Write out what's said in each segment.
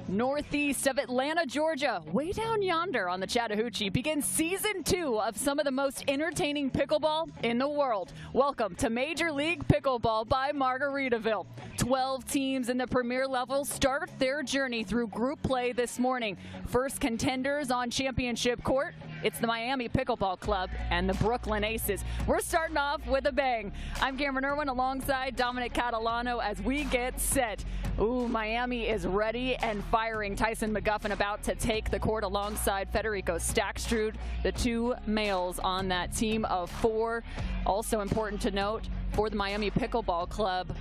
Northeast of Atlanta, Georgia, way down yonder on the Chattahoochee, begins season 2 of some of the most entertaining pickleball in the world. Welcome to Major League Pickleball by Margaritaville. 12 teams in the premier level start their journey through group play this morning. First contenders on championship court, it's the Miami Pickleball Club and the Brooklyn Aces. We're starting off with a bang. I'm Cameron Irwin alongside Dominic Catalano as we get set. Ooh, Miami is ready and firing. Tyson McGuffin about to take the court alongside Federico Stackstrud, the two males on that team of 4. Also important to note for the Miami Pickleball Club,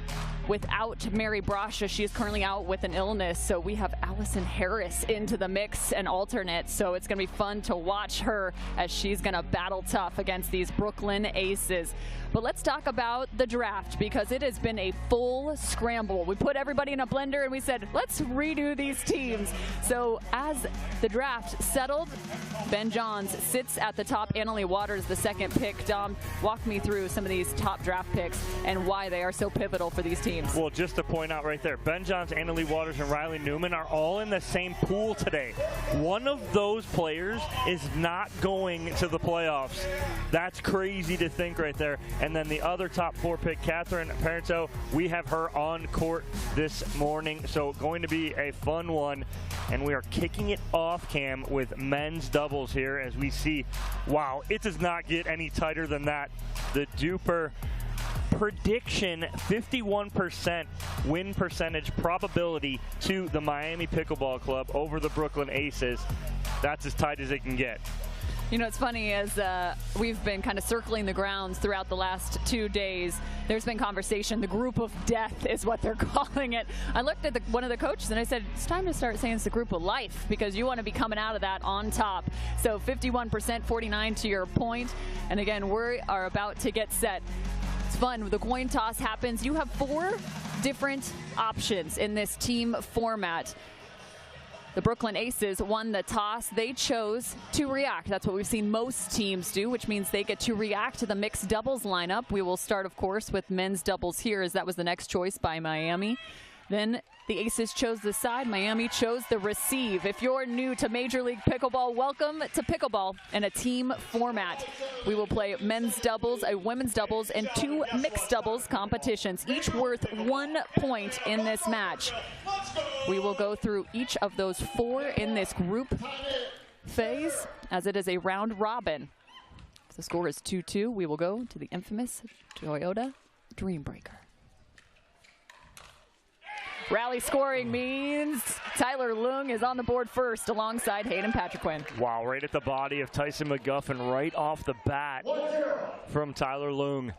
without Mary Brasha, she is currently out with an illness, so we have Allison Harris into the mix and alternate, so it's going to be fun to watch her as she's going to battle tough against these Brooklyn Aces. But let's talk about the draft, because it has been a full scramble. We put everybody in a blender and we said, let's redo these teams. So as the draft settled, Ben Johns sits at the top. Annalie Waters, the second pick. Dom, walk me through some of these top draft picks and why they are so pivotal for these teams. Well, just to point out right there, Ben Johns, Annalie Waters, and Riley Newman are all in the same pool today. One of those players is not going to the playoffs. That's crazy to think right there. And then the other top 4 pick, Catherine Parenteau, we have her on court this morning. So going to be a fun one. And we are kicking it off, Cam, with men's doubles here as we see, wow, it does not get any tighter than that. The DUPR prediction, 51% win percentage probability to the Miami Pickleball Club over the Brooklyn Aces. That's as tight as it can get. You know, it's funny, as we've been kind of circling the grounds throughout the last 2 days, there's been conversation. The group of death is what they're calling it. I looked at one of the coaches and I said, it's time to start saying it's the group of life, because you want to be coming out of that on top. So 51%, 49 to your point. And again, we are about to get set. It's fun. The coin toss happens. You have 4 different options in this team format. The Brooklyn Aces won the toss. They chose to react. That's what we've seen most teams do, which means they get to react to the mixed doubles lineup. We will start, of course, with men's doubles here, as that was the next choice by Miami. Then the Aces chose the side. Miami chose the receive. If you're new to Major League Pickleball, welcome to Pickleball in a team format. We will play men's doubles, a women's doubles, and 2 mixed doubles competitions, each worth 1 point in this match. We will go through each of those 4 in this group phase, as it is a round robin. If the score is 2-2, we will go to the infamous Toyota Dreambreaker. Rally scoring means Tyler Leung is on the board first alongside Hayden Patriquin. Wow, right at the body of Tyson McGuffin right off the bat from Tyler Leung.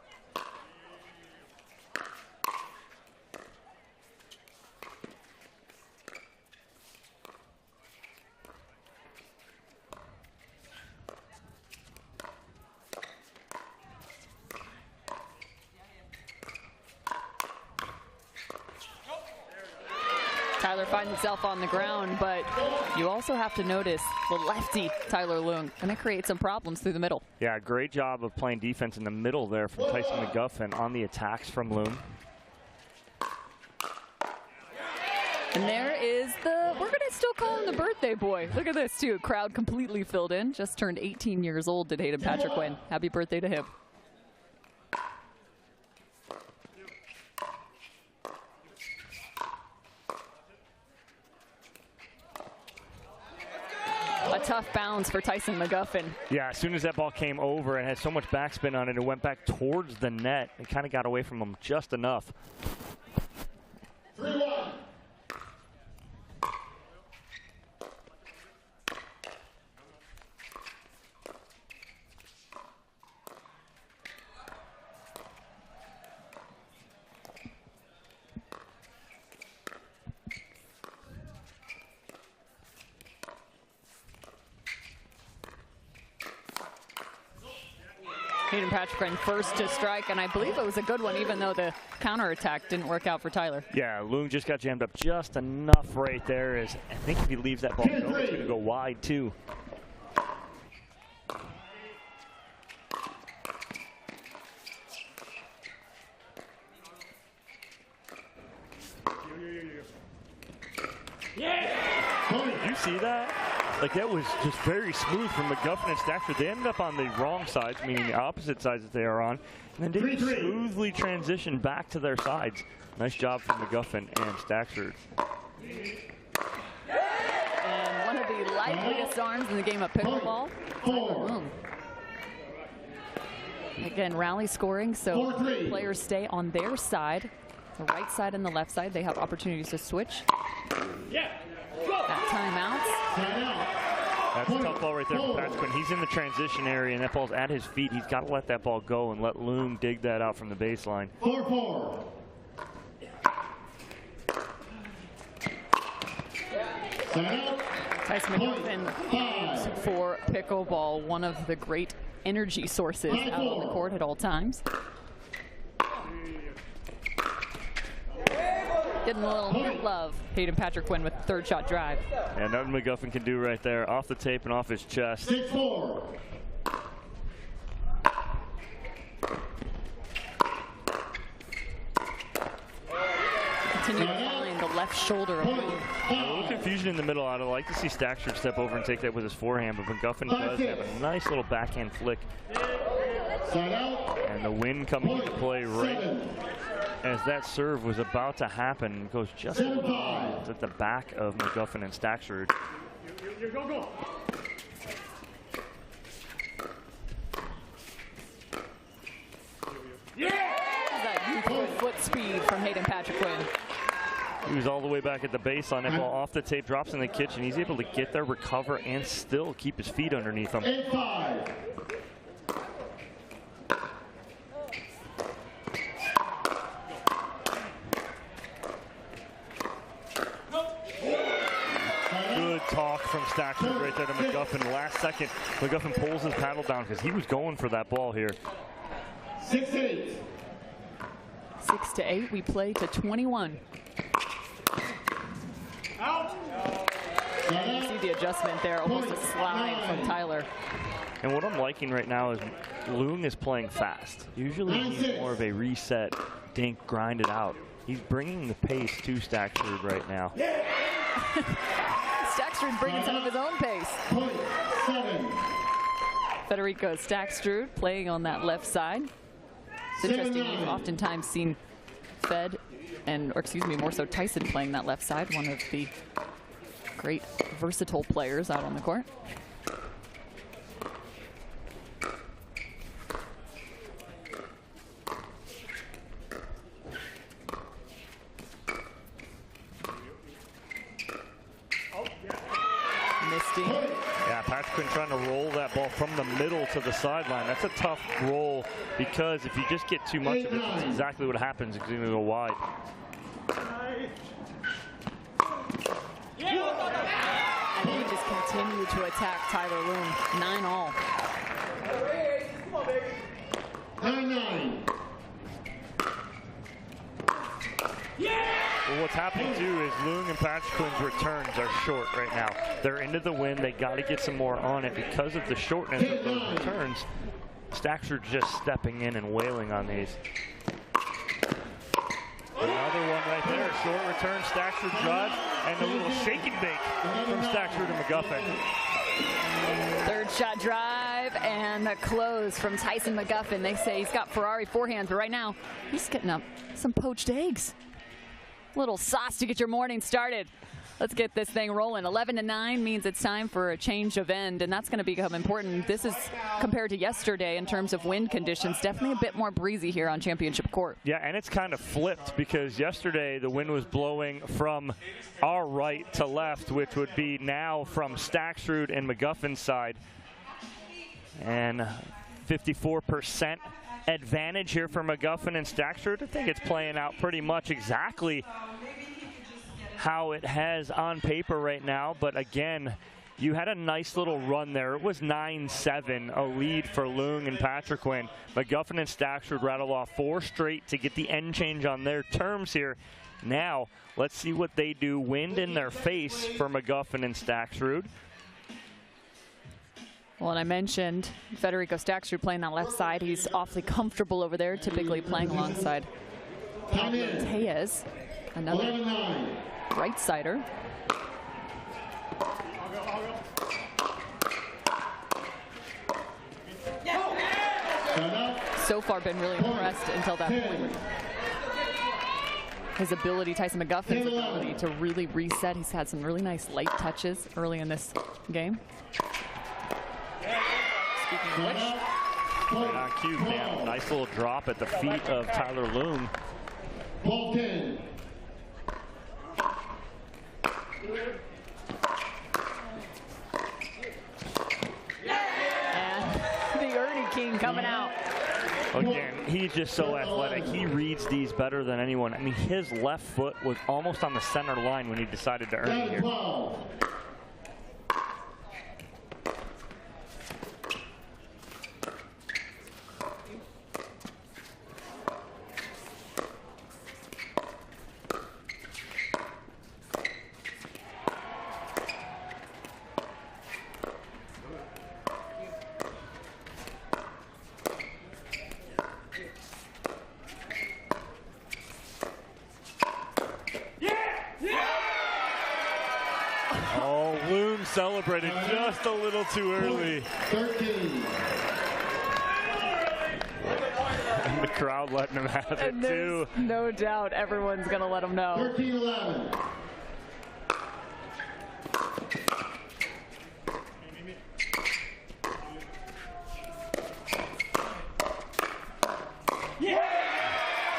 Tyler finds himself on the ground, but you also have to notice the lefty Tyler Leung going to create some problems through the middle. Yeah, great job of playing defense in the middle there from Tyson McGuffin on the attacks from Leung. And there is we're going to still call him the birthday boy. Look at this, too. Crowd completely filled in. Just turned 18 years old, did Hayden Patriquin. Happy birthday to him. A tough bounce for Tyson McGuffin. Yeah, as soon as that ball came over and had so much backspin on it, it went back towards the net. It kind of got away from him just enough. 3-1. Hayden Patriquin first to strike, and I believe it was a good one, even though the counterattack didn't work out for Tyler. Yeah, Leung just got jammed up just enough right there. As I think if he leaves that ball go, it's going to go wide, too. Yeah! you see that? Like, that was just very smooth from McGuffin and Stackford. They ended up on the wrong sides, meaning the opposite sides that they are on, and then they smoothly transitioned back to their sides. Nice job from McGuffin and Stackford. And one of the liveliest arms in the game of pickleball, boom. Again, rally scoring, so players stay on their side, the right side and the left side. They have opportunities to switch. That timeout. That's a tough ball right there from Patrick. When he's in the transition area and that ball's at his feet, he's got to let that ball go and let Loom dig that out from the baseline. 4-4. Tyson McGuffin for pickleball, one of the great energy sources out on the court at all times. Getting a little love. Hayden Patrick Quinn with third shot drive. And nothing McGuffin can do right there. Off the tape and off his chest. 6-4. Continue to find the left shoulder of Loom. A little confusion in the middle. I'd like to see Stackford step over and take that with his forehand, but McGuffin does have a nice little backhand flick. And the wind coming into play right as that serve was about to happen. Goes just a little wide at the back of McGuffin and Stackford. That youthful foot speed from Hayden Patrick Quinn. He was all the way back at the baseline. That ball off the tape, drops in the kitchen. He's able to get there, recover, and still keep his feet underneath him. 8-5. Good talk from Stackford right there to McGuffin. Last second, McGuffin pulls his paddle down because he was going for that ball here. 6-8. 6-8. We play to 21. Out. You see the adjustment there, almost a slide from Tyler. And what I'm liking right now is Loom is playing fast. Usually he's more of a reset, dink, grind it out. He's bringing the pace to Stackford right now. Stackstrud bringing some of his own pace. 7. Federico Stackstrud playing on that left side. It's interesting, you've oftentimes seen Fed, or excuse me, more so Tyson playing that left side, one of the great versatile players out on the court. Misty. Yeah, Patrick Quinn trying to roll that ball from the middle to the sideline. That's a tough roll because if you just get too much of it, that's exactly what happens. It's going to go wide. And they just continue to attack Tyler Loom. 9-all. 9-9. Well, what's happening too is Loom and Patrick Quinn's returns are short right now. They're into the wind. They got to get some more on it because of the shortness of those returns. Stackford's just stepping in and wailing on these. Another one right there. Short return, Stackford drive, and a little shake and bake from Stackford and McGuffin. Third shot drive and a close from Tyson McGuffin. They say he's got Ferrari forehands, but right now he's getting up some poached eggs. Little sauce to get your morning started. Let's get this thing rolling. 11-9 means it's time for a change of end, and that's going to become important. This is compared to yesterday in terms of wind conditions. Definitely a bit more breezy here on Championship Court. Yeah, and it's kind of flipped because yesterday the wind was blowing from our right to left, which would be now from Stackstrud and McGuffin's side. And 54% advantage here for McGuffin and Stackstrud. I think it's playing out pretty much exactly how it has on paper right now, but again, you had a nice little run there. It was 9-7, a lead for Loom and Patrick Quinn. McGuffin and Stackstrud rattle off 4 straight to get the end change on their terms here. Now, let's see what they do. Wind in their face for McGuffin and Stackstrud. Well, and I mentioned Federico Stackstrud playing that left side. He's awfully comfortable over there, typically playing alongside Tejas, another right-sider. so far been really impressed until that point. His ability, Tyson McGuffin's ability to really reset. He's had some really nice light touches early in this game. Speaking of which, right on cue, Cam. Nice little drop at the feet of Tyler Loom. Ball 10. and the Ernie King coming out. Again, he's just so athletic. He reads these better than anyone. I mean, his left foot was almost on the center line when he decided to earn it here. 12. Oh, Loom celebrated just a little too early. 13. And the crowd letting him have it too. No doubt everyone's going to let him know. 13-11.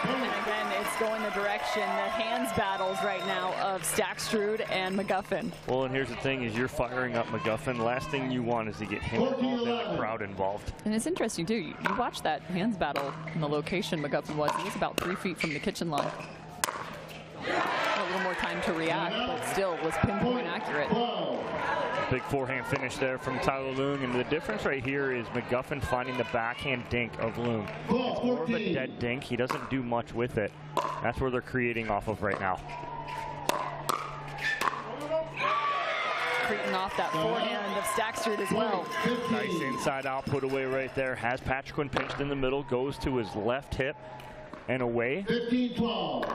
And again, it's going the direction, the hands battles right now of Stackstrud and McGuffin. Well, and here's the thing, is you're firing up McGuffin. Last thing you want is to get him involved and the crowd involved. And it's interesting, too. You watch that hands battle and the location McGuffin was. He was about 3 feet from the kitchen line. A little more time to react, but still was pinpoint accurate. Big forehand finish there from Tyler Loom, and the difference right here is McGuffin finding the backhand dink of Loom. It's more of a dead dink. He doesn't do much with it. That's where they're creating off of right now. Creating off that forehand of Stackstrud as well. Nice inside out put away right there. Has Patriquin pinched in the middle, goes to his left hip and away. 15-12.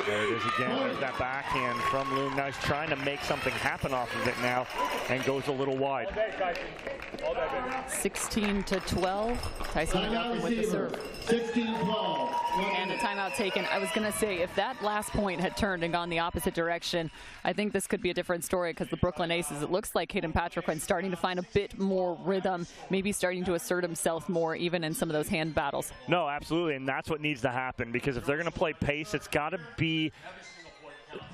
There it is again. There's that backhand from Loom. Now he's trying to make something happen off of it now and goes a little wide. 16-12. Tyson McGuffin with the serve. 16-12. And a timeout taken. I was going to say, if that last point had turned and gone the opposite direction, I think this could be a different story because the Brooklyn Aces, it looks like Hayden Patriquin starting to find a bit more rhythm, maybe starting to assert himself more even in some of those hand battles. No, absolutely, and that's what needs to happen because if they're going to play pace, it's got to be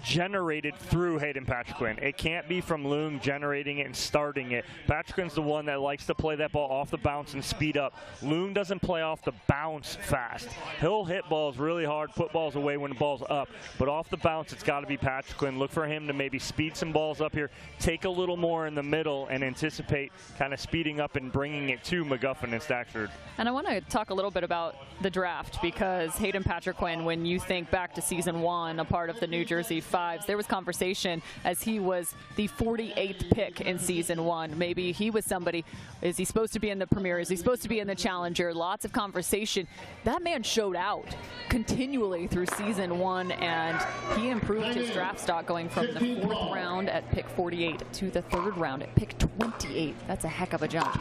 generated through Hayden Patriquin. It can't be from Loom generating it and starting it. Patriquin's the one that likes to play that ball off the bounce and speed up. Loom doesn't play off the bounce fast. He'll hit balls really hard, put balls away when the ball's up, but off the bounce, it's got to be Patriquin. Look for him to maybe speed some balls up here, take a little more in the middle, and anticipate kind of speeding up and bringing it to McGuffin and Stackstrud. And I want to talk a little bit about the draft because Hayden Patriquin, when you think back to season 1, a part of the New Jersey Fives, there was conversation as he was the 48th pick in season 1. Maybe he was somebody, is he supposed to be in the Premier? Is he supposed to be in the Challenger? Lots of conversation. That man showed out continually through season 1, and he improved his draft stock going from the 4th round at pick 48 to the 3rd round at pick 28. That's a heck of a jump.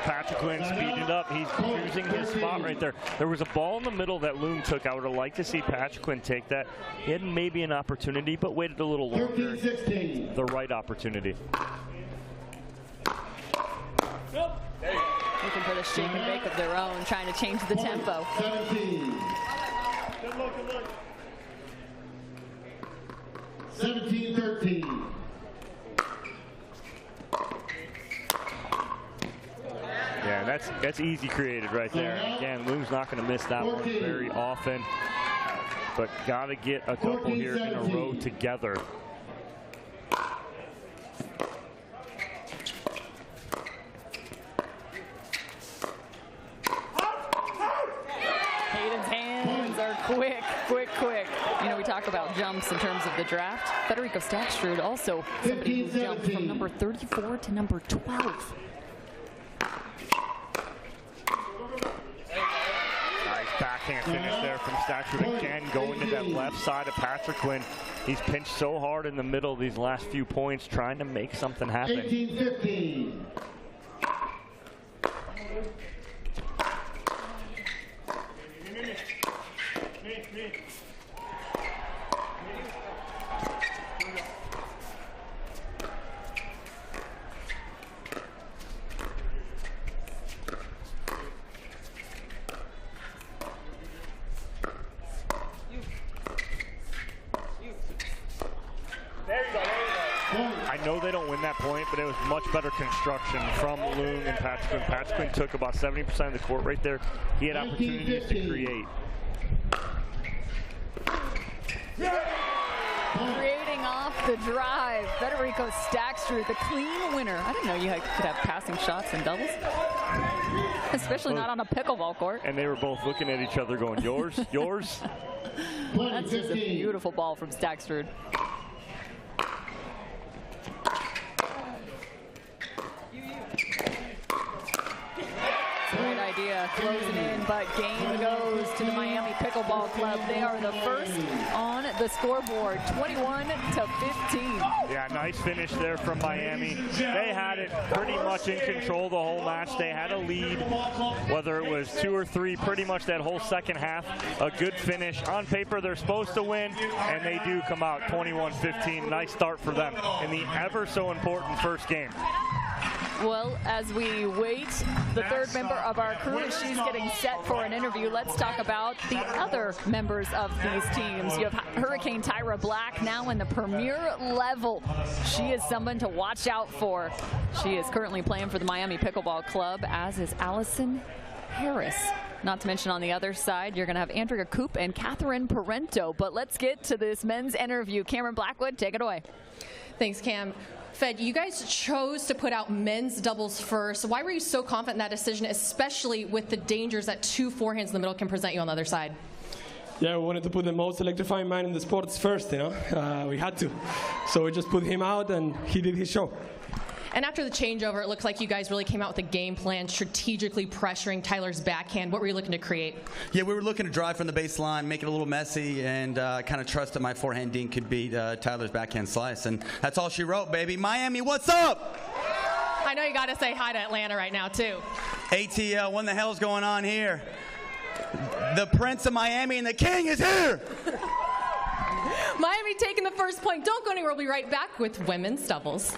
Patriquin speeding up. He's choosing his spot right there. There was a ball in the middle that Loom took. I would have liked to see Patriquin take that. He had maybe an opportunity, but waited a little longer. 13-16. The right opportunity. Looking for the shake and bake of their own, trying to change the tempo. 17. 17-13. Yeah, that's easy created right there. And again, Loom's not going to miss that one very often, but got to get a couple here in a row together. Hayden talk about jumps in terms of the draft. Federico Staksrud also somebody who jumped from number 34 to number 12. Backhand finish there from Staksrud again, going to that left side of Patrick Quinn. He's pinched so hard in the middle these last few points, trying to make something happen. 18-15. I know they don't win that point, but it was much better construction from Loon and Patrick Quinn. Patrick Quinn took about 70% of the court right there. He had opportunities to create. Creating off the drive, Federico Staksrud, the clean winner. I didn't know you could have passing shots in doubles, especially not on a pickleball court. And they were both looking at each other going, yours, yours. That's just a beautiful ball from Staksrud. Great idea, closing in, but game goes to the Miami Pickleball Club. They are the first on the scoreboard, 21-15. Yeah, nice finish there from Miami. They had it pretty much in control the whole match. They had a lead, whether it was 2 or 3, pretty much that whole second half. A good finish. On paper, they're supposed to win, and they do come out 21-15. Nice start for them in the ever so important first game. Well, as we wait, the third member of our crew, as she's getting set for an interview, let's talk about the other members of these teams. You have Hurricane Tyra Black now in the premier level. She is someone to watch out for. She is currently playing for the Miami Pickleball Club, as is Allison Harris. Not to mention on the other side, you're going to have Andrea Coop and Catherine Parento. But let's get to this men's interview. Cameron Blackwood, take it away. Thanks, Cam. Fed, you guys chose to put out men's doubles first. Why were you so confident in that decision, especially with the dangers that 2 forehands in the middle can present you on the other side? Yeah, we wanted to put the most electrifying man in the sports first, you know. We had to. So we just put him out, and he did his show. And after the changeover, it looks like you guys really came out with a game plan, strategically pressuring Tyler's backhand. What were you looking to create? Yeah, we were looking to drive from the baseline, make it a little messy, and kind of trust that my forehand dink could beat Tyler's backhand slice. And that's all she wrote, baby. Miami, what's up? I know you got to say hi to Atlanta right now, too. ATL, what the hell's going on here? The Prince of Miami and the King is here! Miami taking the first point. Don't go anywhere. We'll be right back with women's doubles.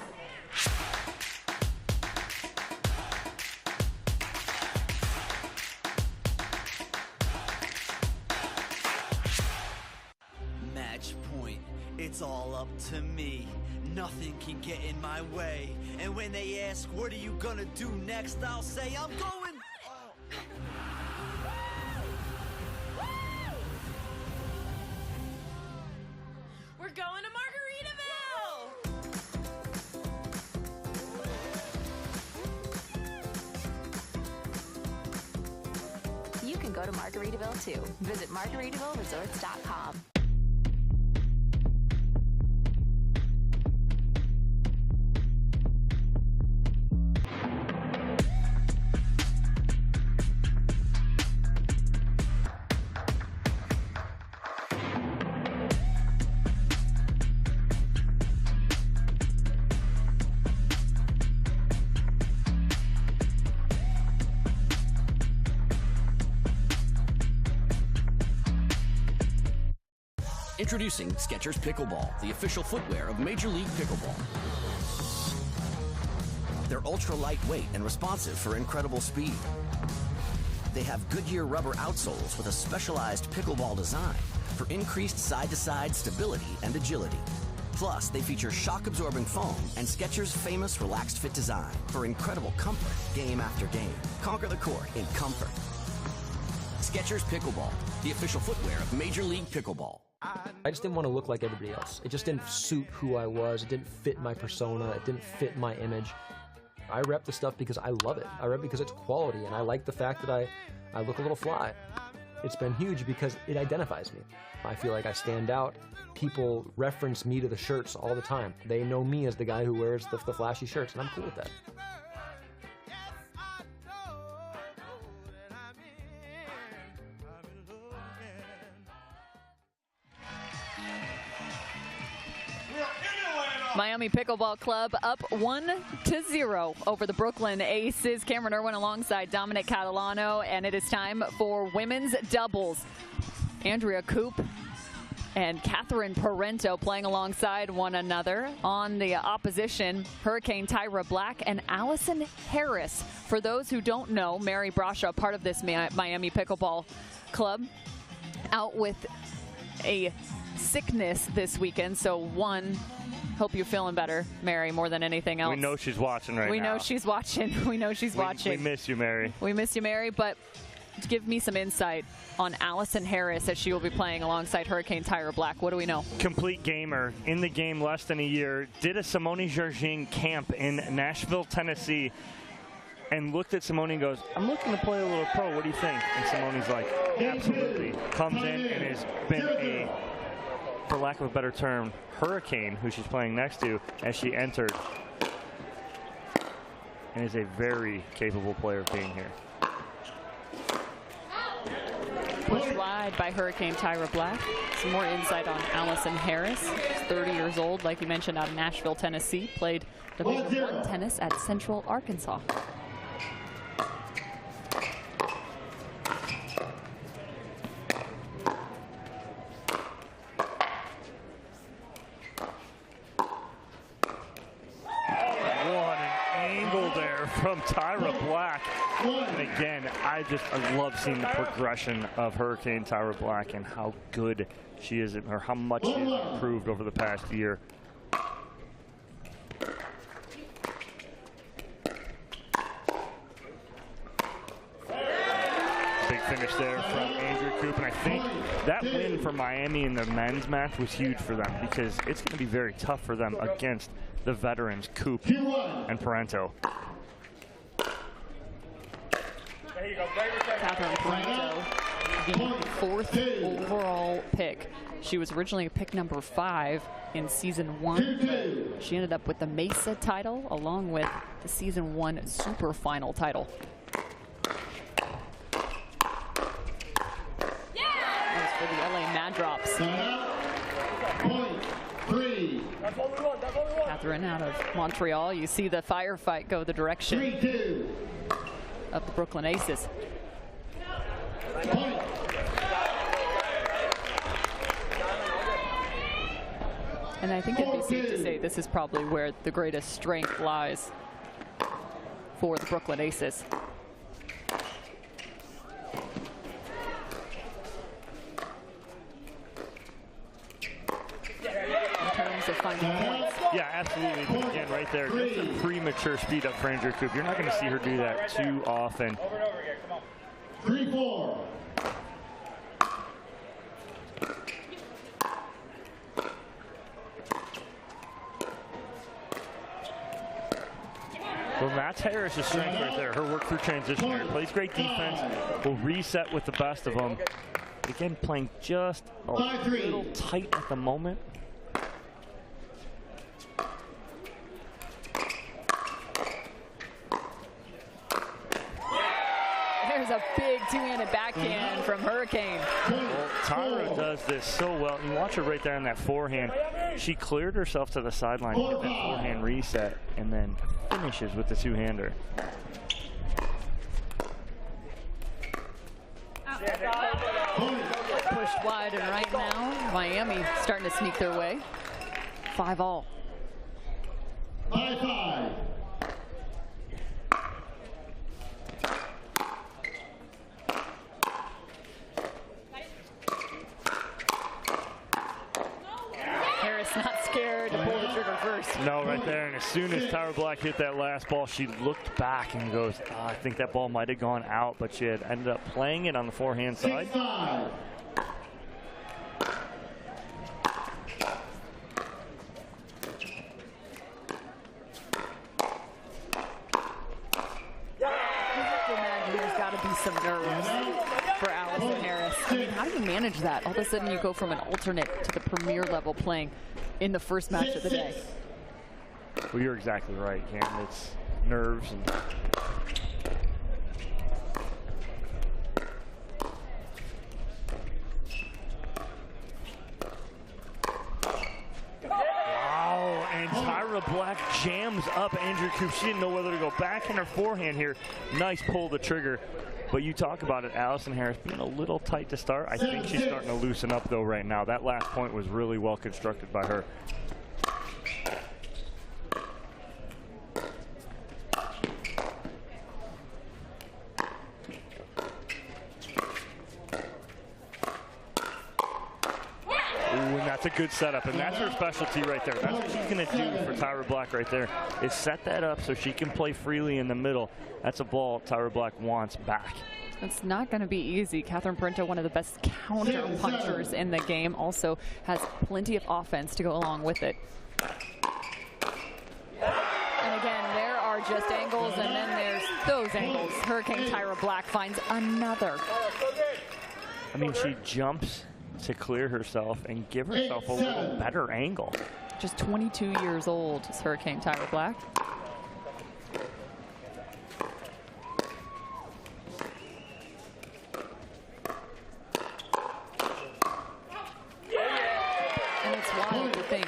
It's all up to me. Nothing can get in my way. And when they ask, what are you gonna do next? I'll say, I'm going. We're going to Margaritaville. You can go to Margaritaville too. Visit MargaritavilleResorts.com. Introducing Skechers Pickleball, the official footwear of Major League Pickleball. They're ultra lightweight and responsive for incredible speed. They have Goodyear rubber outsoles with a specialized pickleball design for increased side-to-side stability and agility. Plus, they feature shock-absorbing foam and Skechers' famous relaxed fit design for incredible comfort game after game. Conquer the court in comfort. Skechers Pickleball, the official footwear of Major League Pickleball. I just didn't want to look like everybody else. It just didn't suit who I was. It didn't fit my persona. It didn't fit my image. I rep the stuff because I love it. I rep it because it's quality, and I like the fact that I look a little fly. It's been huge because it identifies me. I feel like I stand out. People reference me to the shirts all the time. They know me as the guy who wears the flashy shirts, and I'm cool with that. Miami Pickleball Club up 1-0 over the Brooklyn Aces. Cameron Irwin alongside Dominic Catalano, and it is time for women's doubles. Andrea Coop and Catherine Parento playing alongside one another. On the opposition, Hurricane Tyra Black and Allison Harris. For those who don't know, Mary Brasha, part of this Miami Pickleball Club, out with a sickness this weekend, so hope you're feeling better, Mary, more than anything else. We know she's watching right now. We know she's watching. We know she's watching. We miss you, Mary. We miss you, Mary, but give me some insight on Allison Harris as she will be playing alongside Hurricane Tyra Black. What do we know? Complete gamer, in the game less than a year, did a Simone Georgine camp in Nashville, Tennessee, and looked at Simone and goes, I'm looking to play a little pro. What do you think? And Simone's like, absolutely. Comes in and has been a, for lack of a better term, hurricane, who she's playing next to, as she entered, and is a very capable player of being here. Pushed wide by Hurricane Tyra Black. Some more insight on Allison Harris. She's 30 years old, like you mentioned, out of Nashville, Tennessee. Played Division I tennis at Central Arkansas. From Tyra Black. And again, I love seeing the progression of Hurricane Tyra Black and how good she is, or how much she has improved over the past year. Big finish there from Andrea Coop, and I think that win for Miami in the men's match was huge for them, because it's going to be very tough for them against the veterans, Coop and Parento. Catherine Parento, the 4th overall pick. She was originally pick number 5 in season 1. She ended up with the Mesa title along with the season 1 super final title. That was for the LA Mad Drops. Catherine out of Montreal. You see the firefight go the direction of the Brooklyn Aces. And I think it'd be safe to say this is probably where the greatest strength lies for the Brooklyn Aces. In terms of finding points. Yeah, absolutely. But again, right there, just a premature speed up for Andrea Coop. You're not going to see her do that too often. 3-4. Well, that's Harris' strength right there. Her work through transition here. Plays great defense. Will reset with the best of them. Again, playing just a little tight at the moment. There's a big two-handed backhand from Hurricane. Well, Tyra does this so well. You watch her right there on that forehand. She cleared herself to the sideline to get that forehand reset and then finishes with the two-hander. Pushed wide, and right now, Miami starting to sneak their way. 5-all. 5-5. Harris not scared to pull the trigger first. No, right there. And as soon as Tyra Black hit that last ball, she looked back and goes, oh, I think that ball might have gone out, but she had ended up playing it on the forehand side. 6-5. There's got to be some nerves. for Allison Harris. I mean, how do you manage that? All of a sudden you go from an alternate to the premier level playing in the first match of the day. Well, you're exactly right, Cam. It's nerves and Black jams up Andrea Coop. She didn't know whether to go backhand or forehand here. Nice pull the trigger. But you talk about it, Allison Harris being a little tight to start. I think she's starting to loosen up though right now. That last point was really well constructed by her. That's a good setup, and that's her specialty right there. That's what she's going to do for Tyra Black right there, is set that up so she can play freely in the middle. That's a ball Tyra Black wants back. It's not going to be easy. Catherine Parento, one of the best counter punchers in the game, also has plenty of offense to go along with it. And again, there are just angles, and then there's those angles. Hurricane Tyra Black finds another. I mean, she jumps to clear herself and give herself a little better angle. Just 22 years old is Hurricane Tyra Black. And it's wild to think,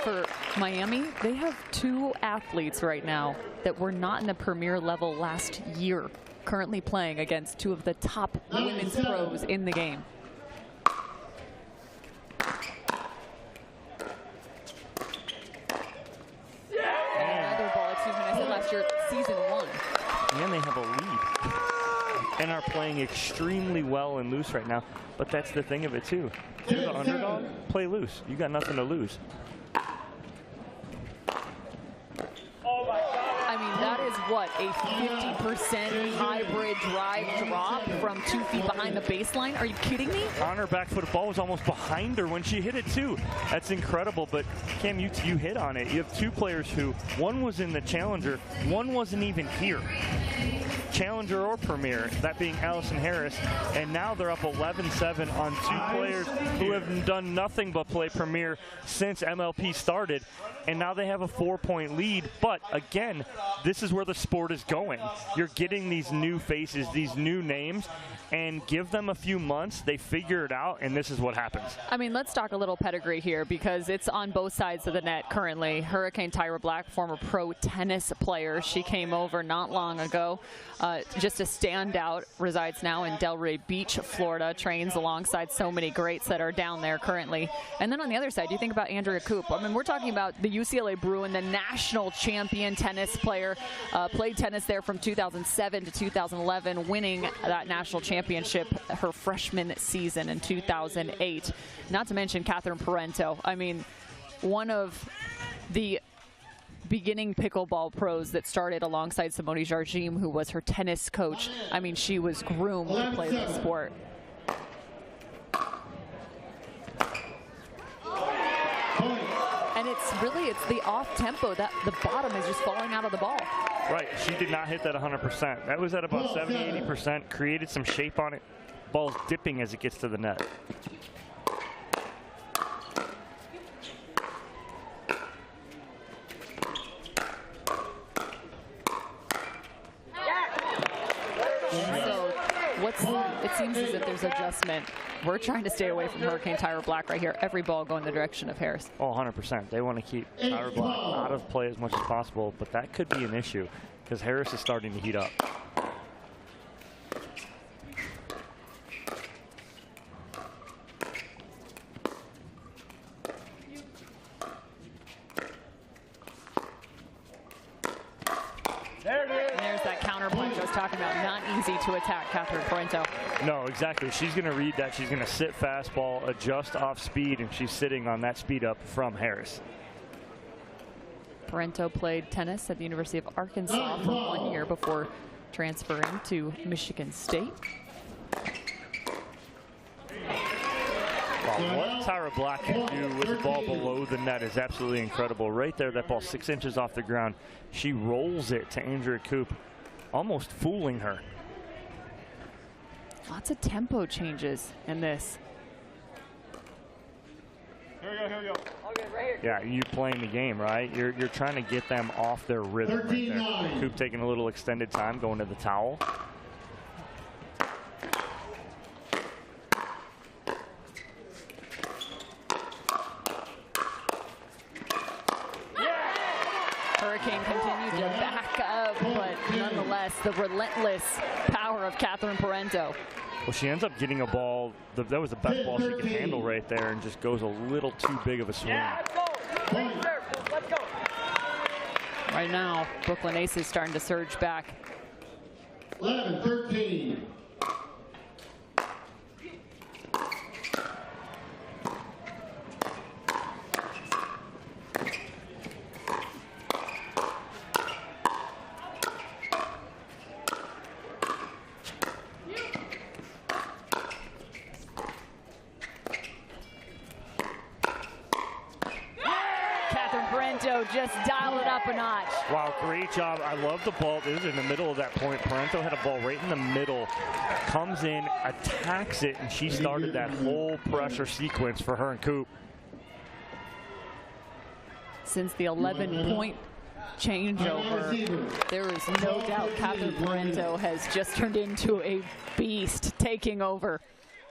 for Miami, they have 2 athletes right now that were not in the premier level last year, currently playing against 2 of the top women's pros in the game. Season 1. And they have a lead and are playing extremely well and loose right now. But that's the thing of it too. If you're the underdog, play loose. You got nothing to lose. I mean, that is what, a 50% hybrid drive drop from 2 feet behind the baseline? Are you kidding me? On her back foot, the ball was almost behind her when she hit it too. That's incredible, but Cam, you hit on it. You have 2 players who, one was in the Challenger, one wasn't even here. Challenger or Premier, that being Allison Harris, and now they're up 11-7 on 2 players who have done nothing but play Premier since MLP started, and now they have a 4-point lead. But again, this is where the sport is going. You're getting these new faces, these new names, and give them a few months, they figure it out, and this is what happens. I mean, let's talk a little pedigree here, because it's on both sides of the net currently. Hurricane Tyra Black, former pro tennis player. She came over not long ago. Just a standout, resides now in Delray Beach, Florida, trains alongside so many greats that are down there currently. And then on the other side, you think about Andrea Coop. I mean, we're talking about the UCLA Bruin, the national champion tennis player, played tennis there from 2007 to 2011, winning that national championship her freshman season in 2008. Not to mention Catherine Parento. I mean, one of the beginning pickleball pros that started alongside Simone Jardim, who was her tennis coach. I mean, she was groomed to play the sport. And it's the off tempo, that the bottom is just falling out of the ball. Right, she did not hit that 100%. That was at about 70-80%, created some shape on it. Ball's dipping as it gets to the net. So it seems as if there's adjustment. We're trying to stay away from Hurricane Tyra Black right here. Every ball going the direction of Harris. Oh, 100%. They want to keep Tyra Black out of play as much as possible, but that could be an issue because Harris is starting to heat up. Talking about not easy to attack Catherine Parento. No, exactly. She's going to read that. She's going to sit fastball, adjust off speed, and she's sitting on that speed up from Harris. Parento played tennis at the University of Arkansas for 1 year before transferring to Michigan State. Wow, what Tyra Black can do with the ball below the net is absolutely incredible. Right there, that ball 6 inches off the ground. She rolls it to Andrea Coop, almost fooling her. Lots of tempo changes in this. Here we go. Okay, right here. Yeah, you playing the game, right? You're trying to get them off their rhythm right there. Coop taking a little extended time, going to the towel. Hurricane continued to back up, but nonetheless, the relentless power of Catherine Parento. Well, she ends up getting a ball, that was the best ball she could handle right there, and just goes a little too big of a swing. Yeah, let's go. Let's go. Right now, Brooklyn Aces starting to surge back. 11-13. Just dial it up a notch. Wow, great job. I love the ball. This is in the middle of that point. Parento had a ball right in the middle, comes in, attacks it, and she started that whole pressure sequence for her and Coop. Since the 11-point changeover, there is no doubt Catherine Parento has just turned into a beast taking over.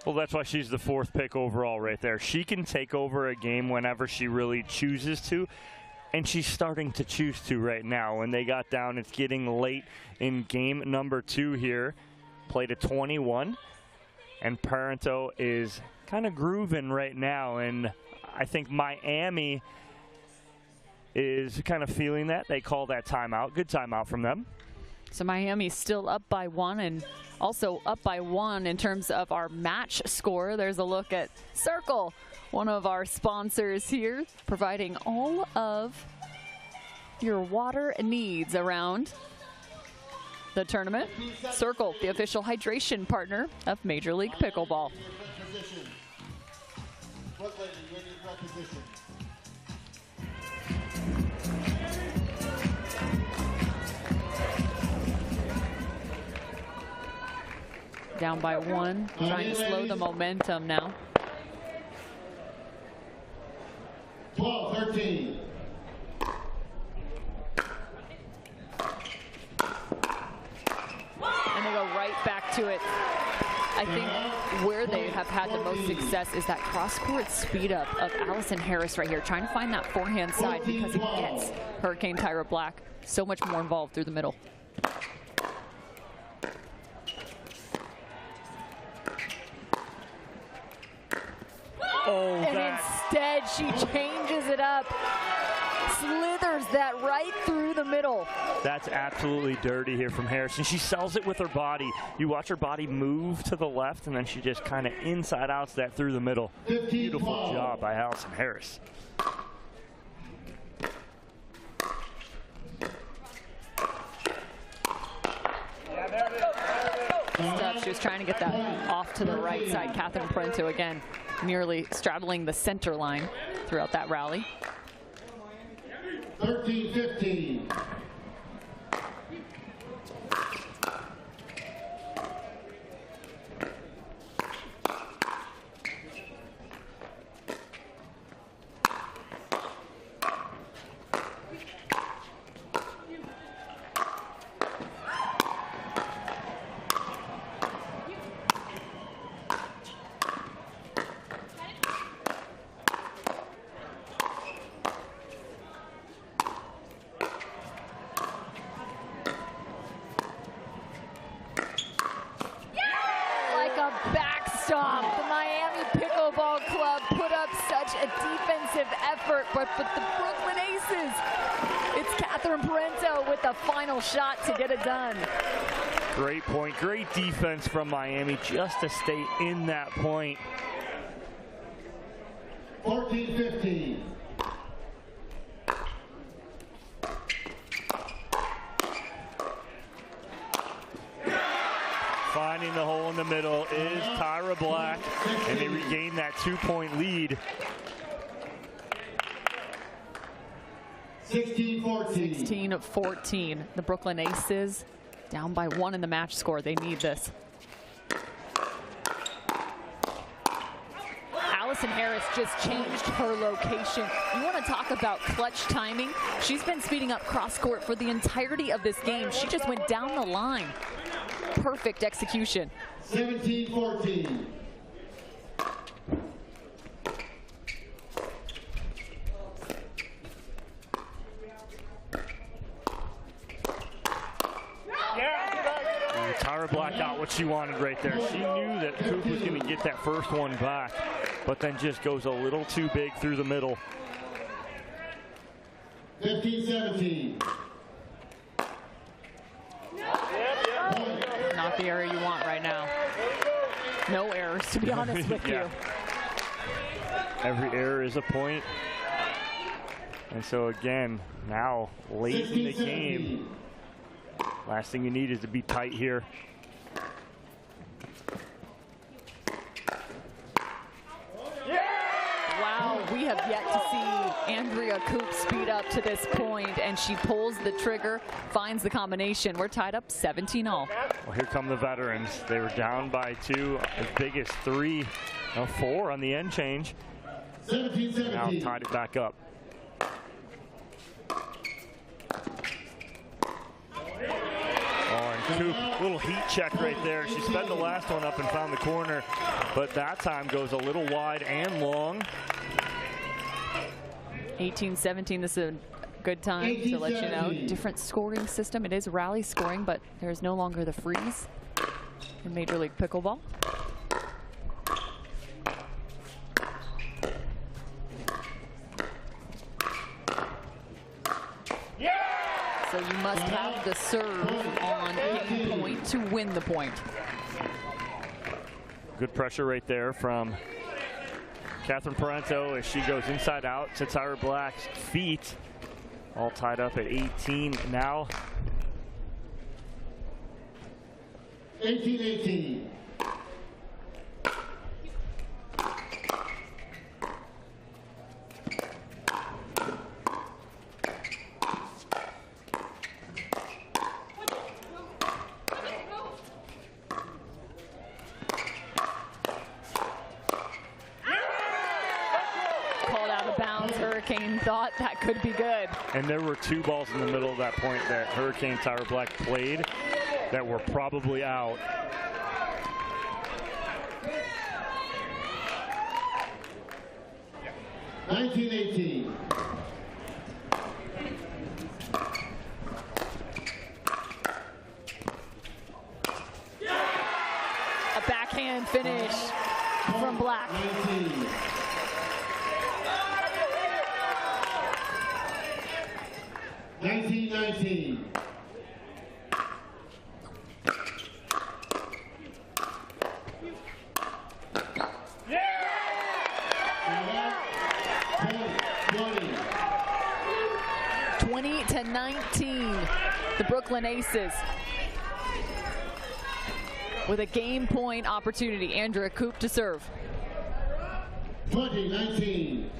Well, that's why she's the 4th pick overall right there. She can take over a game whenever she really chooses to. And she's starting to choose to right now. When they got down, it's getting late in game number 2 here. Played a 21. And Parento is kind of grooving right now. And I think Miami is kind of feeling that. They call that timeout. Good timeout from them. So Miami's still up by 1 and also up by 1 in terms of our match score. There's a look at Cirkul, one of our sponsors here, providing all of your water needs around the tournament. Cirkul, the official hydration partner of Major League Pickleball. Down by 1, trying to slow the momentum now. 12-13. And they go right back to it. I think where they have had the most success is that cross-court speed up of Allison Harris right here, trying to find that forehand side because it gets Hurricane Tyra Black so much more involved through the middle. Oh, and instead she changes it up, slithers that right through the middle. That's absolutely dirty here from Harris, and she sells it with her body. You watch her body move to the left, and then she just kind of inside outs that through the middle. Beautiful job by Allison Harris. She was trying to get that off to the right side. Catherine Parento again nearly straddling the center line throughout that rally. 13-15. But the Brooklyn Aces, it's Catherine Parento with the final shot to get it done. Great point, great defense from Miami just to stay in that point. 14-15. Finding the hole in the middle is Tyra Black, and they regain that 2-point lead. 16-14. 16-14. The Brooklyn Aces down by 1 in the match score. They need this. Allison Harris just changed her location. You want to talk about clutch timing? She's been speeding up cross court for the entirety of this game. She just went down the line. Perfect execution. 17-14. Tyra Black got what she wanted right there. She knew that Coop was going to get that first one back, but then just goes a little too big through the middle. 15-17. Not the error you want right now. No errors, to be honest with you. Every error is a point. And so again, now late in the game, last thing you need is to be tight here. Wow, we have yet to see Andrea Coop speed up to this point, and she pulls the trigger, finds the combination. We're tied up 17-all. Well, here come the veterans. They were down by 2, as big as 3, 4 on the end change. 17-17. Now tied it back up. Coop, little heat check right there. She sped the last one up and found the corner, but that time goes a little wide and long. 18-17, this is a good time to let you know. Different scoring system. It is rally scoring, but there is no longer the freeze in Major League Pickleball. So you must have the serve on game point to win the point. Good pressure right there from Catherine Parento as she goes inside out to Tyra Black's feet. All tied up at 18 now. 18-18. Thought that could be good. And there were 2 balls in the middle of that point that Hurricane Tyra Black played that were probably out. $19-18. A backhand finish from Black. 19. 19-19. Yeah! 20-19. The Brooklyn Aces with a game point opportunity. Andrea Coop to serve. 20-19.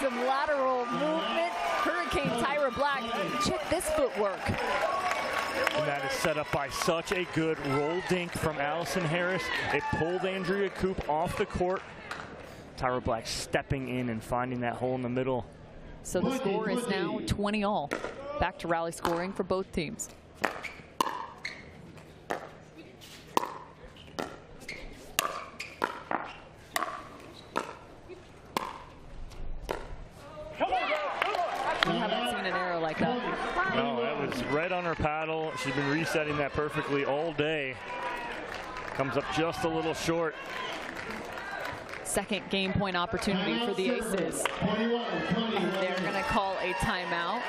Some lateral movement. Hurricane Tyra Black. Check this footwork. And that is set up by such a good roll dink from Allison Harris. It pulled Andrea Coop off the court. Tyra Black stepping in and finding that hole in the middle. So the score is now 20-all. Back to rally scoring for both teams. We haven't seen an arrow like that. No, that was right on her paddle. She's been resetting that perfectly all day. Comes up just a little short. Second game point opportunity for the Aces. And they're going to call a timeout.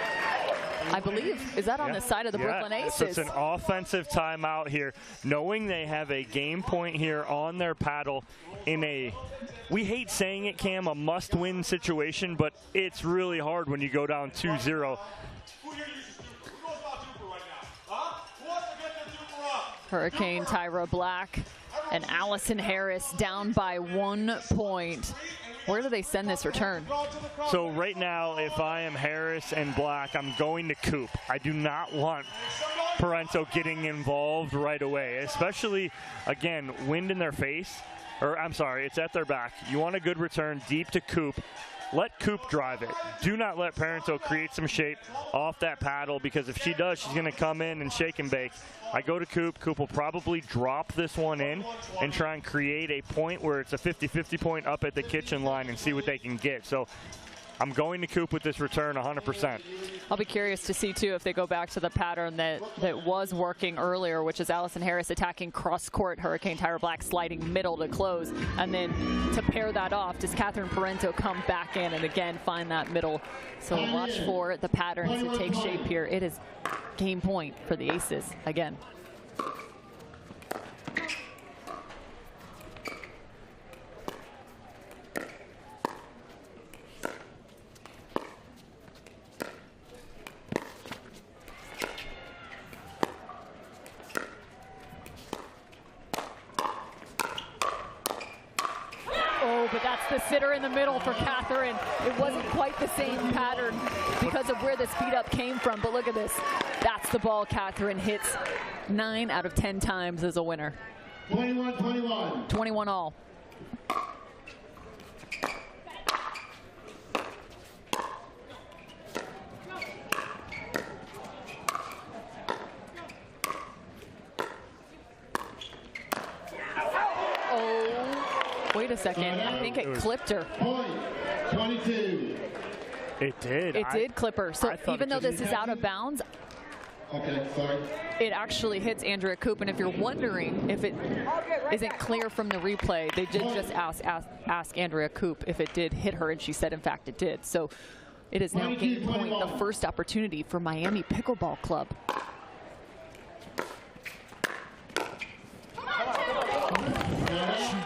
I believe. Is that on the side of the Brooklyn Aces? It's an offensive timeout here, knowing they have a game point here on their paddle in a, we hate saying it, Cam, a must-win situation, but it's really hard when you go down 2-0. Hurricane Tyra Black and Allison Harris down by 1 point. Where do they send this return? So right now, if I am Harris and Black, I'm going to Coop. I do not want Parento getting involved right away, especially, again, wind in their face. Or I'm sorry, it's at their back. You want a good return deep to Coop. Let Coop drive it. Do not let Parento create some shape off that paddle, because if she does, she's going to come in and shake and bake. I go to Coop. Coop will probably drop this one in and try and create a point where it's a 50-50 point up at the kitchen line and see what they can get. So I'm going to Coop with this return 100%. I'll be curious to see, too, if they go back to the pattern that was working earlier, which is Allison Harris attacking cross-court, Hurricane Tyra Black sliding middle to close. And then to pair that off, does Catherine Parento come back in and, again, find that middle? So watch for the pattern to take shape here. It is game point for the Aces again. But that's the sitter in the middle for Catherine. It wasn't quite the same pattern because of where the speed up came from, but look at this. That's the ball Catherine hits 9 out of 10 times as a winner. 21-21. 21 all. Wait a second. I think it clipped her. Point 22. It did. It did clip her. So even though this is out of bounds, Okay, sorry. it actually hits Andrea Coop. And if you're wondering if it isn't clear from the replay, they did just ask Andrea Coop if it did hit her, and she said, in fact, it did. So it is now game point, the first opportunity for Miami Pickleball Club.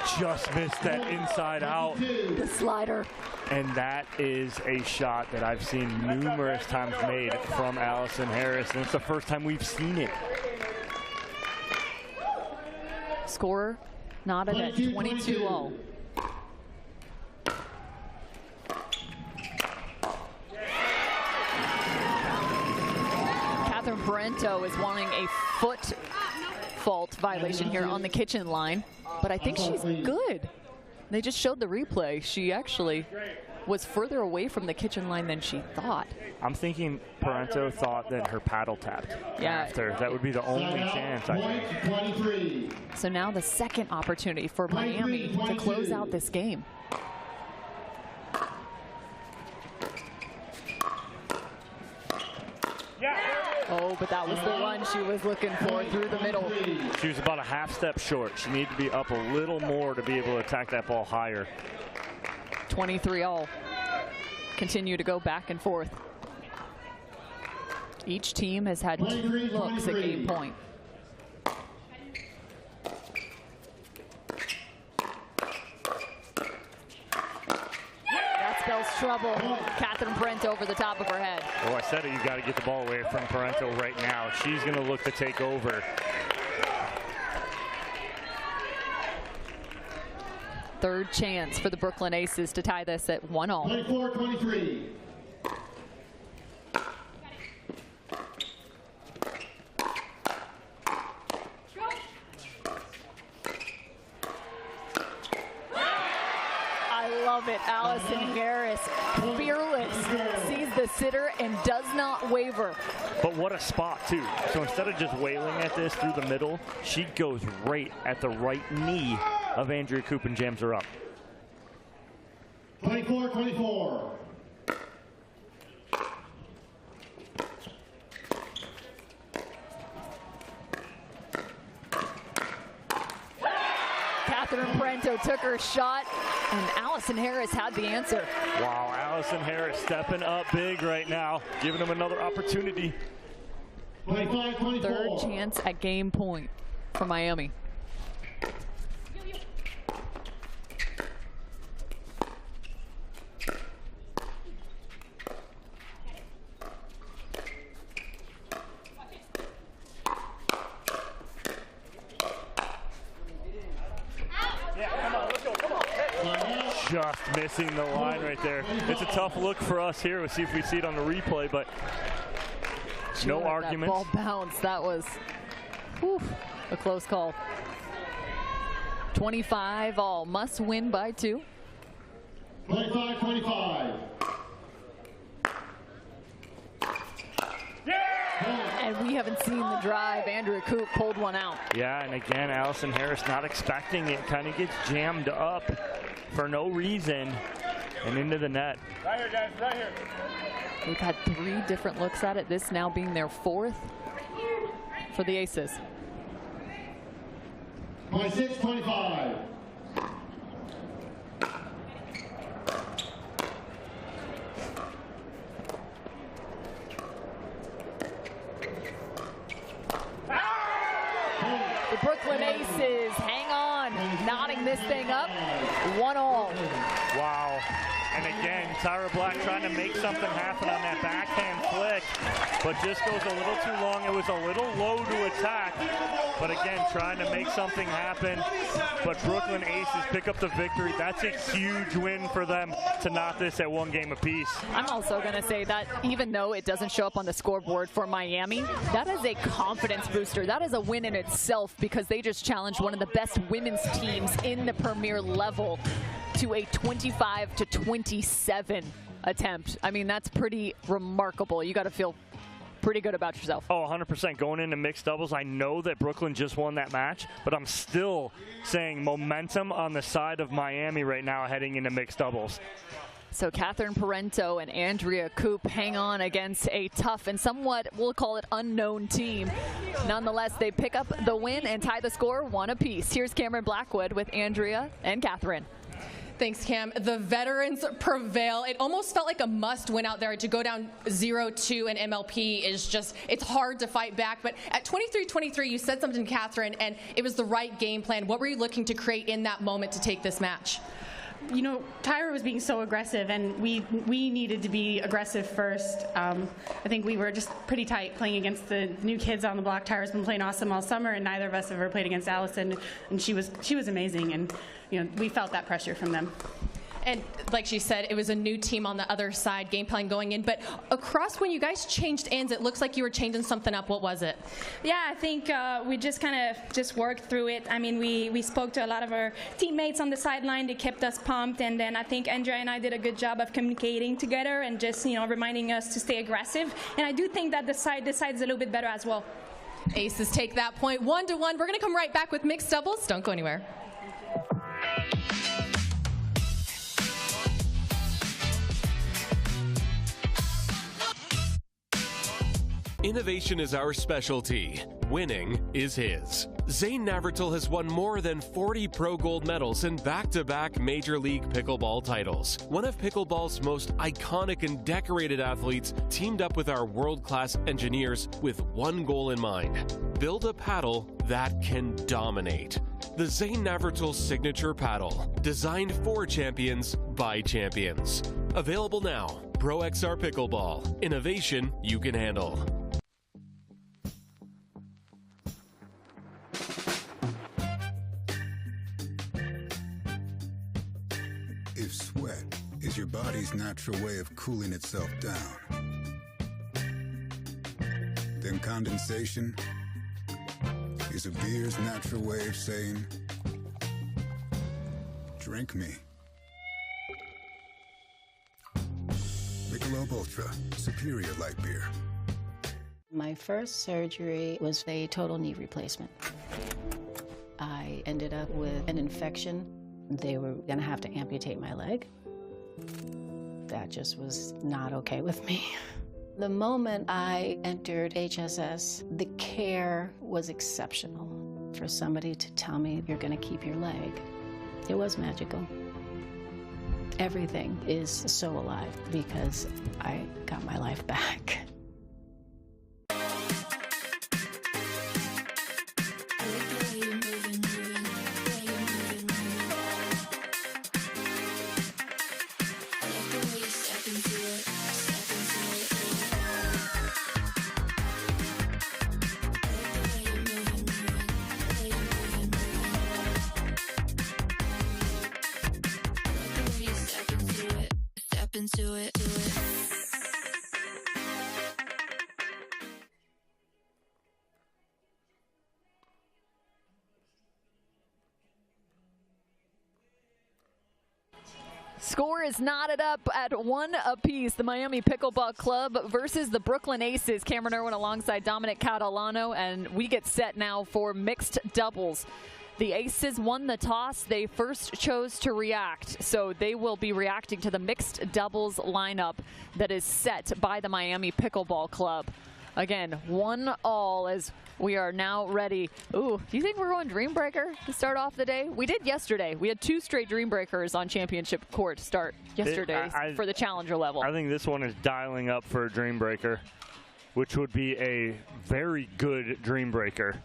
She just missed that inside out. The slider. And that is a shot that I've seen numerous times made from Allison Harris, and it's the first time we've seen it. Scorer knotted at 22-all. Catherine Parento is wanting a foot fault violation here on the kitchen line, but I think she's good. They just showed the replay. She actually was further away from the kitchen line than she thought. I'm thinking Parento thought that her paddle tapped after. That would be the only chance, I think. 23. So now the second opportunity for Miami to close out this game. Oh, but that was the one she was looking for through the middle. She was about a half step short. She needed to be up a little more to be able to attack that ball higher. 23-all. Continue to go back and forth. Each team has had 2 looks at game point. That spells trouble. Catherine Parento over the top of her head. Oh, I said it. You got to get the ball away from Parento right now. She's going to look to take over. Third chance for the Brooklyn Aces to tie this at 1-all. 24-23. I love it. Allison Harris, fearless, sees the sitter and does not waver. But what a spot, too. So instead of just wailing at this through the middle, she goes right at the right knee of Andrea Coop and jams her up. 24-24. Catherine Catherine Parento took her shot, and Allison Harris had the answer. Wow, Allison Harris stepping up big right now, giving them another opportunity. 25-24. Third chance at game point for Miami. Just missing the line right there. It's a tough look for us here. We'll see if we see it on the replay, but no arguments. That ball bounced. That was a close call. 25 all. Must win by 2. 25-25. And we haven't seen the drive. Andrea Coop pulled one out. Yeah, and again, Allison Harris not expecting it. Kind of gets jammed up for no reason and into the net. Right here, guys, right here. They've had 3 different looks at it, this now being their 4th for the Aces. 26-25. The Brooklyn Aces hang on, knotting this thing up, 1-all. Wow. And again, Tyra Black trying to make something happen on that backhand flick, but just goes a little too long. It was a little low to attack, but again, trying to make something happen. But Brooklyn Aces pick up the victory. That's a huge win for them to knot this at 1 game apiece. I'm also going to say that even though it doesn't show up on the scoreboard for Miami, that is a confidence booster. That is a win in itself because they just challenged one of the best women's teams in the Premier level to a 25-27 attempt. I mean, that's pretty remarkable. You got to feel pretty good about yourself. Oh, 100%. Going into mixed doubles, I know that Brooklyn just won that match, but I'm still saying momentum on the side of Miami right now heading into mixed doubles. So Catherine Parento and Andrea Coop hang on against a tough and somewhat, we'll call it, unknown team. Nonetheless, they pick up the win and tie the score 1 apiece. Here's Cameron Blackwood with Andrea and Catherine. Thanks, Cam. The veterans prevail. It almost felt like a must win out there. To go down 0-2 in MLP is just, it's hard to fight back. But at 23-23, you said something, Catherine, and it was the right game plan. What were you looking to create in that moment to take this match? You know, Tyra was being so aggressive, and we needed to be aggressive first. I think we were just pretty tight playing against the new kids on the block. Tyra's been playing awesome all summer, and neither of us have ever played against Allison, and she was amazing, and you know, we felt that pressure from them. And like she said, it was a new team on the other side, game plan going in. But across, when you guys changed ends, it looks like you were changing something up. What was it? Yeah, I think we just kind of worked through it. I mean, we spoke to a lot of our teammates on the sideline. They kept us pumped. And then I think Andrea and I did a good job of communicating together and just, you know, reminding us to stay aggressive. And I do think that this side is a little bit better as well. Aces take that point 1-1. We're going to come right back with mixed doubles. Don't go anywhere. Innovation is our specialty. Winning is his. Zane Navratil has won more than 40 Pro Gold medals and back-to-back Major League Pickleball titles. One of pickleball's most iconic and decorated athletes teamed up with our world-class engineers with one goal in mind: build a paddle that can dominate. The Zane Navratil Signature Paddle, designed for champions by champions. Available now. ProXR Pickleball. Innovation you can handle. If sweat is your body's natural way of cooling itself down, then condensation is a beer's natural way of saying, drink me. Michelob ULTRA, superior light beer. My first surgery was a total knee replacement. I ended up with an infection. They were gonna have to amputate my leg. That just was not okay with me. The moment I entered HSS, the care was exceptional. For somebody to tell me, you're gonna keep your leg, It was magical. Everything is so alive because I got my life back. Score is knotted up at 1 apiece. The Miami Pickleball Club versus the Brooklyn Aces. Cameron Irwin alongside Dominic Catalano, and we get set now for mixed doubles. The Aces won the toss. They first chose to react, so they will be reacting to the mixed doubles lineup that is set by the Miami Pickleball Club. Again, 1-all as we are now ready. Ooh, do you think we're going Dream Breaker to start off the day? We did yesterday. We had 2 straight Dream Breakers on championship court to start yesterday for the challenger level. I think this one is dialing up for a Dream Breaker, which would be a very good Dream Breaker,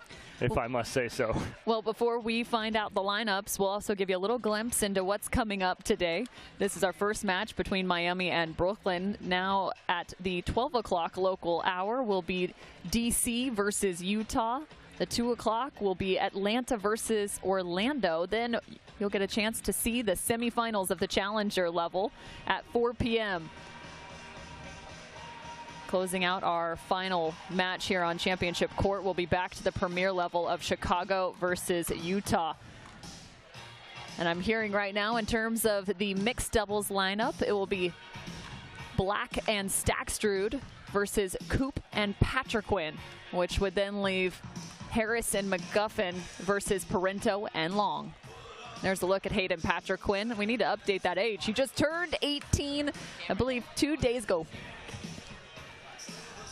if I must say so. Well, before we find out the lineups, we'll also give you a little glimpse into what's coming up today. This is our first match between Miami and Brooklyn. Now at the 12 o'clock local hour will be DC versus Utah. The 2 o'clock will be Atlanta versus Orlando. Then you'll get a chance to see the semifinals of the challenger level at 4 p.m. Closing out our final match here on championship court, we'll be back to the premier level of Chicago versus Utah. And I'm hearing right now in terms of the mixed doubles lineup, it will be Black and Stackstrud versus Coop and Patriquin, which would then leave Harris and McGuffin versus Parento and Long. There's a look at Hayden Patriquin. We need to update that age. He just turned 18, I believe, 2 days ago.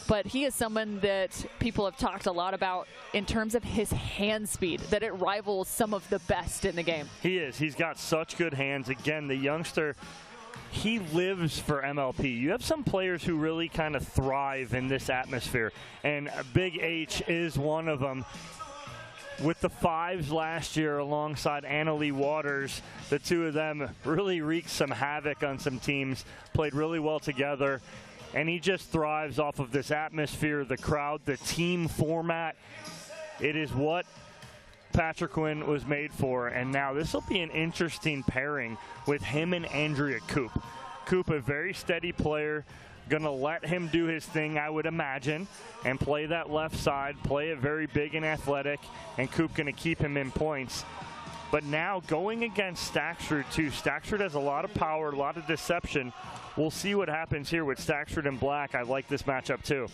But he is someone that people have talked a lot about in terms of his hand speed, that it rivals some of the best in the game. He is. He's got such good hands. Again, the youngster, he lives for MLP. You have some players who really kind of thrive in this atmosphere, and Big H is one of them. With the 5s last year alongside Annalie Waters, the two of them really wreaked some havoc on some teams, played really well together. And he just thrives off of this atmosphere, the crowd, the team format. It is what Patriquin was made for. And now this will be an interesting pairing with him and Andrea Coop. Coop, a very steady player, going to let him do his thing, I would imagine, and play that left side, play it very big and athletic, and Coop going to keep him in points. But now going against Stackstrud too. Stackstrud has a lot of power, a lot of deception. We'll see what happens here with Stackstrud and Black. I like this matchup too.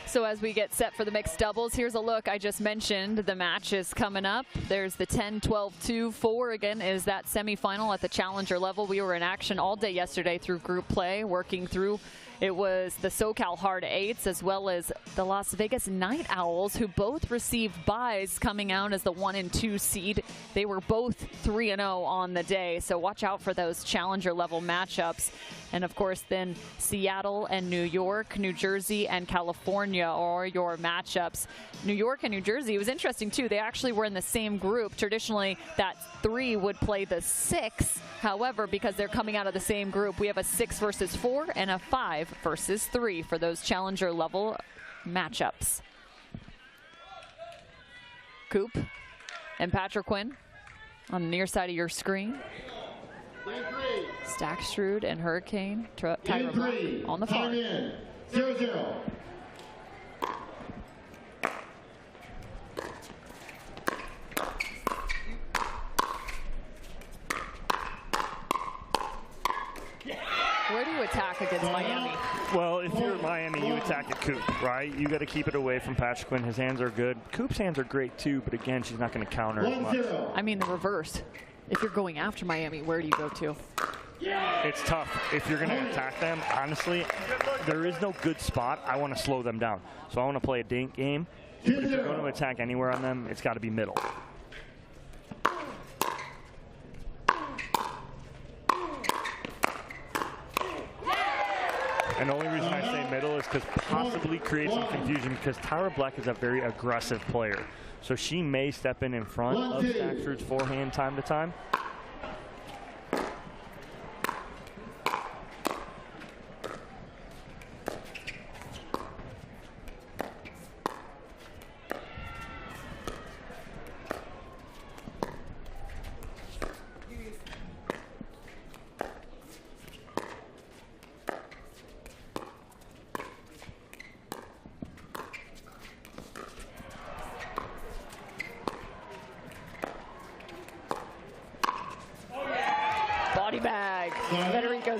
So as we get set for the mixed doubles, here's a look. I just mentioned the match is coming up. There's the 10, 12, 2, 4 again is that semifinal at the challenger level. We were in action all day yesterday through group play, working through. It was the SoCal Hard 8s as well as the Las Vegas Night Owls, who both received byes coming out as the 1 and 2 seed. They were both 3-0 on the day, so watch out for those challenger level matchups. And of course then Seattle and New York, New Jersey and California are your matchups. New York and New Jersey, it was interesting too. They actually were in the same group. Traditionally that 3 would play the 6. However, because they're coming out of the same group, we have a 6 versus 4 and a 5 versus 3 for those challenger level matchups. Coop and Patriquin on the near side of your screen. Stackstrud and Hurricane, Tyra Black on the far. 0-0. Where do you attack against Miami? Well, if you're Miami, you attack at Coop, right? You got to keep it away from Patriquin. His hands are good. Coop's hands are great too, but again, she's not going to counter as much. I mean the reverse. If you're going after Miami, where do you go to? It's tough. If you're going to attack them, honestly, there is no good spot. I want to slow them down. So I want to play a dink game. But if you're going to attack anywhere on them, it's got to be middle. And the only reason I say middle is because possibly create some confusion, because Tyra Black is a very aggressive player. So she may step in front of Staxford's forehand time to time.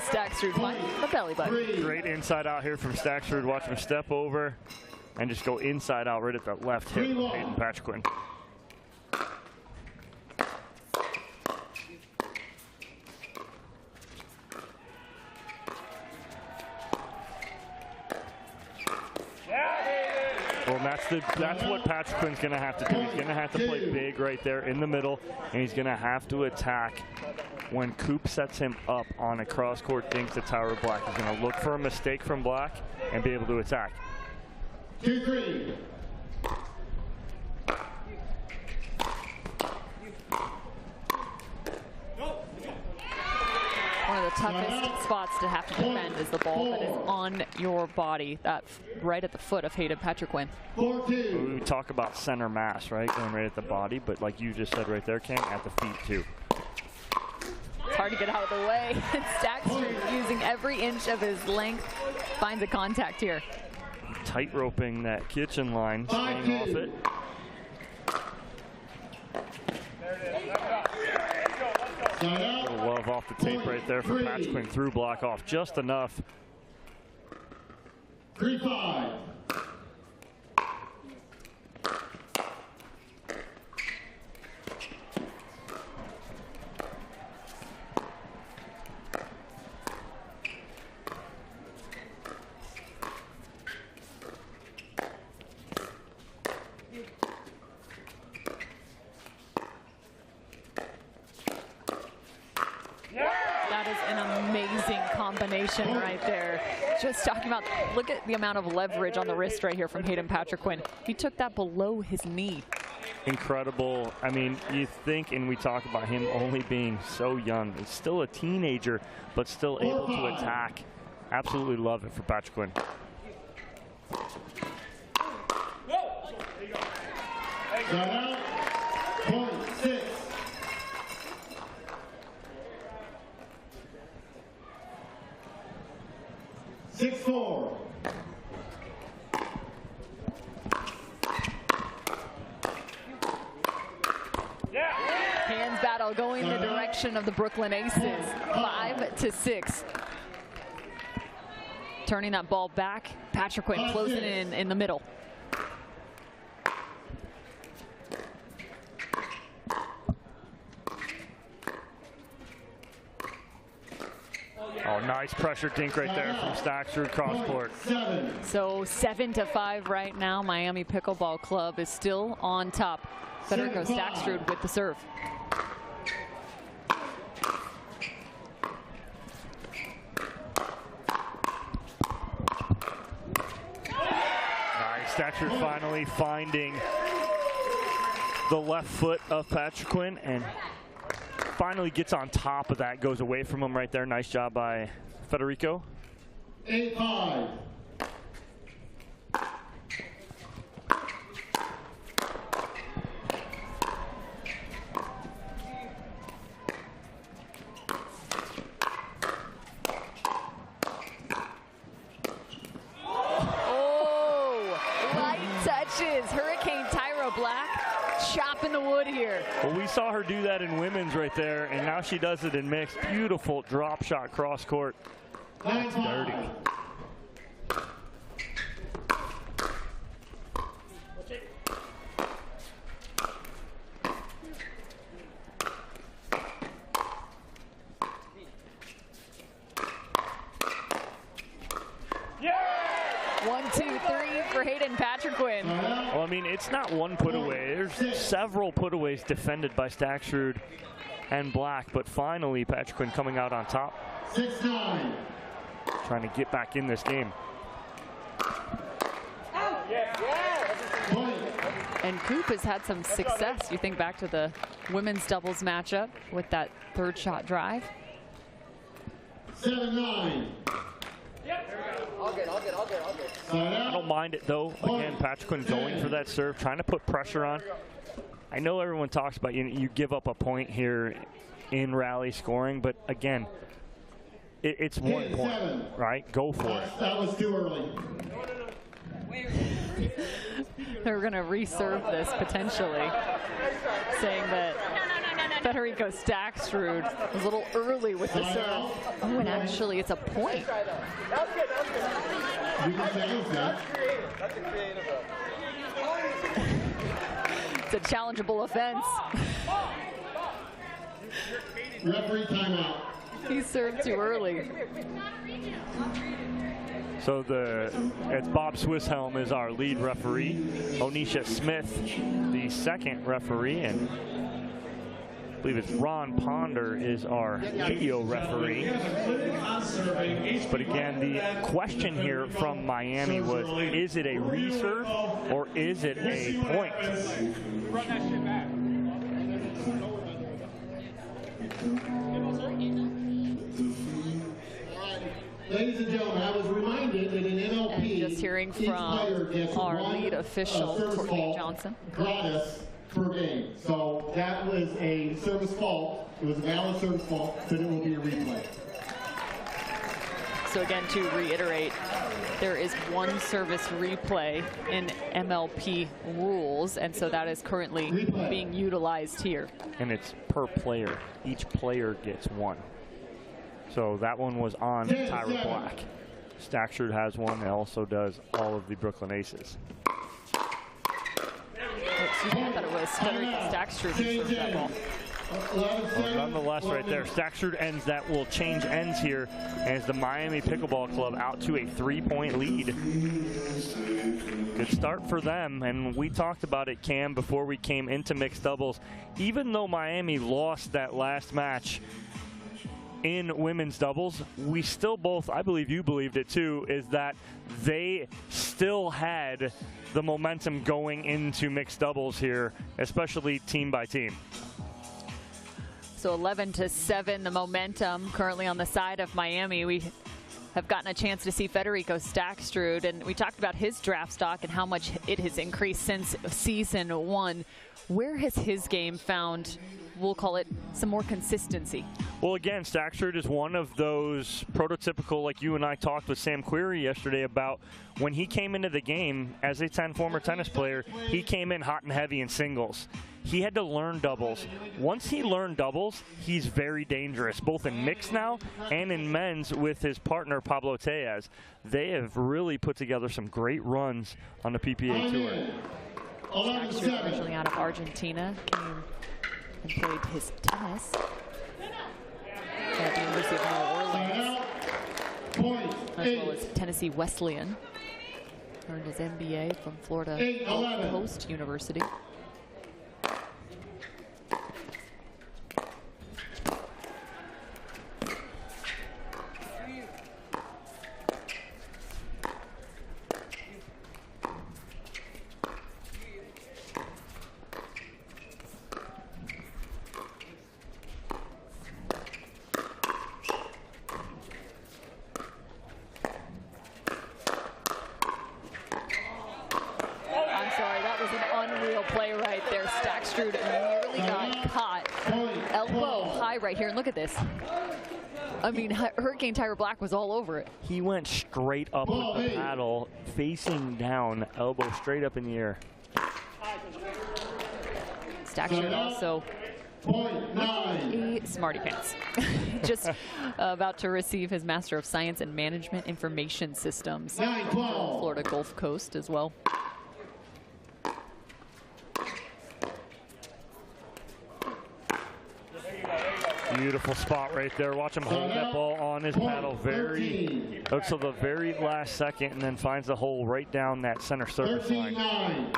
Staxford finding the belly button. Great inside out here from Staxford. Watch him step over and just go inside out right at the left hip of Hayden Patriquin. Well, that's what Patriquin's going to have to do. He's going to have to play big right there in the middle, and he's going to have to attack when Coop sets him up on a cross-court dink to Tyra Black. He's going to look for a mistake from Black and be able to attack. 2-3. One of the toughest spots to have to defend is the ball that is on your body, that right at the foot of Hayden Patriquin. We talk about center mass, right, going right at the body, but like you just said right there, Cam, at the feet too. It's hard to get out of the way. Staxford using every inch of his length, finds a contact here. Tight roping that kitchen line, staying off it. Little love off the tape right there for Patriquin. Through block off just enough. 3-5. Combination right there. Just talking about, look at the amount of leverage on the wrist right here from Hayden Patriquin. He took that below his knee. Incredible. I mean, you think, and we talk about him only being so young. He's still a teenager, but still able to attack. Absolutely love it for Patriquin. Shut point 6. 6-4. Hands battle going the direction of the Brooklyn Aces. 5-6. Turning that ball back. Patriquin closing in the middle. Oh, nice pressure dink right there from Staxford cross court. So 7-5 right now. Miami Pickleball Club is still on top. Federico Staxford with the serve. Nice, Staxford finally finding the left foot of Patriquin and finally gets on top of that, goes away from him right there. Nice job by Federico. 8-5. Oh, light touches. Hurricane Tyra Black chopping the wood here. Well, we saw her do that in women's right there, and now she does it in mixed. Beautiful drop shot cross court. That's dirty. Yeah! 1, 2, 3 for Hayden Patriquin. Well, I mean, it's not one put away. There's several putaways defended by Staxford and Black, but finally Patriquin coming out on top. 6-9. trying to get back in this game. And Coop has had some success. You think back to the women's doubles matchup with that third shot drive. 7-9. I don't mind it though. Again, Patrick Quinn going for that serve, trying to put pressure on. I know everyone talks about you give up a point here in rally scoring, but again, it's 1 point, right? Go for it. That was too early. They're going to reserve this potentially, saying that Federico Staksrud was a little early with the serve. Oh, and actually it's a point. It's a challengeable offense. Referee timeout. He served too early. So it's Bob Swisshelm is our lead referee. Onisha Smith, the second referee, and I believe it's Ron Ponder is our video referee. But again, the question here from Miami was, is it a reserve or is it a point? Ladies and gentlemen, I was reminded that in MLP, and just hearing from our lead official, Courtney Johnson. Gratis per game. So that was a service fault. It was a valid service fault, so it will be a replay. So again, to reiterate, there is one service replay in MLP rules, and so that is currently being utilized here. And it's per player. Each player gets one. So that one was on Tyra Black. Staksrud has one, and also does all of the Brooklyn Aces. Excuse me, I thought it was Federico Staksrud who served that ball. Well, nonetheless, right there, Staksrud ends that will change ends here as the Miami Pickleball Club out to a 3-point lead. Good start for them, and we talked about it, Cam, before we came into mixed doubles. Even though Miami lost that last match in women's doubles, we still both, I believe you believed it too, is that they still had the momentum going into mixed doubles here, especially team by team. So 11-7, the momentum currently on the side of Miami. We have gotten a chance to see Federico Staksrud, and we talked about his draft stock and how much it has increased since season 1. Where has his game found, we'll call it, some more consistency? Well, again, Staksrud is one of those prototypical, like you and I talked with Sam Query yesterday about when he came into the game as a former tennis player, he came in hot and heavy in singles. He had to learn doubles. Once he learned doubles, he's very dangerous, both in mixed now and in men's with his partner, Pablo Tejas. They have really put together some great runs on the PPA Tour. Staksrud, originally out of Argentina, came and played his tennis at the University of New Orleans, as well as Tennessee Wesleyan. Earned his MBA from Florida Gulf Coast University. Right here, and look at this. I mean, Hurricane Tyra Black was all over it. He went straight up with the paddle, facing down, elbow straight up in the air. Staksrud also a smarty pants. Just about to receive his Master of Science in Management Information Systems from Florida Gulf Coast as well. Beautiful spot right there. Watch him hold that ball on his paddle until the very last second, and then finds the hole right down that center service line.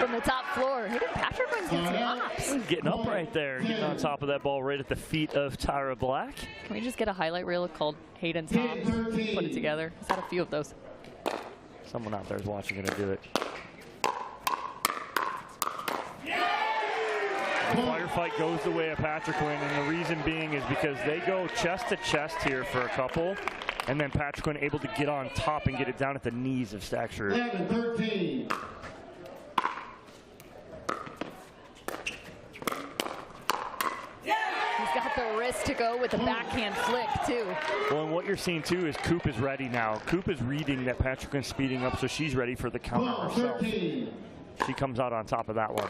from the top floor. Hayden Patrickman's getting some hops. Getting up right there, getting on top of that ball right at the feet of Tyra Black. Can we just get a highlight reel called Hayden's hops? Put it together. Is that a few of those? Someone out there is watching it and do it. The firefight goes the way of Patrickman, and the reason being is because they go chest to chest here for a couple, and then Patrickman able to get on top and get it down at the knees of Staksrud. 11-13. He's got the wrist to go with the backhand flick, too. Well, and what you're seeing, too, is Coop is ready now. Coop is reading that Patrickman's speeding up, so she's ready for the counter herself. She comes out on top of that one.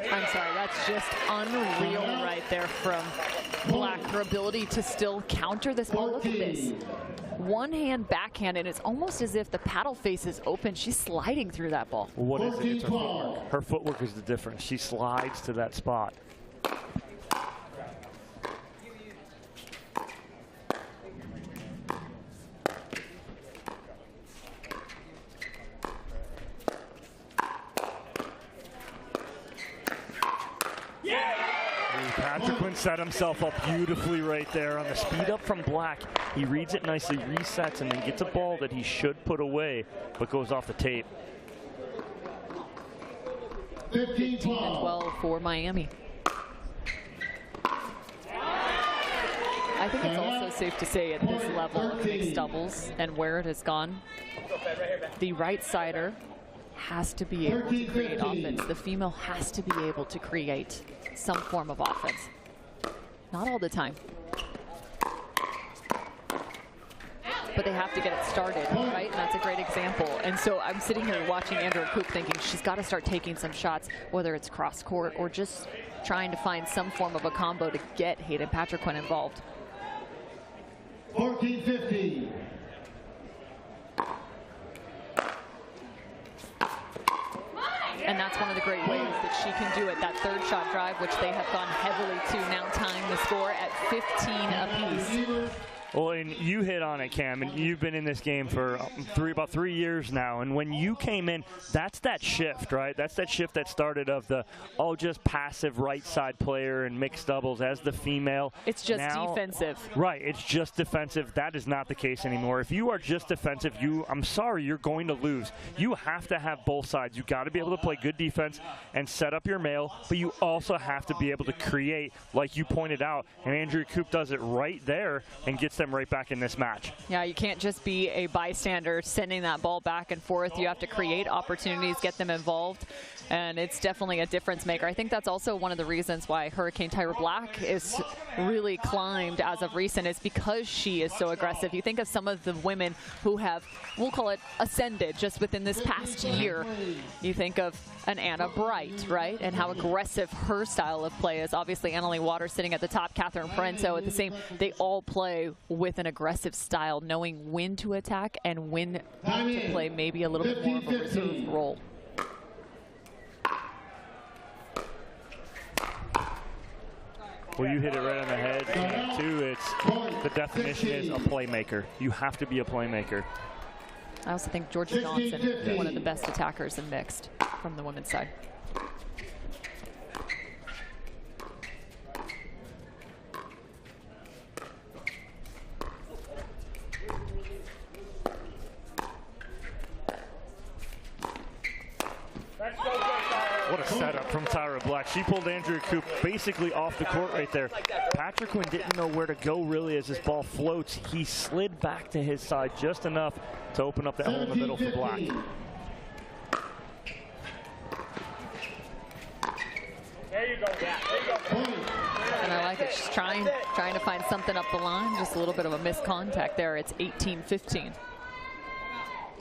I'm sorry, that's just unreal right there from Black. Her ability to still counter this ball. Look at this. One hand backhand, and it's almost as if the paddle face is open. She's sliding through that ball. What is it? It's her footwork. Her footwork is the difference. She slides to that spot. Patrickman set himself up beautifully right there on the speed up from Black. He reads it nicely, resets, and then gets a ball that he should put away, but goes off the tape. 15-12 for Miami. I think it's also safe to say at this level of mixed doubles and where it has gone, the right-sider has to be able to create offense. The female has to be able to create some form of offense. Not all the time. But they have to get it started, right? And that's a great example. And so I'm sitting here watching Andrea Coop thinking she's got to start taking some shots, whether it's cross court or just trying to find some form of a combo to get Hayden Patrickman involved. 14-15. And that's one of the great ways that she can do it. That third shot drive, which they have gone heavily to, now tying the score at 15 apiece. Well, and you hit on it, Cam, and you've been in this game for about 3 years now. And when you came in, that's that shift, right? That's that shift that started of the, just passive right side player and mixed doubles as the female. It's just defensive. Right, it's just defensive. That is not the case anymore. If you are just defensive, I'm sorry, you're going to lose. You have to have both sides. You got to be able to play good defense and set up your mail, but you also have to be able to create, like you pointed out. And Andrea Coop does it right there and gets them right back in this match. Yeah, you can't just be a bystander sending that ball back and forth. You have to create opportunities, get them involved, and it's definitely a difference maker. I think that's also one of the reasons why Hurricane Tyra Black is really climbed as of recent, is because she is so aggressive. You think of some of the women who have, we'll call it, ascended just within this past year. You think of an Anna Bright, right, and how aggressive her style of play is. Obviously, Annalie Waters sitting at the top, Catherine Parenzo at the same. They all play with an aggressive style, knowing when to attack and when to play maybe a little bit more of a reserve role. Well, you hit it right on the head, and too, it's the definition is a playmaker. You have to be a playmaker. I also think Georgia Johnson, one of the best attackers in mixed from the women's side. What a setup from Tyra Black. She pulled Andrea Coop basically off the court right there. Patrickman didn't know where to go really as this ball floats. He slid back to his side just enough to open up that hole in the middle for Black. There you go. Yeah, there you go. And I like it. She's trying to find something up the line. Just a little bit of a missed contact there. It's 18-15.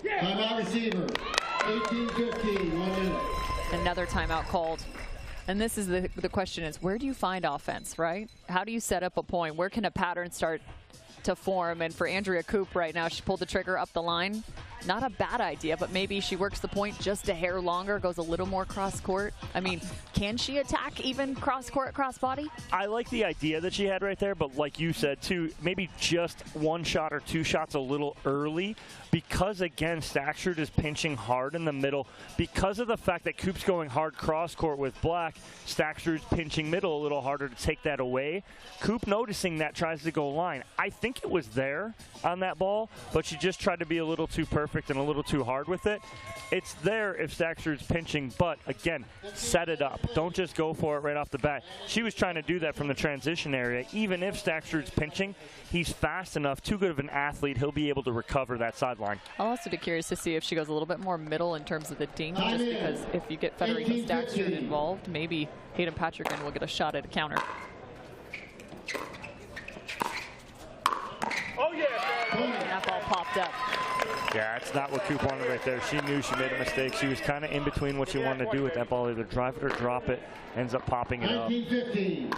Timeout receiver. 18-15. 1 minute. Another timeout called. And this is the question is, where do you find offense, right? How do you set up a point? Where can a pattern start to form? And for Andrea Coop right now, she pulled the trigger up the line. not a bad idea, but maybe she works the point just a hair longer, goes a little more cross-court. I mean, can she attack even cross-court, cross-body? I like the idea that she had right there, but like you said, too, maybe just one shot or two shots a little early, because, again, Staksrud is pinching hard in the middle. Because of the fact that Coop's going hard cross-court with Black, Staksrud's pinching middle a little harder to take that away. Coop, noticing that, tries to go line. I think it was there on that ball, but she just tried to be a little too perfect and a little too hard with it. It's there if Staksrud's pinching, but, again, set it up. Don't just go for it right off the bat. She was trying to do that from the transition area. Even if Staksrud's pinching, he's fast enough, too good of an athlete, he'll be able to recover that sideline. I'll also be curious to see if she goes a little bit more middle in terms of the ding, just because if you get Federica Staksrud involved, maybe Hayden Patrickman will get a shot at a counter. Oh, yeah! And that ball popped up. Yeah, that's not what Coop wanted right there. She knew she made a mistake. She was kind of in between what she wanted to do with that ball, either drive it or drop it, ends up popping it up. 19-15.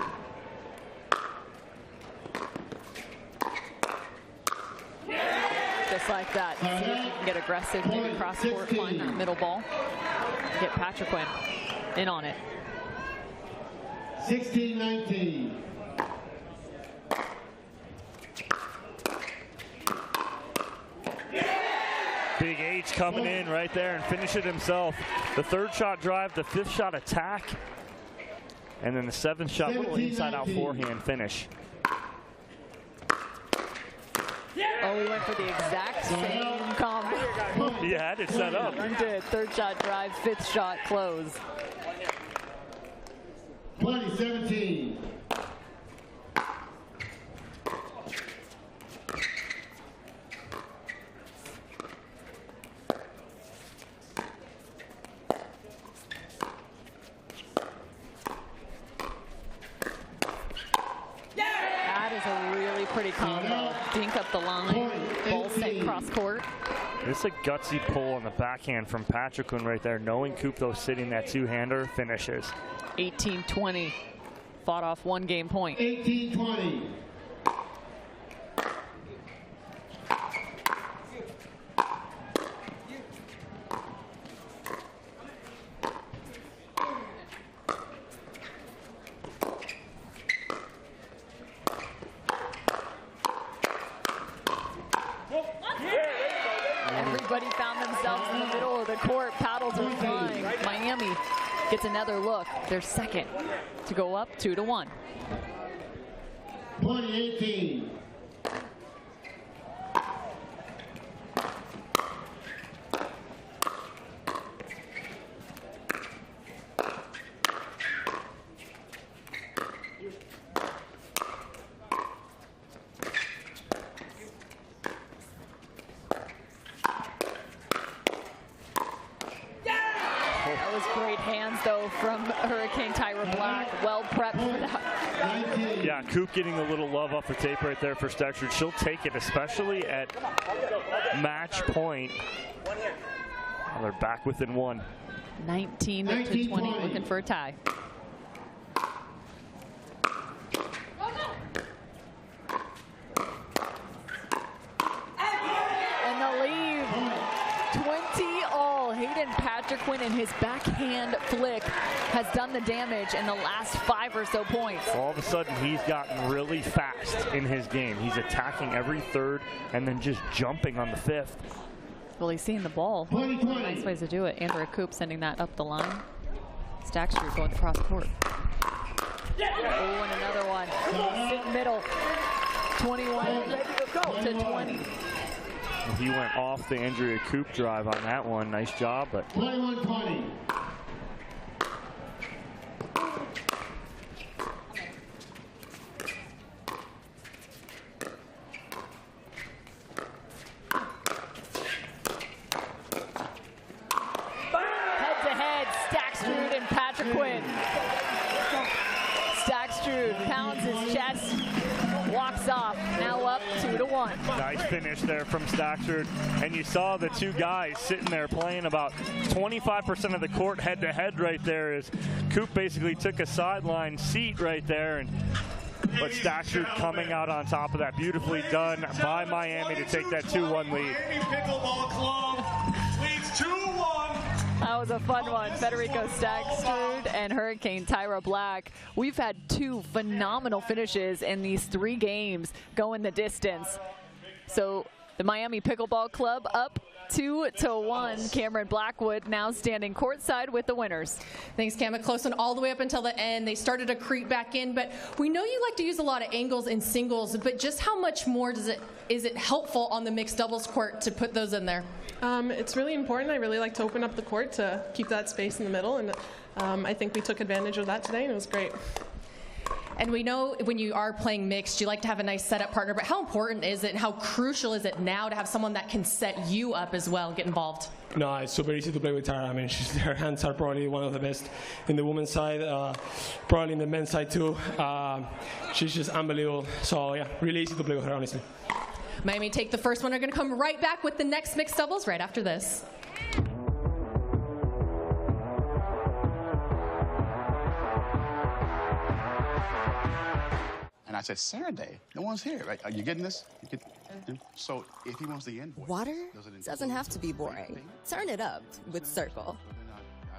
Just like that. See if you can get aggressive, maybe cross-court, find that middle ball. Get Patrickman in on it. 16-19. Big H coming in right there and finish it himself. The third shot drive, the fifth shot attack, and then the seventh shot little inside-out forehand finish. Oh, we went for the exact same combo. You had it set up. You did. Third shot drive, fifth shot close. 20-17. That is a really pretty combo. Dink up the line, ball sent cross court. This is a gutsy pull on the backhand from Patrickman right there, knowing Coop, though, sitting that two-hander, finishes. 18-20. Fought off one game point. 18-20. Everybody found themselves in the middle of the court. Paddles are flying. Miami gets another look. They're second to go up 2-1. 20-18. That was great hands, though, from Hurricane Tyra Black. Well prepped for that. Yeah, Coop getting a little love off the tape right there for Staksrud. She'll take it, especially at match point. Oh, they're back within one. 19-20, looking for a tie. And the lead, 20-all. Hayden Patrickman and his backhand flick has done the damage in the last 5 or so points. All of a sudden, he's gotten really fast in his game. He's attacking every third and then just jumping on the fifth. Well, he's seeing the ball. Nice ways to do it. Andrea Coop sending that up the line. Staksrud going across court. Oh, and another one. Sit middle. 21-20. He went off the Andrea Coop drive on that one. Nice job, but 21-20. Head-to-head, Staksrud and Patrickman. Staksrud pounds his chest, walks off. Now up 2-1. nice finish there from Staksrud. And you saw the two guys sitting there playing about 25% of the court head-to-head right there as Coop basically took a sideline seat right there. But Staksrud coming out on top of that. Beautifully done by Miami to take that 2-1 lead. Pickleball Club. That was a fun one. Federico Stagstrud and Hurricane Tyra Black. We've had 2 phenomenal finishes in these 3 games going the distance. So the Miami Pickleball Club up 2-1. Cameron Blackwood now standing courtside with the winners. Thanks, Cam. A close one all the way up until the end. They started to creep back in, but we know you like to use a lot of angles in singles, but just how much more is it helpful on the mixed doubles court to put those in there? It's really important. I really like to open up the court to keep that space in the middle, and I think we took advantage of that today, and it was great. And we know when you are playing mixed, you like to have a nice setup partner, but how important is it and how crucial is it now to have someone that can set you up as well, get involved? No, it's super easy to play with Tara. I mean, her hands are probably one of the best in the women's side, probably in the men's side too. She's just unbelievable. So yeah, really easy to play with her, honestly. Miami take the first one. They're going to come right back with the next mixed doubles right after this. And I said, Saturday, no one's here. Right? Are you getting this? So if he wants the invoice. Water doesn't have to be boring. Turn it up with Cirkul.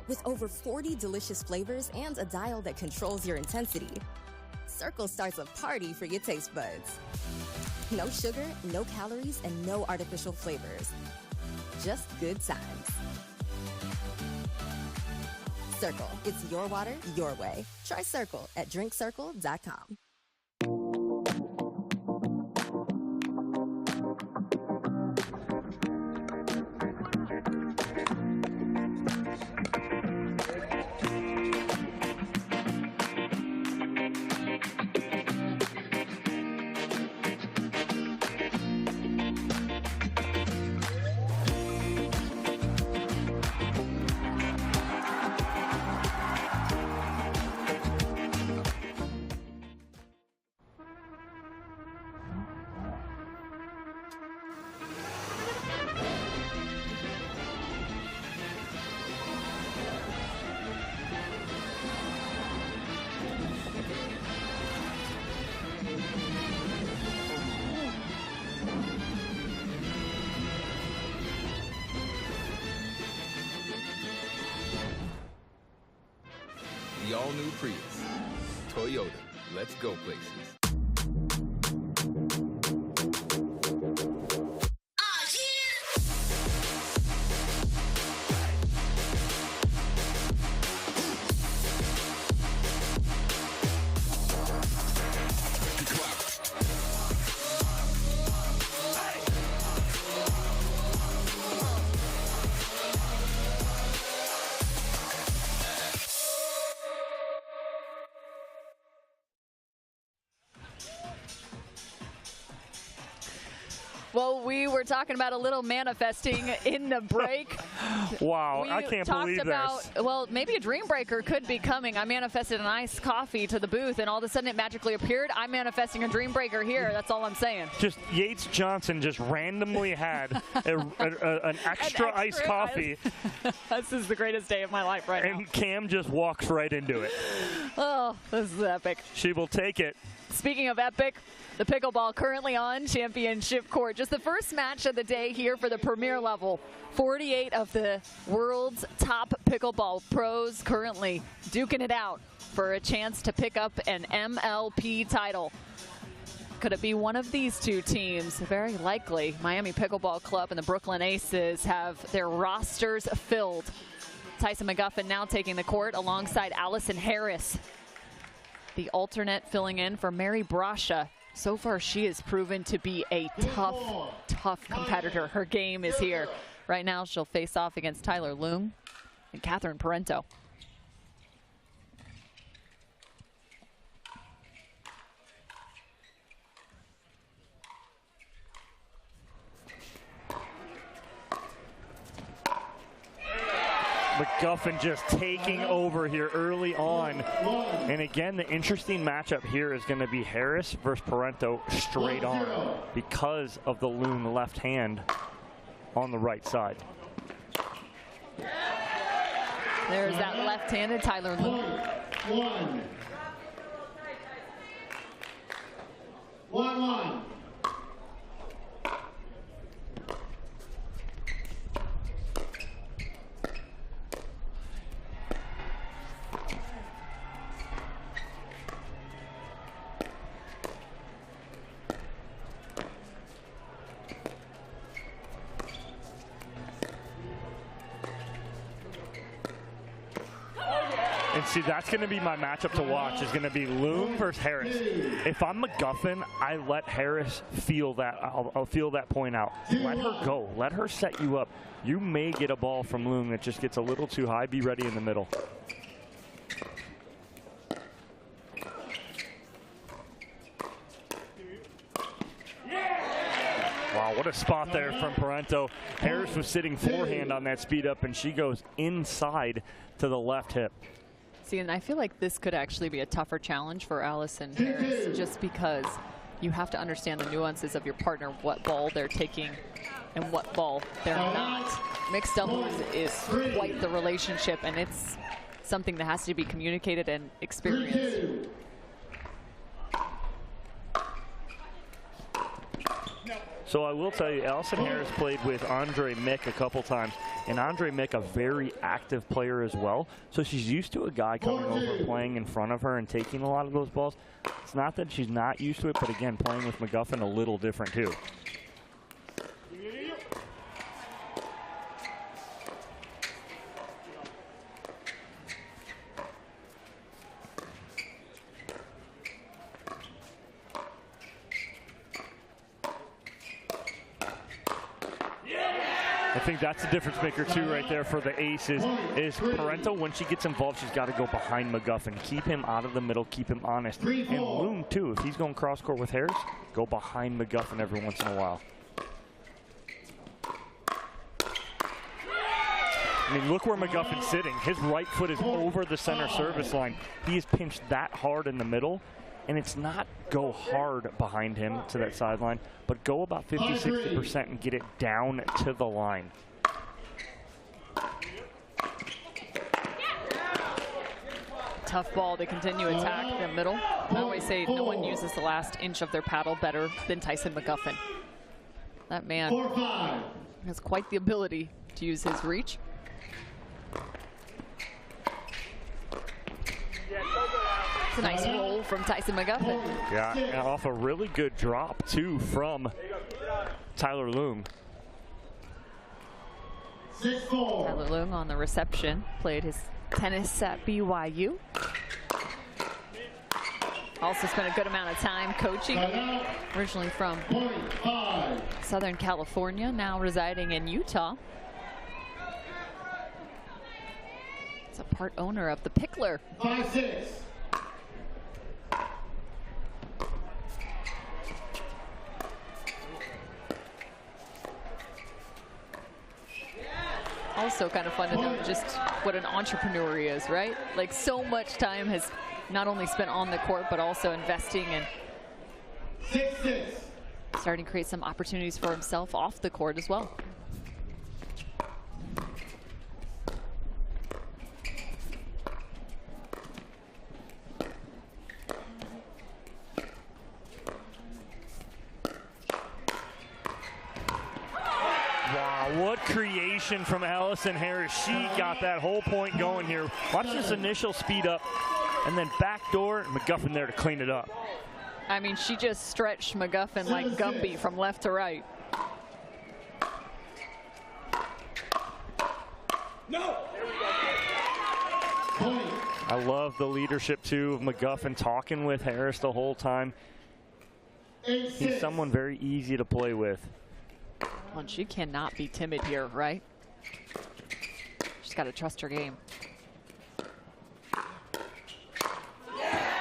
With over 40 delicious flavors and a dial that controls your intensity, Cirkul starts a party for your taste buds. No sugar, no calories, and no artificial flavors. Just good times. Cirkul. It's your water, your way. Try Cirkul at drinkcirkul.com. The all-new Prius. Toyota. Let's go places. Well, we were talking about a little manifesting in the break. Wow, I can't believe this. Well, maybe a dream breaker could be coming. I manifested an iced coffee to the booth, and all of a sudden it magically appeared. I'm manifesting a dream breaker here. That's all I'm saying. Just Yates Johnson just randomly had an extra iced coffee. This is the greatest day of my life right now. And Cam just walks right into it. Oh, this is epic. She will take it. Speaking of epic, the pickleball currently on championship court. Just the first match of the day here for the premier level. 48 of the world's top pickleball pros currently duking it out for a chance to pick up an MLP title. Could it be one of these two teams? Very likely. Miami Pickleball Club and the Brooklyn Aces have their rosters filled. Tyson McGuffin now taking the court alongside Allison Harris, the alternate filling in for Mary Brasha. So far, she has proven to be a tough competitor. Her game is here. Right now, she'll face off against Tyler Loom and Catherine Parento. McGuffin just taking over here early on. And again, the interesting matchup here is going to be Harris versus Parento straight on because of the Loom left hand on the right side. There's that left-handed Tyler Loom. 1-1. And see, that's going to be my matchup to watch, is going to be Loom versus Harris. If I'm McGuffin, I let Harris feel that. I'll feel that point out. Let her go. Let her set you up. You may get a ball from Loom that just gets a little too high. Be ready in the middle. Wow, what a spot there from Parento. Harris was sitting forehand on that speed up, and she goes inside to the left hip. See, and I feel like this could actually be a tougher challenge for Allison Harris, just because you have to understand the nuances of your partner, what ball they're taking and what ball they're not. Mixed doubles is quite the relationship, and it's something that has to be communicated and experienced. So I will tell you, Allison Harris played with Andre Mick a couple times, and Andre Mick, a very active player as well. So she's used to a guy coming over, playing in front of her and taking a lot of those balls. It's not that she's not used to it, but again, playing with McGuffin a little different too. I think that's the difference maker too right there for the aces, is Parento, when she gets involved, she's got to go behind McGuffin. Keep him out of the middle, keep him honest. And Loom too, if he's going cross court with Harris, go behind McGuffin every once in a while. I mean, look where McGuffin's sitting. His right foot is over the center service line. He is pinched that hard in the middle. And it's not go hard behind him to that sideline, but go about 50–60% and get it down to the line. Tough ball to continue attack the middle. I always say no one uses the last inch of their paddle better than Tyson McGuffin. That man has quite the ability to use his reach. It's a nice roll from Tyson McGuffin. Yeah, and off a really good drop, too, from Tyler Loom. Tyler Loom on the reception, played his tennis at BYU. Also spent a good amount of time coaching, originally from Southern California, now residing in Utah. He's a part owner of the Pickler. 5-6. Also kind of fun to know just what an entrepreneur he is, right? Like, so much time has not only spent on the court, but also investing and starting to create some opportunities for himself off the court as well. What creation from Allison Harris. She got that whole point going here. Watch this initial speed up and then backdoor, McGuffin there to clean it up. I mean, she just stretched McGuffin like Gumby from left to right. No. I love the leadership too of McGuffin, talking with Harris the whole time. He's someone very easy to play with. Well, she cannot be timid here, right? She's got to trust her game.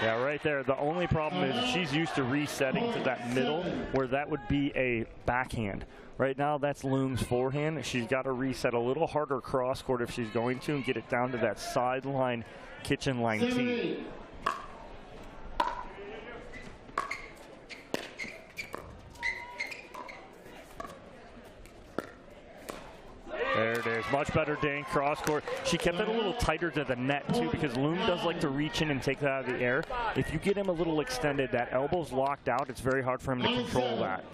Yeah, right there. The only problem is she's used to resetting to that middle where that would be a backhand. Right now, that's Loom's forehand. She's got to reset a little harder cross court if she's going to and get it down to that sideline, kitchen line tee. There it is. Much better dink, cross court. She kept it a little tighter to the net, too, because Loom does like to reach in and take that out of the air. If you get him a little extended, that elbow's locked out, it's very hard for him to control that.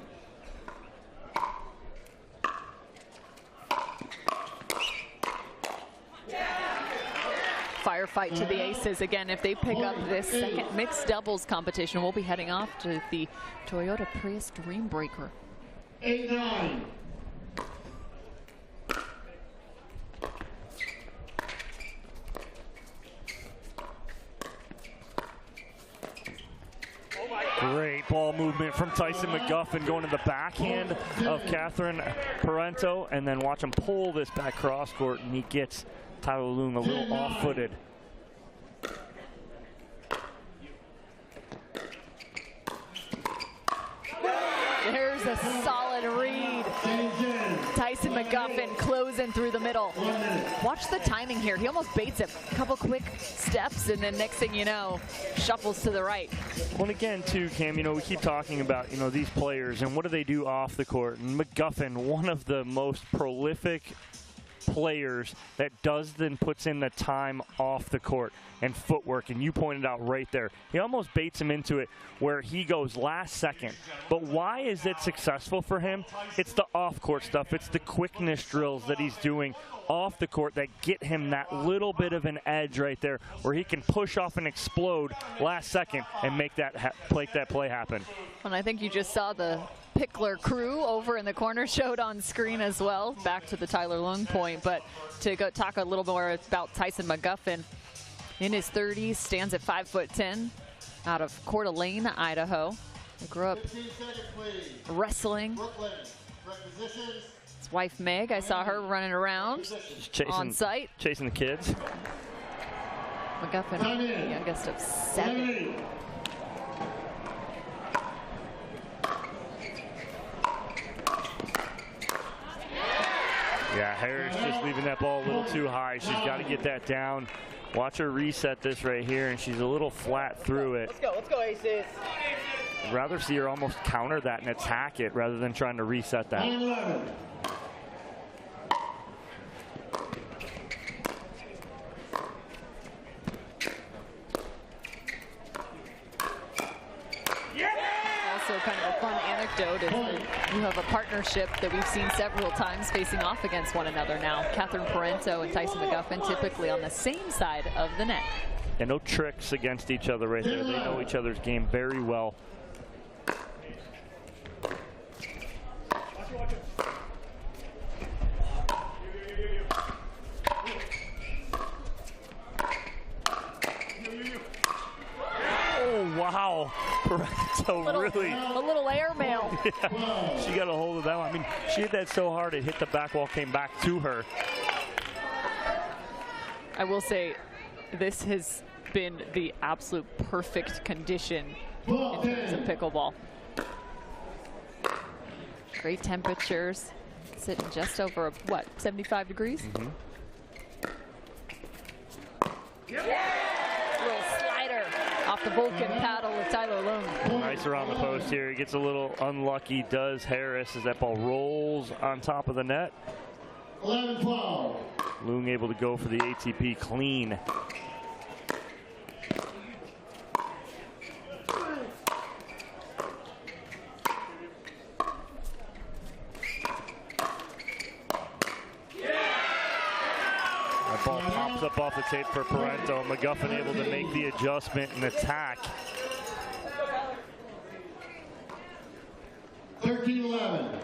Firefight to the aces. Again, if they pick up this second mixed doubles competition, we'll be heading off to the Toyota Prius Dream Breaker. 8-9. ball movement from Tyson McGuffin going to the backhand of Catherine Parento, and then watch him pull this back cross court, and he gets Tyler Loong a little off-footed. There's a solid read. Tyson McGuffin closing through the middle. Watch the timing here. He almost baits it. A couple quick steps, and then next thing you know, shuffles to the right. Well, and again, too, Cam, we keep talking about, these players and what do they do off the court. And McGuffin, one of the most prolific players that puts in the time off the court and footwork, and you pointed out right there, he almost baits him into it where he goes last second. But why is it successful for him? It's the off-court stuff. It's the quickness drills that he's doing off the court that get him that little bit of an edge right there where he can push off and explode last second and make that play happen. And I think you just saw the Pickler crew over in the corner showed on screen as well. Back to the Tyler Loong point, but to go talk a little more about Tyson McGuffin. In his 30s, stands at 5'10", out of Coeur d'Alene, Idaho. He grew up wrestling. His wife Meg, I saw her running around on site. Chasing the kids. McGuffin, the youngest of 7. Yeah, Harris just leaving that ball a little too high. She's got to get that down. Watch her reset this right here, and she's a little flat through it. Let's go, Aces. I'd rather see her almost counter that and attack it rather than trying to reset that. Also kind of a fun anecdote is that you have a partnership that we've seen several times facing off against one another now. Catherine Parento and Tyson McGuffin typically on the same side of the net. And no tricks against each other right there. They know each other's game very well. Oh, wow. Parento really. A little airmail. Yeah, she got a hold of that one. I mean, she hit that so hard it hit the back wall, came back to her. I will say, this has been the absolute perfect condition in terms of pickleball. Great temperatures, sitting just over, 75 degrees? Mm-hmm. Little slider off the Vulcan paddle of Tyler Loong. Nice around the post here. He gets a little unlucky, does Harris, as that ball rolls on top of the net. 11-12. Loong able to go for the ATP clean. That ball pops up off the tape for Parento. McGuffin able to make the adjustment and attack. 13-11.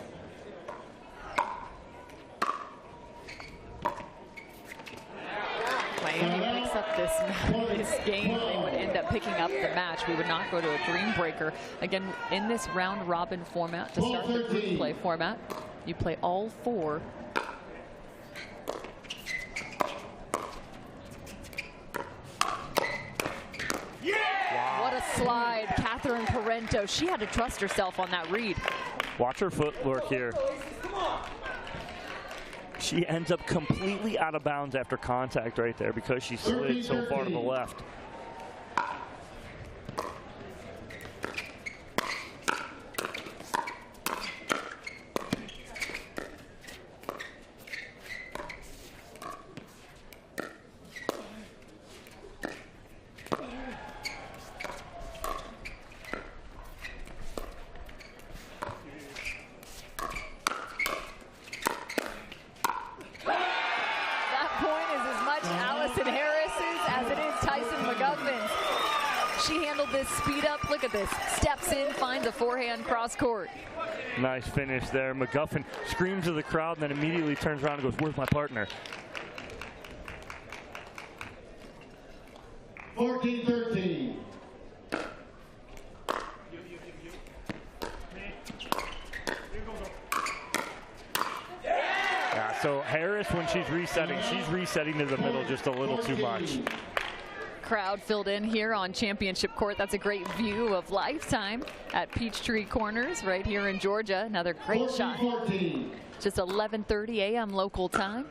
Miami picks up this game. They would end up picking up the match. We would not go to a dream breaker. Again, in this round robin format, to start the group play format, you play all 4. What a slide. Catherine Parento, she had to trust herself on that read. Watch her footwork here. She ends up completely out of bounds after contact right there because she slid so far to the left. Speed up, look at this. Steps in, finds a forehand cross court. Nice finish there. McGuffin screams to the crowd and then immediately turns around and goes, "Where's my partner?" 14-13. Harris, when she's resetting to the middle just a little too much. Crowd filled in here on Championship Court. That's a great view of Lifetime at Peachtree Corners right here in Georgia. Another great shot. Just 11:30 a.m. local time.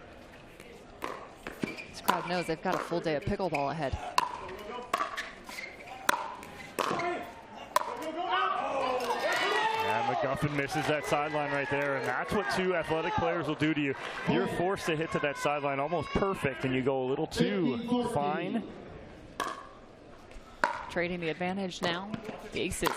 This crowd knows they've got a full day of pickleball ahead. And McGuffin misses that sideline right there, and that's what two athletic players will do to you. You're forced to hit to that sideline almost perfect, and you go a little too fine. Trading the advantage now, the aces.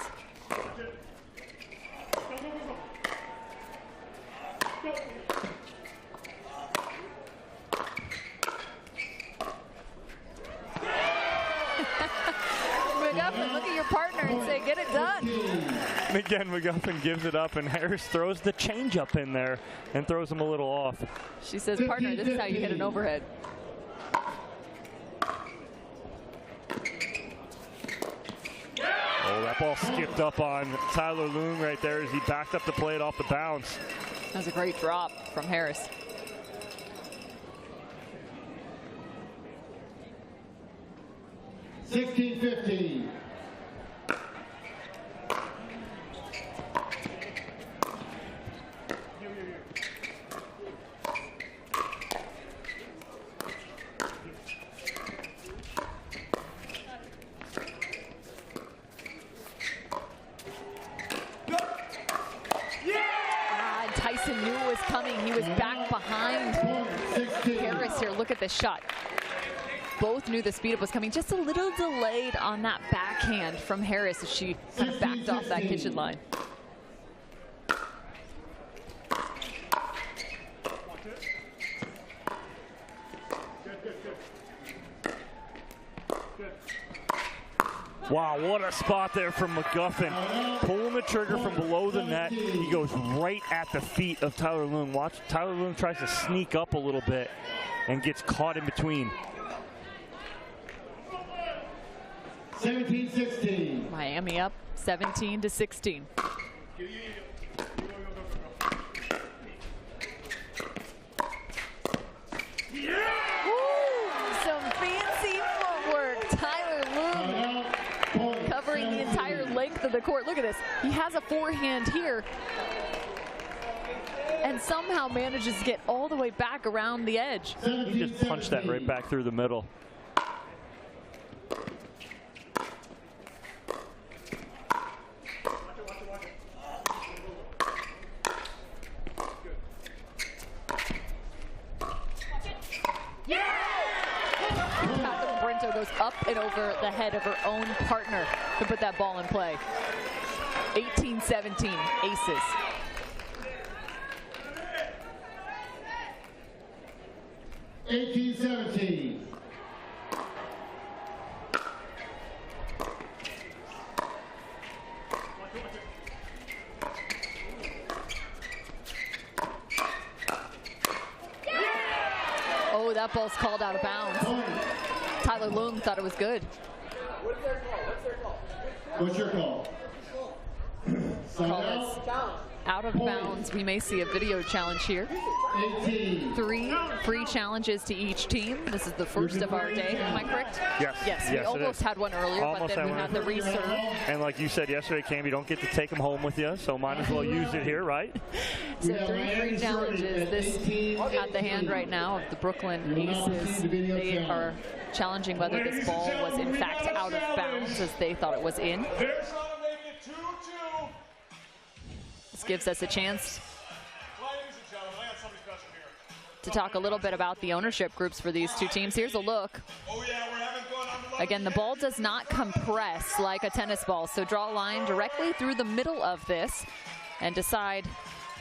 McGuffin, look at your partner and say, get it done. And again, McGuffin gives it up, and Harris throws the changeup in there and throws him a little off. She says, partner, this is how you hit an overhead. Oh, that ball skipped up on Tyler Loong right there as he backed up to play it off the bounce. That was a great drop from Harris. $16-15. Tyson knew it was coming. He was back behind Harris here. Look at this shot. Both knew the speed up was coming. Just a little delayed on that backhand from Harris as she kind of backed off that kitchen line. Wow, what a spot there from McGuffin. Pulling the trigger from below the net. He goes right at the feet of Tyler Loong. Watch, Tyler Loong tries to sneak up a little bit and gets caught in between. 17-16. Miami up 17-16. Some fancy footwork. Tyler Loong covering the entire length of the court. Look at this. He has a forehand here and somehow manages to get all the way back around the edge. He just punched that right back through the middle. Goes up and over the head of her own partner to put that ball in play. 18-17, aces. $18-17. Oh, that ball's called out of bounds. Tyler Loong thought it was good. What's their call? What's your call? Call is out of bounds. We may see a video challenge here. 3 free challenges to each team. This is the first of our day. Am I correct? Yes. Yes, we almost had one earlier, but then we had the reserve. And like you said yesterday, Cam, you don't get to take them home with you, so might as well use it here, right? So 3 free challenges. This team at the hand right now of the Brooklyn Aces. They are challenging whether this ball was in fact out of bounds as they thought it was in. This gives us a chance to talk a little bit about the ownership groups for these two teams. Here's a look. Again, the ball does not compress like a tennis ball, so draw a line directly through the middle of this and decide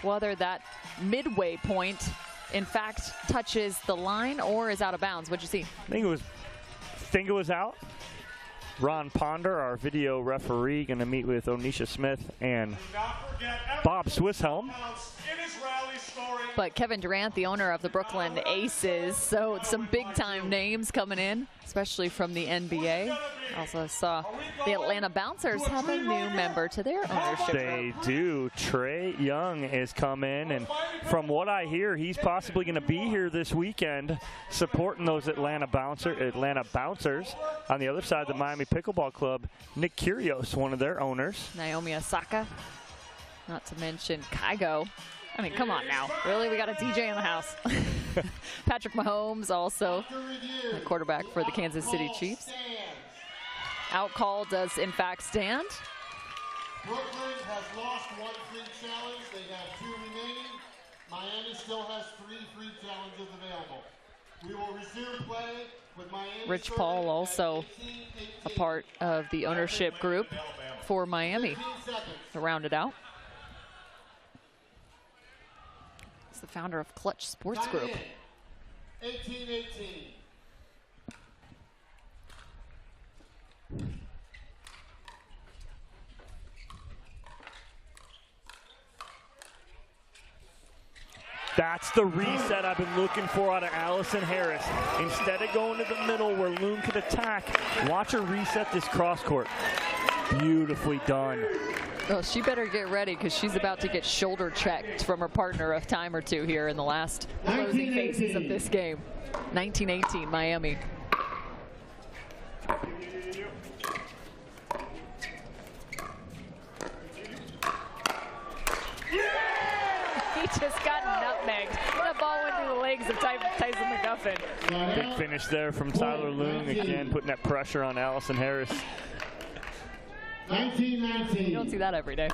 whether that midway point in fact touches the line or is out of bounds. What'd you see? I think it was out. Ron Ponder, our video referee, going to meet with Onisha Smith and Bob Swisshelm. But Kevin Durant, the owner of the Brooklyn Aces, so some big-time names coming in, especially from the NBA. Also saw the Atlanta Bouncers have a new member to their ownership They group. do. Trey Young has come in, and from what I hear, he's possibly going to be here this weekend supporting those Atlanta Bouncers. On the other side, the Miami Pickleball Club, Nick Kyrgios, one of their owners. Naomi Osaka, not to mention Kygo. I mean, come on now. Really? We got a DJ in the house. Patrick Mahomes, also the quarterback for the Kansas City Chiefs. Out call does, in fact, stand. Brooklyn has lost 1 free challenge. They have 2 remaining. Miami still has 3 free challenges available. We will resume play with Miami. Rich Paul, also a part of the ownership group for Miami, to round it out. The founder of Clutch Sports Group. 18-18. That's the reset I've been looking for out of Allison Harris. Instead of going to the middle where Loon could attack, watch her reset this cross court. Beautifully done. Well, she better get ready because she's about to get shoulder checked from her partner a time or two here in the last closing phases of this game. 19-18, Miami. He just got nutmegged. That ball went through the legs of Tyson McGuffin. Big finish there from Tyler Loon, again putting that pressure on Allison Harris. 19-19. You don't see that every day.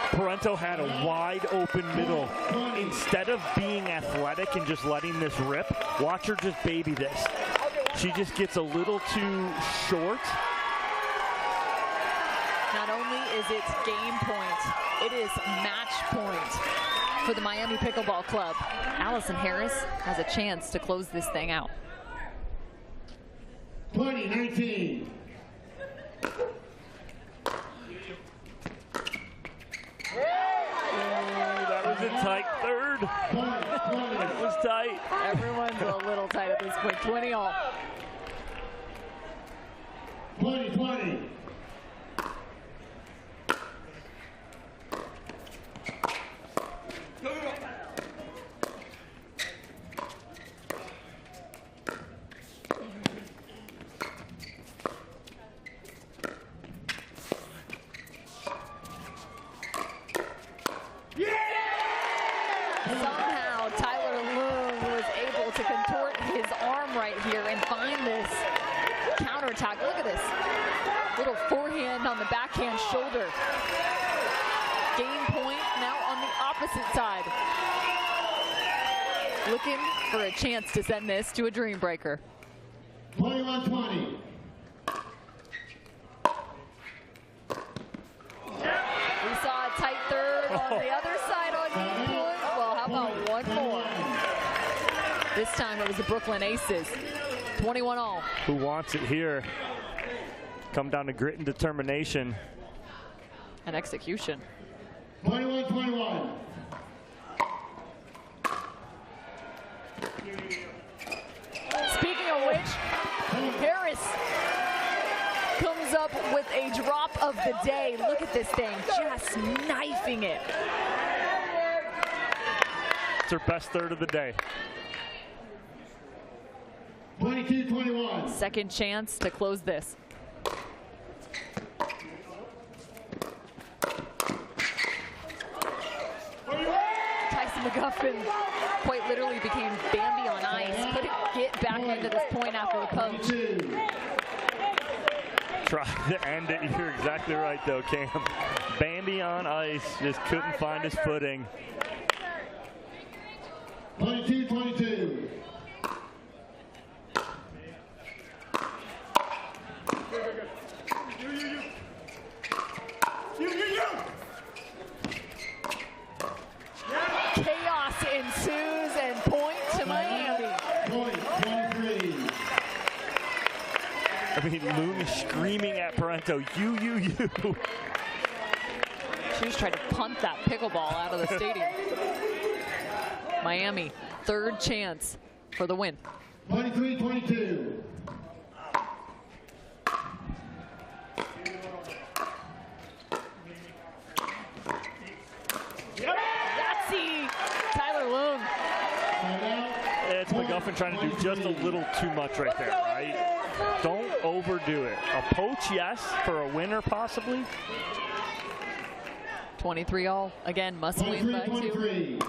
Parento had a wide open middle. Instead of being athletic and just letting this rip, watch her just baby this. She just gets a little too short. Not only is it game point, it is match point for the Miami Pickleball Club. Allison Harris has a chance to close this thing out. 20-19. That was a tight third. It was tight. Everyone's a little tight at this point. 20 all. 20-20. Somehow Tyler Loon was able to contort his arm right here and find this counterattack. Look at this. Little forehand on the backhand shoulder. Game point now on the opposite side. Looking for a chance to send this to a dream breaker. 21-20. We saw a tight third on the other side on game point. Well, how about one more? This time it was the Brooklyn Aces. 21 all. Who wants it here? Come down to grit and determination. And execution. 21-21. Speaking of which, Harris comes up with a drop of the day. Look at this thing, just knifing it. It's her best third of the day. 22-21. Second chance to close this. Tyson McGuffin quite literally became Bambi on ice. Couldn't get back into this point after the poach. Tried to end it. You're exactly right, though, Cam. Bambi on ice, just couldn't find his footing. 22-22. mean, Loon is screaming at Parento, you. She just tried to punt that pickleball out of the stadium. Miami, third chance for the win. 23-22. Tyler Loon. It's McGuffin trying to do just a little too much right there, right? Don't overdo it. A poach, yes, for a winner possibly. 23 all. Again, must win by 2.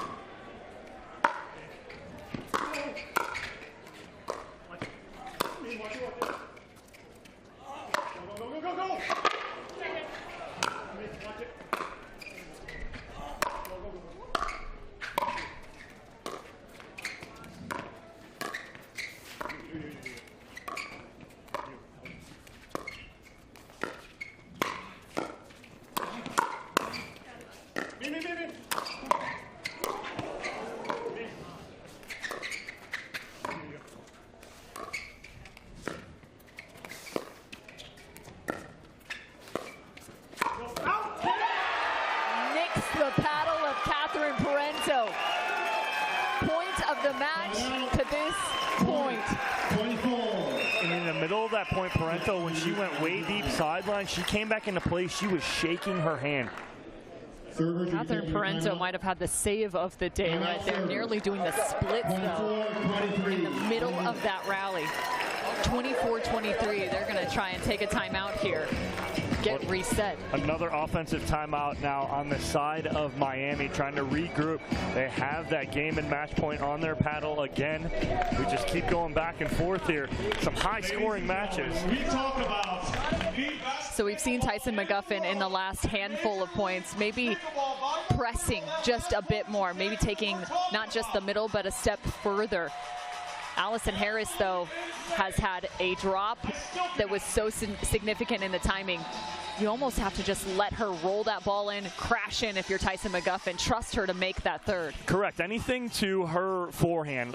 The paddle of Catherine Parento. Point of the match to this point. 24. And in the middle of that point, Parento, when she went way deep sideline, she came back into place. She was shaking her hand. Catherine Parento might have had the save of the day right there, nearly doing the splits though in the middle of that rally. 24-23, they're going to try and take a timeout here. Get reset. Another offensive timeout now on the side of Miami, trying to regroup. They have that game and match point on their paddle again. We just keep going back and forth here. Some high-scoring matches. So we've seen Tyson McGuffin in the last handful of points, maybe pressing just a bit more, maybe taking not just the middle, but a step further. Allison Harris, though, has had a drop that was so significant in the timing. You almost have to just let her roll that ball in, crash in if you're Tyson McGuffin. Trust her to make that third. Correct. Anything to her forehand.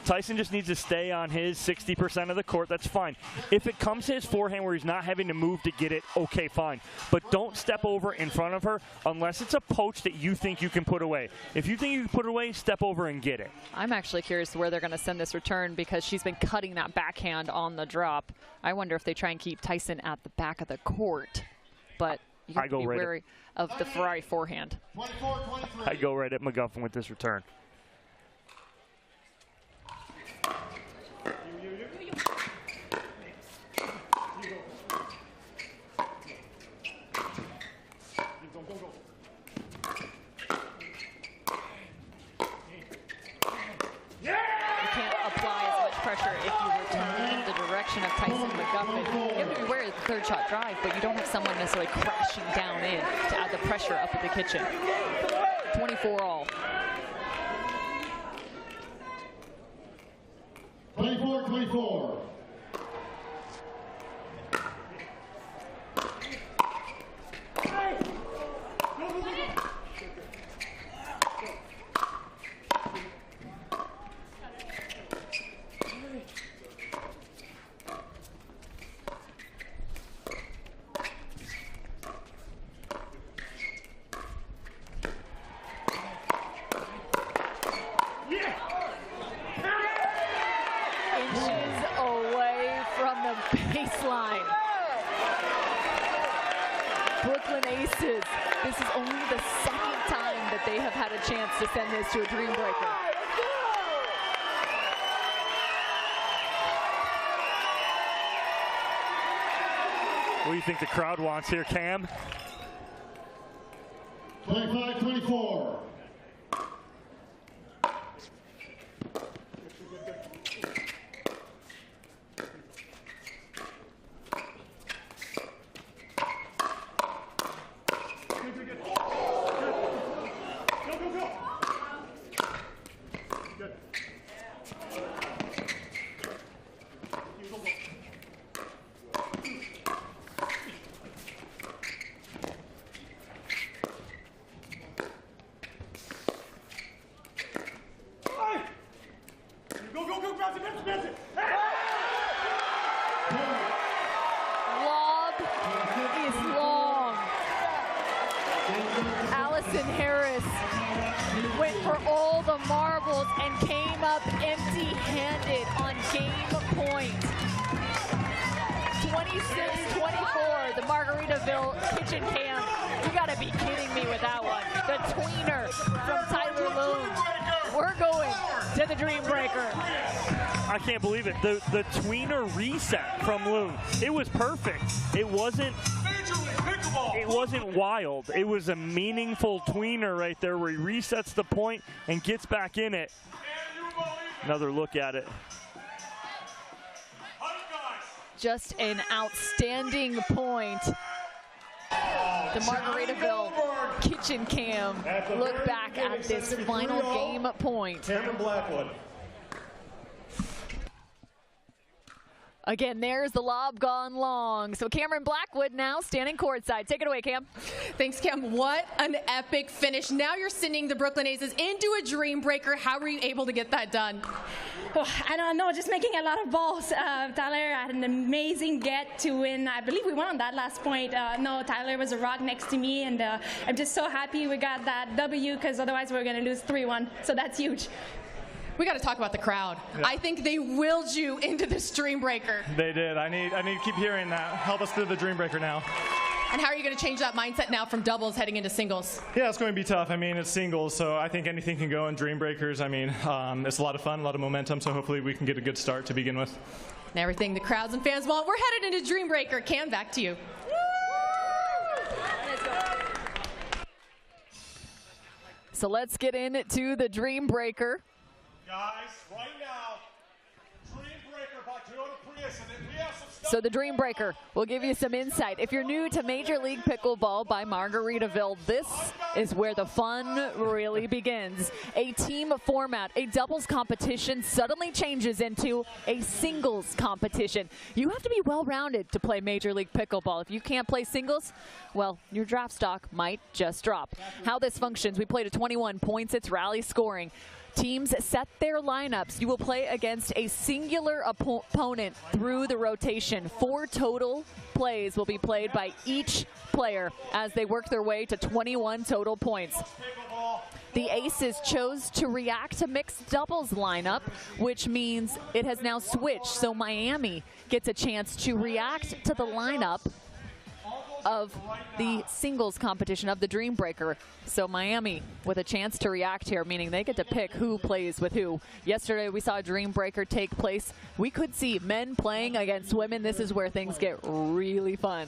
Tyson just needs to stay on his 60% of the court. That's fine. If it comes to his forehand where he's not having to move to get it, okay, fine. But don't step over in front of her unless it's a poach that you think you can put away. If you think you can put it away, step over and get it. I'm actually curious where they're going to send this return because she's been cutting that backhand on the drop. I wonder if they try and keep Tyson at the back of the court. But you have to be wary of the Ferrari forehand. I go right at McGuffin with this return. Pressure if you return in the direction of Tyson McGuffin. You have to be wary of the third shot drive, but you don't have someone necessarily crashing down in to add the pressure up at the kitchen. 24 all. 24-24. This is only the second time that they have had a chance to send this to a dream breaker. What do you think the crowd wants here, Cam? 25-24. Allison Harris went for all the marbles and came up empty-handed on game point. 26-24, the Margaritaville kitchen cam. You gotta be kidding me with that one. The tweener from Tyler Loon. We're going to the Dream Breaker. I can't believe it. The tweener reset from Loon. It was perfect. It wasn't wild. It was a meaningful tweener right there where he resets the point and gets back in it. Another look at it. Just an outstanding point. The Margaritaville kitchen cam look back at this final game point. Cameron Blackwood. Again, there's the lob gone long. So Cameron Blackwood now standing courtside. Take it away, Cam. Thanks, Cam. What an epic finish. Now you're sending the Brooklyn Aces into a Dream Breaker. How were you able to get that done? Oh, I don't know, just making a lot of balls. Tyler had an amazing get to win. I believe we won on that last point. No, Tyler was a rock next to me, and I'm just so happy we got that W, because otherwise we're going to lose 3-1. So that's huge. We got to talk about the crowd. Yeah. I think they willed you into this Dream Breaker. They did. I need to keep hearing that. Help us through the Dream Breaker now. And how are you going to change that mindset now from doubles heading into singles? Yeah, it's going to be tough. I mean, it's singles, so I think anything can go in Dream Breakers. I mean, it's a lot of fun, a lot of momentum, so hopefully we can get a good start to begin with. And everything the crowds and fans want. We're headed into Dream Breaker. Cam, back to you. So let's get into the Dream Breaker. Guys, right now, Dream Breaker by Toyota Prius, and we have some stuff. So the Dream Breaker will give you some insight. If you're new to Major League Pickleball by Margaritaville, this is where the fun really begins. A team format, a doubles competition suddenly changes into a singles competition. You have to be well-rounded to play Major League Pickleball. If you can't play singles, well, your draft stock might just drop. How this functions, we play to 21 points. It's rally scoring. Teams set their lineups. You will play against a singular opponent through the rotation. 4 total plays will be played by each player as they work their way to 21 total points. The Aces chose to react to mixed doubles lineup, which means it has now switched. So Miami gets a chance to react to the lineup of the singles competition of the Dream Breaker. So Miami with a chance to react here, meaning they get to pick who plays with who. Yesterday we saw a Dream Breaker take place. We could see men playing against women. This is where things get really fun.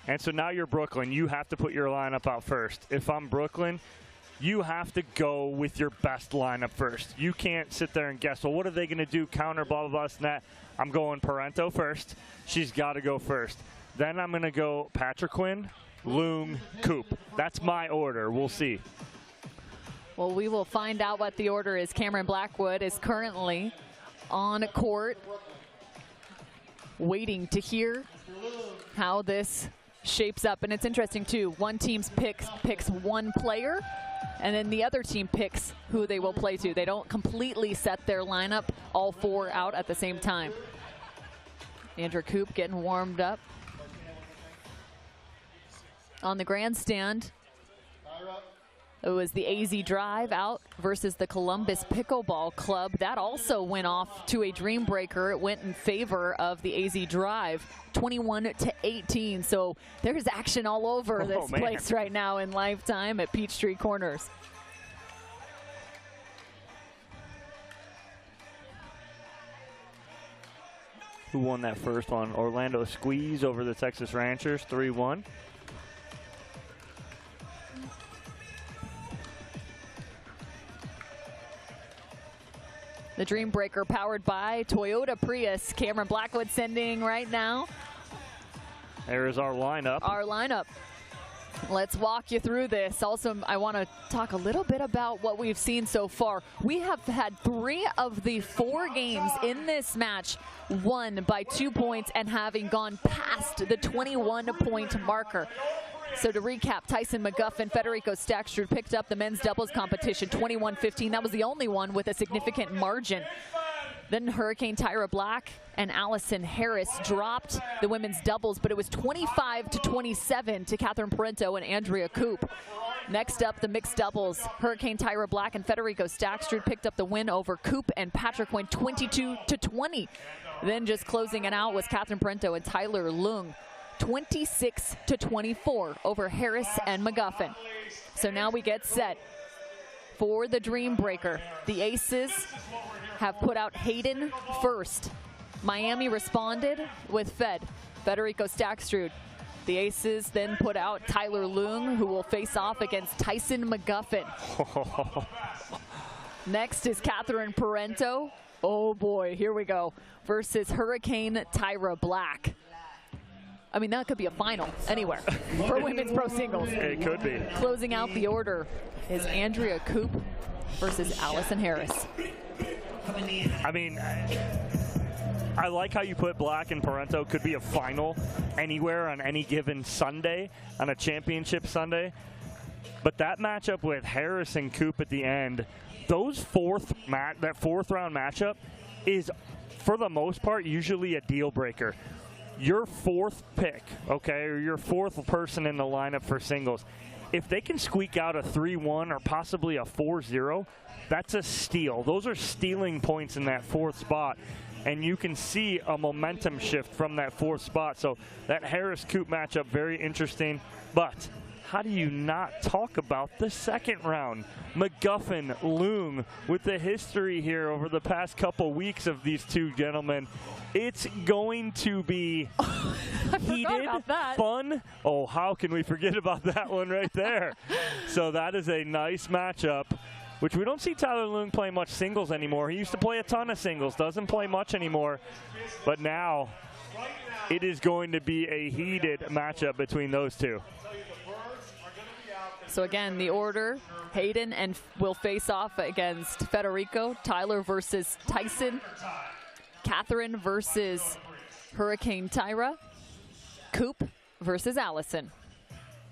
And so now you're Brooklyn. You have to put your lineup out first. If I'm Brooklyn, you have to go with your best lineup first. You can't sit there and guess, well, what are they going to do? Counter, blah, blah, blah, snap. I'm going Parento first. She's got to go first. Then I'm going to go Patrick Quinn, Loom, Coop. That's my order. We'll see. Well, we will find out what the order is. Cameron Blackwood is currently on court, waiting to hear how this shapes up. And it's interesting, too. One team picks one player, and then the other team picks who they will play to. They don't completely set their lineup, all 4 out at the same time. Andrew Coop getting warmed up. On the grandstand, it was the AZ Drive out versus the Columbus Pickleball Club. That also went off to a Dream Breaker. It went in favor of the AZ Drive, 21-18. So there's action all over this place right now in Lifetime at Peachtree Corners. Who won that first one? Orlando Squeeze over the Texas Ranchers, 3-1. The Dream Breaker powered by Toyota Prius. Cameron Blackwood sending right now. There is our lineup. Our lineup. Let's walk you through this. Also, I want to talk a little bit about what we've seen so far. We have had 3 of the 4 games in this match won by 2 points and having gone past the 21-point marker. So to recap, Tyson McGuffin, Federico Stackstrud picked up the men's doubles competition 21-15. That was the only one with a significant margin. Then Hurricane Tyra Black and Allison Harris dropped the women's doubles, but it was 25-27 to Catherine Parento and Andrea Coop. Next up, the mixed doubles. Hurricane Tyra Black and Federico Staksrud picked up the win over Coop and Patrick Quinn 22-20. Then just closing it out was Catherine Parento and Tyler Lung 26-24 over Harris and McGuffin. So now we get set for the Dream Breaker. The Aces have put out Hayden first. Miami responded with Federico Staksrud. The Aces then put out Tyler Lung, who will face off against Tyson McGuffin. Next is Catherine Parento. Oh boy, here we go. Versus Hurricane Tyra Black. I mean, that could be a final anywhere for women's pro singles. It could be. Closing out the order is Andrea Coop versus Allison Harris. I mean, I like how you put Black and Parento could be a final anywhere on any given Sunday, on a championship Sunday. But that matchup with Harris and Coop at the end, that fourth round matchup is, for the most part, usually a deal breaker. Your fourth pick, okay, or your fourth person in the lineup for singles, if they can squeak out a 3-1 or possibly a 4-0, that's a steal. Those are stealing points in that fourth spot. And you can see a momentum shift from that fourth spot. So that Harris-Coop matchup, very interesting. But how do you not talk about the second round? McGuffin, Lung, with the history here over the past couple weeks of these two gentlemen. It's going to be heated, fun. Oh, how can we forget about that one right there? So that is a nice matchup, which we don't see Tyler Lung play much singles anymore. He used to play a ton of singles, doesn't play much anymore. But now it is going to be a heated matchup between those two. So again, the order, Hayden and will face off against Federico, Tyler versus Tyson, Catherine versus Hurricane Tyra, Coop versus Allison.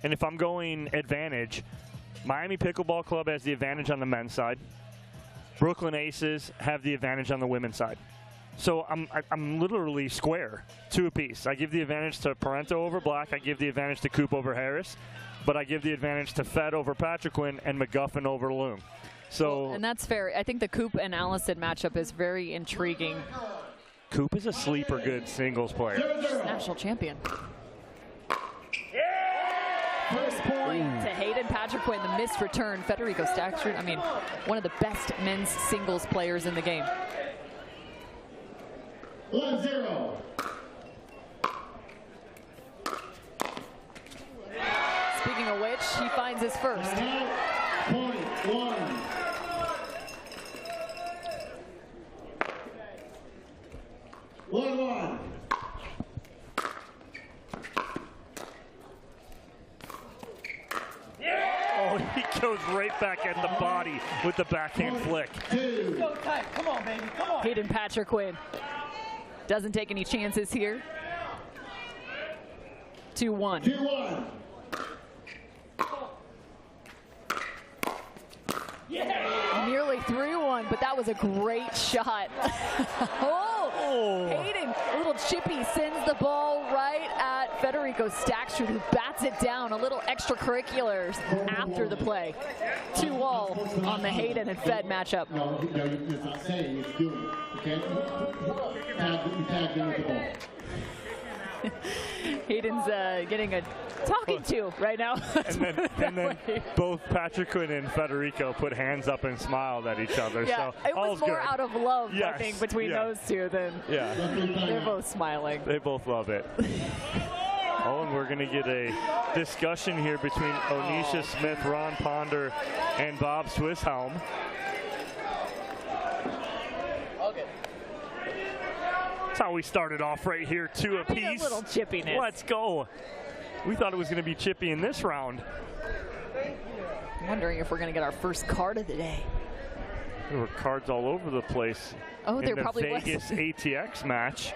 And if I'm going advantage, Miami Pickleball Club has the advantage on the men's side. Brooklyn Aces have the advantage on the women's side. So I'm literally square, two apiece. I give the advantage to Parento over Black. I give the advantage to Coop over Harris. But I give the advantage to Fed over Patrick Quinn and McGuffin over Lung. So, and that's fair. I think the Coop and Allison matchup is very intriguing. Coop is a sleeper good singles player. She's national champion. First point to Hayden Patrick Quinn, the missed return. Federico Staksrud, I mean, one of the best men's singles players in the game. 1-0. Speaking of which, he finds his first. Point 1. Oh, he goes right back at the body with the backhand flick. Go tight. Come on, baby. Come on. Hayden Patrick Quinn doesn't take any chances here. 2-1. 2-1. Nearly 3-1, but that was a great shot. Hayden, a little chippy, sends the ball right at Federico Staksrud, who bats it down. A little extracurriculars after the play. 2-all on the Hayden and Fed matchup. No, it's not saying, it's doing. Okay? You tagged him with the ball. Hayden's getting a talking to right now. and then both Patrick Quinn and Federico put hands up and smiled at each other. Yeah, so it was more good. out of love, Yes, I think, between those two than they're both smiling. They both love it. Oh, and we're going to get a discussion here between Onisha Smith, Ron Ponder, and Bob Swisshelm. That's how we started off right here, two apiece. A little chippiness. Let's go. We thought it was going to be chippy in this round. I'm wondering if we're going to get our first card of the day. There were cards all over the place. Oh, there in the probably Vegas was. ATX match.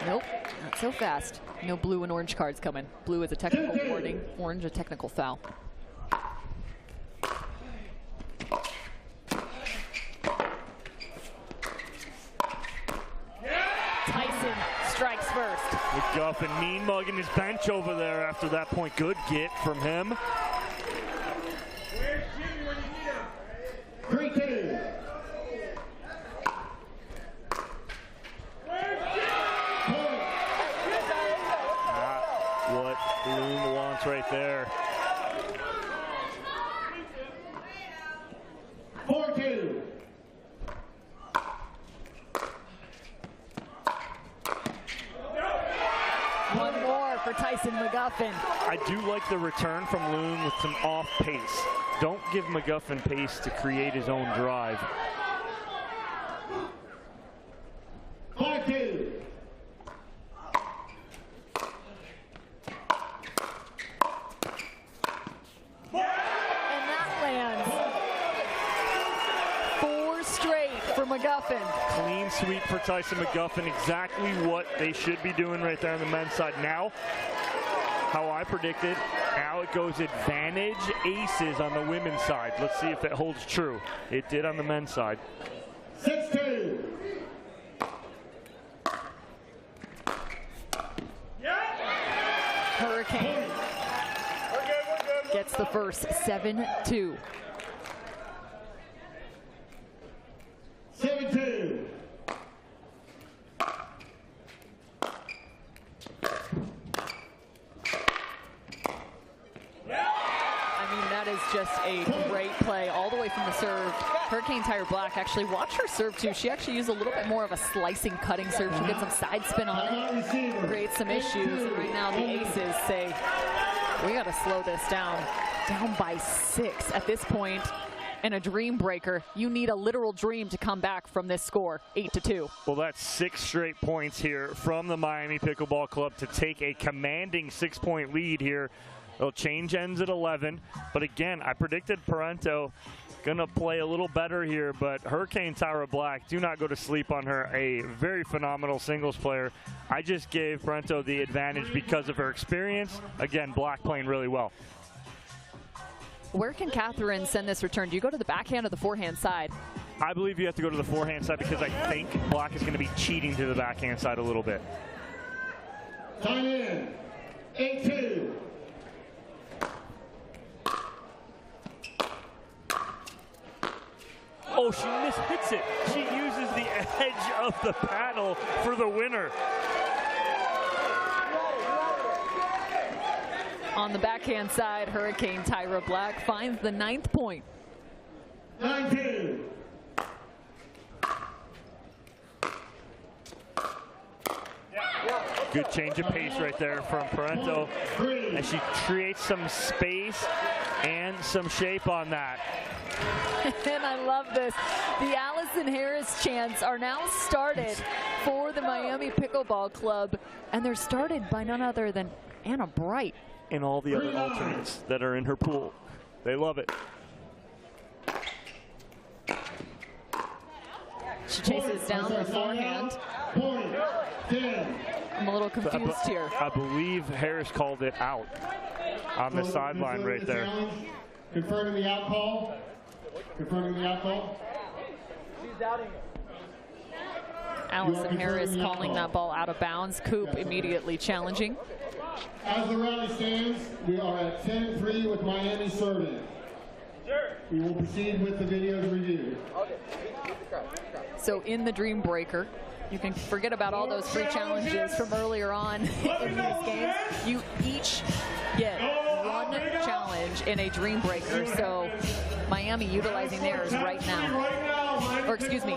Nope, not so fast. No blue and orange cards coming. Blue is a technical warning, orange a technical foul. Tyson strikes first. McGuffin mean mugging his bench over there after that point. Good get from him. 3-2. What Loom wants right there. 4-2. One more for Tyson McGuffin. I do like the return from Loom with some off pace. Don't give McGuffin pace to create his own drive. 5-2. And that lands. 4 straight for McGuffin. Clean sweep for Tyson McGuffin. Exactly what they should be doing right there on the men's side. Now, how I predicted, now it goes advantage aces on the women's side. Let's see if it holds true. It did on the men's side. 6-2. Hurricane gets the first. 7-2. 7-2. I mean, that is just a great play all the way from the serve. Hurricane Tyra Black, actually, watch her serve too. She actually used a little bit more of a slicing, cutting serve. She gets some side spin on it, creates some issues. And right now the aces say, we got to slow this down. Down by 6 at this point. And a dream breaker. You need a literal dream to come back from this score, 8-2. Well, that's 6 straight points here from the Miami Pickleball Club to take a commanding 6-point lead here. They'll change ends at 11. But again, I predicted Parento gonna play a little better here, but Hurricane Tyra Black, do not go to sleep on her. A very phenomenal singles player. I just gave Parento the advantage because of her experience. Again, Black playing really well. Where can Catherine send this return? Do you go to the backhand or the forehand side? I believe you have to go to the forehand side because I think Black is going to be cheating to the backhand side a little bit. Time in. 8-2. Oh, she mishits it. She uses the edge of the paddle for the winner. On the backhand side, Hurricane Tyra Black finds the 9th point. 9-2. Good change of pace right there from Parento as she creates some space and some shape on that. And I love this. The Allison Harris chants are now started for the Miami Pickleball Club, and they're started by none other than Anna Bright. And all the other alternates that are in her pool. They love it. She chases down the forehand. I'm a little confused here. I believe Harris called it out on the sideline right there. Confirming the out call. Confirming the out call. Allison Harris calling that ball out of bounds. Coop immediately challenging. As the rally stands, we are at 10-3 with Miami serving. We will proceed with the videos review. So in the Dream Breaker, you can forget about all those free challenges from earlier on in these games. You each get one challenge in a Dream Breaker. So Miami utilizing theirs right now. Or excuse me,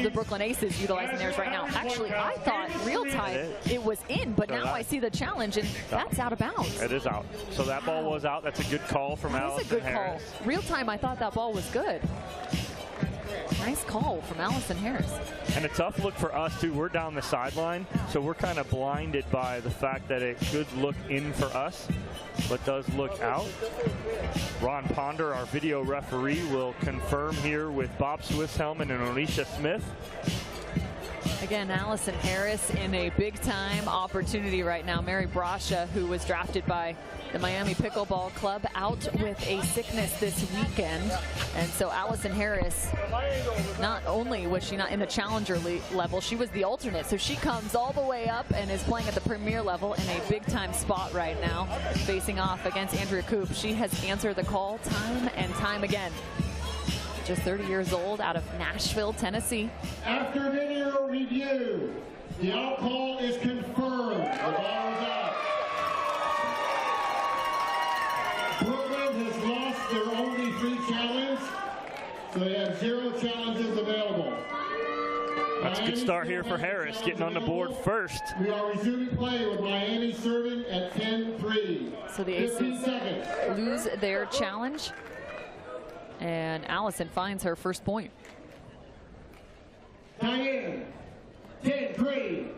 the Brooklyn Aces utilizing theirs right now. Actually, I thought real time it was in, but now I see the challenge and that's out of bounds. It is out. So that ball was out. That's a good call from Allison That's a good Harris. call. Real time, I thought that ball was good. Nice call from Allison Harris. And a tough look for us, too. We're down the sideline, so we're kind of blinded by the fact that it could look in for us, but does look out. Ron Ponder, our video referee, will confirm here with Bob Swisshelm and Alicia Smith. Again, Allison Harris in a big-time opportunity right now. Mary Brasha, who was drafted by the Miami Pickleball Club, out with a sickness this weekend. And so Allison Harris, not only was she not in the challenger level, she was the alternate. So she comes all the way up and is playing at the premier level in a big-time spot right now, facing off against Andrea Koop. She has answered the call time and time again. Just 30 years old, out of Nashville, Tennessee. After video review, the out call is confirmed. The ball is out. Brooklyn has lost their only free challenge, so they have 0 challenges available. That's a good start here for Harris, getting on the board first. We are resuming play with Miami serving at 10-3. So the Aces lose their challenge, and Allison finds her first point. Diane, 10-3.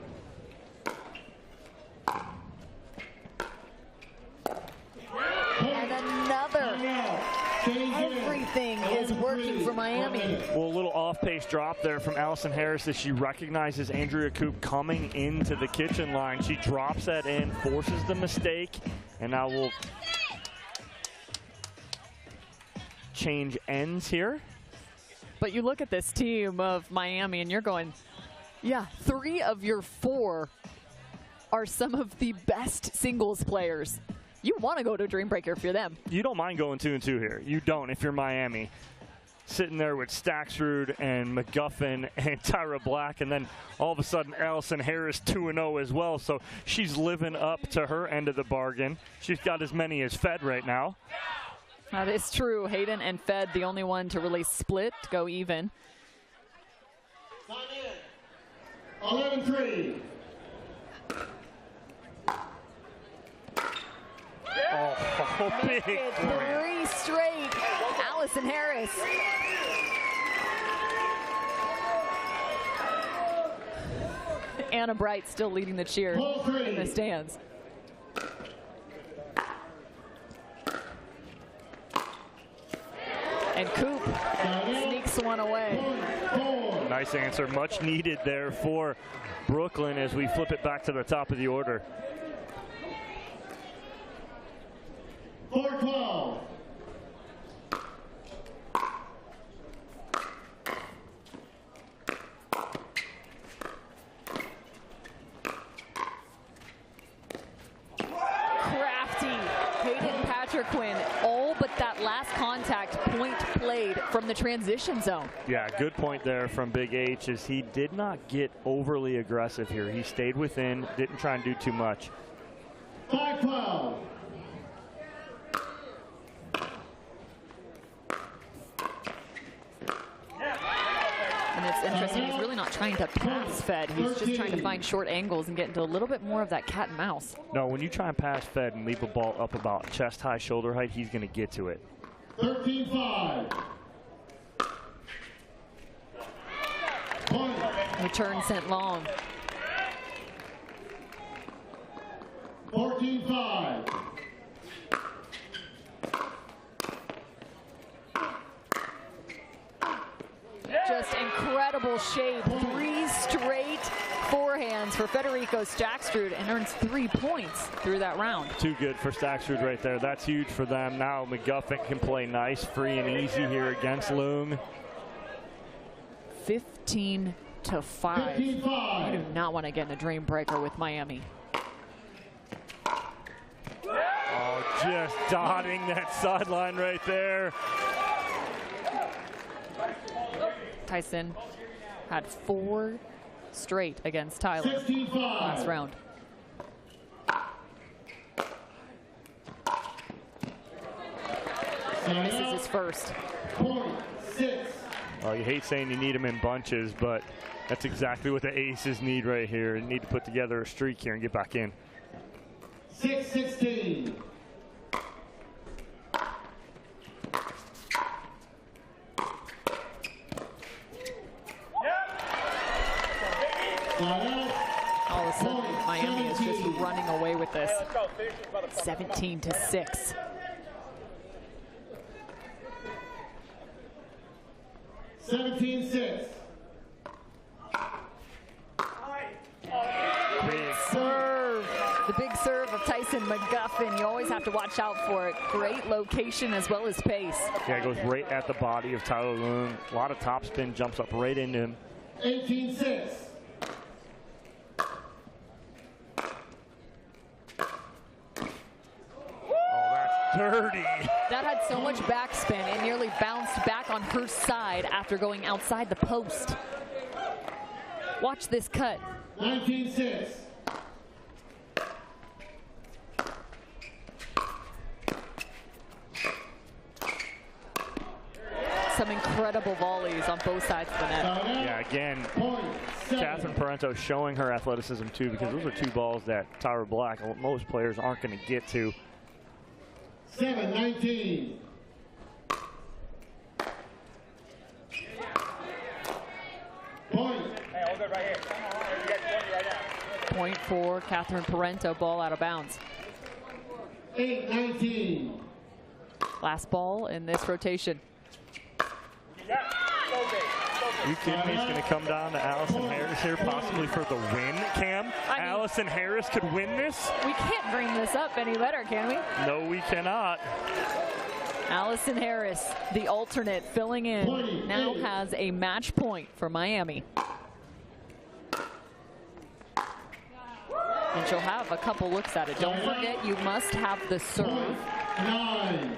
And another. Everything is working for Miami. Well, a little off-pace drop there from Allison Harris as she recognizes Andrea Koop coming into the kitchen line. She drops that in, forces the mistake, and now we'll change ends here. But you look at this team of Miami and you're going, yeah, 3 of your 4 are some of the best singles players. You want to go to a Dream Breaker if you're them. You don't mind going 2-2 here. You don't if you're Miami. Sitting there with Stacksrud and McGuffin and Tyra Black, and then all of a sudden Allison Harris 2-0 as well. So she's living up to her end of the bargain. She's got as many as Fed right now. That is true. Hayden and Fed, the only one to really split, to go even. 11-3. Oh, big 3 straight. Allison Harris. Anna Bright still leading the cheer in the stands. And Koop sneaks one away. Nice answer, much needed there for Brooklyn as we flip it back to the top of the order. 4-12. Crafty. Hayden Patrick-Quinn, all but that last contact point played from the transition zone. Yeah, good point there from Big H as he did not get overly aggressive here. He stayed within, didn't try and do too much. 5-12. And it's interesting, he's really not trying to pass Fed. He's just trying to find short angles and get into a little bit more of that cat and mouse. No, when you try and pass Fed and leave a ball up about chest high, shoulder height, he's going to get to it. 13-5. Return sent long. 14-5. Just incredible shape. 3 straight forehands for Federico Stacksrud and earns 3 points through that round. Too good for Stacksrud right there. That's huge for them. Now McGuffin can play nice, free and easy here against Loong. 15-5. 15-5. You do not want to get in a Dream Breaker with Miami. Oh, just dotting that sideline right there. Tyson had 4 straight against Tyler 16-5. last round. And this is his first. Well, you hate saying you need them in bunches, but that's exactly what the Aces need right here. They need to put together a streak here and get back in. 6-16. All of a sudden, Miami is just running away with this. 17-6. serve. The big serve of Tyson McGuffin. You always have to watch out for it. Great location as well as pace. Yeah, it goes right at the body of Tyler Loon. A lot of topspin, jumps up right into him. 18-6. Dirty. That had so much backspin, it nearly bounced back on her side after going outside the post. Watch this cut. 19-6. Some incredible volleys on both sides of the net. Yeah, again, Catherine Parento showing her athleticism too, because those are two balls that Tyra Black, most players aren't going to get to. 7-19. Point. Hey, all good right here. You got 20 right now. Point for Catherine Parento, ball out of bounds. 8-19. Last ball in this rotation. You kidding me? It's going to come down to Allison Harris here, possibly for the win, Cam. Allison Harris could win this. We can't bring this up any better, can we? No, we cannot. Allison Harris, the alternate, filling in, now has a match point for Miami. And she'll have a couple looks at it. Don't forget, you must have the serve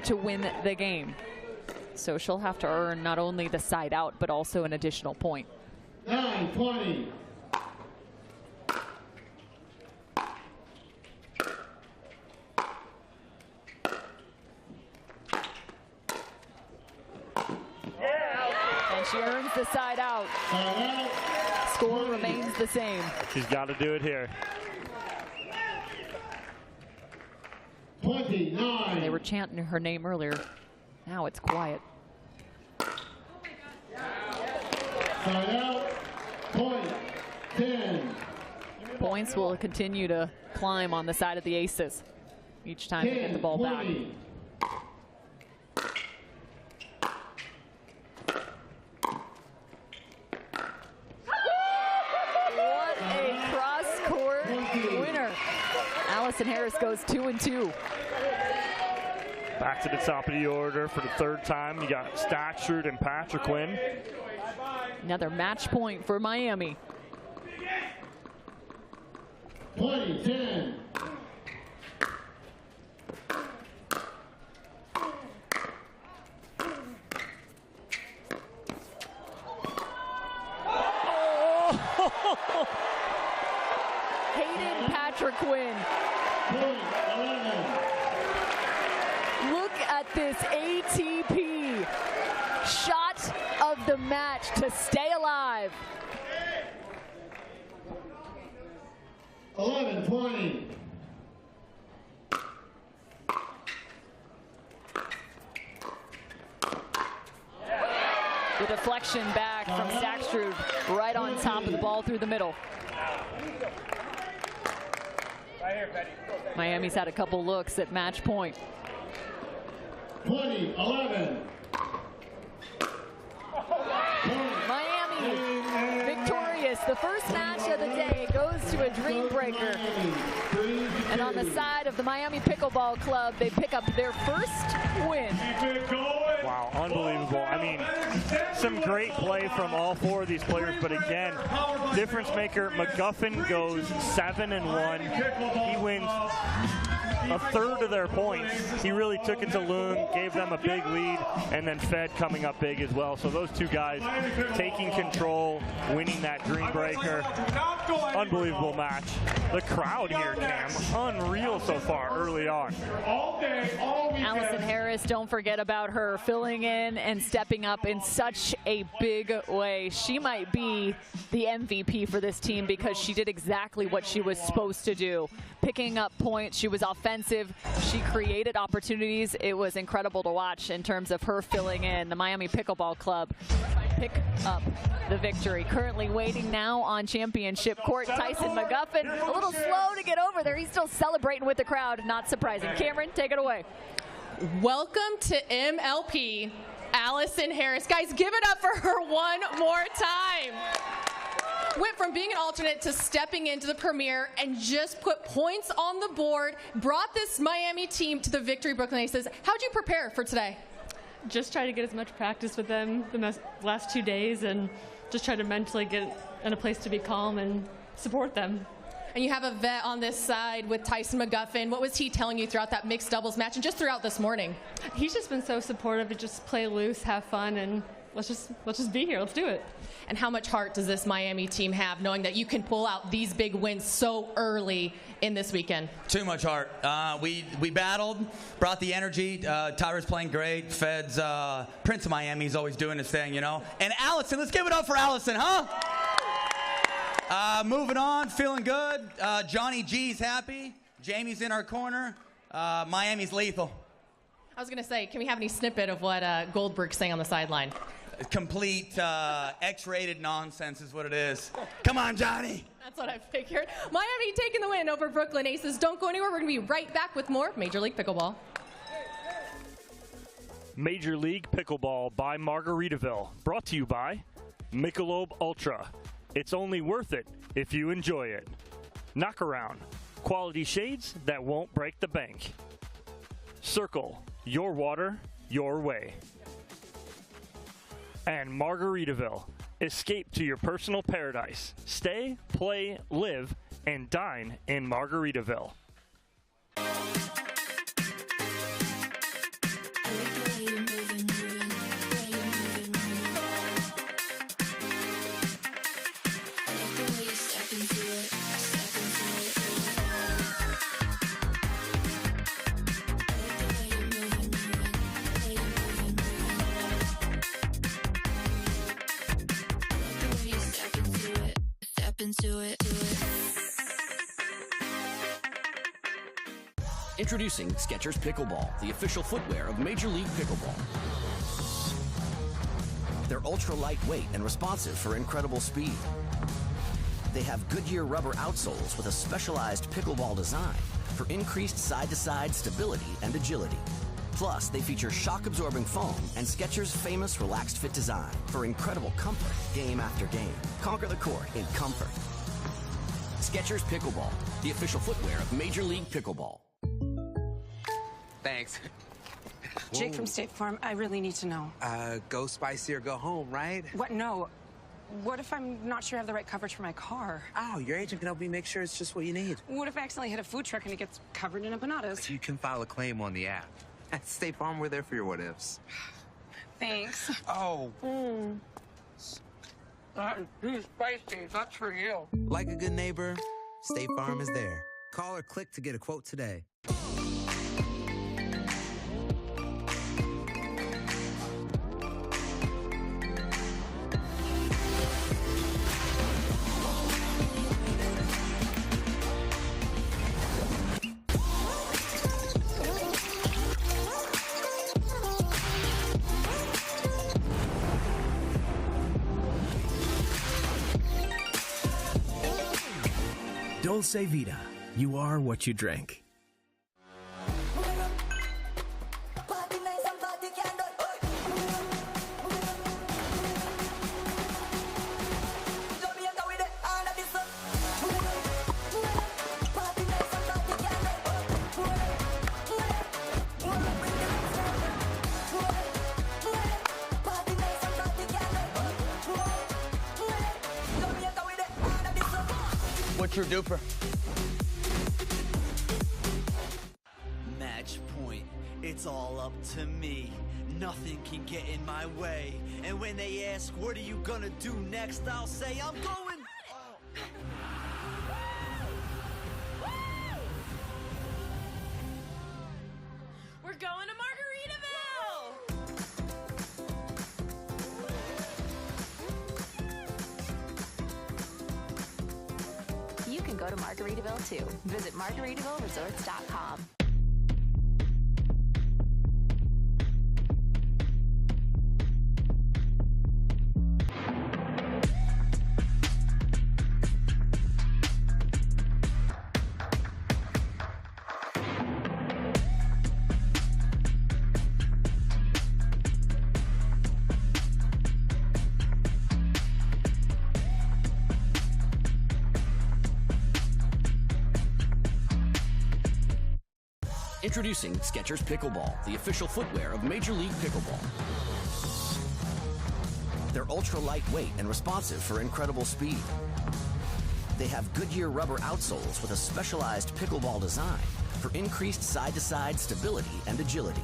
to win the game. So she'll have to earn not only the side out, but also an additional point. 9-20. And she earns the side out. Score remains the same. She's got to do it here. 29. They were chanting her name earlier. Now it's quiet. Side out. Point. 10. Points will continue to climb on the side of the aces each time they get the ball back. What a cross-court winner. Allison Harris goes 2-2. Back to the top of the order for the third time. You got Statchard and Patrick Quinn. Another match point for Miami. 20-10. Hayden Patrick Quinn. Look at this ATP shot of the match to stay alive. 11-20. The deflection back from Sackstrud right on top of the ball through the middle. Miami's had a couple looks at match point. 20-11. Miami victorious. The first match of the day goes to a dream breaker. And on the side of the Miami Pickleball Club, they pick up their first win. Wow, unbelievable. I mean, some great play from all four of these players, but again, difference maker, McGuffin goes 7-1. He wins a third of their points. He really took it to Loon, gave them a big lead, and then Fed coming up big as well. So those two guys taking control, winning that dream breaker. Unbelievable match. The crowd here, Cam, unreal so far early on. Allison Harris, don't forget about her filling in and stepping up in such a big way. She might be the MVP for this team because she did exactly what she was supposed to do. Picking up points, she was offensive, she created opportunities. It was incredible to watch in terms of her filling in. The Miami Pickleball Club pick up the victory. Currently waiting now on championship court, Tyson McGuffin. A little slow to get over there. He's still celebrating with the crowd. Not surprising. Cameron, take it away. Welcome to MLP, Allison Harris. Guys, give it up for her one more time. went from being an alternate to stepping into the premier and just put points on the board, brought this Miami team to the victory, Brooklyn Aces. How'd you prepare for today? Just try to get as much practice with them the last 2 days and just try to mentally get in a place to be calm and support them. And you have a vet on this side with Tyson McGuffin. What was he telling you throughout that mixed doubles match and just throughout this morning? He's just been so supportive to just play loose, have fun, and let's just be here. Let's do it. And how much heart does this Miami team have, knowing that you can pull out these big wins so early in this weekend? Too much heart. We battled, brought the energy. Tyra's playing great. Fed's Prince of Miami's always doing his thing, you know. And Allison, let's give it up for Allison, huh? Moving on, feeling good. Johnny G's happy. Jamie's in our corner. Miami's lethal. I was going to say, can we have any snippet of what Goldberg's saying on the sideline? Complete X-rated nonsense is what it is. Come on, Johnny. That's what I figured. Miami taking the win over Brooklyn Aces. Don't go anywhere. We're going to be right back with more Major League Pickleball. Major League Pickleball by Margaritaville. Brought to you by Michelob ULTRA. It's only worth it if you enjoy it. Knockaround. Quality shades that won't break the bank. Cirkul. Your water, your way. And Margaritaville. Escape to your personal paradise. Stay, play, live, and dine in Margaritaville. Introducing Skechers Pickleball, the official footwear of Major League Pickleball. They're ultra lightweight and responsive for incredible speed. They have Goodyear rubber outsoles with a specialized pickleball design for increased side-to-side stability and agility. Plus, they feature shock-absorbing foam and Skechers' famous relaxed fit design for incredible comfort game after game. Conquer the court in comfort. Skechers Pickleball, the official footwear of Major League Pickleball. Thanks. Jake from State Farm, I really need to know. Go spicy or go home, right? What? No. What if I'm not sure I have the right coverage for my car? Oh, your agent can help me make sure it's just what you need. What if I accidentally hit a food truck and it gets covered in empanadas? You can file a claim on the app. At State Farm, we're there for your what-ifs. Thanks. Oh. That is too spicy. That's for you. Like a good neighbor, State Farm is there. Call or click to get a quote today. Dulce Vida. You are what you drink. What's your DUPR? Match point. It's all up to me. Nothing can get in my way. And when they ask, what are you gonna do next? I'll say, I'm going. We're going to Margaritaville! You can go to Margaritaville too. Visit MargaritavilleResorts.com. Introducing Skechers Pickleball, the official footwear of Major League Pickleball. They're ultra lightweight and responsive for incredible speed. They have Goodyear rubber outsoles with a specialized pickleball design for increased side-to-side stability and agility.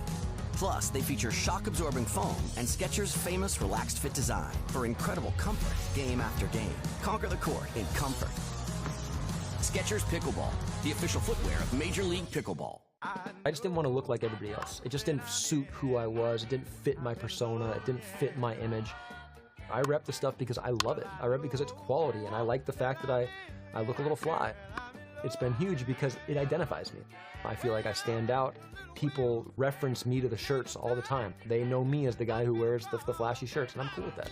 Plus, they feature shock-absorbing foam and Skechers' famous relaxed fit design for incredible comfort game after game. Conquer the court in comfort. Skechers Pickleball, the official footwear of Major League Pickleball. I just didn't want to look like everybody else. It just didn't suit who I was. It didn't fit my persona. It didn't fit my image. I rep the stuff because I love it. I rep it because it's quality, and I like the fact that I look a little fly. It's been huge because it identifies me. I feel like I stand out. People reference me to the shirts all the time. They know me as the guy who wears the flashy shirts, and I'm cool with that.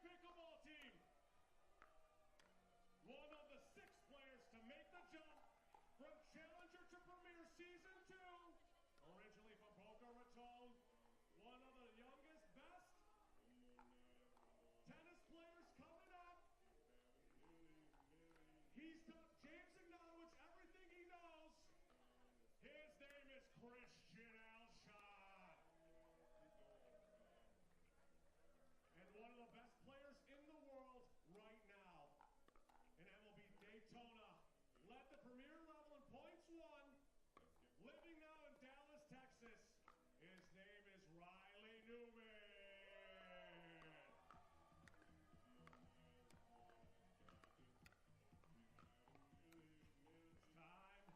Pickleball team. One of the 6 players to make the jump from Challenger to Premier Season 2. Originally from Boca Raton, one of the youngest, best tennis players coming up. He's taught James Acknowledge everything he knows. His name is Christian Alshon. And one of the best players in the world right now. In MLB Daytona, led the premier level in points won. Living now in Dallas, Texas. His name is Riley Newman. Time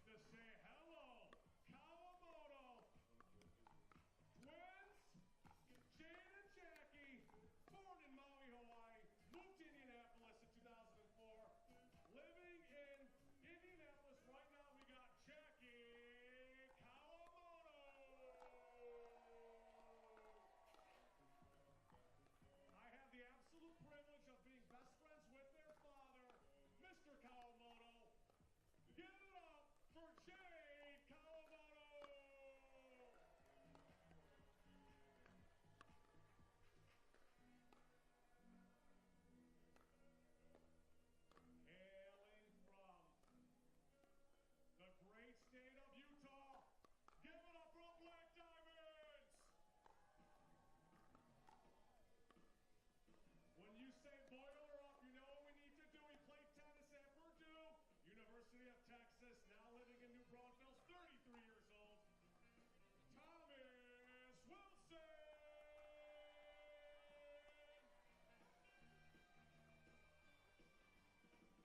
to say hello, Kawamoto. Twins, Jane and Jackie, born in Maui, Hawaii, moved to Indianapolis in 2004. Living in Indianapolis right now, we got Jackie Kawamoto. I have the absolute privilege of being best friends with their father, Mr. Kawamoto. Give it up for Jade Kawamoto. Hailing from the great state of Utah, give it up for Black Diamonds. When you say boiler up, you know what we need to do. He played tennis at Purdue, University of Texas, now living in New Braunfels, 33 years old. Thomas Wilson.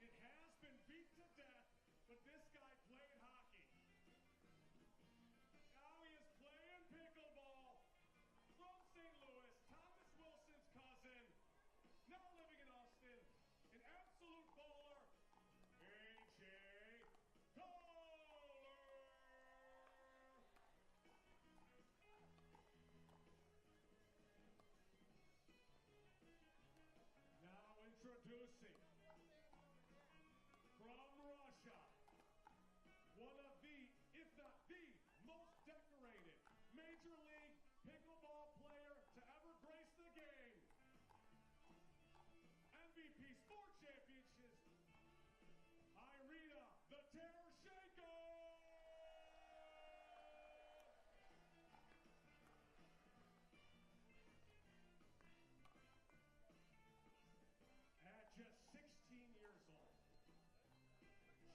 It has been beat to death, but this guy played hockey. Now he is playing pickleball. From St. Louis, Thomas Wilson's cousin. Now living in Austin, an absolute baller, AJ Kohler. Now introducing from Russia, one of the, if not the most decorated Major League Pickleball player to ever grace the game. MVP Sport Championships, Vida, the Teroshenko. At just 16 years old. She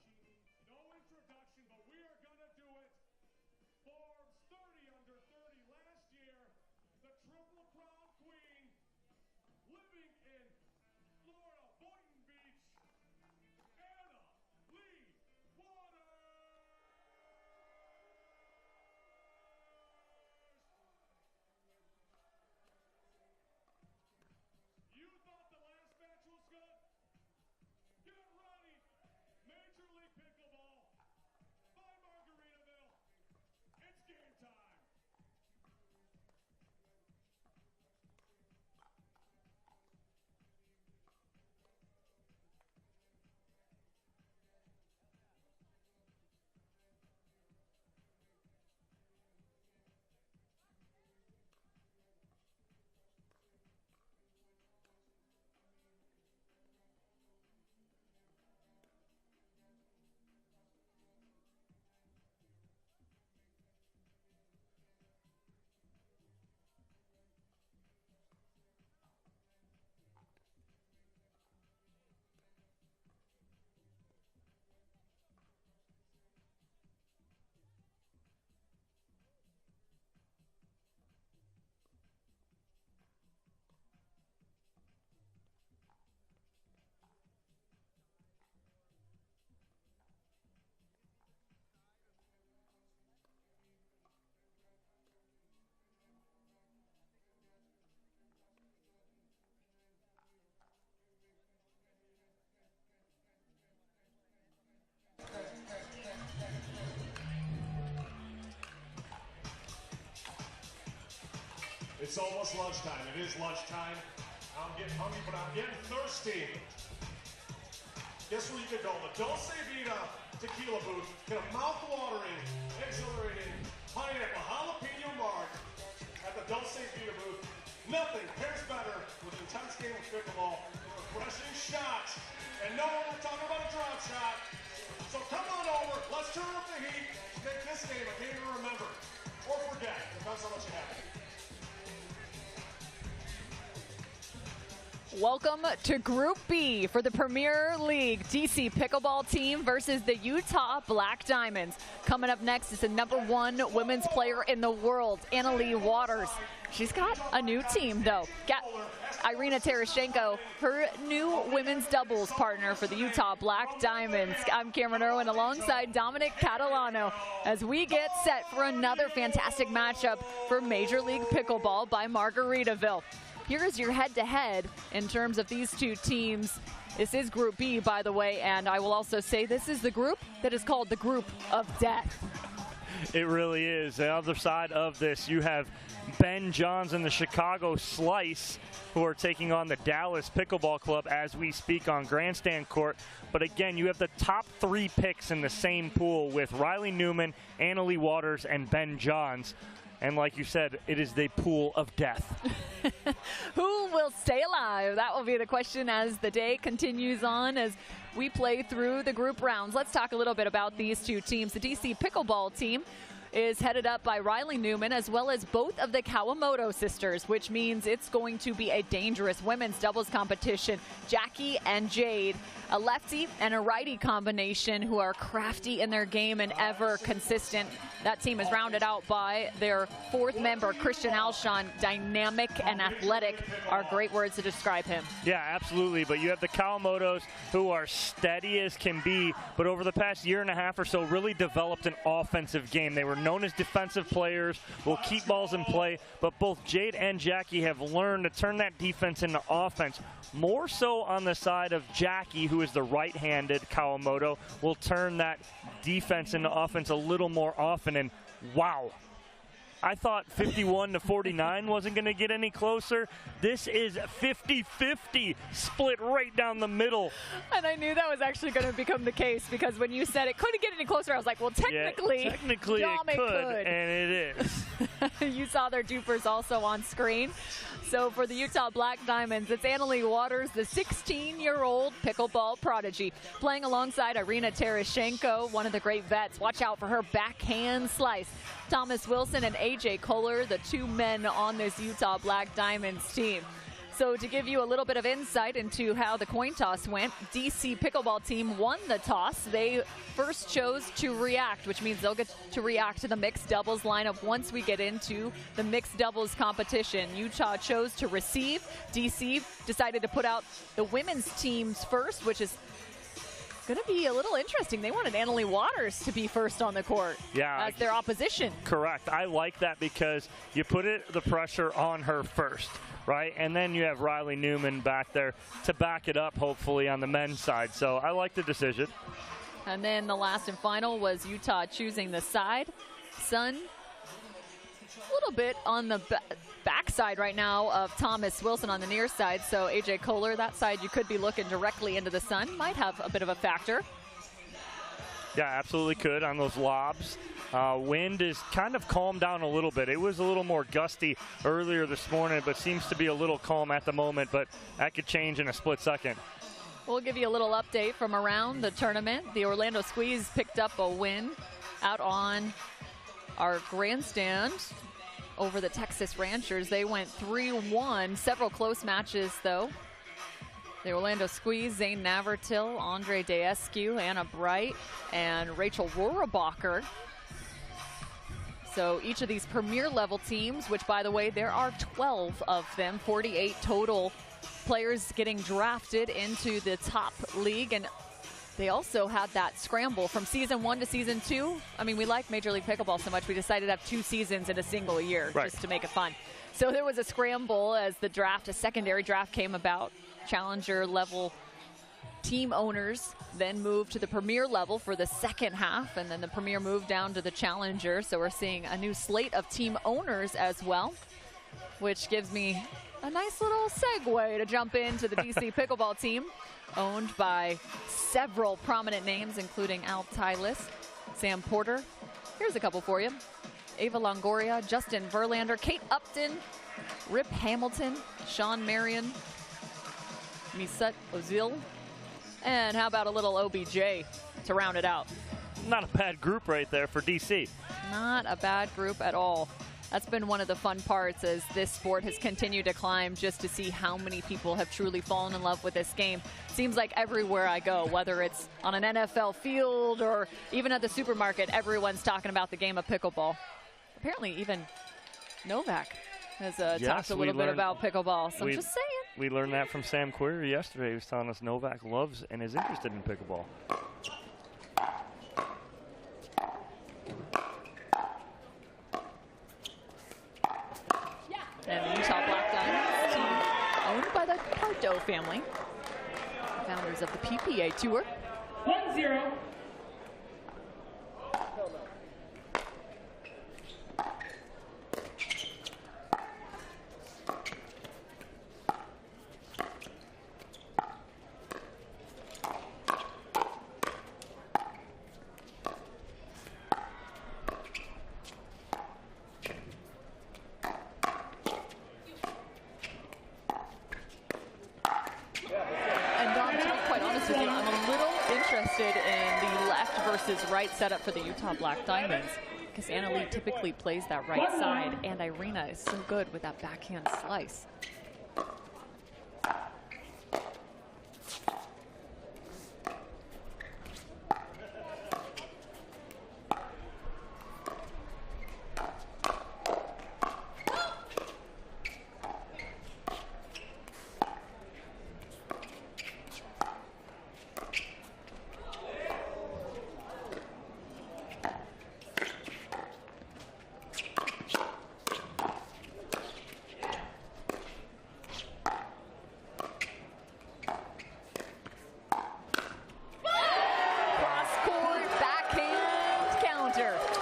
needs no introduction, but we are going to do it. Forbes 30 under 30 last year, the Triple Crown Queen, living in Florida, Boynton Beach, Anna Lee Waters. You thought the last match was good? Get ready. Major League Pickleball by Margaritaville. It's game time. It's almost lunchtime. It is lunchtime. I'm getting hungry, but I'm getting thirsty. Guess where you could go? The Dulce Vida Tequila booth. Get a mouth-watering, exhilarating pineapple jalapeno marg at the Dulce Vida booth. Nothing pairs better with an intense game of pickleball, refreshing shots. And no, we're not talking about a drop shot. So come on over. Let's turn up the heat. Make this game a game to remember. Or forget. Depends how much you have. Welcome to Group B for the Premier League. DC Pickleball team versus the Utah Black Diamonds. Coming up next is the #1 women's player in the world, Annalie Waters. She's got a new team, though. Got Irina Tereshchenko, her new women's doubles partner for the Utah Black Diamonds. I'm Cameron Irwin alongside Dominic Catalano as we get set for another fantastic matchup for Major League Pickleball by Margaritaville. Here's your head-to-head in terms of these two teams. This is Group B, by the way, and I will also say this is the group that is called the Group of Death. It really is. The other side of this, you have Ben Johns and the Chicago Slice, who are taking on the Dallas Pickleball Club as we speak on Grandstand Court. But again, you have the top 3 picks in the same pool with Riley Newman, Annalie Waters, and Ben Johns. And like you said, it is the pool of death. Who will stay alive? That will be the question as the day continues on as we play through the group rounds. Let's talk a little bit about these two teams. The DC Pickleball team is headed up by Riley Newman as well as both of the Kawamoto sisters, which means it's going to be a dangerous women's doubles competition. Jackie and Jade, a lefty and a righty combination who are crafty in their game and ever consistent. That team is rounded out by their 4th member, Christian Alshon. Dynamic and athletic are great words to describe him. Yeah, absolutely. But you have the Kawamotos who are steady as can be, but over the past year and a half or so really developed an offensive game. They were known as defensive players, will keep balls in play, but both Jade and Jackie have learned to turn that defense into offense. More so on the side of Jackie, who is the right-handed Kawamoto, will turn that defense into offense a little more often. And wow, I thought 51-49 wasn't going to get any closer. This is 50-50, split right down the middle. And I knew that was actually going to become the case because when you said it couldn't get any closer, I was like, well, technically, yeah, technically it could, and it is. You saw their DUPRs also on screen. So for the Utah Black Diamonds, it's Annalie Waters, the 16-year-old pickleball prodigy, playing alongside Irina Tereshchenko, one of the great vets. Watch out for her backhand slice. Thomas Wilson and AJ Kohler, the 2 men on this Utah Black Diamonds team. So to give you a little bit of insight into how the coin toss went, DC Pickleball team won the toss. They first chose to react, which means they'll get to react to the mixed doubles lineup once we get into the mixed doubles competition. Utah chose to receive. DC decided to put out the women's teams first, which is going to be a little interesting. They wanted Annalie Waters to be first on the court as their opposition. Correct. I like that because you put the pressure on her first, right? And then you have Riley Newman back there to back it up, hopefully, on the men's side. So I like the decision. And then the last and final was Utah choosing the side. Sun, a little bit on the backside right now of Thomas Wilson on the near side. So AJ Kohler, that side you could be looking directly into the sun. Might have a bit of a factor. Yeah, absolutely could on those lobs. Wind is kind of calmed down a little bit. It was a little more gusty earlier this morning, but seems to be a little calm at the moment, but that could change in a split second. We'll give you a little update from around the tournament. The Orlando Squeeze picked up a win out on our grandstand over the Texas Ranchers. They went 3-1. Several close matches, though. The Orlando Squeeze, Zane Navertil, Andre Daescu, Anna Bright, and Rachel Rohrabacher. So each of these premier level teams, which, by the way, there are 12 of them, 48 total players getting drafted into the top league. And they also had that scramble from season 1 to season 2. I mean, we like Major League Pickleball so much, we decided to have 2 seasons in a single year just to make it fun. So there was a scramble as the draft, a secondary draft came about. Challenger level team owners then moved to the premier level for the second half, and then the premier moved down to the challenger. So we're seeing a new slate of team owners as well. which gives me a nice little segue to jump into the DC Pickleball team, owned by several prominent names, including Al Tylis, Sam Porter. Here's a couple for you. Ava Longoria, Justin Verlander, Kate Upton, Rip Hamilton, Sean Marion, Mesut Ozil, and how about a little OBJ to round it out? Not a bad group right there for DC. Not a bad group at all. That's been one of the fun parts as this sport has continued to climb, just to see how many people have truly fallen in love with this game. Seems like everywhere I go, whether it's on an NFL field or even at the supermarket, everyone's talking about the game of pickleball. Apparently even Novak has talked a little bit about pickleball, so I'm just saying. We learned that from Sam Query yesterday. He was telling us Novak loves and is interested in pickleball. And the Utah Black Diamonds team, owned by the Pardo family, founders of the PPA Tour. 1-0. Right setup for the Utah Black Diamonds, because Anna Lee typically plays that right side, and Irina is so good with that backhand slice.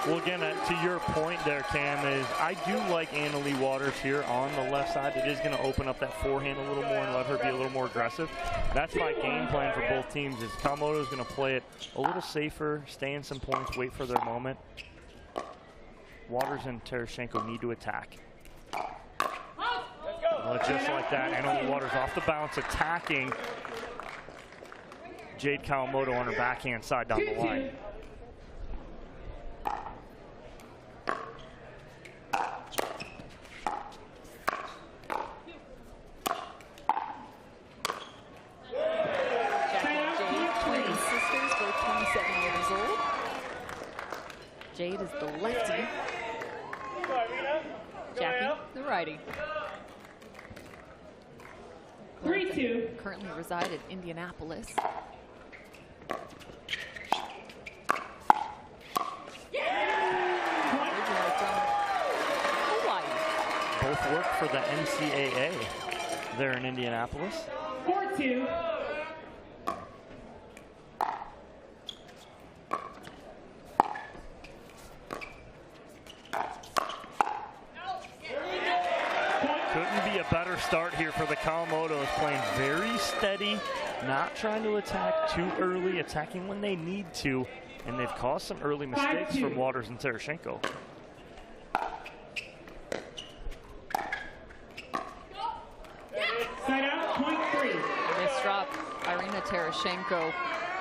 Well, again, to your point there, Cam, is I do like Anna Lee Waters here on the left side. It is going to open up that forehand a little more and let her be a little more aggressive. That's my game plan for both teams, is Kawamoto is going to play it a little safer, stay in some points, wait for their moment. Waters and Tereshchenko need to attack. Well, just like that, Anna Lee Waters off the bounce, attacking Jade Kawamoto on her backhand side down the line. Jade is the lefty. Jackie, the righty. 3-2. Currently reside in Indianapolis. Originally from Hawaii. Both work for the NCAA there in Indianapolis. 4-2. Better start here for the Kawamotos, playing very steady, not trying to attack too early, attacking when they need to, and they've caused some early mistakes from Waters and Tereshchenko. Side out, point 3. Nice drop. Irina Tereshchenko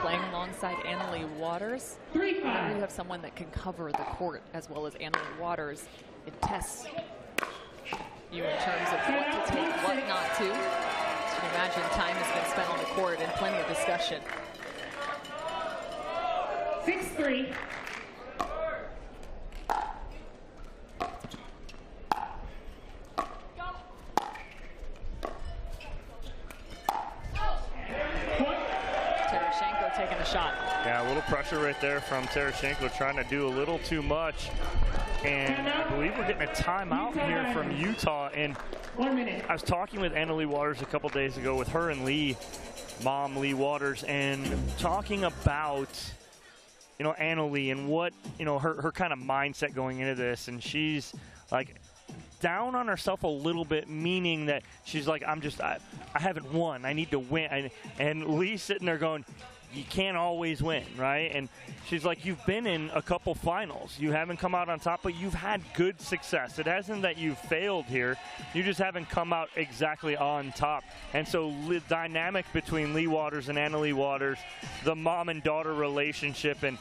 playing alongside Anna Lee Waters. 3-5. You have someone that can cover the court as well as Anna Lee Waters. It tests you in terms of what to take, what not to. As you can imagine, time has been spent on the court and plenty of discussion. 6-3. Tereshchenko taking a shot. Yeah, a little pressure right there from Tereshchenko, trying to do a little too much. And I believe we're getting a timeout here from Utah. And 1 minute. I was talking with Anna Lee Waters a couple days ago, with her and Lee, mom Lee Waters, and talking about, you know, Anna Lee and what, you know, her kind of mindset going into this. And she's like, down on herself a little bit, meaning that she's like, I haven't won. I need to win. And Lee's sitting there going, you can't always win, right? And she's like, you've been in a couple finals. You haven't come out on top, but you've had good success. It hasn't that you've failed here. You just haven't come out exactly on top. And so the dynamic between Lee Waters and Anna Lee Waters, the mom and daughter relationship, and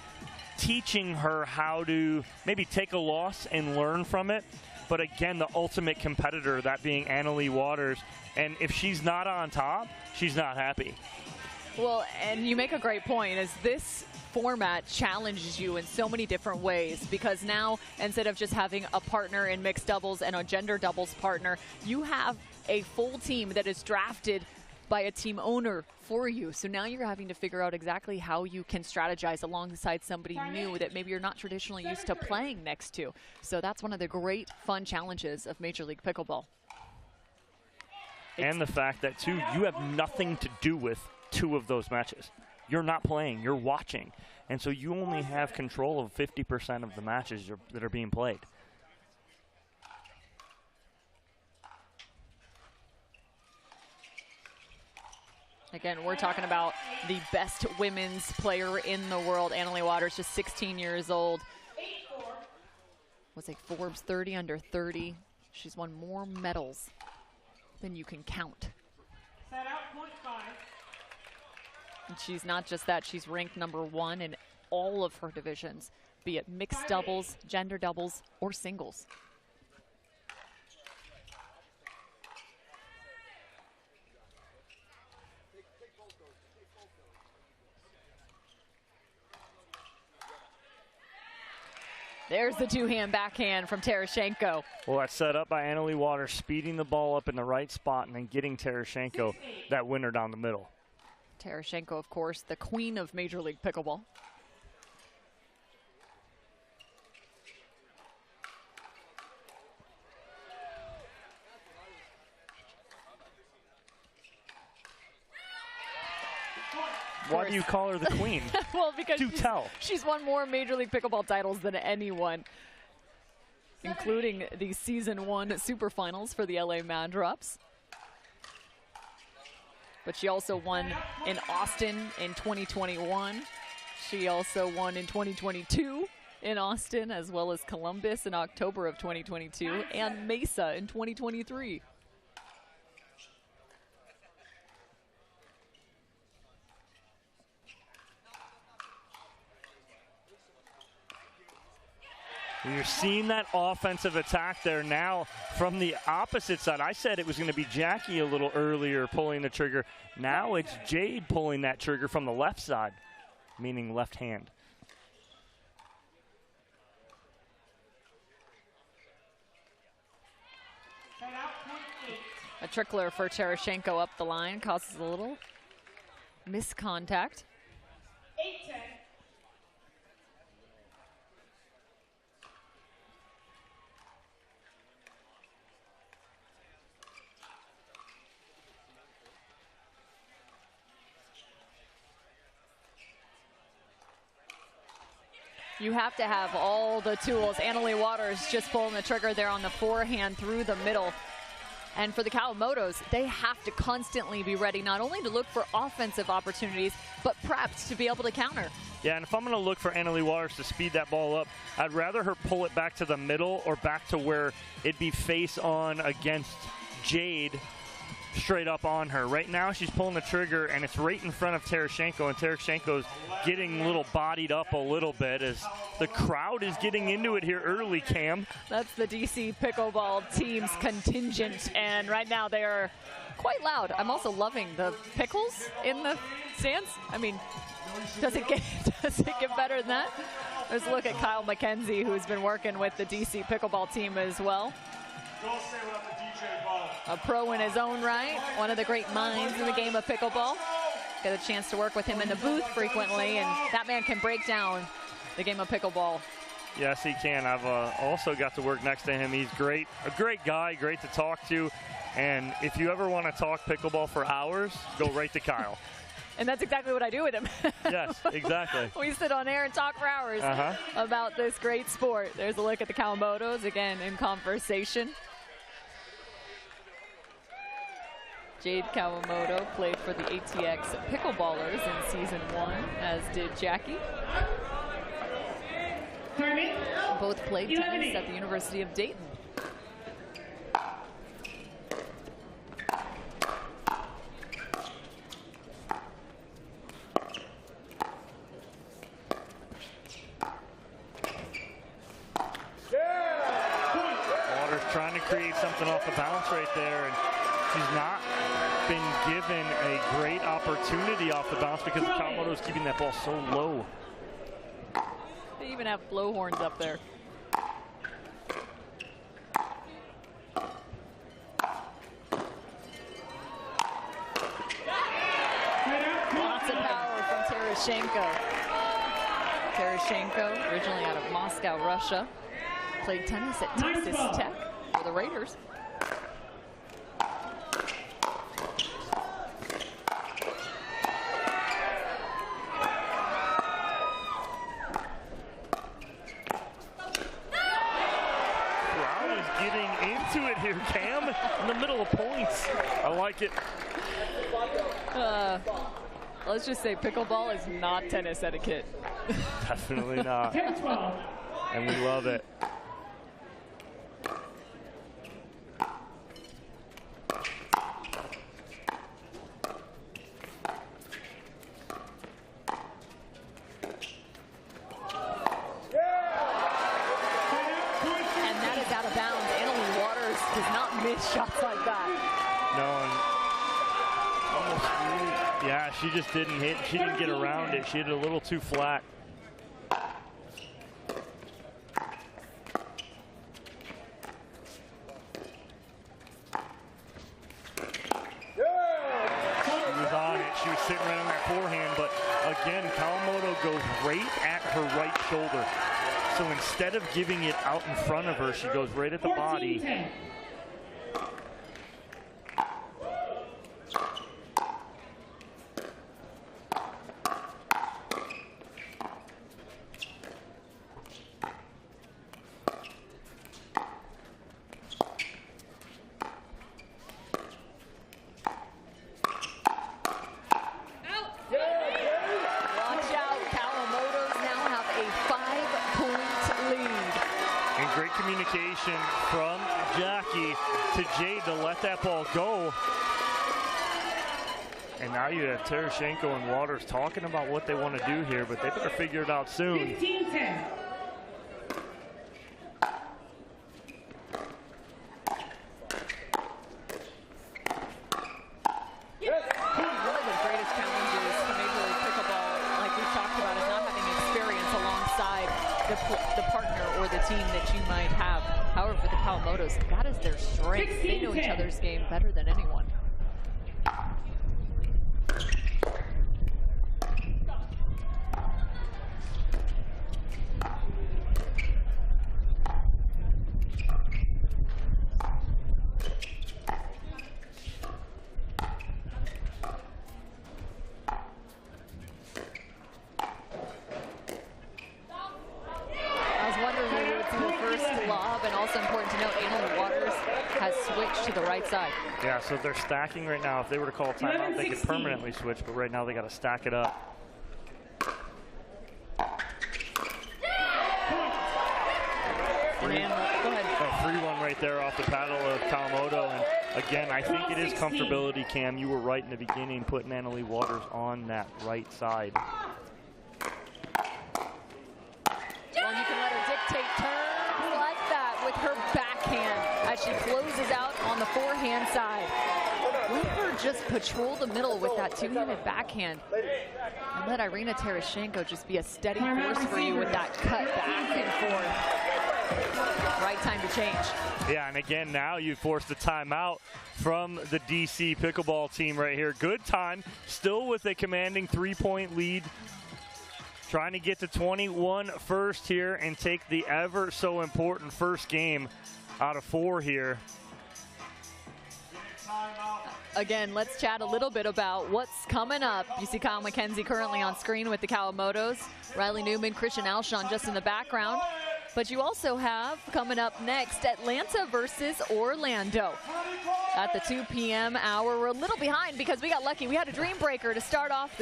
teaching her how to maybe take a loss and learn from it. But again, the ultimate competitor, that being Anna Lee Waters. And if she's not on top, she's not happy. Well, and you make a great point, is this format challenges you in so many different ways, because now instead of just having a partner in mixed doubles and a gender doubles partner, you have a full team that is drafted by a team owner for you. So now you're having to figure out exactly how you can strategize alongside somebody new that maybe you're not traditionally used to playing next to. So that's one of the great fun challenges of Major League Pickleball. And the fact that, too, you have nothing to do with 2 of those matches. You're not playing, you're watching. And so you only have control of 50% of the matches that are being played. Again, we're talking about the best women's player in the world, Anna Lee Waters, just 16 years old. What's like Forbes 30 under 30. She's won more medals than you can count. Set out point 5. And she's not just that, she's ranked #1 in all of her divisions, be it mixed doubles, gender doubles, or singles. There's the two-hand backhand from Tereshchenko. Well, that's set up by Anna Lee Waters, speeding the ball up in the right spot and then getting Tereshchenko that winner down the middle. Tereshchenko, of course, the queen of Major League Pickleball. Why do you call her the queen? Well, because tell. She's won more Major League Pickleball titles than anyone, including the Season 1 Super Finals for the LA Mad Drops. But she also won in Austin in 2021. She also won in 2022 in Austin, as well as Columbus in October of 2022, and Mesa in 2023. You're seeing that offensive attack there now from the opposite side. I said it was going to be Jackie a little earlier pulling the trigger. Now it's Jade pulling that trigger from the left side, meaning left hand. A trickler for Tereshchenko up the line, causes a little miscontact. 8-10. You have to have all the tools. Anna Lee Waters just pulling the trigger there on the forehand through the middle. And for the Kawamotos, they have to constantly be ready, not only to look for offensive opportunities, but prepped to be able to counter. Yeah, and if I'm going to look for Anna Lee Waters to speed that ball up, I'd rather her pull it back to the middle or back to where it'd be face on against Jade, straight up on her. Right now she's pulling the trigger and it's right in front of Tereshchenko, and Tereshchenko's getting a little bodied up a little bit as the crowd is getting into it here early, Cam. That's the DC Pickleball team's contingent, and right now they are quite loud. I'm also loving the Pickles in the stands. I mean, does it get better than that? Let's look at Kyle McKenzie, who's been working with the DC Pickleball team as well. A pro in his own right, one of the great minds in the game of pickleball. Get a chance to work with him in the booth frequently, and that man can break down the game of pickleball. Yes, he can. I've also got to work next to him. He's great, a great guy, great to talk to. And if you ever want to talk pickleball for hours, go right to Kyle. And that's exactly what I do with him. Yes, exactly. We sit on air and talk for hours about this great sport. There's a look at the Kawamotos, again, in conversation. Jade Kawamoto played for the ATX Pickleballers in Season 1, as did Jackie. Both played tennis at the University of Dayton. Waters trying to create something off the bounce right there, and she's not been given a great opportunity off the bounce because Kawamoto's keeping that ball so low. They even have blowhorns up there. Lots of power from Tereshchenko. Tereshchenko, originally out of Moscow, Russia, played tennis at Texas Tech for the Raiders. Here, Cam, in the middle of points. I like it. Let's just say pickleball is not tennis etiquette. Definitely not. And we love it. Shots like that. No, and almost, yeah, she just didn't hit. She didn't get around it. She hit it a little too flat. She was on it. She was sitting right on that forehand, but again, Kawamoto goes right at her right shoulder. So instead of giving it out in front of her, she goes right at the body. Communication from Jackie to Jade to let that ball go. And now you have Tereshchenko and Waters talking about what they want to do here, but they better figure it out soon. 15-10. One of the greatest challenges for Major League Pickleball, like we've talked about, is not having experience alongside the partner or the team that you might have. However, for the Kawamotos, that is their strength. They know each other's game better than anyone. Yeah, so they're stacking right now. If they were to call a timeout, they could permanently switch, but right now they got to stack it up. Go ahead. A 3-1 right there off the paddle of Kawamoto. And again, I think it is comfortability, Cam. You were right in the beginning, putting Annalie Waters on that right side. Well, you can let her dictate turns like that with her backhand as she closes out on the forehand side. Let her just patrol the middle with that two-handed backhand. And let Irina Tereshchenko just be a steady force for you with that cut back and forth. Right time to change. Yeah, and again, now you forced a timeout from the DC Pickleball team right here. Good time, still with a commanding 3-point lead. Trying to get to 21 first here and take the ever so important first game out of 4 here. Again, let's chat a little bit about what's coming up. You see Kyle McKenzie currently on screen with the Kawamotos. Riley Newman, Christian Alshon just in the background. But you also have coming up next Atlanta versus Orlando. at the 2 p.m. hour. We're a little behind because we got lucky. We had a dream breaker to start off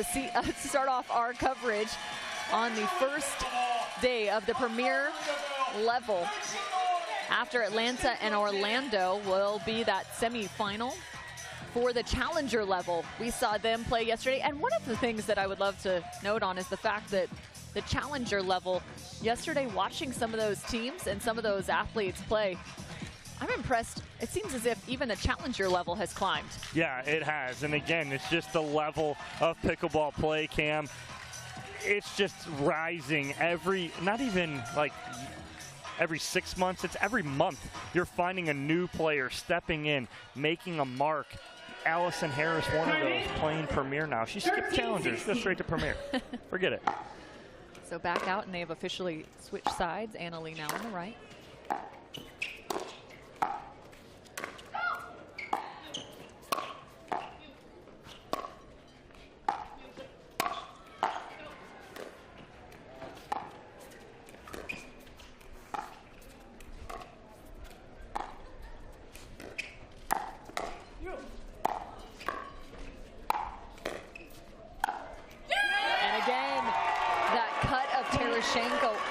our coverage on the first day of the premier level. After Atlanta and Orlando will be that semifinal for the challenger level. We saw them play yesterday, and one of the things that I would love to note on is the fact that the challenger level, yesterday watching some of those teams and some of those athletes play, I'm impressed. It seems as if even the challenger level has climbed. Yeah, it has. And again, it's just the level of pickleball play, Cam. It's just rising not even like every 6 months, it's every month. You're finding a new player stepping in, making a mark. Allison Harris, one of those, playing Premier now. She skipped challengers, goes straight to Premier. Forget it. So back out, and they have officially switched sides. Annalie now on the right.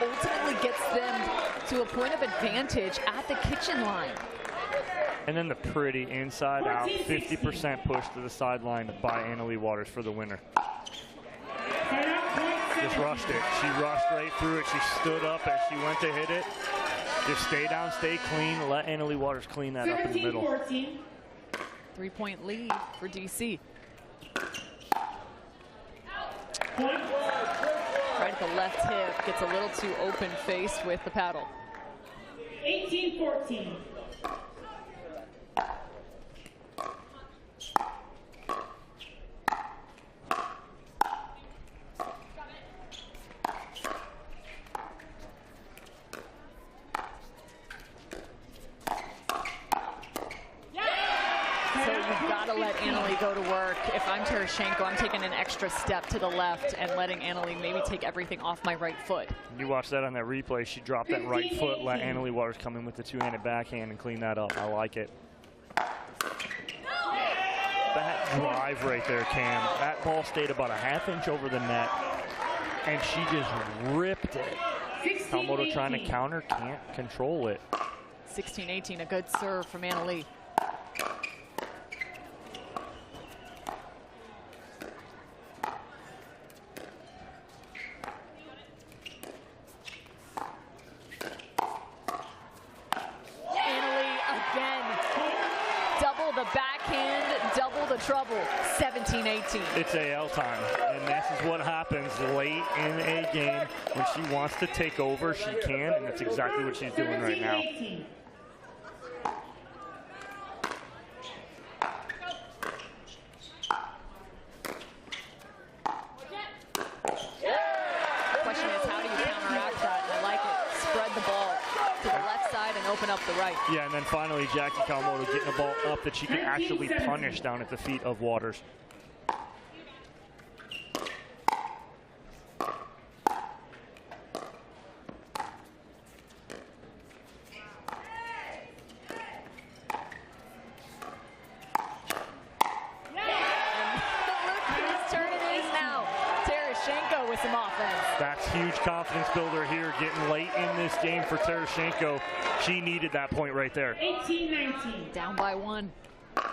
Ultimately gets them to a point of advantage at the kitchen line. And then the pretty inside out 50% push to the sideline by Annalie Waters for the winner. Just rushed it. She rushed right through it. She stood up as she went to hit it. Just stay down, stay clean. Let Annalie Waters clean that up in the middle. 3-point lead for DC. Right at the left hip, gets a little too open-faced with the paddle. 18-14. So you've got to let Annalie go to work. If I'm Tereshenko, I'm taking an extra step to the left and letting Annalie maybe take everything off my right foot. You watch that on that replay. She dropped that right foot, let Annalie Waters come in with the two-handed backhand and clean that up. I like it. That drive right there, Cam. That ball stayed about a half-inch over the net, and she just ripped it. Kawamoto trying to counter, can't control it. 16-18, a good serve from Annalie. Trouble, 17-18. It's AL time, and this is what happens late in a game. When she wants to take over, she can, and that's exactly what she's doing right now. Question is, how do you counteract that? And I like it. Spread the ball to the left side and open up the right. Yeah, and then finally Jackie Kawamoto getting the ball up that she can actually punish down at the feet of Waters. Huge confidence builder here, getting late in this game for Tereshenko. She needed that point right there. 18-19. Down by 1. And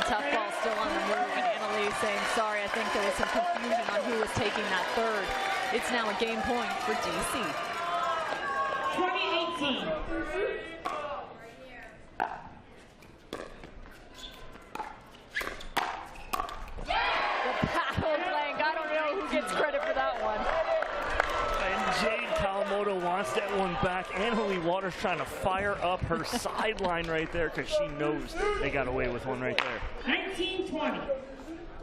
tough ball still on the move, and Annalie saying, sorry, I think there was some confusion on who was taking that third. It's now a game point for DC. 20-18. Wants that one back. Annalie Waters trying to fire up her sideline right there because she knows they got away with one right there. 19-20.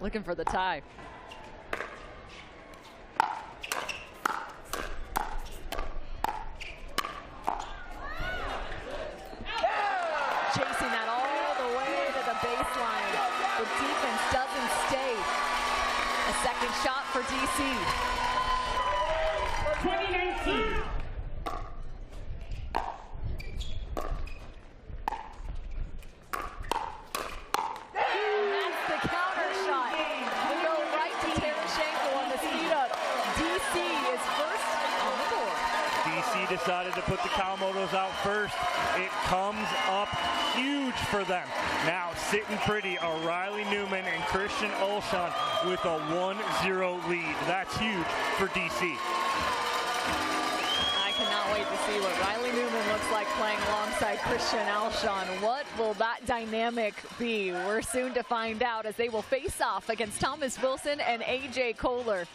Looking for the tie. Chasing that all the way to the baseline. The defense doesn't stay. A second shot for DC. 2019. Kawamoto's first on the board. DC decided to put the Kawamotos out first. It comes up huge for them. Now sitting pretty are Riley Newman and Christian Ulshan with a 1-0 lead. That's huge for DC. I cannot wait to see what Riley Newman looks like playing alongside Christian Ulshan. What will that dynamic be? We're soon to find out as they will face off against Thomas Wilson and AJ Kohler.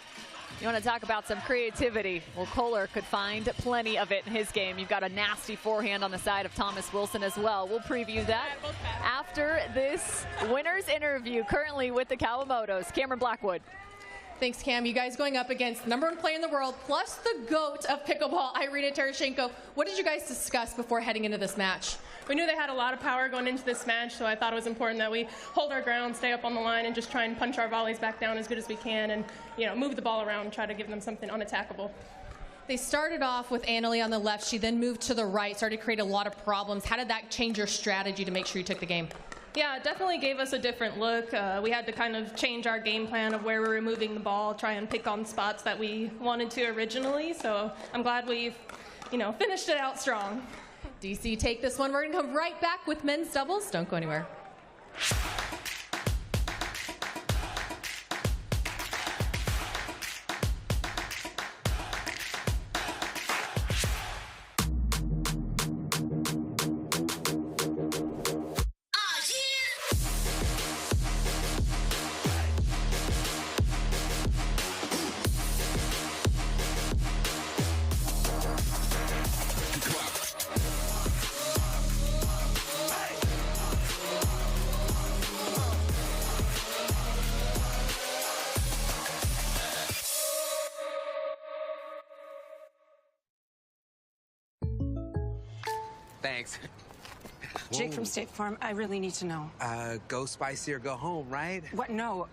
You want to talk about some creativity? Well, Kohler could find plenty of it in his game. You've got a nasty forehand on the side of Thomas Wilson as well. We'll preview that after this winner's interview currently with the Kawamotos. Cameron Blackwood. Thanks, Cam. You guys going up against the #1 player in the world, plus the GOAT of pickleball, Irina Tereshchenko. What did you guys discuss before heading into this match? We knew they had a lot of power going into this match, so I thought it was important that we hold our ground, stay up on the line, and just try and punch our volleys back down as good as we can and, you know, move the ball around and try to give them something unattackable. They started off with Annalie on the left. She then moved to the right, started to create a lot of problems. How did that change your strategy to make sure you took the game? Yeah, it definitely gave us a different look. We had to kind of change our game plan of where we were moving the ball, try and pick on spots that we wanted to originally. So I'm glad we've, you know, finished it out strong. DC, take this one. We're going to come right back with men's doubles. Don't go anywhere. Thanks. Jake from State Farm, I really need to know. Go spicy or go home, right? What? No.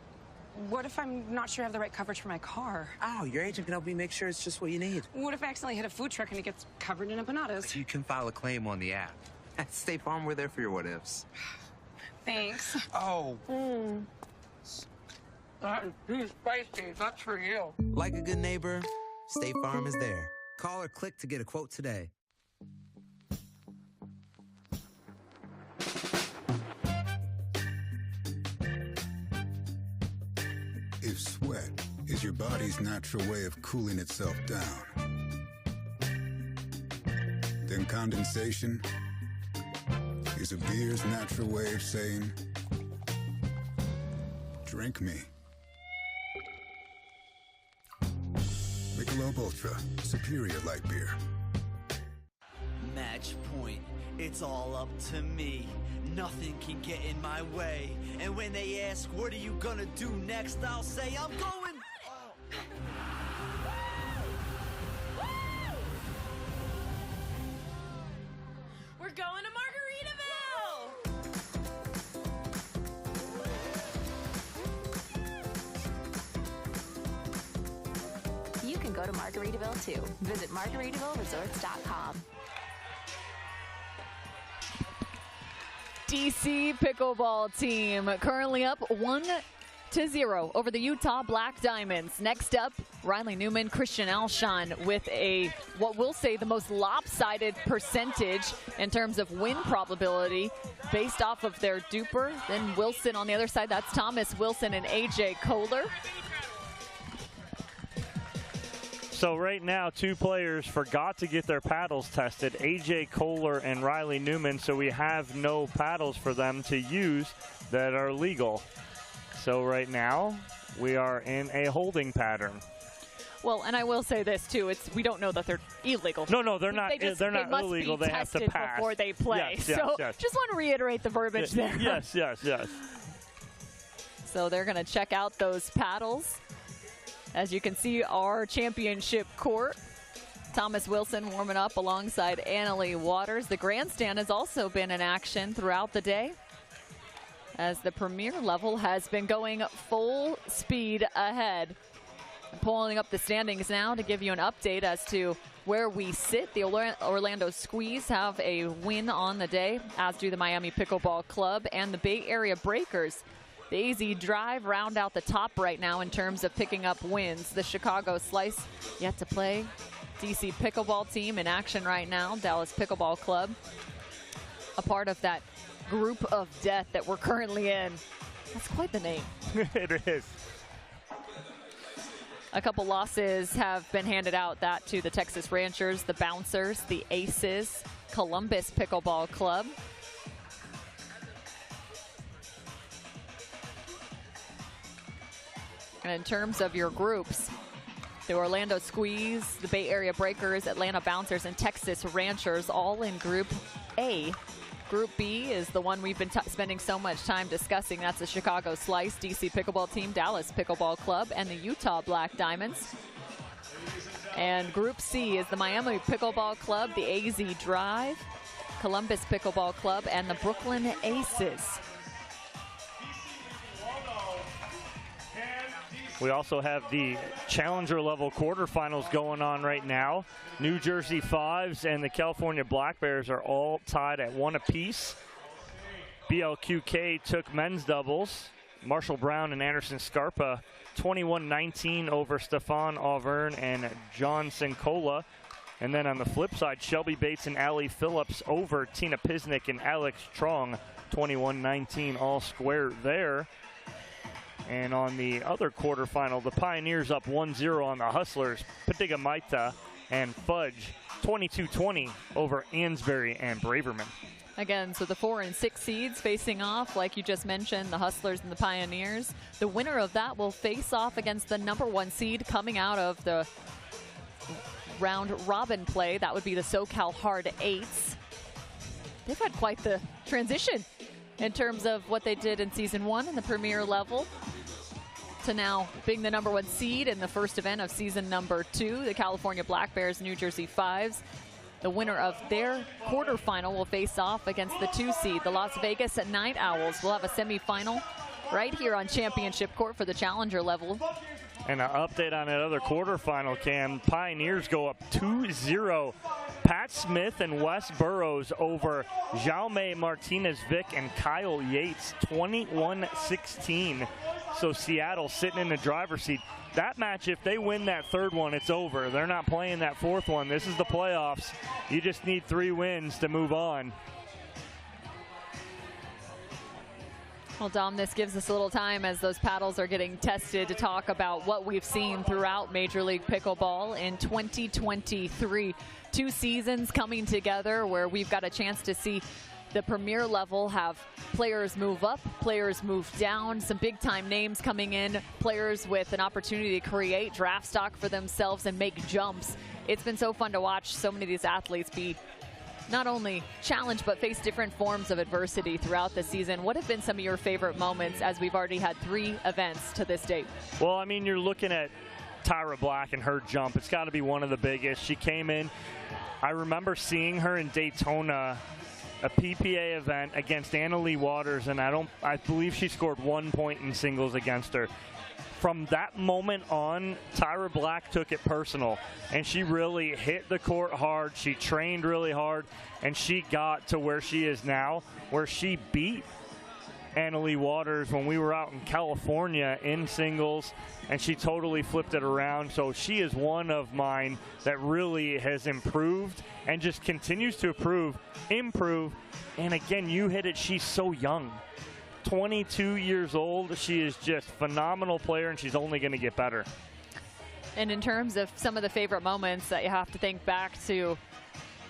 What if I'm not sure I have the right coverage for my car? Oh, your agent can help me make sure it's just what you need. What if I accidentally hit a food truck and it gets covered in empanadas? You can file a claim on the app. At State Farm, we're there for your what-ifs. Thanks. Oh. That is too spicy. That's for you. Like a good neighbor, State Farm is there. Call or click to get a quote today. If sweat is your body's natural way of cooling itself down, then condensation is a beer's natural way of saying, drink me. Michelob ULTRA, superior light beer. Match point, it's all up to me. Nothing can get in my way. And when they ask, what are you gonna do next? I'll say, I'm going. We're going to Margaritaville! You can go to Margaritaville too. Visit MargaritavilleResorts.com. DC Pickleball team currently up 1-0 over the Utah Black Diamonds. Next up, Riley Newman, Christian Ulshan with what we'll say the most lopsided percentage in terms of win probability based off of their DUPR. Then Wilson on the other side, that's Thomas Wilson and AJ Kohler. So right now, two players forgot to get their paddles tested, AJ Kohler and Riley Newman, so we have no paddles for them to use that are legal. So right now, we are in a holding pattern. Well, and I will say this too: we don't know that they're illegal. No, they're not. They're not must illegal. Be they have to tested pass before they play. Yes, so yes. just want to reiterate the verbiage there. Yes. So they're going to check out those paddles. As you can see, our championship court. Thomas Wilson warming up alongside Annalie Waters. The grandstand has also been in action throughout the day, as the premier level has been going full speed ahead. I'm pulling up the standings now to give you an update as to where we sit. The Orlando Squeeze have a win on the day, as do the Miami Pickleball Club and the Bay Area Breakers The AZ Drive round out the top right now in terms of picking up wins. The Chicago Slice yet to play. DC Pickleball team in action right now. Dallas Pickleball Club, a part of that group of death that we're currently in. That's quite the name. It is. A couple losses have been handed out, that to the Texas Ranchers, the Bouncers, the Aces, Columbus Pickleball Club. And in terms of your groups, the Orlando Squeeze, the Bay Area Breakers, Atlanta Bouncers, and Texas Ranchers all in Group A. Group B is the one we've been spending so much time discussing. That's the Chicago Slice, DC Pickleball Team, Dallas Pickleball Club, and the Utah Black Diamonds. And Group C is the Miami Pickleball Club, the AZ Drive, Columbus Pickleball Club, and the Brooklyn Aces. We also have the challenger level quarterfinals going on right now. New Jersey Fives and the California Black Bears are all tied at 1 apiece. BLQK took men's doubles. Marshall Brown and Anderson Scarpa 21-19 over Stefan Auvergne and John Sincola. And then on the flip side, Shelby Bates and Allie Phillips over Tina Pisnick and Alex Trong, 21-19 all square there. And on the other quarterfinal, the Pioneers up 1-0 on the Hustlers, Patiga Maita and Fudge, 22-20 over Ansbury and Braverman. Again, so the 4 and 6 seeds facing off, like you just mentioned, the Hustlers and the Pioneers. The winner of that will face off against the number 1 seed coming out of the round robin play. That would be the SoCal Hard Eights. They've had quite the transition in terms of what they did in season 1 in the premier level to now being the number 1 seed in the first event of season number 2, the California Black Bears, New Jersey Fives. The winner of their quarterfinal will face off against the 2 seed, the Las Vegas Night Owls. We'll have a semifinal right here on Championship Court for the challenger level. And an update on that other quarterfinal, Cam. Pioneers go up 2-0. Pat Smith and Wes Burrows over Jaume Martinez-Vic and Kyle Yates, 21-16. So Seattle sitting in the driver's seat. That match, if they win that third one, it's over. They're not playing that fourth one. This is the playoffs. You just need 3 wins to move on. Well, Dom, this gives us a little time as those paddles are getting tested to talk about what we've seen throughout Major League Pickleball in 2023. 2 seasons coming together where we've got a chance to see the premier level have players move up, players move down, some big-time names coming in, players with an opportunity to create draft stock for themselves and make jumps. It's been so fun to watch so many of these athletes be not only challenged but face different forms of adversity throughout the season. What have been some of your favorite moments as we've already had 3 events to this date? Well, I mean, you're looking at Tyra Black and her jump. It's got to be one of the biggest. She came in, I remember seeing her in Daytona, a PPA event against Anna Lee Waters, and I believe she scored 1 point in singles against her. From that moment on, Tyra Black took it personal, and she really hit the court hard. She trained really hard, and she got to where she is now, where she beat Anna Lee Waters when we were out in California in singles, and she totally flipped it around. So she is one of mine that really has improved and just continues to improve. And again, you hit it, she's so young. 22 years old. She is just a phenomenal player, and she's only going to get better. And in terms of some of the favorite moments that you have to think back to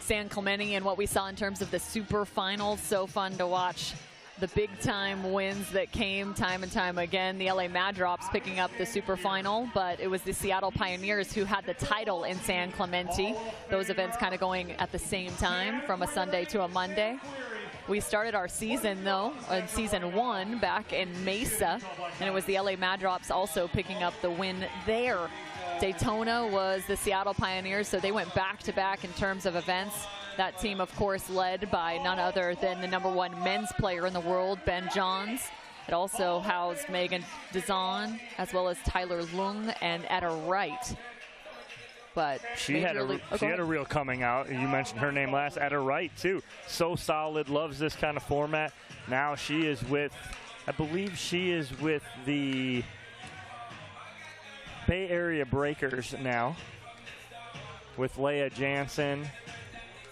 San Clemente and what we saw in terms of the super finals, so fun to watch the big-time wins that came time and time again. The LA Mad Drops picking up the super final, but it was the Seattle Pioneers who had the title in San Clemente. Those events kind of going at the same time from a Sunday to a Monday. We started our season, though, in season 1 back in Mesa, and it was the LA Mad Drops also picking up the win there. Daytona was the Seattle Pioneers, so they went back-to-back in terms of events. That team, of course, led by none other than the #1 men's player in the world, Ben Johns. It also housed Megan Dazan, as well as Tyler Lung and Etta Wright. But she had a real coming out. You mentioned her name last. Etta Wright, too. So solid, loves this kind of format. Now she is with I believe she is with the Bay Area Breakers now, with Leah Jansen.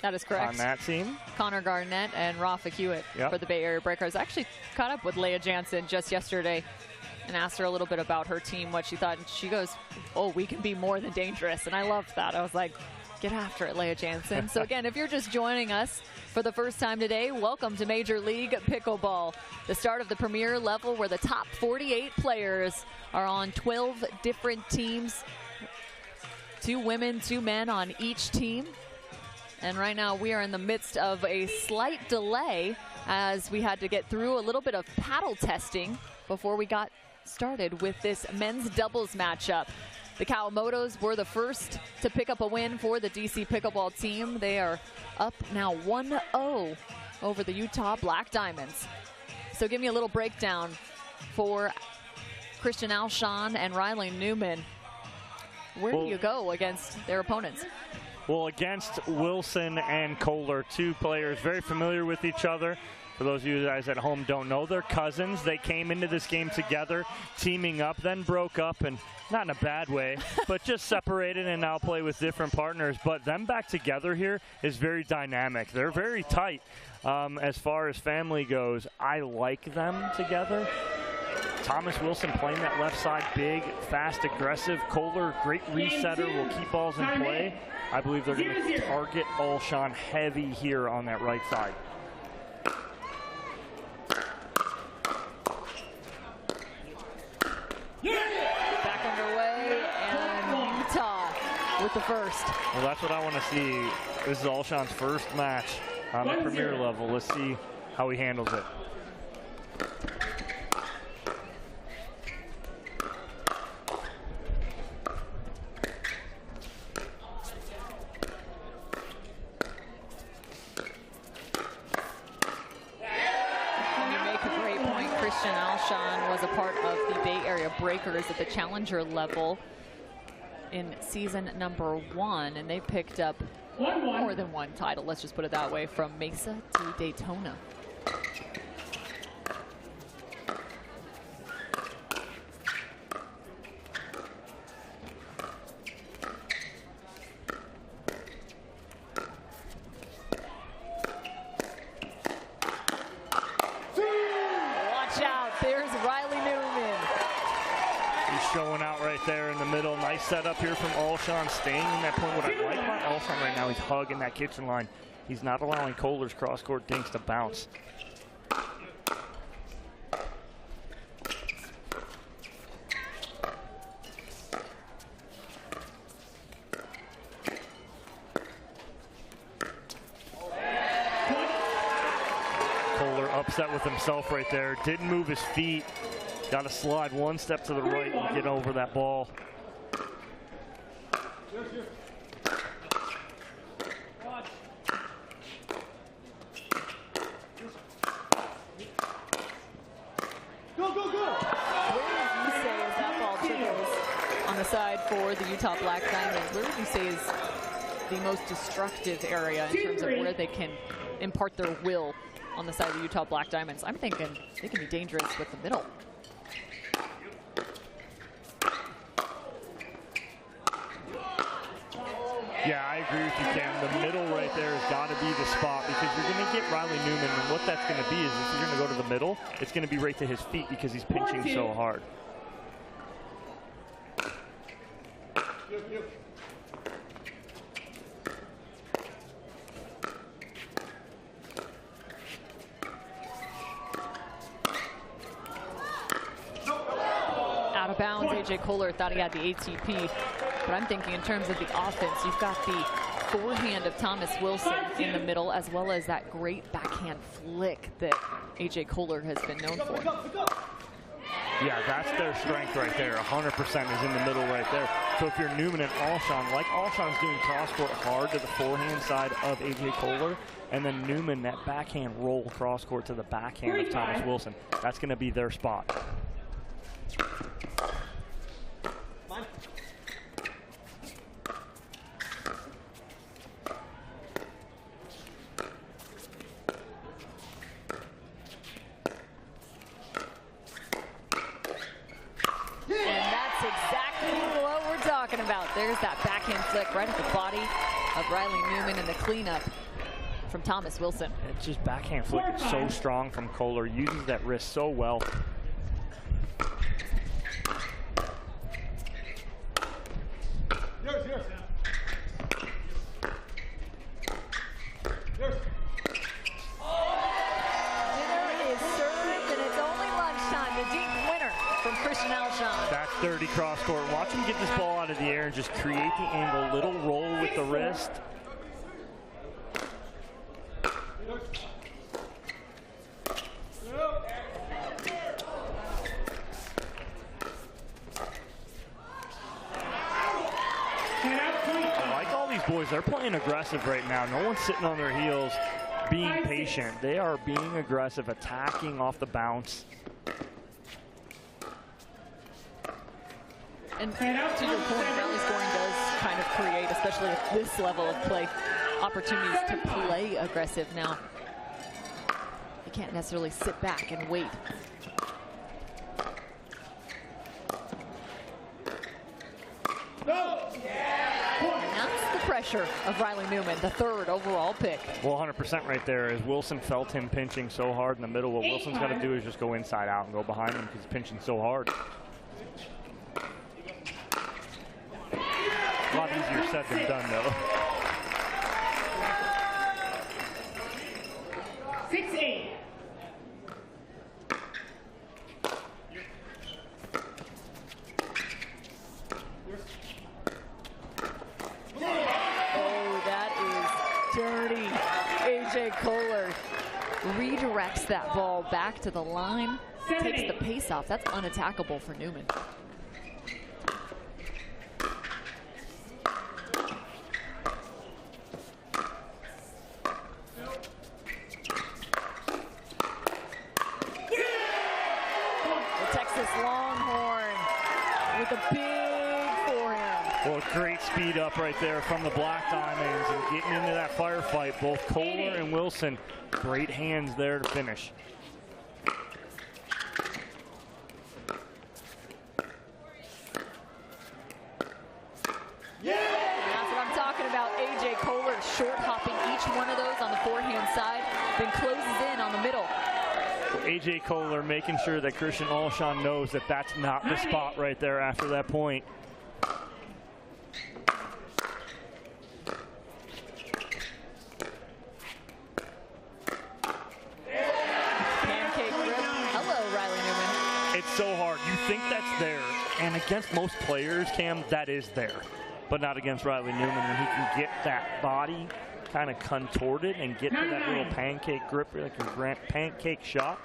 That is correct. On that team. Connor Garnett and Rafa Hewitt Yep. for the Bay Area Breakers. I actually caught up with Leah Jansen just yesterday and asked her a little bit about her team, what she thought. And she goes, oh, we can be more than dangerous. And I loved that. I was like, get after it, Leah Jansen. So again, if you're just joining us for the first time today, welcome to Major League Pickleball, the start of the premier level where the top 48 players are on 12 different teams. 2 women, 2 men on each team. And right now we are in the midst of a slight delay as we had to get through a little bit of paddle testing before we got started with this men's doubles matchup. The Kawamotos were the first to pick up a win for the DC Pickleball team. They are up now 1-0 over the Utah Black Diamonds. So give me a little breakdown for Christian Alshon and Riley Newman. Where do you go against their opponents? Well, against Wilson and Kohler, 2 players very familiar with each other. For those of you guys at home don't know, they're cousins. They came into this game together, teaming up, then broke up, and not in a bad way, but just separated and now play with different partners. But them back together here is very dynamic. They're very tight as far as family goes. I like them together. Thomas Wilson playing that left side, big, fast, aggressive. Kohler, great resetter, will keep balls in play. I believe they're going to target Alshon heavy here on that right side. Back underway, and Utah with the first. Well, that's what I want to see. This is Alshon's first match on the premier level. Let's see how he handles it. Christian Alshon was a part of the Bay Area Breakers at the challenger level in season number 1, and they picked up more than one title, let's just put it that way, from Mesa to Daytona. Showing out right there in the middle. Nice setup here from Alshon, staying in that point. What I like about Alshon right now, he's hugging that kitchen line. He's not allowing Kohler's cross-court dinks to bounce. Kohler upset with himself right there. Didn't move his feet. Got to slide one step to the right and get over that ball. Go, go, go! Where would you say is that ball trickles on the side for the Utah Black Diamonds? Where would you say is the most destructive area in terms of where they can impart their will on the side of the Utah Black Diamonds? I'm thinking they can be dangerous with the middle. Yeah, I agree with you, Cam. The middle right there has got to be the spot because you're going to get Riley Newman, and what that's going to be is if you're going to go to the middle, it's going to be right to his feet because he's pinching so hard. Out of bounds, AJ Kohler thought he had the ATP. But I'm thinking in terms of the offense, you've got the forehand of Thomas Wilson in the middle, as well as that great backhand flick that AJ Kohler has been known for. Yeah, that's their strength right there. 100% is in the middle right there. So if you're Newman and Alshon, like Alshon's doing cross-court hard to the forehand side of AJ Kohler, and then Newman, that backhand roll cross-court to the backhand of Thomas Wilson. That's going to be their spot. talking about. There's that backhand flick right at the body of Riley Newman and the cleanup from Thomas Wilson. It's just backhand flick. It's so strong from Kohler. Uses that wrist so well. Yours. That's dirty cross court. Watch him get this ball out of the air and just create the angle. Little roll with the wrist. I like all these boys. They're playing aggressive right now. No one's sitting on their heels being patient. They are being aggressive, attacking off the bounce. And to your point, rally scoring does kind of create, especially at this level of play, opportunities to play aggressive. Now, you can't necessarily sit back and wait. And that's the pressure of Riley Newman, the third overall pick. Well, 100% right there, as Wilson felt him pinching so hard in the middle. What Wilson's got to do is just go inside out and go behind him because he's pinching so hard. A lot easier said than done, though. 6-8. Oh, that is dirty. AJ Kohler redirects that ball back to the line, takes the pace off. That's unattackable for Newman. Great speed up right there from the Black Diamonds and getting into that firefight. Both Kohler and Wilson, great hands there to finish. That's what I'm talking about. AJ Kohler short hopping each one of those on the forehand side, then closes in on the middle. AJ Kohler making sure that Christian Alshon knows that that's not the spot right there after that point. So hard. You think that's there, and against most players, Cam, that is there, but not against Riley Newman when he can get that body kind of contorted and get to that little pancake grip, like a pancake shot.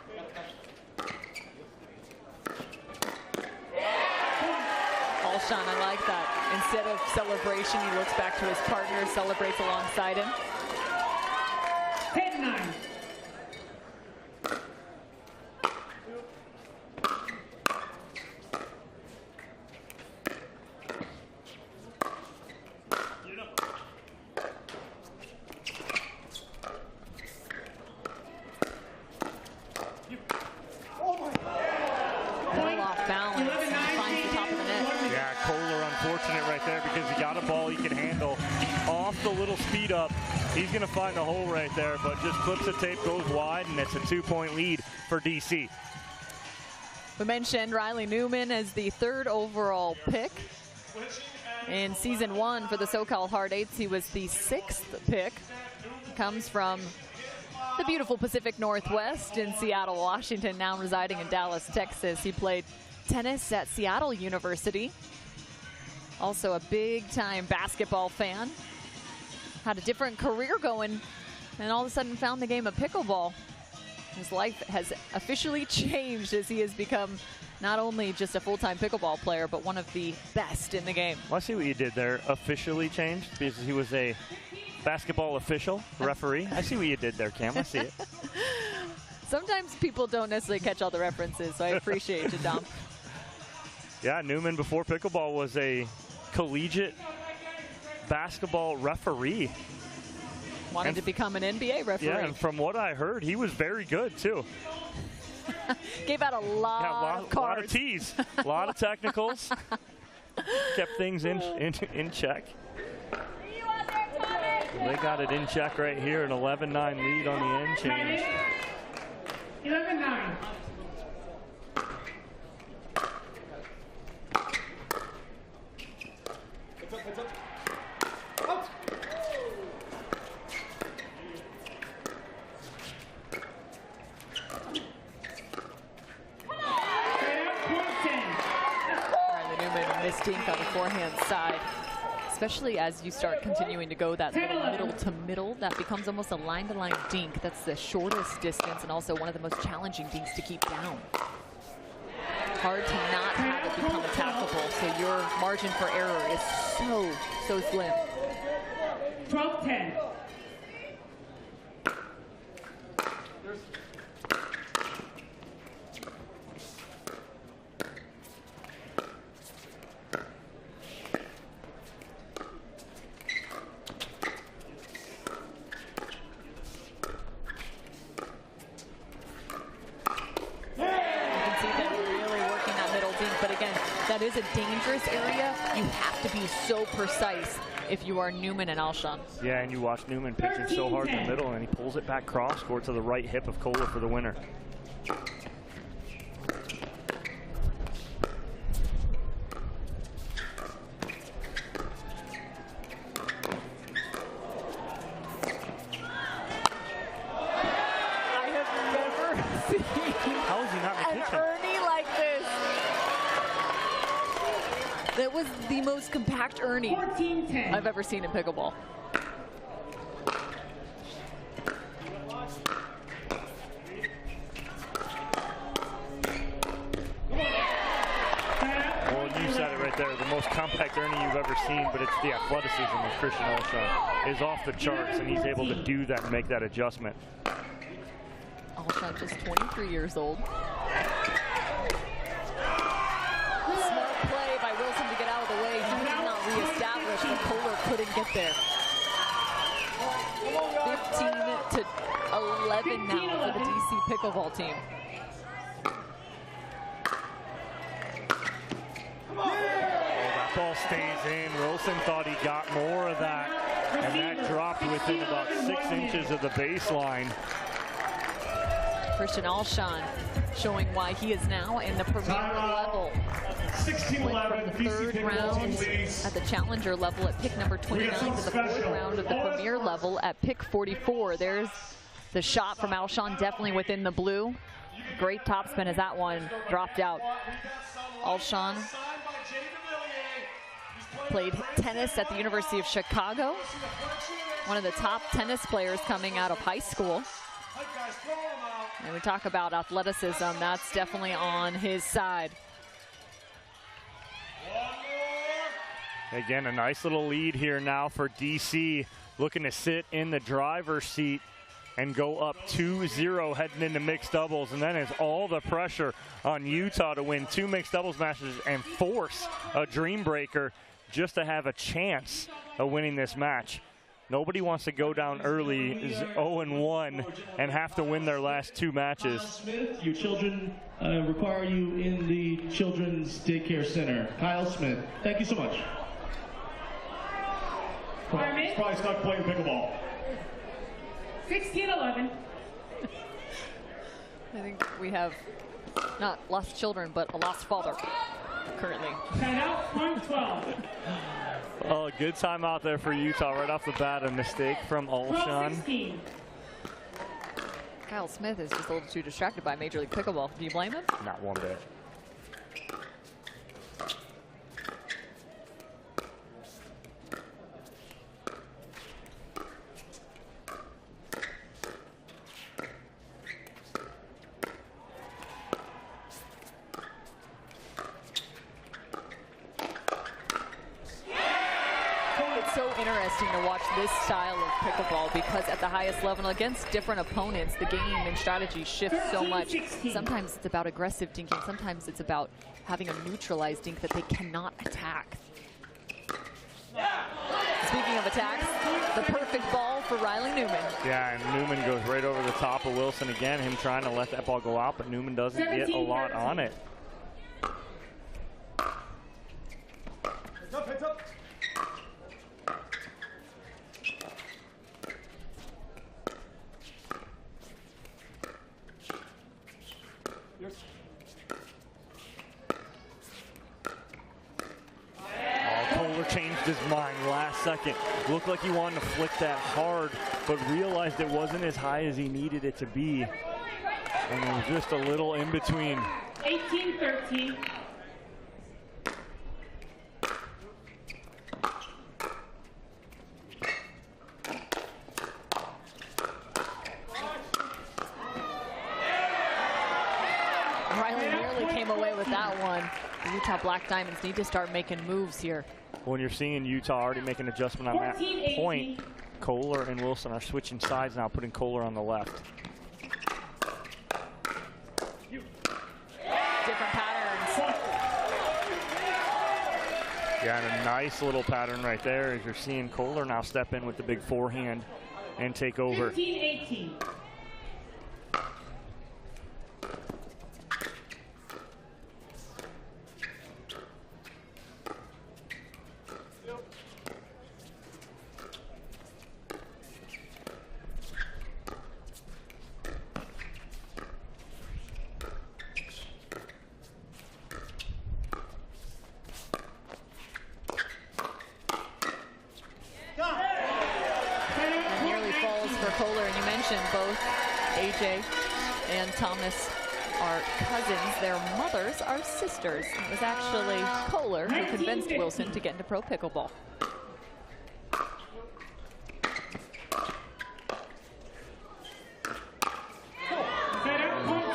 Alshon, I like that. Instead of celebration, he looks back to his partner, celebrates alongside him. 10-9. He's going to find the hole right there, but just clips the tape, goes wide, and it's a 2-point lead for DC. We mentioned Riley Newman as the third overall pick. In season 1 for the SoCal Hard Eights, he was the 6th pick. Comes from the beautiful Pacific Northwest in Seattle, Washington, now residing in Dallas, Texas. He played tennis at Seattle University. Also a big-time basketball fan. Had a different career going, and all of a sudden found the game of pickleball. His life has officially changed as he has become not only just a full-time pickleball player, but one of the best in the game. Well, I see what you did there. Officially changed, because he was a basketball official, referee. I see what you did there, Cam. I see it. Sometimes people don't necessarily catch all the references, so I appreciate you, Dom. Yeah, Newman before pickleball was a collegiate basketball referee. Wanted to become an NBA referee. Yeah, and from what I heard, he was very good too. Gave out a lot of cards. A lot of tees, a lot of technicals. kept things in check. They got it in check right here, an 11-9 lead on the end change. 11-9. Dink on the forehand side, especially as you start continuing to go that little middle to middle, that becomes almost a line-to-line dink. That's the shortest distance and also one of the most challenging dinks to keep down. Hard to not have it become attackable, so your margin for error is so slim. 12-10. That is a dangerous area. You have to be so precise if you are Newman and Alshon. Yeah, and you watch Newman pitching so hard in the middle, and he pulls it back cross court to the right hip of Kohler for the winner. I have never seen How is he not in the kitchen? Ernie like this. That was the most compact Ernie I've ever seen in pickleball. Well, you said it right there. The most compact Ernie you've ever seen, but it's the athleticism of Christian Alshon is off the charts, and he's able to do that and make that adjustment. Alshon just 23 years old. Wilson to get out of the way. He did not reestablish, but Kohler couldn't get there. 15-11 now for the DC pickleball team. Oh, that ball stays in. Wilson thought he got more of that, and that dropped within about 6 inches of the baseline. Christian Alshon showing why he is now in the premier level. 16-11, from the third round at the challenger level at pick number 29 to the fourth round of the premier level at pick 44. There's the shot from Alshon, definitely within the blue. Great topspin as that one dropped out. Alshon played tennis at the University of Chicago. One of the top tennis players coming out of high school. And we talk about athleticism, that's definitely on his side. Again, a nice little lead here now for DC, looking to sit in the driver's seat and go up 2-0 heading into mixed doubles. And then is all the pressure on Utah to win 2 mixed doubles matches and force a dream breaker just to have a chance of winning this match. Nobody wants to go down early, is 0-1, and have to win their last 2 matches. Smith, your children require you in the Children's Daycare Center. Kyle Smith, thank you so much. He's probably stuck playing pickleball. 16-11. I think we have not lost children, but a lost father currently. Timeout, point 12. Oh, good time out there for Utah right off the bat. A mistake from Alshon. Kyle Smith is just a little too distracted by Major League Pickleball. Do you blame him? Not one bit. So interesting to watch this style of pickleball because at the highest level against different opponents, the game and strategy shifts so much. Sometimes it's about aggressive dinking. Sometimes it's about having a neutralized dink that they cannot attack. Speaking of attacks, the perfect ball for Riley Newman. Yeah, and Newman goes right over the top of Wilson again. Him trying to let that ball go out, but Newman doesn't get a lot on it. changed his mind last second. Looked like he wanted to flick that hard, but realized it wasn't as high as he needed it to be. And it was just a little in between. 18-13. Riley nearly came away with that one. The Utah Black Diamonds need to start making moves here. When you're seeing Utah already make an adjustment on that point, Kohler and Wilson are switching sides now, putting Kohler on the left. Different patterns. Yeah, and a nice little pattern right there as you're seeing Kohler now step in with the big forehand and take over. 15-18. Both AJ and Thomas are cousins. Their mothers are sisters. It was actually Kohler who convinced Wilson to get into pro pickleball.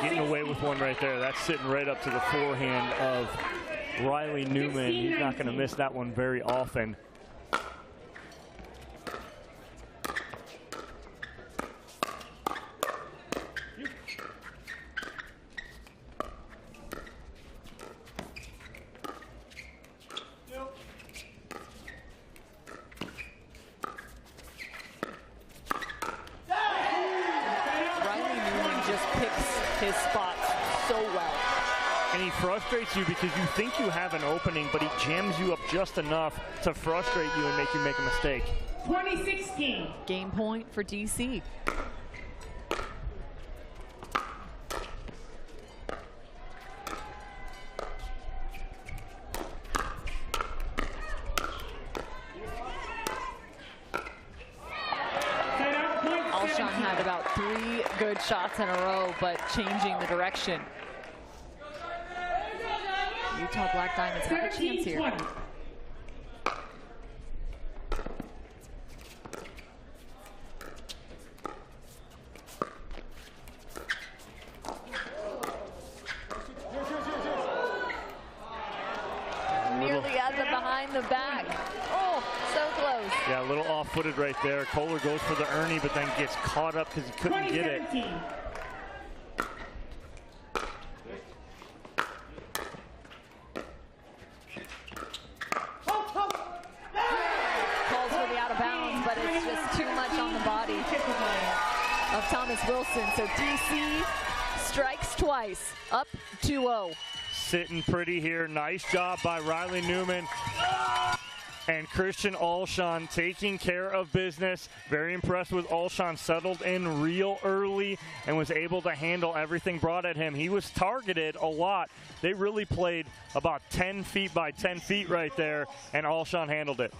Getting away with one right there. That's sitting right up to the forehand of Riley Newman. He's not going to miss that one very often. You because you think you have an opening, but he jams you up just enough to frustrate you and make you make a mistake. 2016. Game point for DC. Alshon had about 3 good shots in a row, but changing the direction. Utah Black Diamonds have a chance here. Nearly has it behind the back. Oh, so close. Yeah, a little off-footed right there. Kohler goes for the Ernie, but then gets caught up because he couldn't get it. Of Thomas Wilson, so DC strikes twice, up 2-0. Sitting pretty here, nice job by Riley Newman. And Christian Alshon taking care of business. Very impressed with Alshon, settled in real early and was able to handle everything brought at him. He was targeted a lot. They really played about 10 feet by 10 feet right there, and Alshon handled it.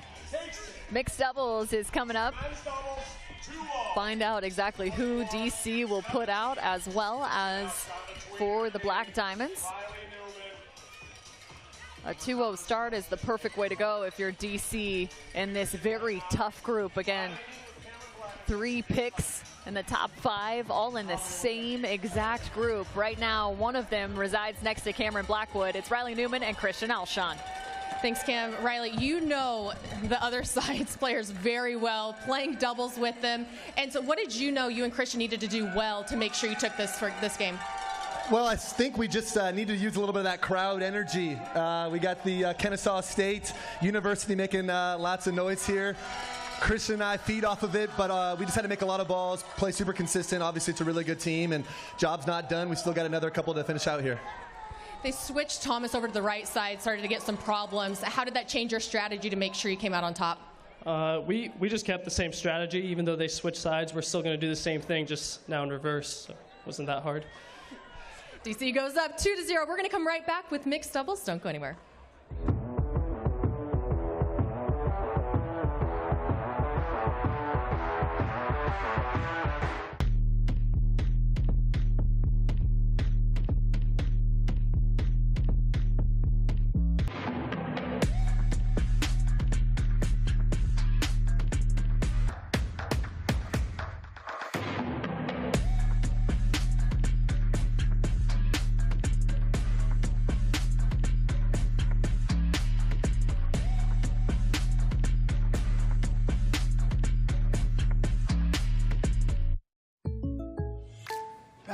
Mixed doubles is coming up. Find out exactly who DC will put out, as well as for the Black Diamonds. A 2-0 start is the perfect way to go if you're DC in this very tough group. Again, 3 picks in the top 5, all in the same exact group. Right now, one of them resides next to Cameron Blackwood. It's Riley Newman and Christian Alshon. Thanks, Cam. Riley, you know the other side's players very well, playing doubles with them. And so what did you know you and Christian needed to do well to make sure you took this for this game? Well, I think we just need to use a little bit of that crowd energy. We got the Kennesaw State University making lots of noise here. Christian and I feed off of it, but we just had to make a lot of balls, play super consistent. Obviously, it's a really good team, and job's not done. We still got another couple to finish out here. They switched Thomas over to the right side, started to get some problems. How did that change your strategy to make sure you came out on top? We just kept the same strategy. Even though they switched sides, we're still going to do the same thing, just now in reverse. So it wasn't that hard. DC goes up 2-0. We're going to come right back with mixed doubles. Don't go anywhere.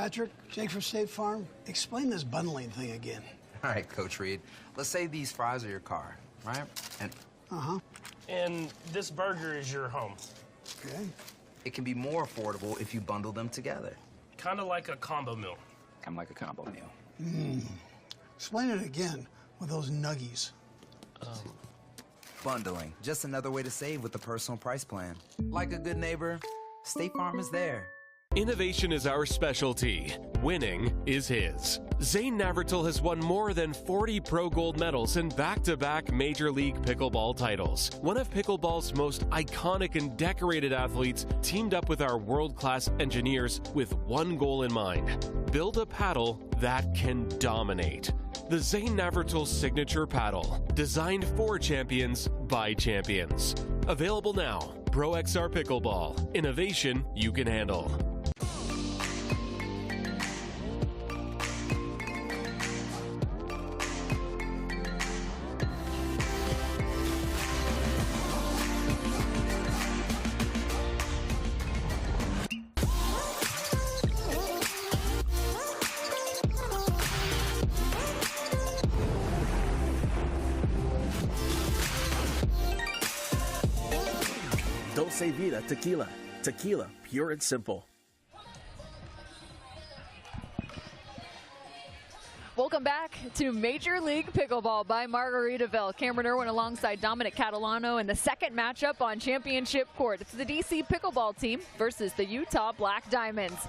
Patrick, Jake from State Farm. Explain this bundling thing again. All right, Coach Reed. Let's say these fries are your car, right? And And this burger is your home. Okay. it can be more affordable if you bundle them together. Kind of like a combo meal. Kind of like a combo meal. Explain it again with those nuggies. Bundling, just another way to save with the personal price plan. Like a good neighbor, State Farm is there. Innovation is our specialty. Winning is his. Zane Navratil has won more than 40 Pro Gold medals and back-to-back Major League Pickleball titles. One of pickleball's most iconic and decorated athletes teamed up with our world-class engineers with one goal in mind: build a paddle that can dominate. The Zane Navratil Signature Paddle, designed for champions by champions. Available now. ProXR Pickleball. Innovation you can handle. Dulce Vida Tequila. Tequila, pure and simple. Welcome back to Major League Pickleball by Margaritaville. Cameron Irwin alongside Dominic Catalano in the second matchup on championship court. It's the DC Pickleball team versus the Utah Black Diamonds.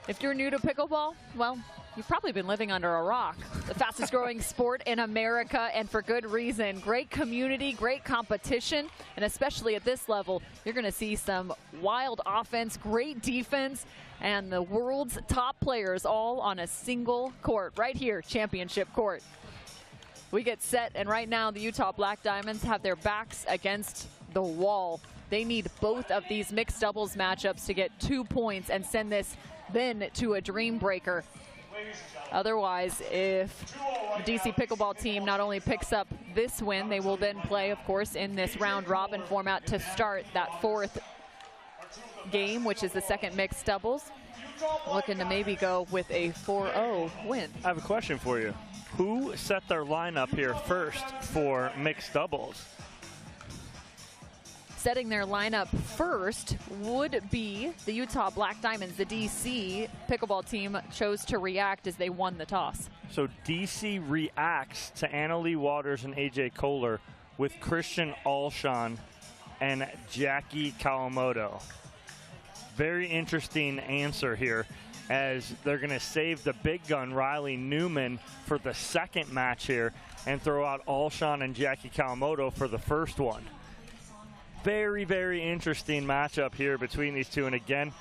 If you're new to pickleball, well, you've probably been living under a rock. The fastest growing sport in America, and for good reason. Great community, great competition, and especially at this level, you're going to see some wild offense, great defense, and the world's top players all on a single court, right here, championship court. We get set, and right now the Utah Black Diamonds have their backs against the wall. They need both of these mixed doubles matchups to get 2 points and send this then to a dream breaker. Otherwise, if the DC Pickleball team not only picks up this win, they will then play, of course, in this round-robin format to start that fourth game, which is the second mixed doubles. Looking to maybe go with a 4-0 win. I have a question for you. Who set their lineup here first for mixed doubles? Setting their lineup first would be the Utah Black Diamonds. The DC Pickleball team chose to react as they won the toss. So DC reacts to Annalie Waters and AJ Kohler with Christian Alshon and Jackie Kawamoto. Very interesting answer here, as they're going to save the big gun Riley Newman for the second match here and throw out Alshon and Jackie Kawamoto for the first one. Very, very interesting matchup here between these two. And again,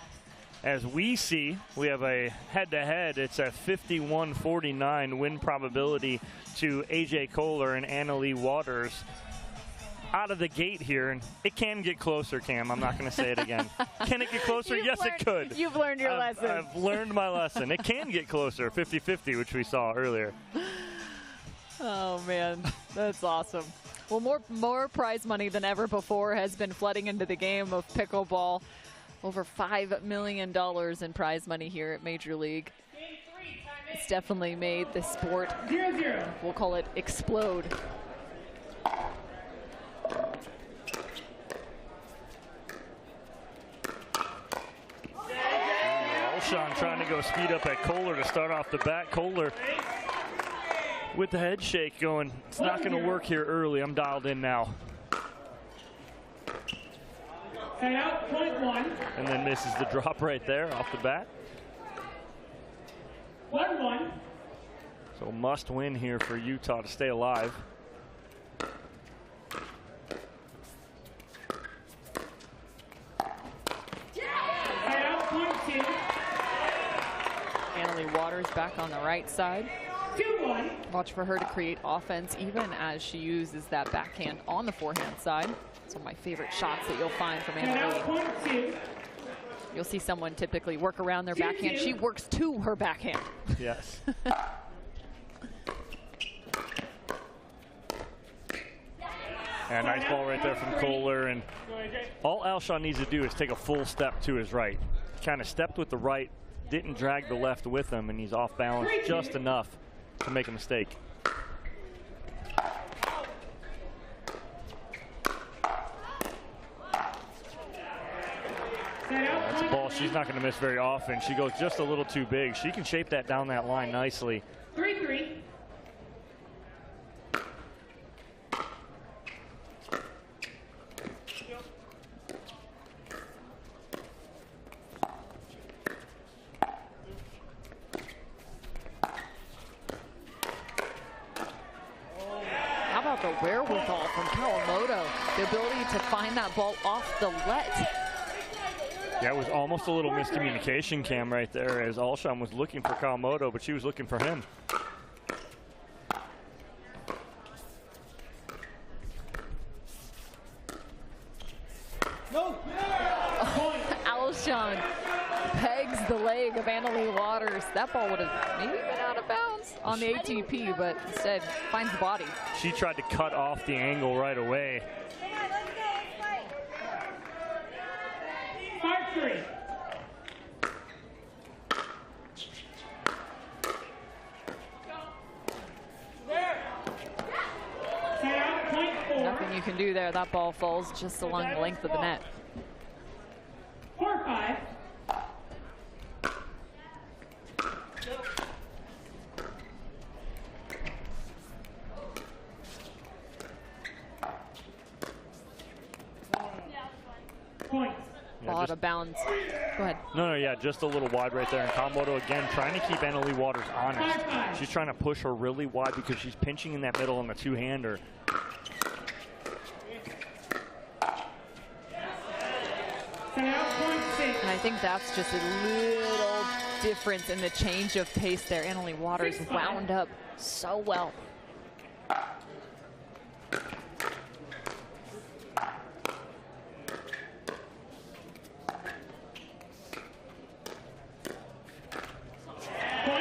as we see, we have a head-to-head. It's a 51-49 win probability to AJ Kohler and Annalie Waters out of the gate here. And it can get closer, Cam. I'm not going to say it again. Can it get closer? Yes, it could. You've learned your lesson. I've learned my lesson. It can get closer, 50-50, which we saw earlier. Oh, man. That's awesome. Well, more prize money than ever before has been flooding into the game of pickleball. Over $5 million in prize money here at Major League. It's definitely made the sport, we'll call it, explode. Alshon trying to go speed up at Kohler to start off the bat. Kohler with the head shake going, it's not going to work here early. I'm dialed in now. Head out, point one. And then misses the drop right there off the bat. 1-1. So must win here for Utah to stay alive. Head out, point two. Annalie Waters back on the right side. 2-1. Watch for her to create offense even as she uses that backhand on the forehand side. It's one of my favorite shots that you'll find from Annalie. You'll see someone typically work around their backhand. She works to her backhand. Yes. And nice ball right there from Kohler. And all Alshon needs to do is take a full step to his right. Kind of stepped with the right, didn't drag the left with him, and he's off balance just enough to make a mistake. That's a ball she's not going to miss very often. She goes just a little too big. She can shape that down that line nicely. 3-3. How about the wherewithal from Kawamoto? The ability to find that ball off the let. Yeah, it was almost a little miscommunication, Cam, right there, as Alshon was looking for Kawamoto, but she was looking for him. No! Alshon pegs the leg of Annalie Waters. That ball would have maybe been out of bounds on the ATP, but instead finds the body. She tried to cut off the angle right away. 5-3. Nothing you can do there. That ball falls just along the length of the net. 4-5. Points. Ball out of bounds. Go ahead. No, yeah, just a little wide right there. And Kawamoto, again, trying to keep Annalie Waters honest. She's trying to push her really wide because she's pinching in that middle on the two-hander. And I think that's just a little difference in the change of pace there. Annalie Waters wound up so well.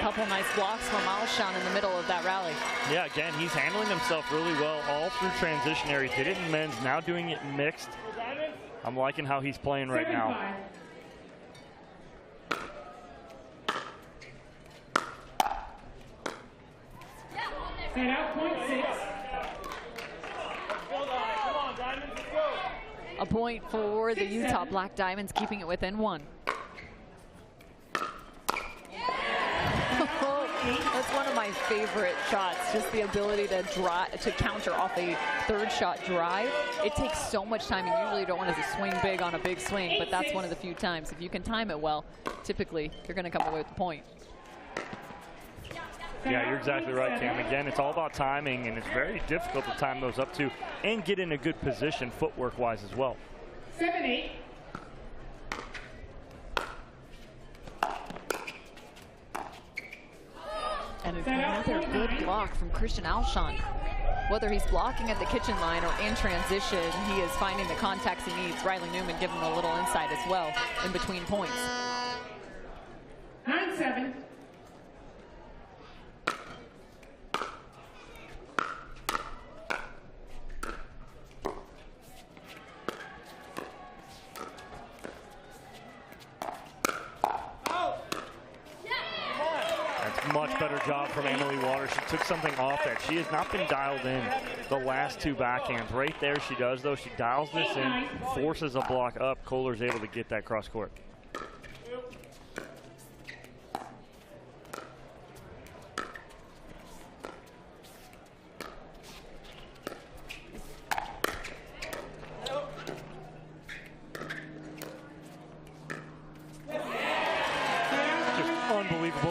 Couple nice blocks from Alshon in the middle of that rally. Yeah, again, he's handling himself really well all through transition area. Did it in men's, now doing it in mixed. I'm liking how he's playing right now. Set out, point 6. A point for the Utah Black Diamonds, keeping it within 1. That's one of my favorite shots, just the ability to counter off a third shot drive. It takes so much time, and usually you don't want to swing big on a big swing, but that's one of the few times. If you can time it well, typically you're going to come away with the point. Yeah, you're exactly right, Cam. Again, it's all about timing, and it's very difficult to time those up to and get in a good position footwork-wise as well. 7-8. And another good block from Christian Alshon. Whether he's blocking at the kitchen line or in transition, he is finding the contacts he needs. Riley Newman giving him a little insight as well in between points. 9-7. Much better job from Annalie Waters. She took something off that. She has not been dialed in the last two backhands. Right there she does, though. She dials this in, forces a block up. Kohler's able to get that cross court.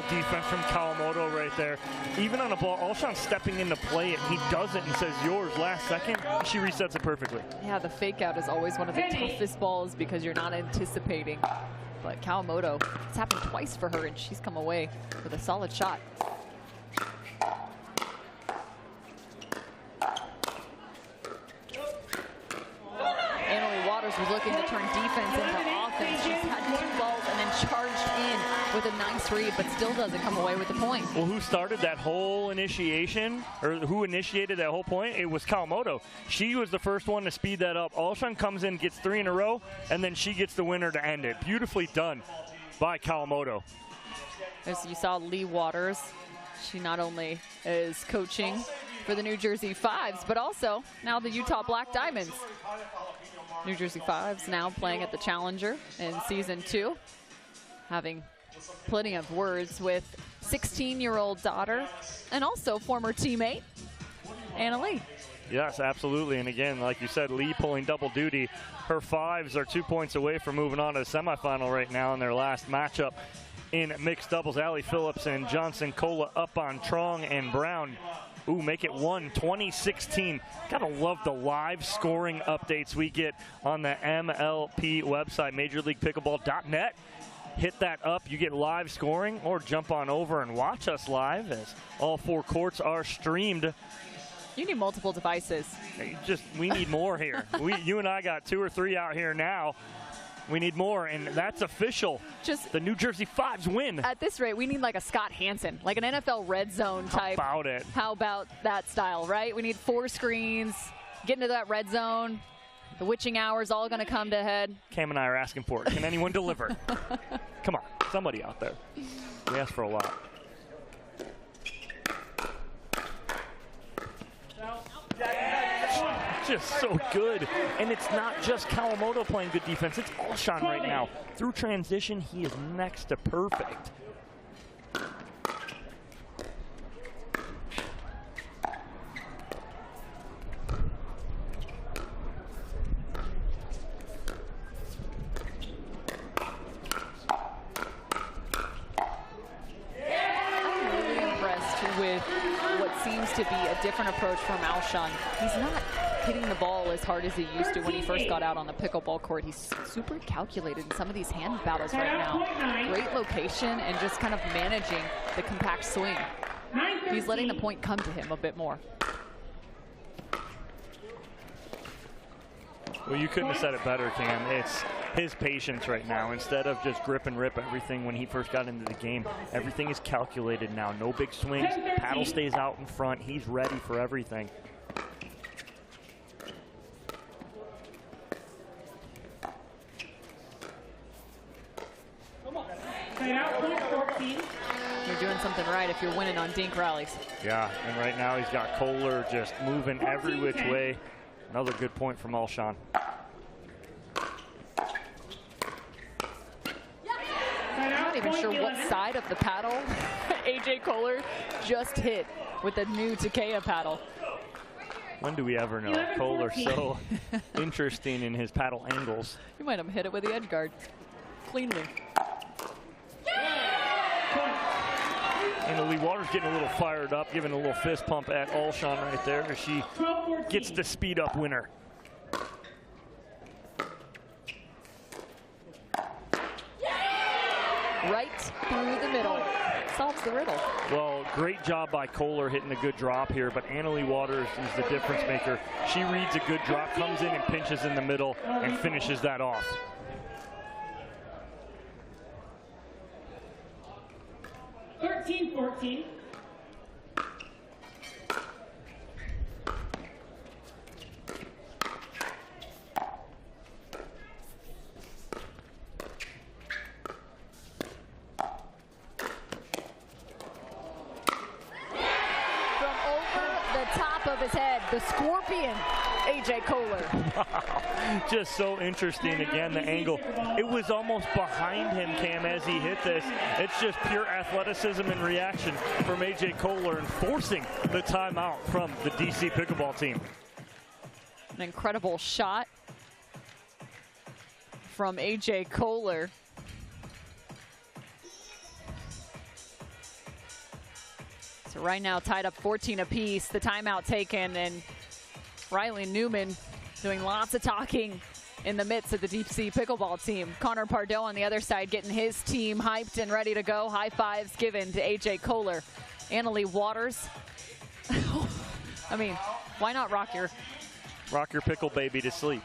Defense from Kawamoto right there. Even on a ball, Alshon stepping in to play it, he does it and says, yours, last second. She resets it perfectly. Yeah, the fake out is always one of the toughest balls because you're not anticipating. But Kawamoto, it's happened twice for her, and she's come away with a solid shot. Annalie Waters was looking to turn defense into offense. She's had 2 balls and then charged in with a nice read, but still doesn't come away with the point. Well, who started that whole initiation, or who initiated that whole point? It was Kawamoto. She was the first one to speed that up. Alshon comes in, gets 3 in a row, and then she gets the winner to end it. Beautifully done by Kawamoto. As you saw, Lee Waters. She not only is coaching for the New Jersey Fives, but also now the Utah Black Diamonds. New Jersey Fives now playing at the Challenger in Season 2, having plenty of words with 16-year-old daughter and also former teammate Anna Lee. Yes, absolutely. And again, like you said, Lee pulling double duty. Her Fives are 2 points away from moving on to the semifinal right now in their last matchup in mixed doubles. Allie Phillips and Johnson Cola up on Trong and Brown. Ooh, make it 2016. Gotta love the live scoring updates we get on the MLP website, MajorLeaguePickleball.net. Hit that up, you get live scoring, or jump on over and watch us live as all 4 courts are streamed. You need multiple devices. We need more here. You and I got 2 or 3 out here now. We need more, and that's official. The New Jersey Fives win. At this rate, we need like a Scott Hansen, like an NFL red zone type. How about it? How about that style, right? We need 4 screens, get into that red zone. The witching hour's all going to come to head. Cam and I are asking for it. Can anyone deliver? Come on, somebody out there. We asked for a lot. Just so good. And it's not just Kawamoto playing good defense, it's Alshon right now. Through transition, he is next to perfect. I'm really impressed with what seems to be a different approach from Alshon. He's not hitting the ball as hard as he used to when he first got out on the pickleball court. He's super calculated in some of these hand battles right now. Great location and just kind of managing the compact swing. He's letting the point come to him a bit more. Well, you couldn't have said it better, Cam. It's his patience right now. Instead of just grip and rip everything when he first got into the game, everything is calculated now. No big swings. Paddle stays out in front. He's ready for everything. You're doing something right if you're winning on dink rallies. Yeah, and right now he's got Kohler just moving every which way. Another good point from Alshon. I'm not even sure what side of the paddle AJ Kohler just hit with the new Tequila paddle. When do we ever know? Kohler so interesting in his paddle angles. You might have hit it with the edge guard cleanly. And Lee Waters getting a little fired up, giving a little fist pump at Alshon right there as she gets the speed up winner. Right through the middle. Solves the riddle. Well, great job by Kohler hitting a good drop here, but Anna Lee Waters is the difference maker. She reads a good drop, comes in and pinches in the middle and finishes that off. $13-14. Of his head, the Scorpion, AJ Kohler. Wow, just so interesting again, the angle. It was almost behind him, Cam, as he hit this. It's just pure athleticism and reaction from AJ Kohler and forcing the timeout from the DC Pickleball team. An incredible shot from AJ Kohler. So right now tied up 14 apiece, the timeout taken, and Riley Newman doing lots of talking in the midst of the Deep Sea Pickleball team. Connor Pardo on the other side getting his team hyped and ready to go. High fives given to AJ Kohler. Anna Lee Waters. I mean, why not rock your pickle baby to sleep?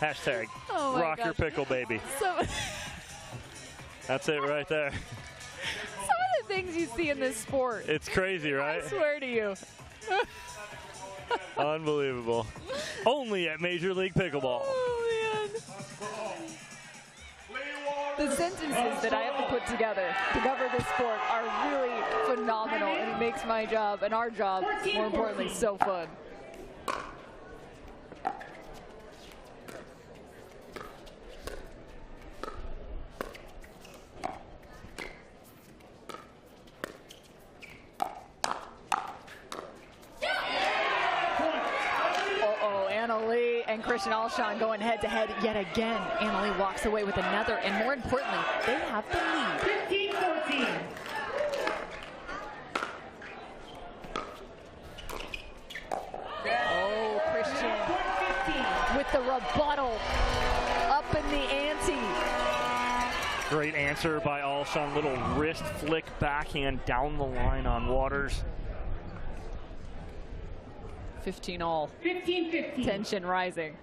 Hashtag rock your pickle baby. That's it right there. Some of the things you see in this sport. It's crazy, right? I swear to you. Unbelievable. Only at Major League Pickleball. Oh, man. The sentences that I have to put together to cover this sport are really phenomenal, and it makes my job and our job, more importantly, so fun. And Christian Alshon going head-to-head yet again. Annalie walks away with another, and more importantly, they have the lead. 15-14. Oh, Christian with the rebuttal up in the ante. Great answer by Alshon. Little wrist flick backhand down the line on Waters. 15 all. 15-15. Tension rising. You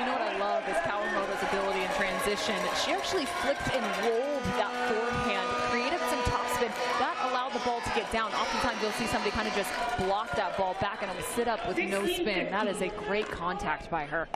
know what I love is Kawamoto's ability in transition. She actually flicked and rolled that forehand, created some topspin. That allowed the ball to get down. Oftentimes you'll see somebody kind of just block that ball back and almost sit up with no spin. That is a great contact by her.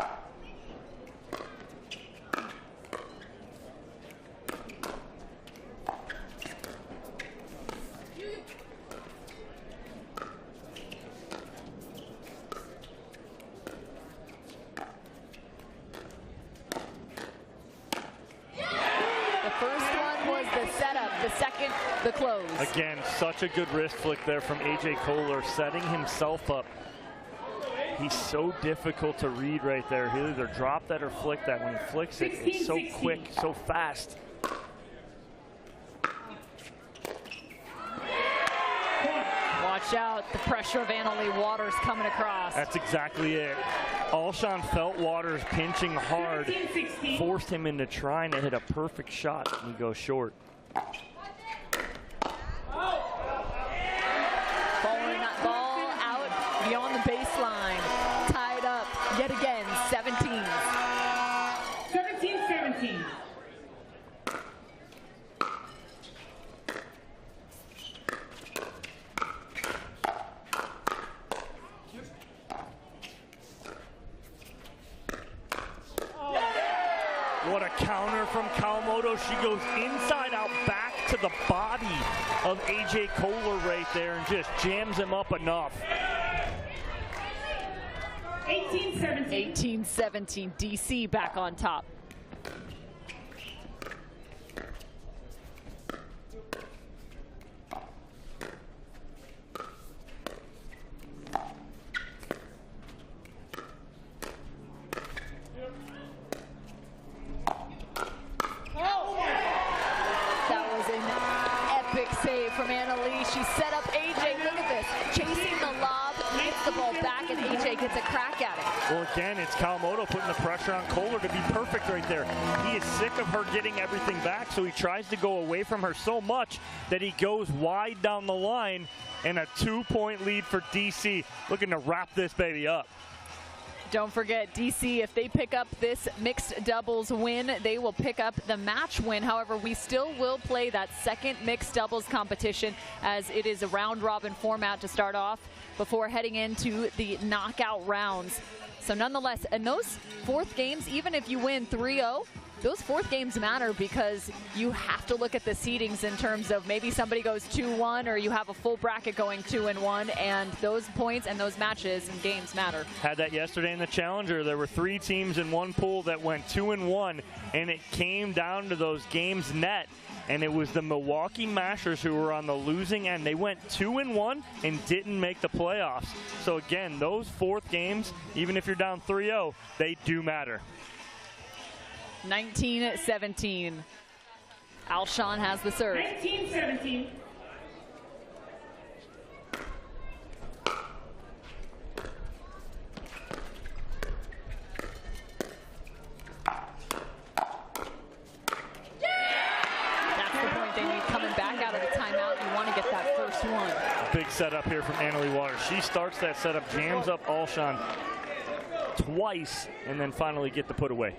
The close. Again, such a good wrist flick there from AJ Kohler, setting himself up. He's so difficult to read right there. He'll either drop that or flick that. When he flicks it, it's so quick, so fast. Watch out, the pressure of Annalie Waters coming across. That's exactly it. Alshon felt Waters pinching hard, forced him into trying to hit a perfect shot, and he goes short. Following that ball out beyond the baseline. Tied up yet again, 17. 17-17. What a counter from Kawamoto. She goes inside out back to the body of AJ Kohler right there and just jams him up enough. 18-17. 18-17. DC back on top. From Annalie. She set up AJ. Look at this. Chasing the lob, gets the ball back, and AJ gets a crack at it. Well, again, it's Kawamoto putting the pressure on Kohler to be perfect right there. He is sick of her getting everything back, so he tries to go away from her so much that he goes wide down the line, and a 2-point lead for DC. Looking to wrap this baby up. Don't forget, DC, if they pick up this mixed doubles win, they will pick up the match win. However, we still will play that second mixed doubles competition, as it is a round-robin format to start off before heading into the knockout rounds. So nonetheless, in those fourth games, even if you win 3-0, those fourth games matter because you have to look at the seedings in terms of maybe somebody goes 2-1 or you have a full bracket going 2-1, and those points and those matches and games matter. Had that yesterday in the Challenger. There were 3 teams in one pool that went 2-1, and it came down to those games net. And it was the Milwaukee Mashers who were on the losing end. They went 2-1 and didn't make the playoffs. So again, those fourth games, even if you're down 3-0, they do matter. 19-17. Alshon has the serve. 19-17. Big setup here from Annalie Waters. She starts that setup, jams up Alshon twice, and then finally get the put away.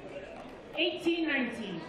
18-19.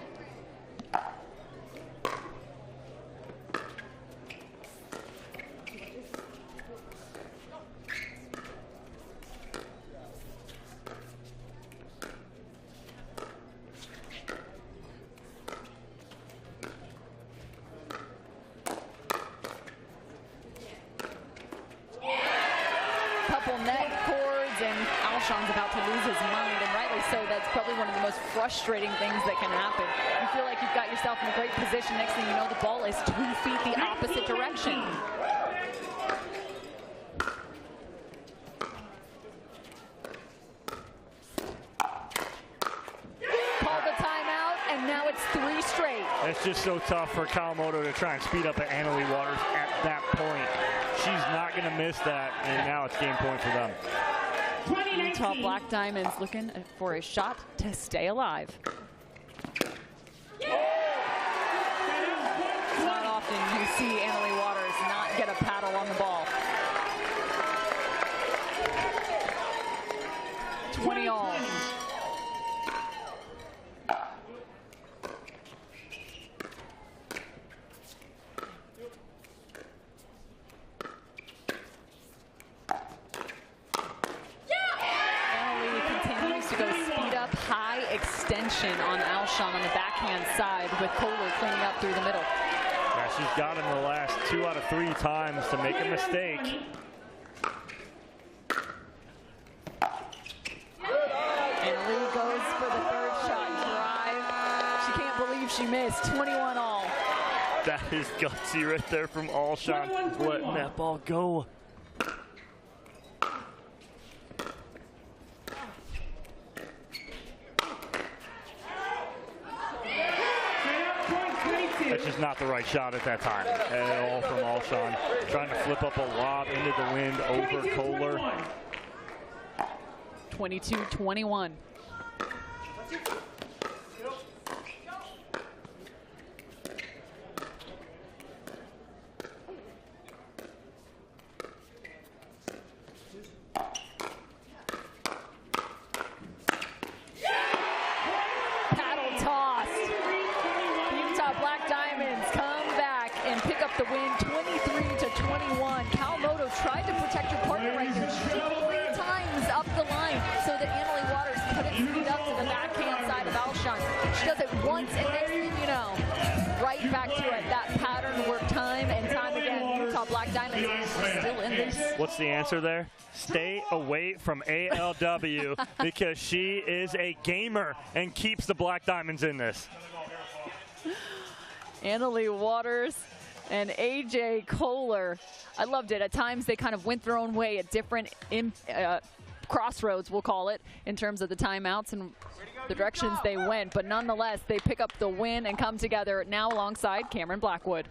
probably one of the most frustrating things that can happen. You feel like you've got yourself in a great position. Next thing you know, the ball is 2 feet the opposite direction. Called the timeout, and now it's 3 straight. It's just so tough for Kawamoto to try and speed up at Annalie Waters at that point. She's not going to miss that, and now it's game point for them. Utah Black Diamonds looking for a shot to stay alive. Not often you see Annalie Waters not get a paddle on the ball. 20 all. Extension on Alshon on the backhand side with Kohler cleaning up through the middle. Yeah, she's got him the last 2 out of 3 times to make a mistake. Annalie goes for the 3rd shot drive. She can't believe she missed. 21 all. That is gutsy right there from Alshon, letting that ball go. That's just not the right shot at that time at all from Alshon. Trying to flip up a lob into the wind over Kohler. 22-21. The win, 23-21. Kawamoto tried to protect her partner right there. She did 3 times up the line so that Annalie Waters couldn't speed up to the backhand side of Alshon. She does it once, and next thing you know, right back to it. That pattern worked time and time again. Utah Black Diamonds are still in this. What's the answer there? Stay away from ALW because she is a gamer and keeps the Black Diamonds in this. Annalie Waters and AJ Kohler. I loved it. At times they kind of went their own way at different crossroads, we'll call it, in terms of the timeouts and the directions they went. But nonetheless, they pick up the win and come together now alongside Cameron Blackwood.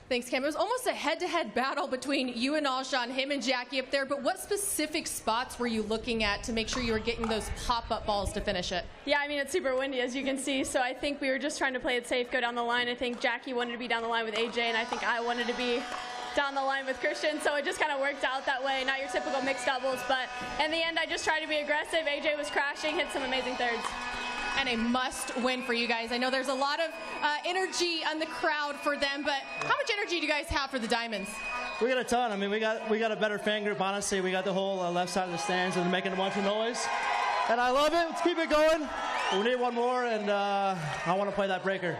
Thanks, Cam. It was almost a head-to-head battle between you and Alshon, him and Jackie up there, but what specific spots were you looking at to make sure you were getting those pop-up balls to finish it? Yeah, I mean, it's super windy, as you can see, so I think we were just trying to play it safe, go down the line. I think Jackie wanted to be down the line with AJ, and I think I wanted to be down the line with Christian, so it just kind of worked out that way. Not your typical mixed doubles, but in the end, I just tried to be aggressive. AJ was crashing, hit some amazing thirds. And a must win for you guys. I know there's a lot of energy on the crowd for them, but how much energy do you guys have for the Diamonds? We got a ton. I mean, we got a better fan group, honestly. We got the whole left side of the stands and making a bunch of noise. And I love it. Let's keep it going. We need one more, and I want to play that breaker.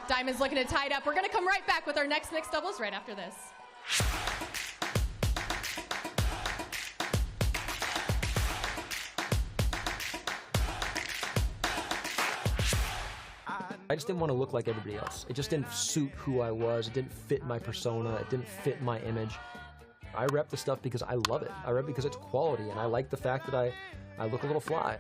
Diamonds looking to tie it up. We're going to come right back with our next mixed doubles right after this. I just didn't want to look like everybody else. It just didn't suit who I was. It didn't fit my persona. It didn't fit my image. I rep the stuff because I love it. I rep because it's quality, and I like the fact that I look a little fly.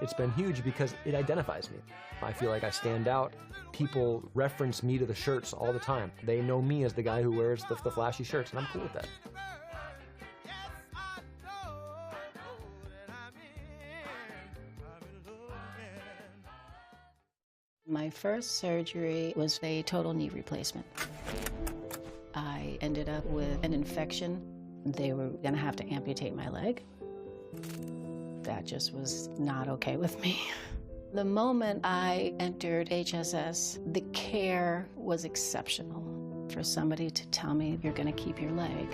It's been huge because it identifies me. I feel like I stand out. People reference me to the shirts all the time. They know me as the guy who wears the flashy shirts, and I'm cool with that. My first surgery was a total knee replacement. I ended up with an infection. They were going to have to amputate my leg. That just was not okay with me. The moment I entered HSS, the care was exceptional. For somebody to tell me you're going to keep your leg,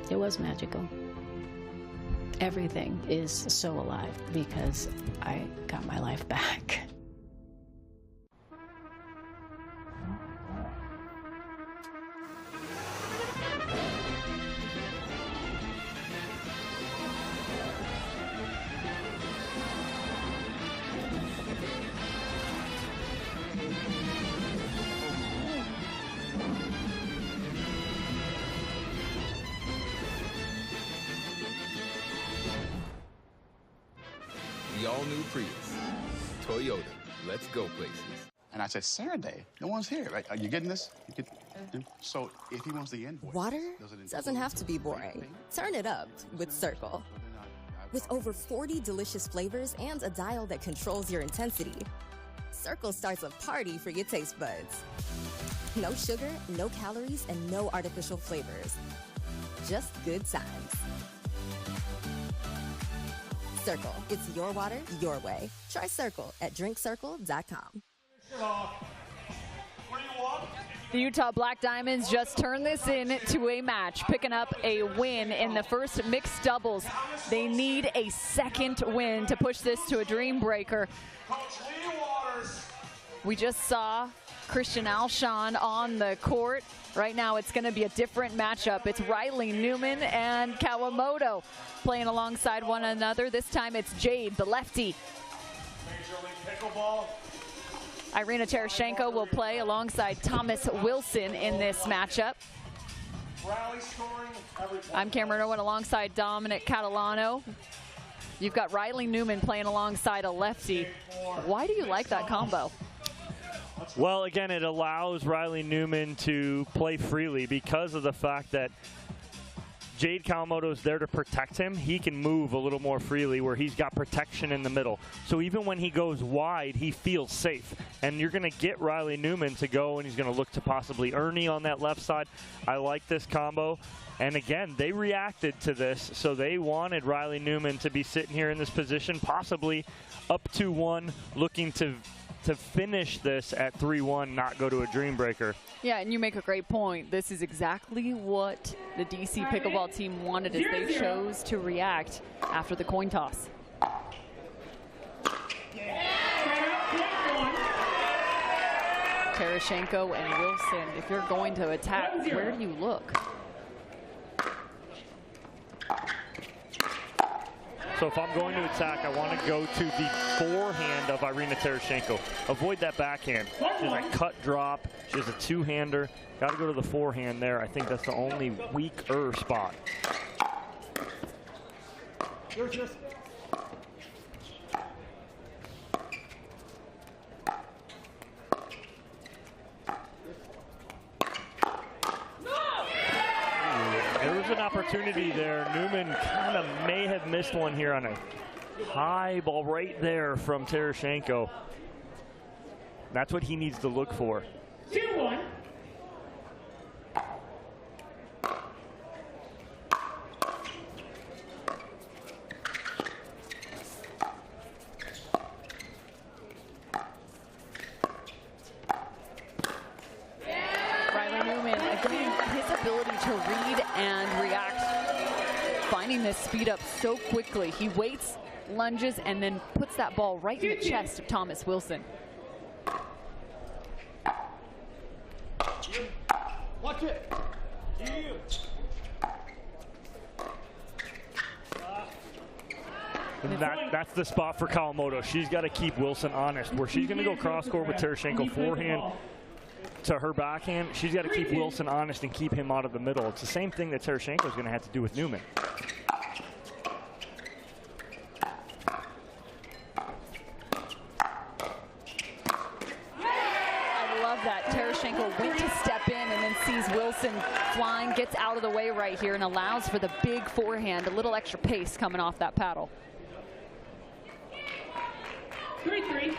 it was magical. Everything is so alive because I got my life back. all-new Prius. Toyota, let's go places. And I said, Saturday? No one's here. Right? Are you getting this? So if he wants the invoice... Water doesn't have to be boring. Turn it up with Cirkul. With over 40 delicious flavors and a dial that controls your intensity, Cirkul starts a party for your taste buds. No sugar, no calories, and no artificial flavors. Just good times. Cirkul. It's your water, your way. Try Cirkul at drinkcirkul.com. The Utah Black Diamonds just turned this into a match, picking up a win in the first mixed doubles. They need a second win to push this to a dream breaker. We just saw Christian Alshon on the court. Right now it's going to be a different matchup. It's Riley Newman and Kawamoto playing alongside one another. This time it's Jade, the lefty. Major League Pickleball. Irina Tereshchenko will play alongside Thomas Wilson in this matchup. I'm Cameron Owen alongside Dominic Catalano. You've got Riley Newman playing alongside a lefty. Why do you like that combo? Well, again, it allows Riley Newman to play freely because of the fact that Jade Kawamoto is there to protect him. He can move a little more freely where he's got protection in the middle. So even when he goes wide, he feels safe. And you're going to get Riley Newman to go, and he's going to look to possibly Ernie on that left side. I like this combo. And again, they reacted to this, so they wanted Riley Newman to be sitting here in this position, possibly up 2-1, looking to finish this at 3-1, not go to a dream breaker. Yeah, and you make a great point. This is exactly what the DC Pickleball team wanted, as they chose to react after the coin toss. Tereshchenko and Wilson, if you're going to attack, where do you look? So if I'm going to attack, I want to go to the forehand of Irina Tereshchenko. Avoid that backhand. She has a cut drop. She has a two-hander. Got to go to the forehand there. I think that's the only weaker spot. There was an opportunity there. Newman kind of may have missed one here on a high ball right there from Tereshchenko. That's what he needs to look for. 2-1. Riley Newman, again, his ability to read and react, finding this speed up so quickly. He waits, lunges, and then puts that ball right in the chest of Thomas Wilson. Watch it. And that's the spot for Kawamoto. She's got to keep Wilson honest. Where she's going to go cross court with Tereshchenko forehand to her backhand, she's got to keep Wilson honest and keep him out of the middle. It's the same thing that Tereshchenko is going to have to do with Newman. That Tereshchenko went to step in and then sees Wilson flying, gets out of the way right here and allows for the big forehand, a little extra pace coming off that paddle. 3-3.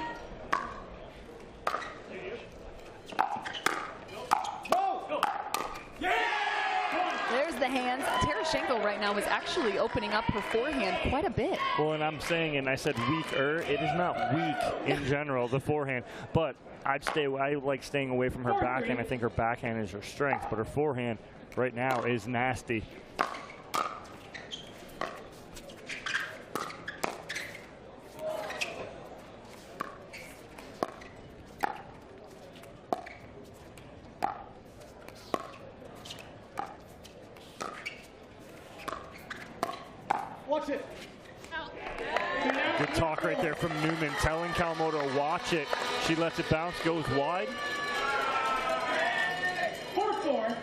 There's the hands. Tereshchenko right now is actually opening up her forehand quite a bit. Well, and I'm saying, and I said weaker, it is not weak in general, the forehand, but I like staying away from her backhand. I think her backhand is her strength, but her forehand right now is nasty. Watch it. Good talk right there from Newman, telling Kawamoto to watch it. She lets it bounce, goes wide. 4-4.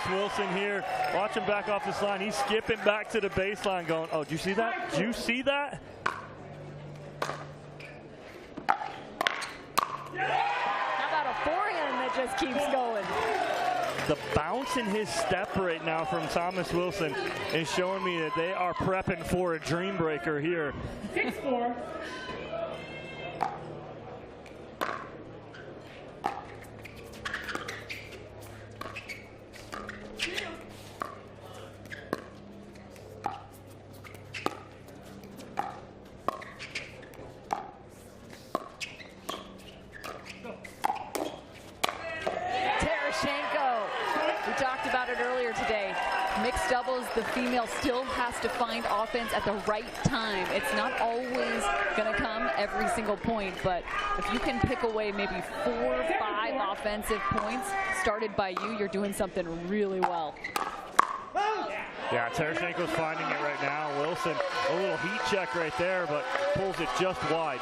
Thomas Wilson here. Watch him back off this line. He's skipping back to the baseline going, oh, did you see that? Did you see that? How about a forehand that just keeps going? The bounce in his step right now from Thomas Wilson is showing me that they are prepping for a dream breaker here. 6-4. We talked about it earlier today. Mixed doubles, the female still has to find offense at the right time. It's not always going to come every single point, but if you can pick away maybe 4 or 5 offensive points started by you, you're doing something really well. Yeah, Tereshchenko's finding it right now. Wilson, a little heat check right there, but pulls it just wide.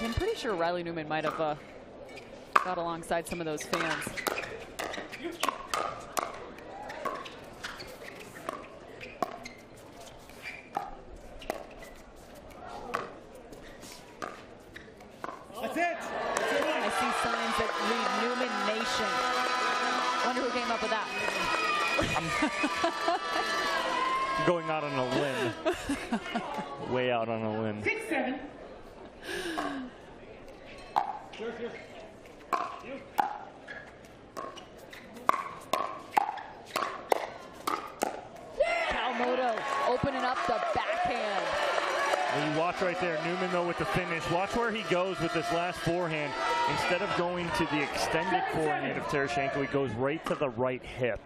I'm pretty sure Riley Newman might have got alongside some of those fans. That's it. I see signs that read Newman Nation. Wonder who came up with that. I'm going out on a limb. Way out on a limb. 6-7. Kawamoto opening up the backhand. And you watch right there, Newman though with the finish. Watch where he goes with this last forehand. Instead of going to the extended forehand of Tereshchenko, he goes right to the right hip.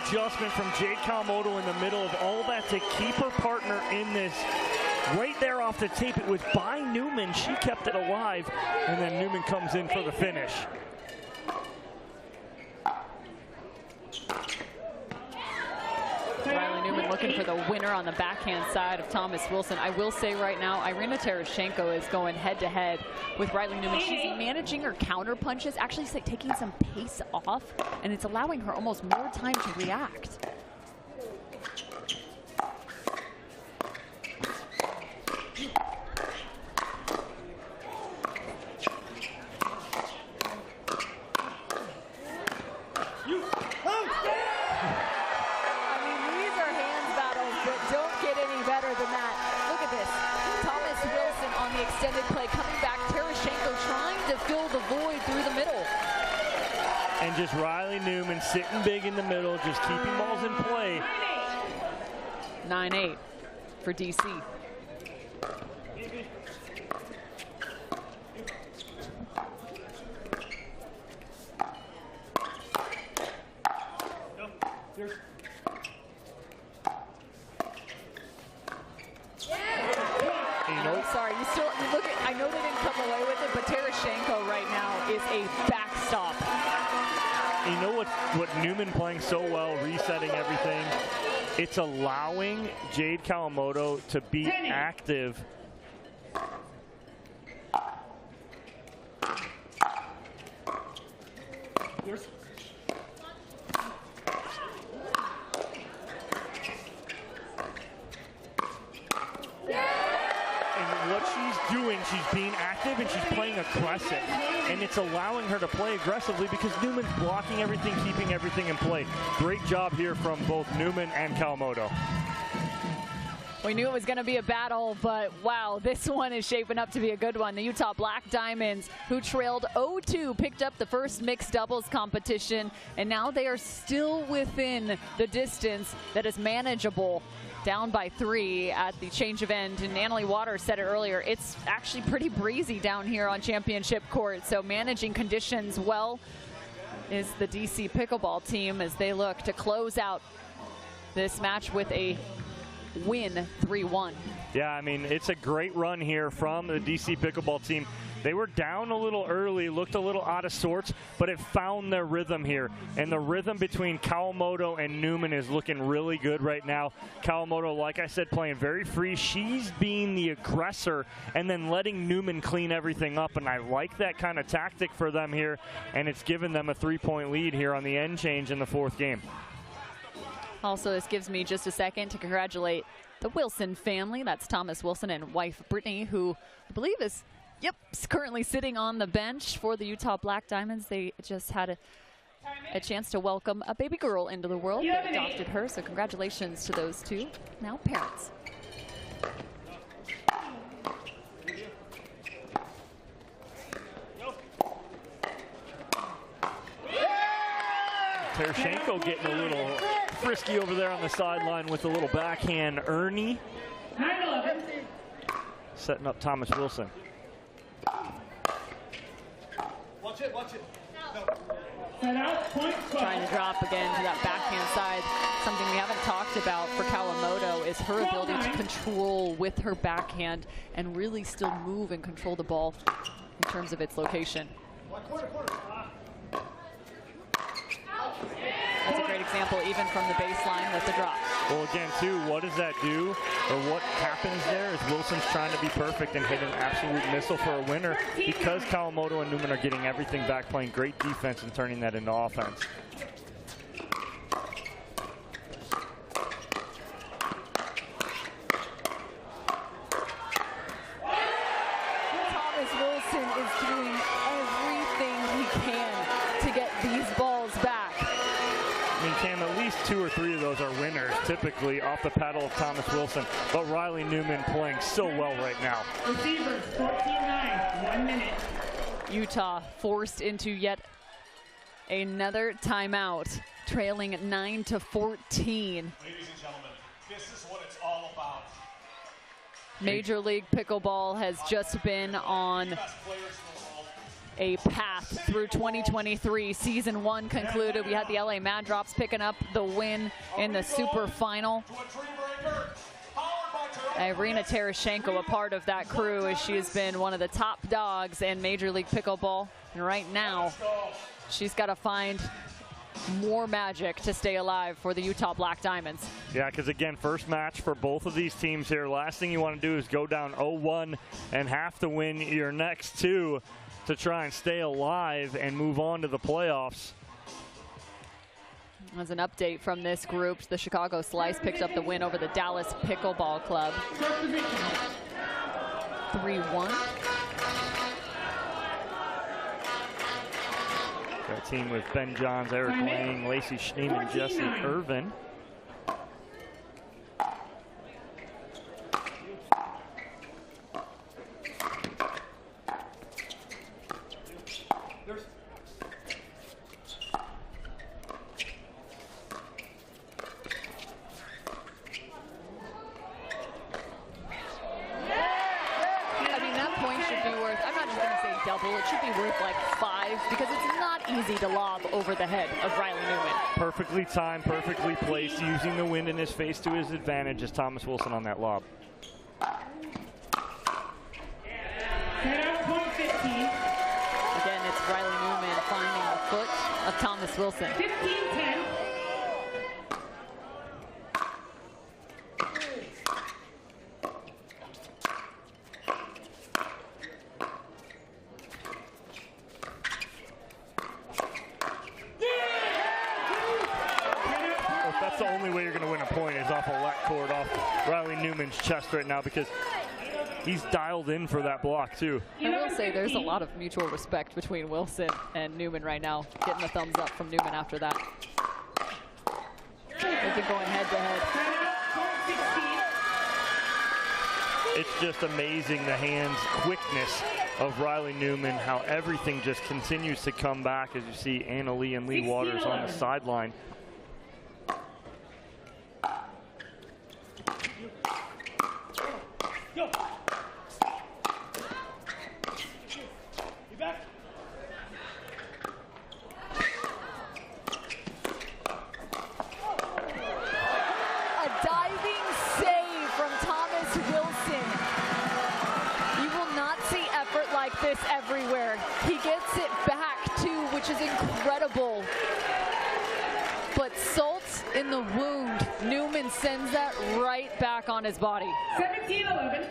Adjustment from Jade Kawamoto in the middle of all that to keep her partner in this. Right there off the tape, it was by Newman. She kept it alive, and then Newman comes in for the finish. Riley Newman looking for the winner on the backhand side of Thomas Wilson. I will say right now, Irina Tereshchenko is going head-to-head with Riley Newman. She's managing her counter punches, actually taking some pace off, and it's allowing her almost more time to react. Extended play coming back. Tereshchenko trying to fill the void through the middle. And just Riley Newman sitting big in the middle, just keeping balls in play. 9-8 for DC. Sorry, you look at, I know they didn't come away with it, but Tereshchenko right now is a backstop. You know what Newman playing so well, resetting everything, it's allowing Jade Kawamoto to be active. She's being active and she's playing aggressive, and it's allowing her to play aggressively because Newman's blocking everything, keeping everything in play. Great job here from both Newman and Kawamoto. We knew it was going to be a battle, but wow, this one is shaping up to be a good one. The Utah Black Diamonds, who trailed 0-2, picked up the first mixed doubles competition, and now they are still within the distance that is manageable. Down by 3 at the change of end. And Annalie Waters said it earlier, it's actually pretty breezy down here on Championship Court, so managing conditions well is the DC Pickleball team as they look to close out this match with a win 3-1. Yeah, I mean, it's a great run here from the DC Pickleball team. They were down a little early, looked a little out of sorts, but it found their rhythm here. And the rhythm between Kawamoto and Newman is looking really good right now. Kawamoto, like I said, playing very free. She's being the aggressor and then letting Newman clean everything up. And I like that kind of tactic for them here. And it's given them a 3-point lead here on the end change in the 4th game. Also, this gives me just a second to congratulate the Wilson family. That's Thomas Wilson and wife Brittany, who I believe is currently sitting on the bench for the Utah Black Diamonds. They just had a chance to welcome a baby girl into the world. They adopted her, so congratulations to those two, now parents. Tereshenko getting a little frisky over there on the sideline with a little backhand Ernie. Setting up Thomas Wilson. Watch it, watch it. Trying to drop again to that backhand side. Something we haven't talked about for Kawamoto is her ability to control with her backhand and really still move and control the ball in terms of its location. That's a great example even from the baseline with the drop. Well, again, too, what does that do, or what happens there is Wilson's trying to be perfect and hit an absolute missile for a winner because Kawamoto and Newman are getting everything back, playing great defense and turning that into offense. Thomas Wilson is doing everything he can to get these balls back. I mean, Cam, at least 2 or 3 of those are winners, typically off the paddle of Thomas Wilson. But Riley Newman playing so well right now. Receivers, 14-9, 1 minute. Utah forced into yet another timeout, trailing 9-14. Ladies and gentlemen, this is what it's all about. Major League Pickleball has just been on a path through 2023. Season 1 concluded. We had the LA Mad Drops picking up the win in the super final. Irina Tereshenko, a part of that crew, as she has been one of the top dogs in Major League Pickleball. And right now, she's got to find more magic to stay alive for the Utah Black Diamonds. Yeah, because again, first match for both of these teams here. Last thing you want to do is go down 0-1 and have to win your next 2 to try and stay alive and move on to the playoffs. As an update from this group, the Chicago Slice picked up the win over the Dallas Pickleball Club. 3-1. Got a team with Ben Johns, Eric Lang, Lacey Schneeman, Jesse Irvin. It should be worth like 5 because it's not easy to lob over the head of Riley Newman. Perfectly timed, perfectly placed, using the wind in his face to his advantage as Thomas Wilson on that lob. Again, it's Riley Newman finding the foot of Thomas Wilson. 15-10. The only way you're going to win a point is off a left cord off Riley Newman's chest right now because he's dialed in for that block too. I will say there's a lot of mutual respect between Wilson and Newman right now. Getting the thumbs up from Newman after that. They've been going head to head. It's just amazing, the hands quickness of Riley Newman, how everything just continues to come back as you see Anna Lee and Lee Waters on the sideline. Go. Be back. A diving save from Thomas Wilson. You will not see effort like this everywhere. He gets it back too, which is incredible. But salt in the wound. Newman sends that right back on his body. 17-11.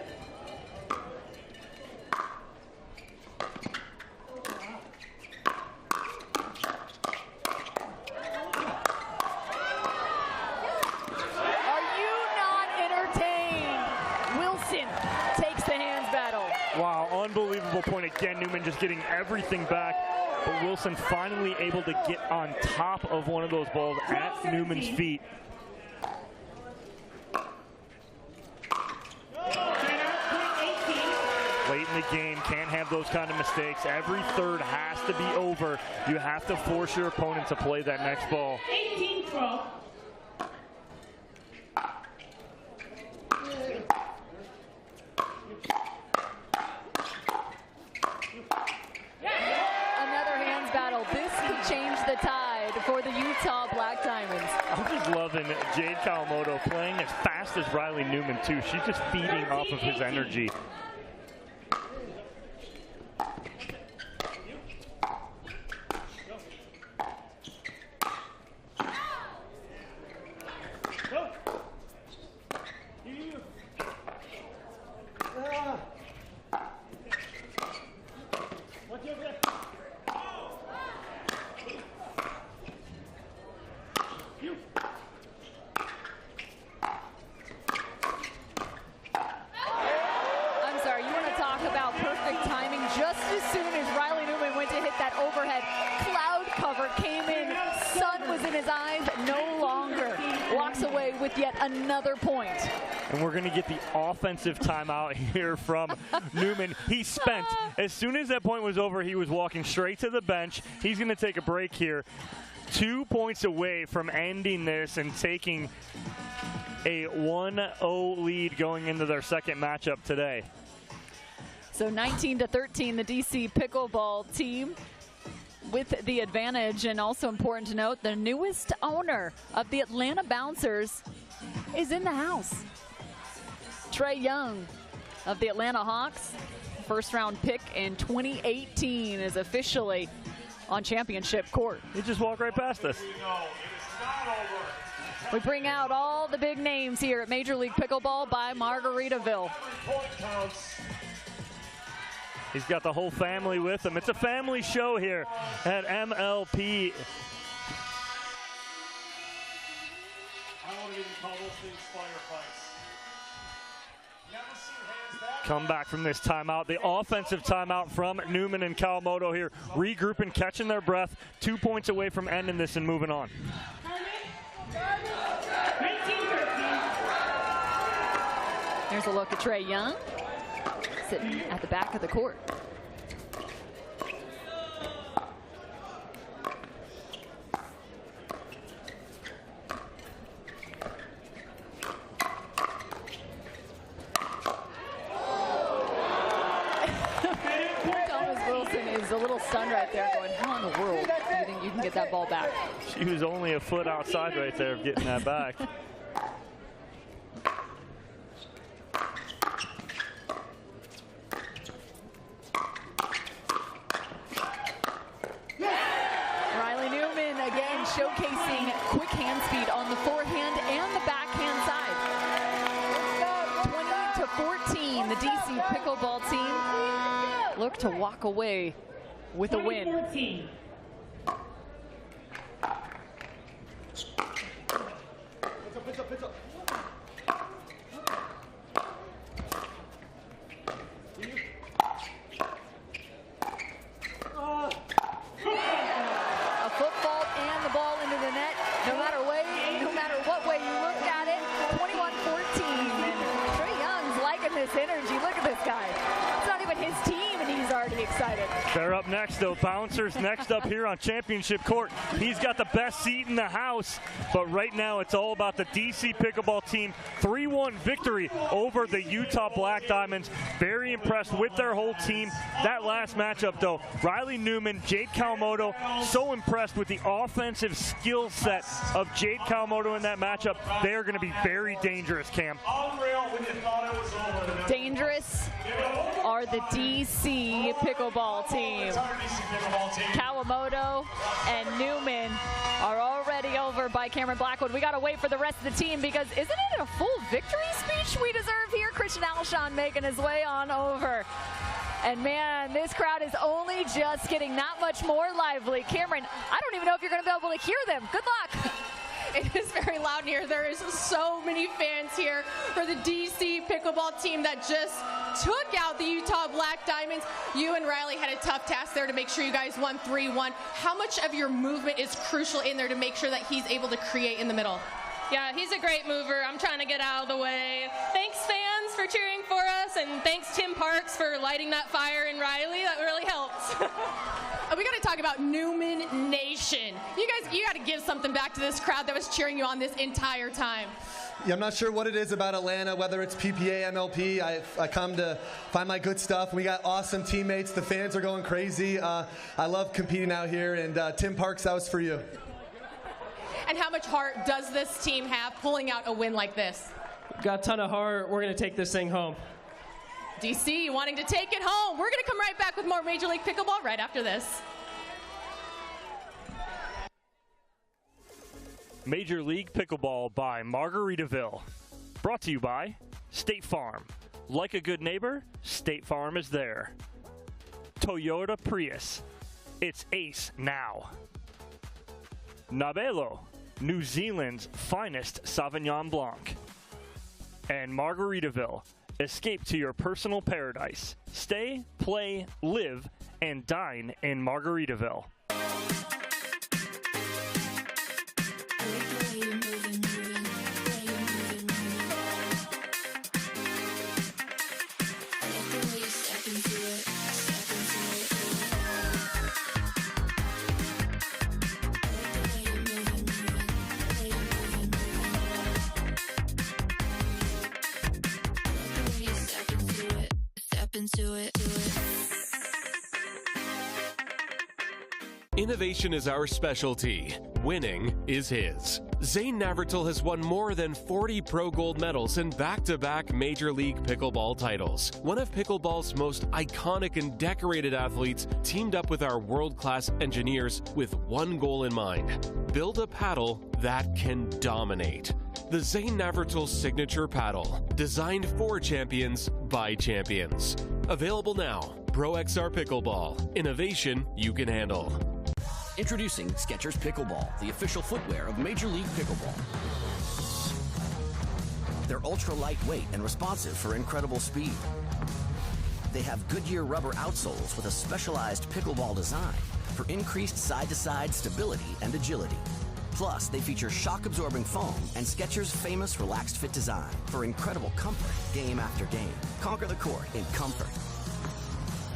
Wow, unbelievable point again. Newman just getting everything back. But Wilson finally able to get on top of one of those balls at Newman's feet. Late in the game, can't have those kind of mistakes. Every third has to be over. You have to force your opponent to play that next ball. 18-12. The tide for the Utah Black Diamonds. I'm just loving Jade Kawamoto playing as fast as Riley Newman too. She's just feeding off of his energy. Another point. And we're going to get the offensive timeout here from Newman. He spent, as soon as that point was over, he was walking straight to the bench. He's going to take a break here. 2 points away from ending this and taking a 1-0 lead going into their second matchup today. So 19-13, the DC Pickleball team with the advantage. And also important to note, the newest owner of the Atlanta Bouncers is in the house. Trey Young of the Atlanta Hawks, first round pick in 2018, is officially on championship court. He just walked right past us. We bring out all the big names here at Major League Pickleball by Margaritaville. He's got the whole family with him. It's a family show here at MLP. Come back from this timeout. The offensive timeout from Newman and Kawamoto here. Regrouping, catching their breath. 2 points away from ending this and moving on. Here's a look at Trey Young sitting at the back of the court. A little stunned right there, going, how in the world do you think you can get that ball back? She was only a foot outside right there of getting that back. Riley Newman again showcasing quick hand speed on the forehand and the backhand side. 20-14, the DC Pickleball team look to walk away with a win. 14. A foot fault and the ball into the net. No matter what way you look at it, 21-14. And Trey Young's liking this energy. already excited. They're up next, though. Bouncers next up here on Championship Court. He's got the best seat in the house, but right now it's all about the DC Pickleball team. 3-1 victory over the Utah Black Diamonds. Very impressed with their whole team. That last matchup, though, Riley Newman, Jade Kawamoto, so impressed with the offensive skill set of Jade Kawamoto in that matchup. They are going to be very dangerous, Cam. Dangerous are the DC Pickleball team. Kawamoto and Newman are already over by Cameron Blackwood. We got to wait for the rest of the team because isn't it a full victory speech we deserve here? Christian Alshon making his way on over. And man, this crowd is only just getting that much more lively. Cameron, I don't even know if you're going to be able to hear them. Good luck. It is very loud in here. There is so many fans here for the DC Pickleball team that just took out the Utah Black Diamonds. You and Riley had a tough task there to make sure you guys won 3-1. How much of your movement is crucial in there to make sure that he's able to create in the middle? Yeah, he's a great mover. I'm trying to get out of the way. Thanks, fans, for cheering for us, and thanks, Tim Parks, for lighting that fire in Riley. That really helps. We got to talk about Newman Nation. You guys, you got to give something back to this crowd that was cheering you on this entire time. Yeah, I'm not sure what it is about Atlanta, whether it's PPA, MLP. I come to find my good stuff. We got awesome teammates. The fans are going crazy. I love competing out here, and Tim Parks, that was for you. And how much heart does this team have pulling out a win like this? Got a ton of heart. We're going to take this thing home. DC wanting to take it home. We're going to come right back with more Major League Pickleball right after this. Major League Pickleball by Margaritaville. Brought to you by State Farm. Like a good neighbor, State Farm is there. Toyota Prius. It's ace now. Nobilo, New Zealand's finest Sauvignon Blanc. And Margaritaville. Escape to your personal paradise. Stay, play, live, and dine in Margaritaville. Innovation is our specialty. Winning is his. Zane Navratil has won more than 40 Pro Gold medals and back-to-back Major League Pickleball titles. One of pickleball's most iconic and decorated athletes teamed up with our world-class engineers with one goal in mind: build a paddle that can dominate. The Zane Navratil Signature Paddle, designed for champions by champions. Available now. ProXR Pickleball. Innovation you can handle. Introducing Skechers Pickleball, the official footwear of Major League Pickleball. They're ultra lightweight and responsive for incredible speed. They have Goodyear rubber outsoles with a specialized pickleball design for increased side-to-side stability and agility. Plus, they feature shock-absorbing foam and Skechers' famous relaxed fit design for incredible comfort game after game. Conquer the court in comfort.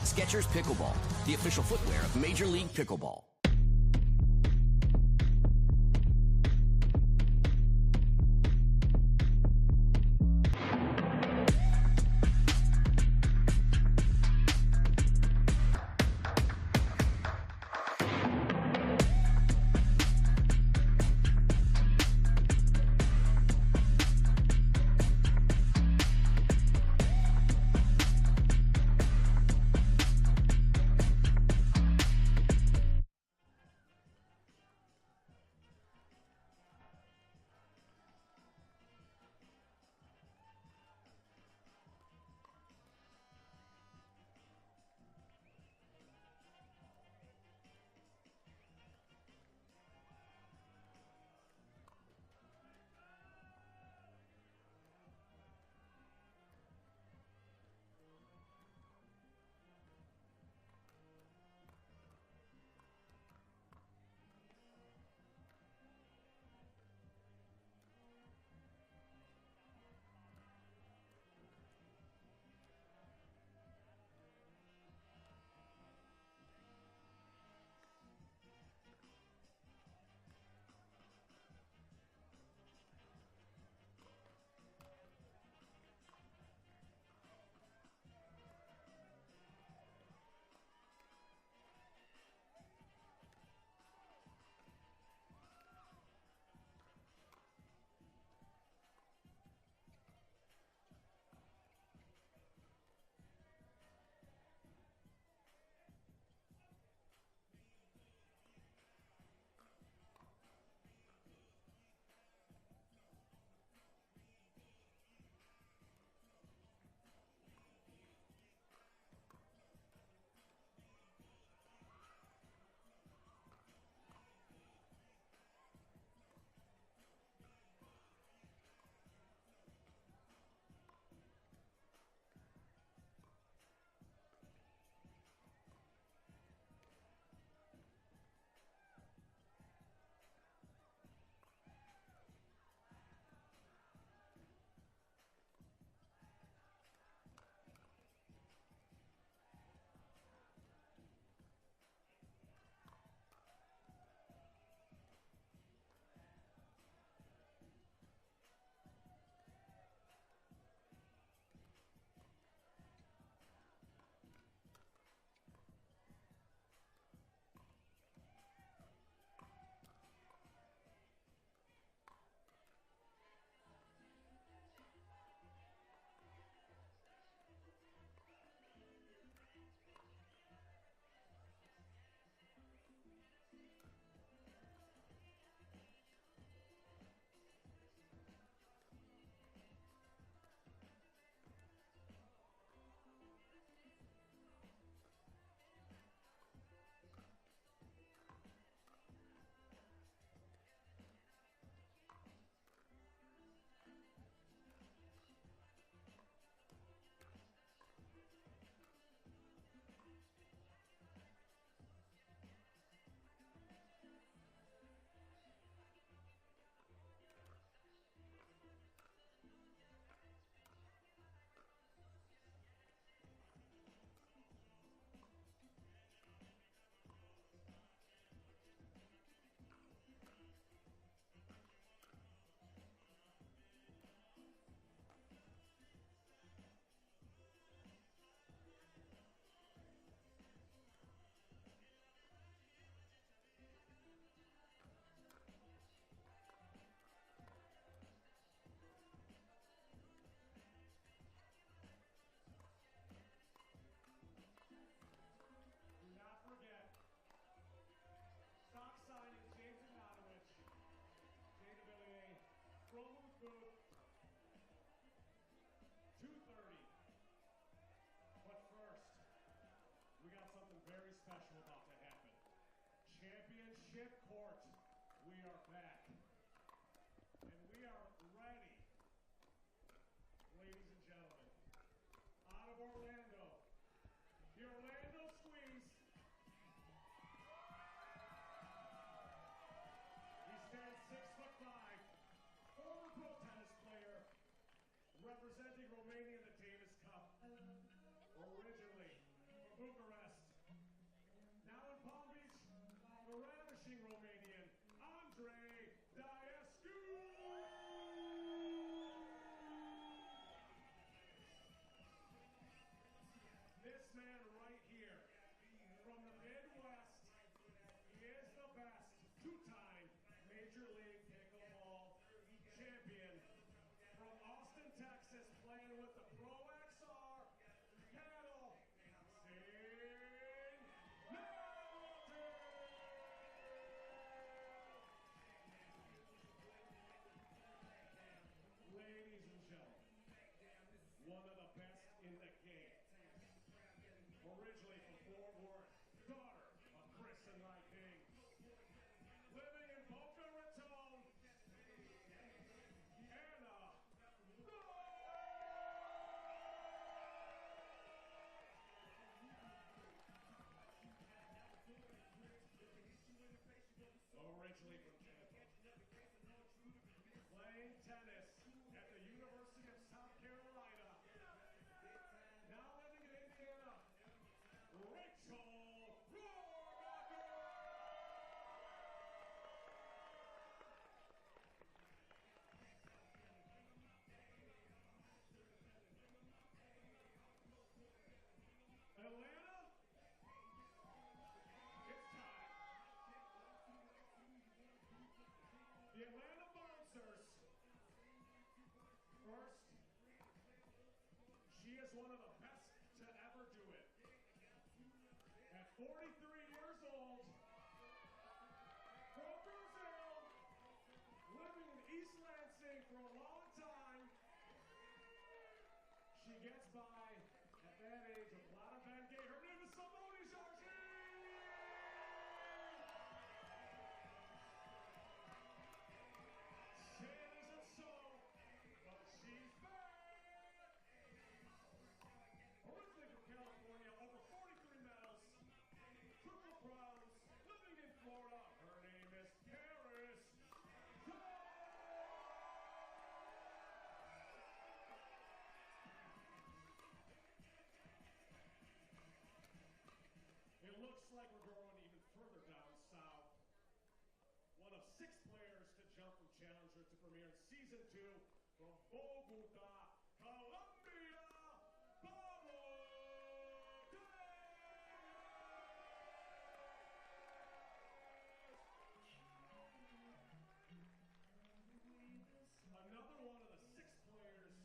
Skechers Pickleball, the official footwear of Major League Pickleball. 2:30. But first, we got something very special about to happen. Championship court, we are back. And we are ready. Ladies and gentlemen, out of Orlando, the Orlando Squeeze. He stands 6'5", former pro tennis player, representing Romania in the Davis Cup. Originally from Bucharest, now in Palm Beach, the ravishing Romanian, Andrei Daescu. This man right here, from the Midwest, he is the best two-time Major League Pickleball champion. From Austin, Texas, playing with the ProXR Pickleball. Ladies and gentlemen, one of the best in the game. Originally from Fort Worth, daughter of Chris and King. Living in Boca Raton, Anna. Originally from Tampa, playing tennis at the University of South Carolina, now living in Indiana, Rachel Rohrbacher. Atlanta, it's time. The Atlanta Bouncers. First, she is one of the best to ever do it. At 43 years old, from Brazil, living in East Lansing for a long time, she gets by at that age of a lot of Van Gay. Her name is Simone Georgie. It isn't so, but she's back. Originally from California, over 43 medals, triple crowns, living in Florida. Her name is Paris. It looks like we're going even further down south. One of 6 players to jump from Challenger to Premier in Season 2 from Bogota, Colombia, Pablo. Another one of the 6 players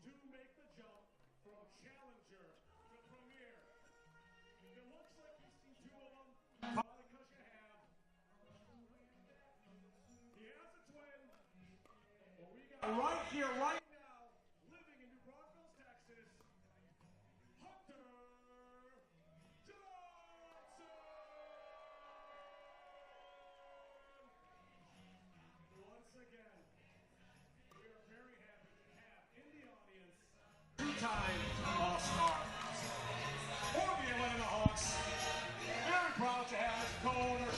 to make the jump from Challenger to Premier. It looks like you've seen 2 of them, probably because you have. He has a twin. But we got right here, right now, living in New Braunfels, Texas, Hunter Dulce. Once again, we are very happy to have in the audience 2-time All-Star for the Atlanta Hawks. Very proud to have his co-owner,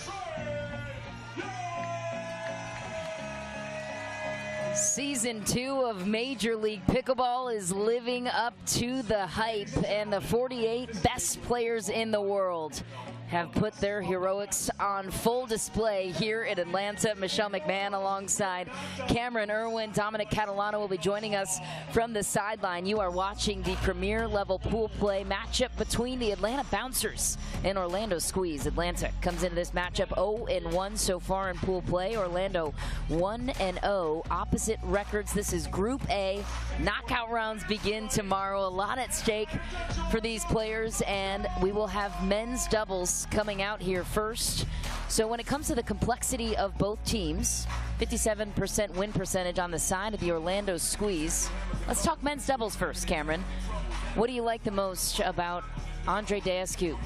Season 2 of Major League Pickleball is living up to the hype, and the 48 best players in the world have put their heroics on full display here in Atlanta. Michelle McMahon alongside Cameron Irwin. Dominic Catalano will be joining us from the sideline. You are watching the premier level pool play matchup between the Atlanta Bouncers and Orlando Squeeze. Atlanta comes into this matchup 0-1 so far in pool play. Orlando 1-0. Opposite records. This is Group A. Knockout rounds begin tomorrow. A lot at stake for these players, and we will have men's doubles coming out here first. So when it comes to the complexity of both teams, 57% win percentage on the side of the Orlando Squeeze. Let's talk men's doubles first, Cameron. What do you like the most about Andre Deescu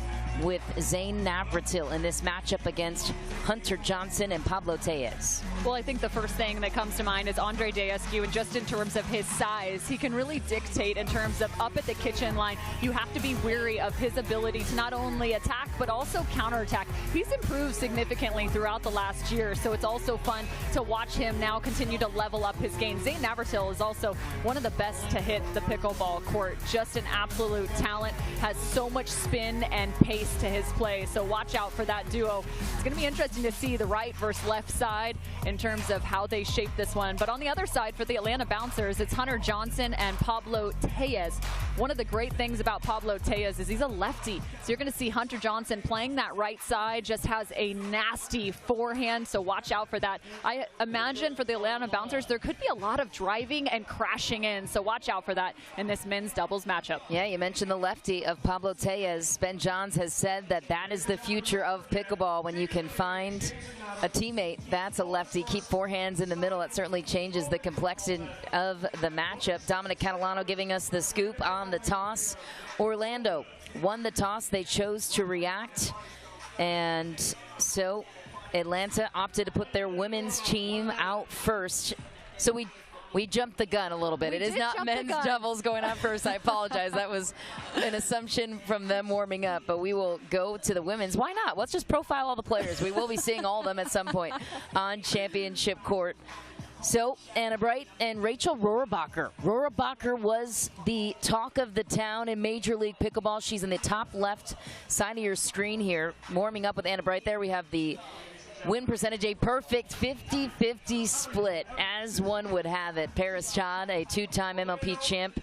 with Zane Navratil in this matchup against Hunter Johnson and Pablo Tellez? Well, I think the first thing that comes to mind is Andre Deescu, and just in terms of his size, he can really dictate in terms of up at the kitchen line. You have to be wary of his ability to not only attack, but also counterattack. He's improved significantly throughout the last year, so it's also fun to watch him now continue to level up his game. Zane Navratil is also one of the best to hit the pickleball court. Just an absolute talent, has so much spin and pace to his play, so watch out for that duo. It's going to be interesting to see the right versus left side in terms of how they shape this one. But on the other side, for the Atlanta Bouncers, it's Hunter Johnson and Pablo Tellez. One of the great things about Pablo Tellez is he's a lefty, so you're going to see Hunter Johnson playing that right side, just has a nasty forehand, so watch out for that. I imagine for the Atlanta Bouncers, there could be a lot of driving and crashing in, so watch out for that in this men's doubles matchup. Yeah, you mentioned the lefty of Pablo Tellez. Ben Johns has said that is the future of pickleball, when you can find a teammate that's a lefty, keep forehands in the middle. It certainly changes the complexity of the matchup. Dominic Catalano giving us the scoop on the toss. Orlando won the toss. They chose to react, and so Atlanta opted to put their women's team out first. So we jumped the gun a little bit. It is not men's doubles going on first. I apologize. That was an assumption from them warming up, but we will go to the women's. Why not? Let's just profile all the players. We will be seeing all of them at some point on championship court. So, Anna Bright and Rachel Rohrabacher. Rohrabacher was the talk of the town in Major League Pickleball. She's in the top left side of your screen here. Warming up with Anna Bright there, we have the win percentage, a perfect 50-50 split, as one would have it. Paris Todd, a two-time MLP champ,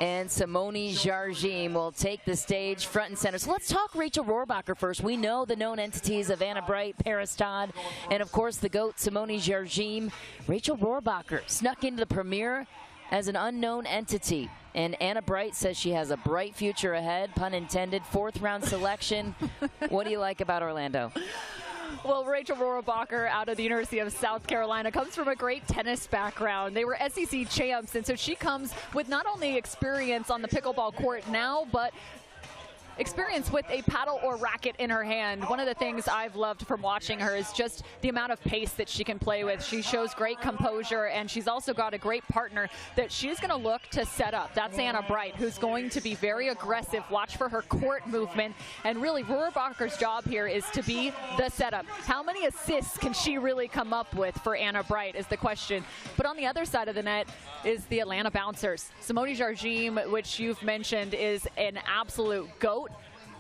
and Simone Jardim will take the stage front and center. So let's talk Rachel Rohrabacher first. We know the known entities of Anna Bright, Paris Todd, and of course the GOAT, Simone Jardim. Rachel Rohrabacher snuck into the Premier as an unknown entity. And Anna Bright says she has a bright future ahead, pun intended. Fourth round selection. What do you like about Orlando? Well, Rachel Rohrabacher out of the University of South Carolina comes from a great tennis background. They were SEC champs, and so she comes with not only experience on the pickleball court now, but experience with a paddle or racket in her hand. One of the things I've loved from watching her is just the amount of pace that she can play with. She shows great composure, and she's also got a great partner that she's going to look to set up. That's Anna Bright, who's going to be very aggressive. Watch for her court movement, and really Rohrabacher's job here is to be the setup. How many assists can she really come up with for Anna Bright is the question. But on the other side of the net is the Atlanta Bouncers. Simone Jardim, which you've mentioned, is an absolute GOAT.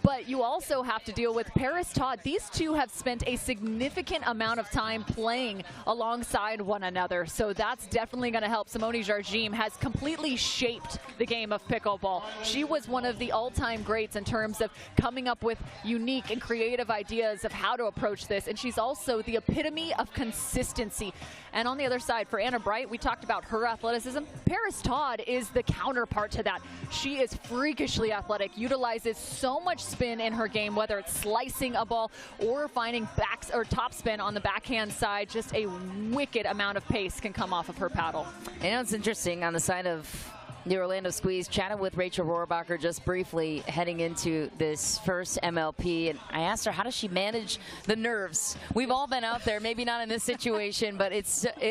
But you also have to deal with Paris Todd. These two have spent a significant amount of time playing alongside one another, so that's definitely going to help. Simone Jardim has completely shaped the game of pickleball. She was one of the all-time greats in terms of coming up with unique and creative ideas of how to approach this, and she's also the epitome of consistency. And on the other side, for Anna Bright, we talked about her athleticism. Paris Todd is the counterpart to that. She is freakishly athletic, utilizes so much spin in her game, whether it's slicing a ball or finding backs or top spin on the backhand side. Just a wicked amount of pace can come off of her paddle. And it's interesting on the side of the Orlando Squeeze, chatted with Rachel Rohrabacher just briefly heading into this first MLP, and I asked her, how does she manage the nerves? We've all been out there, maybe not in this situation, but it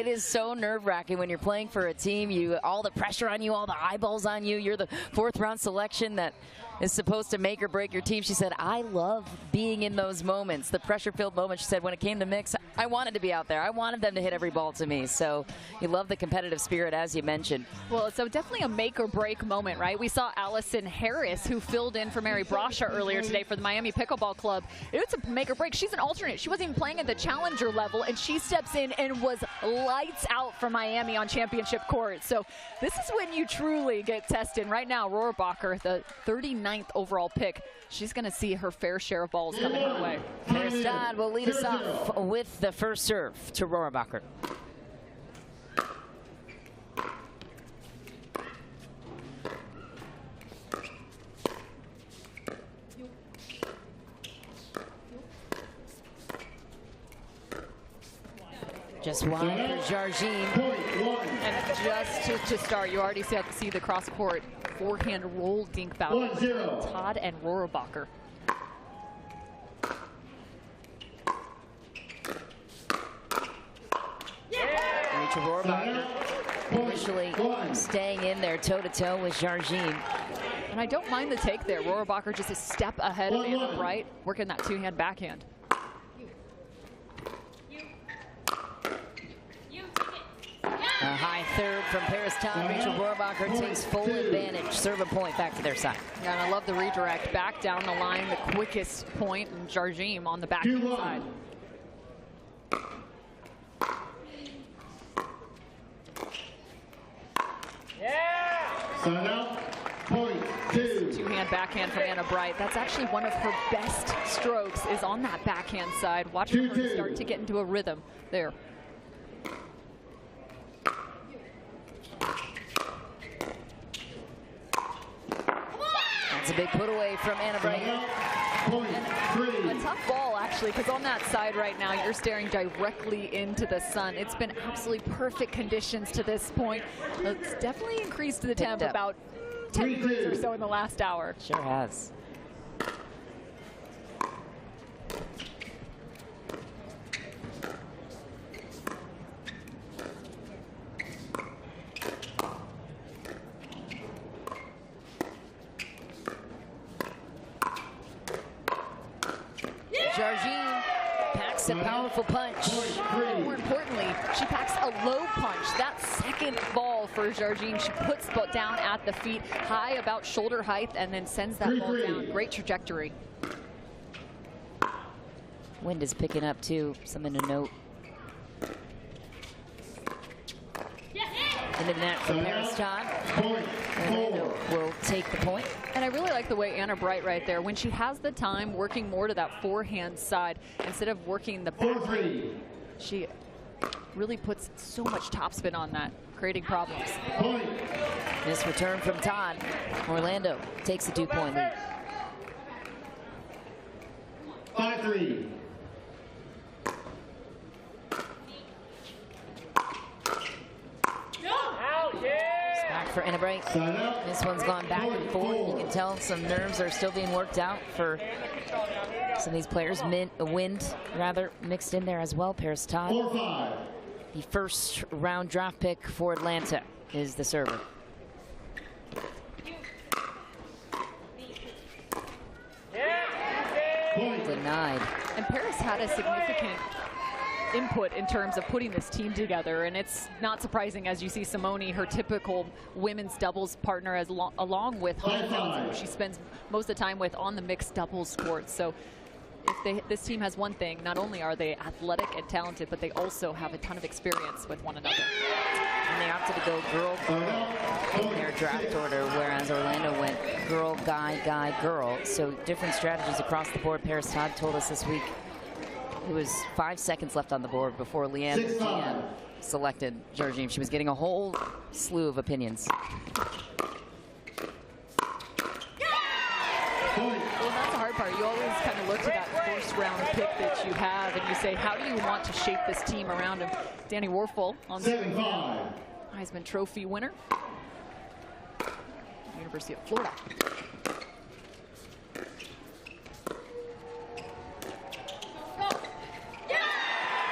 is so nerve-wracking when you're playing for a team. All the pressure on you, all the eyeballs on you. You're the fourth round selection that is supposed to make or break your team. She said, I love being in those moments, the pressure-filled moments. She said, when it came to mix, I wanted to be out there. I wanted them to hit every ball to me. So you love the competitive spirit, as you mentioned. Well, so definitely a make or break moment, right? We saw Allison Harris, who filled in for Mary Brasha earlier today for the Miami Pickleball Club. It was a make or break. She's an alternate. She wasn't even playing at the challenger level, and she steps in and was lights out for Miami on championship court. So this is when you truly get tested. Right now, Rohrabacher, the 39th overall pick, she's going to see her fair share of balls coming her way. Paris Todd will lead us off with the first serve to Rohrabacher. Just wide for Jargine. And just to start, you already see the cross-court forehand roll dink battle between Todd and Rohrabacher. Rachel Rohrabacher initially staying in there toe-to-toe with Jargine. And I don't mind the take there. Rohrabacher just a step ahead of Anna Bright, working that two-hand backhand. A high third from Paris Todd. Rachel Rohrabacher takes full advantage. Serve a point back to their side. Yeah, and I love the redirect. Back down the line, the quickest point, and Jargine on the backhand side. Sign out. Point 2. Two-hand backhand from Anna Bright. That's actually one of her best strokes, is on that backhand side. Watch her start to get into a rhythm there. That's a big put away from Anna Bright. A tough ball, actually, because on that side right now, you're staring directly into the sun. It's been absolutely perfect conditions to this point. It's definitely increased the temp about 10 degrees or so in the last hour. Sure has. Jargine packs a powerful punch. More importantly, she packs a low punch. That second ball for Jargine, she puts it down at the feet, high about shoulder height, and then sends that ball down. Great trajectory. Wind is picking up too, something to note. Into the net for Paris Todd. Orlando will take the point. And I really like the way Anna Bright right there, when she has the time working more to that forehand side, instead of working the backhand, she really puts so much topspin on that, creating problems. This return from Todd. Orlando takes a 2-point lead. 5-3. Back for Anna Bright. This one's gone back and forth. You can tell some nerves are still being worked out for some of these players. Wind, rather, mixed in there as well. Paris Todd, the first round draft pick for Atlanta, is the server. Denied. And Paris had a significant input in terms of putting this team together, and it's not surprising as you see Simone, her typical women's doubles partner, along with Holly Johnson, who she spends most of the time with on the mixed doubles court. So if this team has one thing, not only are they athletic and talented, but they also have a ton of experience with one another. And they opted to go girl in their draft order, whereas Orlando went girl, guy, girl. So different strategies across the board. Paris Todd told us this week it was 5 seconds left on the board before Leanne GM selected Jargine. She was getting a whole slew of opinions. Well, that's the hard part. You always kind of look to that first round pick that you have, and you say, how do you want to shape this team around him? Danny Warfel on the Heisman Trophy winner, University of Florida.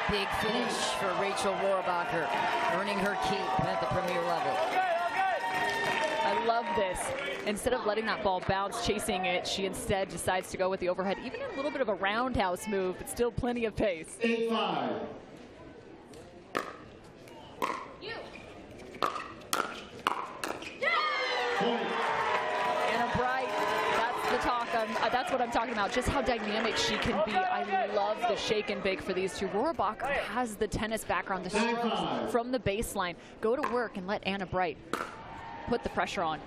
Big finish for Rachel Rohrabacher, earning her keep at the premier level. I love this. Instead of letting that ball bounce, chasing it, she instead decides to go with the overhead, even a little bit of a roundhouse move, but still plenty of pace. 8-5. Anna Bright, that's the talk. That's what I'm talking about, just how dynamic she can be. I love the shake and bake for these two. Rohrabacher has the tennis background, the strokes from the baseline. Go to work and let Anna Bright put the pressure on.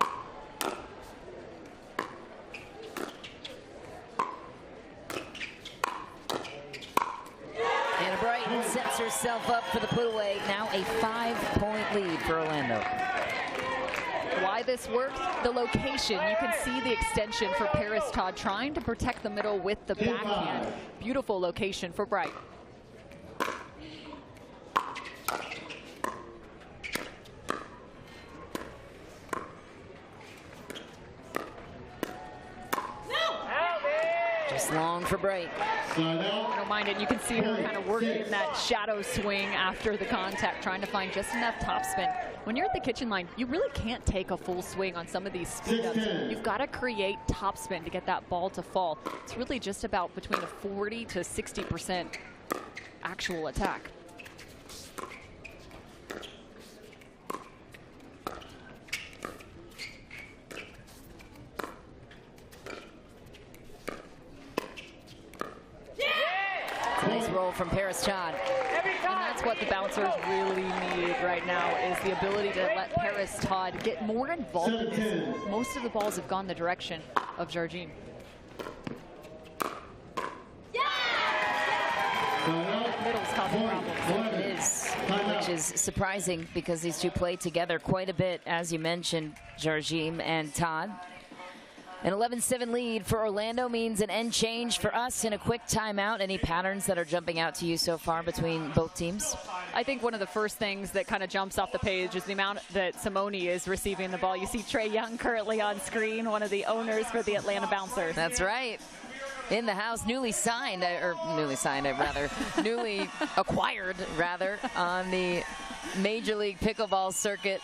Anna Bright sets herself up for the put away. Now a 5-point lead for Orlando. Why this works? The location. You can see the extension for Paris Todd trying to protect the middle with the backhand. Beautiful location for Bright. It's long for Bright. I don't mind it. You can see her kind of working that shadow swing after the contact, trying to find just enough topspin. When you're at the kitchen line, you really can't take a full swing on some of these speed ups. You've got to create topspin to get that ball to fall. It's really just about between a 40 to 60% actual attack. Nice roll from Paris Todd. And that's what the bouncers really need right now, is the ability to let Paris Todd get more involved in this. Most of the balls have gone the direction of Jardim. That middle's causing problems. It is, which is surprising because these two play together quite a bit, as you mentioned, Jardim and Todd. An 11-7 lead for Orlando means an end change for us in a quick timeout. Any patterns that are jumping out to you so far between both teams? I think one of the first things that kind of jumps off the page is the amount that Simone is receiving the ball. You see Trey Young currently on screen, one of the owners for the Atlanta Bouncers. That's right. In the house, newly acquired, on the Major League Pickleball circuit.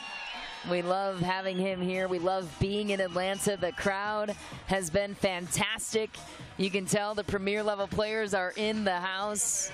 We love having him here. We love being in Atlanta. The crowd has been fantastic. You can tell the premier level players are in the house.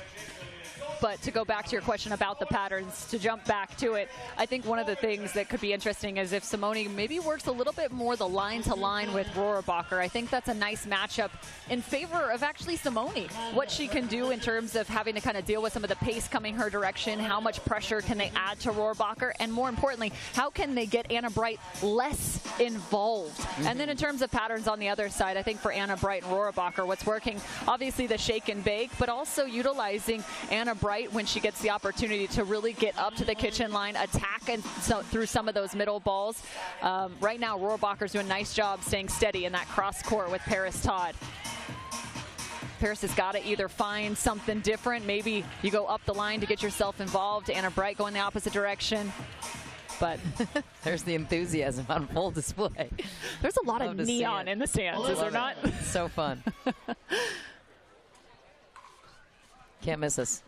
But to go back to your question about the patterns, to jump back to it, I think one of the things that could be interesting is if Simone maybe works a little bit more the line-to-line with Rohrabacher. I think that's a nice matchup in favor of actually Simone. What she can do in terms of having to kind of deal with some of the pace coming her direction, how much pressure can they add to Rohrabacher, and more importantly, how can they get Anna Bright less involved? And then in terms of patterns on the other side, I think for Anna Bright and Rohrabacher, what's working, obviously the shake and bake, but also utilizing Anna Bright when she gets the opportunity to really get up to the kitchen line, attack and through some of those middle balls. Right now, Rohrabacher's doing a nice job staying steady in that cross court with Paris Todd. Paris has got to either find something different. Maybe you go up the line to get yourself involved. Anna Bright going the opposite direction. But there's the enthusiasm on full display. There's a lot of neon in the stands, is there not? So fun. Can't miss us.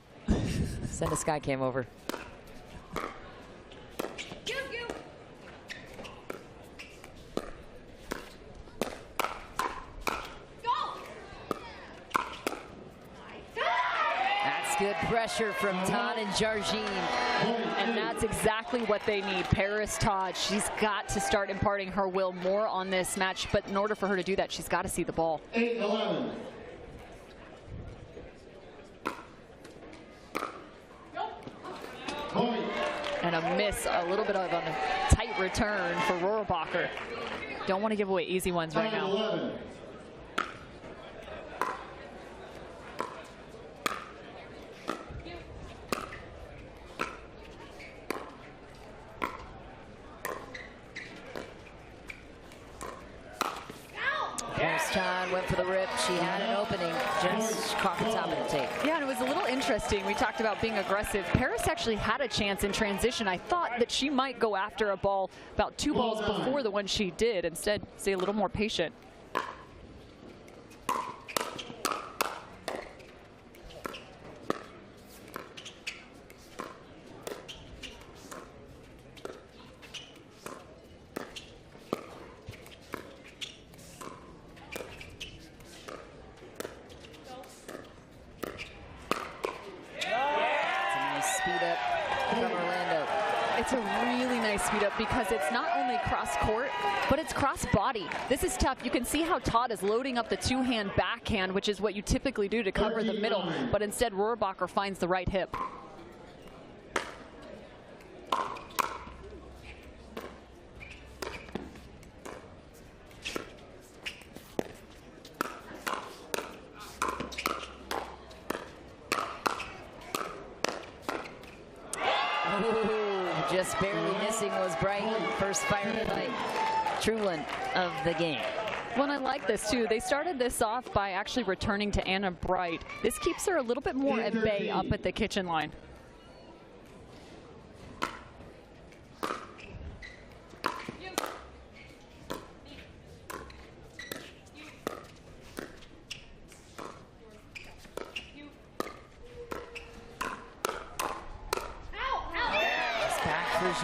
Send a sky cam over. That's good pressure from Todd and Jardim. And that's exactly what they need. Paris Todd, she's got to start imparting her will more on this match, but in order for her to do that, she's got to see the ball. 8-11. And a miss, a little bit of a tight return for Rohrabacher. Don't want to give away easy ones right now. 11. Paris Todd went for the rip. She had an opening, just caught the top of the tape. Yeah, and it was a little interesting. We talked about being aggressive. Paris actually had a chance in transition. I thought that she might go after a ball about 2 balls before the one she did. Instead, stay a little more patient. It's a really nice speed up because it's not only cross court, but it's cross body. This is tough. You can see how Todd is loading up the two-hand backhand, which is what you typically do to cover the middle, but instead Rohrabacher finds the right hip. Just barely missing was Bright. First fire of the night. True one of the game. Well, I like this too. They started this off by actually returning to Anna Bright. This keeps her a little bit more at bay up at the kitchen line.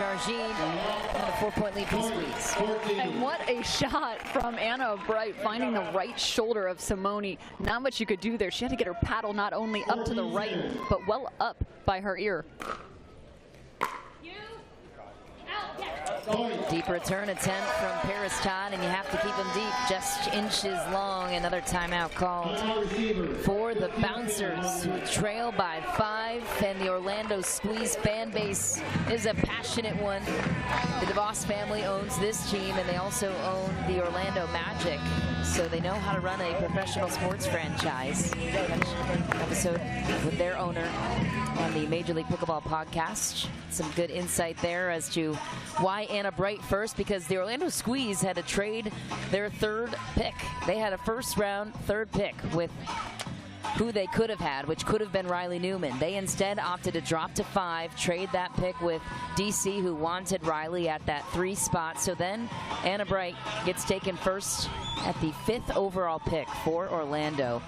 Jargine and a 4-point lead for Squeeze. And what a shot from Anna Bright, finding the right shoulder of Simone. Not much you could do there. She had to get her paddle not only up to the right, but well up by her ear. Deep return attempt from Paris Todd, and you have to keep them deep, just inches long. Another timeout called for the Bouncers, who trail by 5, and the Orlando Squeeze fan base is a passionate one. The DeVos family owns this team, and they also own the Orlando Magic, so they know how to run a professional sports franchise. Episode with their owner on the Major League Pickleball podcast. Some good insight there as to why Anna Bright first, because the Orlando Squeeze had to trade their 3rd pick. They had a first-round 3rd pick with who they could have had, which could have been Riley Newman. They instead opted to drop to 5, trade that pick with DC, who wanted Riley at that 3 spot. So then Anna Bright gets taken first at the 5th overall pick for Orlando.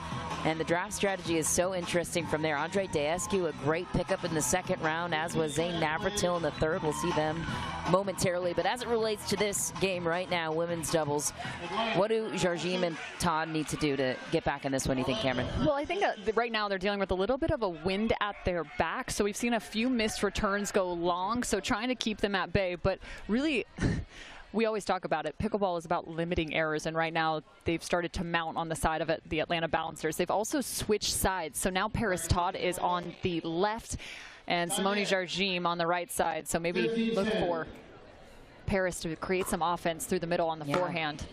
And the draft strategy is so interesting from there. Andre Daescu, a great pickup in the 2nd round, as was Zane Navratil in the 3rd. We'll see them momentarily. But as it relates to this game right now, women's doubles, what do Jargine and Todd need to do to get back in this one, you think, Cameron? Well, I think that right now they're dealing with a little bit of a wind at their back. So we've seen a few missed returns go long, so trying to keep them at bay. But really, we always talk about it. Pickleball is about limiting errors, and right now they've started to mount on the side of it, the Atlanta Bouncers. They've also switched sides, so now Paris Todd is on the left and Simone Jargine on the right side. So maybe look for Paris to create some offense through the middle on the forehand.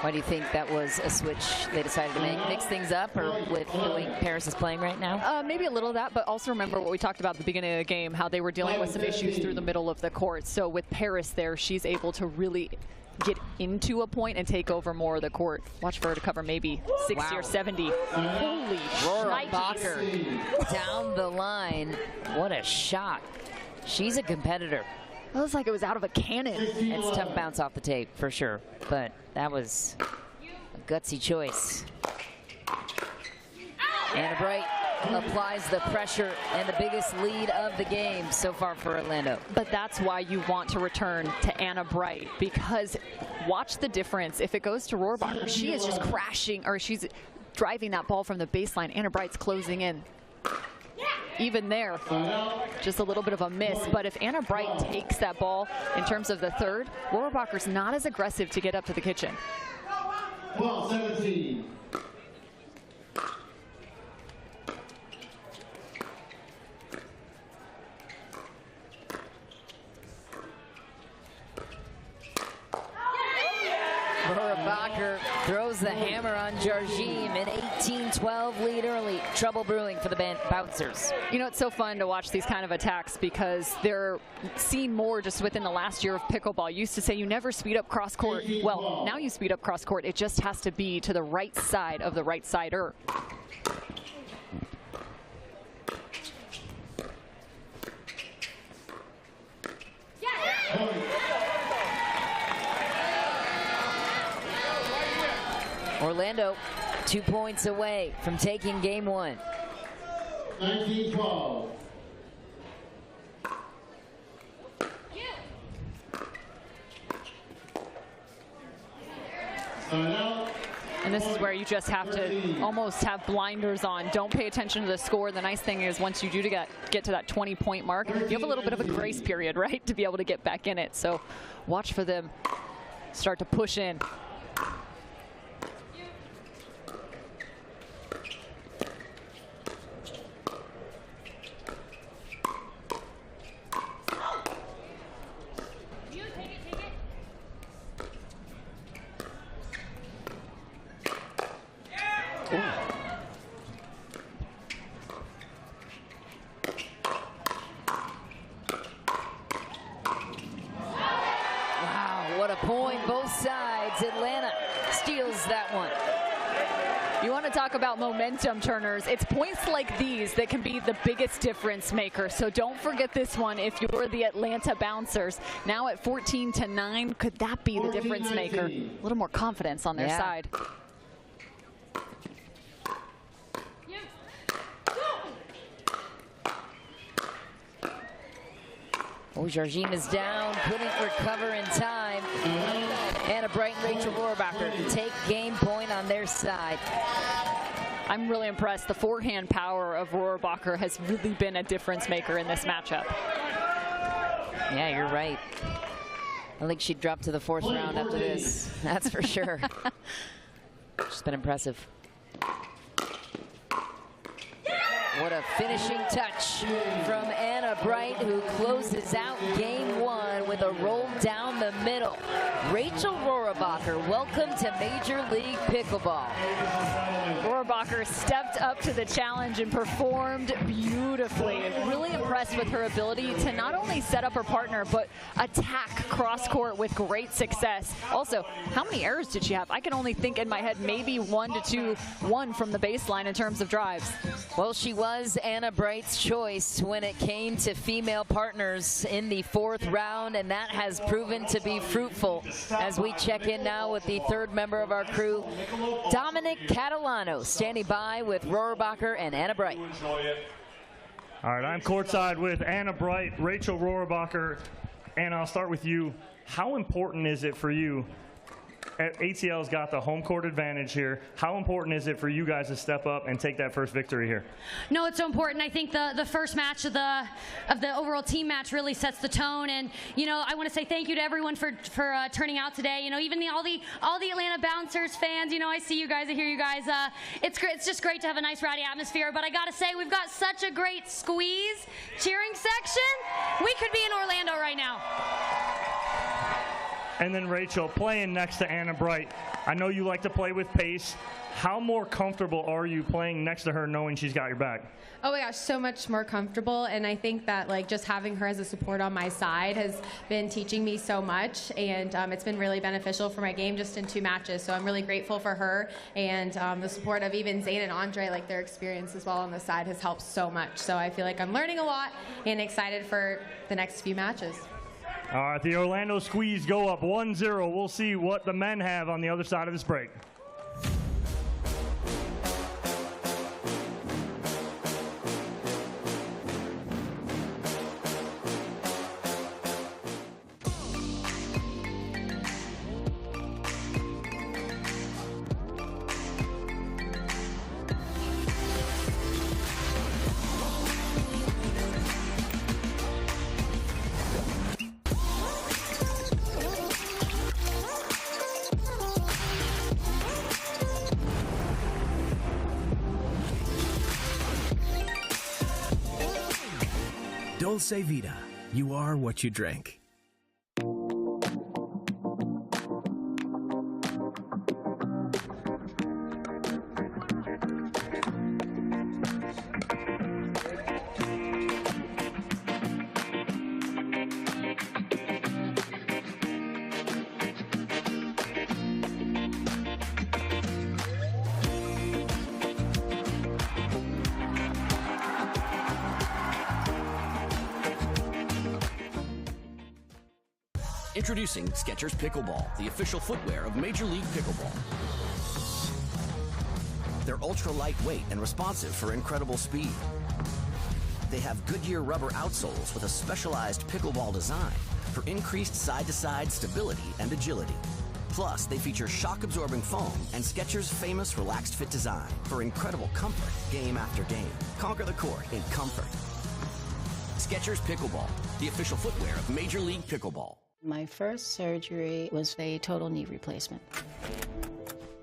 Why do you think that was a switch they decided to make? Mix things up, or with the way Paris is playing right now? Maybe a little of that, but also remember what we talked about at the beginning of the game, how they were dealing with some issues through the middle of the court. So with Paris there, she's able to really get into a point and take over more of the court. Watch for her to cover maybe 60 or 70. Holy Rohrabacher down the line. What a shot. She's a competitor. It was like it was out of a cannon. It's tough bounce off the tape, for sure. But that was a gutsy choice. Anna Bright applies the pressure and the biggest lead of the game so far for Orlando. But that's why you want to return to Anna Bright, because watch the difference. If it goes to Rohrabacher, she is just crashing, or she's driving that ball from the baseline. Anna Bright's closing in. Even there, just a little bit of a miss. But if Anna Bright takes that ball in terms of the 3rd, Rohrabacher's not as aggressive to get up to the kitchen. Ball 17. Rohrabacher throws the hammer on Jargine. An 18-12 lead early. Trouble brewing for the Bouncers. You know, it's so fun to watch these kind of attacks because they're seen more just within the last year of pickleball. You used to say you never speed up cross court. Well, now you speed up cross court. It just has to be to the right side of the right sider. Orlando 2 points away from taking game 1. 19-12. And this is where you just have to almost have blinders on. Don't pay attention to the score. The nice thing is once you do get to that 20-point mark, you have a little bit of a grace period, right, to be able to get back in it. So watch for them start to push in. Atlanta steals that one. You want to talk about momentum turners. It's points like these that can be the biggest difference maker. So don't forget this one if you're the Atlanta Bouncers. Now at 14-9, could that be the difference maker? A little more confidence on their side. Oh, Jardim is down, couldn't recover in time. Anna Bright and Rachel Rohrabacher to take game point on their side. I'm really impressed. The forehand power of Rohrabacher has really been a difference maker in this matchup. Yeah, you're right. I think she'd drop to the 4th round after this. That's for sure. She's been impressive. What a finishing touch from Anna Bright, who closes out game 1 with a roll down the middle. Rachel Rohrabacher, welcome to Major League Pickleball. Rohrabacher stepped up to the challenge and performed beautifully. Really impressed with her ability to not only set up her partner, but attack cross-court with great success. Also, how many errors did she have? I can only think in my head maybe 1 to 2, 1 from the baseline in terms of drives. Well, she was Anna Bright's choice when it came to female partners in the 4th round, and that has proven to be fruitful as we check in now with the 3rd member of our crew, Dominic Catalano, standing by with Rohrabacher and Anna Bright. All right, I'm courtside with Anna Bright, Rachel Rohrabacher, and I'll start with you. How important is it for you? ATL's got the home court advantage here. How important is it for you guys to step up and take that first victory here? No, it's so important. I think the first match of the overall team match really sets the tone. And you know, I want to say thank you to everyone for turning out today. You know, even all the Atlanta Bouncers fans. You know, I see you guys, I hear you guys. It's great. It's just great to have a nice rowdy atmosphere. But I got to say, we've got such a great squeeze cheering section. We could be in Orlando right now. And then Rachel, playing next to Anna Bright. I know you like to play with pace. How more comfortable are you playing next to her knowing she's got your back? Oh my gosh, so much more comfortable. And I think that like just having her as a support on my side has been teaching me so much. And it's been really beneficial for my game just in 2 matches. So I'm really grateful for her. And the support of even Zane and Andre, like their experience as well on the side has helped so much. So I feel like I'm learning a lot and excited for the next few matches. All right, the Orlando Squeeze go up 1-0. We'll see what the men have on the other side of this break. Dulce Vida, you are what you drink. Introducing Skechers Pickleball, the official footwear of Major League Pickleball. They're ultra lightweight and responsive for incredible speed. They have Goodyear rubber outsoles with a specialized pickleball design for increased side-to-side stability and agility. Plus, they feature shock-absorbing foam and Skechers' famous relaxed fit design for incredible comfort game after game. Conquer the court in comfort. Skechers Pickleball, the official footwear of Major League Pickleball. My first surgery was a total knee replacement.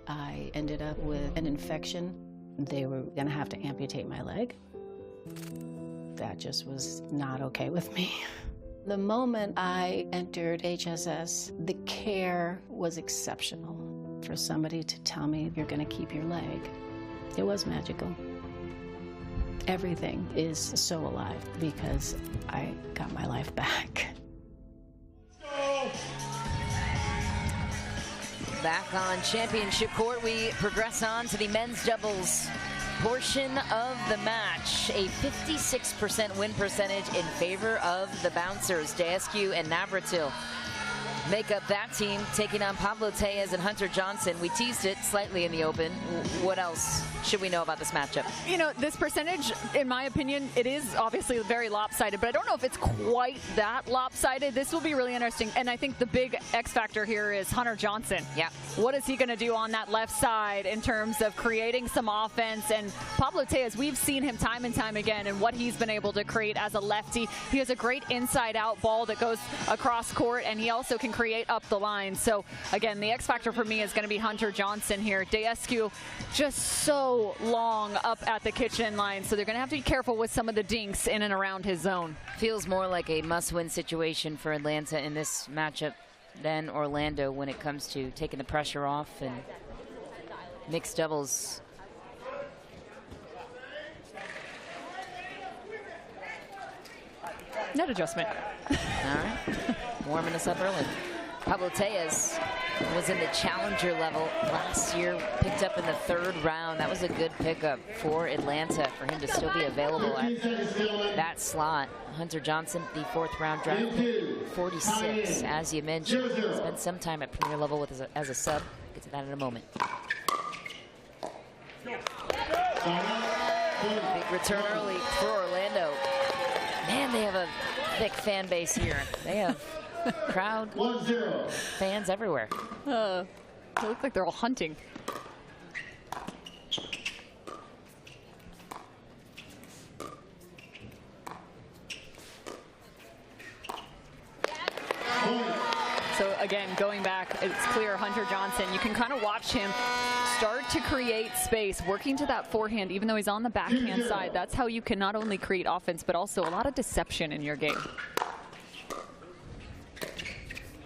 I ended up with an infection. They were going to have to amputate my leg. That just was not okay with me. The moment I entered HSS, the care was exceptional. For somebody to tell me you're going to keep your leg, it was magical. Everything is so alive because I got my life back. Back on championship court, we progress on to the men's doubles portion of the match. A 56% win percentage in favor of the Bouncers, JSQ and Navratil. make up that team, taking on Pablo Tellez and Hunter Johnson. We teased it slightly in the open. What else should we know about this matchup? You know, this percentage, in my opinion, it is obviously very lopsided, but I don't know if it's quite that lopsided. This will be really interesting, and I think the big X factor here is Hunter Johnson. Yeah. What is he going to do on that left side in terms of creating some offense? And Pablo Tellez, we've seen him time and time again and what he's been able to create as a lefty. He has a great inside-out ball that goes across court, and he also can create up the line. So, again, the X factor for me is going to be Hunter Johnson here. Deescu just so long up at the kitchen line, so they're going to have to be careful with some of the dinks in and around his zone. Feels more like a must-win situation for Atlanta in this matchup than Orlando when it comes to taking the pressure off and mixed doubles. Net adjustment. All right, warming us up early. Pablo Tellez was in the challenger level last year, picked up in the 3rd round. That was a good pickup for Atlanta for him to still be available at that slot. Hunter Johnson, the 4th round draft pick, 46, as you mentioned. Spent some time at premier level with as a sub. Get to that in a moment. Big return early for Orlando. Man, they have a thick fan base here. They have crowd, fans everywhere. They look like they're all hunting. So again, going back, it's clear Hunter Johnson, you can kind of watch him start to create space, working to that forehand, even though he's on the backhand side. That's how you can not only create offense, but also a lot of deception in your game.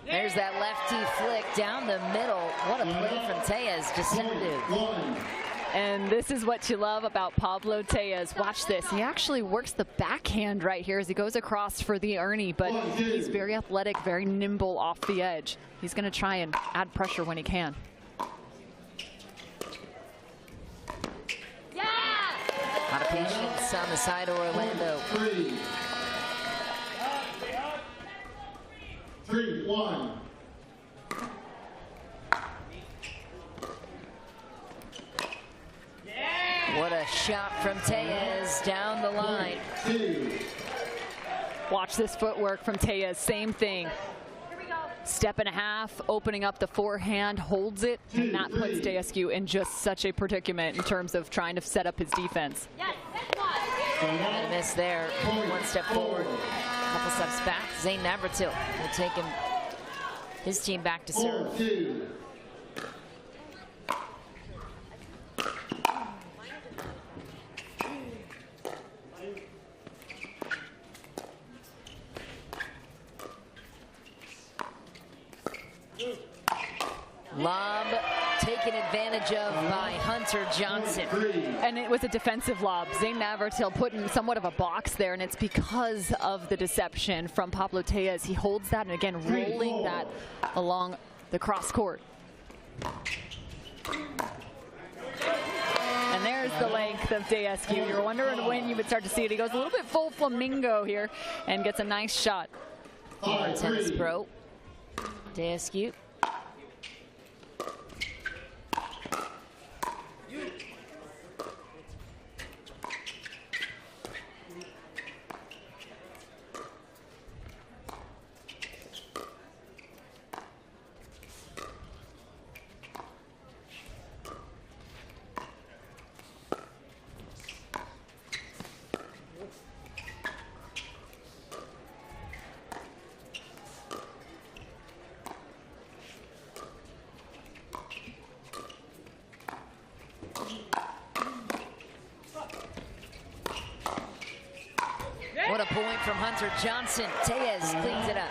There's that lefty flick down the middle. What a play from Tellez, deceptive. And this is what you love about Pablo Tellez. Watch this. He actually works the backhand right here as he goes across for the Ernie, but he's very athletic, very nimble off the edge. He's going to try and add pressure when he can. A lot of patience on the side of Orlando. 3-1. What a shot from Tellez down the line. Watch this footwork from Tellez. Same thing. Step and a half, opening up the forehand, holds it, and that puts Deescu in just such a predicament in terms of trying to set up his defense. And a miss there. One step forward, a couple steps back. Zane Navratil will take his team back to serve. Lob taken advantage of by Hunter Johnson. And it was a defensive lob. Zane Navratil put in somewhat of a box there, and it's because of the deception from Pablo Tellez. He holds that, and again, rolling that along the cross court. And there's the length of Deescu. You were wondering when you would start to see it. He goes a little bit full flamingo here and gets a nice shot. Former tennis pro, Deescu. What a point from Hunter Johnson. Tellez cleans it up.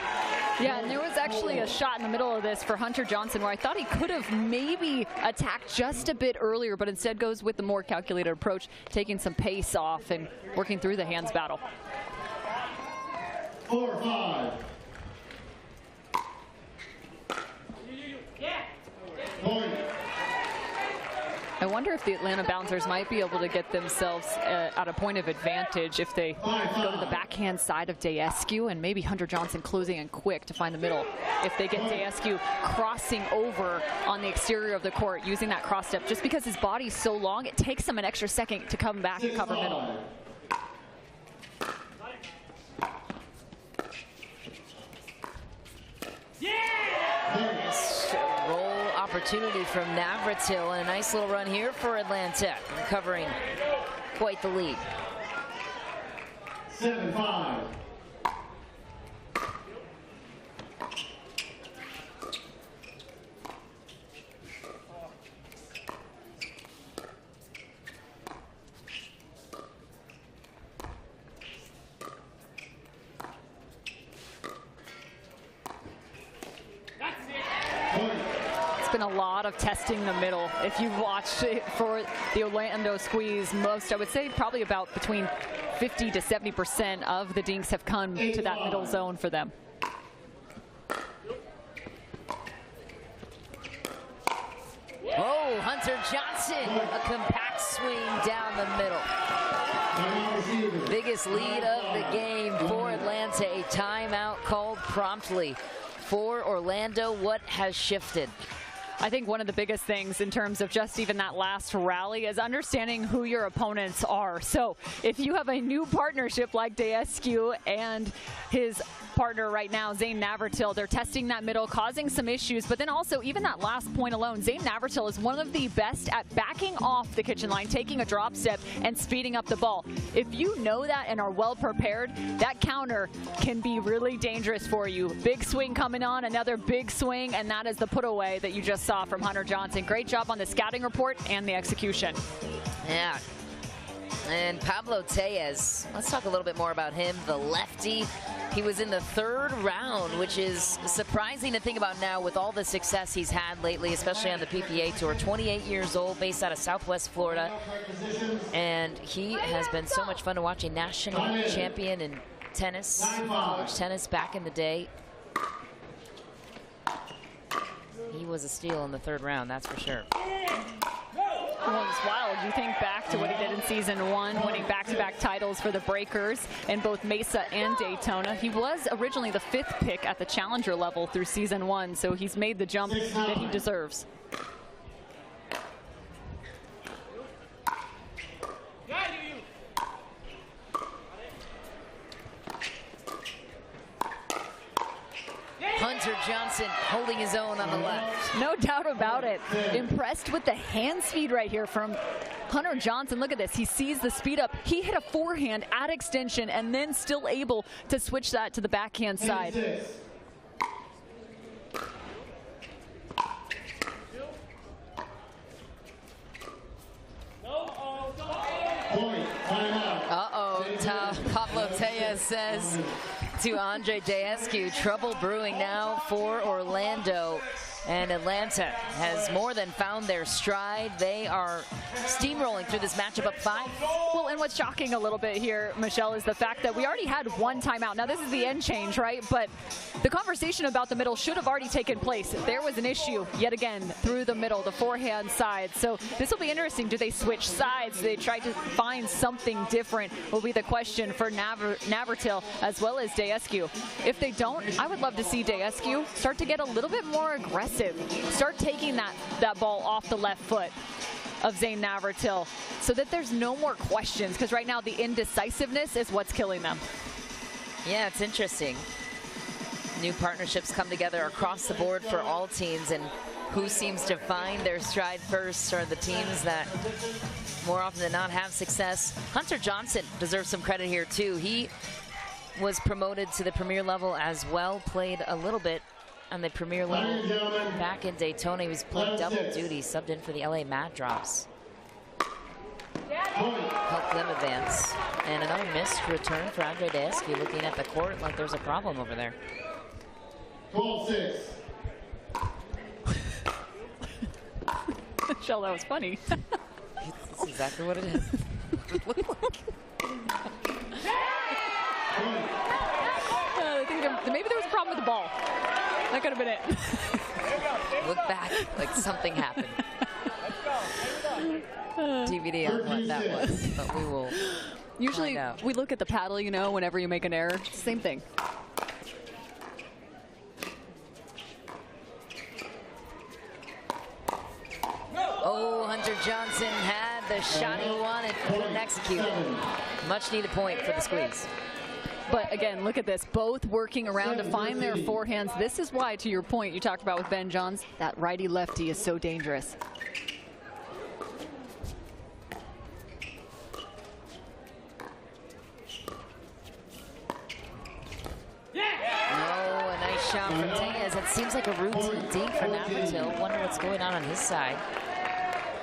Yeah, and there was actually a shot in the middle of this for Hunter Johnson where I thought he could have maybe attacked just a bit earlier, but instead goes with the more calculated approach, taking some pace off and working through the hands battle. 4-5. Point. I wonder if the Atlanta Bouncers might be able to get themselves at a point of advantage if they go to the backhand side of Dayescu and maybe Hunter Johnson closing in quick to find the middle. If they get Dayescu crossing over on the exterior of the court using that cross step, just because his body's so long, it takes him an extra second to come back and cover middle. Nice roll opportunity from Navratil, and a nice little run here for Atlanta, recovering quite the lead. 7-5. Been a lot of testing the middle. If you've watched it for the Orlando squeeze, most, I would say probably about between 50 to 70% of the dinks have come to that middle zone for them. Oh, Hunter Johnson, a compact swing down the middle. Biggest lead of the game for Atlanta. A timeout called promptly for Orlando. What has shifted? I think one of the biggest things in terms of just even that last rally is understanding who your opponents are. So if you have a new partnership like Dayescu and his partner right now, Zane Navratil, they're testing that middle, causing some issues. But then also, even that last point alone, Zane Navratil is one of the best at backing off the kitchen line, taking a drop step and speeding up the ball. If you know that and are well prepared, that counter can be really dangerous for you. Big swing coming on, another big swing, and that is the put away that you just saw from Hunter Johnson. Great job on the scouting report and the execution. Yeah. And Pablo Tellez, let's talk a little bit more about him, the lefty. He was in the third round, which is surprising to think about now with all the success he's had lately, especially on the PPA Tour. 28 years old, based out of Southwest Florida. And he has been so much fun to watch. A national champion in tennis, college tennis back in the day. He was a steal in the third round, that's for sure. Well, it's wild. You think back to what he did in season one, winning back-to-back titles for the Breakers in both Mesa and Daytona. He was originally the 5th pick at the challenger level through season one, so he's made the jump that he deserves. Hunter Johnson holding his own on the left. No doubt about it. Impressed with the hand speed right here from Hunter Johnson. Look at this. He sees the speed up. He hit a forehand at extension and then still able to switch that to the backhand side. Uh-oh, Pablo Tellez says to Andre Dayescu, trouble brewing now for Orlando. And Atlanta has more than found their stride. They are steamrolling through this matchup up 5. Well, and what's shocking a little bit here, Michelle, is the fact that we already had one timeout. Now, this is the end change, right? But the conversation about the middle should have already taken place. There was an issue, yet again, through the middle, the forehand side. So this will be interesting. Do they switch sides? Do they try to find something different? Will be the question for Navratil as well as Dayescu. If they don't, I would love to see Dayescu start to get a little bit more aggressive. Start taking that ball off the left foot of Zane Navratil so that there's no more questions, because right now the indecisiveness is what's killing them. Yeah, it's interesting. New partnerships come together across the board for all teams, and who seems to find their stride first are the teams that more often than not have success. Hunter Johnson deserves some credit here too. He was promoted to the premier level as well, played a little bit on the Premier League back in Daytona. He was playing double duty, subbed in for the LA Mad Drops. Helped them advance. And another missed return for Andre Dayescu, looking at the court like there's a problem over there. 12-6. Michelle, that was funny. That's exactly what it is. I think maybe there was a problem with the ball. That could have been it. Look back like something happened. DVD on what that was, but we will. Usually, we look at the paddle, you know, whenever you make an error. Same thing. Oh, Hunter Johnson had the shot he wanted, couldn't execute. Much needed point for the squeeze. But again, look at this, both working around to find their forehands. This is why, to your point you talked about with Ben Johns, that righty-lefty is so dangerous. Oh, a nice shot from Tellez. It seems like a routine dink for Navratil. Wonder what's going on his side.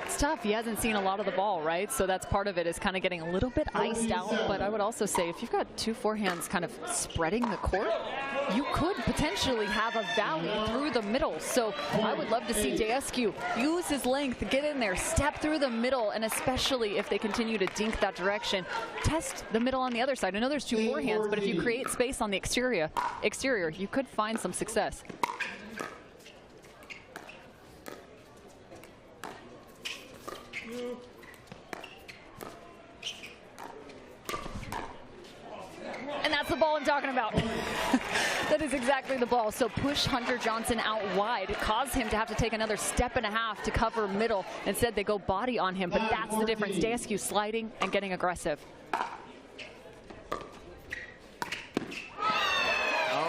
It's tough. He hasn't seen a lot of the ball, right? So that's part of it, is kind of getting a little bit iced out. But I would also say if you've got two forehands kind of spreading the court, you could potentially have a valley through the middle. So I would love to see Deescu use his length, get in there, step through the middle, and especially if they continue to dink that direction, test the middle on the other side. I know there's two forehands, but if you create space on the exterior, you could find some success. And that's the ball I'm talking about. That is exactly the ball. So push Hunter Johnson out wide. It caused him to have to take another step and a half to cover middle. Instead, they go body on him, but that's the difference. Deescu sliding and getting aggressive.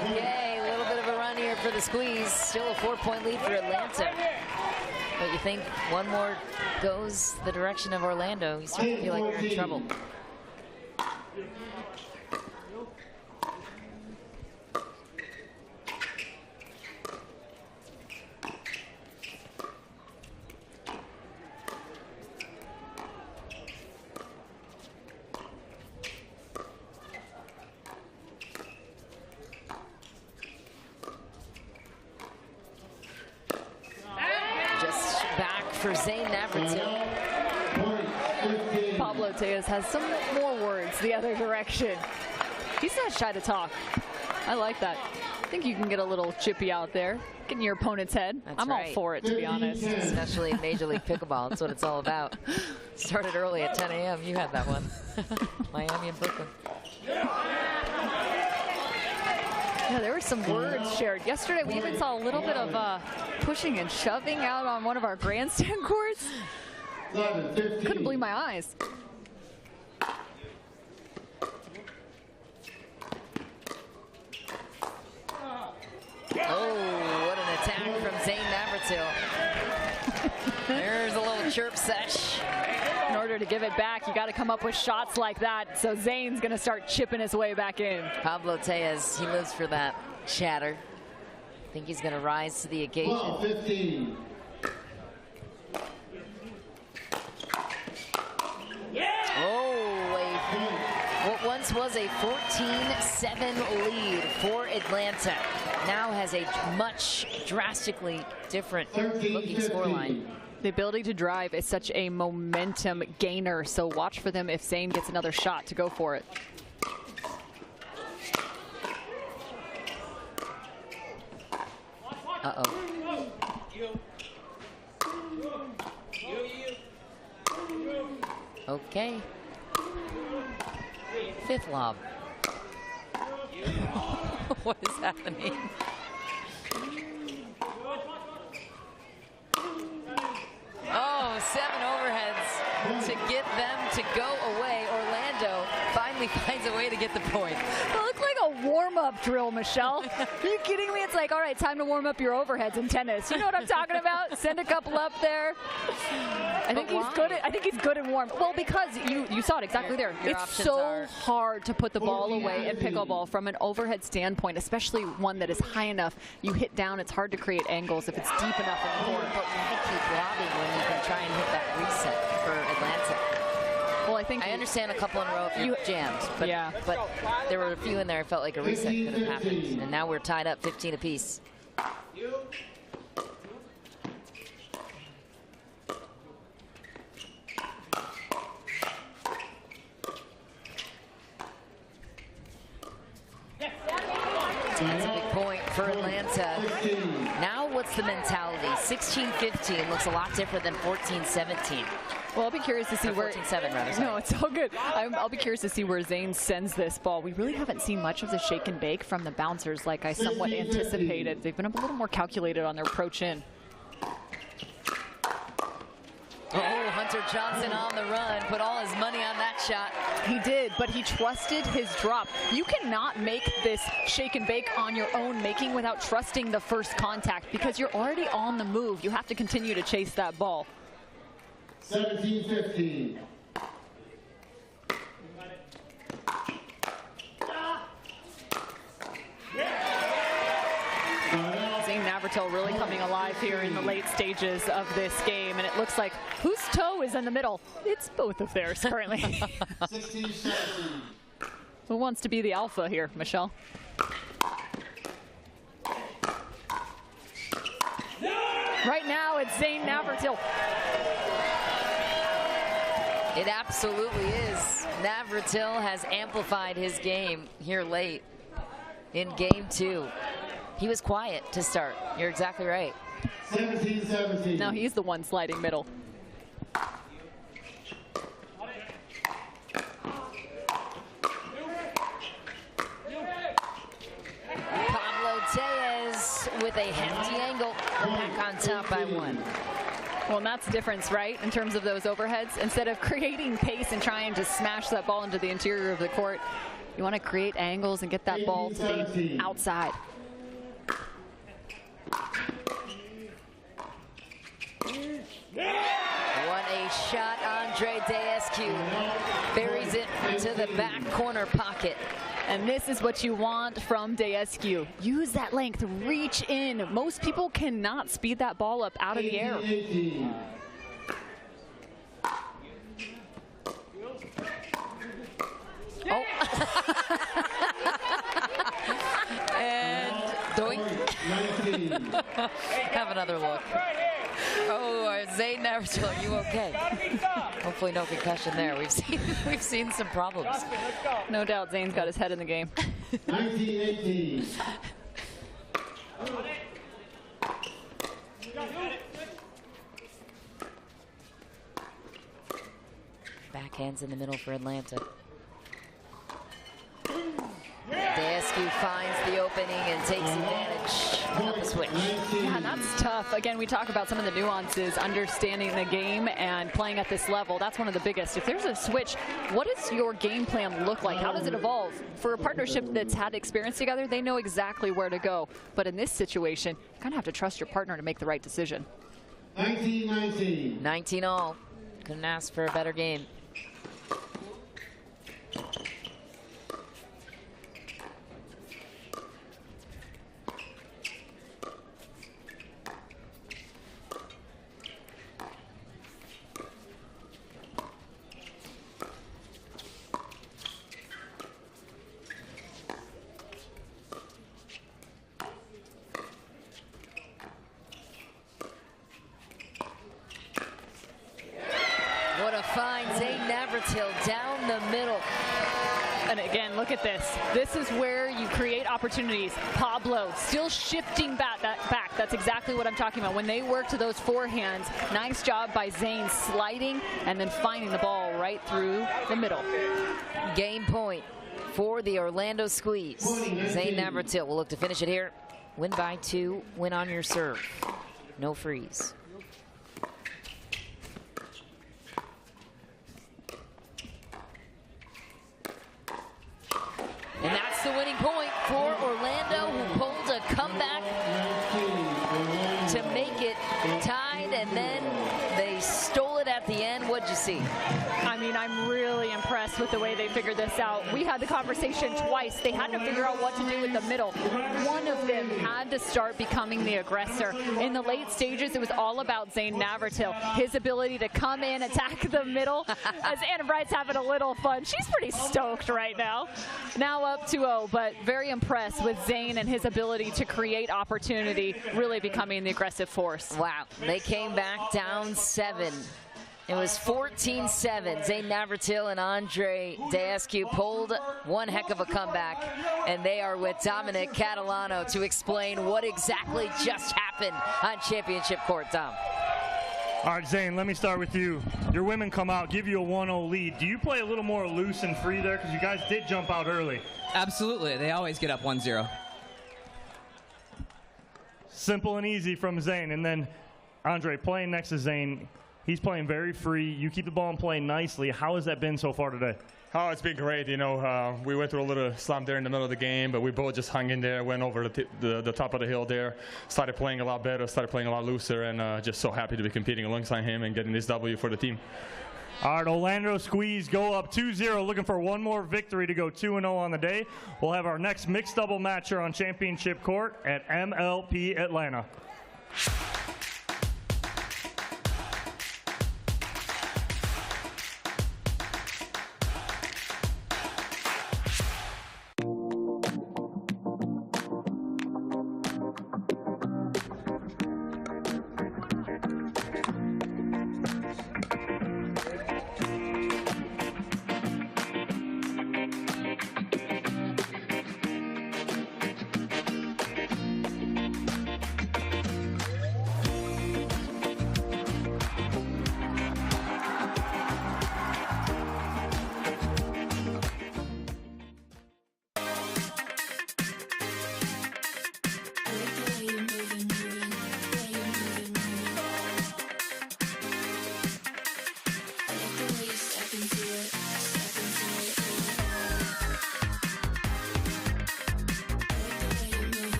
Okay, a little bit of a run here for the squeeze. Still a 4-point lead for Atlanta. But you think one more goes the direction of Orlando, you start to feel like you're in trouble. For Zane Navratil. Pablo Tellez has some more words the other direction. He's not shy to talk. I like that. I think you can get a little chippy out there, get in your opponent's head. I'm all for it, to be honest. Especially in Major League Pickleball. That's what it's all about. Started early at 10 a.m. You had that one. Miami and Brooklyn. Yeah, there were some words shared. Yesterday, we even saw a little bit of pushing and shoving out on one of our grandstand courts. Couldn't believe my eyes. Oh, what an attack from Zane Navratil. There's a little chirp sesh. In order to give it back, you got to come up with shots like that. So Zane's going to start chipping his way back in. Pablo Tellez, he lives for that chatter. I think he's going to rise to the occasion. 15. Oh, what once was a 14-7 lead for Atlanta now has a much drastically different looking scoreline. The ability to drive is such a momentum gainer, so watch for them if Zane gets another shot to go for it. Uh-oh. Okay. Fifth lob. What is happening? Oh, 7 overheads to get them to go away. Orlando finally finds a way to get the point. It looked like a warm-up drill, Michelle. Are you kidding me? It's like, all right, time to warm up your overheads in tennis. You know what I'm talking about? Send a couple up there. I think he's good and warm. Well, because you saw it exactly there. It's so hard to put the ball away in pickleball from an overhead standpoint, especially one that is high enough. You hit down, it's hard to create angles if it's deep enough in the court. But why keep lobbing when you can try and hit that reset for Atlanta? Well, I think I understand a couple in a row if you jammed, but, but there were a few in there I felt like a reset could have happened. And now we're tied up 15 apiece. That's a big point for Atlanta. Now what's the mentality? 16-15 looks a lot different than 14-17. Well, I'll be curious to see where 14-7 rather. Sorry. No, it's all good. I'll be curious to see where Zane sends this ball. We really haven't seen much of the shake and bake from the bouncers like I somewhat anticipated. They've been a little more calculated on their approach in. Oh, Hunter Johnson on the run, put all his money on that shot. He did, but he trusted his drop. You cannot make this shake and bake on your own making without trusting the first contact because you're already on the move. You have to continue to chase that ball. 17-15. Zane Navratil really coming alive here in the late stages of this game, and it looks like whose toe is in the middle? It's both of theirs currently. 16-17. Who wants to be the alpha here, Michelle? Right now, it's Zane Navratil. It absolutely is. Navratil has amplified his game here late in game 2. He was quiet to start. You're exactly right. 17-17. Now he's the one sliding middle. Pablo Tellez with a hefty angle, back on top by 1. Well, and that's the difference, right, in terms of those overheads. Instead of creating pace and trying to smash that ball into the interior of the court, you want to create angles and get that ball to the outside. What a shot, Andre Descu. Buries it to the back corner pocket. And this is what you want from Descu. Use that length, reach in. Most people cannot speed that ball up out of the air. 18. Oh. And doink. Have another look. Oh, Zane Navratil, are you okay? Hopefully no concussion there. We've seen some problems. No doubt Zane's got his head in the game. 19-18. Backhands in the middle for Atlanta. Descu finds the opening and takes advantage of the switch. Yeah, that's tough. Again, we talk about some of the nuances, understanding the game and playing at this level. That's one of the biggest. If there's a switch, what does your game plan look like? How does it evolve? For a partnership that's had experience together, they know exactly where to go. But in this situation, you kind of have to trust your partner to make the right decision. 19-19. 19-all. Couldn't ask for a better game. What a find, Zane Navratil down the middle. And again, look at this. This is where you create opportunities. Pablo still shifting back. That's exactly what I'm talking about. When they work to those forehands, nice job by Zane sliding and then finding the ball right through the middle. Game point for the Orlando Squeeze. Zane Navratil will look to finish it here. Win by 2, win on your serve. No freeze. And that's the winning point for Orlando, who pulled a comeback to make it tied, and then they stole it at the end. What'd you see? I mean, I'm really impressed with the way they figured this out. We had the conversation twice. They had to figure out what to do with the middle. One of them had to start becoming the aggressor. In the late stages, it was all about Zane Navratil. His ability to come in, attack the middle. As Anna Bright's having a little fun. She's pretty stoked right now. Now up 2-0, but very impressed with Zane and his ability to create opportunity, really becoming the aggressive force. Wow, they came back down 7. It was 14-7. Zane Navratil and Andre Dascu pulled one heck of a comeback, and they are with Dominic Catalano to explain what exactly just happened on championship court. Dom. All right, Zane, let me start with you. Your women come out, give you a 1-0 lead. Do you play a little more loose and free there? Because you guys did jump out early. Absolutely. They always get up 1-0. Simple and easy from Zane. And then Andre, playing next to Zane, he's playing very free. You keep the ball and play nicely. How has that been so far today? Oh, it's been great. You know, we went through a little slump there in the middle of the game, but we both just hung in there, went over the top of the hill there, started playing a lot better, started playing a lot looser, and just so happy to be competing alongside him and getting this W for the team. All right, Orlando Squeeze go up 2-0, looking for one more victory to go 2-0 on the day. We'll have our next mixed double match here on championship court at MLP Atlanta.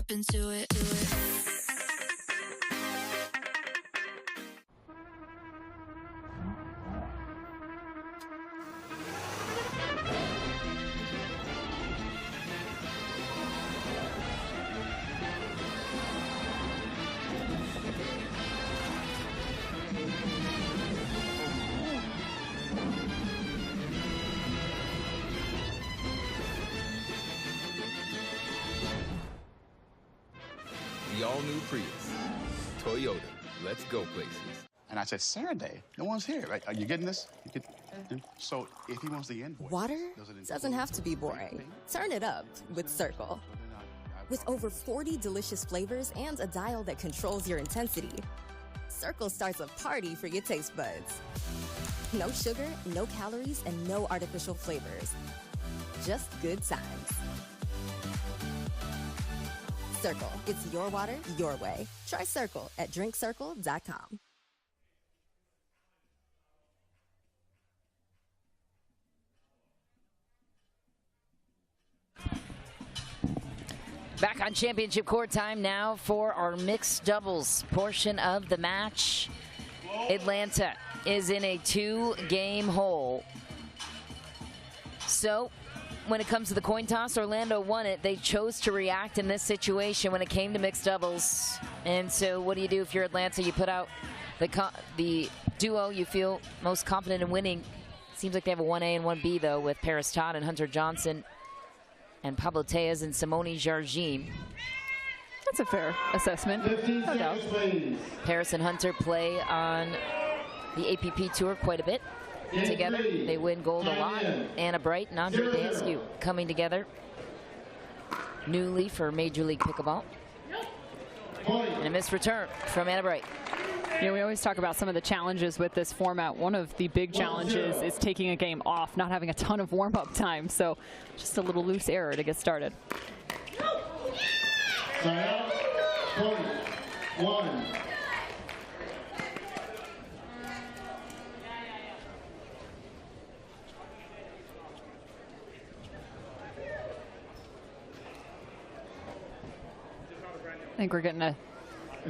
Into it. The all-new Prius. Toyota. Let's go places. And I said, Saturday, no one's here. Right? Are you getting this? So if he wants the invoice. Water doesn't have to be boring. Turn it up with Cirkul. With over 40 delicious flavors and a dial that controls your intensity, Cirkul starts a party for your taste buds. No sugar, no calories, and no artificial flavors. Just good times. Cirkul. It's your water, your way. Try Cirkul at drinkcirkul.com. Back on championship court time now for our mixed doubles portion of the match. Atlanta is in a 2-game hole. So when it comes to the coin toss, Orlando won it. They chose to react in this situation when it came to mixed doubles. And so what do you do if you're Atlanta? You put out the duo you feel most confident in winning. Seems like they have a 1A and 1B, though, with Paris Todd and Hunter Johnson and Pablo Tejas and Simone Jargin. That's a fair assessment, no doubt. Paris and Hunter play on the APP Tour quite a bit together. They win gold a lot. Anna Bright and Andre Dascu coming together newly for Major League Pickleball. And a missed return from Anna Bright. You know, we always talk about some of the challenges with this format. One of the big challenges is taking a game off, not having a ton of warm-up time. So just a little loose error to get started. One. I think we're getting a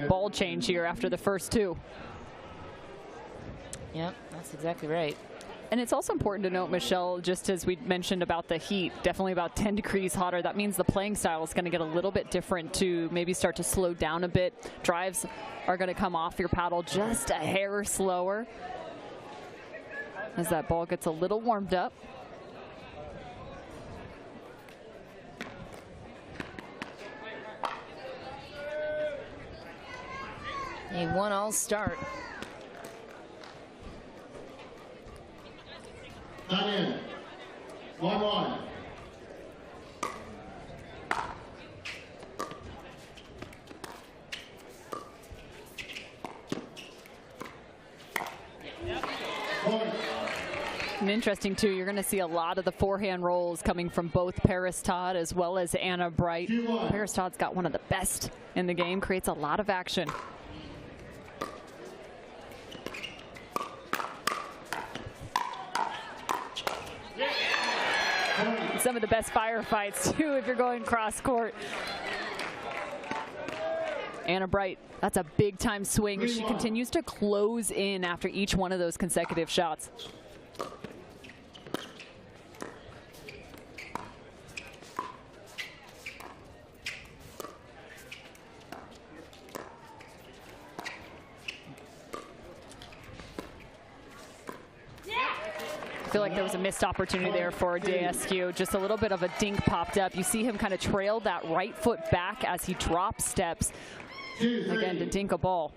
ball change here after the first two. Yep, that's exactly right. And it's also important to note, Michelle, just as we mentioned about the heat, definitely about 10 degrees hotter. That means the playing style is going to get a little bit different to maybe start to slow down a bit. Drives are going to come off your paddle just a hair slower as that ball gets a little warmed up. A 1-all start. Not in. 1-1. And interesting, too, you're going to see a lot of the forehand rolls coming from both Paris Todd as well as Anna Bright. Paris Todd's got one of the best in the game, creates a lot of action. Some of the best firefights, too, if you're going cross court. Anna Bright, that's a big-time swing. She continues to close in after each one of those consecutive shots. I feel like there was a missed opportunity there for DSQ. Just a little bit of a dink popped up. You see him kind of trail that right foot back as he drops steps. Again, to dink a ball.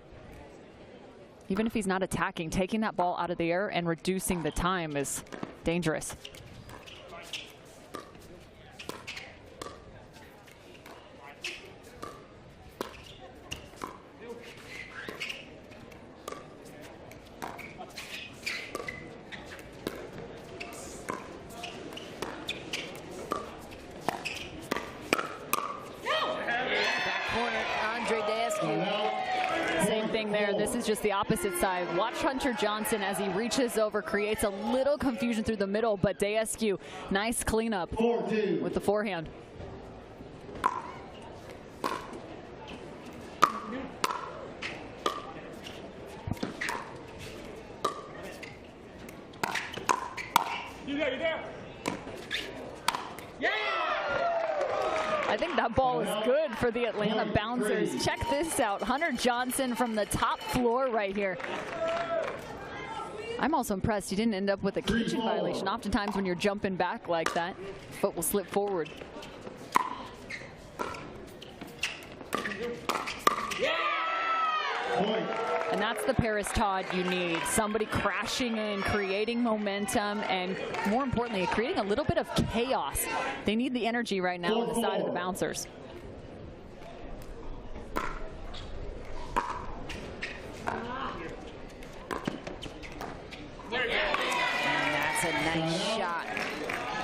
Even if he's not attacking, taking that ball out of the air and reducing the time is dangerous. This is just the opposite side. Watch Hunter Johnson as he reaches over, creates a little confusion through the middle, but DSQ, nice cleanup with the forehand. I think that ball is good for the Atlanta Bouncers. Check this out. Hunter Johnson from the top floor right here. I'm also impressed he didn't end up with a kitchen violation. Oftentimes when you're jumping back like that, foot will slip forward. And that's the Paris Todd you need. Somebody crashing in, creating momentum, and more importantly, creating a little bit of chaos. They need the energy right now on the side of the Bouncers. And that's a nice shot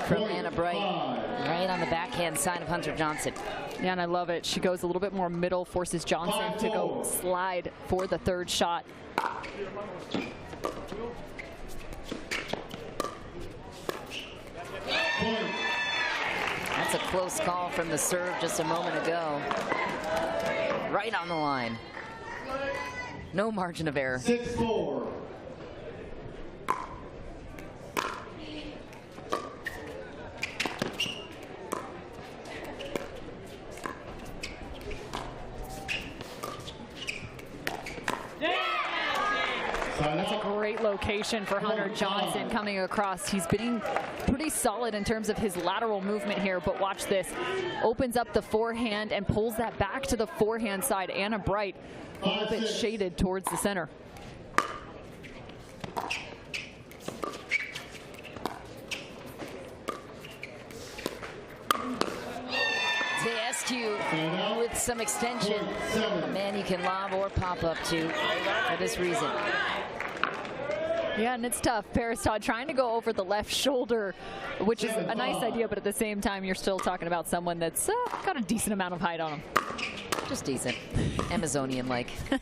from Anna Bright, right on the backhand side of Hunter Johnson. Yeah, and I love it. She goes a little bit more middle, forces Johnson to go slide for the third shot. That's a close call from the serve just a moment ago. Right on the line. No margin of error. 6-4. That's a great location for Hunter Johnson coming across. He's been pretty solid in terms of his lateral movement here, but watch this. Opens up the forehand and pulls that back to the forehand side. Anna Bright a little bit shaded towards the center. DSQ with some extension. A man you can lob or pop up to for this reason. Yeah, and it's tough. Paris Todd trying to go over the left shoulder, which is a nice idea, but at the same time, you're still talking about someone that's got a decent amount of height on him. Just decent. Amazonian-like. What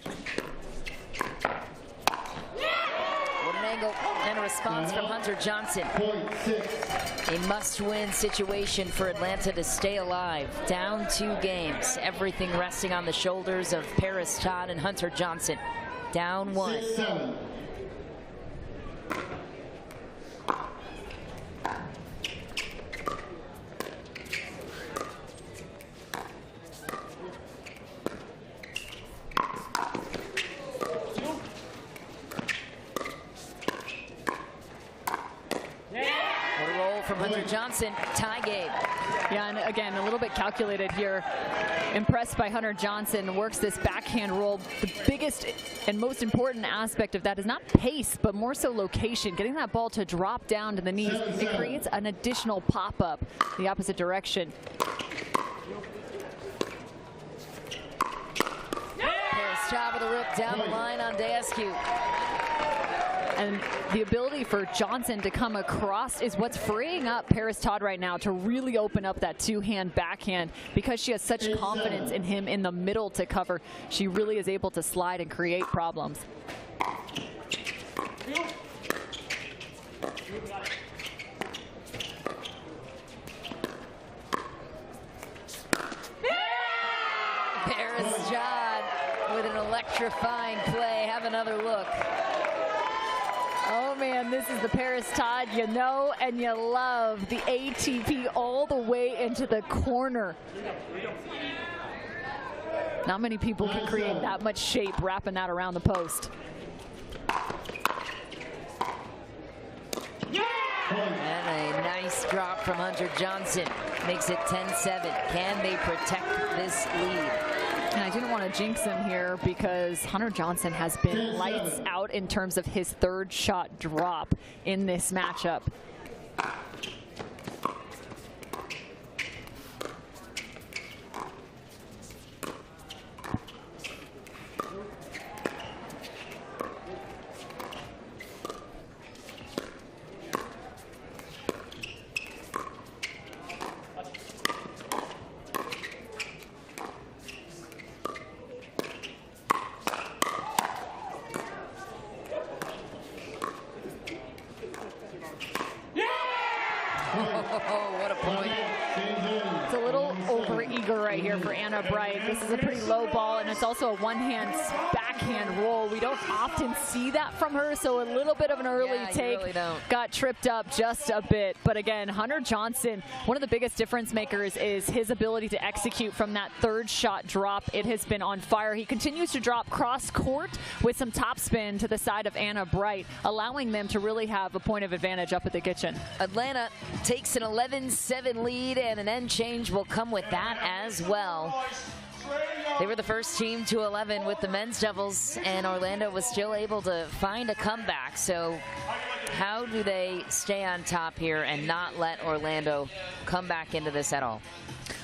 an angle and a response from Hunter Johnson. A must-win situation for Atlanta to stay alive. Down 2 games. Everything resting on the shoulders of Paris Todd and Hunter Johnson. Down 1. 6-7. from Hunter Johnson. Tie game. Yeah, and again, a little bit calculated here. Impressed by Hunter Johnson, works this backhand roll. The biggest and most important aspect of that is not pace, but more so location. Getting that ball to drop down to the knees. It creates an additional pop-up the opposite direction. Paris Todd with a rip down the line on Daescu. And the ability for Johnson to come across is what's freeing up Paris Todd right now to really open up that two-hand backhand. Because she has such confidence in him in the middle to cover, she really is able to slide and create problems. Paris Todd with an electrifying play. Have another look. Oh man, this is the Paris Todd you know and you love. The ATP all the way into the corner. Not many people can create that much shape wrapping that around the post. And a nice drop from Hunter Johnson. Makes it 10-7. Can they protect this lead? And I didn't want to jinx him here because Hunter Johnson has been lights out in terms of his third shot drop in this matchup. What a point. It's a little over-eager right here for Anna Bright. This is a pretty low ball, and it's also a one-hand backhand roll. We don't often see that from her, so a little bit of an early take. Really don't. Got tripped up just a bit. But again, Hunter Johnson, one of the biggest difference makers is his ability to execute from that third shot drop. It has been on fire. He continues to drop cross-court with some topspin to the side of Anna Bright, allowing them to really have a point of advantage up at the kitchen. Atlanta takes an 11-7 lead, and an end change will come with that as well. They were the first team to 11 with the men's doubles, and Orlando was still able to find a comeback. So how do they stay on top here and not let Orlando come back into this at all?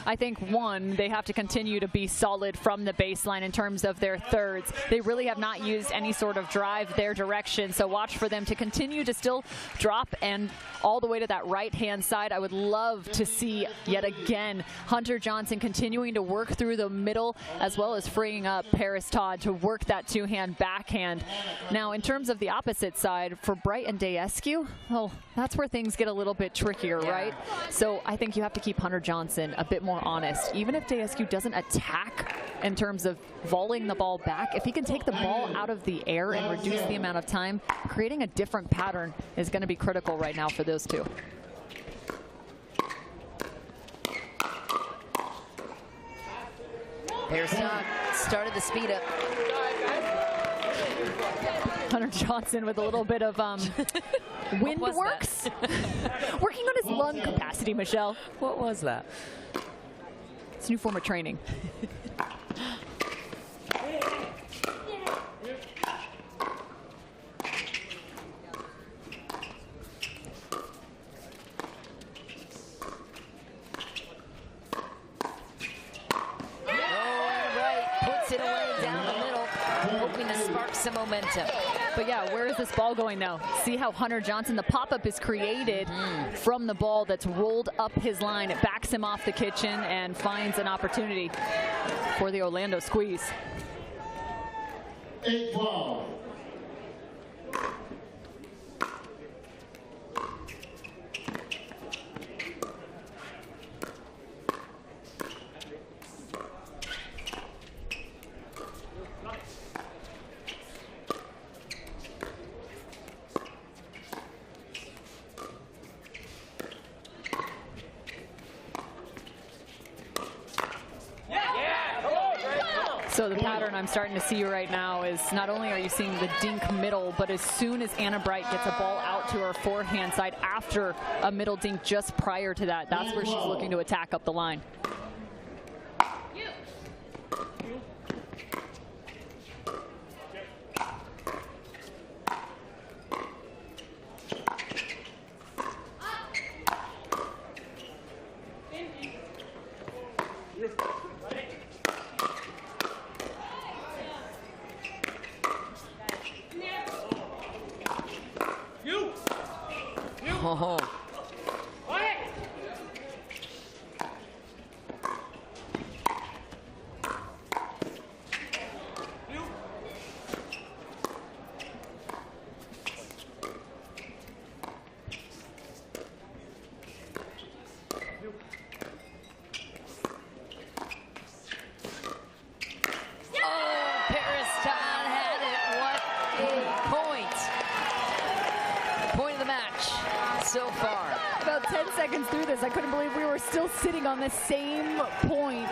I think, one, they have to continue to be solid from the baseline in terms of their thirds. They really have not used any sort of drive their direction, so watch for them to continue to still drop and all the way to that right-hand side. I would love to see, yet again, Hunter Johnson continuing to work through the middle as well as freeing up Paris Todd to work that two-hand backhand. Now, in terms of the opposite side, for Bright and Daescu, well, that's where things get a little bit trickier, right? So I think you have to keep Hunter Johnson a bit more honest. Even if Daescu doesn't attack in terms of volleying the ball back, if he can take the ball out of the air and reduce the amount of time, creating a different pattern is going to be critical right now for those two. Paris Todd started the speed up. Hunter Johnson with a little bit of wind works. Working on his lung capacity, Michelle. What was that? It's a new form of training. Some momentum. But yeah, where is this ball going though? See how Hunter Johnson, the pop-up is created from the ball that's rolled up his line. It backs him off the kitchen and finds an opportunity for the Orlando squeeze. 8-12. So the pattern I'm starting to see right now is not only are you seeing the dink middle, but as soon as Anna Bright gets a ball out to her forehand side after a middle dink just prior to that, that's where she's looking to attack up the line. Oh. So far. About 10 seconds through this, I couldn't believe we were still sitting on the same point.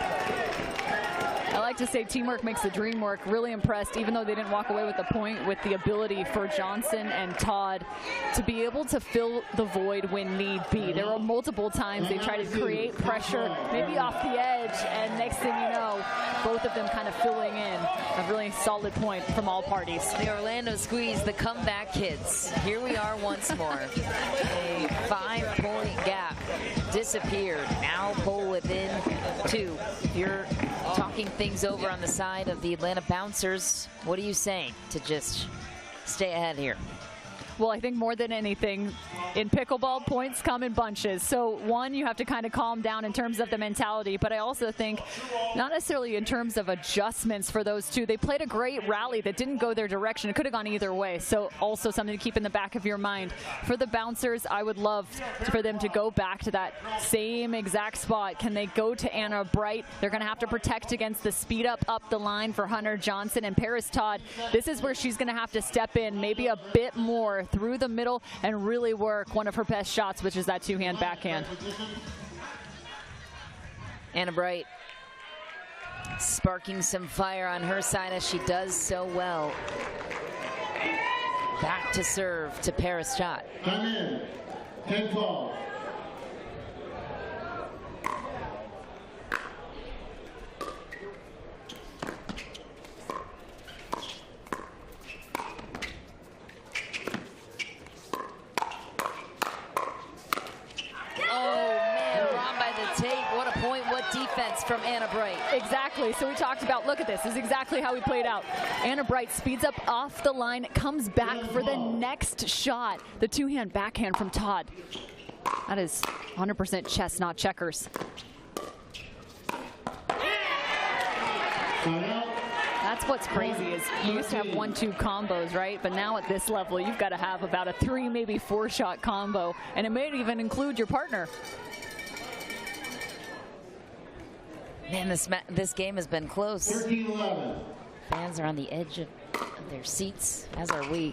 I like to say teamwork makes the dream work. Really impressed, even though they didn't walk away with the point, with the ability for Johnson and Todd to be able to fill the void when need be. There were multiple times they tried to create pressure, maybe off the edge, and next thing you know, both of them kind of filling in. A really solid point from all parties. The Orlando Squeeze, the comeback kids. Here we are once more. A 5-point gap disappeared. Now pull within 2. If you're talking things over on the side of the Atlanta Bouncers, what are you saying to just stay ahead here? Well, I think more than anything, in pickleball, points come in bunches. So, one, you have to kind of calm down in terms of the mentality, but I also think not necessarily in terms of adjustments for those two. They played a great rally that didn't go their direction. It could have gone either way. So, also something to keep in the back of your mind. For the Bouncers, I would love for them to go back to that same exact spot. Can they go to Anna Bright? They're going to have to protect against the speed up the line for Hunter Johnson and Paris Todd. This is where she's going to have to step in maybe a bit more through the middle and really work one of her best shots, which is that two-hand backhand. Anna Bright sparking some fire on her side as she does so well. Back to serve to Paris Todd. Come in. 10-12. Defense from Anna Bright. Exactly. So we talked about, look at this. This is exactly how we played out. Anna Bright speeds up off the line, comes back for the next shot. The two-hand backhand from Todd. That is 100% chess, not checkers. That's what's crazy is you used to have 1-2 combos, right? But now at this level, you've got to have about a 3, maybe 4-shot combo. And it may even include your partner. Man, this game has been close. 13-11. Fans are on the edge of their seats, as are we.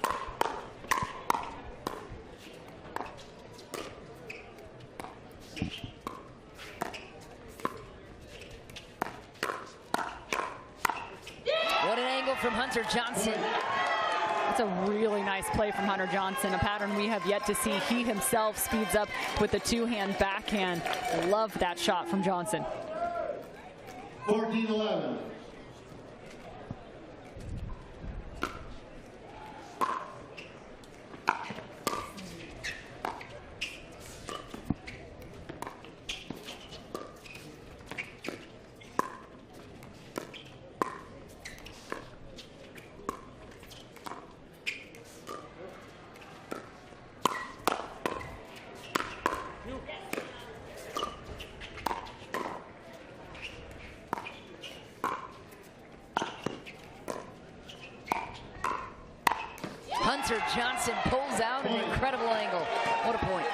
What an angle from Hunter Johnson. That's a really nice play from Hunter Johnson, a pattern we have yet to see. He himself speeds up with the two-hand backhand. Love that shot from Johnson. 14-11. Hunter Johnson pulls out an incredible angle. What a point.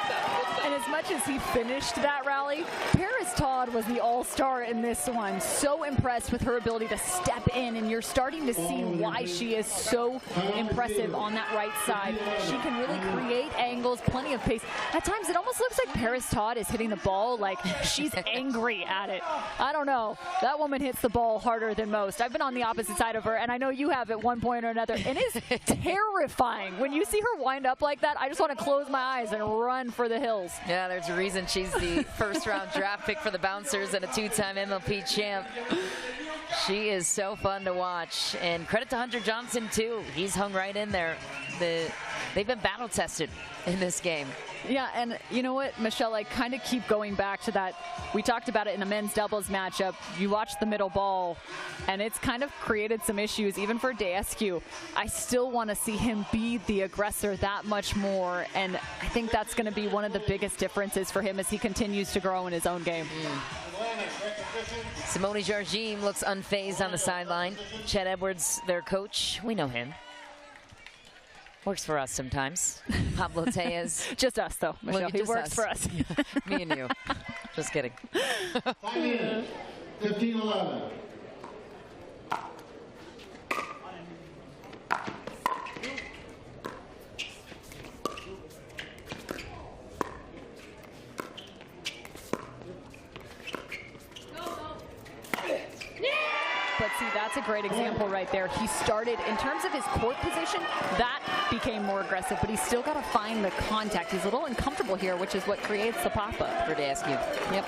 And as much as he finished that rally, Paris Todd was the all-star in this one. So impressed with her ability to step in, and you're starting to see why she is so impressive on that right side. She can really create angles, plenty of pace. At times, it almost looks like Paris Todd is hitting the ball like she's angry at it. I don't know. That woman hits the ball harder than most. I've been on the opposite side of her, and I know you have at one point or another. It is terrifying. When you see her wind up like that, I just want to close my eyes and run for the hills. Yeah, there's a reason she's the first-round draft pick for the Bouncers and a two-time MLP champ. She is so fun to watch. And credit to Hunter Johnson, too. He's hung right in there. They've been battle-tested in this game. Yeah, and you know what, Michelle, I kind of keep going back to that. We talked about it in the men's doubles matchup. You watch the middle ball, and it's kind of created some issues, even for Descu. I still want to see him be the aggressor that much more, and I think that's going to be one of the biggest differences for him as he continues to grow in his own game. Simone Jardim looks unfazed on the sideline. Chet Edwards, their coach, we know him. Works for us sometimes. Pablo Tejas. Just us, though, Michelle. He works for us. Me and you. Just kidding. 5 minutes, 15-11. But see, that's a great example right there. He started, in terms of his court position, that became more aggressive, but he's still got to find the contact. He's a little uncomfortable here, which is what creates the pop-up. For Descu. Yep.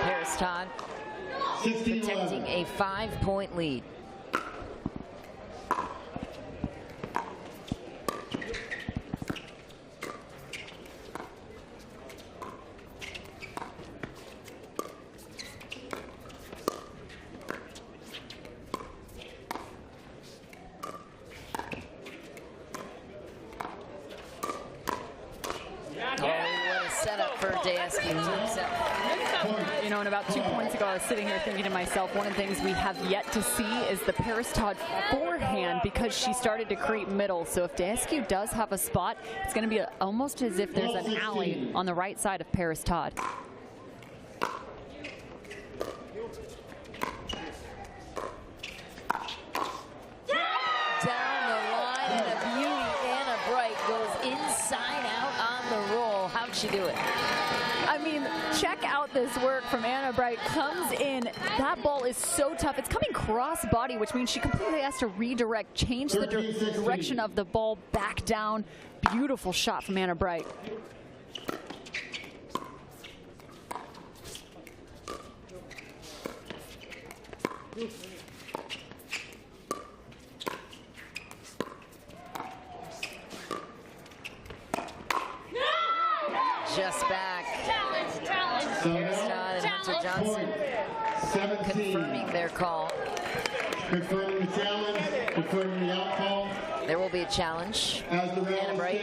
Paris Todd protecting a 5-point lead. You know, and about 2 points ago, I was sitting here thinking to myself, one of the things we have yet to see is the Paris Todd forehand, because she started to creep middle. So if Descu does have a spot, it's going to be almost as if there's an alley on the right side of Paris Todd. Down the line, and a beauty. Anna Bright goes inside out on the roll. How'd she do it? I mean, check out this work from Anna Bright. Comes in. That ball is so tough. It's coming cross body, which means she completely has to redirect, change the direction of the ball back down. Beautiful shot from Anna Bright. Just back. Paris Todd and Hunter Johnson confirming their call. Confirming the challenge, confirming the outcall. There will be a challenge. Anna Bright,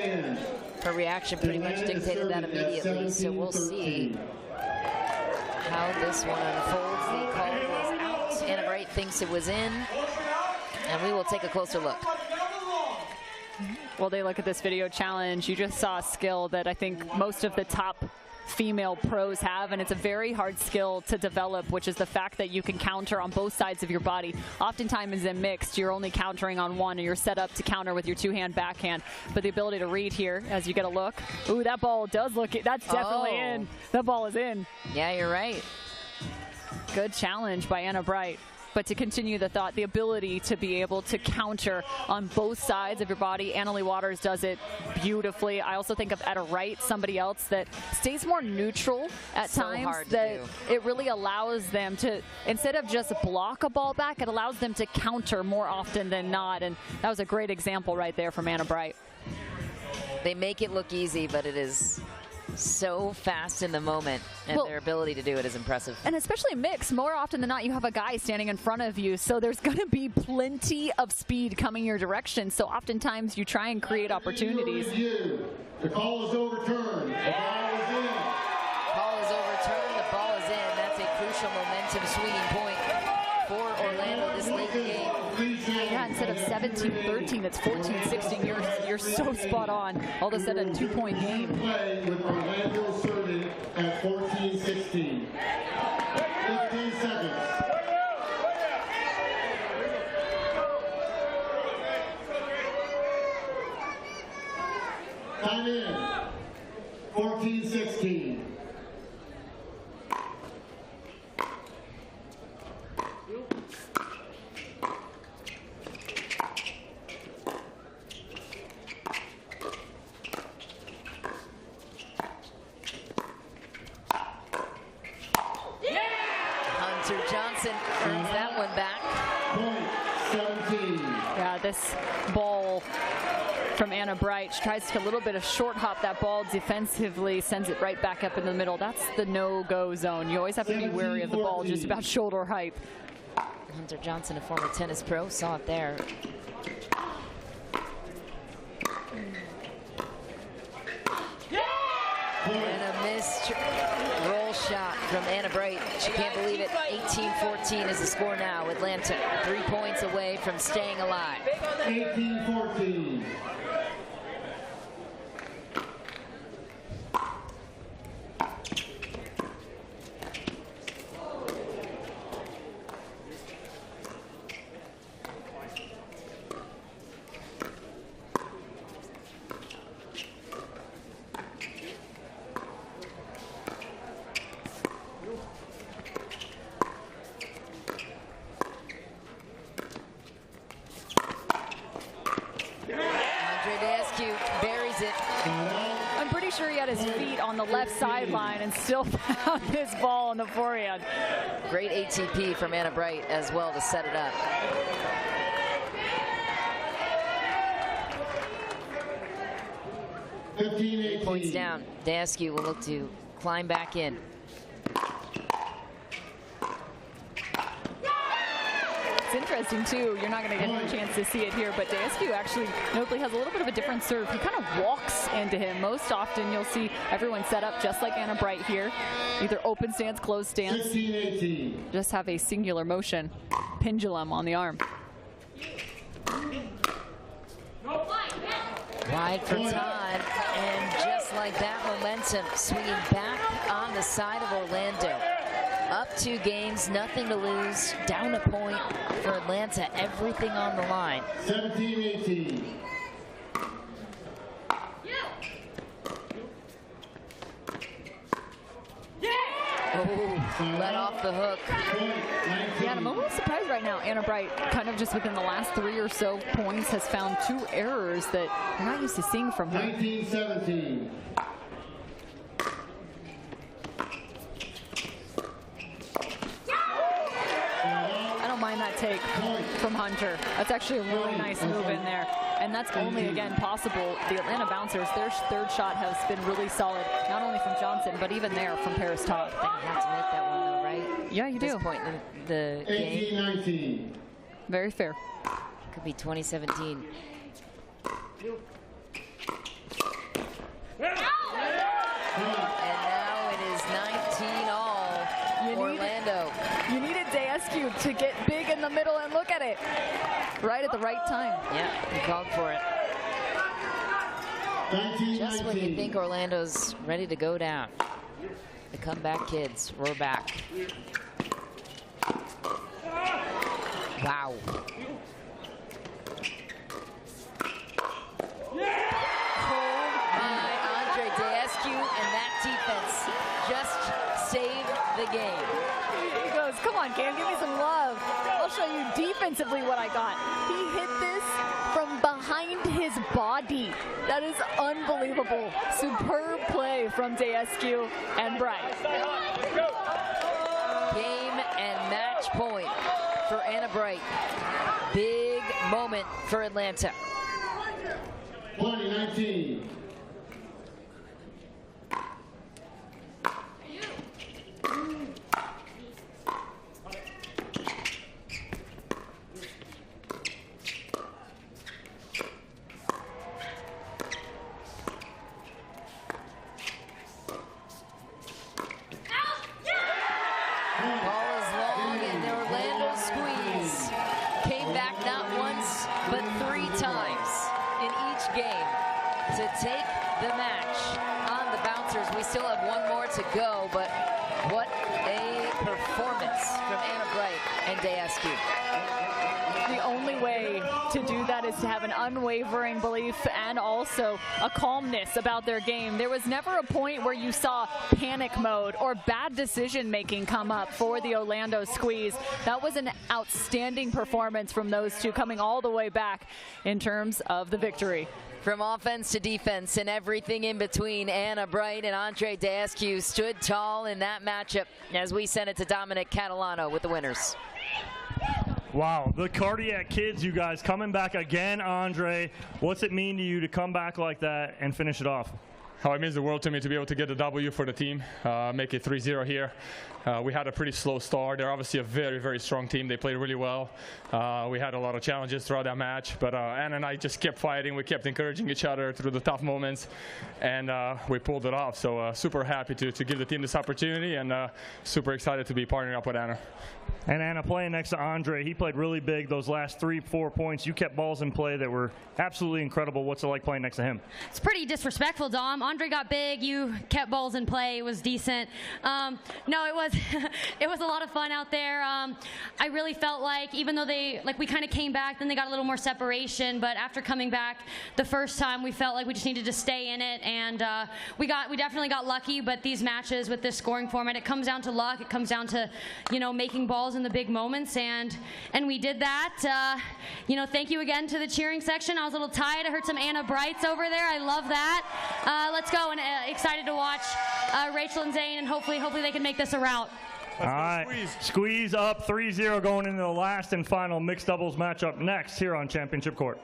her reaction pretty much dictated that immediately, so we'll see how this one unfolds. The call goes out. Anna Bright thinks it was in, and we will take a closer look. Well, they look at this video challenge. You just saw a skill that I think most of the top female pros have, and it's a very hard skill to develop, which is the fact that you can counter on both sides of your body. Oftentimes in mixed, you're only countering on one, and you're set up to counter with your two-hand backhand. But the ability to read here, as you get a look, ooh, that ball does look it. That's definitely in. That ball is in. Yeah, you're right. Good challenge by Anna Bright. But to continue the thought, the ability to be able to counter on both sides of your body, Annalie Waters does it beautifully. I also think of Etta Wright, somebody else that stays more neutral at times. That it really allows them to, instead of just block a ball back, it allows them to counter more often than not. And that was a great example right there from Anna Bright. They make it look easy, but it is so fast in the moment, and their ability to do it is impressive. And especially mixed, more often than not, you have a guy standing in front of you, so there's going to be plenty of speed coming your direction. So oftentimes you try and create opportunities. The call is overturned. The ball is in. Call is overturned. The ball is in. That's a crucial momentum swinging point for Orlando this late game. Yeah, instead of 17-13, it's 14-16. You're you're so spot on. All of a sudden, a 2-point game. Play with Orlando serving at 14-16. 15 seconds. Time in. 14-16. Johnson earns that one back. Yeah, this ball from Anna Bright. She tries to a little bit of short hop that ball defensively, sends it right back up in the middle. That's the no-go zone. You always have to be wary of the ball just about shoulder height. Hunter Johnson, a former tennis pro, saw it there. And a missed roll shot from Anna Bright. She can't believe it. 18-14 is the score now. Atlanta 3 points away from staying alive. 18-14. I'm pretty sure he had his feet on the left sideline and still found his ball on the forehand. Great ATP from Anna Bright as well to set it up. 15-18. Points down. Daskew will look to climb back in. It's interesting too, you're not going to get a chance to see it here, but Daskew actually notably has a little bit of a different serve. He kind of walks into him. Most often you'll see everyone set up just like Anna Bright here, either open stance, closed stance. 16-18. Just have a singular motion, pendulum on the arm. Wide for Todd, and just like that, momentum swinging back on the side of Orlando. Up 2 games, nothing to lose, down a point for Atlanta, everything on the line. 17-18. Oh, let off the hook. Yeah, I'm a little surprised right now. Anna Bright, kind of just within the last 3 or so points, has found 2 errors that you're not used to seeing from her. 19-17. I don't mind that take from Hunter. That's actually a really nice move in there. And that's only, again, possible. The Atlanta Bouncers, their third shot has been really solid, not only from Johnson, but even there from Paris Todd. You have to make that one, though, right? Yeah, you do. At this point in the game. 18-19. Very fair. Could be 2017. And now it is 19-all Orlando. You needed Daskew to get big in the middle, and look at it. Right at the right time. Yeah, he called for it. 19-19. Just when you think Orlando's ready to go down. The comeback kids, we're back. Wow. Cold by Andre Daskew, and that defense just saved the game. He goes, come on, Cam, give me some love. I'll show you defensively what I got. He hit this from behind his body. That is unbelievable. Superb play from Daskew and Bright. Game and match point for Anna Bright. Big moment for Atlanta. 20-19. Ball is long, and the Orlando squeeze came back not once, but 3 times in each game. game to take the match on the bouncers. We still have one more to go, but what a performance from Anna Bright and Dayascu. The only way to do that is to have an unwavering belief and also a calmness about their game. There was never a point where you saw panic mode or bad decision making come up for the Orlando Squeeze. That was an outstanding performance from those two, coming all the way back in terms of the victory. From offense to defense and everything in between, Anna Bright and Andre Dayascu stood tall in that matchup as we send it to Dominic Catalano with the winners. Wow, the Cardiac Kids, you guys, coming back again, Andre. What's it mean to you to come back like that and finish it off? Oh, it means the world to me to be able to get a W for the team, make it 3-0 here. We had a pretty slow start. They're obviously a very, very strong team. They played really well. We had a lot of challenges throughout that match, but Anna and I just kept fighting. We kept encouraging each other through the tough moments, and we pulled it off. So super happy to give the team this opportunity, and super excited to be partnering up with Anna. And Anna, playing next to Andre, he played really big those last 3-4 points. You kept balls in play that were absolutely incredible. What's it like playing next to him? It's pretty disrespectful, Dom. Andre got big. You kept balls in play. It was decent. No, it was it was a lot of fun out there. I really felt like, even though we kind of came back, then they got a little more separation. But after coming back the first time, we felt like we just needed to stay in it, and we definitely got lucky. But these matches with this scoring format, it comes down to luck. It comes down to making balls in the big moments, and we did that. Thank you again to the cheering section. I was a little tired. I heard some Anna Brights over there. I love that. Let's go, and excited to watch Rachel and Zane, and hopefully they can make this a rout. All right, Squeeze up 3-0 going into the last and final mixed doubles matchup next here on Championship Court.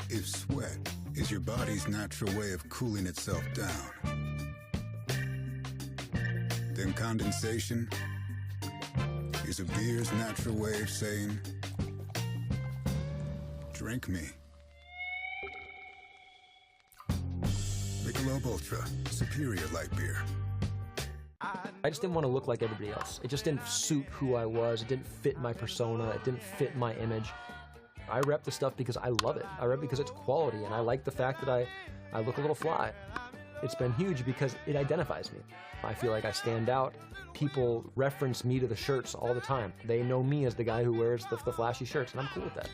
If sweat is your body's natural way of cooling itself down, then condensation is a beer's natural way of saying, drink me. Michelob ULTRA, superior light beer. I just didn't want to look like everybody else. It just didn't suit who I was. It didn't fit my persona. It didn't fit my image. I rep the stuff because I love it. I rep because it's quality, and I like the fact that I look a little fly. It's been huge because it identifies me. I feel like I stand out. People reference me to the shirts all the time. They know me as the guy who wears the flashy shirts, and I'm cool with that.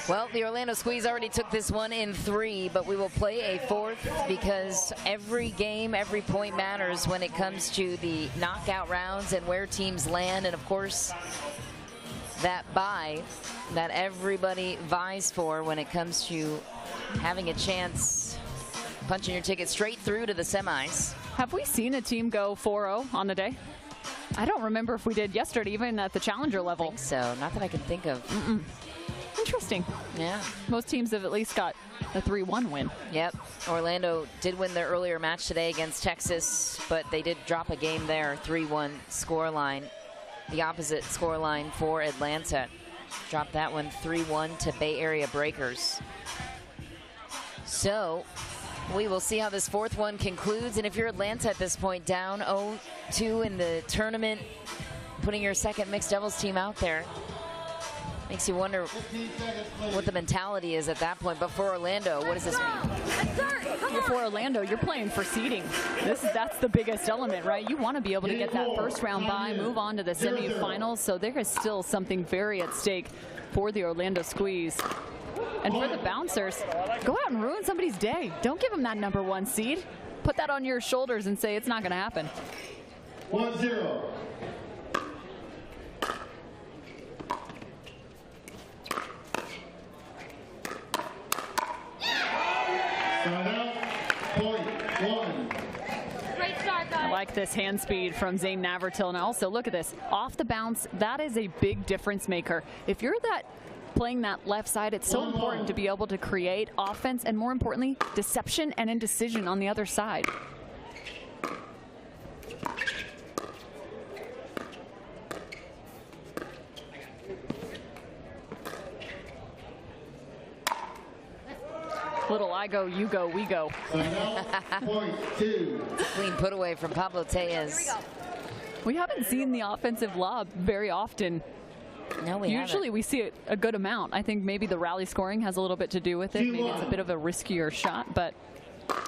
Well, the Orlando Squeeze already took this one in 3, but we will play a 4th because every game, every point matters when it comes to the knockout rounds and where teams land. And, of course, that bye that everybody vies for when it comes to having a chance punching your ticket straight through to the semis. Have we seen a team go 4-0 on the day? I don't remember if we did yesterday, even at the challenger level. I think so. Not that I can think of. Interesting. Yeah. Most teams have at least got a 3-1 win. Yep. Orlando did win their earlier match today against Texas, but they did drop a game there, 3-1 scoreline. The opposite scoreline for Atlanta. Dropped that one 3-1 to Bay Area Breakers. So we will see how this fourth one concludes. And if you're Atlanta at this point, down 0-2 in the tournament, putting your second mixed doubles team out there, makes you wonder what the mentality is at that point. But for Orlando, what does this mean? For Orlando, you're playing for seeding. That's the biggest element, right? You want to be able to get that first round bye, move on to the semifinals. So there is still something very at stake for the Orlando Squeeze. And for the bouncers, go out and ruin somebody's day. Don't give them that #1 seed. Put that on your shoulders and say it's not going to happen. 1-0. I like this hand speed from Zane Navratil. And also, look at this. Off the bounce, that is a big difference maker. If you're playing that left side, it's so important to be able to create offense and, more importantly, deception and indecision on the other side. Little I go, you go, we go. Clean put away from Pablo Tellez. We haven't seen the offensive lob very often. No, we Usually we see it a good amount. I think maybe the rally scoring has a little bit to do with it. Maybe it's a bit of a riskier shot, but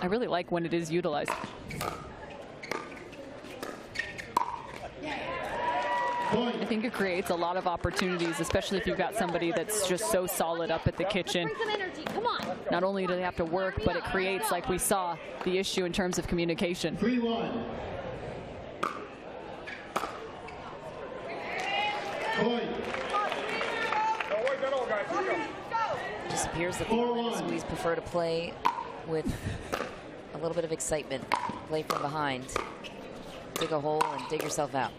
I really like when it is utilized. I think it creates a lot of opportunities, especially if you've got somebody that's just so solid up at the kitchen. Not only do they have to work, but it creates, like we saw, the issue in terms of communication. 3-1. It just appears that the Orlando Squeeze prefer to play with a little bit of excitement. Play from behind. Dig a hole and dig yourself out.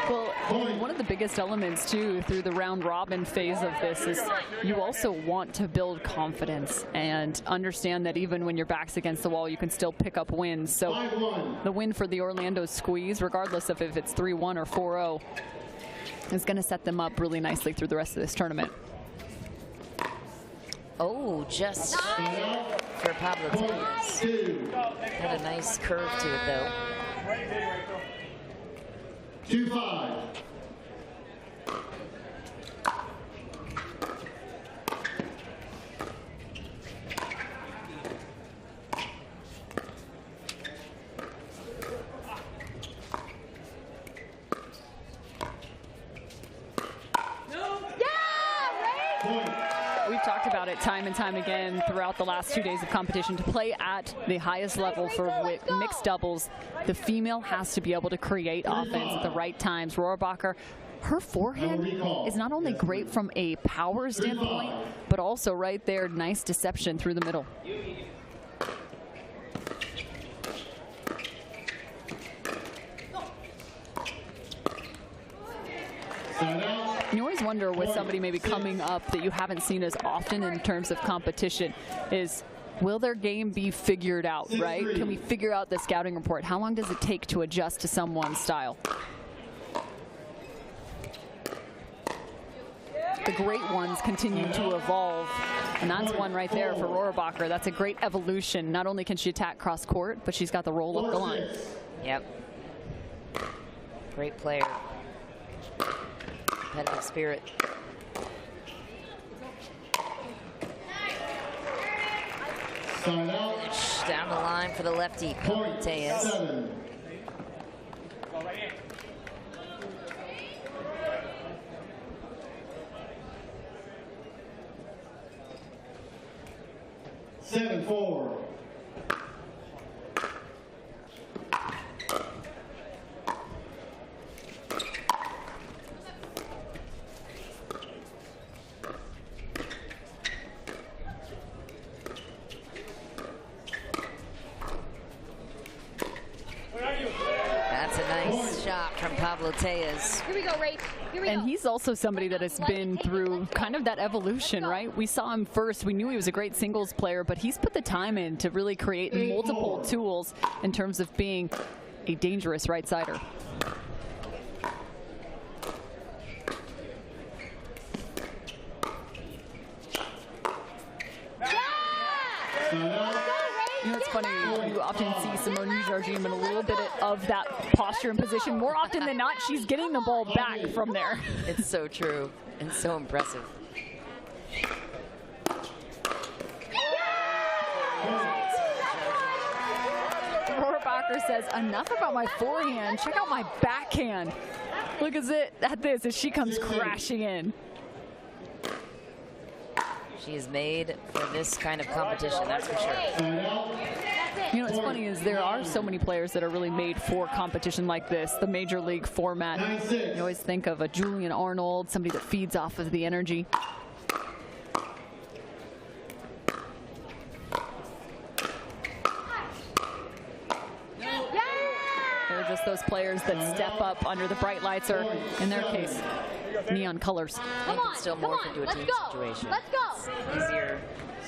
Well, one of the biggest elements, too, through the round robin phase of this is you also want to build confidence and understand that even when your back's against the wall, you can still pick up wins. So the win for the Orlando Squeeze, regardless of if it's 3-1 or 4-0, is going to set them up really nicely through the rest of this tournament. Oh, just for Pablo Tellez. Had a nice curve to it, though. 2-5. We've talked about it time and time again throughout the last 2 days of competition. To play at the highest level for mixed doubles, the female has to be able to create offense at the right times. Rohrabacher, her forehand is not only great from a power standpoint, but also right there, nice deception through the middle. You always wonder with somebody maybe coming up that you haven't seen as often in terms of competition is, will their game be figured out, right? Can we figure out the scouting report? How long does it take to adjust to someone's style? The great ones continue to evolve, and that's one right there for Rohrabacher. That's a great evolution. Not only can she attack cross court, but she's got the roll up the line. Yep. Great player. Competitive spirit. Down the line for the lefty, Tellez. Seven, 4. That's a nice shot from Pablo Tellez. Here we go, Ray. Here we go. And he's also somebody that has been through kind of that evolution, right? We saw him first. We knew he was a great singles player, but he's put the time in to really create multiple tools in terms of being a dangerous right-sider. funny. You often see Simone Jardim in a little bit of that posture and position. More often than not, she's getting the ball back from there. It's so true and so impressive. Rohrabacher says, enough about my forehand. Check out my backhand. Look at this as she comes crashing in. She is made for this kind of competition, that's for sure. You know, what's funny is there are so many players that are really made for competition like this, the major league format. You always think of a Julian Arnold, somebody that feeds off of the energy. They're just those players that step up under the bright lights, or in their case, neon colors. They can still morph into a team situation. Let's go. It's easier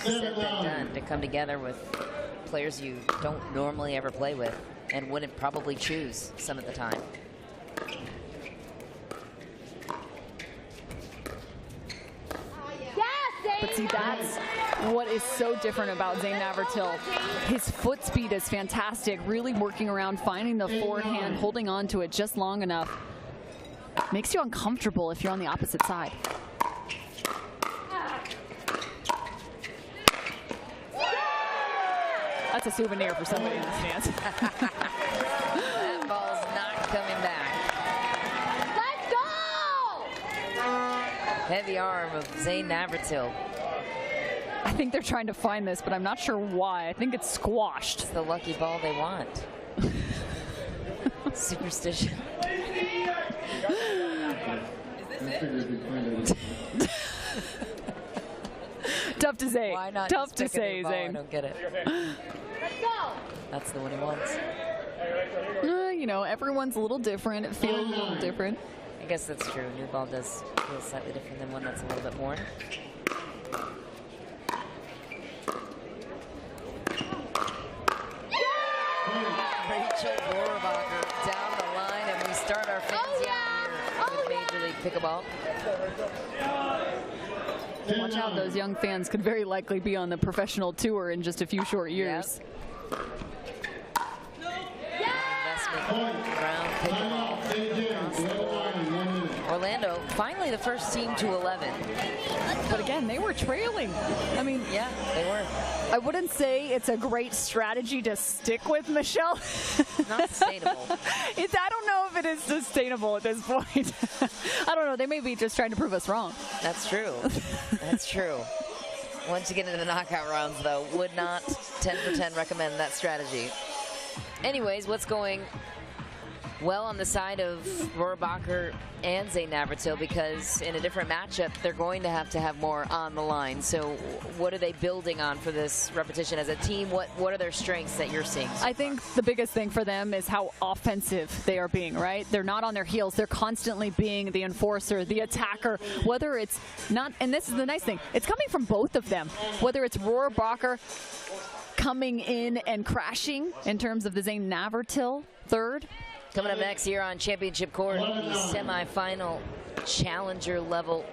said than done to come together with players you don't normally ever play with and wouldn't probably choose some of the time. But see, that's what is so different about Zane Navratil. His foot speed is fantastic, really working around, finding the forehand, holding on to it just long enough. Makes you uncomfortable if you're on the opposite side. That's a souvenir for somebody in the stands. That ball's not coming back. Let's go! Heavy arm of Zane Navratil. I think they're trying to find this, but I'm not sure why. I think it's squashed. It's the lucky ball they want. Superstition. Tough to say. Why not Tough just to pick a say, new ball? Zane. I don't get it. Let's go! That's the one he wants. You know, everyone's a little different. It feels a little different. I guess that's true. New ball does feel slightly different than one that's a little bit more. Rachel Rohrabacher down the line, and we start our fans out here with Major League Pickleball. Watch out, those young fans could very likely be on the professional tour in just a few short years. Round pickleball. Orlando, finally the first team to 11. But again, they were trailing. I mean, yeah, they were. I wouldn't say it's a great strategy to stick with, Michelle. Not sustainable. I don't know if it is sustainable at this point. I don't know. They may be just trying to prove us wrong. That's true. That's true. Once you get into the knockout rounds, though, would not 10 for 10 recommend that strategy. Anyways, what's going well on the side of Rohrabacher and Zane Navratil, because in a different matchup, they're going to have more on the line. So what are they building on for this repetition as a team? What are their strengths that you're seeing so I think the biggest thing for them is how offensive they are being, right? They're not on their heels. They're constantly being the enforcer, the attacker, whether it's not, and this is the nice thing, it's coming from both of them, whether it's Rohrabacher coming in and crashing in terms of the Zane Navratil third. Coming up next here on Championship Court, the semifinal challenger level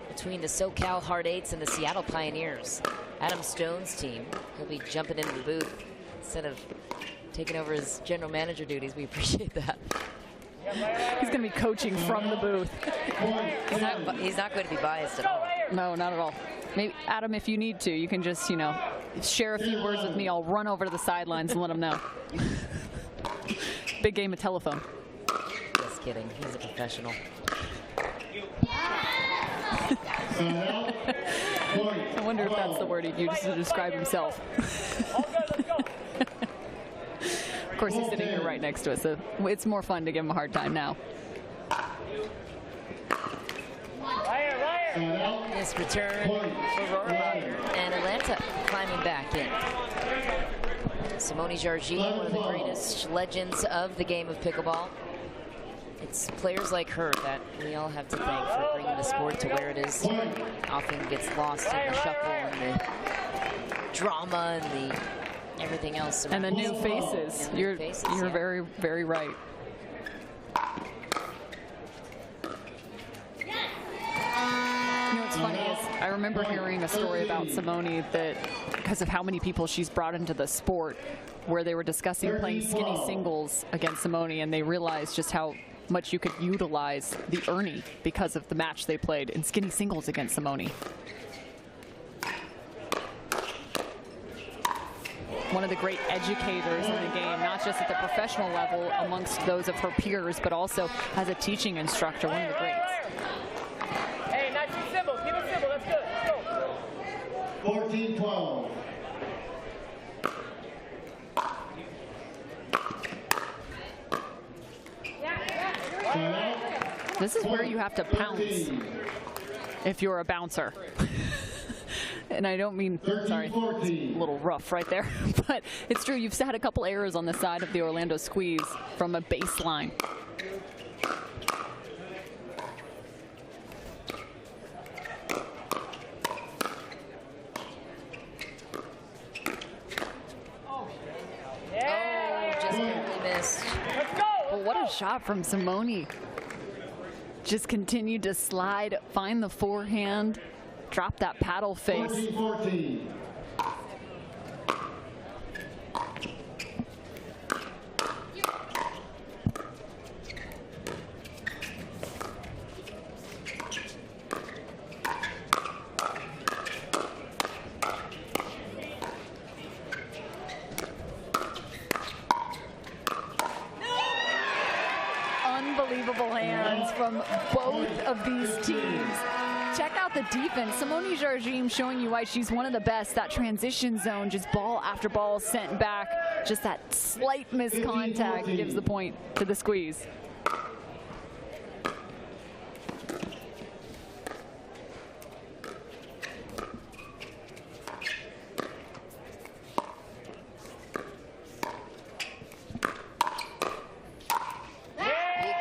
between the SoCal Hard Eights and the Seattle Pioneers. Adam Stone's team, he'll be jumping into the booth instead of taking over his general manager duties. We appreciate that. He's going to be coaching from the booth. He's not going to be biased at all. No, not at all. Maybe, Adam, if you need to, you can just, share a few words with me. I'll run over to the sidelines and let him know. Big game of telephone. Just kidding. He's a professional. I wonder if that's the word he'd use to describe himself. Of course, he's sitting here right next to us, so it's more fun to give him a hard time now. This return for Rohrabacher and Atlanta climbing back in. Simone Jardim, one of the greatest legends of the game of pickleball. It's players like her that we all have to thank for bringing the sport to where it is. Often gets lost in the shuffle and the drama and the everything else. And the new faces. You're very, very right. What's funny is I remember hearing a story about Simone that because of how many people she's brought into the sport, where they were discussing playing skinny singles against Simone, and they realized just how much you could utilize the Ernie because of the match they played in skinny singles against Simone. One of the great educators in the game, not just at the professional level amongst those of her peers, but also as a teaching instructor, one of the greats. Hey, nice and simple. Keep it simple. That's good. Let's go. 14-12. This is where you have to pounce if you're a bouncer. And I don't mean, sorry, it's a little rough right there, but it's true. You've had a couple errors on the side of the Orlando squeeze from a baseline. Just barely missed. Well, what a shot from Simone. Just continued to slide, find the forehand, drop that paddle face. 14-14. Unbelievable hands from both of these teams. Check out the defense. Simone Jardim showing you why she's one of the best. That transition zone, just ball after ball sent back. Just that slight miscontact gives the point to the squeeze.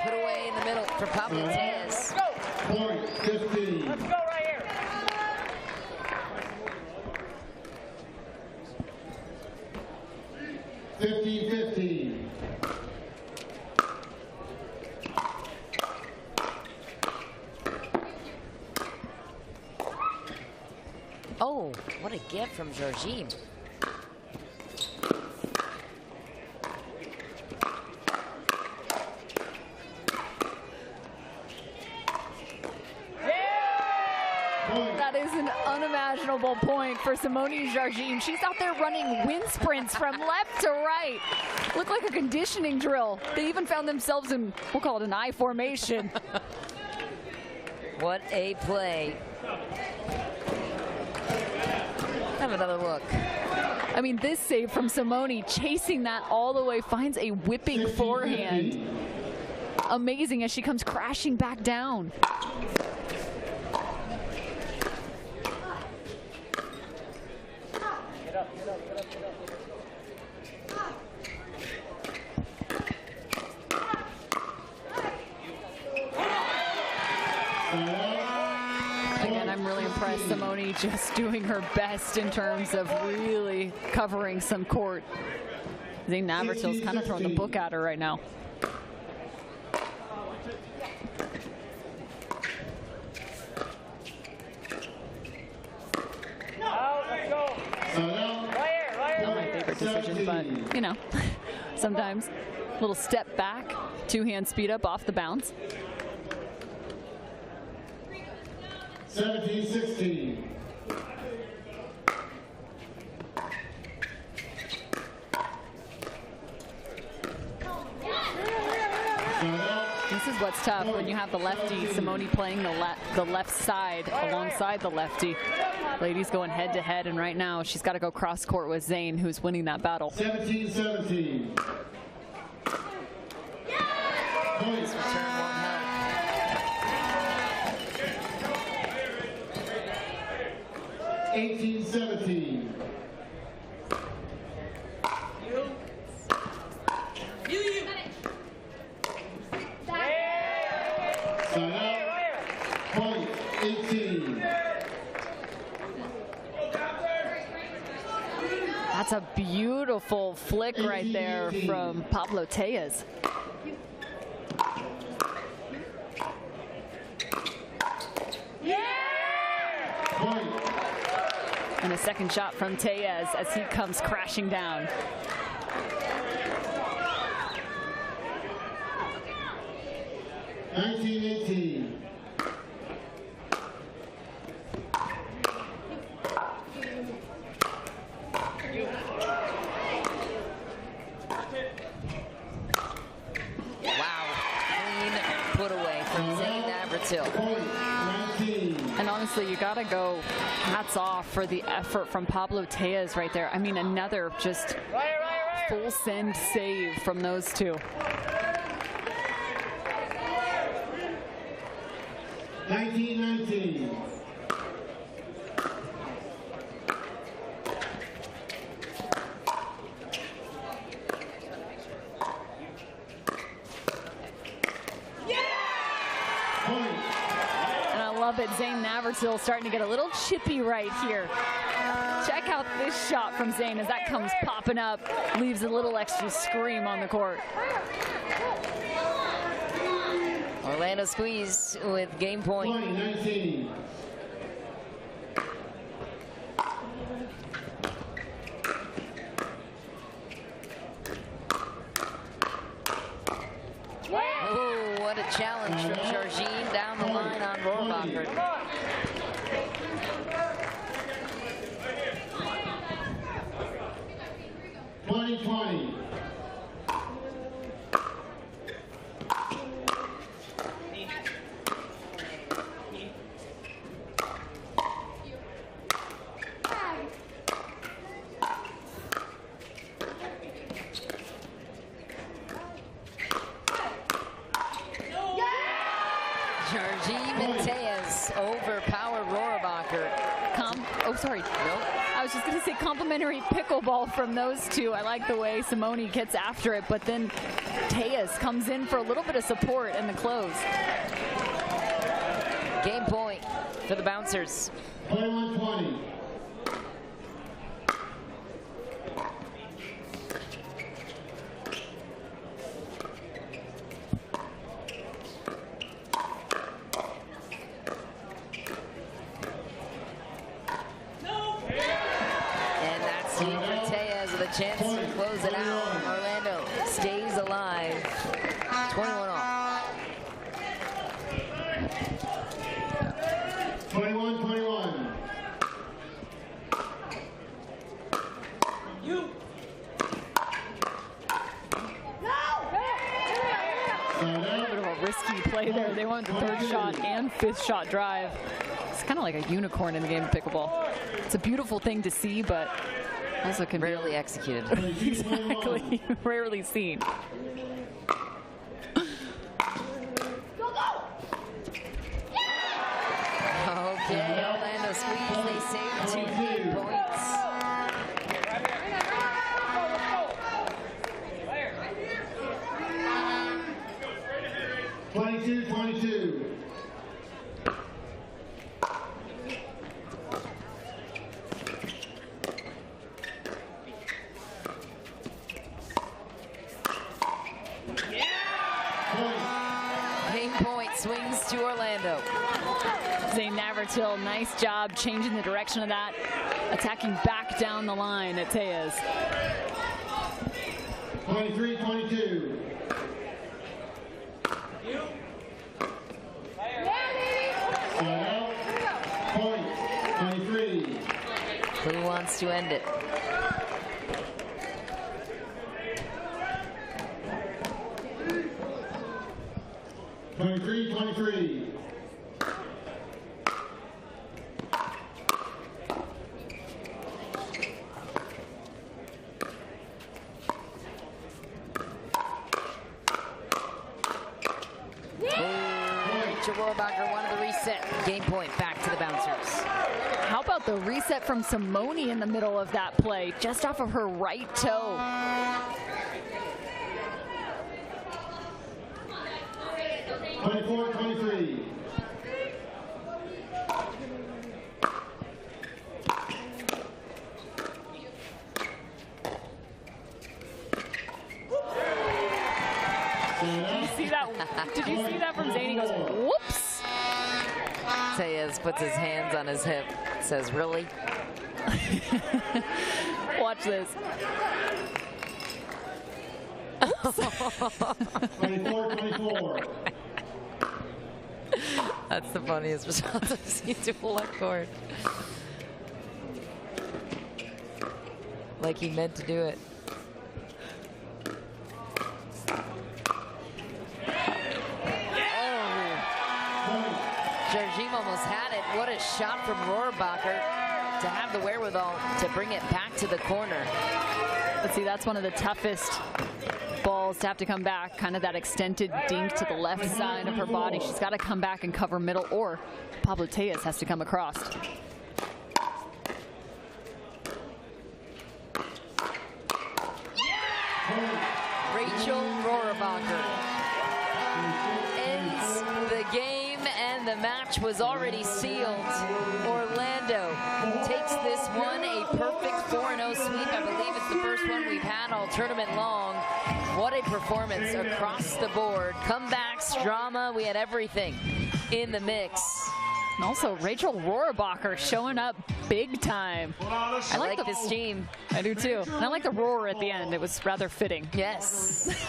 Put away in the middle for Pablo Tejas. Point 15. Let's go right here. $15-15. Oh, what a gift from Jardim. That is an unimaginable point for Simone Jardim. She's out there running wind sprints from left to right. Looked like a conditioning drill. They even found themselves in, we'll call it an I formation. What a play. Have another look. I mean, this save from Simone, chasing that all the way, finds a whipping forehand. Amazing as she comes crashing back down. Again, I'm really impressed. Simone just doing her best in terms of really covering some court. Zane Navratil's kind of throwing the book at her right now. Not my favorite decision, but you know, sometimes a little step back, two-hand speed up off the bounce. 17-16. This is what's tough when you have the lefty, Simone playing the left side alongside the lefty. Ladies going head to head, and right now she's got to go cross court with Zane, who's winning that battle. 17-17. This return won't help. 18-17. Side out. Point 18. That's a beautiful flick right there from Pablo Tejas. Point And a second shot from Tellez as he comes crashing down. And honestly, you gotta go hats off for the effort from Pablo Tellez right there. I mean, another just full send save from those two. But Zane Navratil starting to get a little chippy right here. Check out this shot from Zane as that comes popping up, leaves a little extra scream on the court. Orlando squeeze with game point. 20-19. Oh, what a challenge from Georgine down the line on Rohrabacher. 20-20. I was just going to say complimentary pickleball from those two. I like the way Simone gets after it, but then Tellez comes in for a little bit of support in the close. Game point for the Bouncers. 21-20. Chance to close it out. Orlando stays alive. 21 all. 21-21. You. A little bit of a risky play there. They went the third shot and fifth shot drive. It's kind of like a unicorn in the game of pickleball. It's a beautiful thing to see, but also can rarely executed. Exactly. Rarely seen. Okay, Orlando squeeze. They save 2 game points. Swings to Orlando. Zane Navratil, nice job changing the direction of that, attacking back down the line at Tellez. 23-22. Point, 23. Who wants to end it? Twenty-three. Rohrabacher wanted the reset. Game point back to the Bouncers. How about the reset from Simone in the middle of that play, just off of her right toe? (24-23). Did you see that from Zane? He goes, whoops. Tellez puts his hands on his hip, says, really? Watch this. 24. That's the funniest response I've seen to a left court. Like he meant to do it. Jardim almost had it. What a shot from Rohrabacher to have the wherewithal to bring it back to the corner. But see, that's one of the toughest balls to have to come back. Kind of that extended dink to the left side of her body. She's got to come back and cover middle, or Pablo Tejas has to come across. Rachel Rohrabacher ends the game, and the match was already sealed. Orlando takes this one, a perfect 4-0 sweep. I believe it's the first one we've had all tournament long. What a performance across the board. Comebacks, drama, we had everything in the mix. And also Rachel Rohrabacher showing up big time. I like this team. I do too. And I like the roar at the end. It was rather fitting. Yes.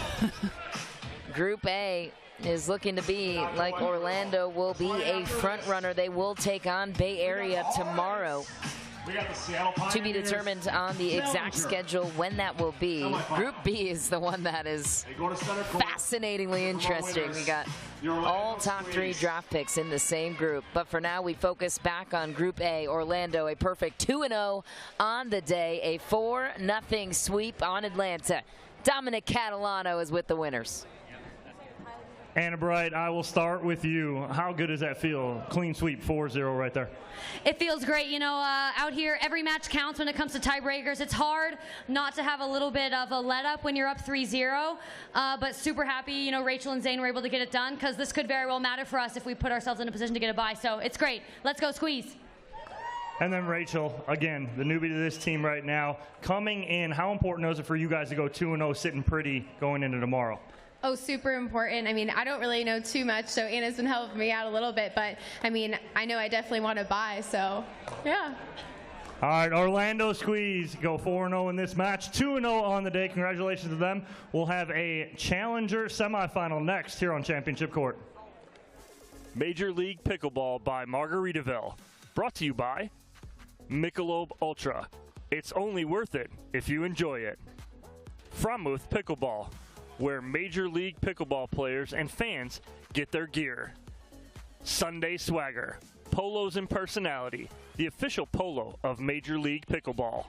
Group A is looking to be like Orlando will be a front runner. They will take on Bay Area tomorrow. To be determined on the exact schedule when that will be. Group B is the one that is fascinatingly interesting. We got all top 3 draft picks in the same group. But for now, we focus back on Group A. Orlando, a perfect 2-0 on the day. A 4-0 sweep on Atlanta. Dominic Catalano is with the winners. Anna Bright, I will start with you. How good does that feel? Clean sweep, 4-0 right there. It feels great. You know, out here, every match counts when it comes to tiebreakers. It's hard not to have a little bit of a let-up when you're up 3-0, but super happy, you know, Rachel and Zane were able to get it done, because this could very well matter for us if we put ourselves in a position to get a bye. So it's great. Let's go Squeeze. And then Rachel, again, the newbie to this team right now, coming in, how important is it for you guys to go 2-0 sitting pretty going into tomorrow? Oh, super important. I mean, I don't really know too much, so Anna's been helping me out a little bit, but I mean, I know I definitely want to buy, so yeah. All right, Orlando Squeeze go 4-0 in this match, 2-0 on the day. Congratulations to them. We'll have a challenger semifinal next here on Championship Court. Major League Pickleball by Margaritaville, brought to you by Michelob ULTRA. It's only worth it if you enjoy it. Fromuth Pickleball, where Major League Pickleball players and fans get their gear. Sunday Swagger, polos and personality, the official polo of Major League Pickleball.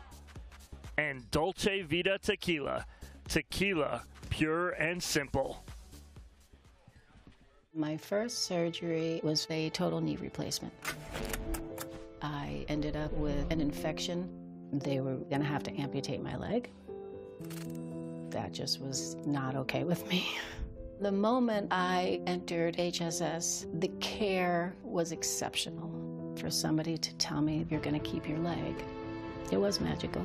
And Dulce Vida Tequila, tequila, pure and simple. My first surgery was a total knee replacement. I ended up with an infection. They were gonna have to amputate my leg. That just was not okay with me. The moment I entered HSS, the care was exceptional. For somebody to tell me you're gonna keep your leg, it was magical.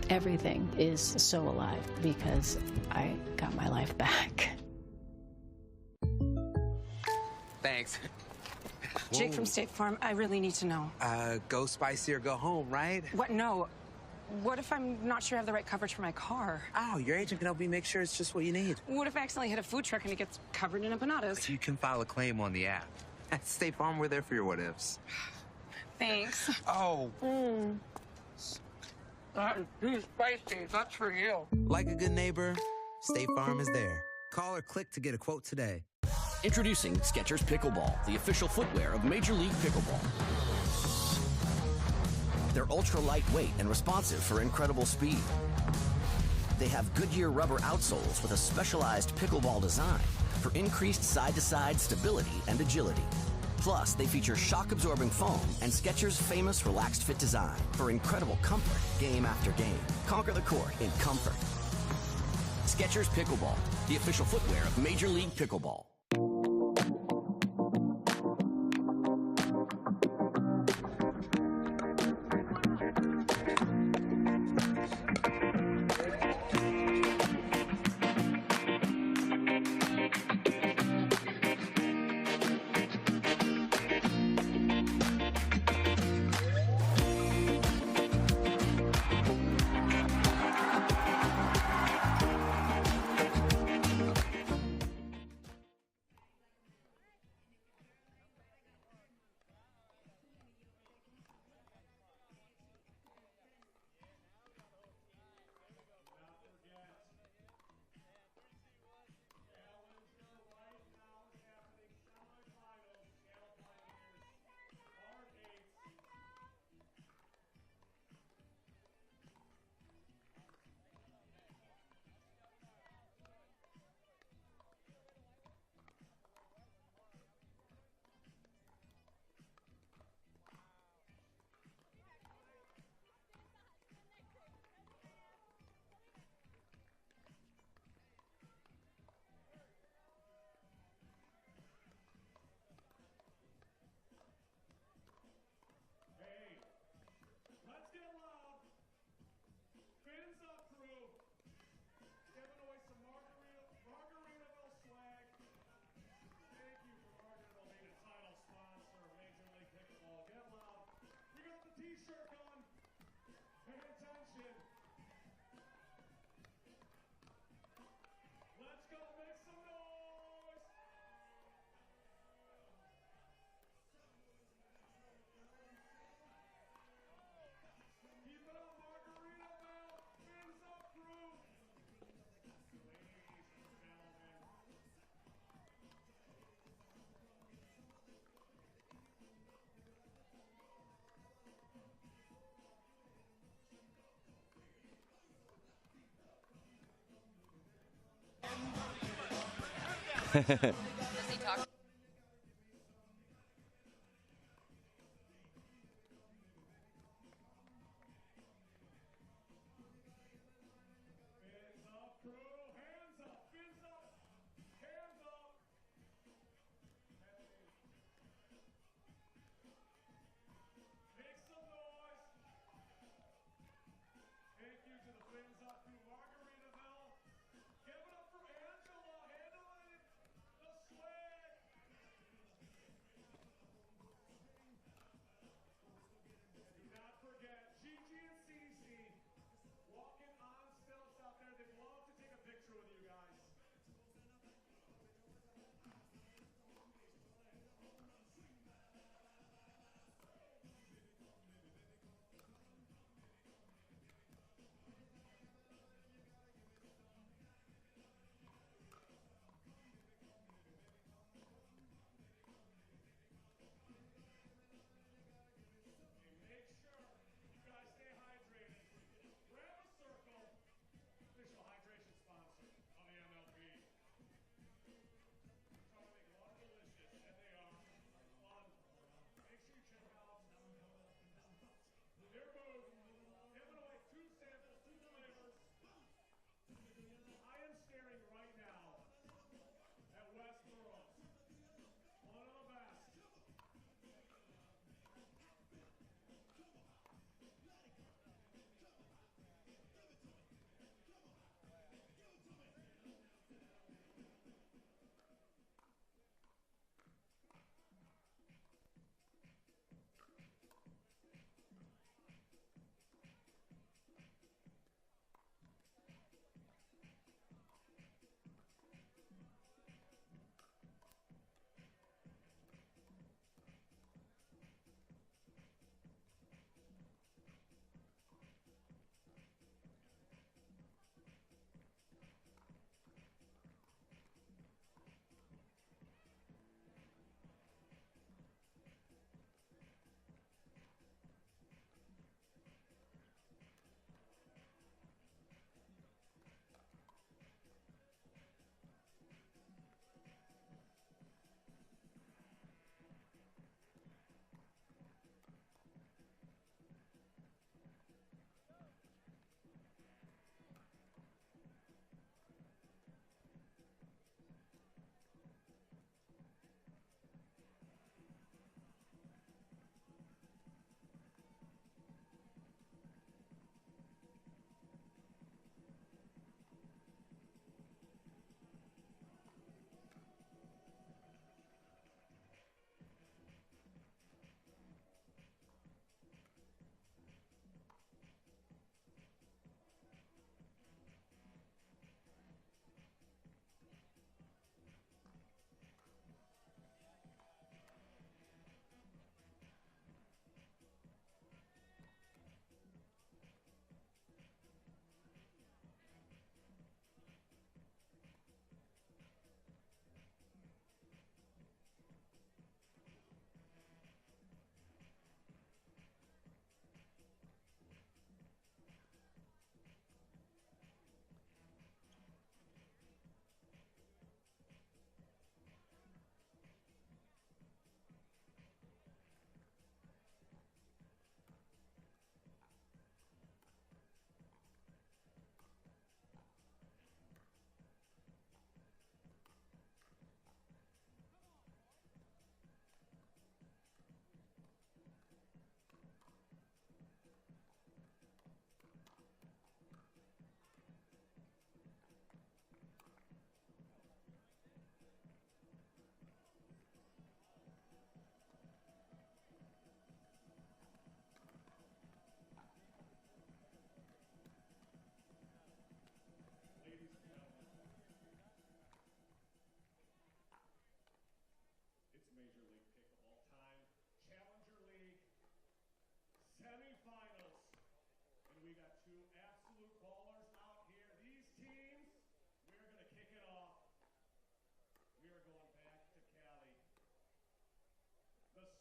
Everything is so alive because I got my life back. Thanks. Jake from State Farm, I really need to know. Go spicy or go home, right? What? No. What if I'm not sure I have the right coverage for my car? Oh, your agent can help me make sure it's just what you need. What if I accidentally hit a food truck and it gets covered in empanadas? You can file a claim on the app. At State Farm, we're there for your what-ifs. Thanks. Oh. That is spicy. That's for you. Like a good neighbor, State Farm is there. Call or click to get a quote today. Introducing Skechers Pickleball, the official footwear of Major League Pickleball. They're ultra lightweight and responsive for incredible speed. They have Goodyear rubber outsoles with a specialized pickleball design for increased side-to-side stability and agility. Plus, they feature shock-absorbing foam and Skechers' famous relaxed fit design for incredible comfort game after game. Conquer the court in comfort. Skechers Pickleball, the official footwear of Major League Pickleball. shirt on. Pay attention. Let's go, make some noise. Keep it up, Margaritaville. Fins up, crew. Ladies and gentlemen. Does he talk? Fins up, crew. Hands up, fins up. Hands up. Make some noise. Thank you to the fins up crew, Margaritaville. Give it up for Angela, handling the sweat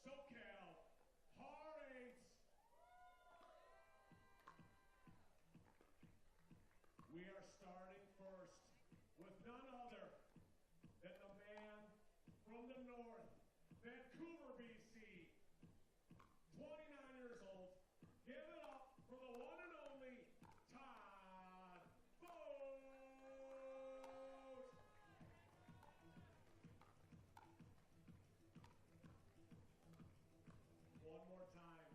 SoCal Heartaches. We are starting first with none other than the man from the north, Vancouver, BC. 29 years old. Give it up for the one and only Todd Boat. One more time.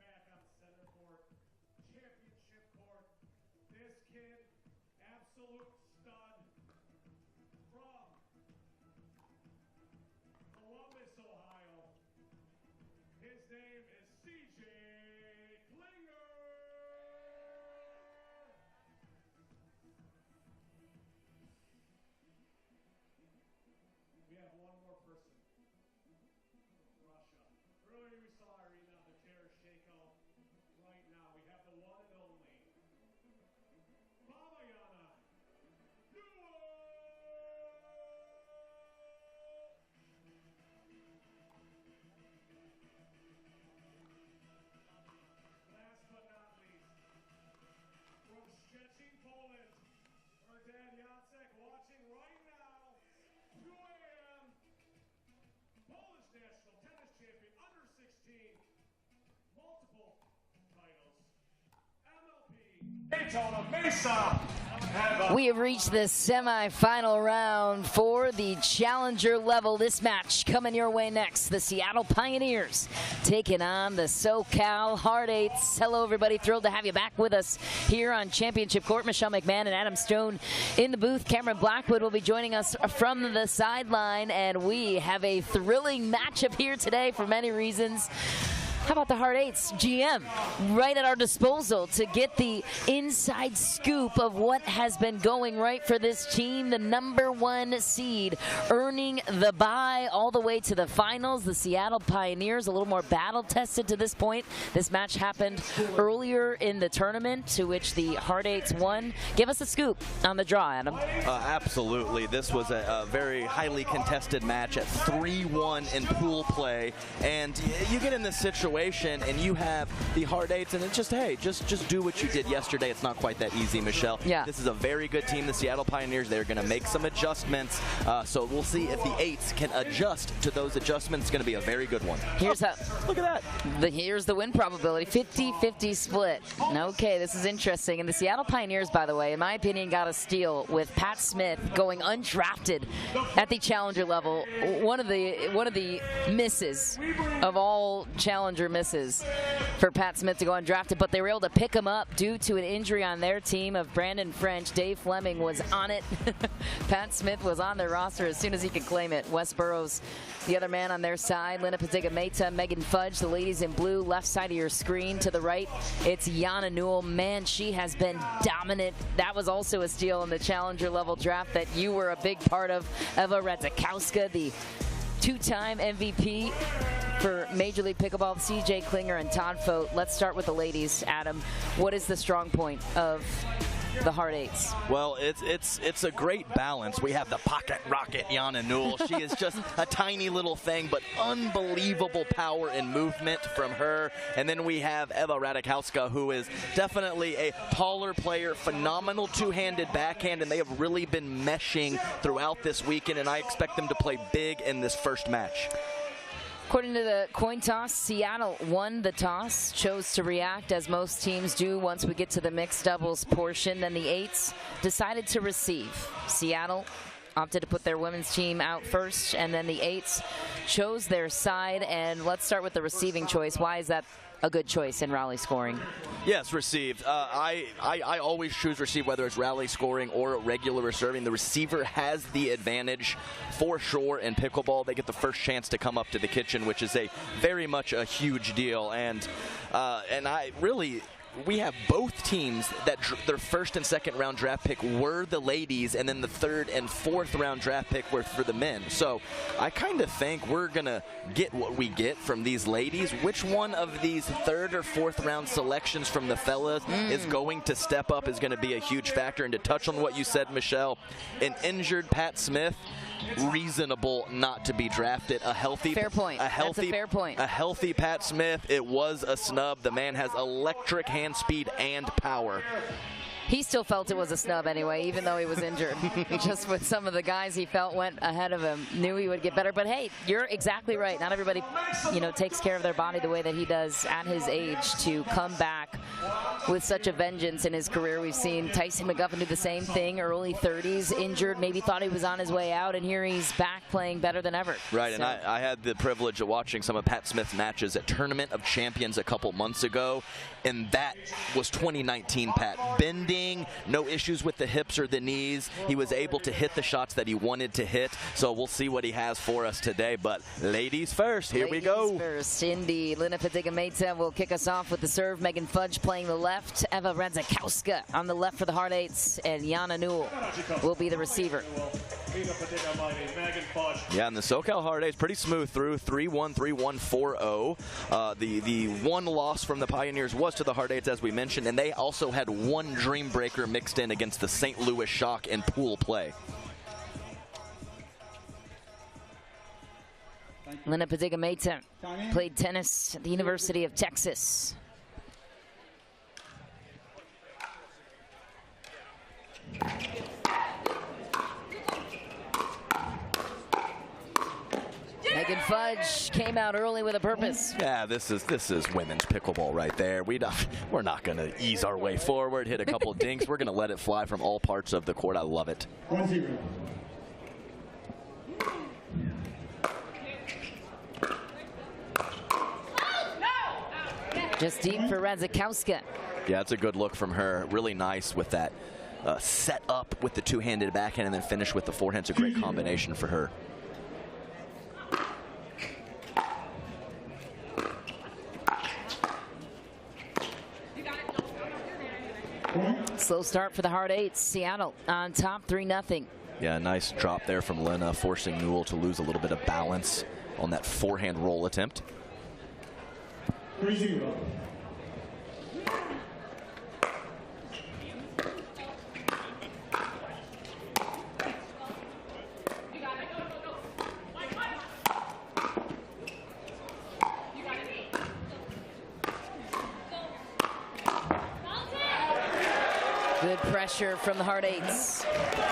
Back on center court. Championship court. This kid, absolute stud. From Columbus, Ohio. His name is CJ Klinger. We have one more person. Russia. Earlier we saw Irina the Tereshchenko. Right now we have the one and only Babayana Duo. Last but not least, from Szczecin, Poland, her dad Jacek watching right now. 2 a.m. Polish national tennis champion, under 16, multiple titles, MLP, Daytona Mesa. We have reached the semifinal round for the challenger level. This match coming your way next. The Seattle Pioneers taking on the SoCal Heartaches. Hello, everybody. Thrilled to have you back with us here on Championship Court. Michelle McMahon and Adam Stone in the booth. Cameron Blackwood will be joining us from the sideline, and we have a thrilling matchup here today for many reasons. How about the Heartaches GM right at our disposal to get the inside scoop of what has been going right for this team, the #1 seed, earning the bye all the way to the finals. The Seattle Pioneers, a little more battle-tested to this point. This match happened earlier in the tournament, to which the Heartaches won. Give us a scoop on the draw, Adam. Absolutely. This was a very highly contested match at 3-1 in pool play, and you get in this situation and you have the Heartaches, and it's just, hey, just do what you did yesterday. It's not quite that easy, Michelle. Yeah. This is a very good team, the Seattle Pioneers. They're going to make some adjustments, so we'll see if the Eights can adjust to those adjustments. It's going to be a very good one. Here's how. Look at that. Here's the win probability, 50-50 split. Okay, this is interesting. And the Seattle Pioneers, by the way, in my opinion, got a steal with Pat Smith going undrafted at the challenger level. One of the misses of all challenger misses for Pat Smith to go undrafted, but they were able to pick him up due to an injury on their team of Brandon French. Dave Fleming was on it. Pat Smith was on their roster as soon as he could claim it. Wes Burrows, the other man on their side. Lina Padiga-Meta, Megan Fudge, the ladies in blue. Left side of your screen to the right, it's Yana Newell. Man, she has been dominant. That was also a steal in the challenger level draft that you were a big part of. Eva Radzikowska, the two-time MVP for Major League Pickleball, CJ Klinger and Todd Fote. Let's start with the ladies. Adam, what is the strong point of the Heartaches? Well, it's a great balance. We have the pocket rocket Yana Newell. She is just a tiny little thing, but unbelievable power and movement from her. And then we have Eva Radzikowska, who is definitely a taller player, phenomenal two-handed backhand, and they have really been meshing throughout this weekend, and I expect them to play big in this first match. According to the coin toss, Seattle won the toss, chose to react as most teams do once we get to the mixed doubles portion. Then the Eights decided to receive. Seattle opted to put their women's team out first, and then the Eights chose their side. And let's start with the receiving choice. Why is that a good choice in rally scoring? Yes, received. I always choose receive, whether it's rally scoring or regular serving. The receiver has the advantage for sure in pickleball. They get the first chance to come up to the kitchen, which is very much a huge deal. And I really, we have both teams that their first and second round draft pick were the ladies, and then the third and fourth round draft pick were for the men. So I kind of think we're going to get what we get from these ladies. Which one of these third or fourth round selections from the fellas is going to step up is going to be a huge factor. And to touch on what you said, Michelle, an injured Pat Smith, reasonable not to be drafted. A healthy, fair point. That's a fair point. A healthy Pat Smith, it was a snub. The man has electric hand speed and power. He still felt it was a snub anyway, even though he was injured. Just with some of the guys he felt went ahead of him, knew he would get better. But hey, you're exactly right. Not everybody, takes care of their body the way that he does at his age to come back with such a vengeance in his career. We've seen Tyson McGuffin do the same thing, early 30s, injured, maybe thought he was on his way out, and here he's back playing better than ever. Right, so. And I had the privilege of watching some of Pat Smith's matches at Tournament of Champions a couple months ago, and that was 2019 Pat. Bending, no issues with the hips or the knees. He was able to hit the shots that he wanted to hit, so we'll see what he has for us today. But ladies first, here we go. Ladies first, indeed. Lina Fatiga-Meza will kick us off with the serve. Megan Fudge playing the left. Eva Radzikowska on the left for the Hard Eights, and Jana Newell will be the receiver. Yeah, and the SoCal Hard Eights pretty smooth through 3-1, 3-1, 4-0. The one loss from the Pioneers was to the Hard Eights, as we mentioned, and they also had one Dream Breaker mixed in against the St. Louis Shock in pool play. Lina Fatiga-Meza played tennis at the University of Texas. Megan Fudge came out early with a purpose. Yeah, this is women's pickleball right there. We're not going to ease our way forward, hit a couple of dinks. We're going to let it fly from all parts of the court. I love it. 1-0. Just deep for Radzikowska. Yeah, it's a good look from her. Really nice with that set up with the two-handed backhand and then finish with the forehand. It's a great combination for her. Slow start for the Hard Eights. Seattle on top, 3-0. Yeah, nice drop there from Lina, forcing Newell to lose a little bit of balance on that forehand roll attempt. 3-0. Good pressure from the Hard Eights.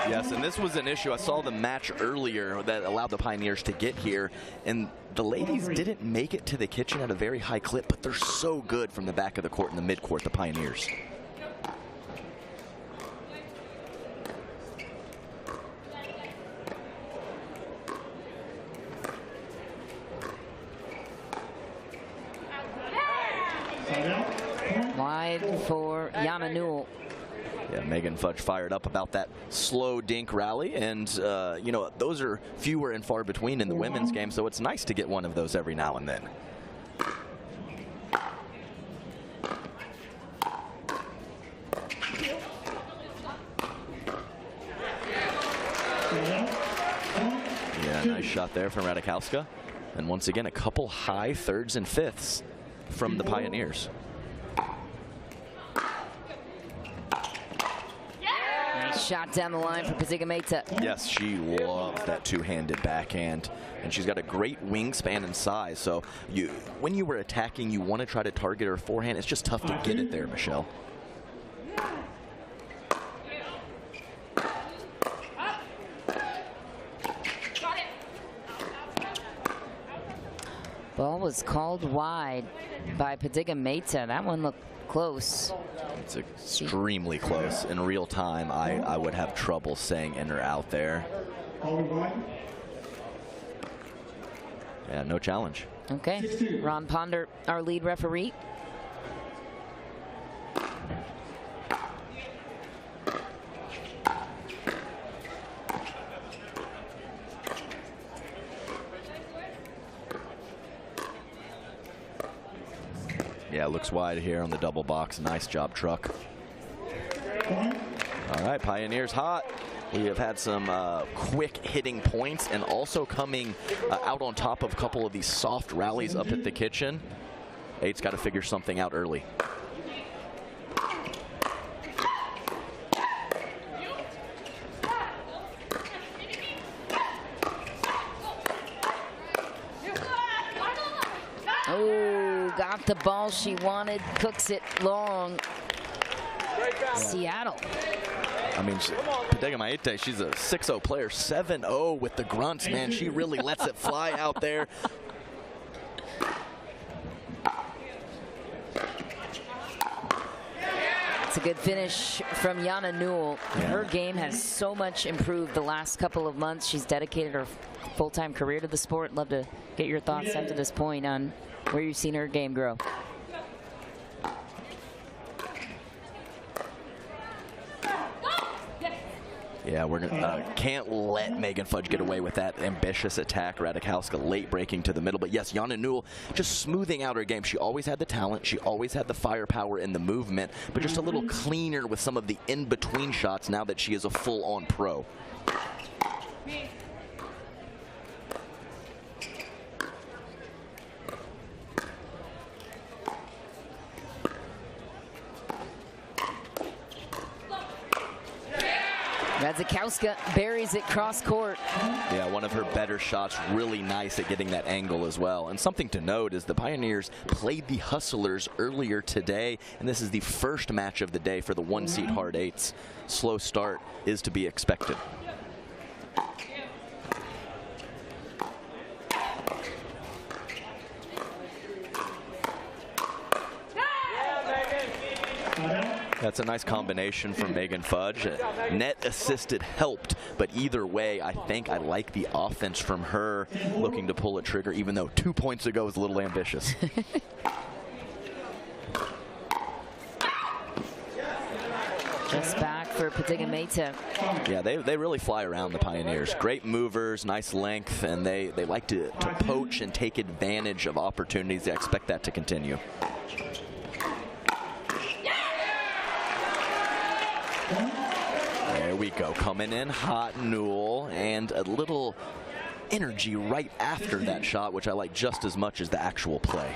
Yes, and this was an issue. I saw the match earlier that allowed the Pioneers to get here, and the ladies didn't make it to the kitchen at a very high clip, but they're so good from the back of the court and the mid-court, the Pioneers. Wide for Jana Newell. Yeah, Megan Fudge fired up about that slow dink rally, and those are fewer and far between in the women's game, so it's nice to get one of those every now and then. Yeah, nice shot there from Radzikowska, and once again a couple high thirds and fifths from the Pioneers. Shot down the line for Fatiga-Meza. Yes, she loves that two-handed backhand, and she's got a great wingspan and size. So when you were attacking, you want to try to target her forehand. It's just tough to get it there, Michelle. Ball was called wide by Fatiga-Meza. That one looked close. It's extremely close. In real time, I would have trouble saying in or out there. Yeah, no challenge. Okay. Ron Ponder, our lead referee. Yeah, Yeah, looks wide here on the double box. Nice job, Truck. All right, Pioneers hot. We have had some quick hitting points and also coming out on top of a couple of these soft rallies up at the kitchen. 8's got to figure something out early. Oh, got the ball she wanted, cooks it long. Seattle. I mean, Pedega Maite, she's a 6-0 player, 7-0 with the grunts, man. She really lets it fly out there. It's a good finish from Yana Newell. Her game has so much improved the last couple of months. She's dedicated her full-time career to the sport. Love to get your thoughts up to this point on where you've seen her game grow. Yeah, we're gonna can't let Megan Fudge get away with that ambitious attack. Radikowska late breaking to the middle, but yes, Yana Newell just smoothing out her game. She always had the talent, she always had the firepower in the movement, but just a little cleaner with some of the in-between shots now that she is a full-on pro. Radzikowska buries it cross court. Yeah, one of her better shots, really nice at getting that angle as well. And something to note is the Pioneers played the Hustlers earlier today, and this is the first match of the day for the 1-seed hard 8s. Slow start is to be expected. That's a nice combination from Megan Fudge. Net assisted helped, but either way, I think I like the offense from her looking to pull a trigger, even though 2 points ago was a little ambitious. Just back for Pedega Maite. Yeah, they really fly around the Pioneers. Great movers, nice length, and they like to poach and take advantage of opportunities. I expect that to continue. There we go, coming in hot, Newell, and a little energy right after that shot, which I like just as much as the actual play.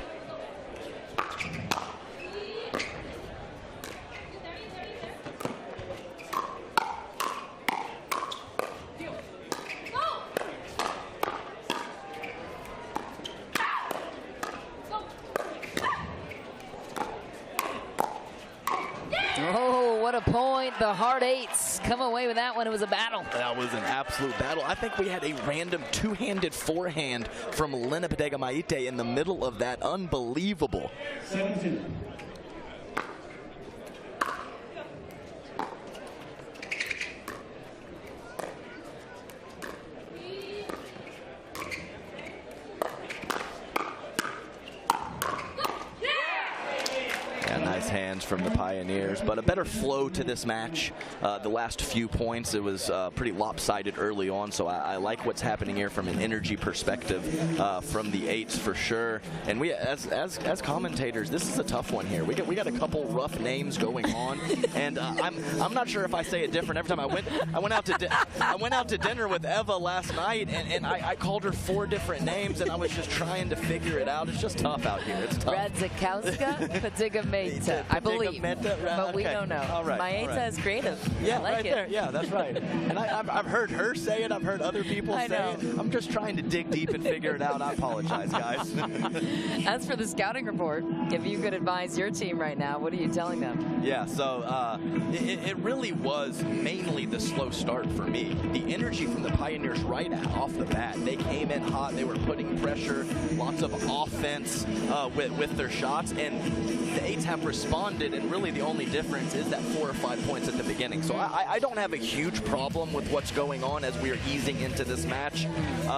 The hard 8s come away with that one. It was a battle. That was an absolute battle. I think we had a random two-handed forehand from Lena Pedega Maite in the middle of that. Unbelievable. 17. Hands from the Pioneers, but a better flow to this match. The last few points, it was pretty lopsided early on, so I like what's happening here from an energy perspective from the 8s for sure. And we, as commentators, this is a tough one here. We got a couple rough names going on, and I'm not sure if I say it different every time. I went out to dinner with Eva last night, and I called her 4 different names, and I was just trying to figure it out. It's just tough out here. It's tough. Radzikowska, Pedega Maite. I believe, but we don't know. All right, Maite is creative. Yeah, I like right it. there. Yeah, that's right. And I've heard her say it. I've heard other people say it. I'm just trying to dig deep and figure it out. I apologize, guys. As for the scouting report, if you could advise your team right now, what are you telling them? Yeah, so it really was mainly the slow start for me. The energy from the Pioneers right off the bat. They came in hot. They were putting pressure, lots of offense with their shots, and the 8s have responded, and really the only difference is that 4 or 5 points at the beginning. So I don't have a huge problem with what's going on as we are easing into this match.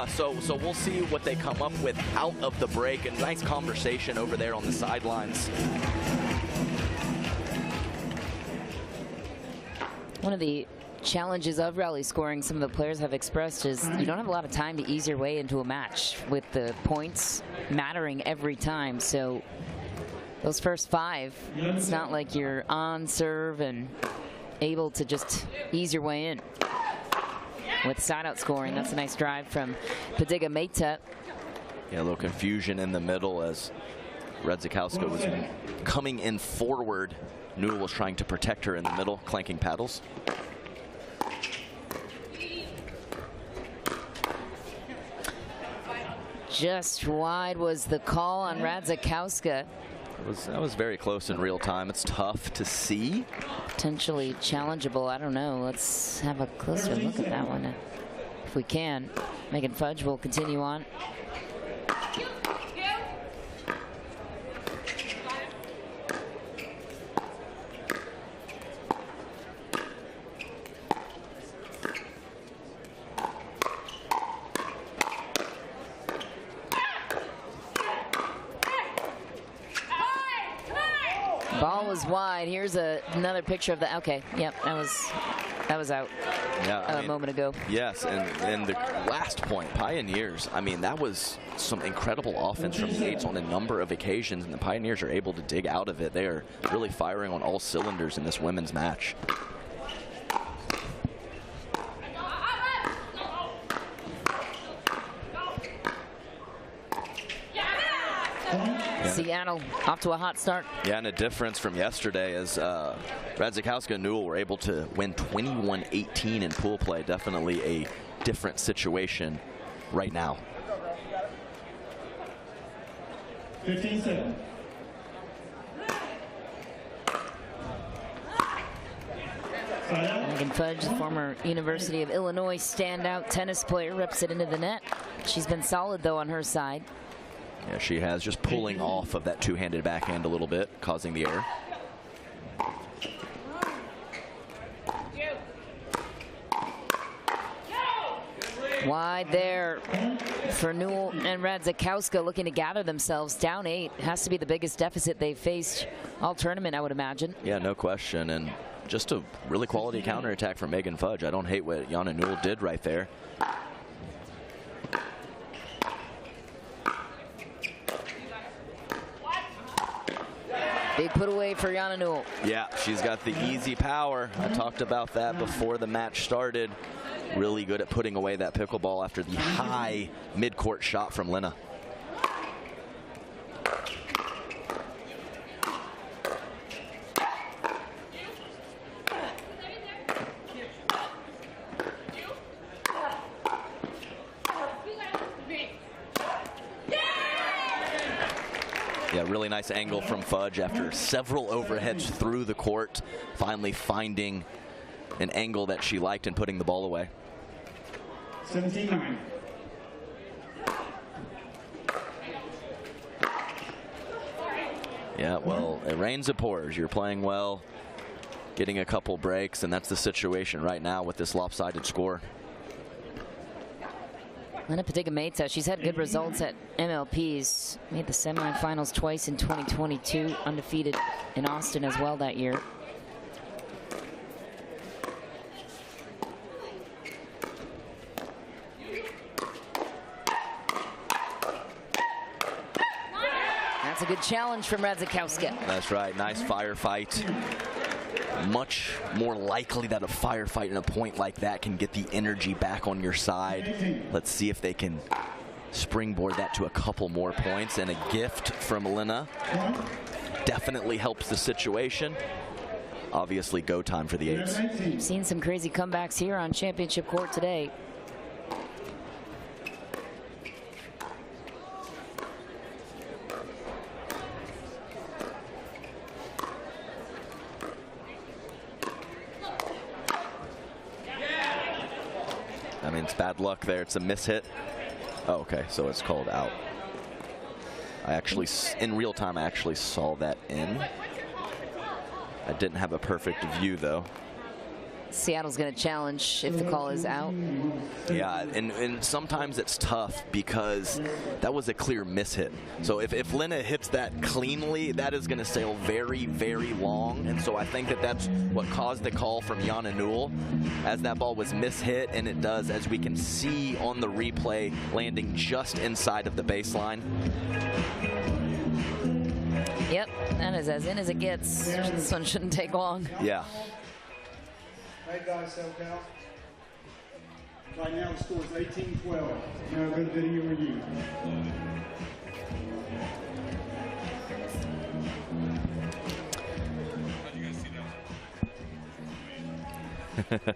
So we'll see what they come up with out of the break. A nice conversation over there on the sidelines. One of the challenges of rally scoring some of the players have expressed is you don't have a lot of time to ease your way into a match with the points mattering every time. So those first 5, it's not like you're on serve and able to just ease your way in. With side-out scoring, that's a nice drive from Padiga Meta. Yeah, a little confusion in the middle as Radzikowska was coming in forward. Newell was trying to protect her in the middle, clanking paddles. Just wide was the call on Radzikowska. That was very close in real time. It's tough to see. Potentially challengeable. I don't know. Let's have a closer look at that one if we can. Megan Fudge will continue on. Ball was wide. Here's another picture of the. Okay, yep, that was out. Yeah, a moment ago. Yes, and the last point, Pioneers. I mean, that was some incredible offense from the Yates on a number of occasions, and the Pioneers are able to dig out of it. They are really firing on all cylinders in this women's match. Seattle off to a hot start. Yeah, and a difference from yesterday as Radzikowska and Newell were able to win 21-18 in pool play. Definitely a different situation right now. 15-7. Megan Fudge, the former University of Illinois standout tennis player, reps it into the net. She's been solid, though, on her side. Yeah, she has, just pulling off of that two-handed backhand a little bit, causing the error. Wide there for Newell and Radzikowska, looking to gather themselves. Down 8 has to be the biggest deficit they've faced all tournament, I would imagine. Yeah, no question. And just a really quality counterattack from Megan Fudge. I don't hate what Jana Newell did right there. Big put away for Jana Newell. Yeah, she's got the easy power. I talked about that before the match started. Really good at putting away that pickleball after the high mid-court shot from Lena. Yeah, really nice angle from Fudge after several overheads through the court, finally finding an angle that she liked and putting the ball away. 17-9. Yeah, well, it rains, it pours. You're playing well, getting a couple breaks, and that's the situation right now with this lopsided score. Lena Padiga-Meta, she's had good results at MLPs. Made the semifinals twice in 2022, undefeated in Austin as well that year. That's a good challenge from Radzikowska. That's right, nice firefight. Much more likely that a firefight in a point like that can get the energy back on your side. Let's see if they can springboard that to a couple more points. And a gift from Lena definitely helps the situation. Obviously, go time for the Eights. We've seen some crazy comebacks here on championship court today. I mean, it's bad luck there. It's a mishit. Oh, okay, so it's called out. I actually, in real time, I actually saw that in. I didn't have a perfect view, though. Seattle's going to challenge if the call is out. Yeah, and sometimes it's tough because that was a clear mishit. So if Lena hits that cleanly, that is going to sail very, very long. And so I think that that's what caused the call from Jana Newell, as that ball was mishit, and it does, as we can see on the replay, landing just inside of the baseline. Yep, that is as in as it gets. This one shouldn't take long. Yeah. Hey guys, SoCal. Right now the score is 18-12. Now a good video review. How'd you guys see that?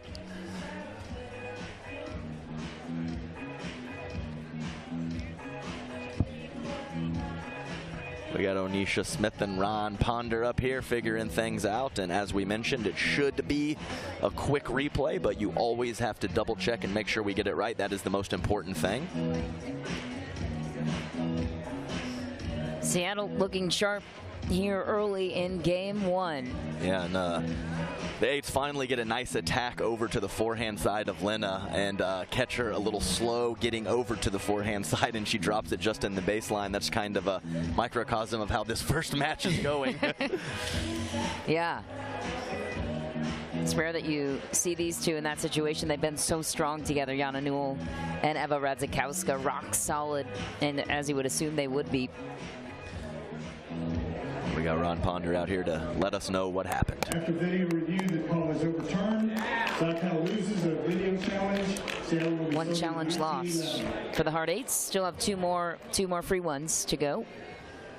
We got Onisha Smith and Ron Ponder up here figuring things out, and as we mentioned, it should be a quick replay, but you always have to double check and make sure we get it right. That is the most important thing. Seattle looking sharp here early in game one. Yeah, and the Eights finally get a nice attack over to the forehand side of Lena, and catch her a little slow getting over to the forehand side, and she drops it just in the baseline. That's kind of a microcosm of how this first match is going. Yeah. It's rare that you see these two in that situation. They've been so strong together, Jana Newell and Eva Radzikowska, rock solid, and as you would assume they would be. We got Ron Ponder out here to let us know what happened. After video review, the call is overturned. SoCal loses a video challenge. One challenge loss for the Hard Eights. Still have two more free ones to go.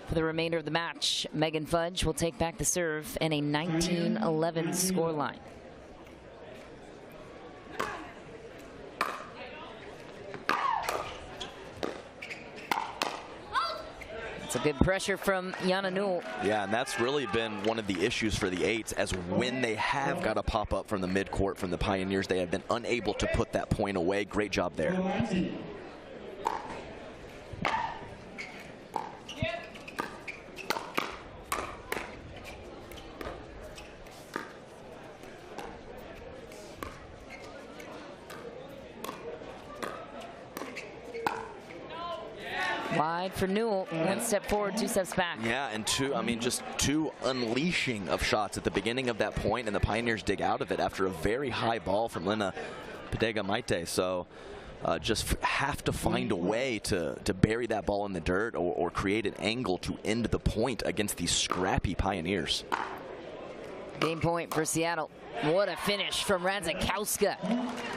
For the remainder of the match, Megan Fudge will take back the serve and a 19-11 scoreline. It's a good pressure from Jana Newell. Yeah, and that's really been one of the issues for the Eights, as when they have got a pop-up from the midcourt from the Pioneers, they have been unable to put that point away. Great job there. Wide for Newell. One step forward, two steps back. Yeah, and just two unleashing of shots at the beginning of that point, and the Pioneers dig out of it after a very high ball from Lena Pedega-Maite. So just have to find a way to bury that ball in the dirt or create an angle to end the point against these scrappy Pioneers. Game point for Seattle. What a finish from Radzikowska.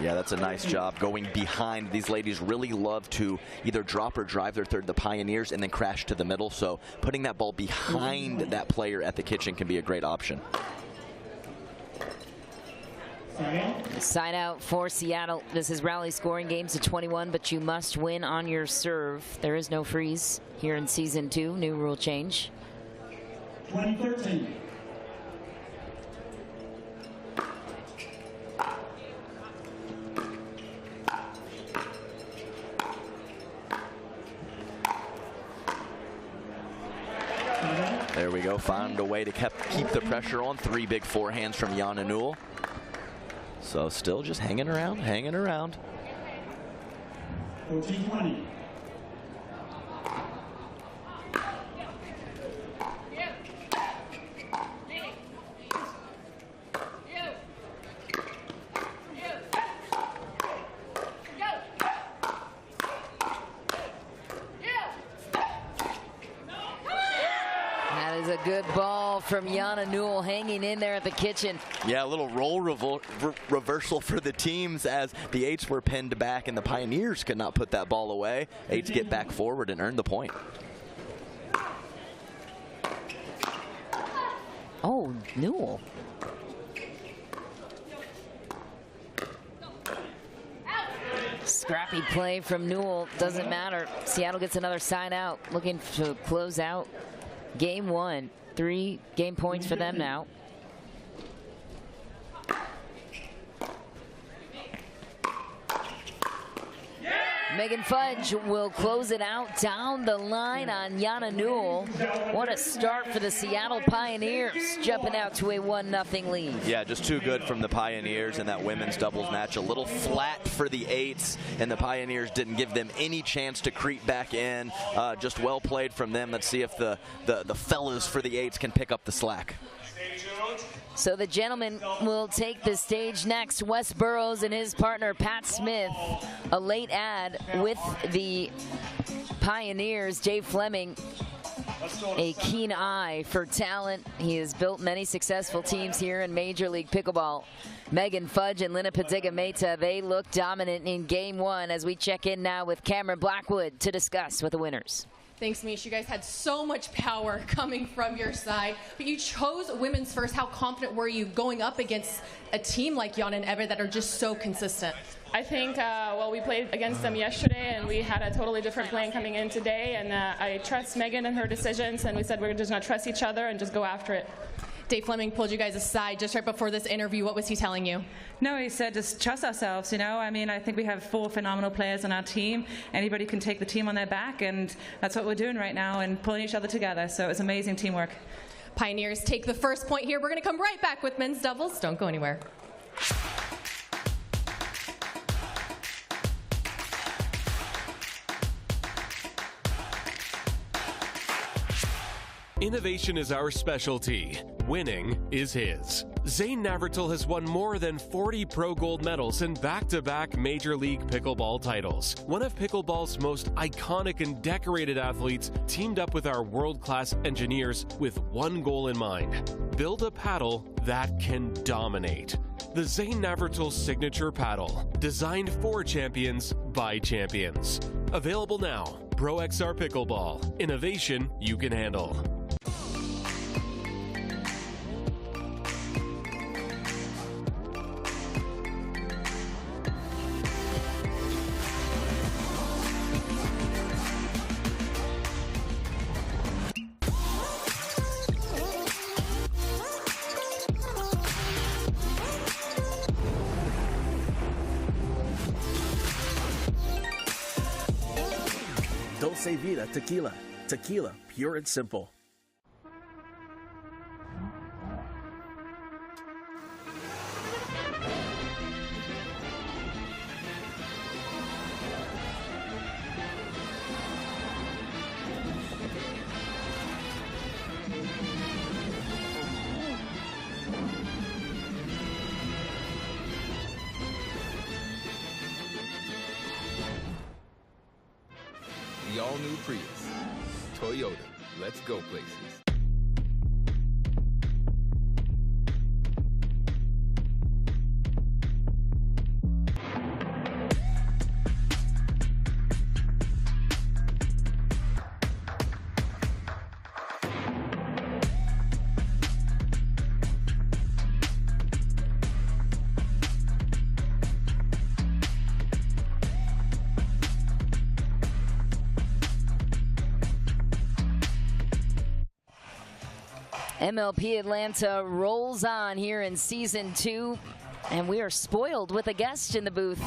Yeah, that's a nice job going behind. These ladies really love to either drop or drive their third, the Pioneers, and then crash to the middle. So putting that ball behind that player at the kitchen can be a great option. Side out for Seattle. This is rally scoring games to 21, but you must win on your serve. There is no freeze here in season 2. New rule change. 2013. There we go, found a way to keep the pressure on. 3 big forehands from Jana Newell. So still just hanging around, hanging around. 14-20. A good ball from Jana Newell, hanging in there at the kitchen. Yeah, a little role reversal for the teams, as the Eights were pinned back and the Pioneers could not put that ball away. Eights get back forward and earn the point. Oh, Newell. Scrappy play from Newell, doesn't matter. Seattle gets another side out, looking to close out game 1. 3 game points for them now. Megan Fudge will close it out down the line on Jana Newell. What a start for the Seattle Pioneers, jumping out to a 1-0 lead. Yeah, just too good from the Pioneers in that women's doubles match. A little flat for the Eights, and the Pioneers didn't give them any chance to creep back in. Just well played from them. Let's see if the fellas for the Eights can pick up the slack. So the gentleman will take the stage next. Wes Burrows and his partner Pat Smith. A late ad with the Pioneers. Dave Fleming a keen eye for talent. He has built many successful teams here in Major League Pickleball. Megan Fudge and Lina Padiga-Meta, they look dominant in game one as we check in now with Cameron Blackwood to discuss with the winners. Thanks, Mish. You guys had so much power coming from your side, but you chose women's first. How confident were you going up against a team like Jan and Eva that are just so consistent? I think, well, we played against them yesterday, and we had a totally different plan coming in today, and I trust Megan and her decisions, and we said we're just going to trust each other and just go after it. Dave Fleming pulled you guys aside just right before this interview. What was he telling you? No, he said just trust ourselves, you know. I mean, I think we have 4 phenomenal players on our team. Anybody can take the team on their back, and that's what we're doing right now and pulling each other together. So it was amazing teamwork. Pioneers take the first point here. We're going to come right back with men's doubles. Don't go anywhere. Innovation is our specialty. Winning is his. Zane Navratil has won more than 40 Pro Gold medals and back-to-back Major League Pickleball titles. One of pickleball's most iconic and decorated athletes teamed up with our world-class engineers with one goal in mind: build a paddle that can dominate. The Zane Navratil Signature Paddle, designed for champions by champions. Available now. ProXR Pickleball. Innovation you can handle. Dulce Vida Tequila. Tequila, pure and simple. The all-new Prius. Toyota. Let's go places. MLP Atlanta rolls on here in season 2, and we are spoiled with a guest in the booth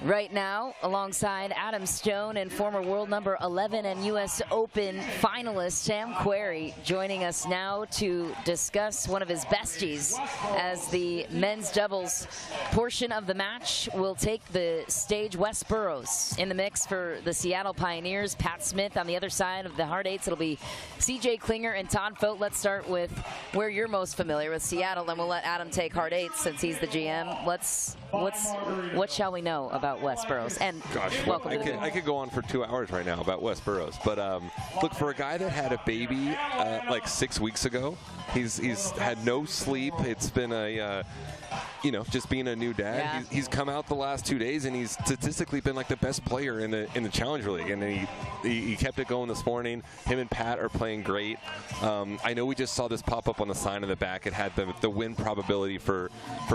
right now alongside Adam Stone and former world number 11 and U.S. Open finalist Sam Querrey, joining us now to discuss one of his besties as the men's doubles portion of the match will take the stage. Wes Burrows in the mix for the Seattle Pioneers. Pat Smith on the other side of the Hard Eights. It'll be CJ Klinger and Todd Fote. Let's start with where you're most familiar with Seattle, then we'll let Adam take Hard Eights since he's the GM. What shall we know about Wes Burrows? And gosh, welcome to I could go on for 2 hours right now about Wes Burrows, but look, for a guy that had a baby like 6 weeks ago, he's had no sleep. It's been a just being a new dad. Yeah. He's come out the last 2 days, and he's statistically been like the best player in the Challenger League, and he kept it going this morning. Him and Pat are playing great. I know we just saw this pop up on the sign in the back. It had the win probability for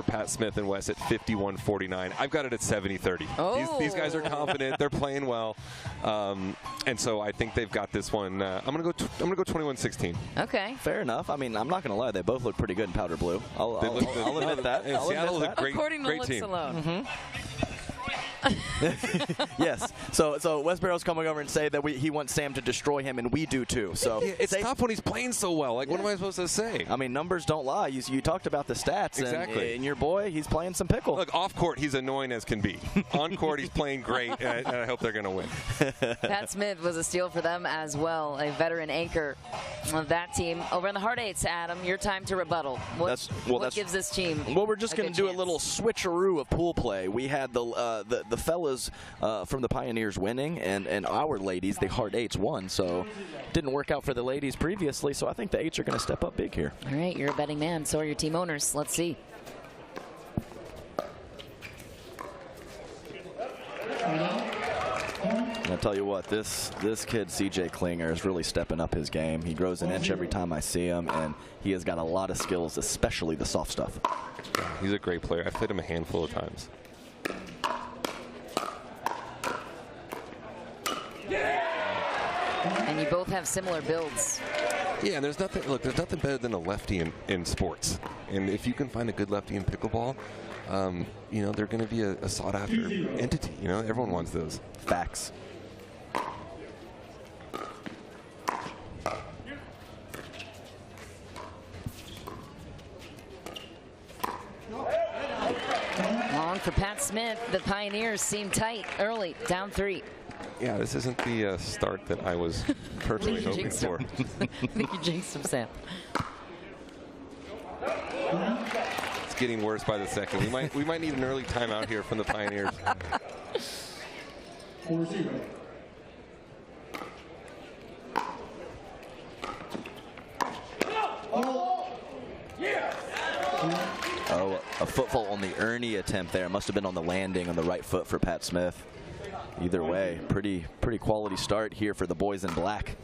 Pat Smith and Wes at 51-49. I've got it at 70-30. Oh. These guys are confident. They're playing well, and so I think they've got this one. I'm gonna go 21-16. Okay, fair enough. I mean, I'm not gonna lie. They both look pretty good in powder blue. I'll admit that. Seattle's a great team. Alone. Yes. So Wes Barrow's coming over and say that he wants Sam to destroy him, and we do too. So it's tough when he's playing so well. Like, what am I supposed to say? I mean, numbers don't lie. You talked about the stats. Exactly. And your boy, he's playing some pickle. Look, off court, he's annoying as can be. On court, he's playing great, and I hope they're going to win. Pat Smith was a steal for them as well, a veteran anchor of that team. Over in the Hard Eights, Adam, your time to rebuttal. What gives this team? Well, we're just going to do a little switcheroo of pool play. We had the the fellas from the Pioneers winning, and our ladies, the hard 8s, won. So didn't work out for the ladies previously. So I think the 8s are going to step up big here. All right, you're a betting man. So are your team owners. Let's see. I'll tell you what, this kid, CJ Klinger, is really stepping up his game. He grows an inch every time I see him, and he has got a lot of skills, especially the soft stuff. He's a great player. I've played him a handful of times. And you both have similar builds. Yeah, and there's nothing better than a lefty in sports. And if you can find a good lefty in pickleball, you know, they're going to be a sought-after entity. You know, everyone wants those. Facts. Long for Pat Smith. The Pioneers seem tight early, down 3. Yeah, this isn't the start that I was personally hoping for. I think you jinxed him, Sam. It's getting worse by the second. We might need an early timeout here from the Pioneers. Oh, a footfall on the Ernie attempt there. Must have been on the landing on the right foot for Pat Smith. Either way, pretty quality start here for the boys in black.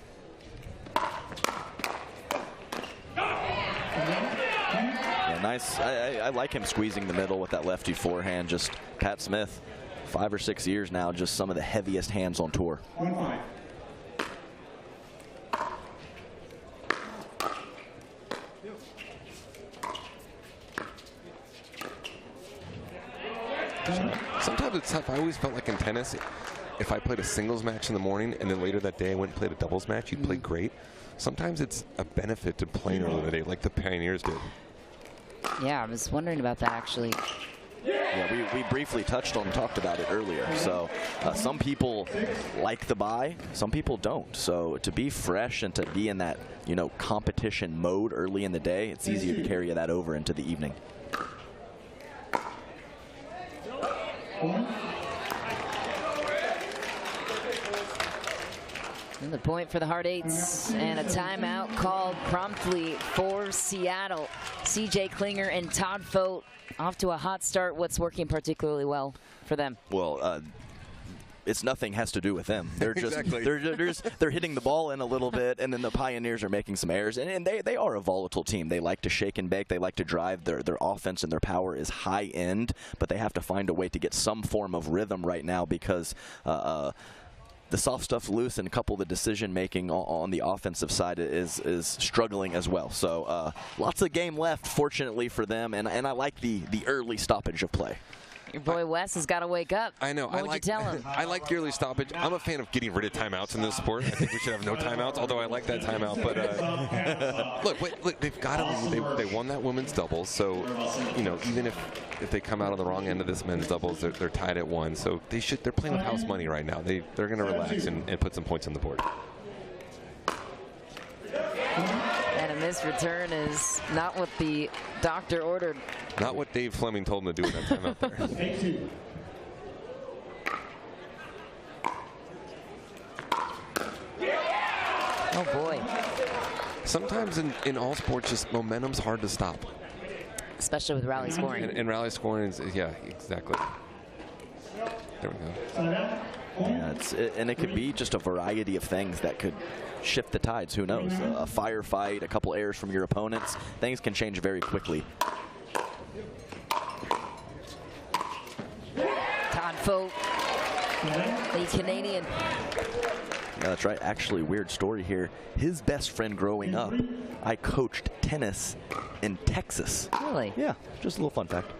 Yeah, nice. I like him squeezing the middle with that lefty forehand. Just Pat Smith, 5 or 6 years now, just some of the heaviest hands on tour. Sometimes it's tough. I always felt like in tennis, if I played a singles match in the morning and then later that day I went and played a doubles match, you'd play great. Sometimes it's a benefit to playing early in the day, like the Pioneers did. Yeah, I was wondering about that, actually. Yeah, we briefly talked about it earlier. So some people like the bye, some people don't. So to be fresh and to be in that, you know, competition mode early in the day, it's easier to carry that over into the evening. And the point for the hard 8s, and a timeout called promptly for Seattle. CJ Klinger and Todd Fote off to a hot start. What's working particularly well for them? Well, it's nothing has to do with them. They're just they're hitting the ball in a little bit, and then the Pioneers are making some errors. And they are a volatile team. They like to shake and bake. They like to drive. Their offense and their power is high end, but they have to find a way to get some form of rhythm right now because the soft stuff's loose, and a couple of the decision-making on the offensive side is struggling as well. So lots of game left, fortunately for them, and I like the early stoppage of play. Your boy Wes has got to wake up. I know. What would you tell him? I like the early stoppage. I'm a fan of getting rid of timeouts in this sport. I think we should have no timeouts, although I like that timeout. But look, they've got to lead. They won that women's doubles, so you know, even if they come out on the wrong end of this men's doubles, they're tied at 1. So they're playing with house money right now. They're going to relax and put some points on the board. And this return is not what the doctor ordered. Not what Dave Fleming told him to do in that timeout there. Oh, boy. Sometimes in all sports, just momentum's hard to stop. Especially with rally scoring. And rally scoring is, yeah, exactly. There we go. Yeah, and it could be just a variety of things that could shift the tides. Who knows? A firefight, a couple errors from your opponents. Things can change very quickly. Todd Fote, the Canadian. Yeah, that's right. Actually, weird story here. His best friend growing up, I coached tennis in Texas. Really? Yeah, just a little fun fact.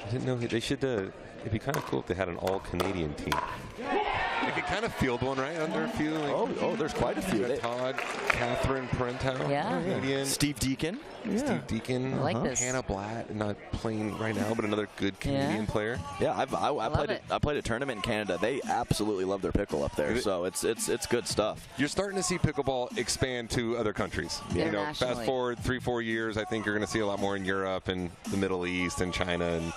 I didn't know they should. It'd be kind of cool if they had an all-Canadian team. They could kind of field one, right? Under a few. Like, oh, there's quite a few. Todd, Catherine Parenteau, Canadian. Steve Deacon. Yeah. Steve Deacon. I like this. Hannah Blatt, not playing right now, but another good Canadian player. Yeah, I played a tournament in Canada. They absolutely love their pickle up there, so it's good stuff. You're starting to see pickleball expand to other countries. You know, fast forward 3-4 years, I think you're going to see a lot more in Europe and the Middle East and China, and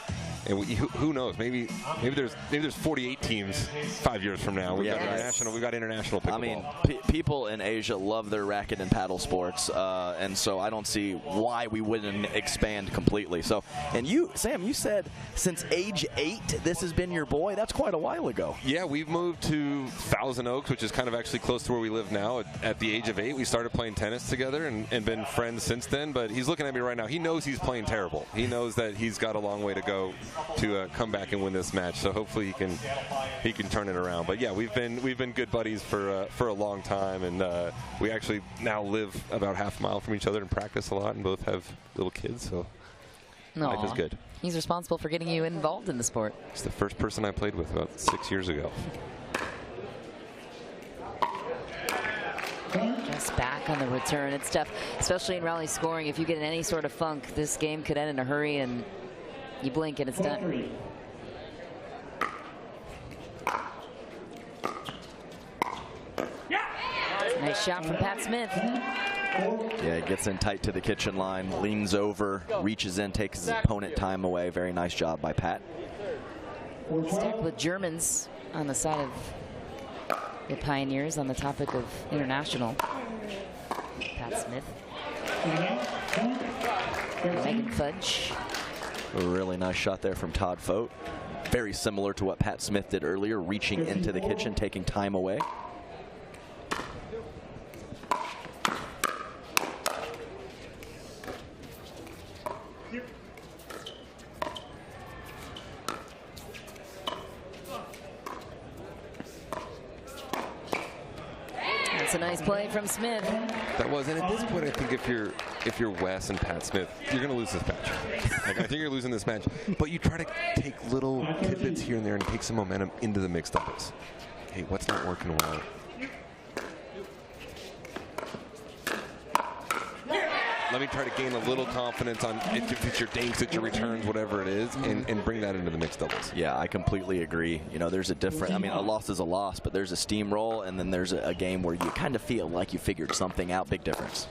And who knows? Maybe there's 48 teams 5 years from now. We've got international pickleball. I mean, people in Asia love their racket and paddle sports, and so I don't see why we wouldn't expand completely. So, and you, Sam, you said since age 8 this has been your boy. That's quite a while ago. Yeah, we've moved to Thousand Oaks, which is kind of actually close to where we live now. At the age of 8, we started playing tennis together and been friends since then. But he's looking at me right now. He knows he's playing terrible. He knows that he's got a long way to go to come back and win this match. So hopefully he can turn it around. But yeah, we've been good buddies for a long time, and we actually now live about half a mile from each other and practice a lot, and both have little kids. So life is good. He's responsible for getting you involved in the sport. He's the first person I played with about 6 years ago. Just back on the return. It's tough, especially in rally scoring. If you get in any sort of funk, this game could end in a hurry, and you blink and it's done. Nice shot from Pat Smith. Yeah, gets in tight to the kitchen line, leans over, reaches in, takes his opponent time away. Very nice job by Pat. Stacked with Germans on the side of the Pioneers on the topic of international. Pat Smith. Megan Fudge. A really nice shot there from Todd Fote. Very similar to what Pat Smith did earlier, reaching into the kitchen, taking time away. That's a nice play from Smith. That was, and at this point, I think if you're Wes and Pat Smith, you're going to lose this match. Like, I think you're losing this match. But you try to take little tidbits here and there and take some momentum into the mixed doubles. Hey, what's not working well? Let me try to gain a little confidence on if it's your dinks, it's your returns, whatever it is, and bring that into the mixed doubles. Yeah, I completely agree. You know, there's a different, I mean, a loss is a loss, but there's a steamroll, and then there's a game where you kind of feel like you figured something out. Big difference.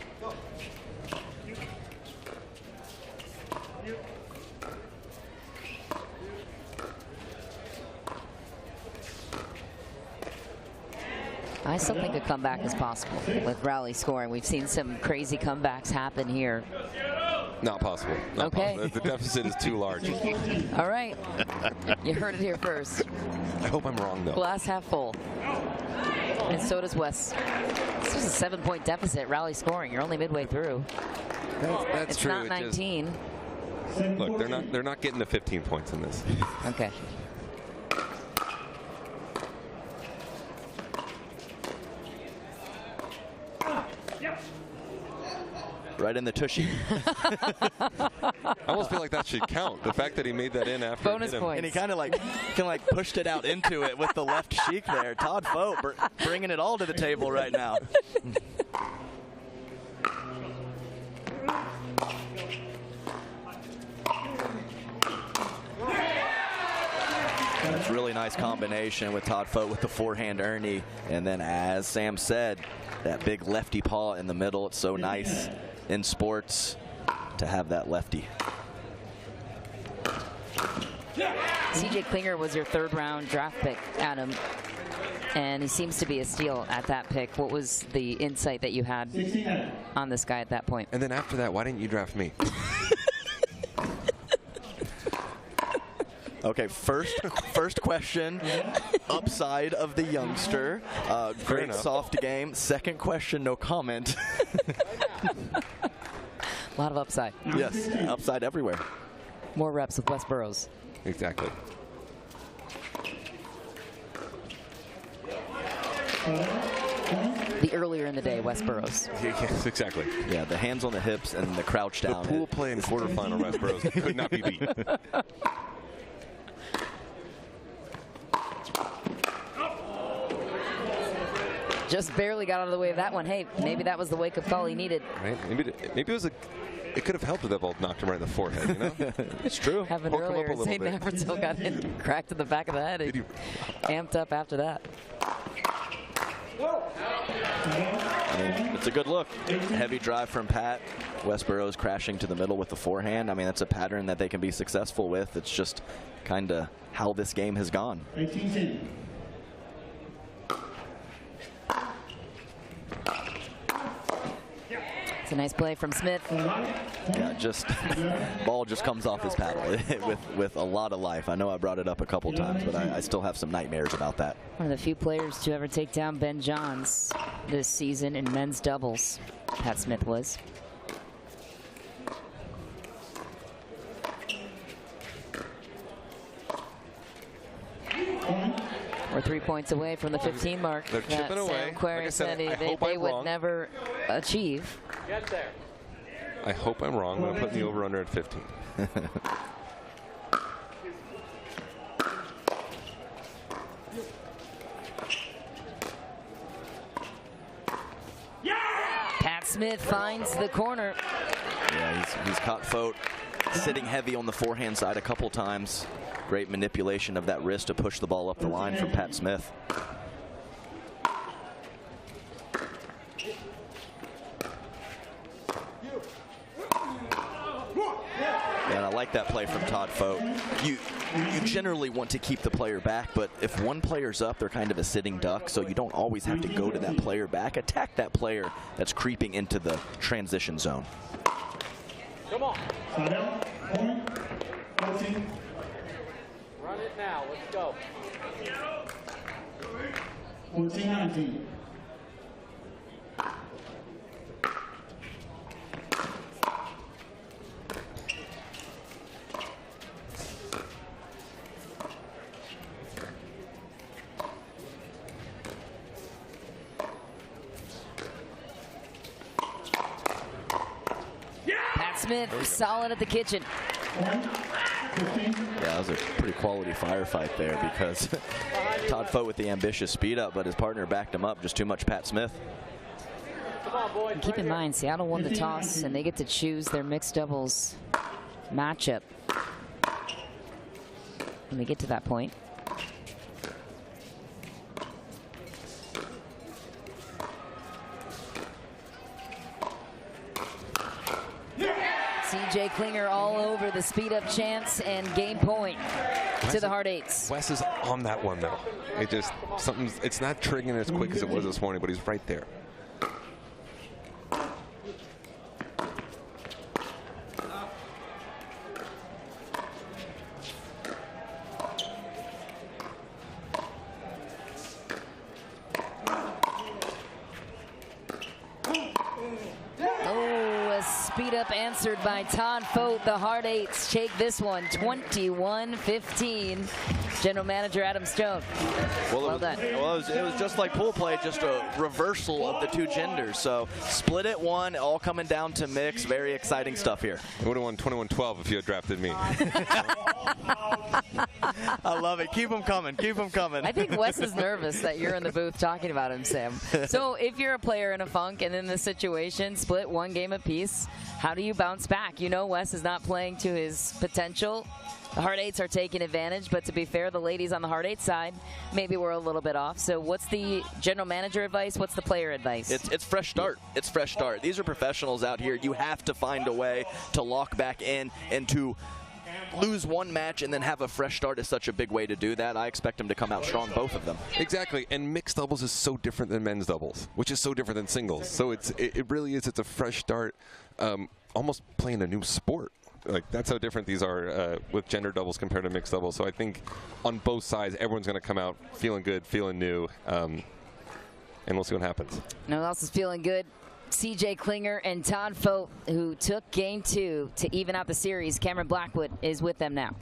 I still think a comeback is possible with rally scoring. We've seen some crazy comebacks happen here. Not possible. Not possible. The deficit is too large. All right. You heard it here first. I hope I'm wrong, though. Glass half full. And so does Wes. This is a 7-point deficit, rally scoring. You're only midway through. That's it's true. Not 19. Look, they're not getting the 15 points in this. Okay. Right in the tushy. I almost feel like that should count. The fact that he made that in after bonus it hit him. points. And he kind of like pushed it out into it with the left cheek there. Todd Fote bringing it all to the table right now. That's really nice combination with Todd Fote with the forehand Ernie. And then, as Sam said, that big lefty paw in the middle. It's so nice in sports to have that lefty. CJ Klinger was your third-round draft pick, Adam, and he seems to be a steal at that pick. What was the insight that you had on this guy at that point? And then after that, why didn't you draft me? Okay, first question, upside of the youngster. Great soft game. Second question, no comment. A lot of upside. Yes, upside everywhere. More reps with Wes Burrows. Exactly. The earlier in the day, Wes Burrows. Yes, exactly. Yeah, the hands on the hips and the crouch down. The pool play in quarterfinal Wes Burrows could not be beat. Just barely got out of the way of that one. Hey, maybe that was the wake-up call he needed. Right? Maybe it was it could have helped if that ball knocked him right in the forehead, you know? It's true. Happened earlier. St. Navratil got hit and cracked in the back of the head. He amped up after that. I mean, It's a good look. Heavy drive from Pat. Westboro's crashing to the middle with the forehand. I mean, that's a pattern that they can be successful with. It's just kind of how this game has gone. 18-10. It's a nice play from Smith. Yeah, just ball just comes off his paddle with a lot of life. I know I brought it up a couple times, but I still have some nightmares about that. One of the few players to ever take down Ben Johns this season in men's doubles. Pat Smith was. We're 3 points away from the 15 mark. They're chipping away. Sam Query said they would never achieve. Get there. I hope I'm wrong, but I'm putting the over-under at 15. Pat Smith finds the corner. Yeah, he's caught Fote sitting heavy on the forehand side a couple times. Great manipulation of that wrist to push the ball up the line from Pat Smith. And I like that play from Todd Fote. You generally want to keep the player back, but if one player's up, they're kind of a sitting duck, so you don't always have to go to that player back. Attack that player that's creeping into the transition zone. Come on. Point. 14. Run it now. Let's go. 14-19. Pat Smith solid at the kitchen. Yeah, that was a pretty quality firefight there because Todd Fote with the ambitious speed up, but his partner backed him up. Just too much Pat Smith. And keep in mind, Seattle won the toss, and they get to choose their mixed doubles matchup when they get to that point. CJ Klinger all over the speed-up chance and game point to the hard eights. Wes is on that one, though. It just, it's not triggering as quick as it was this morning, but he's right there. Speed up answered by Todd Fote. The hard eights take this one 21-15. General Manager Adam Stone. Well done. Well, it was just like pool play, just a reversal of the two genders. So split it one, all coming down to mix. Very exciting stuff here. You would have won 21-12 if you had drafted me. I love it. Keep them coming. Keep them coming. I think Wes is nervous that you're in the booth talking about him, Sam. So if you're a player in a funk and in this situation, split one game apiece, how do you bounce back? You know Wes is not playing to his potential. The hard eights are taking advantage, but to be fair, the ladies on the hard eight side maybe we're a little bit off. So what's the general manager advice? What's the player advice? It's fresh start. It's fresh start. These are professionals out here. You have to find a way to lock back in and to lose one match and then have a fresh start is such a big way to do that. I expect them to come out strong, both of them. Exactly, and mixed doubles is so different than men's doubles, which is so different than singles. So it really is. It's a fresh start, almost playing a new sport. Like, that's how different these are with gender doubles compared to mixed doubles. So I think on both sides, everyone's going to come out feeling good, feeling new, and we'll see what happens. No one else is feeling good. CJ Klinger and Todd Fote, who took game 2 to even out the series. Cameron Blackwood is with them now.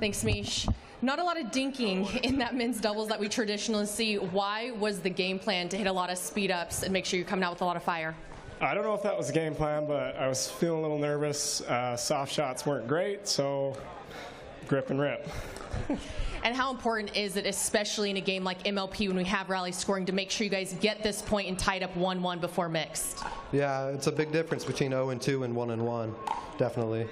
Thanks, Mish. Not a lot of dinking in that men's doubles that we traditionally see. Why was the game plan to hit a lot of speed ups and make sure you're coming out with a lot of fire? I don't know if that was the game plan, but I was feeling a little nervous. Soft shots weren't great, so grip and rip. And how important is it, especially in a game like MLP when we have rally scoring, to make sure you guys get this point and tied up 1-1 before mixed? Yeah, it's a big difference between 0-2 and 1-1, definitely.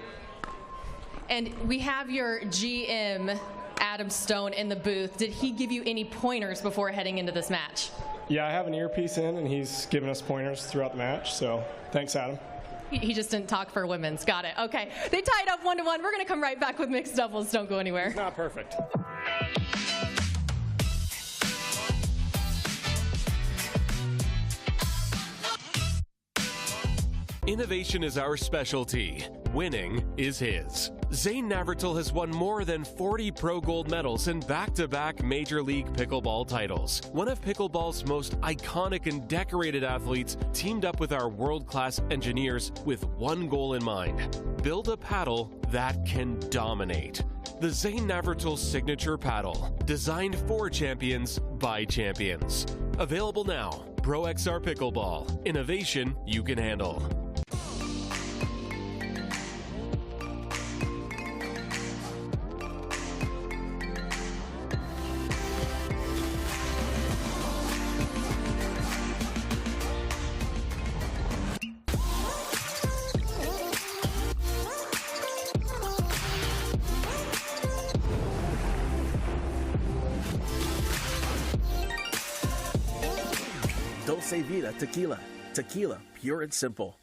And we have your GM, Adam Stone, in the booth. Did he give you any pointers before heading into this match? Yeah, I have an earpiece in, and he's giving us pointers throughout the match, so thanks, Adam. He just didn't talk for women's. Got it. Okay. They tied up 1-1. We're going to come right back with mixed doubles. Don't go anywhere. It's not perfect. Innovation is our specialty. Winning is his. Zane Navratil has won more than 40 Pro Gold medals and back-to-back Major League Pickleball titles. One of pickleball's most iconic and decorated athletes teamed up with our world-class engineers with one goal in mind: build a paddle that can dominate. The Zane Navratil Signature Paddle, designed for champions by champions. Available now. ProXR Pickleball. Innovation you can handle. Dulce Vida Tequila. Tequila, pure and simple.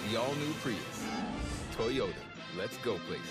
The all-new Prius. Toyota. Let's go places.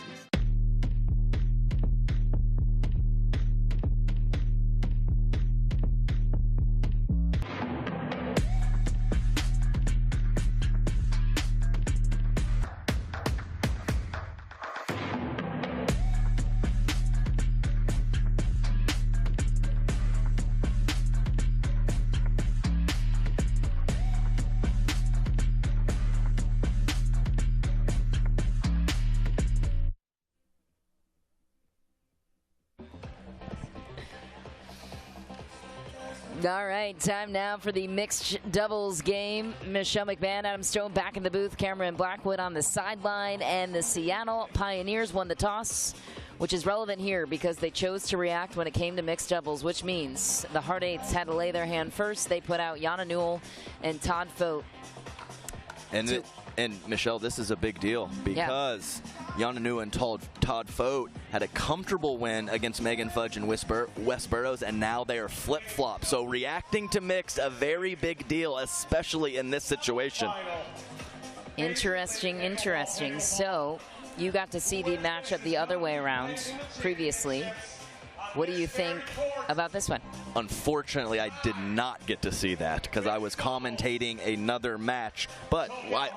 All right, time now for the mixed doubles game. Michelle McMahon, Adam Stone back in the booth, Cameron Blackwood on the sideline, and the Seattle Pioneers won the toss, which is relevant here because they chose to react when it came to mixed doubles, which means the Hard Eights had to lay their hand first. They put out Jana Newell and Todd Fote. And Michelle, this is a big deal because Jana Newell and Todd Fote had a comfortable win against Megan Fudge and West Burrows, and now they are flip-flop. So reacting to mixed, a very big deal, especially in this situation. Interesting, interesting. So you got to see the matchup the other way around previously. What do you think about this one? Unfortunately, I did not get to see that because I was commentating another match. But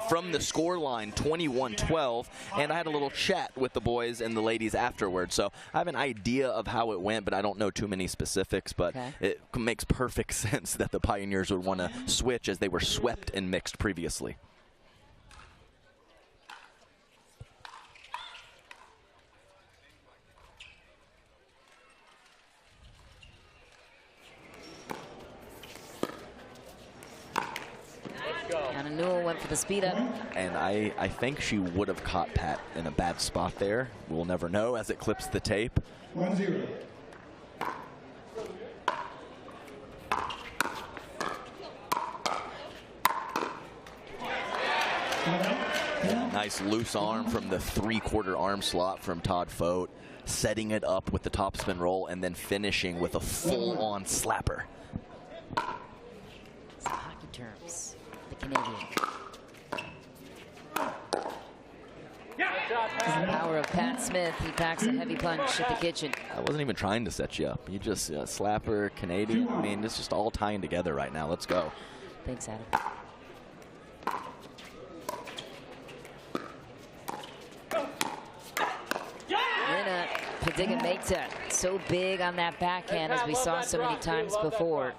from the score line, 21-12, and I had a little chat with the boys and the ladies afterwards. So I have an idea of how it went, but I don't know too many specifics. But it makes perfect sense that the Pioneers would want to switch as they were swept in mixed previously. Jana Newell went for the speed up. And I think she would have caught Pat in a bad spot there. We'll never know as it clips the tape. 1-0. Nice loose arm from the three-quarter arm slot from Todd Fote, setting it up with the topspin roll and then finishing with a full-on slapper. It's hockey terms, the Canadian. The power of Pat Smith. He packs a heavy punch at the kitchen. I wasn't even trying to set you up. You just slapper, Canadian. I mean, it's just all tying together right now. Let's go. Thanks, Adam. Padigameta, so big on that backhand as we saw so many times before.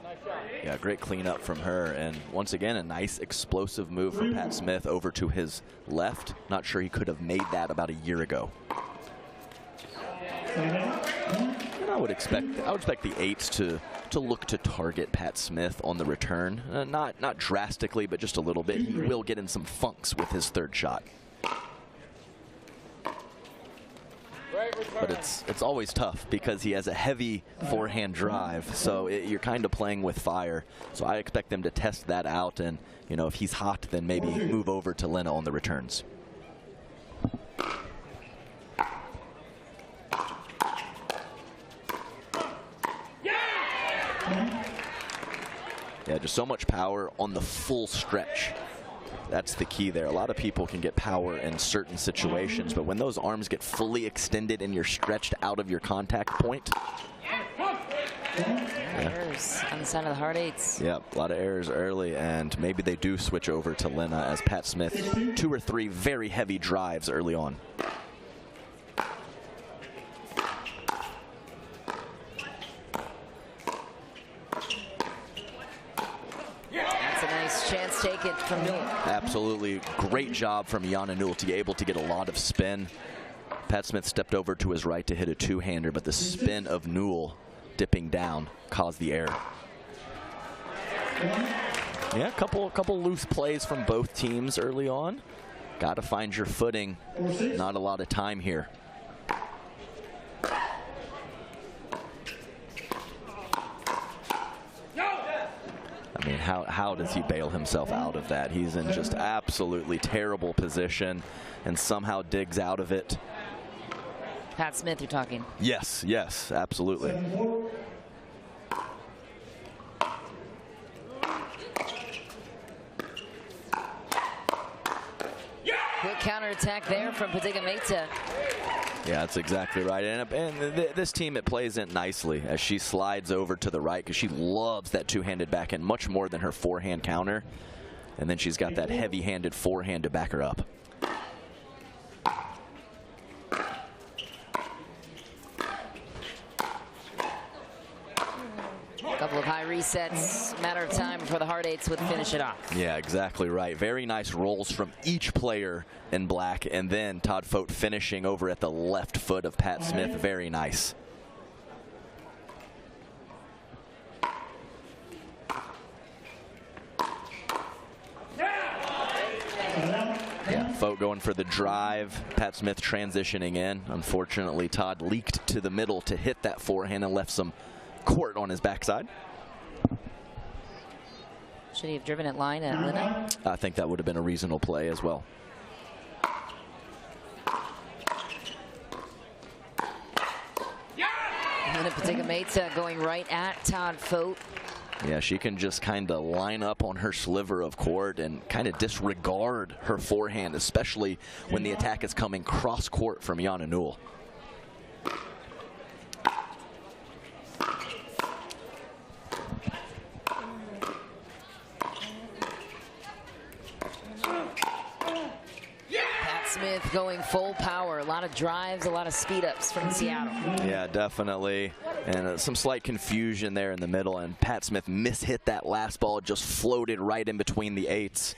Yeah, great cleanup from her. And once again, a nice explosive move from Pat Smith over to his left. Not sure he could have made that about a year ago. I would expect the 8s to look to target Pat Smith on the return. Not drastically, but just a little bit. He will get in some funks with his third shot. But it's always tough because he has a heavy forehand drive, so you're kind of playing with fire. So I expect them to test that out, and if he's hot, then maybe move over to Lena on the returns. Yeah, just so much power on the full stretch. That's the key there. A lot of people can get power in certain situations, but when those arms get fully extended and you're stretched out of your contact point. Errors on the side of the hard 8s. Yep, a lot of errors early, and maybe they do switch over to Lena as Pat Smith 2 or 3 very heavy drives early on. Chance taken from Newell. Absolutely great job from Jana Newell to be able to get a lot of spin. Pat Smith stepped over to his right to hit a two-hander, but the spin of Newell dipping down caused the error. Yeah, a couple loose plays from both teams early on. Got to find your footing. Not a lot of time here. I mean, how does he bail himself out of that? He's in just absolutely terrible position and somehow digs out of it. Pat Smith, you're talking. Yes, yes, absolutely. Quick counterattack there from Padigamaita. Yeah, that's exactly right. And this team, it plays in nicely as she slides over to the right because she loves that two-handed backhand much more than her forehand counter. And then she's got that heavy-handed forehand to back her up. Couple of high resets, matter of time before the hard 8s would finish it off. Yeah, exactly right. Very nice rolls from each player in black, and then Todd Fote finishing over at the left foot of Pat Smith. Very nice. Yeah, Fote going for the drive. Pat Smith transitioning in. Unfortunately, Todd leaked to the middle to hit that forehand and left some court on his backside. Should he have driven it line at Lena? I think that would have been a reasonable play as well. Lena Padigamaita going right at Todd Fote. Yeah, she can just kind of line up on her sliver of court and kind of disregard her forehand, especially when the attack is coming cross court from Jana Newell. Smith going full power. A lot of drives, a lot of speed ups from Seattle. Yeah, definitely. And some slight confusion there in the middle. And Pat Smith mishit that last ball, just floated right in between the 8s.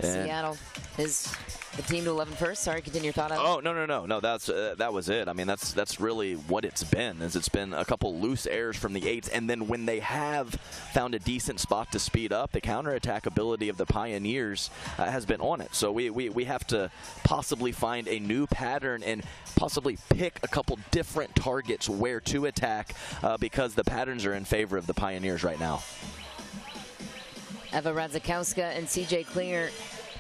And Seattle is the team to 11 first. Sorry, continue your thought on Oh, no. That was it. I mean, that's really what it's been. Is it's been a couple loose errors from the 8s, and then when they have found a decent spot to speed up, the counterattack ability of the Pioneers has been on it. So we have to possibly find a new pattern and possibly pick a couple different targets where to attack because the patterns are in favor of the Pioneers right now. Eva Radzikowska and CJ Klinger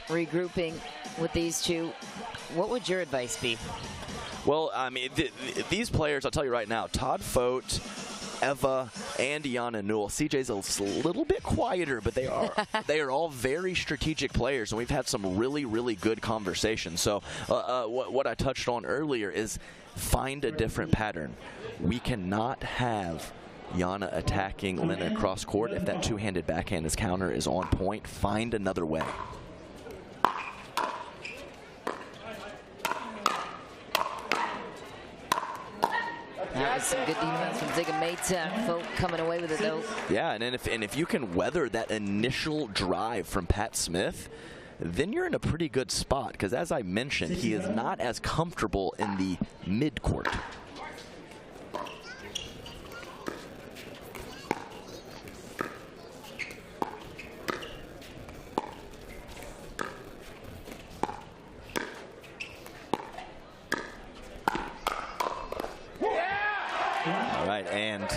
regrouping with these two. What would your advice be? Well, I mean, these players, I'll tell you right now, Todd Fote, Eva, and Jana Newell. CJ's a little bit quieter, but they are all very strategic players, and we've had some really, really good conversations. So what I touched on earlier is find a different pattern. We cannot have Jana attacking Lena cross court. If that two-handed backhand his counter is on point, find another way. That was some good defense from Padigamaita. Fote coming away with it though. Yeah, and if you can weather that initial drive from Pat Smith, then you're in a pretty good spot because, as I mentioned, he is not as comfortable in the mid-court. and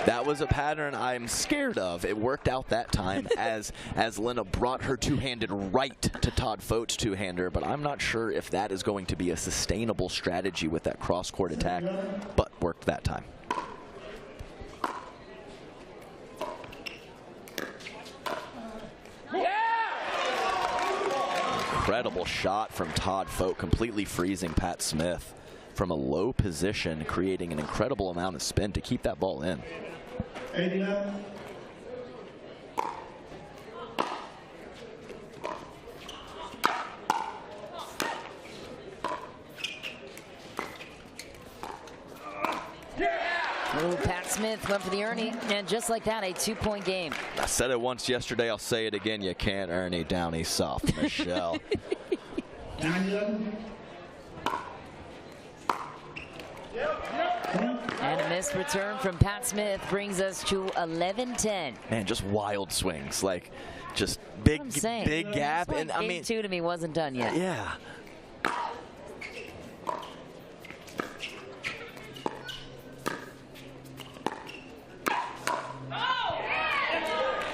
that was a pattern I'm scared of. It worked out that time as Lena brought her two-handed right to Todd Fote's two-hander, but I'm not sure if that is going to be a sustainable strategy with that cross-court attack, but worked that time. Incredible shot from Todd Fote, completely freezing Pat Smith from a low position, creating an incredible amount of spin to keep that ball in. 89. Oh, Pat Smith went for the Ernie, and just like that, a 2-point game. I said it once yesterday, I'll say it again. You can't Ernie Downey soft, Michelle. 9-11. And a missed return from Pat Smith brings us to 11-10. Man, just wild swings, like just big gap. And I mean, 2 to me wasn't done yet. Yeah.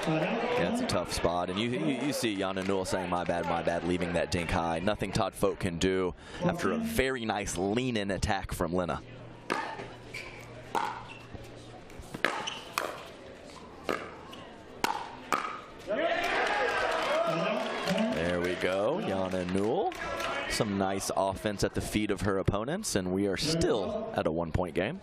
Yeah, it's a tough spot, and you see Jana Newell saying, my bad, leaving that dink high. Nothing Todd Fote can do after a very nice lean-in attack from Lena. There we go, Jana Newell. Some nice offense at the feet of her opponents, and we are still at a 1-point game.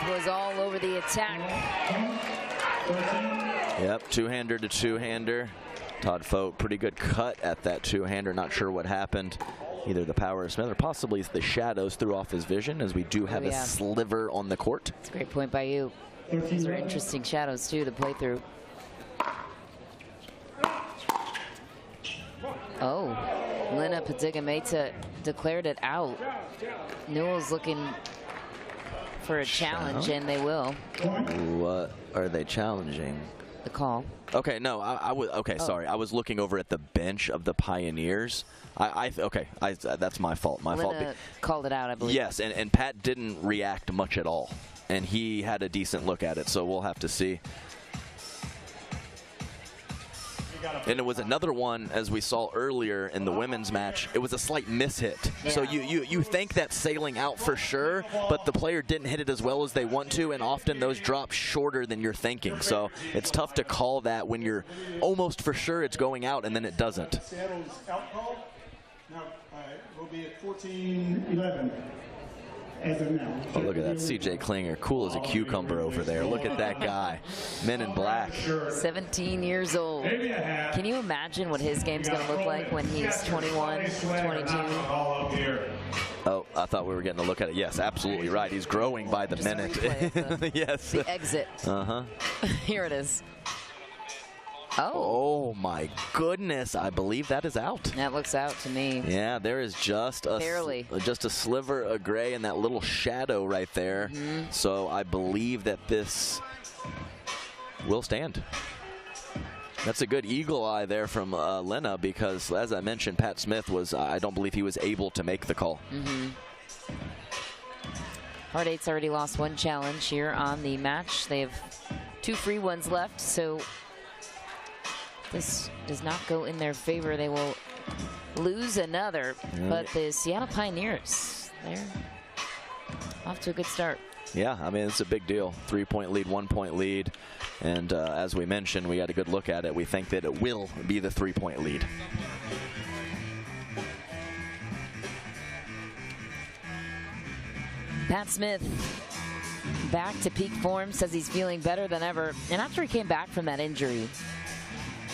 Was all over the attack. Yep, two-hander to two-hander. Todd Fote, pretty good cut at that two-hander. Not sure what happened. Either the power of Smith or possibly the shadows threw off his vision, as we do have a sliver on the court. That's a great point by you. These are interesting shadows, too, to play through. Oh, Lena Padigameta declared it out. Newell's looking for a challenge, and they will. What are they challenging? The call. Okay, no, I was okay. Oh. Sorry, I was looking over at the bench of the Pioneers. That's my fault. My fault. Called it out, I believe. Yes, and Pat didn't react much at all, and he had a decent look at it. So we'll have to see. And it was another one, as we saw earlier in the women's match, it was a slight mishit. Yeah. So you think that's sailing out for sure, but the player didn't hit it as well as they want to, and often those drop shorter than you're thinking. So it's tough to call that when you're almost for sure it's going out and then it doesn't. Seattle's out call. Now we'll be at 14-11. As of now. Oh, look at that, CJ Klinger, cool as a cucumber over there. Look at that guy, Men in Black. 17 years old. Can you imagine what his game's going to look like when he's 21, 22? Oh, I thought we were getting a look at it. Yes, absolutely right. He's growing by the minute. Yes. The exit. Uh-huh. Here it is. Oh my goodness, I believe that is out. That looks out to me. Yeah, there is just a sliver of gray and that little shadow right there. Mm-hmm. So I believe that this will stand. That's a good eagle eye there from Lena, because as I mentioned, Pat Smith was, I don't believe he was able to make the call. Mm-hmm. Hard Eight's already lost one challenge here on the match. They have 2 free ones left, so this does not go in their favor. They will lose another, but the Seattle Pioneers, they're off to a good start. Yeah, I mean, it's a big deal. 3-point lead, 1-point lead. And as we mentioned, we had a good look at it. We think that it will be the 3-point lead. Pat Smith back to peak form, says he's feeling better than ever. And after he came back from that injury,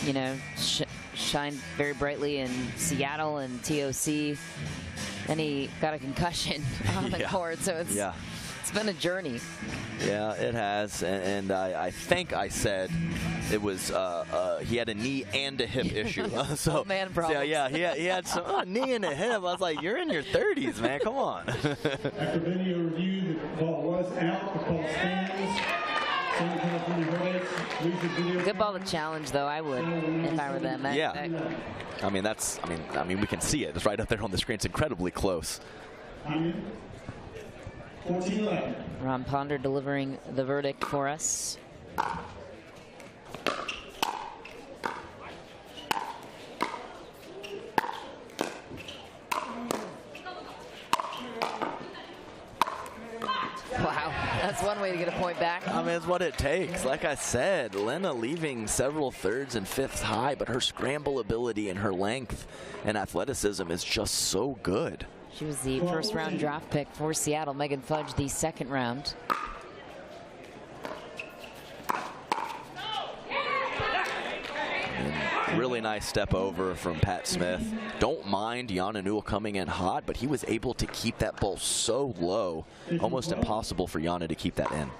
you know, shined very brightly in Seattle and TOC. Then he got a concussion on the court, so it's It's been a journey. Yeah, it has, and I think I said it was he had a knee and a hip issue. So man problems. Yeah, he had some knee and a hip. I was like, you're in your 30s, man. Come on. After video review, the ball was out. The ball stands. Good ball to challenge, though. I would if I were them. Yeah. I mean, we can see it. It's right up there on the screen. It's incredibly close. 14-11. Ron Ponder delivering the verdict for us. Wow, that's one way to get a point back. I mean, it's what it takes. Like I said, Lena leaving several thirds and fifths high, but her scramble ability and her length and athleticism is just so good. She was the first round draft pick for Seattle. Megan Fudge, the second round. And really nice step over from Pat Smith. Don't mind Yana Newell coming in hot, but he was able to keep that ball so low, almost impossible for Yana to keep that in.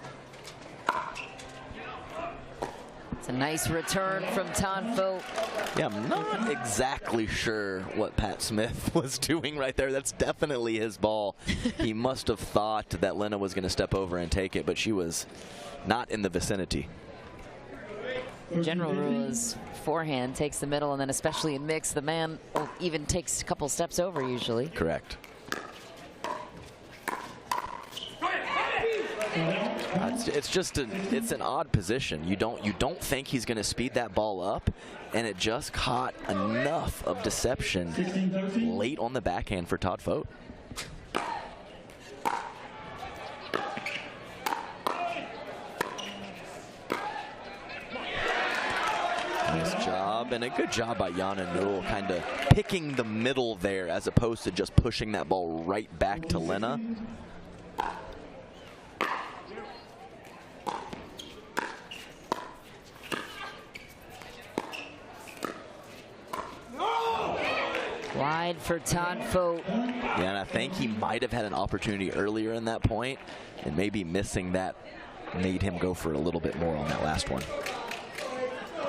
It's a nice return from Tonfo. Yeah, I'm not exactly sure what Pat Smith was doing right there. That's definitely his ball. He must have thought that Lena was going to step over and take it, but she was not in the vicinity. General rule is forehand takes the middle, and then especially in mix, the man even takes a couple steps over usually. Correct. It's an odd position. You don't think he's going to speed that ball up, and it just caught enough of deception late on the backhand for Todd Fote. Nice job, and a good job by Yana Newell, kind of picking the middle there as opposed to just pushing that ball right back to Lena. Wide for Tonfo. Yeah, and I think he might have had an opportunity earlier in that point, and maybe missing that made him go for a little bit more on that last one.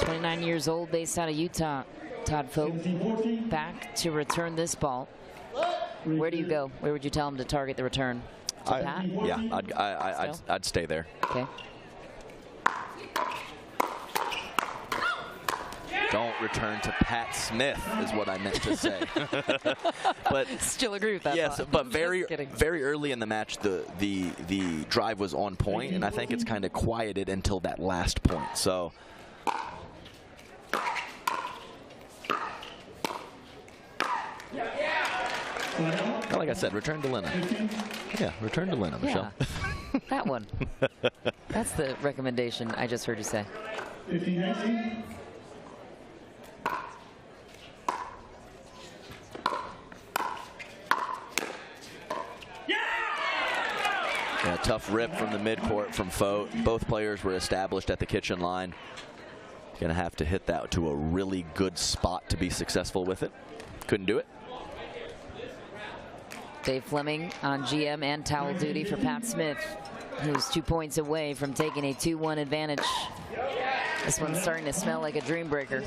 29 years old, based out of Utah. Todd Fote back to return this ball. Where do you go? Where would you tell him to target the return? To Pat? Yeah, I'd stay there. Okay. Don't return to Pat Smith is what I meant to say. But still agree with that. Yes, thought. but very early in the match, the drive was on point, and I think it's kind of quieted until that last point. So. Like I said, return to Lena. Yeah, return to Lena, Michelle. Yeah, that one. That's the recommendation I just heard you say. 15-19. Yeah, tough rip from the midcourt from Fote. Both players were established at the kitchen line. Gonna have to hit that to a really good spot to be successful with it. Couldn't do it. Dave Fleming on GM and towel duty for Pat Smith, who's 2 points away from taking a 2-1 advantage. This one's starting to smell like a dream breaker.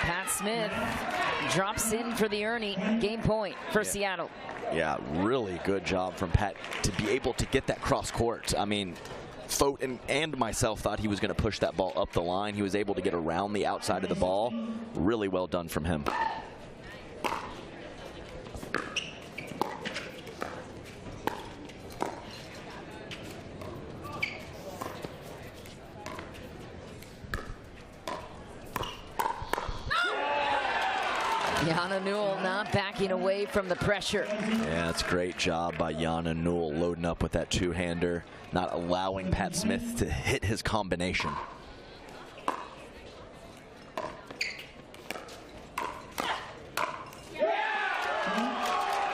Pat Smith drops in for the Ernie. Game point for Seattle. Yeah, really good job from Pat to be able to get that cross court. I mean, Fote and myself thought he was going to push that ball up the line. He was able to get around the outside of the ball. Really well done from him. Yana Newell not backing away from the pressure. Yeah, that's a great job by Yana Newell loading up with that two-hander, not allowing Pat Smith to hit his combination.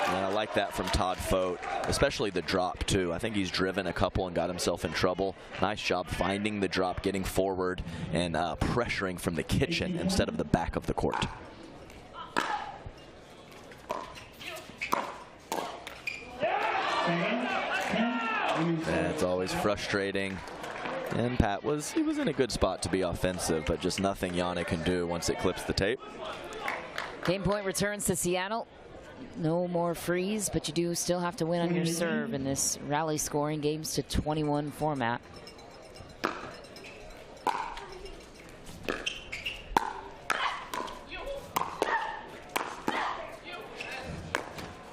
And I like that from Todd Fote, especially the drop, too. I think he's driven a couple and got himself in trouble. Nice job finding the drop, getting forward, and pressuring from the kitchen instead of the back of the court. It's always frustrating. And Pat was in a good spot to be offensive, but just nothing Yana can do once it clips the tape. Game point returns to Seattle. No more freeze, but you do still have to win on your serve in this rally scoring games to 21 format.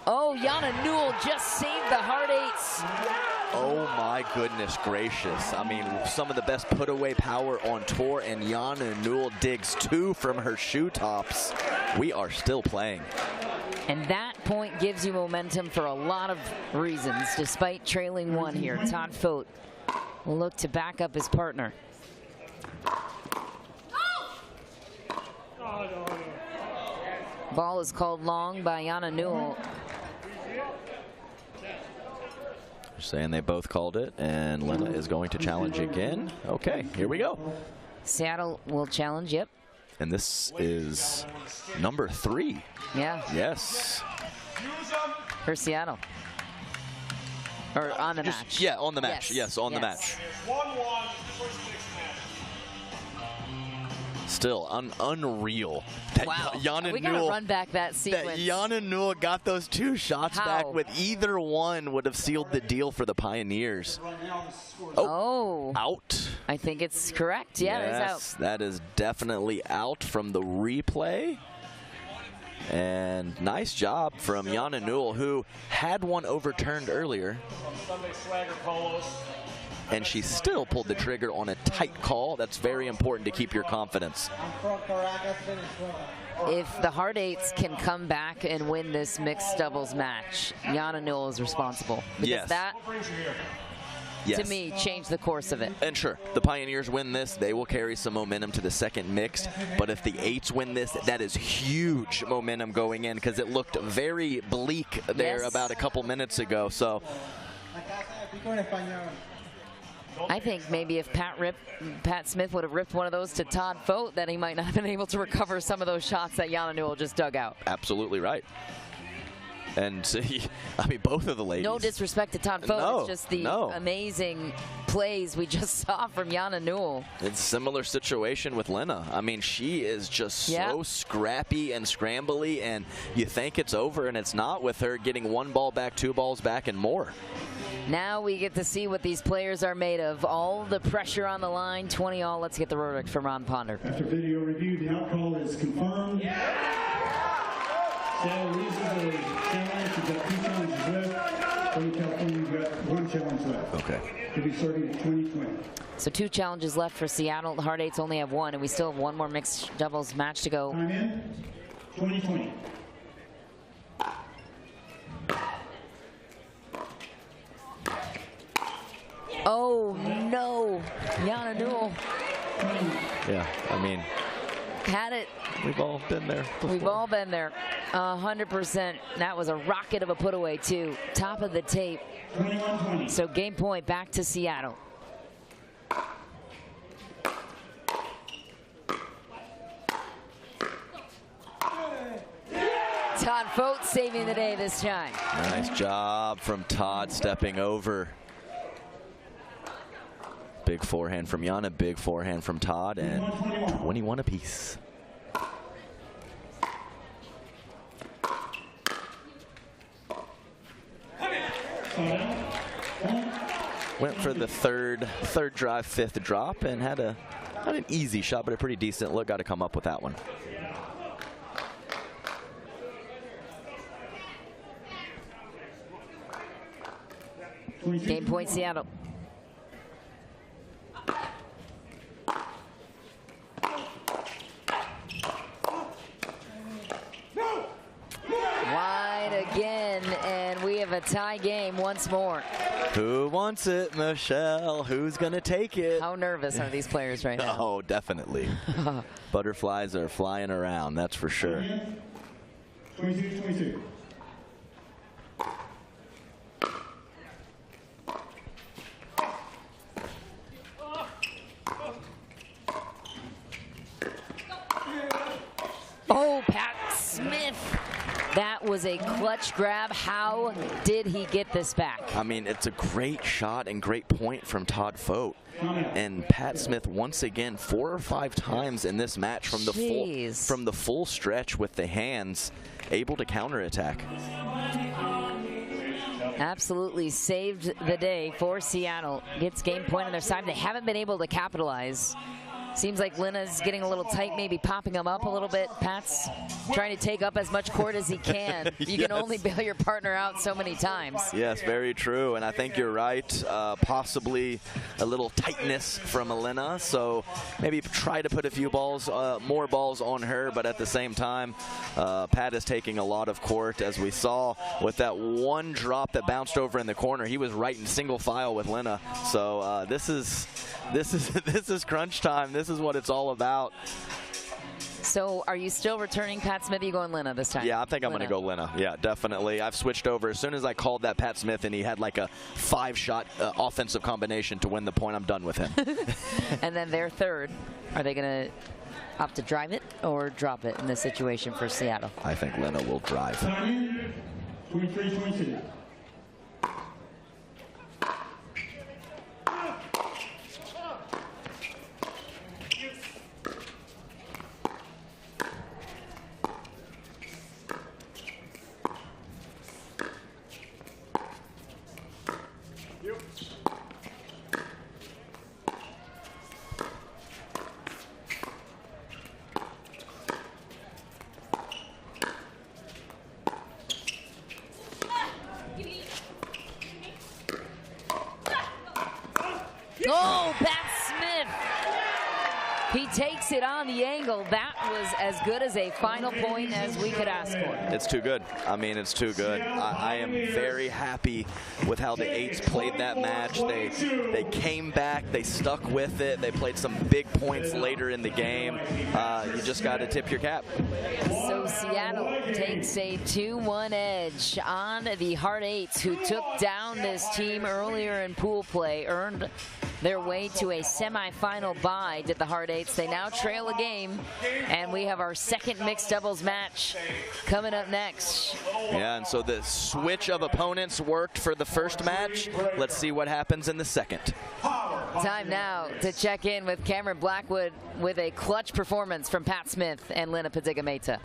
Oh, Yana Newell just saved the hard eights. Oh my goodness gracious. I mean, some of the best put away power on tour, and Yana Newell digs 2 from her shoe tops. We are still playing. And that point gives you momentum for a lot of reasons, despite trailing 1 here. Todd Fote will look to back up his partner. Ball is called long by Yana Newell. Saying they both called it, and Lena is going to challenge again. Okay, here we go. Seattle will challenge, yep. And this is number 3. Yeah. Yes. For Seattle. Or on the match. Yeah, on the match. Yes, on the match. Still unreal. That wow. Yana we Newell, gotta run back that sequence. That Yana Newell got those 2 shots back. With either one would have sealed the deal for the Pioneers. Oh. Out. I think it's correct. Yeah, yes, it's out. That is definitely out from the replay. And nice job from Yana Newell, who had one overturned earlier. And she still pulled the trigger on a tight call. That's very important to keep your confidence. If the hard eights can come back and win this mixed doubles match, Yana Newell is responsible. Because yes. that, yes. to me, changed the course of it. And sure, the Pioneers win this, they will carry some momentum to the second mixed. But if the eights win this, that is huge momentum going in, because it looked very bleak there about a couple minutes ago. So I think maybe if Pat Smith would have ripped one of those to Todd Fote, then he might not have been able to recover some of those shots that Yana Newell just dug out. Absolutely right. And I mean, both of the ladies. No disrespect to Todd Fote. No, it's just the amazing plays we just saw from Yana Newell. It's a similar situation with Lena. I mean, she is just so scrappy and scrambly, and you think it's over, and it's not, with her getting 1 ball back, 2 balls back, and more. Now we get to see what these players are made of. All the pressure on the line, 20 all. Let's get the verdict from Ron Ponder. After video review, the outcall is confirmed. So reasons of the challenge, you've got 2 challenges left. From California, you've got 1 challenge left. Okay. You'll be starting at 2020. So 2 challenges left for Seattle. The Hard Eights only have 1, and we still have 1 more mixed doubles match to go. Time in, 2020. Oh, no. Yana Newell. Yeah, I mean, had it. We've all been there before. We've all been there. 100%. That was a rocket of a put away, too. Top of the tape. 21-20. So game point back to Seattle. Todd Fote saving the day this time. Nice job from Todd stepping over. Big forehand from Yana, big forehand from Todd, and 21 apiece. Went for the third drive, 5th drop, and had not an easy shot, but a pretty decent look. Got to come up with that one. Game point Seattle. Wide again, and we have a tie game once more. Who wants it, Michelle? Who's going to take it? How nervous are these players right now? Oh, definitely. Butterflies are flying around, that's for sure. 22-22. Oh, Pat Smith. That was a clutch grab. How did he get this back? I mean, it's a great shot and great point from Todd Fote. And Pat Smith once again 4 or 5 times in this match from the full stretch with the hands, able to counterattack. Absolutely saved the day for Seattle. Gets game point on their side. They haven't been able to capitalize. Seems like Linna's getting a little tight, maybe popping him up a little bit. Pat's trying to take up as much court as he can. You can only bail your partner out so many times. Yes, very true. And I think you're right. Possibly a little tightness from Linna. So maybe try to put a few balls, more balls on her. But at the same time, Pat is taking a lot of court, as we saw with that one drop that bounced over in the corner. He was right in single file with Linna. So this is crunch time. This is what it's all about. So are you still returning Pat Smith? Are you going Linna this time? Yeah, I think I'm going to go Linna. Yeah, definitely. I've switched over. As soon as I called that Pat Smith and he had like a 5-shot offensive combination to win the point, I'm done with him. And then their third, are they going to opt to drive it or drop it in this situation for Seattle? I think Linna will drive. 23-22. Oh, Pat Smith. He takes it on the angle. That was as good as a final point as we could ask for. It's too good. I mean, it's too good. I am very happy with how the Eights played that match. They came back. They stuck with it. They played some big points later in the game. You just got to tip your cap. So Seattle takes a 2-1 edge on the Hard Eights, who took down this team earlier in pool play, earned their way to a semifinal bye, did the Hard Eights. They now trail a game, and we have our second mixed doubles match coming up next. Yeah, and so the switch of opponents worked for the first match. Let's see what happens in the second. Time now to check in with Cameron Blackwood with a clutch performance from Pat Smith and Linna Padiga-Mehta.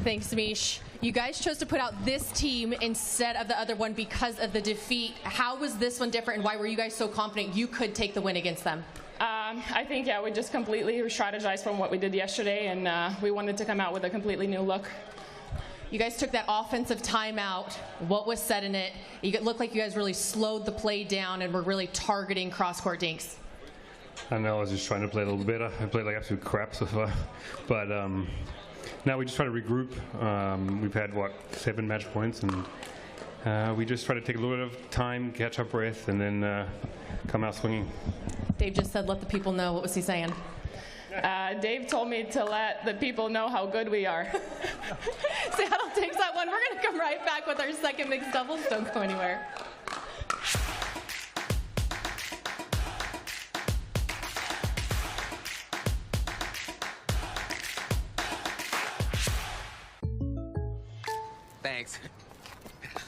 Thanks, Mish. You guys chose to put out this team instead of the other one because of the defeat. How was this one different, and why were you guys so confident you could take the win against them? I think, yeah, we just completely strategized from what we did yesterday, and we wanted to come out with a completely new look. You guys took that offensive timeout. What was said in it? It looked like you guys really slowed the play down and were really targeting cross-court dinks. I know, I was just trying to play a little better. I played like absolute crap so far. But now we just try to regroup. We've had, 7 match points, and we just try to take a little bit of time, catch our breath, and then come out swinging. Dave just said, let the people know. What was he saying? Dave told me to let the people know how good we are. Seattle takes that one. We're going to come right back with our second mixed doubles. Don't go anywhere. Thanks.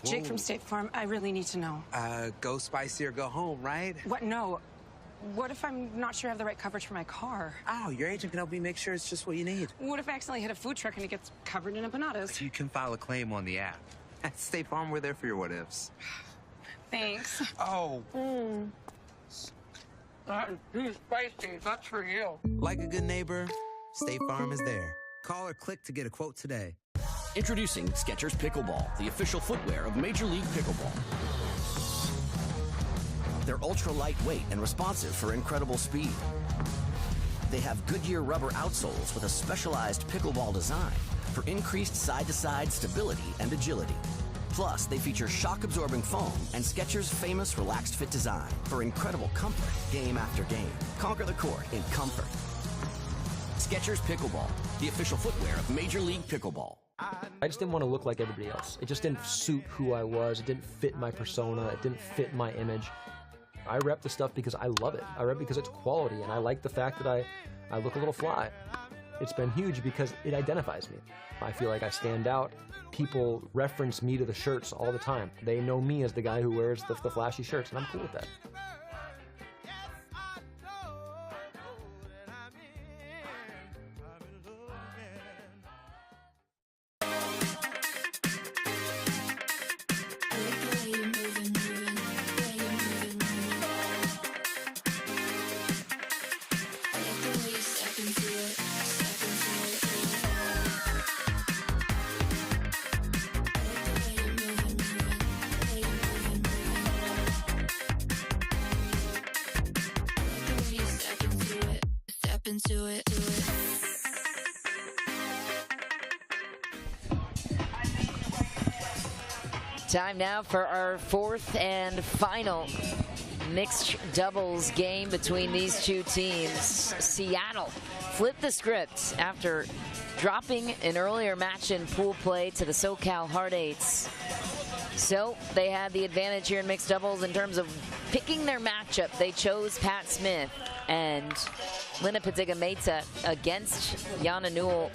Jake from State Farm, I really need to know. Go spicy or go home, right? What? No. What if I'm not sure I have the right coverage for my car? Oh, your agent can help me make sure it's just what you need. What if I accidentally hit a food truck and it gets covered in empanadas? You can file a claim on the app. At State Farm, we're there for your what-ifs. Thanks. Oh. That is too spicy. That's for you. Like a good neighbor, State Farm is there. Call or click to get a quote today. Introducing Skechers Pickleball, the official footwear of Major League Pickleball. They're ultra lightweight and responsive for incredible speed. They have Goodyear rubber outsoles with a specialized pickleball design for increased side-to-side stability and agility. Plus, they feature shock-absorbing foam and Skechers' famous relaxed fit design for incredible comfort game after game. Conquer the court in comfort. Skechers Pickleball, the official footwear of Major League Pickleball. I just didn't want to look like everybody else. It just didn't suit who I was. It didn't fit my persona. It didn't fit my image. I rep the stuff because I love it. I rep it because it's quality, and I like the fact that I look a little fly. it's been huge because it identifies me. I feel like I stand out. People reference me to the shirts all the time. They know me as the guy who wears the flashy shirts, and I'm cool with that. Time now for our fourth and final mixed doubles game between these two teams. Seattle flipped the script after dropping an earlier match in pool play to the SoCal Hard Eights. So they had the advantage here in mixed doubles in terms of picking their matchup. They chose Pat Smith and Lina Padiga-Meta against Yana Newell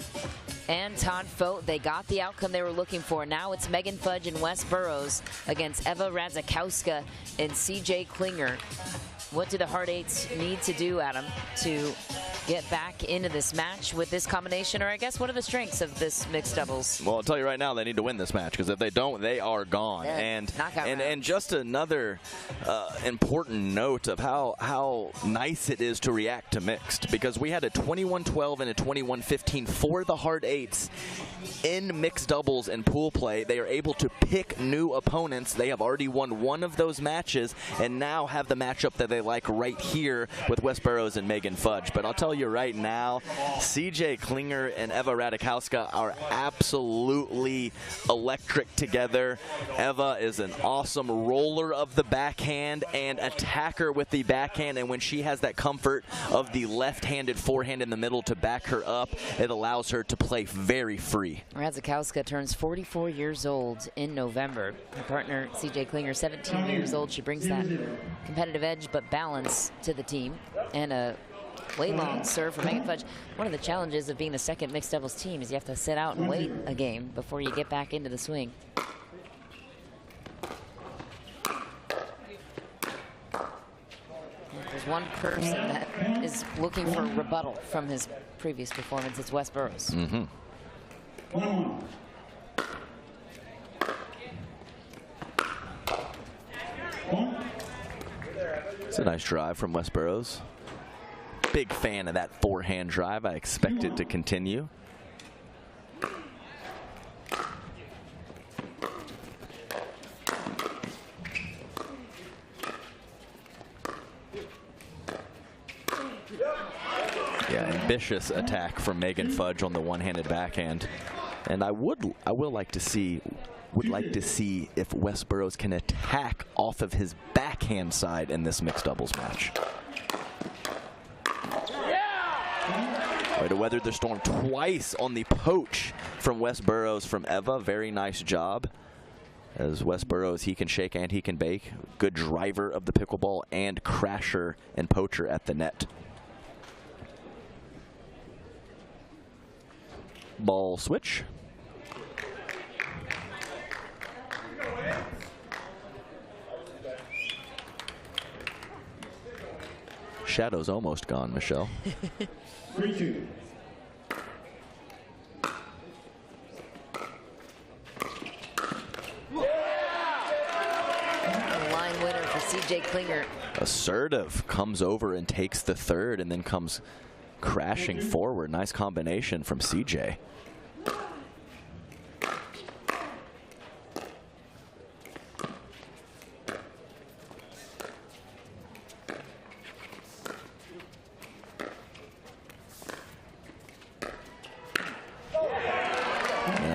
and Todd Fote. They got the outcome they were looking for. Now it's Megan Fudge and Wes Burrows against Eva Radzikowska and CJ Klinger. What do the Hard Eights need to do, Adam, to get back into this match with this combination? Or I guess what are the strengths of this mixed doubles? Well, I'll tell you right now, they need to win this match, because if they don't, they are gone. Yeah, and just another important note of how nice it is to react to mixed, because we had a 21-12 and a 21-15 for the Hard Eights in mixed doubles and pool play. They are able to pick new opponents. They have already won one of those matches and now have the matchup that they like right here with Wes Burrows and Megan Fudge. But I'll tell you right now, CJ Klinger and Eva Radzikowska are absolutely electric together. Eva is an awesome roller of the backhand and attacker with the backhand, and when she has that comfort of the left-handed forehand in the middle to back her up, it allows her to play very free. Radzikowska turns 44 years old in November. Her partner, CJ Klinger, 17 years old. She brings that competitive edge but balance to the team, and a way long serve for Megan Fudge. One of the challenges of being the second mixed doubles team is you have to sit out and wait a game before you get back into the swing. There's one person that is looking for rebuttal from his previous performance. It's Wes Burrows. Mm-hmm. It's a nice drive from Wes Burrows. Big fan of that forehand drive. I expect it to continue. Yeah, ambitious attack from Megan Fudge on the one-handed backhand. And I would like to see if Wes Burrows can attack off of his backhand side in this mixed doubles match. Way to weather the storm twice on the poach from Wes Burrows from Eva. Very nice job. As Wes Burrows, he can shake and he can bake. Good driver of the pickleball and crasher and poacher at the net. Ball switch. Shadow's almost gone, Michelle. 3-2. Line winner for CJ Klinger. Assertive comes over and takes the third and then comes crashing forward. Nice combination from CJ.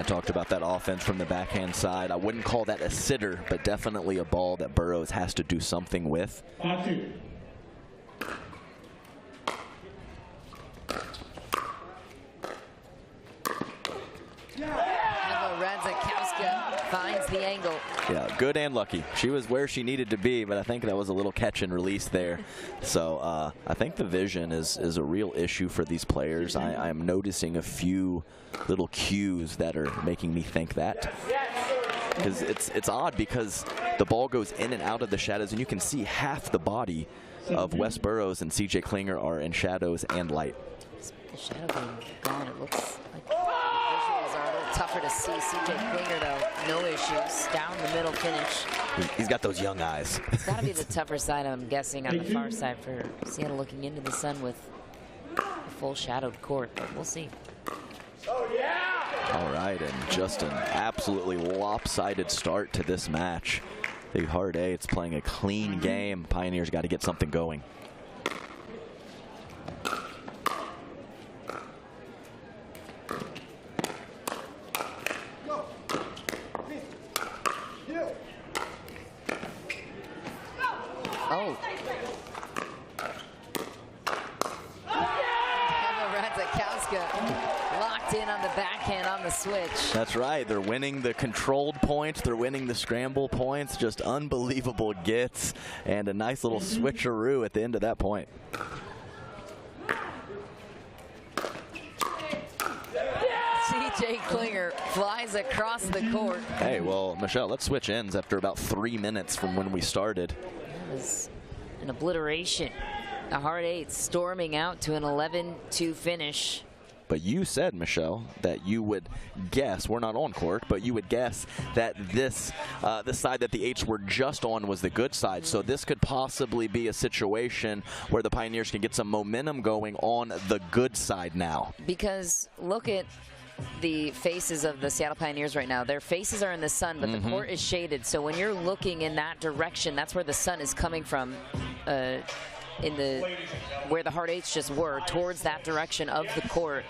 Talked about that offense from the backhand side. I wouldn't call that a sitter, but definitely a ball that Burrows has to do something with. Eva Radzikowska Zakowska finds the angle. Yeah, good and lucky. She was where she needed to be, but I think that was a little catch and release there. So I think the vision is a real issue for these players. I'm noticing a few little cues that are making me think that. Because it's odd because the ball goes in and out of the shadows, and you can see half the body of Wes Burrows and CJ Klinger are in shadows and light. The shadow being gone, it looks like the visuals are a little tougher to see. CJ Klinger, though, no issues. Down the middle finish. He's got those young eyes. It's got to be the tougher side, I'm guessing, on the far side for Seattle looking into the sun with a full shadowed court, but we'll see. All right, and just an absolutely lopsided start to this match. The Hard Eight's playing a clean game. Pioneers got to get something going. Oh. Zakowska locked in on the backhand on the switch. That's right. They're winning the controlled points. They're winning the scramble points. Just unbelievable gets and a nice little switcheroo at the end of that point. CJ Klinger flies across the court. Hey, well, Michelle, let's switch ends after about 3 minutes from when we started. That was an obliteration. The Hard Eight storming out to an 11-2 finish. But you said, Michelle, that you would guess, we're not on court, but you would guess that this the side that the Eights were just on was the good side. So this could possibly be a situation where the Pioneers can get some momentum going on the good side now. Because look at the faces of the Seattle Pioneers right now. Their faces are in the sun, but the court is shaded. So when you're looking in that direction, that's where the sun is coming from. In the where the Hard Eights just were, towards that direction of the court.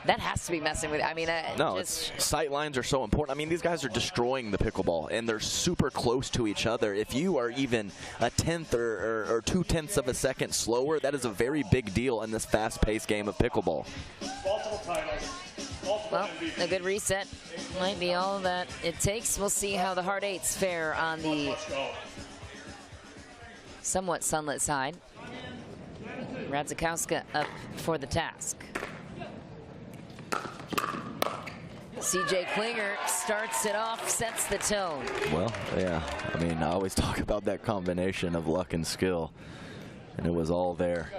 That has to be messing with it. I mean, no, sight lines are so important. I mean, these guys are destroying the pickleball, and they're super close to each other. If you are even a tenth or 2/10 of a second slower, that is a very big deal in this fast-paced game of pickleball. Well, a good reset might be all that it takes. We'll see how the Hard Eights fare on the somewhat sunlit side. Zakowska up for the task. CJ Klinger starts it off, sets the tone. Well, yeah, I mean, I always talk about that combination of luck and skill, and it was all there.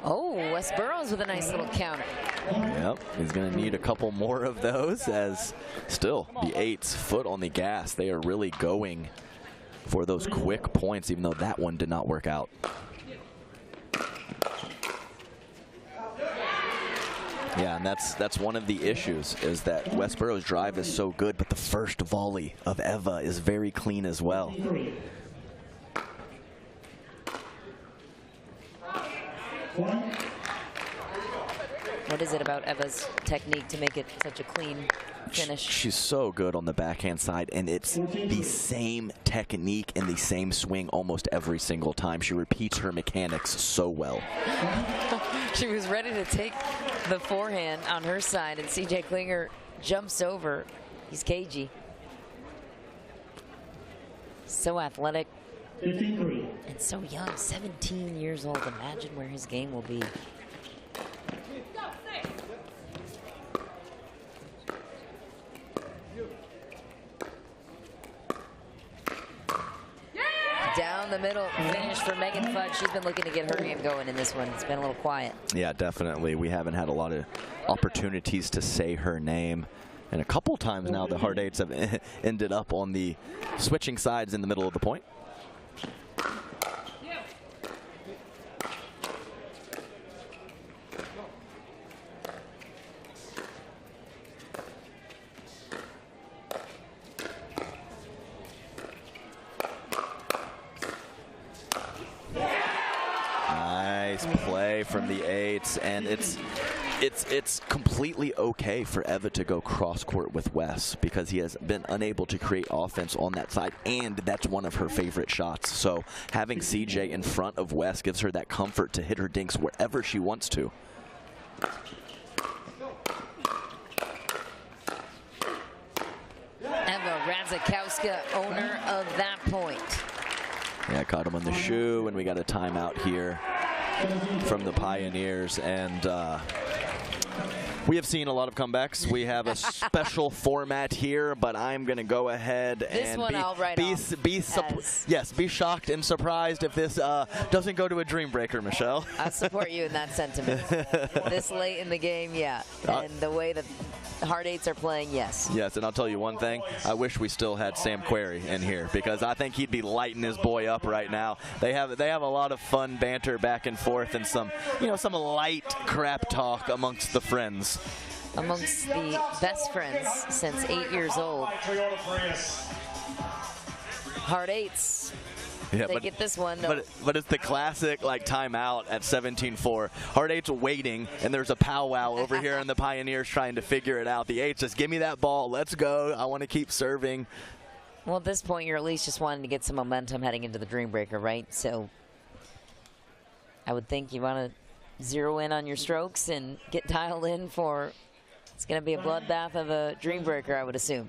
Oh, Wes Burrows with a nice little counter. Yep, he's going to need a couple more of those, as still the Eights foot on the gas. They are really going for those quick points, even though that one did not work out. Yeah, and that's one of the issues, is that Wes Burrows' drive is so good, but the first volley of Eva is very clean as well. What is it about Eva's technique to make it such a clean finish? She's so good on the backhand side, and it's the same technique and the same swing almost every single time. She repeats her mechanics so well. She was ready to take the forehand on her side, and CJ Klinger jumps over. He's cagey. So athletic. And so young, 17 years old. Imagine where his game will be. Down the middle finish for Megan Fudge. She's been looking to get her game going in this one. It's been a little quiet. Yeah, definitely. We haven't had a lot of opportunities to say her name. And a couple times now the Hard Eights have ended up on the switching sides in the middle of the point. Nice play from the Eights, and it's it's completely okay for Eva to go cross-court with Wes because he has been unable to create offense on that side, and that's one of her favorite shots. So having CJ in front of Wes gives her that comfort to hit her dinks wherever she wants to. Eva Radzikowska, owner of that point. Yeah, caught him on the shoe, and we got a timeout here from the Pioneers. And we have seen a lot of comebacks. We have a special format here, but I'm going to go ahead and be shocked and surprised if this doesn't go to a dream breaker, Michelle. I support you in that sentiment. This late in the game, yeah. And the way that Hard Eights are playing, yes. Yes, and I'll tell you one thing. I wish we still had Sam Query in here because I think he'd be lighting his boy up right now. They have a lot of fun banter back and forth and some light crap talk amongst the friends. Amongst the best friends since 8 years old. Hard Eights. Yeah, they get this one. But it's the classic timeout at 17-4. Hard Eights waiting, and there's a powwow over here, and the Pioneers trying to figure it out. The Eights just give me that ball. Let's go. I want to keep serving. Well, at this point, you're at least just wanting to get some momentum heading into the Dream Breaker, right? So I would think you want to zero in on your strokes and get dialed in for. It's going to be a bloodbath of a Dream Breaker, I would assume.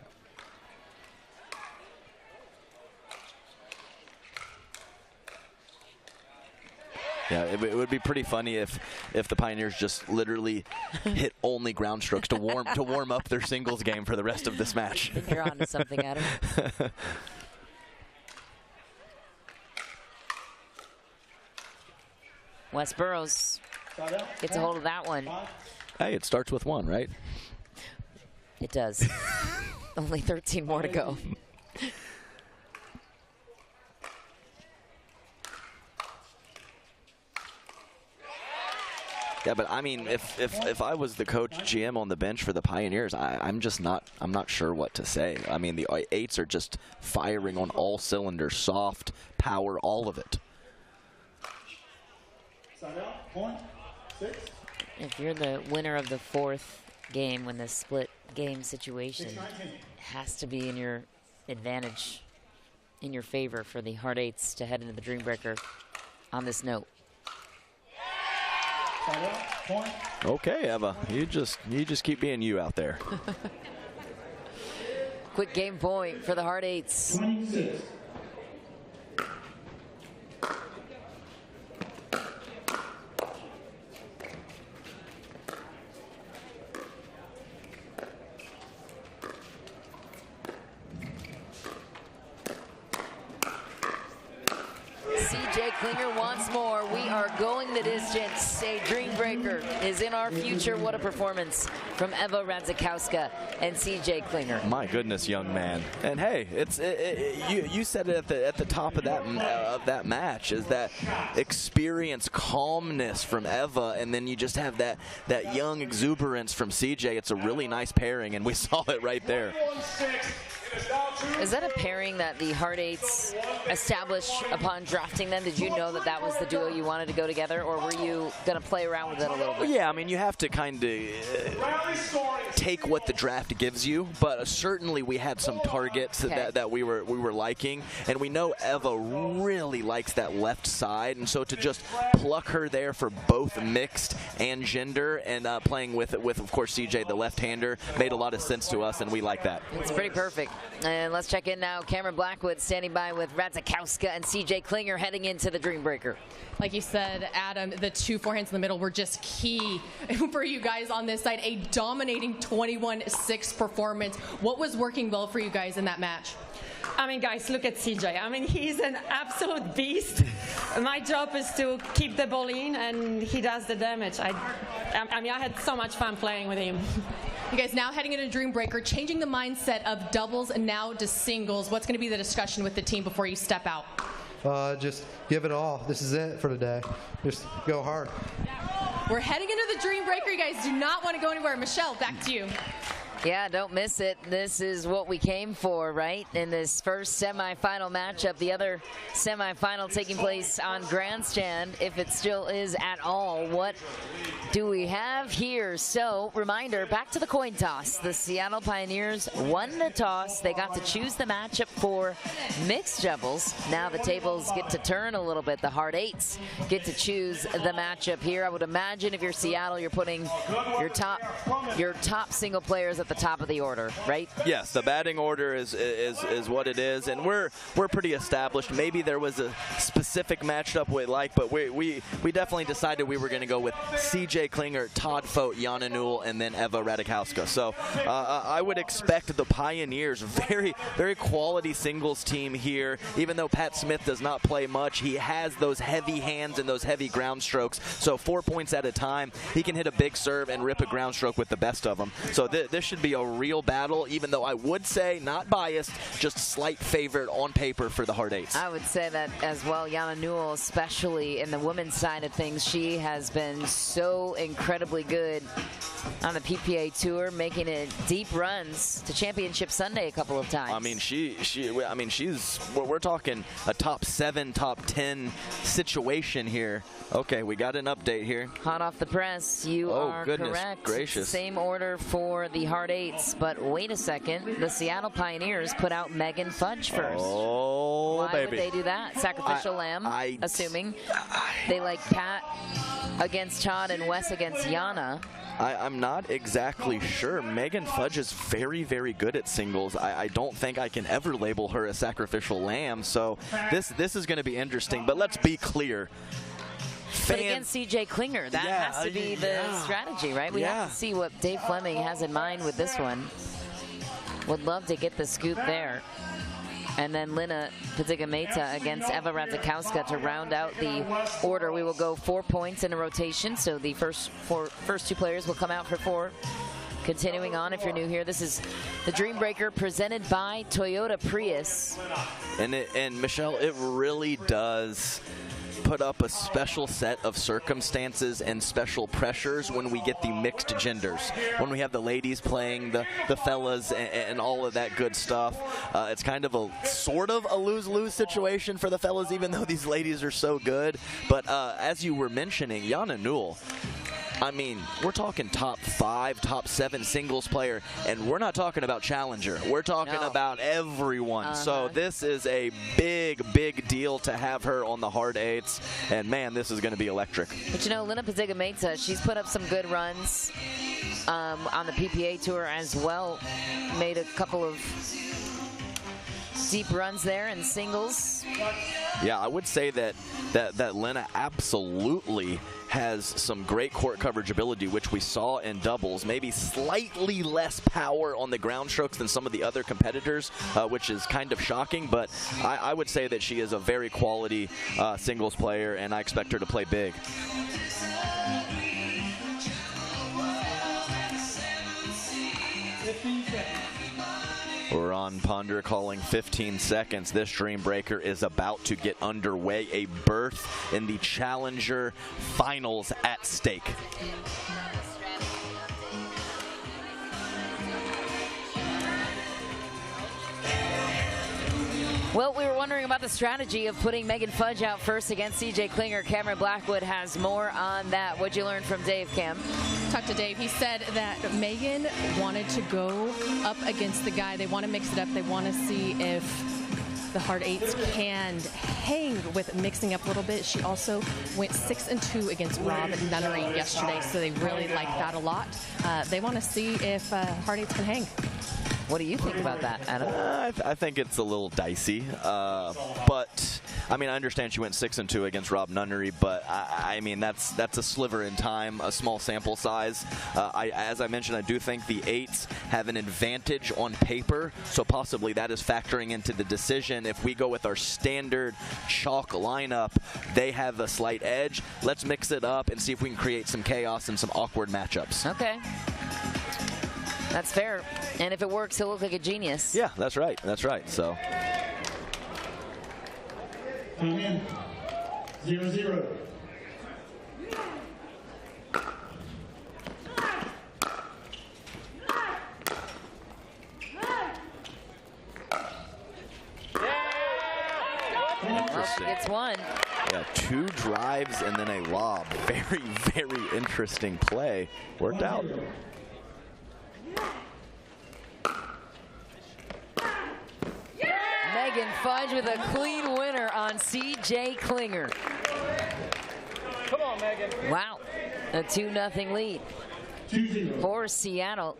Yeah, it would be pretty funny if the Pioneers just literally hit only ground strokes to warm up their singles game for the rest of this match. I think you're onto something, Adam. Wes Burrows gets a hold of that one. Hey, it starts with one, right? It does. Only 13 more to go. Yeah, but I mean, if I was the coach GM on the bench for the Pioneers, I'm not sure what to say. I mean, the Eights are just firing on all cylinders, soft, power, all of it. If you're the winner of the fourth game when the split game situation has to be in your advantage, in your favor for the Hard Eights to head into the Dream Breaker on this note. Okay, Eva, you just keep being you out there. Quick game point for the Hard Eights. 26. CJ Klinger once more. We are going the distance. A Dream Breaker is in our future. What a performance from Eva Radzikowska and CJ Klinger. My goodness, young man. And hey, you said it at the top of that match is that experience, calmness from Eva, and then you just have that young exuberance from CJ. It's a really nice pairing, and we saw it right there. Is that a pairing that the Hard Eights established upon drafting them? Did you know that that was the duo you wanted to go together, or were you going to play around with it a little bit? Yeah, I mean, you have to kind of take what the draft gives you, but certainly we had some targets that we were liking, and we know Eva really likes that left side, and so to just pluck her there for both mixed and gender, and playing with of course CJ the left-hander made a lot of sense to us, and we like that. It's pretty perfect. And let's check in now. Cameron Blackwood standing by with Radzikowska and CJ Klinger heading into the Dream Breaker. Like you said, Adam, the two forehands in the middle were just key for you guys on this side. A dominating 21-6 performance. What was working well for you guys in that match? I mean, guys, look at CJ. I mean, he's an absolute beast. My job is to keep the ball in, and he does the damage. I mean, I had so much fun playing with him. You guys now heading into Dream Breaker, changing the mindset of doubles and now to singles. What's going to be the discussion with the team before you step out? Just give it all. This is it for today. Just go hard. We're heading into the Dream Breaker. You guys do not want to go anywhere. Michelle, back to you. Yeah, don't miss it. This is what we came for, right? In this first semifinal matchup, the other semifinal taking place on Grandstand, if it still is at all. What do we have here? So, reminder, back to the coin toss. The Seattle Pioneers won the toss. They got to choose the matchup for mixed doubles. Now the tables get to turn a little bit. The hard eights get to choose the matchup here. I would imagine if you're Seattle, you're putting your top single players at the top of the order, right? Yes, the batting order is what it is, and we're pretty established. Maybe there was a specific matchup we like, but we definitely decided we were going to go with CJ Klinger, Todd Fote, Jana Newell, and then Eva Radikowska. So I would expect the Pioneers, very quality singles team here. Even though Pat Smith does not play much, he has those heavy hands and those heavy ground strokes. So 4 points at a time, he can hit a big serve and rip a ground stroke with the best of them. So this should be a real battle, even though I would say, not biased, just slight favorite on paper for the hard eights. I would say that as well. Jana Newell, especially in the women's side of things, she has been so incredibly good on the PPA Tour, making it deep runs to Championship Sunday a couple of times. I mean, we're talking a top 7, top 10 situation here. Okay, we got an update here. Hot off the press, you are correct. Gracious. Same order for the hard eights, but wait a second. The Seattle Pioneers put out Megan Fudge first. Oh, Why baby. would they do that? Sacrificial lamb, assuming. They like Pat against Todd and Wes against Jana. I'm not exactly sure. Megan Fudge is very, very good at singles. I don't think I can ever label her a sacrificial lamb, so this is going to be interesting. But let's be clear. But against CJ Klinger, that has to be the strategy, right? We have to see what Dave Fleming has in mind with this one. Would love to get the scoop there. And then Lina Padigameta against Eva Radikowska to round out the order. We will go 4 points in a rotation, so the first two players will come out for 4. Continuing on, if you're new here, this is the Dream Breaker presented by Toyota Prius. And Michelle, it really does put up a special set of circumstances and special pressures when we get the mixed genders. When we have the ladies playing the fellas and all of that good stuff. It's kind of a sort of a lose-lose situation for the fellas, even though these ladies are so good. But as you were mentioning, Jana Newell, I mean, we're talking top 5, top 7 singles player, and we're not talking about challenger. We're talking about everyone. So this is a big, big deal to have her on the hard eights, and man, this is going to be electric. But you know, Lina Padigameta, she's put up some good runs on the PPA Tour as well. Made a couple of deep runs there in singles. Yeah, I would say that Lina absolutely has some great court coverage ability, which we saw in doubles. Maybe slightly less power on the ground strokes than some of the other competitors, which is kind of shocking, but I would say that she is a very quality singles player, and I expect her to play big. We're on Ponder calling 15 seconds. This Dream Breaker is about to get underway. A berth in the Challenger Finals at stake. Well, we were wondering about the strategy of putting Megan Fudge out first against CJ Klinger. Cameron Blackwood has more on that. What'd you learn from Dave, Cam? Talked to Dave. He said that Megan wanted to go up against the guy. They want to mix it up. They want to see if the hard eights can hang with mixing up a little bit. She also went 6-2 against Rob Nunnery yesterday, so they really like that a lot. They want to see if hard eights can hang. What do you think about that, Adam? I think it's a little dicey, but I mean, I understand she went 6-2 against Rob Nunnery, but I mean that's a sliver in time, a small sample size. As I mentioned, I do think the eights have an advantage on paper, so possibly that is factoring into the decision. If we go with our standard chalk lineup, they have a slight edge. Let's mix it up and see if we can create some chaos and some awkward matchups. Okay. That's fair. And if it works, he'll look like a genius. Yeah, that's right. That's right. So. 0-0. Yeah, 2 drives and then a lob. Very, very interesting play. Worked out. Megan Fudge with a clean winner on CJ Klinger. Come on, Megan. Wow, a 2-0 lead for Seattle.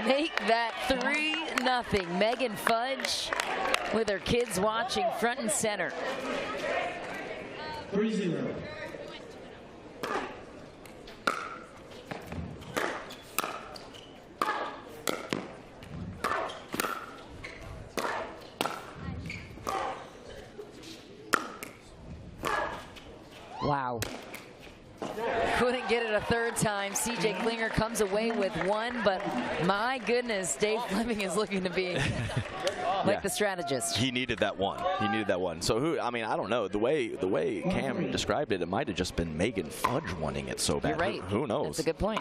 Make that 3-0. Megan Fudge with her kids watching front and center. 3-0. Wow. Couldn't get it a third time. CJ Klinger comes away with 1, but my goodness, Dave Fleming is looking to be like the strategist. He needed that one. He needed that one. So who? I mean, I don't know. The way Cam described it, it might have just been Megan Fudge wanting it so bad. You're right. Who knows? That's a good point.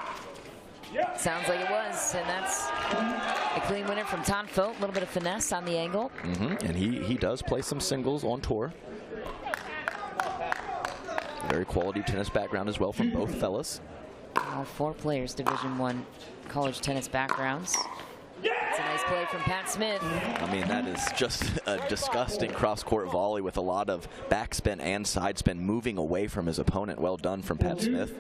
Sounds like it was, and that's a clean winner from Tom Fote. A little bit of finesse on the angle. And he does play some singles on tour. Very quality tennis background as well from both fellas. All 4 players, Division I college tennis backgrounds. It's a nice play from Pat Smith. I mean, that is just a disgusting cross-court volley with a lot of backspin and side spin moving away from his opponent. Well done from Pat Smith.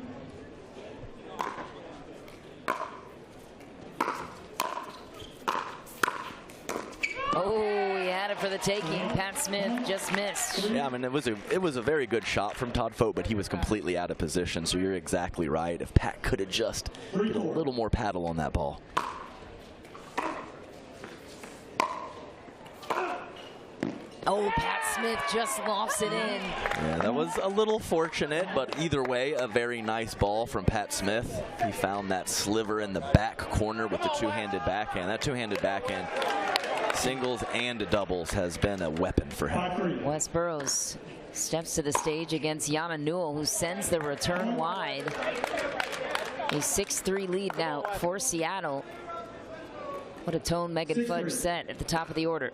Oh, he had it for the taking. Pat Smith just missed. Yeah, I mean, it was a very good shot from Todd Fote, but he was completely out of position. So you're exactly right. If Pat could have just did a little more paddle on that ball. Oh, Pat Smith just lofts it in. Yeah, that was a little fortunate, but either way, a very nice ball from Pat Smith. He found that sliver in the back corner with the two-handed backhand. That two-handed backhand, singles and doubles, has been a weapon for him. Wes Burrows steps to the stage against Yana Newell, who sends the return wide. A 6-3 lead now for Seattle. What a tone Megan Fudge set at the top of the order.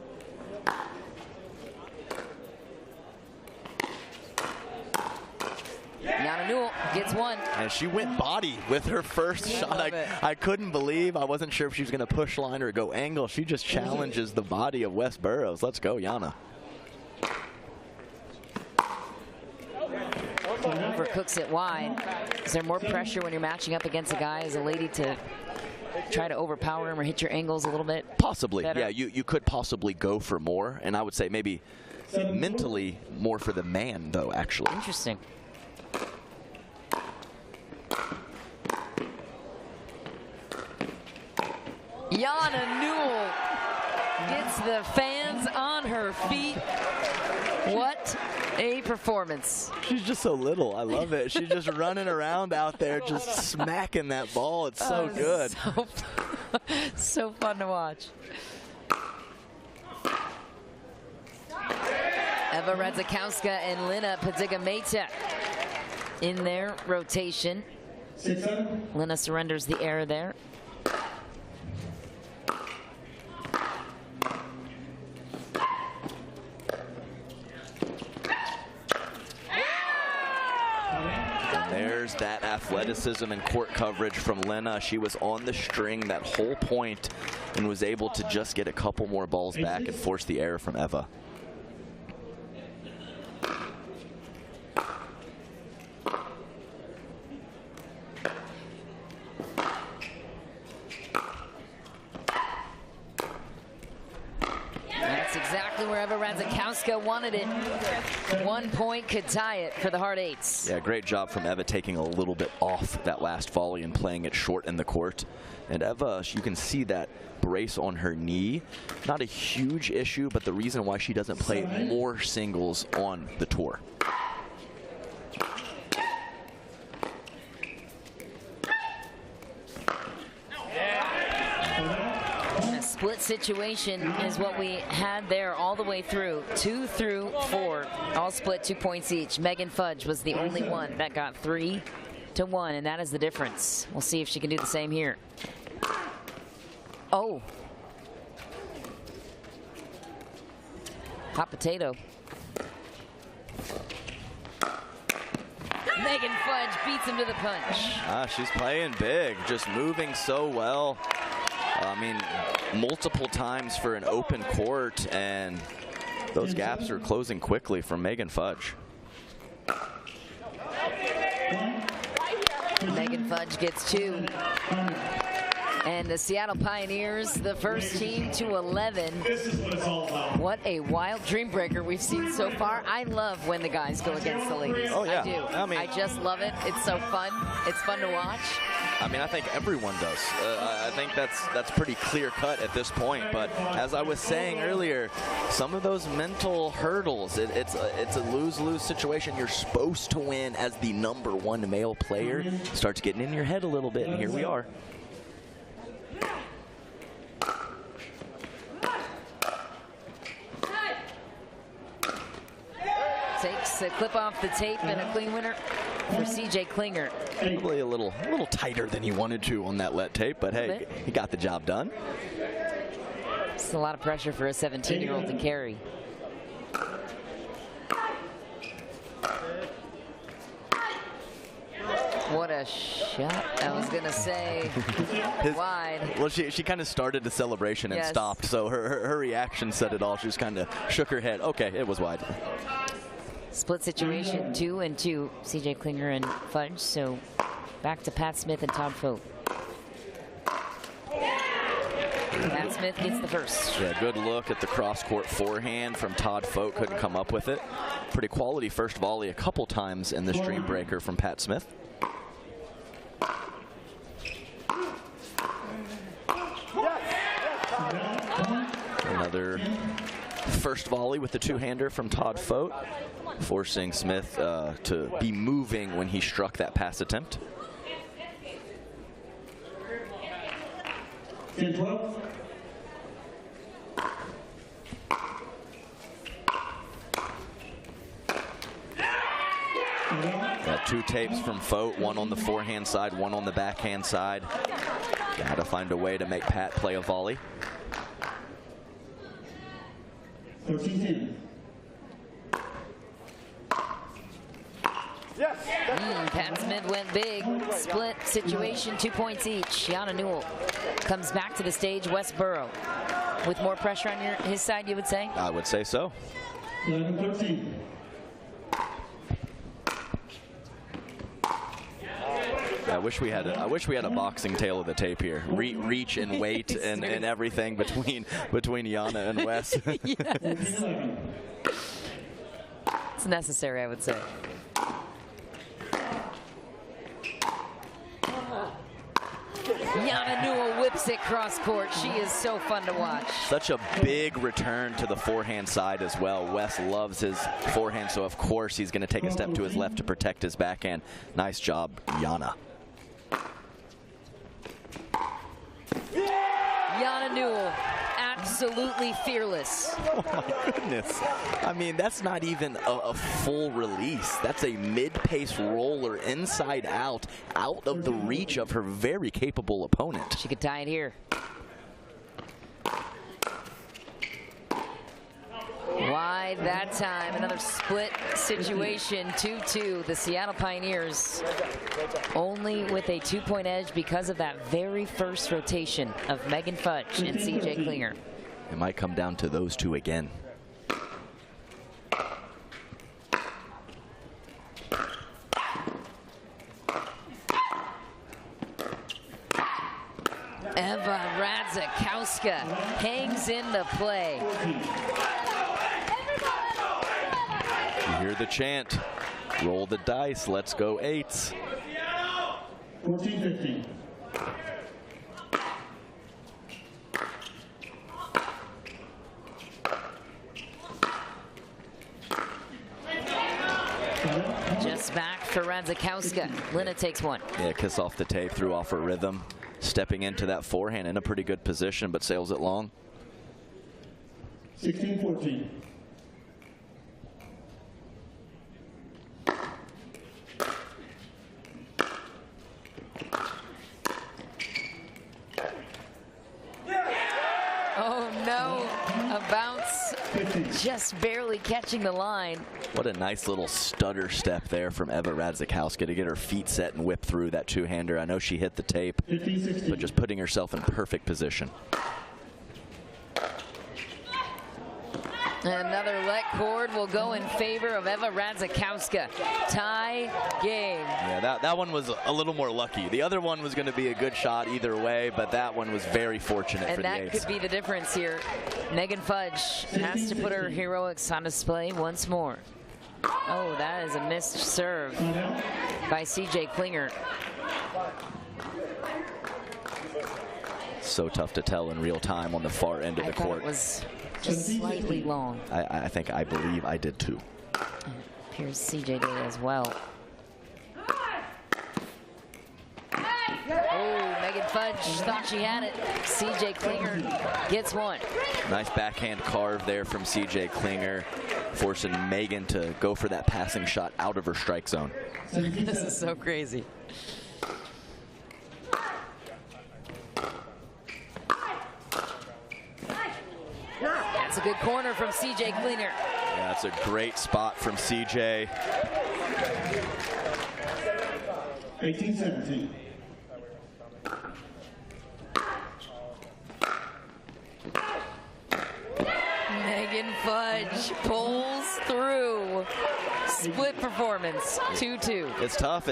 Yana Newell gets 1. And she went body with her first shot. I couldn't believe. I wasn't sure if she was going to push line or go angle. She just challenges the body of Wes Burrows. Let's go, Yana. Overcooks it wide. Is there more pressure when you're matching up against a guy as a lady to try to overpower him or hit your angles a little bit? Possibly, better? yeah. You could possibly go for more, and I would say maybe mentally more for the man, though, actually. Interesting. Yana Newell gets the fans on her feet. What a performance. She's just so little. I love it. She's just running around out there just smacking that ball. It's so good. So fun to watch. Eva Radzikowska and Lina Padigameta in their rotation. Lina surrenders the error there. There's that athleticism and court coverage from Lina. She was on the string that whole point and was able to just get a couple more balls back and force the error from Eva. That's exactly where Eva Radzikowska wanted it. 1 point could tie it for the Hard Eights. Yeah, great job from Eva taking a little bit off that last volley and playing it short in the court. And Eva, you can see that brace on her knee. Not a huge issue, but the reason why she doesn't play more singles on the tour. Split situation is what we had there all the way through. 2 through 4, all split 2 points each. Megan Fudge was the only one that got 3-1, and that is the difference. We'll see if she can do the same here. Oh. Hot potato. Megan Fudge beats him to the punch. She's playing big, just moving so well. I mean, multiple times for an open court, and those gaps are closing quickly from Megan Fudge. Megan Fudge gets 2. And the Seattle Pioneers, the first team to 11. What a wild dream breaker we've seen so far. I love when the guys go against the ladies. Oh, yeah. I do. I mean, I just love it. It's so fun. It's fun to watch. I mean, I think everyone does. I think that's pretty clear cut at this point. But as I was saying earlier, some of those mental hurdles, it's a lose-lose situation. You're supposed to win as the #1 male player. Starts getting in your head a little bit, and here we are. Takes a clip off the tape and a clean winner for CJ Klinger. Probably a little tighter than he wanted to on that let tape, but hey, he got the job done. It's a lot of pressure for a 17-year-old to carry. What a shot. I was going to say wide. Well, she kind of started the celebration and stopped, so her reaction said it all. She just kind of shook her head. Okay, it was wide. Split situation, 2 and 2. CJ Klinger and Fudge. So back to Pat Smith and Todd Fote. Pat Smith gets the first. Yeah, good look at the cross-court forehand from Todd Fote. Couldn't come up with it. Pretty quality first volley a couple times in this dream breaker from Pat Smith. Another first volley with the two-hander from Todd Fote, forcing Smith to be moving when he struck that pass attempt. Got 2 tapes from Fote, one on the forehand side, one on the backhand side. Got to find a way to make Pat play a volley. 13-10. Pat Smith went big. Split situation, 2 points each. Yana Newell comes back to the stage. Westboro with more pressure on his side, you would say? I would say so. 11-13. I wish we had a boxing tale of the tape here. Reach and weight and everything between Yana and Wes. Yes. It's necessary, I would say. Yana Newell whips it cross court. She is so fun to watch. Such a big return to the forehand side as well. Wes loves his forehand, so of course he's going to take a step to his left to protect his backhand. Nice job, Yana. Yana Newell, absolutely fearless. Oh my goodness. I mean, that's not even a full release. That's a mid-pace roller inside out of the reach of her very capable opponent. She could tie it here. Wide that time. Another split situation, 2-2. The Seattle Pioneers only with a 2-point edge because of that very first rotation of Megan Fudge and CJ Klinger. It might come down to those two again. Eva Radzikowska hangs in the play. You hear the chant. Roll the dice. Let's go 8s. 14-15. Just back for Radzikowska. Lina takes one. Yeah, kiss off the tape, threw off her rhythm. Stepping into that forehand in a pretty good position, but sails it long. 16-14. Oh no, a bounce just barely catching the line. What a nice little stutter step there from Eva Radzikowska to get her feet set and whip through that two-hander. I know she hit the tape, but just putting herself in perfect position. Another let cord will go in favor of Eva Radzikowska. Tie game. Yeah, that one was a little more lucky. The other one was going to be a good shot either way, but that one was very fortunate for the And that could be the difference here. Megan Fudge has to put her heroics on display once more. Oh, that is a missed serve by CJ Klinger. So tough to tell in real time on the far end of the court. It was just slightly long. I believe I did too. Appears CJ did as well. Oh, Megan Fudge thought she had it. CJ Klinger gets one. Nice backhand carve there from CJ Klinger, forcing Megan to go for that passing shot out of her strike zone. This is so crazy. That's a good corner from CJ Klinger. Yeah, that's a great spot from CJ. 18-17. Megan Fudge pulls through. Split performance, 2-2. It's tough.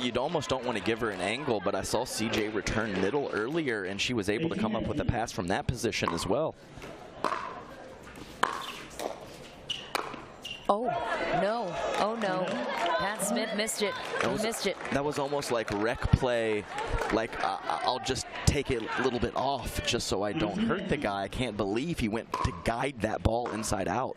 You almost don't want to give her an angle, but I saw CJ return middle earlier, and she was able to come up with a pass from that position as well. Oh, no. Oh, no. Pat Smith missed it. He missed it. That was almost like rec play, like I'll just take it a little bit off just so I don't hurt the guy. I can't believe he went to guide that ball inside out.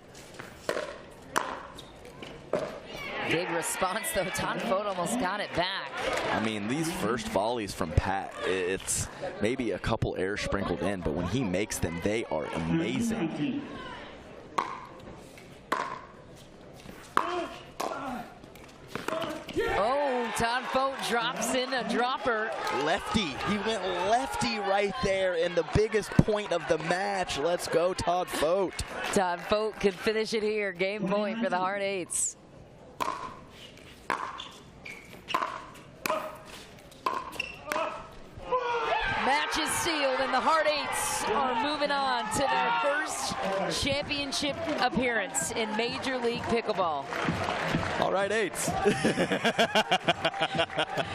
Big response, though. Todd Fote almost got it back. I mean, these first volleys from Pat, it's maybe a couple airs sprinkled in, but when he makes them, they are amazing. Oh, Todd Fote drops in a dropper. Lefty. He went lefty right there in the biggest point of the match. Let's go, Todd Fote. Todd Fote can finish it here. Game point for the Hard Eights. Match is sealed, and the Hard Eights are moving on to their first championship appearance in Major League Pickleball. All right, Eights.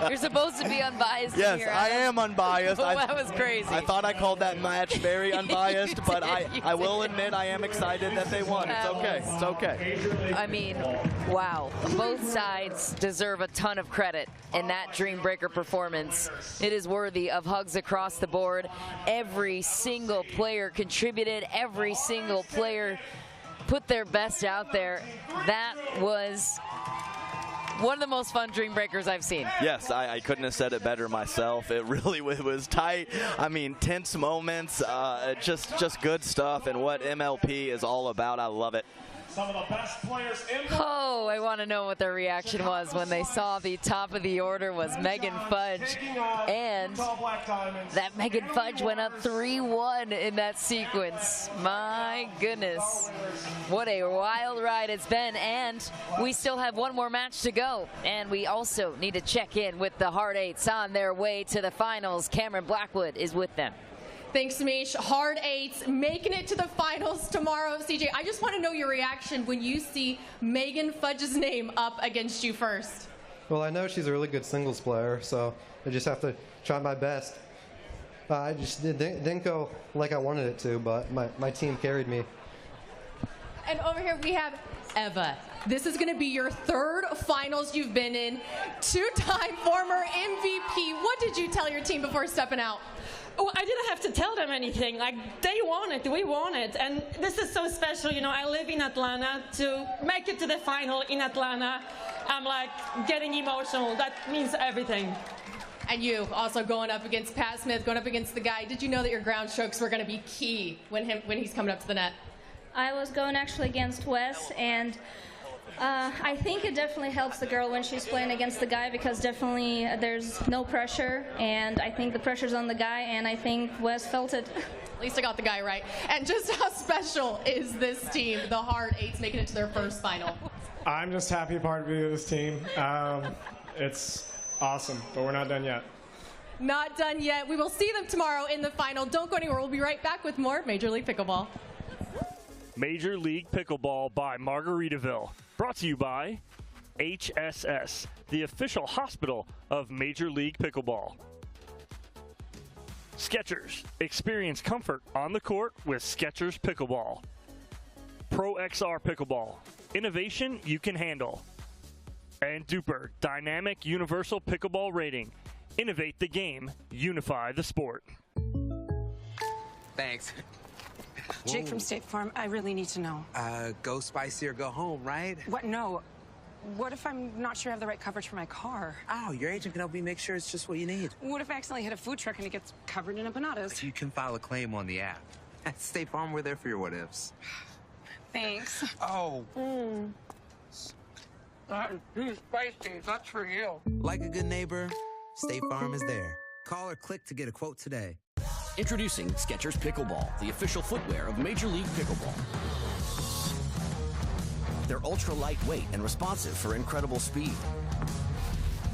You're supposed to be unbiased. Yes, here, I am unbiased. Oh, that was crazy. I thought I called that match very unbiased, but I will admit I am excited that they won. It's okay. It's okay. I mean, wow. Both sides deserve a ton of credit in that Dream Breaker performance. It is worthy of hugs across the board. Every single player contributed. Every single player put their best out there. That was one of the most fun Dream Breakers I've seen. Yes, I couldn't have said it better myself. It really was tight. I mean, tense moments, just good stuff, and what MLP is all about. I love it. Some of the best players in the Oh, I want to know what their reaction was when they saw the top of the order was Megan Fudge, and that Megan Fudge went up 3-1 in that sequence. My goodness. What a wild ride it's been, and we still have one more match to go, and we also need to check in with the Hard Eights on their way to the finals. Cameron Blackwood is with them. Thanks, Mish. Hard Eights making it to the finals tomorrow. CJ, I just want to know your reaction when you see Megan Fudge's name up against you first. Well, I know she's a really good singles player, so I just have to try my best. I just didn't go like I wanted it to, but my team carried me. And over here we have Eva. This is going to be your third finals you've been in. Two-time former MVP. What did you tell your team before stepping out? Oh, I didn't have to tell them anything. Like, they won it, we won it. And this is so special. You know, I live in Atlanta. To make it to the final in Atlanta, I'm like getting emotional. That means everything. And you also going up against Pat Smith, going up against the guy. Did you know that your ground strokes were going to be key when he's coming up to the net? I was going actually against Wes, and I think it definitely helps the girl when she's playing against the guy because definitely there's no pressure, and I think the pressure's on the guy, and I think Wes felt it. At least I got the guy right. And just how special is this team, the Hard Eights, making it to their first final? I'm just happy part to be with this team. It's awesome, but we're not done yet. Not done yet. We will see them tomorrow in the final. Don't go anywhere. We'll be right back with more Major League Pickleball. Major League Pickleball by Margaritaville. Brought to you by HSS, the official hospital of Major League Pickleball. Skechers. Experience comfort on the court with Skechers Pickleball. ProXR Pickleball. Innovation you can handle. And DUPR. Dynamic Universal Pickleball Rating. Innovate the game. Unify the sport. Thanks. Jake from State Farm, I really need to know. Go spicy or go home, right? What? No. What if I'm not sure I have the right coverage for my car? Oh, your agent can help me make sure it's just what you need. What if I accidentally hit a food truck and it gets covered in empanadas? You can file a claim on the app. At State Farm, we're there for your what-ifs. Thanks. Oh. That is too spicy. That's for you. Like a good neighbor, State Farm is there. Call or click to get a quote today. Introducing Skechers Pickleball, the official footwear of Major League Pickleball. They're ultra lightweight and responsive for incredible speed.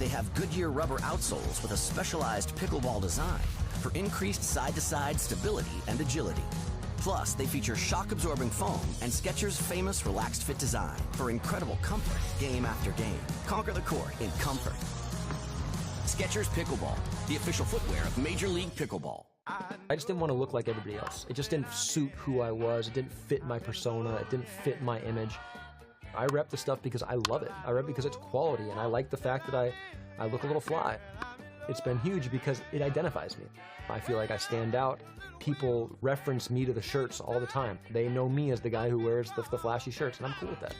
They have Goodyear rubber outsoles with a specialized pickleball design for increased side-to-side stability and agility. Plus, they feature shock-absorbing foam and Skechers' famous relaxed fit design for incredible comfort game after game. Conquer the court in comfort. Skechers Pickleball, the official footwear of Major League Pickleball. I just didn't want to look like everybody else. It just didn't suit who I was. It didn't fit my persona. It didn't fit my image. I rep the stuff because I love it. I rep because it's quality, and I like the fact that I look a little fly. It's been huge because it identifies me. I feel like I stand out. People reference me to the shirts all the time. They know me as the guy who wears the flashy shirts, and I'm cool with that.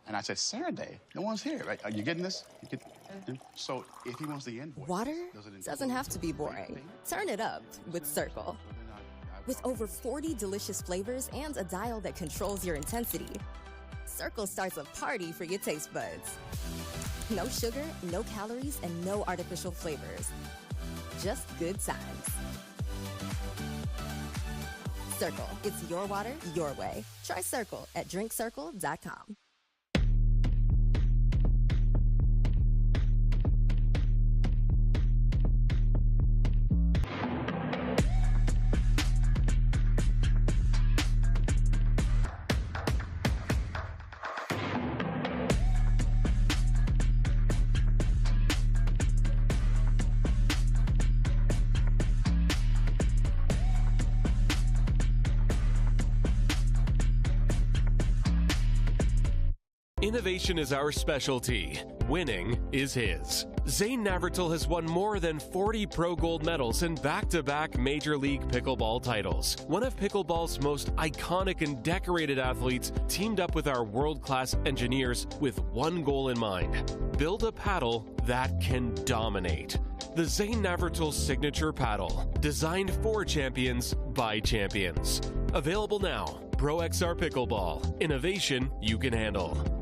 And I said, Saturday, no one's here. Right? Are you getting this? So if he wants the invoice. Water doesn't have to be boring. Turn it up with Cirkul. With over 40 delicious flavors and a dial that controls your intensity, Cirkul starts a party for your taste buds. No sugar, no calories, and no artificial flavors. Just good times. Cirkul. It's your water, your way. Try Cirkul at drinkcirkul.com. Innovation is our specialty. Winning is his. Zane Navratil has won more than 40 Pro Gold medals and back-to-back Major League Pickleball titles. One of pickleball's most iconic and decorated athletes teamed up with our world-class engineers with one goal in mind: build a paddle that can dominate. The Zane Navratil Signature Paddle, designed for champions by champions. Available now. ProXR Pickleball. Innovation you can handle.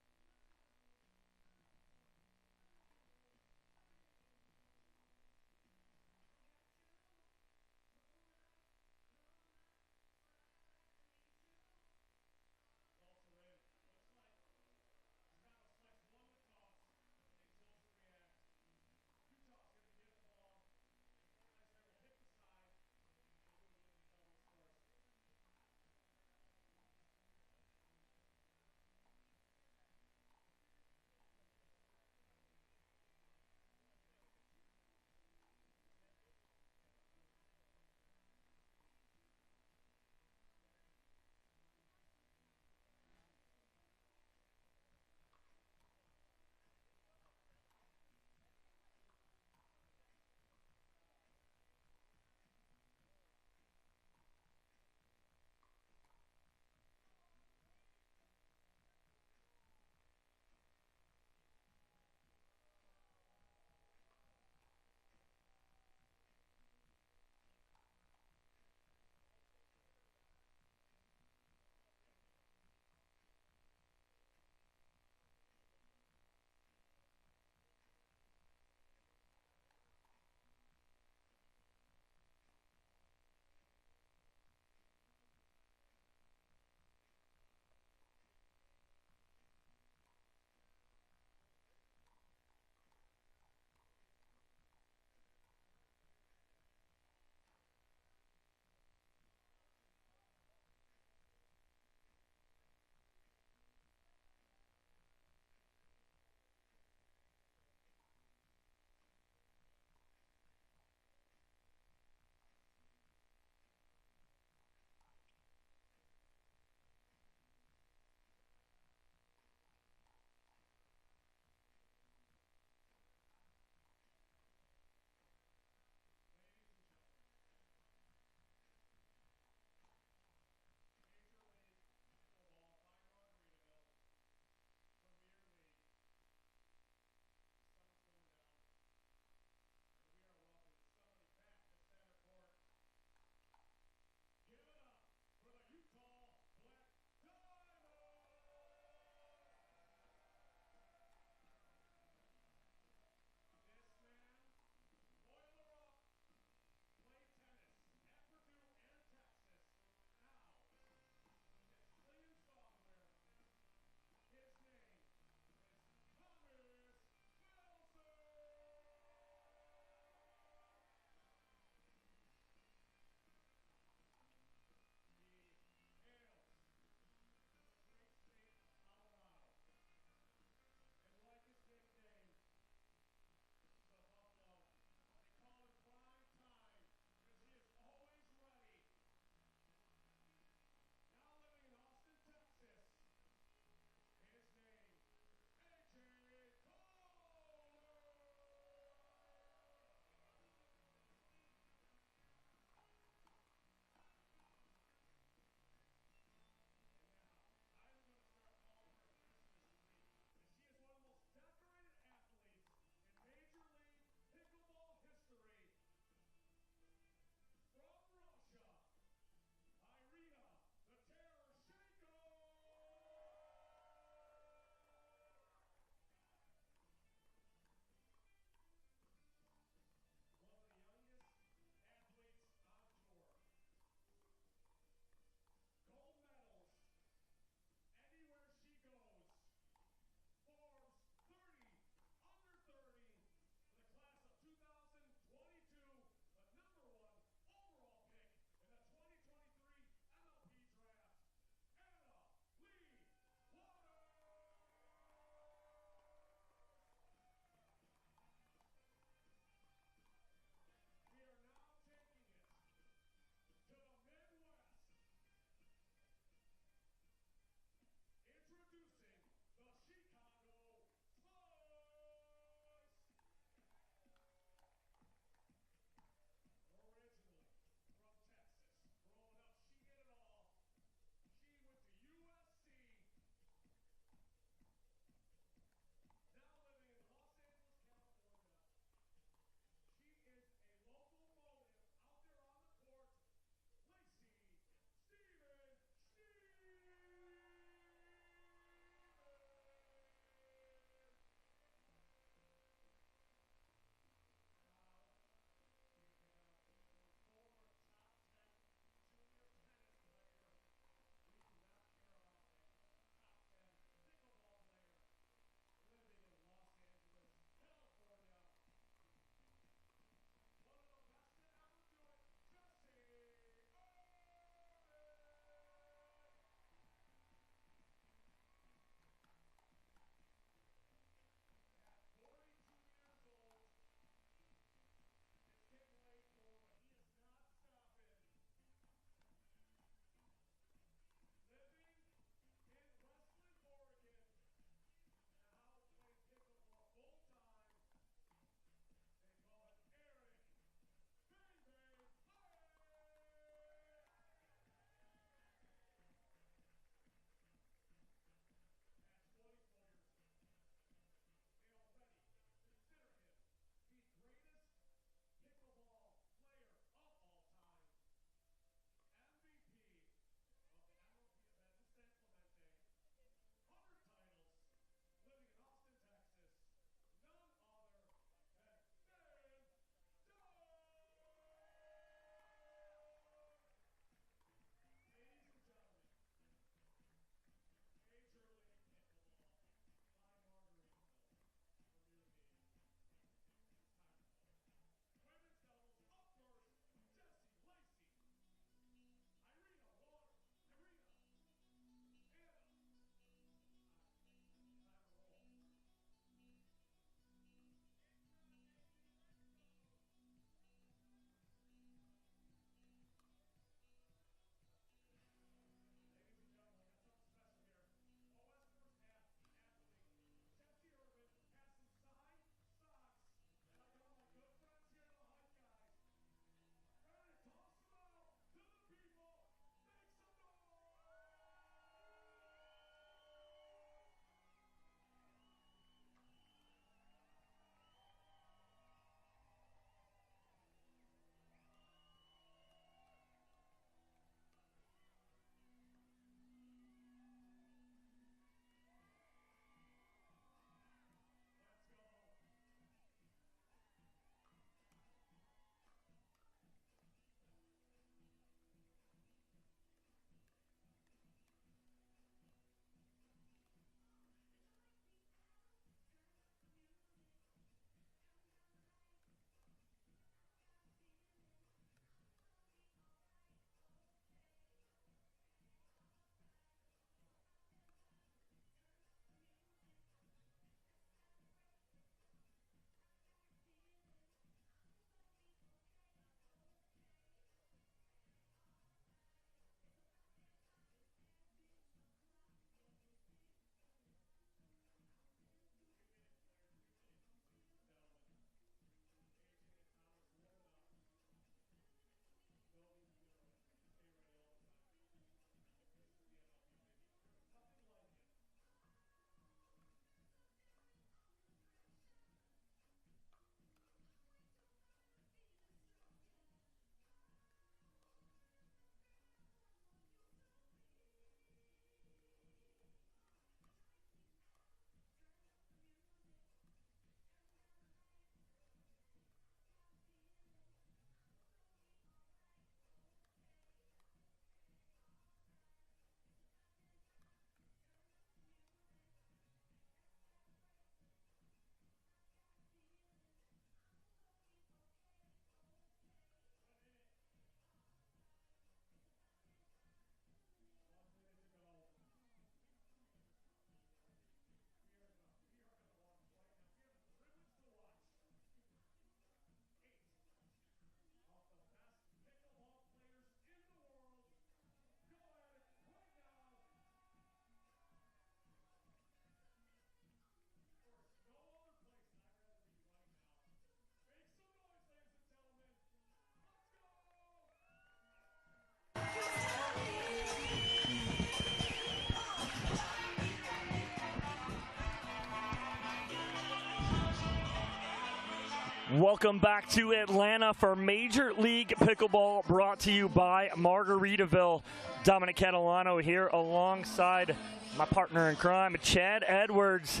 Welcome back to Atlanta for Major League Pickleball, brought to you by Margaritaville. Dominic Catalano here alongside my partner in crime, Chad Edwards.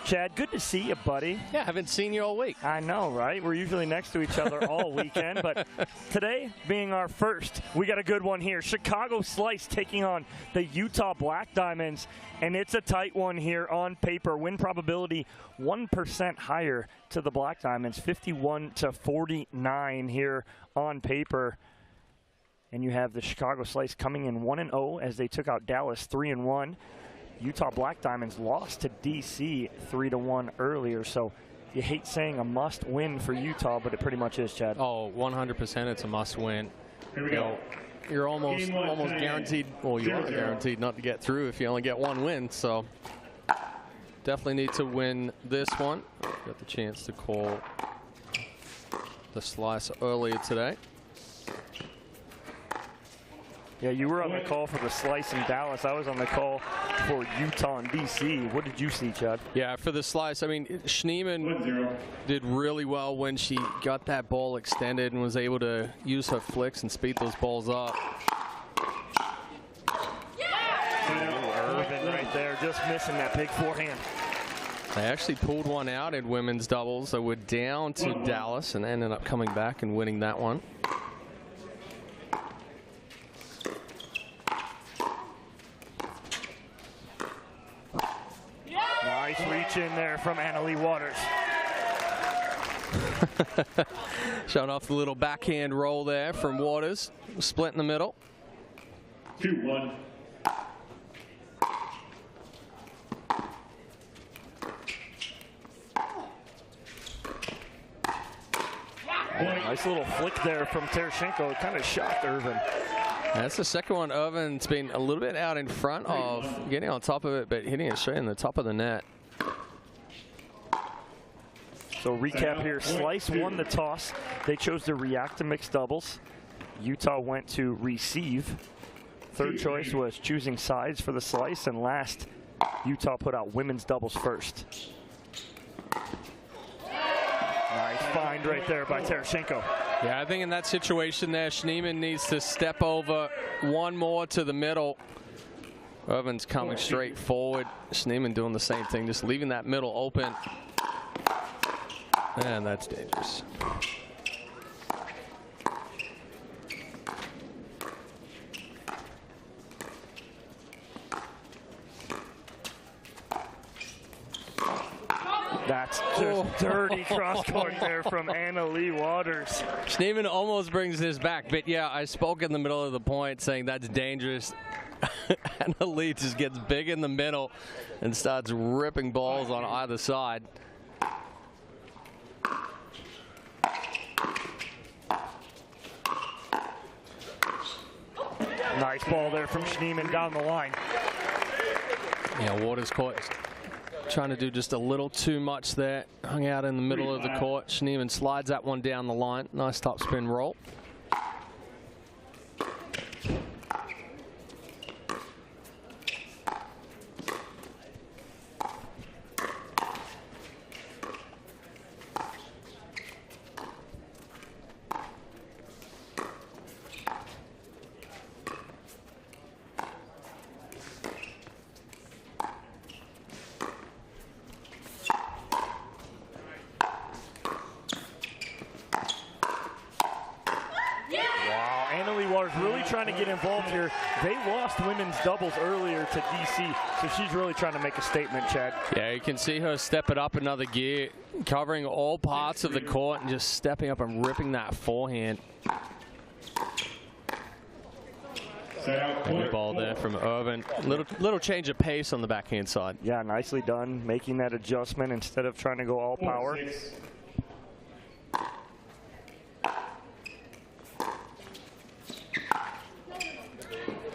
Chad, good to see you, buddy. Yeah, haven't seen you all week. I know, right? We're usually next to each other all weekend, but today being our first, we got a good one here. Chicago Slice taking on the Utah Black Diamonds, and it's a tight one here on paper. Win probability 1% higher to the Black Diamonds, 51-49 here on paper. And you have the Chicago Slice coming in 1-0 as they took out Dallas 3-1. Utah Black Diamonds lost to DC 3-1 earlier, so you hate saying a must win for Utah, but it pretty much is, Chad. Oh, 100% it's a must win. Here we go. You're almost guaranteed, well, you are guaranteed not to get through if you only get one win, so definitely need to win this one. Got the chance to call the Slice earlier today. Yeah, you were on the call for the Slice in Dallas. I was on the call for Utah and DC. What did you see, Chad? Yeah, for the Slice, I mean, Schneemann did really well when she got that ball extended and was able to use her flicks and speed those balls up. Irvin right there, just missing that big forehand. They actually pulled one out in women's doubles. They were down to Dallas and ended up coming back and winning that one. Nice reach in there from Annalie Waters. Showing off the little backhand roll there from Waters. Split in the middle. 2-1. Nice little flick there from Tereshenko. It kind of shocked Irvin. That's the second one. Irvin's been a little bit out in front of, getting on top of it, but hitting it straight in the top of the net. So recap here, Slice won the toss. They chose to react to mixed doubles. Utah went to receive. Third choice was choosing sides for the Slice, and last, Utah put out women's doubles first. Nice find right there by Tereshenko. Yeah, I think in that situation there, Schneemann needs to step over one more to the middle. Irvin's coming straight forward. Schneemann doing the same thing, just leaving that middle open. And that's dangerous. That's just dirty cross-court there from Annalie Waters. Schneemann almost brings this back, but yeah, I spoke in the middle of the point saying that's dangerous. Annalie just gets big in the middle and starts ripping balls on either side. Nice ball there from Schneemann down the line. Yeah, Waters caught trying to do just a little too much there. Hung out in the middle of the court. Schneemann slides that one down the line. Nice top spin roll. Really trying to get involved here. They lost women's doubles earlier to DC, so she's really trying to make a statement, Chad. Yeah, you can see her step it up another gear, covering all parts of the court and just stepping up and ripping that forehand. Good ball there from Irvin. Little change of pace on the backhand side. Yeah, nicely done, making that adjustment instead of trying to go all power.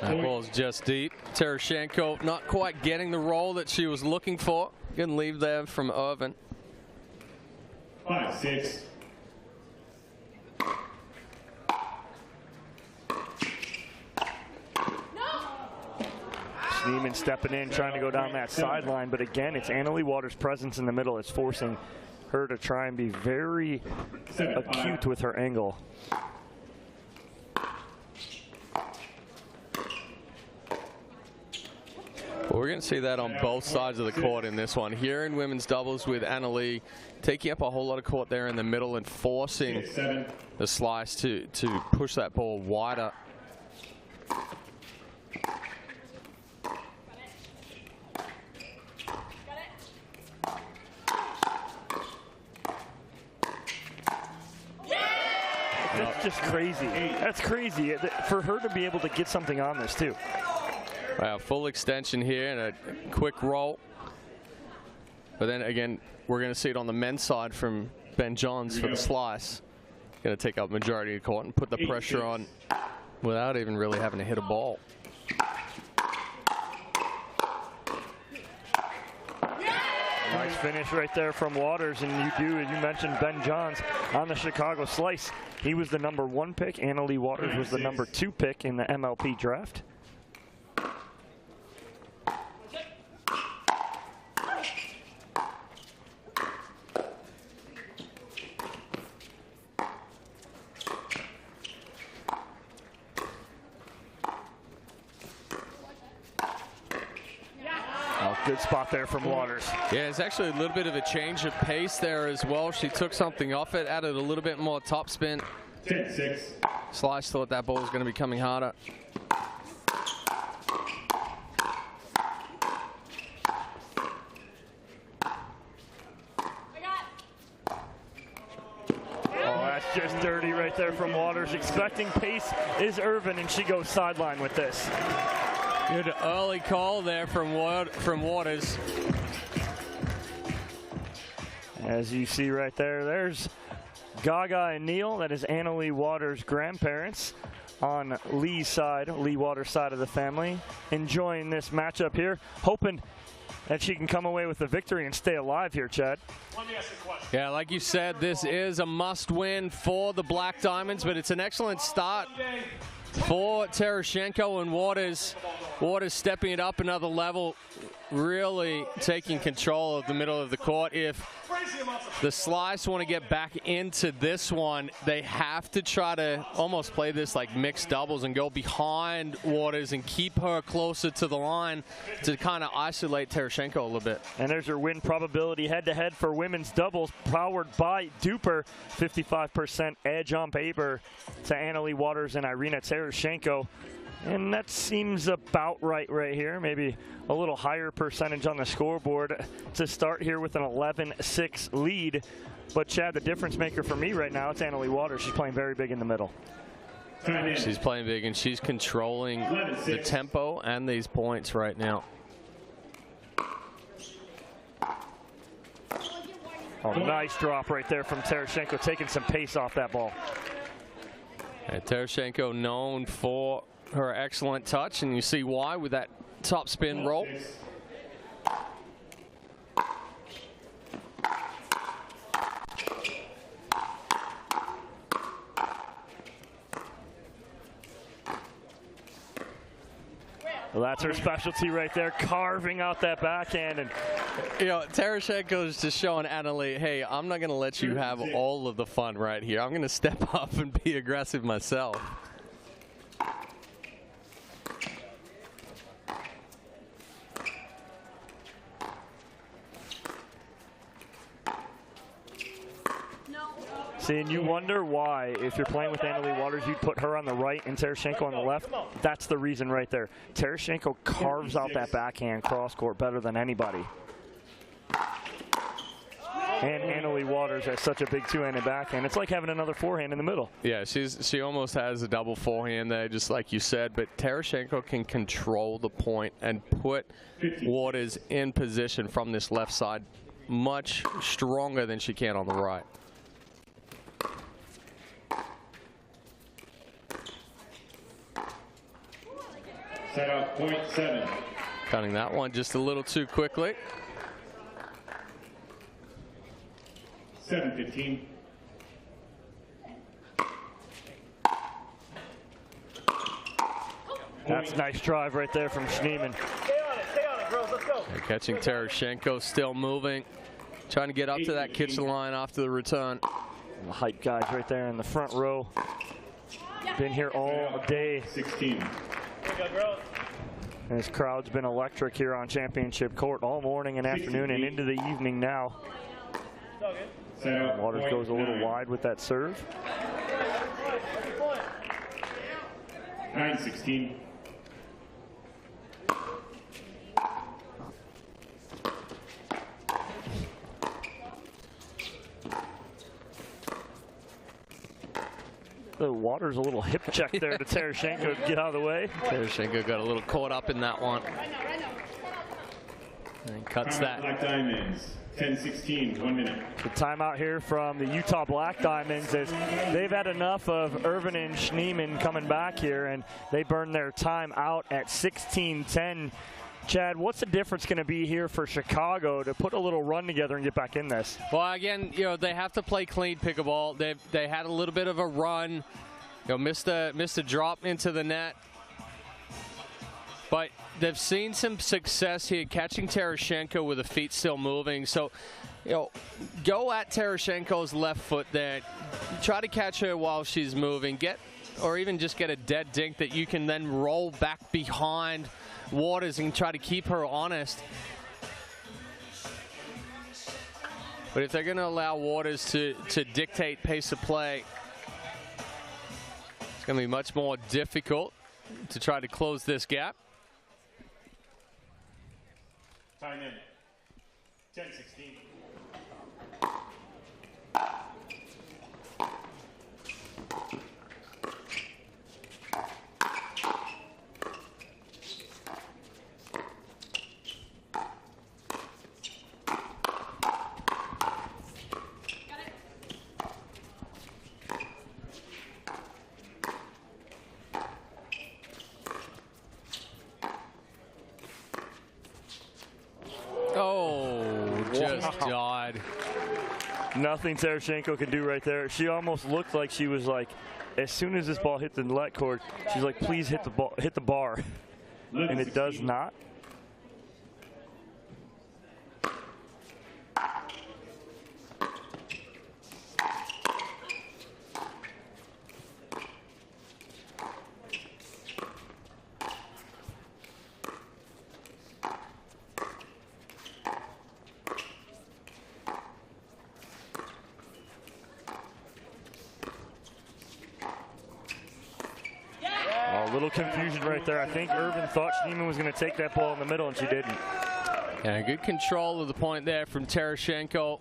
That ball's just deep. Tereshenko not quite getting the roll that she was looking for. Good leave there from Irvin. 5-6. Schneemann stepping in, trying to go down that sideline, but again, it's Annalie Waters' presence in the middle. It's forcing her to try and be very acute with her angle. Well, we're going to see that on both sides of the court in this one. Here in women's doubles with Annalie taking up a whole lot of court there in the middle and forcing the slice to push that ball wider. That's just crazy. That's crazy for her to be able to get something on this too. Wow, full extension here and a quick roll. But then again, we're going to see it on the men's side from Ben Johns for the slice. Going to take up majority of the court and put the pressure on without even really having to hit a ball. Nice finish right there from Waters, and as you mentioned Ben Johns on the Chicago slice. He was the #1 pick. Annalie Waters was the #2 pick in the MLP draft. Good spot there from Waters. Yeah, it's actually a little bit of a change of pace there as well. She took something off it, added a little bit more top spin. 10-6. Slice thought that ball was going to be coming harder. Oh, that's just dirty right there from Waters. Expecting pace is Irvin, and she goes sideline with this. Good early call there from Waters. As you see right there, there's Gaga and Neil. That is Annalie Waters' grandparents on Lee's side, Lee Waters' side of the family, enjoying this matchup here, hoping that she can come away with the victory and stay alive here, Chad. Let me ask you a question. Yeah, like you said, this is a must-win for the Black Diamonds, but it's an excellent start for Tereshchenko and Waters. Waters stepping it up another level, really taking control of the middle of the court. If the Slice want to get back into this one, they have to try to almost play this like mixed doubles and go behind Waters and keep her closer to the line to kind of isolate Tereshchenko a little bit. And there's her win probability head-to-head for women's doubles, powered by DUPR. 55% edge on paper to Annalie Waters and Irina Tereshchenko. And that seems about right here. Maybe a little higher percentage on the scoreboard to start here with an 11-6 lead. But Chad, the difference maker for me right now, it's Annalie Waters. She's playing very big in the middle. She's playing big, and she's controlling the tempo and these points right now. Oh, nice drop right there from Tereshchenko, taking some pace off that ball. And Tereshchenko known for her excellent touch, and you see why with that top spin roll. Well, that's her specialty right there, carving out that backhand. And you know, Tereshchenko is just showing Annalie, hey, I'm not going to let you have all of the fun right here. I'm going to step up and be aggressive myself. See, and you wonder why, if you're playing with Annalie Waters, you'd put her on the right and Tereshchenko on the left. That's the reason right there. Tereshchenko carves out that backhand cross court better than anybody. And Annalie Waters has such a big two-handed backhand. It's like having another forehand in the middle. Yeah, she almost has a double forehand there, just like you said. But Tereshchenko can control the point and put Waters in position from this left side much stronger than she can on the right. Set out .7. Cutting that one just a little too quickly. 7-15. That's a nice drive right there from Schneemann. Stay on it, girls. Let's go. Catching Tereshchenko, still moving. trying to get up to that kitchen line after the return. And the hype guys right there in the front row. Been here all day. 16. And this crowd's been electric here on Championship Court all morning and afternoon and into the evening now. Waters goes a little wide with that serve. 9-16. The Waters a little hip check there to Tereshenko to get out of the way. Tereshenko got a little caught up in that one. And cuts that. Black Diamonds, 10-16, 1 minute. The timeout here from the Utah Black Diamonds is they've had enough of Irvin and Schneemann coming back here, and they burn their time out at 16-10. Chad, what's the difference going to be here for Chicago to put a little run together and get back in this? Well, again, you know, they have to play clean pickleball. They had a little bit of a run, you know, missed a drop into the net, but they've seen some success here catching Tereshenko with the feet still moving. So, you know, go at Tereshenko's left foot there, try to catch her while she's moving, or even just get a dead dink that you can then roll back behind Waters and try to keep her honest. But if they're going to allow Waters to dictate pace of play, it's going to be much more difficult to try to close this gap. Time in. 10-16. Nothing Tereshenko can do right there. She almost looked like she was like, as soon as this ball hit the net cord, she's like, please hit the ball, hit the bar. And it does not. Confusion right there. I think Irvin thought Schneemann was going to take that ball in the middle, and she didn't. Yeah, good control of the point there from Tereshenko.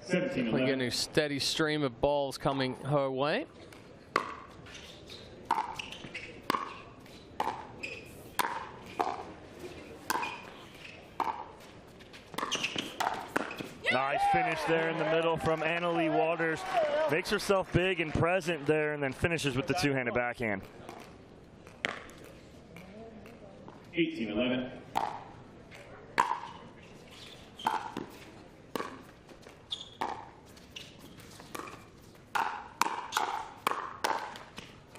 17-11. Getting a steady stream of balls coming her way. Nice finish there in the middle from Annalie Waters. Makes herself big and present there, and then finishes with the two-handed backhand. 18-11.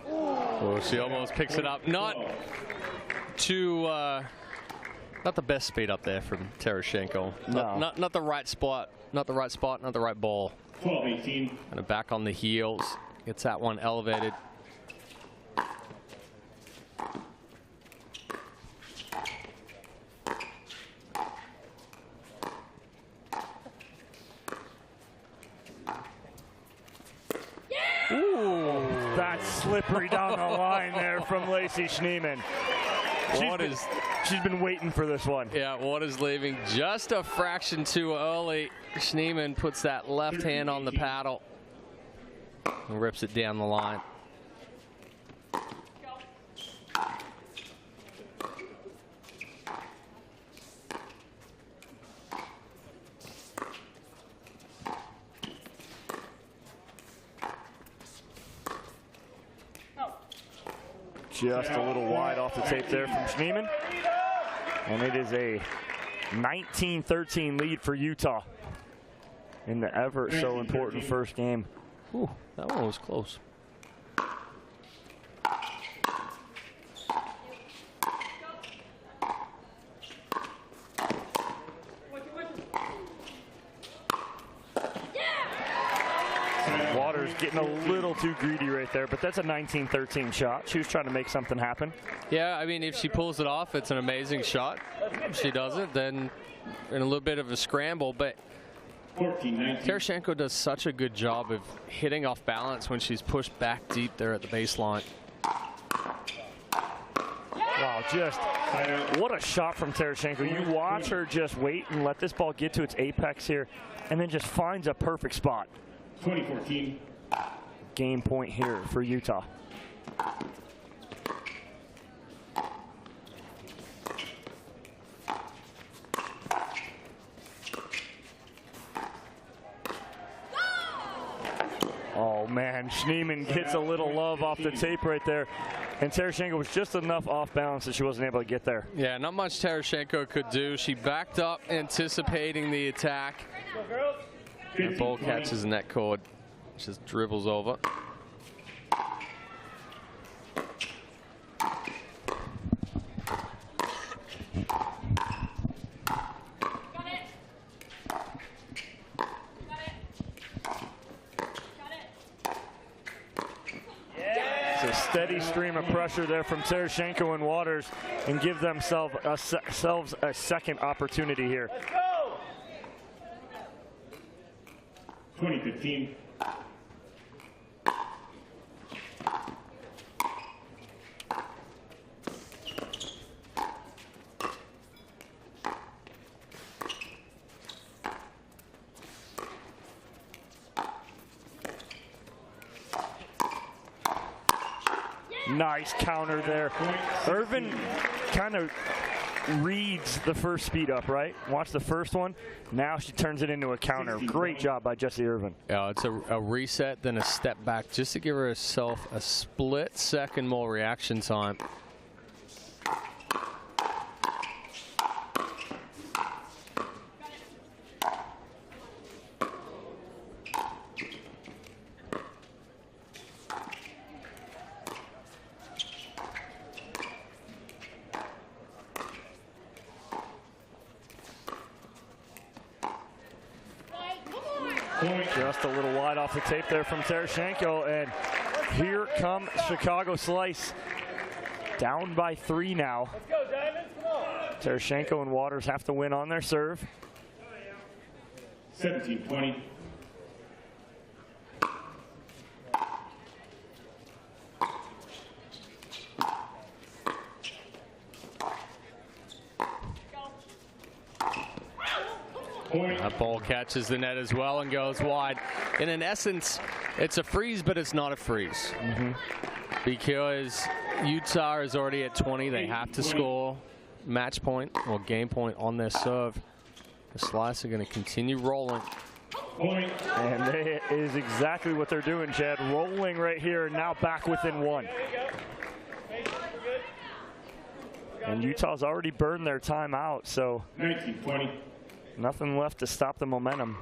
Oh, she almost picks it up. Not the best speed up there from Tereshenko. No. Not the right spot. Not the right spot. Not the right ball. 12-18. Kind of back on the heels. Gets that one elevated. Ooh, that's slippery down the line there from Lacey Schneemann. She's been waiting for this one. Yeah, Waters leaving just a fraction too early. Schneemann puts that left hand on the paddle and rips it down the line. Just a little wide off the tape there from Schneemann. And it is a 19-13 lead for Utah in the ever so important first game. Ooh, that one was close. getting a little too greedy right there, but that's a 19-13 shot. She was trying to make something happen. Yeah, I mean, if she pulls it off, it's an amazing shot. If she doesn't, then in a little bit of a scramble. But Tereschenko does such a good job of hitting off balance when she's pushed back deep there at the baseline. Wow, just what a shot from Tereschenko. You watch her just wait and let this ball get to its apex here, and then just finds a perfect spot. 2014. Game point here for Utah. Oh man, Schneemann gets a little love off the tape right there. And Tereschenko was just enough off balance that she wasn't able to get there. Yeah, not much Tereschenko could do. She backed up anticipating the attack. The ball catches the net cord. Just dribbles over. It's a steady stream of pressure there from Tereschenko and Waters, and give themselves a second opportunity here. 2015. Nice counter there. Irvin kind of reads the first speed up, right? Watch the first one. Now she turns it into a counter. Great job by Jessie Irvin. Yeah, it's a reset, then a step back, just to give herself a split second more reaction time. Just a little wide off the tape there from Tereschenko, and here comes Chicago Slice. Down by 3 now. Let's go, Diamonds, come on. Tereschenko and Waters have to win on their serve. 17-20. That ball catches the net as well and goes wide. And in essence, it's a freeze, but it's not a freeze. Because Utah is already at 20. They have to score match point or game point on their serve. The Slice are going to continue rolling. And that is exactly what they're doing, Chad. Rolling right here, now back within 1. And Utah's already burned their timeout, so 19-20. Nothing left to stop the momentum.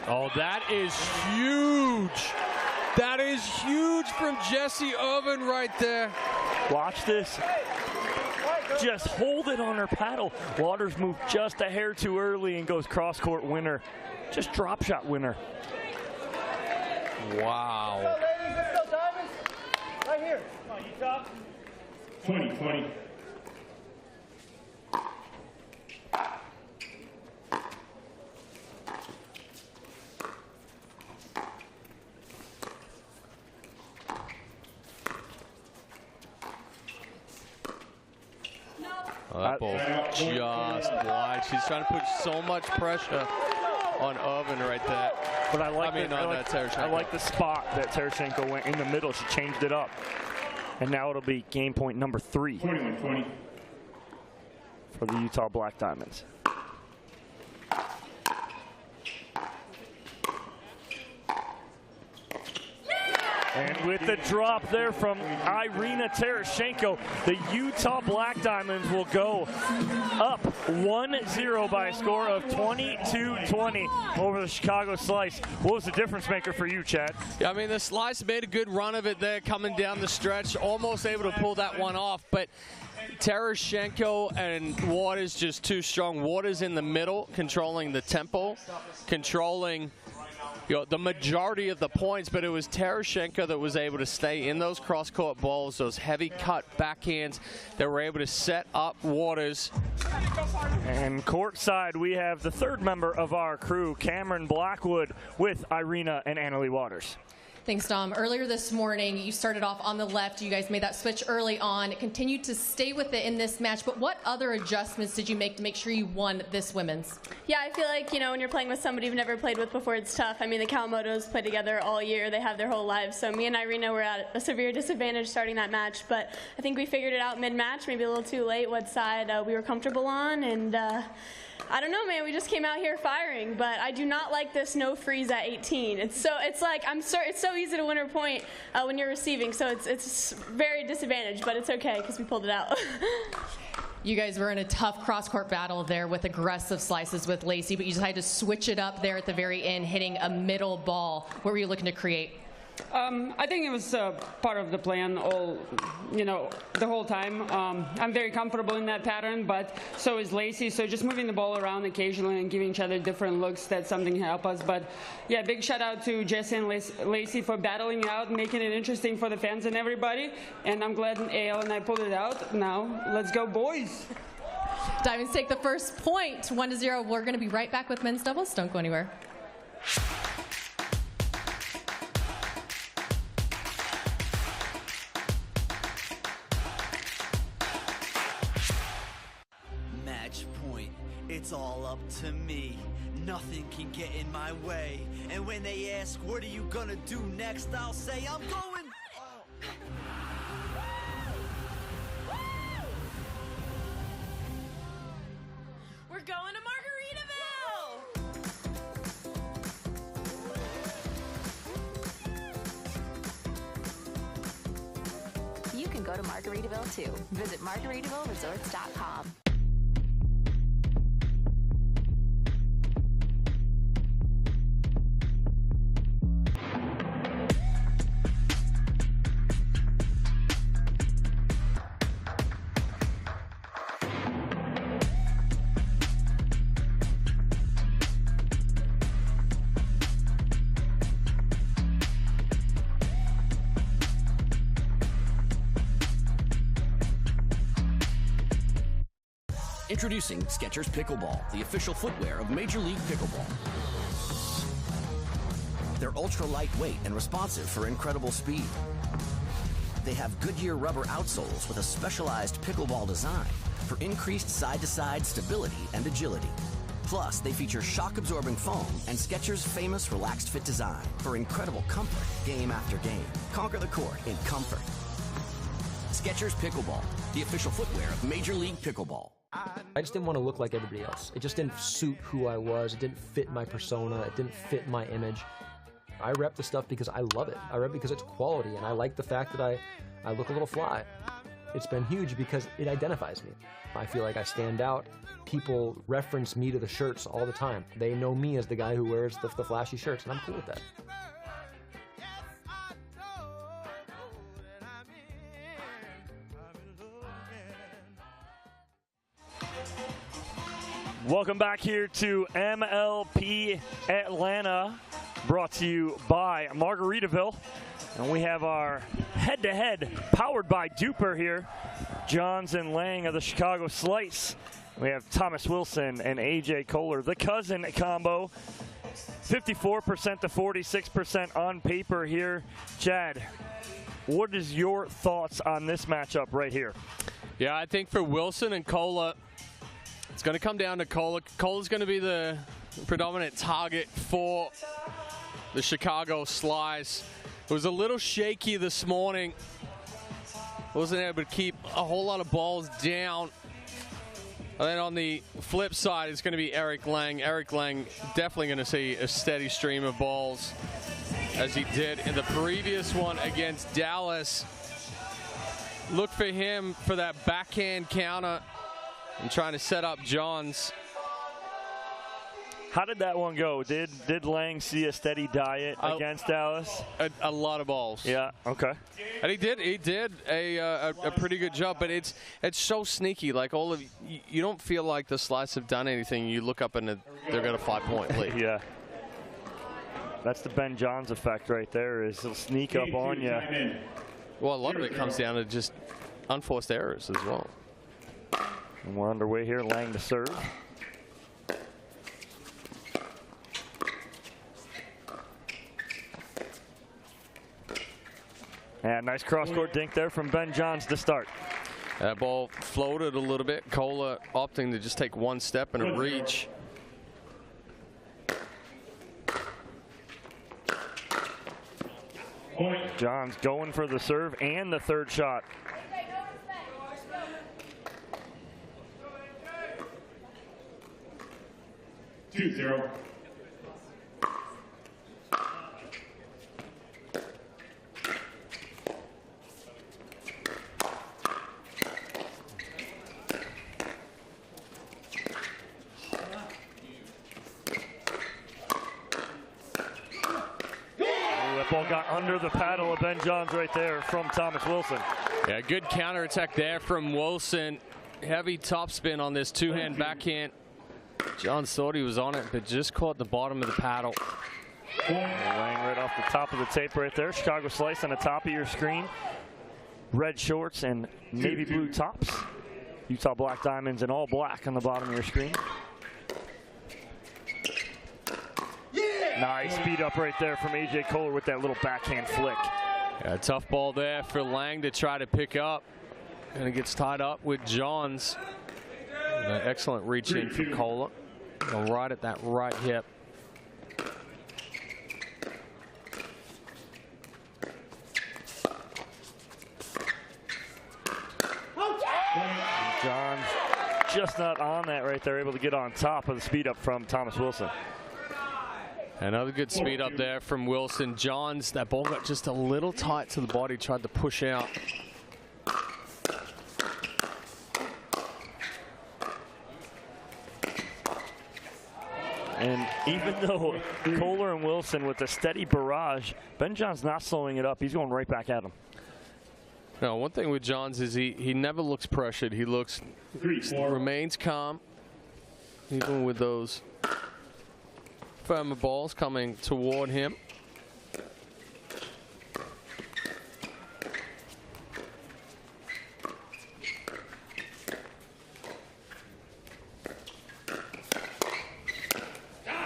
Oh, that is huge. That is huge from Jessie Irvin right there. Watch this. Just hold it on her paddle. Waters moved just a hair too early and goes cross-court winner. Just drop shot winner. Wow. Let's go, ladies. Let's go, Diamonds. Right here. Come on, Utah. 20-20. Oh, that ball just wide. She's trying to put so much pressure on Irvin right there. But I like the spot that Tereschenko went in the middle. She changed it up. And now it'll be game point number 3 21-20 for the Utah Black Diamonds. And with the drop there from Irina Tereschenko, the Utah Black Diamonds will go up 1-0 by a score of 22-20 over the Chicago Slice. What was the difference maker for you, Chad? Yeah, I mean, the Slice made a good run of it there coming down the stretch, almost able to pull that one off, but Tereshchenko and Waters just too strong. Waters in the middle, controlling the tempo, controlling the majority of the points, but it was Tereshchenko that was able to stay in those cross-court balls, those heavy cut backhands that were able to set up Waters. And courtside, we have the third member of our crew, Cameron Blackwood, with Irina and Annalie Waters. Thanks, Dom. Earlier this morning, you started off on the left. You guys made that switch early on. Continued to stay with it in this match. But what other adjustments did you make to make sure you won this women's? Yeah, I feel like, when you're playing with somebody you've never played with before, it's tough. I mean, the Kawamotos play together all year. They have their whole lives. So me and Irina were at a severe disadvantage starting that match. But I think we figured it out mid-match, maybe a little too late, what side we were comfortable on. And I don't know, man. We just came out here firing, but I do not like this no freeze at 18. It's so easy to win a point when you're receiving, so it's very disadvantaged, but it's okay because we pulled it out. You guys were in a tough cross-court battle there with aggressive slices with Lacey, but you decided to switch it up there at the very end, hitting a middle ball. What were you looking to create? I think it was part of the plan the whole time. I'm very comfortable in that pattern, but so is Lacey. So just moving the ball around occasionally and giving each other different looks, that's something to help us. But yeah, big shout out to Jesse and Lacey for battling out, making it interesting for the fans and everybody. And I'm glad AL and I pulled it out. Now, let's go, boys. Diamonds take the first point, 1-0. We're going to be right back with men's doubles. Don't go anywhere. It's all up to me. Nothing can get in my way. And when they ask, what are you gonna do next? I'll say, I'm going. We're going to Margaritaville! You can go to Margaritaville too. Visit MargaritavilleResorts.com. Introducing Skechers Pickleball, the official footwear of Major League Pickleball. They're ultra lightweight and responsive for incredible speed. They have Goodyear rubber outsoles with a specialized pickleball design for increased side-to-side stability and agility. Plus, they feature shock-absorbing foam and Skechers' famous relaxed fit design for incredible comfort game after game. Conquer the court in comfort. Skechers Pickleball, the official footwear of Major League Pickleball. I just didn't want to look like everybody else. It just didn't suit who I was. It didn't fit my persona. It didn't fit my image. I rep the stuff because I love it. I rep because it's quality, and I like the fact that I look a little fly. It's been huge because it identifies me. I feel like I stand out. People reference me to the shirts all the time. They know me as the guy who wears the flashy shirts, and I'm cool with that. Welcome back here to MLP Atlanta, brought to you by Margaritaville. And we have our head-to-head powered by DUPR here. Johns and Lang of the Chicago Slice. We have Thomas Wilson and AJ Kohler, the cousin combo. 54% to 46% on paper here. Chad, what is your thoughts on this matchup right here? Yeah, I think for Wilson and Kohler, it's going to come down to Kohler. Kohler's going to be the predominant target for the Chicago Slice. It was a little shaky this morning. Wasn't able to keep a whole lot of balls down. And then on the flip side, it's going to be Eric Lang. Eric Lang definitely going to see a steady stream of balls as he did in the previous one against Dallas. Look for him for that backhand counter and trying to set up Johns. How did that one go? Did Lang see a steady diet against Dallas? A lot of balls. Yeah. Okay. And he did a pretty good job, but it's so sneaky. Like you don't feel like the Slice have done anything. You look up and they've got a 5-point lead. Yeah. That's the Ben Johns effect right there. Is he'll sneak up on you. Well, a lot of it comes down to just unforced errors as well. And we're underway here. Lang to serve. And nice cross-court dink there from Ben Johns to start. That ball floated a little bit. Kohler opting to just take one step and a reach. Johns going for the serve and the third shot. Two, 0. Ball got under the paddle of Ben Johns right there from Thomas Wilson. Yeah, good counterattack there from Wilson. Heavy topspin on this two-hand backhand. Johns thought he was on it, but just caught the bottom of the paddle. Lang right off the top of the tape right there. Chicago Slice on the top of your screen. Red shorts and navy blue tops. Utah Black Diamonds and all black on the bottom of your screen. Nice speed up right there from AJ Kohler with that little backhand flick. Yeah, a tough ball there for Lang to try to pick up. And it gets tied up with Johns. An excellent reach in for Kohler. Right at that right hip. Johns just not on that right there, able to get on top of the speed up from Thomas Wilson. Another good speed up there from Wilson. Johns, that ball got just a little tight to the body, tried to push out. And even though Kohler and Wilson with a steady barrage, Ben Johns not slowing it up. He's going right back at him. No, one thing with Johns is he never looks pressured. He remains calm, even with those firmer balls coming toward him.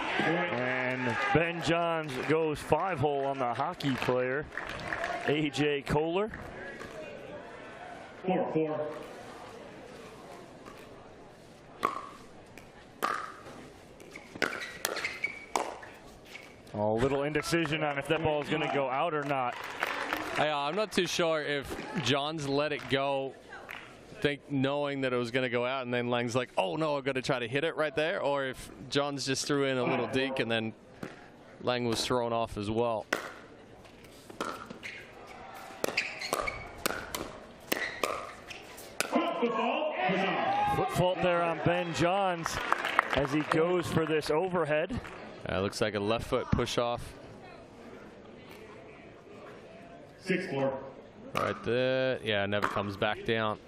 And Ben Johns goes 5-hole on the hockey player, AJ Kohler. 4-4. A little indecision on if that ball is going to go out or not. I'm not too sure if Johns let it go, knowing that it was going to go out, and then Lang's like, oh no, I've got to try to hit it right there, or if Johns just threw in a little deke and then Lang was thrown off as well. Foot fault there on Ben Johns as he goes for this overhead. Looks like a left foot push off. 6-4. Right there. Yeah, never comes back down.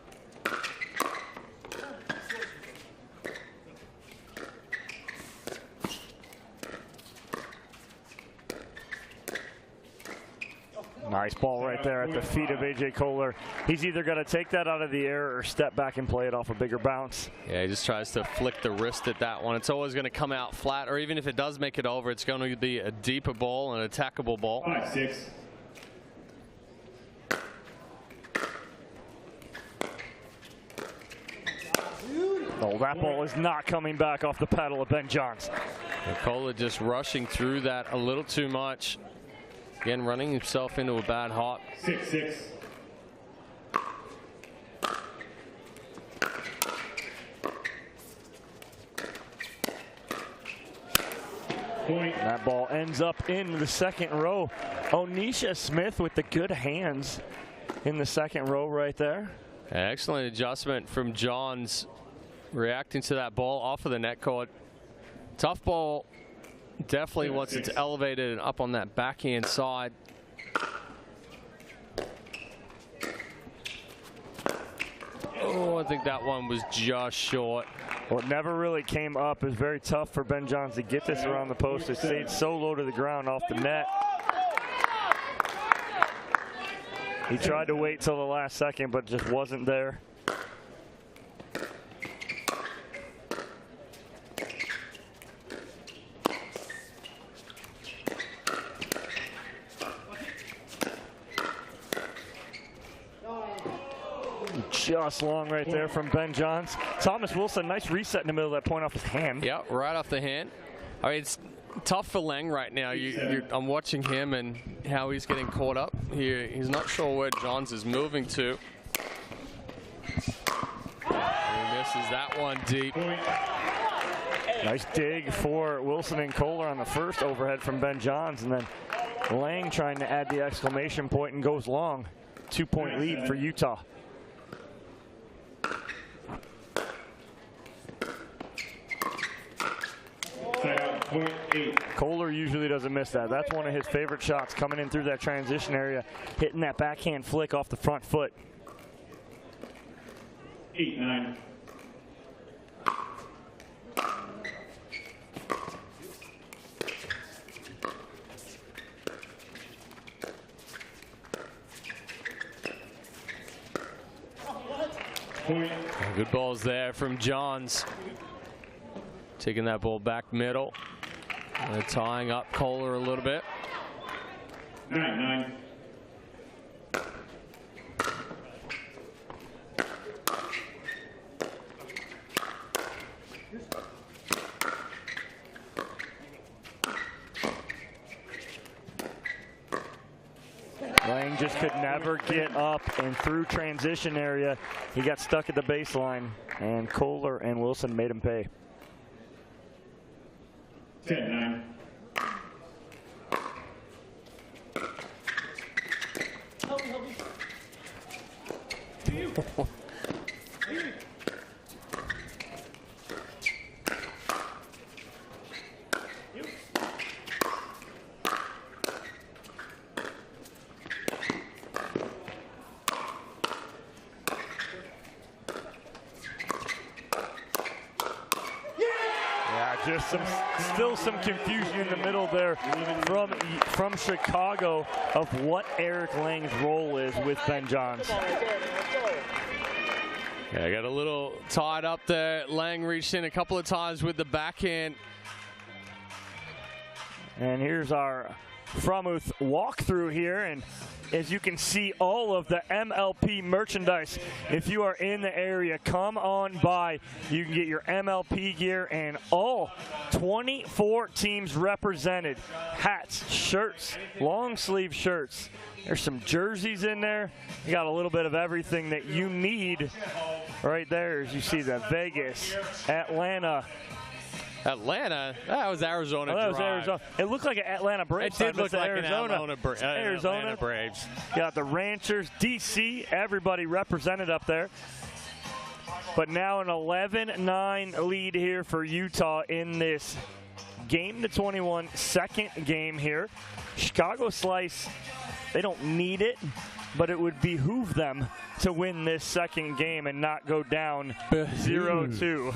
Nice ball right there at the feet of AJ Kohler. He's either going to take that out of the air or step back and play it off a bigger bounce. Yeah, he just tries to flick the wrist at that one. It's always going to come out flat, or even if it does make it over, it's going to be a deeper ball, an attackable ball. 5-6. Oh, that ball is not coming back off the paddle of Ben Johns. Kohler just rushing through that a little too much. Again, running himself into a bad hop. 6-6. Point. That ball ends up in the second row. Onisha Smith with the good hands in the second row right there. Excellent adjustment from Johns, reacting to that ball off of the net cord. Tough ball definitely wants it elevated and up on that backhand side. Oh, I think that one was just short. Well, it never really came up. It was very tough for Ben Johns to get this around the post. It stayed so low to the ground off the net. He tried to wait till the last second, but just wasn't there. Just long right there from Ben Johns. Thomas Wilson, nice reset in the middle of that point off his hand. Yeah, right off the hand. I mean, it's tough for Lang right now. I'm watching him and how he's getting caught up here. He's not sure where Johns is moving to. He misses that one deep. Nice dig for Wilson and Kohler on the first overhead from Ben Johns, and then Lang trying to add the exclamation point and goes long. 2-point lead for Utah. Kohler usually doesn't miss that. That's one of his favorite shots, coming in through that transition area, hitting that backhand flick off the front foot. 8-9. Good balls there from Johns. Taking that ball back middle. Tying up Kohler a little bit. 9-9. Lang just could never get up and through transition area. He got stuck at the baseline, and Kohler and Wilson made him pay. 10-9. Just still some confusion in the middle there from Chicago of what Eric Lang's role is with Ben Johns. Yeah, got a little tied up there. Lang reached in a couple of times with the backhand. And here's our Fromuth walkthrough here, and as you can see, all of the MLP merchandise. If you are in the area, come on by. You can get your MLP gear, and all 24 teams represented. Hats, shirts, long sleeve shirts. There's some jerseys in there. You got a little bit of everything that you need right there. As you see the Vegas, Atlanta. That was Arizona. Oh, that was Arizona. It looked like an Atlanta Braves. It did look like Arizona. Atlanta Braves. Got the Ranchers, DC, everybody represented up there. But now an 11-9 lead here for Utah in this game to 21 second game here. Chicago Slice, they don't need it, but it would behoove them to win this second game and not go down 0-2.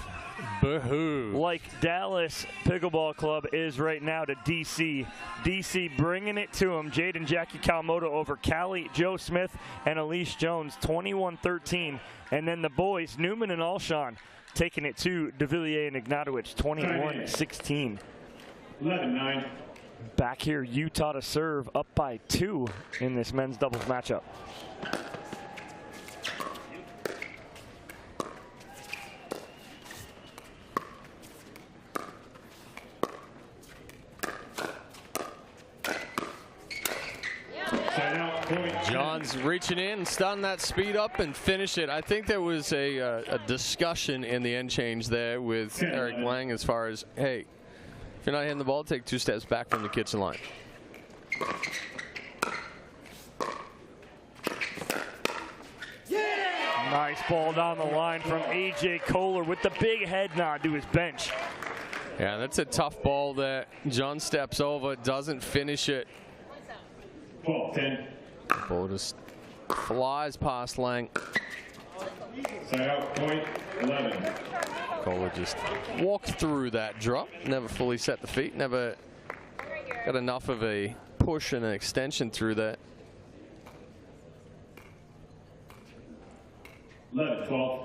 Boo-hoo. Like Dallas Pickleball Club is right now to DC. DC bringing it to them. Jade and Jackie Kawamoto over Callie, Joe Smith, and Elise Jones, 21-13. And then the boys, Newman and Alshon, taking it to DeVilliers and Ignatowicz, 21-16. 11-9. Back here, Utah to serve, up by 2 in this men's doubles matchup. Johns reaching in, starting that speed up and finish it. I think there was a discussion in the end change there with Eric Lang as far as, hey, if you're not hitting the ball, take 2 steps back from the kitchen line. Nice ball down the line from A.J. Kohler with the big head nod to his bench. Yeah, that's a tough ball that John steps over, doesn't finish it. 12-10. Ball just flies past Lang. Side out, point 11. Kohler just walked through that drop, never fully set the feet, never got enough of a push and an extension through that. 11-12.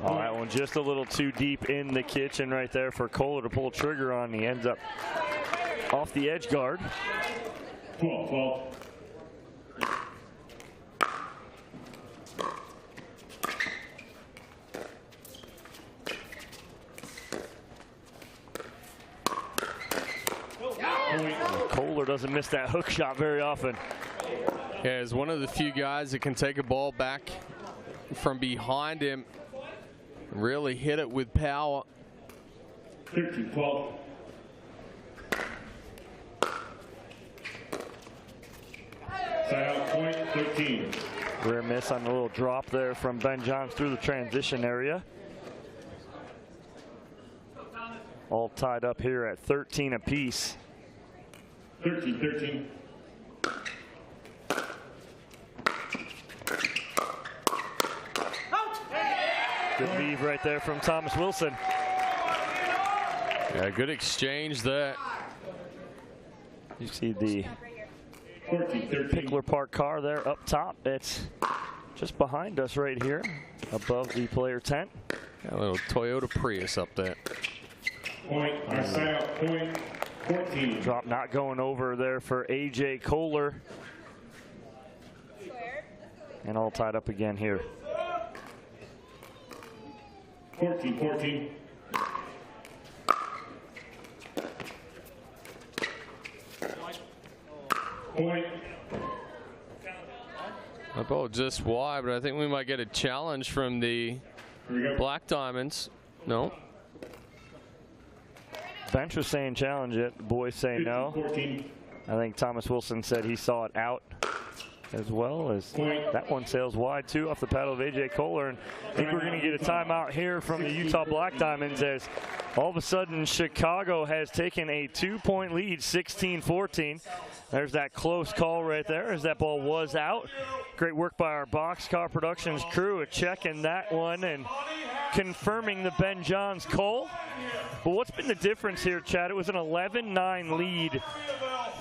Oh, that one just a little too deep in the kitchen right there for Kohler to pull trigger on. He ends up off the edge guard. 12-12. Kohler doesn't miss that hook shot very often. Yeah, he's one of the few guys that can take a ball back from behind him, really hit it with power. 13-12. Side out, point 13. Rare miss on the little drop there from Ben Johns through the transition area. All tied up here at 13 apiece. 13-13. Good leave right there from Thomas Wilson. Yeah, good exchange there. You see the Pickler Park car there up top. It's just behind us right here, above the player tent. Got a little Toyota Prius up there. Point, our side out, point 14. Drop not going over there for A.J. Kohler. And all tied up again here. 14-14. Point. That ball just wide, but I think we might get a challenge from the Black Diamonds. No. Bench was saying challenge it. The boys say no. 14. I think Thomas Wilson said he saw it out as well. As that one sails wide too off the paddle of A.J. Kohler. And I think we're going to get a timeout here from the Utah Black Diamonds as all of a sudden Chicago has taken a 2-point lead, 16-14. There's that close call right there as that ball was out. Great work by our Boxcar Productions crew at checking that one and confirming the Ben Johns call. But what's been the difference here, Chad? It was an 11-9 lead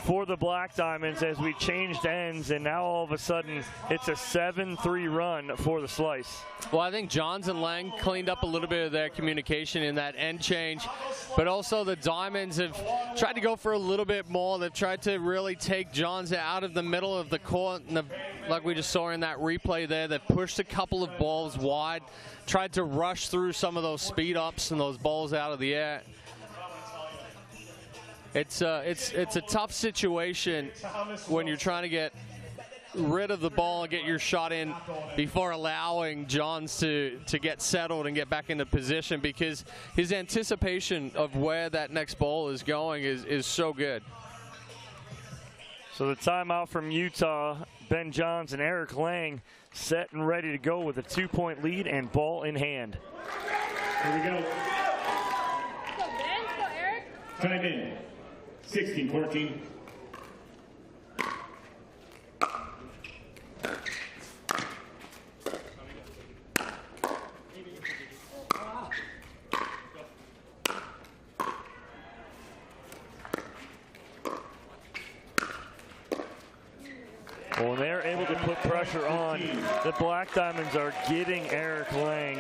for the Black Diamonds as we changed ends, and now all of a sudden it's a 7-3 run for the Slice. Well, I think Johns and Lang cleaned up a little bit of their communication in that end change, but also the Diamonds have tried to go for a little bit more. They've tried to really take Johns out of the middle of the court, and like we just saw in that replay there, they've pushed a couple of balls wide, tried to rush through some of those speed ups and those balls out of the air. It's a tough situation when you're trying to get rid of the ball and get your shot in before allowing Johns to get settled and get back into position, because his anticipation of where that next ball is going is so good. So the timeout from Utah, Ben Johns and Eric Lang set and ready to go with a 2-point lead and ball in hand. Here we go. Time in. 16-14. Well, when they're able to put pressure on, the Black Diamonds are getting Eric Lang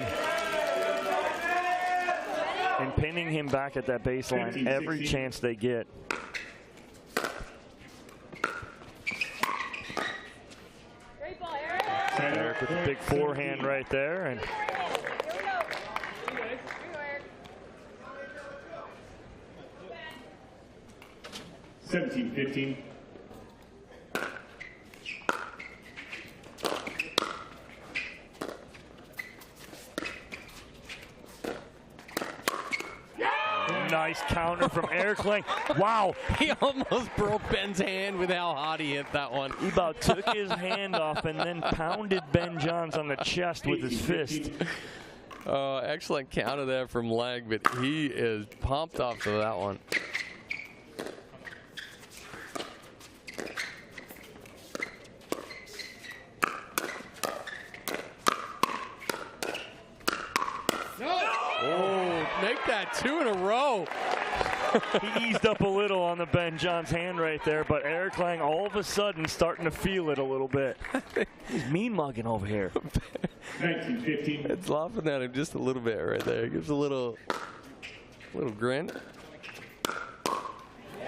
and pinning him back at that baseline every chance they get. Eric with a big forehand right there. And $17-15. nice counter from Eric Lang. Wow. He almost broke Ben's hand with how hard he hit that one. He about took his hand off and then pounded Ben Johns on the chest with his fist. Excellent counter there from Lang, but he is pumped up for that one. Oh, make that 2 in a row. He eased up a little on the Ben Johns hand right there, but Eric Lang all of a sudden starting to feel it a little bit. He's mean mugging over here. 19-15. It's laughing at him just a little bit right there. He gives a little grin.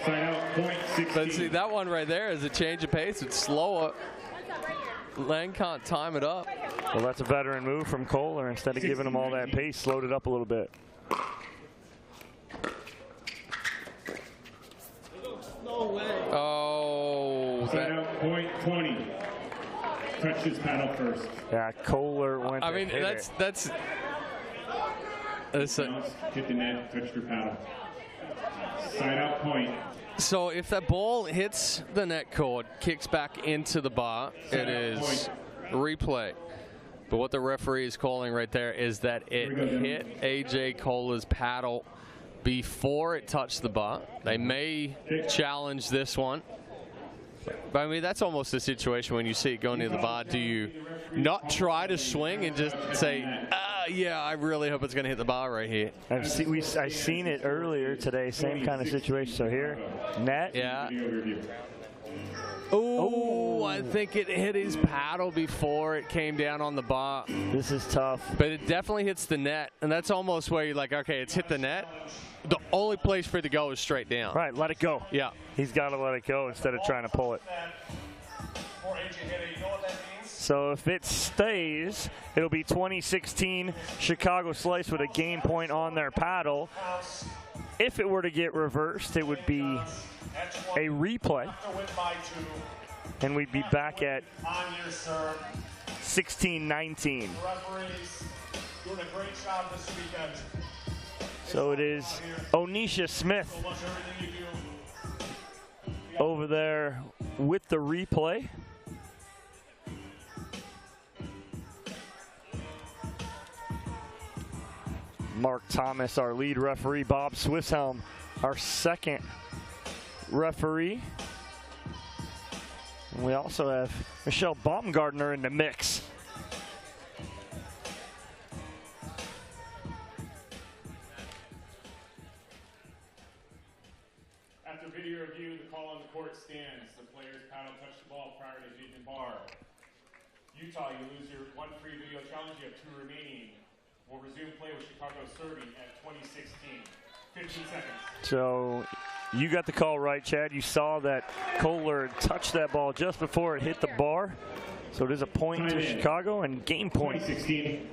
Sign out, point 16. But see, that one right there is a change of pace. It's slower. Lang can't time it up. Well, that's a veteran move from Kohler. Instead of giving him all that pace, slowed it up a little bit. Oh. Sign out, point 20. Touch his paddle first. Yeah, Kohler went. I mean, that's hit the net, touch your paddle. Sign out, point. So if that ball hits the net cord, kicks back into the bar, it is replay. But what the referee is calling right there is that it hit AJ Kohler's paddle before it touched the bar. They may challenge this one. But I mean, that's almost a situation when you see it go near the bar. Do you not try to swing and just say, yeah, I really hope it's going to hit the bar right here? I've seen it earlier today, same kind of situation. So here, net. Yeah. Oh, I think it hit his paddle before it came down on the bar. This is tough. But it definitely hits the net, and that's almost where you're like, okay, it's hit the net. The only place for it to go is straight down. Right, let it go. Yeah. He's got to let it go instead of trying to pull it. So if it stays, it'll be 2016 Chicago Slice with a game point on their paddle. If it were to get reversed, it would be a replay. And we'd be back at 16-19. Doing a great job this weekend. So it is Onisha Smith over there with the replay. Mark Thomas, our lead referee. Bob Swisshelm, our second referee. And we also have Michelle Baumgartner in the mix. After video review, the call on the court stands. The player's paddle touched the ball prior to hitting the bar. Utah, you lose your one free video challenge. You have 2 remaining. We'll resume play with Chicago serving at 2016. 15 seconds. So you got the call right, Chad. You saw that Kohler touched that ball just before it hit the bar. So it is a point to Chicago and game point. 2016.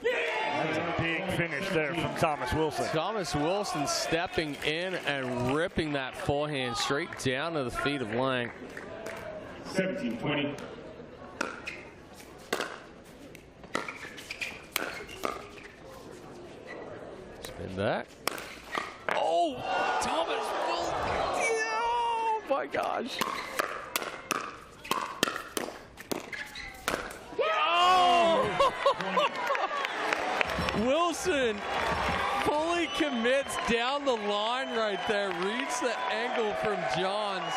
That's a big finish there from Thomas Wilson. Thomas Wilson stepping in and ripping that forehand straight down to the feet of Lang. 17-20. Spin that. Oh, Thomas Wilson. Oh, my gosh. Oh! Wilson fully commits down the line right there. Reads the angle from Johns.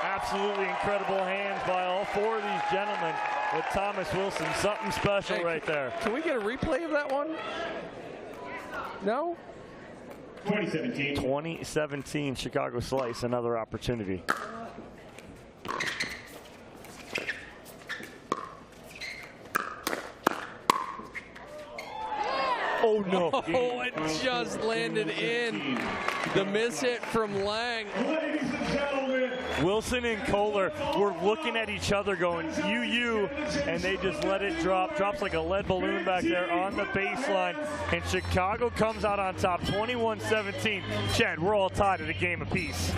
Absolutely incredible hands by all 4 of these gentlemen with Thomas Wilson. Something special right there. Can we get a replay of that one? No? 2017. 2017 Chicago Slice, another opportunity. Oh, no. Oh, it just landed in. The miss hit from Lang. Ladies and gentlemen. Wilson and Kohler were looking at each other going, you, and they just let it drop. Drops like a lead balloon back there on the baseline. And Chicago comes out on top, 21-17. Chad, we're all tied at a game apiece.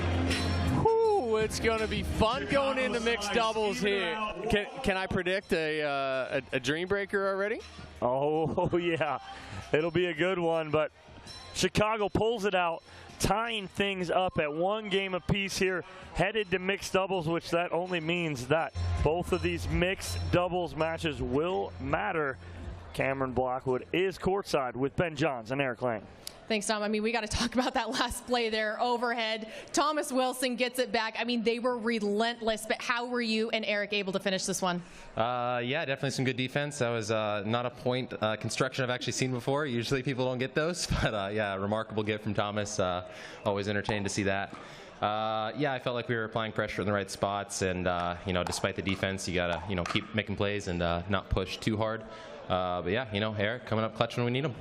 Whew. Oh, it's going to be fun going into mixed doubles here. Can I predict a dream breaker already? Oh, yeah. It'll be a good one, but Chicago pulls it out, tying things up at 1 game apiece here, headed to mixed doubles, which that only means that both of these mixed doubles matches will matter. Cameron Blackwood is courtside with Ben Johns and Eric Lang. Thanks, Tom. I mean, we got to talk about that last play there, overhead. Thomas Wilson gets it back. I mean, they were relentless, but how were you and Eric able to finish this one? Yeah, definitely some good defense. That was not a point construction I've actually seen before. Usually people don't get those, but yeah, remarkable get from Thomas. Always entertained to see that. Yeah, I felt like we were applying pressure in the right spots, and you know, despite the defense, you gotta keep making plays and not push too hard. But yeah, Eric coming up clutch when we need him.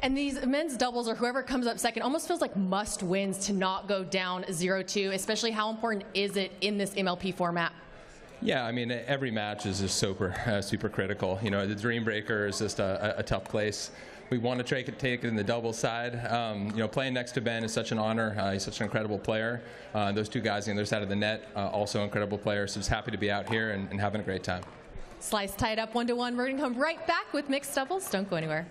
And these men's doubles, or whoever comes up second, almost feels like must wins to not go down 0-2, especially how important is it in this MLP format? Yeah, I mean, every match is just super critical. The Dream Breaker is just a tough place. We want to take it in the double side. Playing next to Ben is such an honor. He's such an incredible player. Those two guys on the other side of the net, also incredible players. So just happy to be out here and having a great time. Slice tied up 1-1. We're going to come right back with mixed doubles. Don't go anywhere.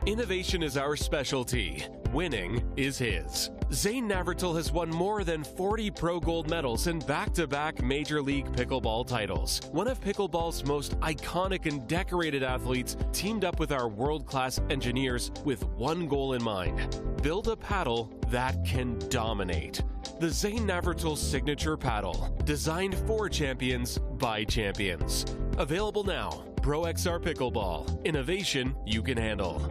Innovation is our specialty. Winning is his. Zane Navratil has won more than 40 Pro Gold medals and back-to-back Major League Pickleball titles. One of pickleball's most iconic and decorated athletes teamed up with our world-class engineers with one goal in mind: build a paddle that can dominate. The Zane Navratil Signature Paddle, designed for champions by champions. Available now. ProXR Pickleball. Innovation you can handle.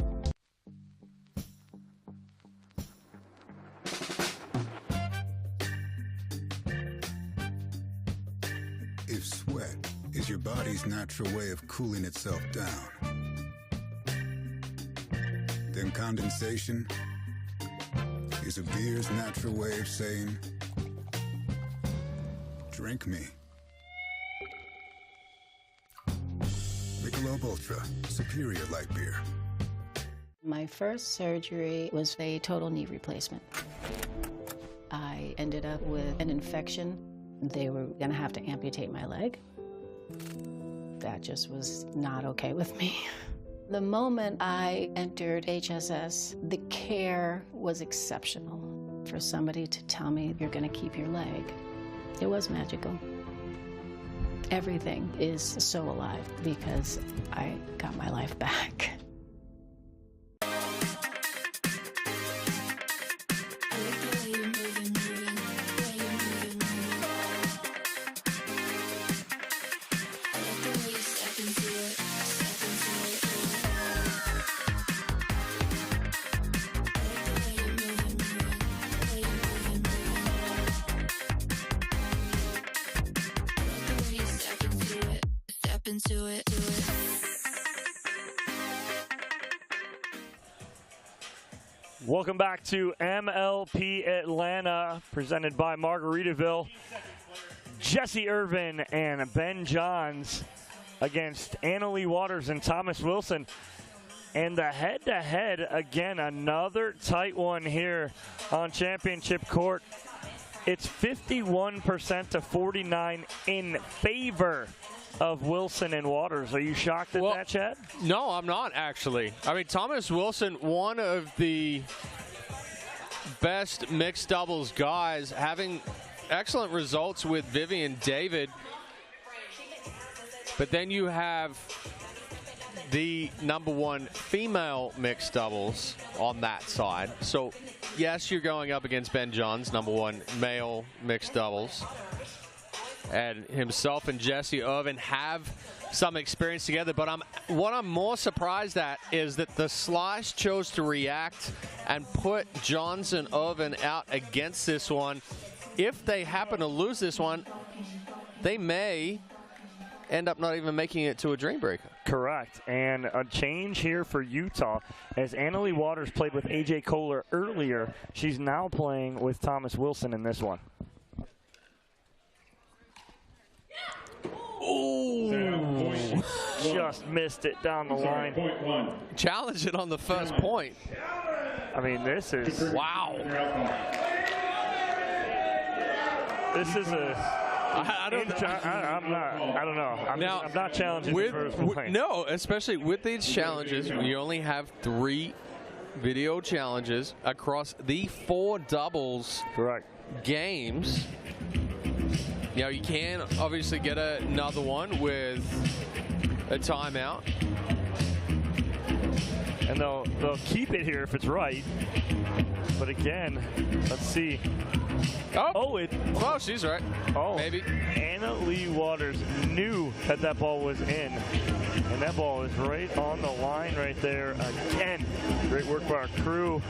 If sweat is your body's natural way of cooling itself down, then condensation is a beer's natural way of saying, drink me. Michelob ULTRA, superior light beer. My first surgery was a total knee replacement. I ended up with an infection. They were going to have to amputate my leg. That just was not okay with me. The moment I entered HSS, the care was exceptional. For somebody to tell me you're going to keep your leg, it was magical. Everything is so alive because I got my life back. Welcome back to MLP Atlanta, presented by Margaritaville. Jesse Irvin and Ben Johns against Annalie Waters and Thomas Wilson. And the head-to-head, again, another tight one here on championship court. It's 51% to 49 in favor of Wilson and Waters. Are you shocked at that, Chad? No, I'm not, actually. I mean, Thomas Wilson, one of the best mixed doubles guys, having excellent results with Vivian David. But then you have the #1 female mixed doubles on that side. So, yes, you're going up against Ben Johns, #1 male mixed doubles. And himself and Jesse Irvin have some experience together. But what I'm more surprised at is that the Slice chose to react and put Johns and Irvin out against this one. If they happen to lose this one, they may end up not even making it to a Dream Breaker. Correct. And a change here for Utah. As Annalie Waters played with A.J. Kohler earlier, she's now playing with Thomas Wilson in this one. Ooh. Just missed it down the line. Challenge it on the first point. I mean, this is... Wow. This is a... I don't know. I'm not challenging the first point. No, especially with these challenges, we only have 3 video challenges across the 4 doubles games. You know, you can obviously get another one with a timeout. And they'll keep it here if it's right. But again, let's see. Oh, she's right. Oh, maybe. Anna Lee Waters knew that ball was in. And that ball is right on the line right there again. Great work by our crew.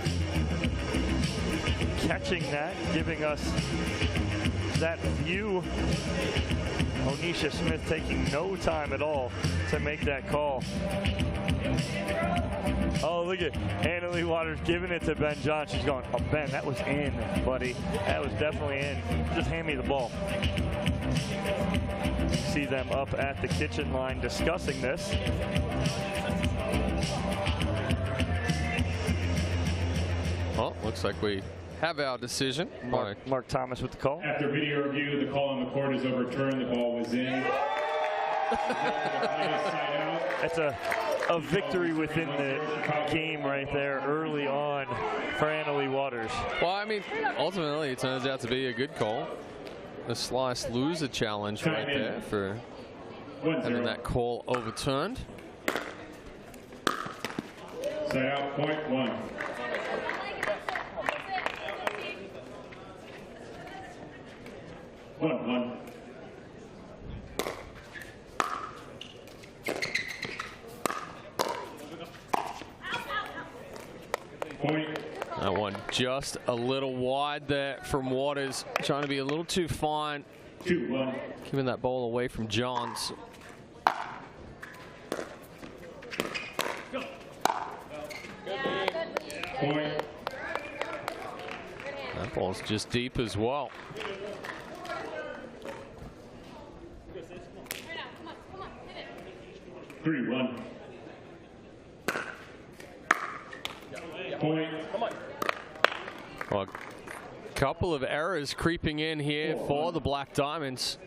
Catching that, giving us that view. Onisha Smith taking no time at all to make that call. Oh, look at Anna Lee Waters giving it to Ben John. She's going, oh, Ben, that was in, buddy. That was definitely in. Just hand me the ball. See them up at the kitchen line discussing this. Well, looks like we have our decision. Mark Thomas with the call. After video review, the call on the court is overturned. The ball was in. That's a victory within the game right there early on for Anna Lee Waters. Well, I mean, ultimately it turns out to be a good call. A slice loser challenge right there for having that call overturned. Set out point 1. One. Point. That one just a little wide there from Waters, trying to be a little too fine. 2-1. Giving that ball away from Johns. Point. That ball's just deep as well. Three, 1. Point. Well, a couple of errors creeping in here for the Black Diamonds.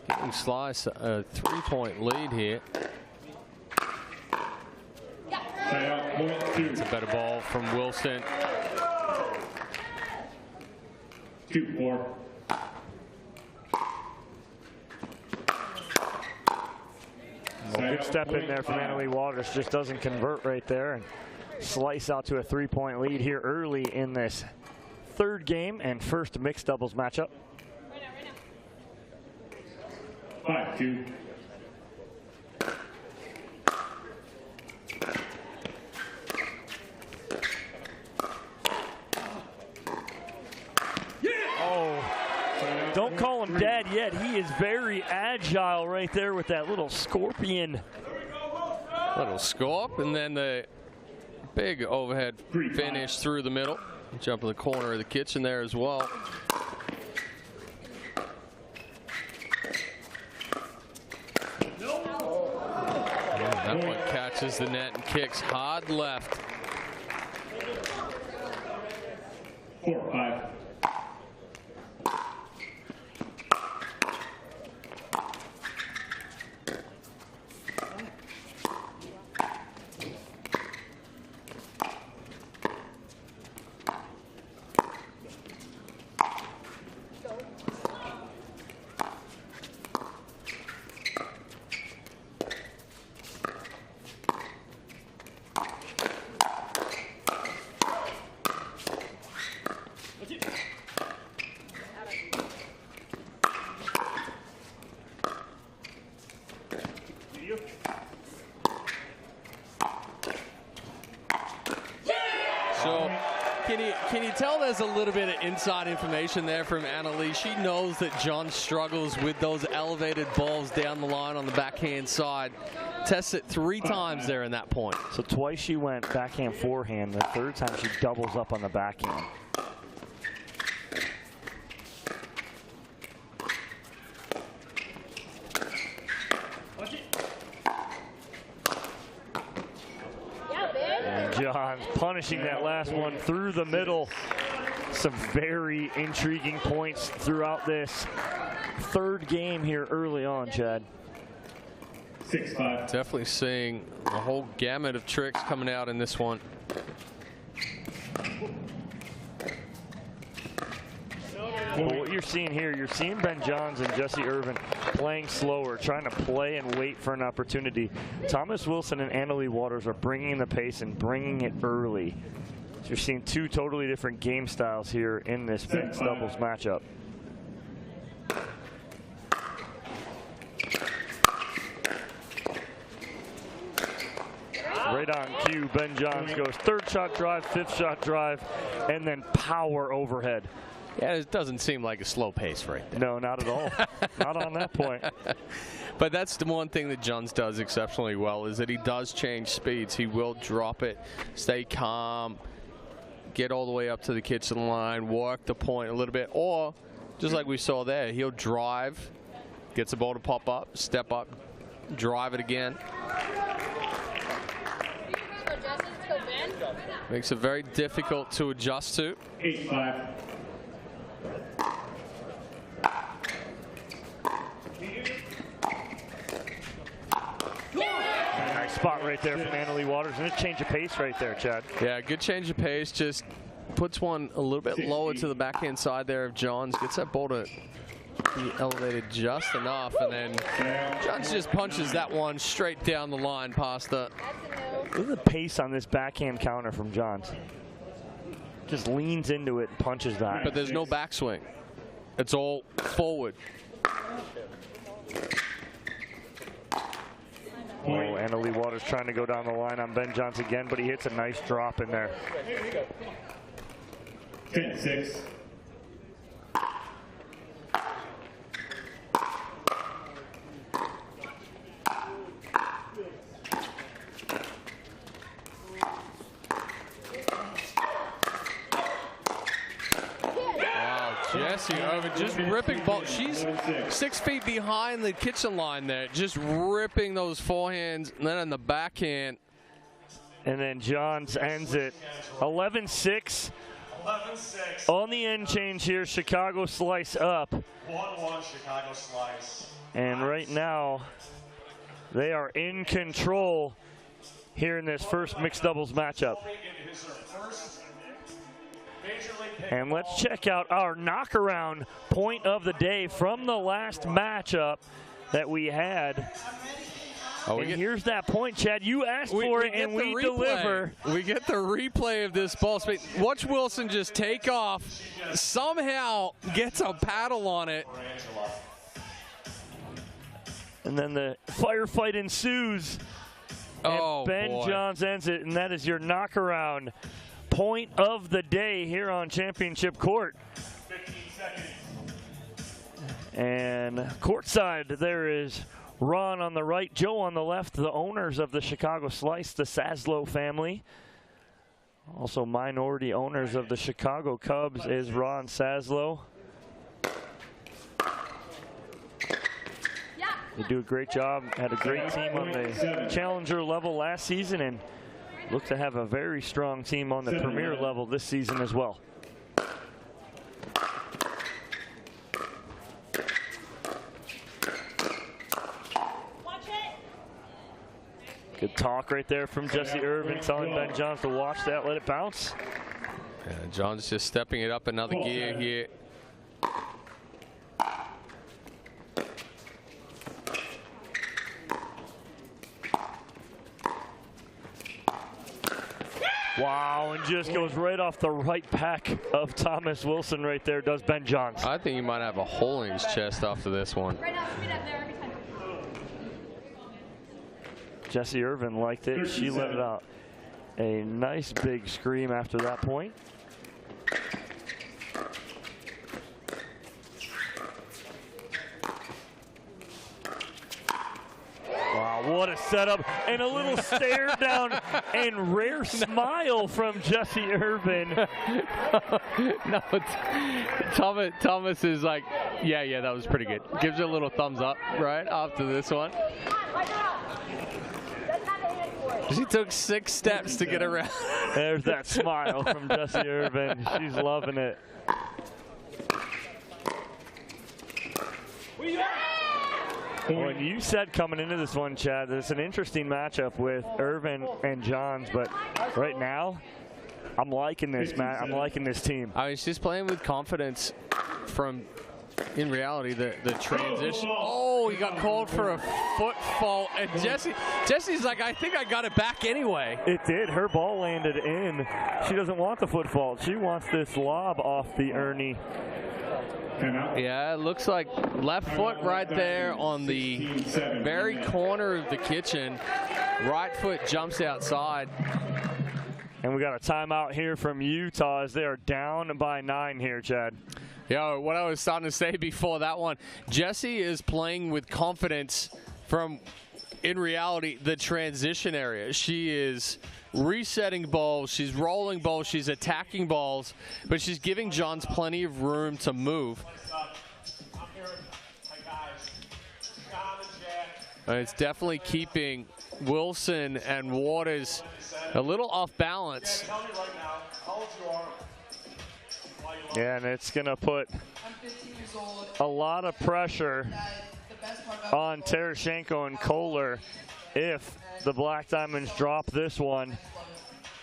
Giving Slice a 3-point lead here. It's a better ball from Wilson. 2-4. Good step in there from Anna Lee Waters. Just doesn't convert right there. And Slice out to a 3-point lead here early in this third game and first mixed doubles matchup. 5-2. Don't call him dead yet. He is very agile right there with that little scorpion. Little scorp, and then the big overhead finish through the middle. Jump in the corner of the kitchen there as well. That one catches the net and kicks hard left. 4-5. Can you tell there's a little bit of inside information there from Anna Lee? She knows that John struggles with those elevated balls down the line on the backhand side. Tests it 3 times there in that point. So twice she went backhand, forehand. The third time she doubles up on the backhand. punishing that last one through the middle. Some very intriguing points throughout this third game here early on, Chad. 6-5. Definitely seeing a whole gamut of tricks coming out in this one. Well, what you're seeing here, you're seeing Ben Johns and Jesse Irvin playing slower, trying to play and wait for an opportunity. Thomas Wilson and Annalie Waters are bringing the pace and bringing it early. So you're seeing two totally different game styles here in this mixed doubles matchup. Right on cue, Ben Johns goes third shot drive, fifth shot drive, and then power overhead. Yeah, it doesn't seem like a slow pace right there. No, not at all. Not on that point. But that's the one thing that Johns does exceptionally well, is that he does change speeds. He will drop it, stay calm, get all the way up to the kitchen line, work the point a little bit, or just like we saw there, he'll drive, gets the ball to pop up, step up, drive it again. Makes it very difficult to adjust to. 8-5. Nice spot right there from Annalie Waters, and a change of pace right there, Chad. Yeah, good change of pace. Just puts one a little bit lower to the backhand side there of Johns. Gets that ball to be elevated just enough, and then Johns just punches that one straight down the line past the. Look at the pace on this backhand counter from Johns. Just leans into it and punches back. But there's no backswing. It's all forward. Oh, Annalie Waters trying to go down the line on Ben Johns again, but he hits a nice drop in there. 10-6. Jesse Irvin just ripping ball. She's 6 feet behind the kitchen line there, just ripping those forehands, and then on the backhand. And then Johns ends it 11-6. 11-6. On the end change here, Chicago slice up. 1-1 Chicago slice. And right now, they are in control here in this first mixed doubles matchup. And let's check out our knockaround point of the day from the last matchup that we had. Oh, and here's that point, Chad. You asked for it, and we deliver. We get the replay of this ball spin. Watch Wilson just take off, somehow gets a paddle on it. And then the firefight ensues. And Ben Johns ends it, and that is your knockaround point of the day here on Championship Court. 15 seconds. And courtside, there is Ron on the right, Joe on the left, the owners of the Chicago Slice, the Saslow family. Also minority owners of the Chicago Cubs is Ron Saslow. They do a great job, had a great team on the challenger level last season, and look to have a very strong team on the premier level this season as well. Good talk right there from Jesse Irvin, telling Ben Johns to watch that, let it bounce. Yeah, Johns just stepping it up another gear here. Wow, and just goes right off the right pack of Thomas Wilson right there, does Ben Johns. I think he might have a hole in his chest after this one. Jesse Irvin liked it. She let it out. A nice big scream after that point. Wow, what a setup. And a little stare down and rare smile from Jesse Irvin. No, Thomas is like, yeah, that was pretty good. Gives you a little thumbs up right after this one. She took 6 steps to get around. There's that smile from Jessie Irvin. She's loving it. When you said coming into this one, Chad, that it's an interesting matchup with Irvin and Johns, but right now, I'm liking this, Matt. I'm liking this team. I mean, she's playing with confidence from, in reality, the transition. Oh, he got called for a foot fault. And Jessie's like, I think I got it back anyway. It did. Her ball landed in. She doesn't want the foot fault. She wants this lob off the Ernie. Yeah, it looks like left foot right there on the very corner of the kitchen. Right foot jumps outside. And we got a timeout here from Utah as they are down by 9 here, Chad. Yeah, what I was starting to say before that one, Jessie is playing with confidence from, in reality, the transition area. She is resetting balls, she's rolling balls, she's attacking balls, but she's giving Johns plenty of room to move. And it's definitely keeping Wilson and Waters a little off balance. Yeah, and it's going to put a lot of pressure on Tereshchenko and Kohler if the Black Diamonds drop this one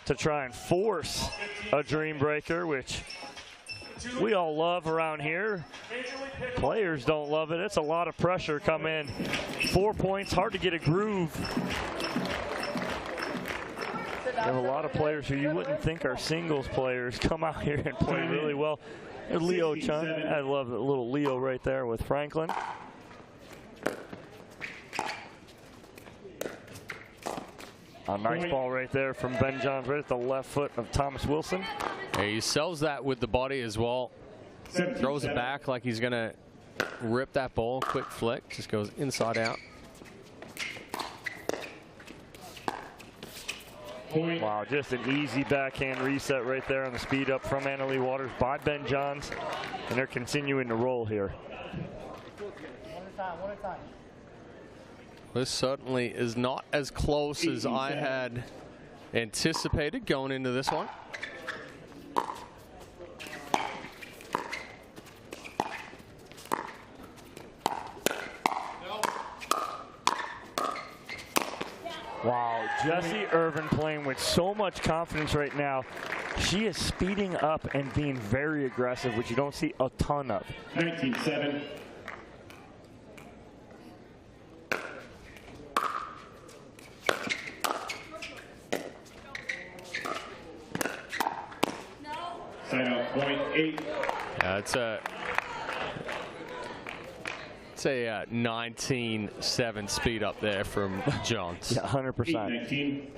to try and force a dream breaker, which we all love around here. Players don't love it. It's a lot of pressure come in. 4 points, hard to get a groove. There are a lot of players who you wouldn't think are singles players come out here and play really well. There's Leo Chun. I love the little Leo right there with Franklin. A nice ball right there from Ben Johns, right at the left foot of Thomas Wilson. Yeah, he sells that with the body as well. Throws it back like he's going to rip that ball. Quick flick, just goes inside out. Wow, just an easy backhand reset right there on the speed up from Annalie Waters by Ben Johns. And they're continuing to roll here. This certainly is not as close as I had anticipated going into this one. Wow, Jessie Irvin playing with so much confidence right now. She is speeding up and being very aggressive, which you don't see a ton of. 19-7. Sign out, point 8. Yeah, it's a 19-7 speed up there from Johns. Yeah, 100%.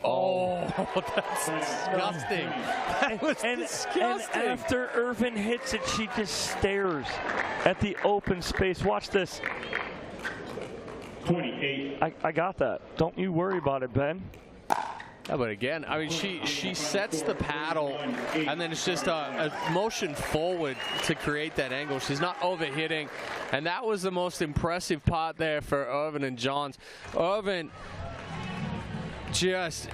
Oh, that's disgusting. That was disgusting. And after Irvin hits it, she just stares at the open space. Watch this. 28. I got that. Don't you worry about it, Ben. Yeah, but again, I mean, she sets the paddle, and then it's just a motion forward to create that angle. She's not overhitting, and that was the most impressive part there for Irvin and Johns. Irvin just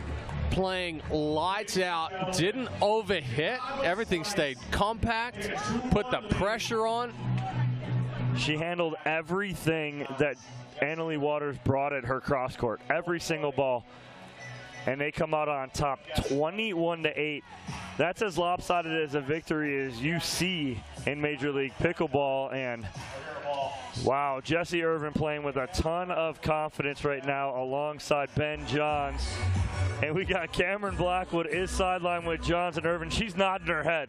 playing lights out, didn't overhit. Everything stayed compact, put the pressure on. She handled everything that Annalie Waters brought at her cross court, every single ball. And they come out on top 21-8. That's as lopsided as a victory as you see in Major League Pickleball. And wow, Jessie Irvin playing with a ton of confidence right now alongside Ben Johns. And we got Cameron Blackwood is sidelined with Johns and Irvin. She's nodding her head.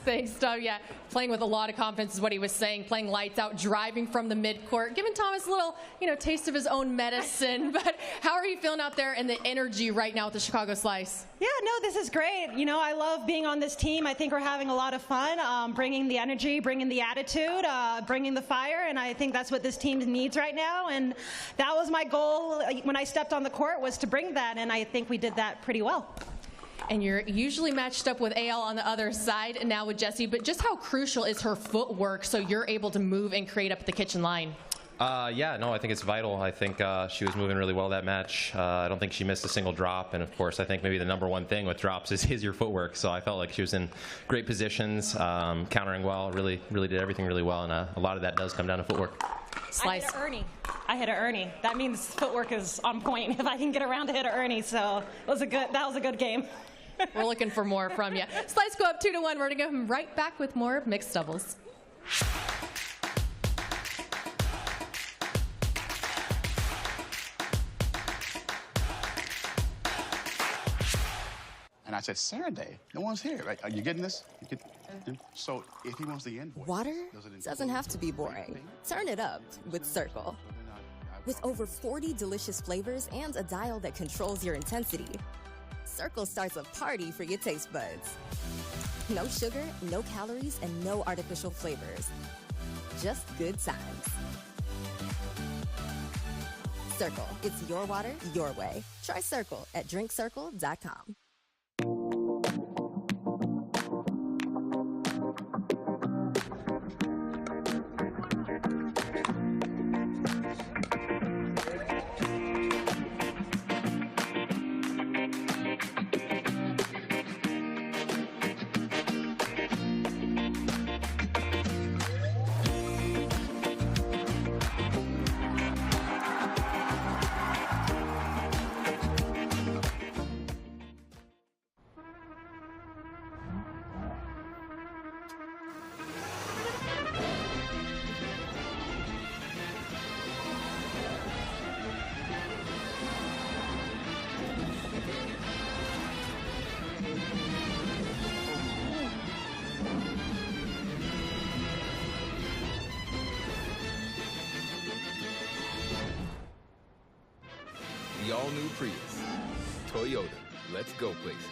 Thanks, Doug. Yeah, playing with a lot of confidence is what he was saying. Playing lights out, driving from the midcourt, giving Thomas a little, taste of his own medicine. But how are you feeling out there and the energy right now with the Chicago Slice? Yeah, no, this is great. I love being on this team. I think we're having a lot of fun, bringing the energy, bringing the attitude, bringing the fire, and I think that's what this team needs right now. And that was my goal when I stepped on the court, was to bring that, and I think we did that pretty well. And you're usually matched up with AL on the other side and now with Jessie, but just how crucial is her footwork so you're able to move and create up the kitchen line? Yeah, no, I think it's vital. I think she was moving really well that match. I don't think she missed a single drop. And of course, I think maybe the number one thing with drops is your footwork. So I felt like she was in great positions, countering well, really did everything really well. And a lot of that does come down to footwork. Slice. I hit a Ernie. That means footwork is on point if I can get around to hit a Ernie. So that was a good game. We're looking for more from you. Slice go up 2-1. We're going to go right back with more mixed doubles. And I said, Saturday, no one's here. Right? Are you getting this? So if he wants the invoice. Water doesn't have to be boring. Turn it up with Cirkul. With over 40 delicious flavors and a dial that controls your intensity, Cirkul starts a party for your taste buds. No sugar, no calories, and no artificial flavors. Just good times. Cirkul, it's your water, your way. Try Cirkul at drinkcirkul.com. The all-new Prius. Toyota. Let's go places.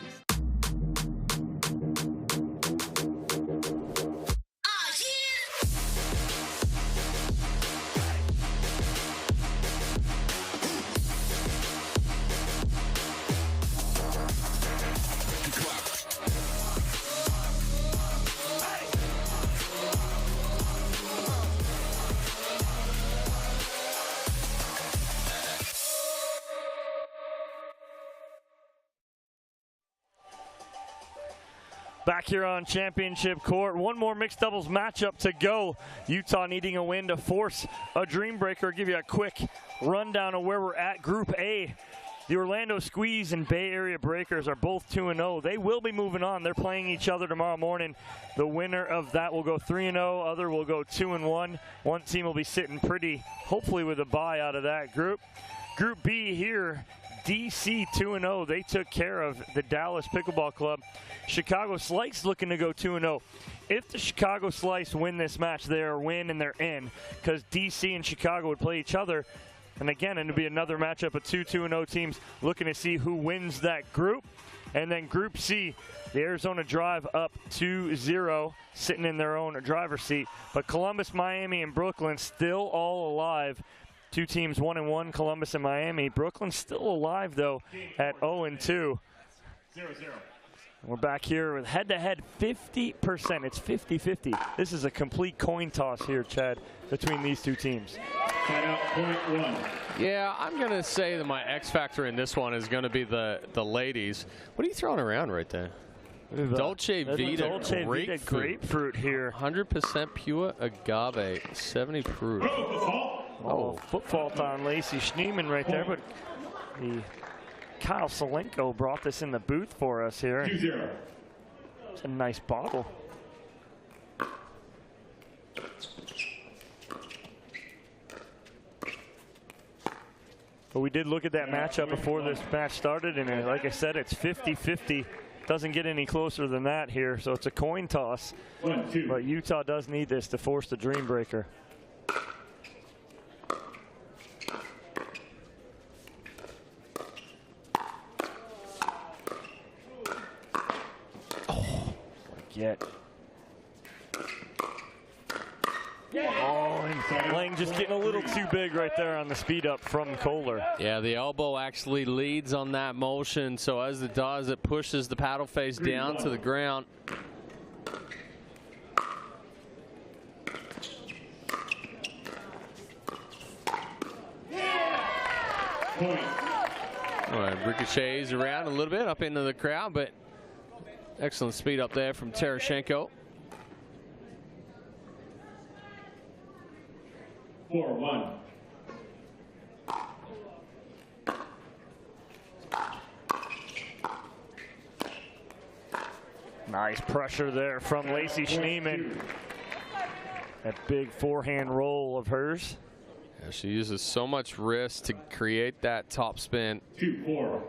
Back here on championship court, one more mixed doubles matchup to go. Utah needing a win to force a dream breaker. Give you a quick rundown of where we're at. Group A, the Orlando Squeeze and Bay Area Breakers are both 2-0. They will be moving on. They're playing each other tomorrow morning. The winner of that will go 3-0. Other will go 2-1. One team will be sitting pretty, hopefully with a bye out of that group. Group B here, DC 2-0. They took care of the Dallas Pickleball Club. Chicago Slice looking to go 2-0. If the Chicago Slice win this match, they're win and they're in, because DC and Chicago would play each other. And again, it'll be another matchup of two 2-0 teams looking to see who wins that group. And then Group C, the Arizona Drive up 2-0, sitting in their own driver's seat. But Columbus, Miami, and Brooklyn still all alive. Two teams 1-1, Columbus and Miami. Brooklyn's still alive, though, at 0-2. 0-0. We're back here with head-to-head 50%. It's 50-50. This is a complete coin toss here, Chad, between these two teams. Yeah, I'm going to say that my X factor in this one is going to be the ladies. What are you throwing around right there? Dulce Vida grapefruit here. 100% pure agave, 70 proof. Oh, foot fault on Lacey Schneeman right there, but Kyle Salenko brought this in the booth for us here. 2-0. It's a nice bottle. But we did look at that matchup before this match started, and like I said, it's 50-50. Doesn't get any closer than that here, so it's a coin toss. But Utah does need this to force the Dream Breaker. Yet. Oh, and Lang just getting a little too big right there on the speed up from Kohler. Yeah, the elbow actually leads on that motion, so as it does, it pushes the paddle face down to the ground. All right, ricochets around a little bit up into the crowd, but excellent speed up there from Tereshchenko. 4-1. Nice pressure there from Lacey Schneemann. That big forehand roll of hers. Yeah, she uses so much wrist to create that top spin. 2-4.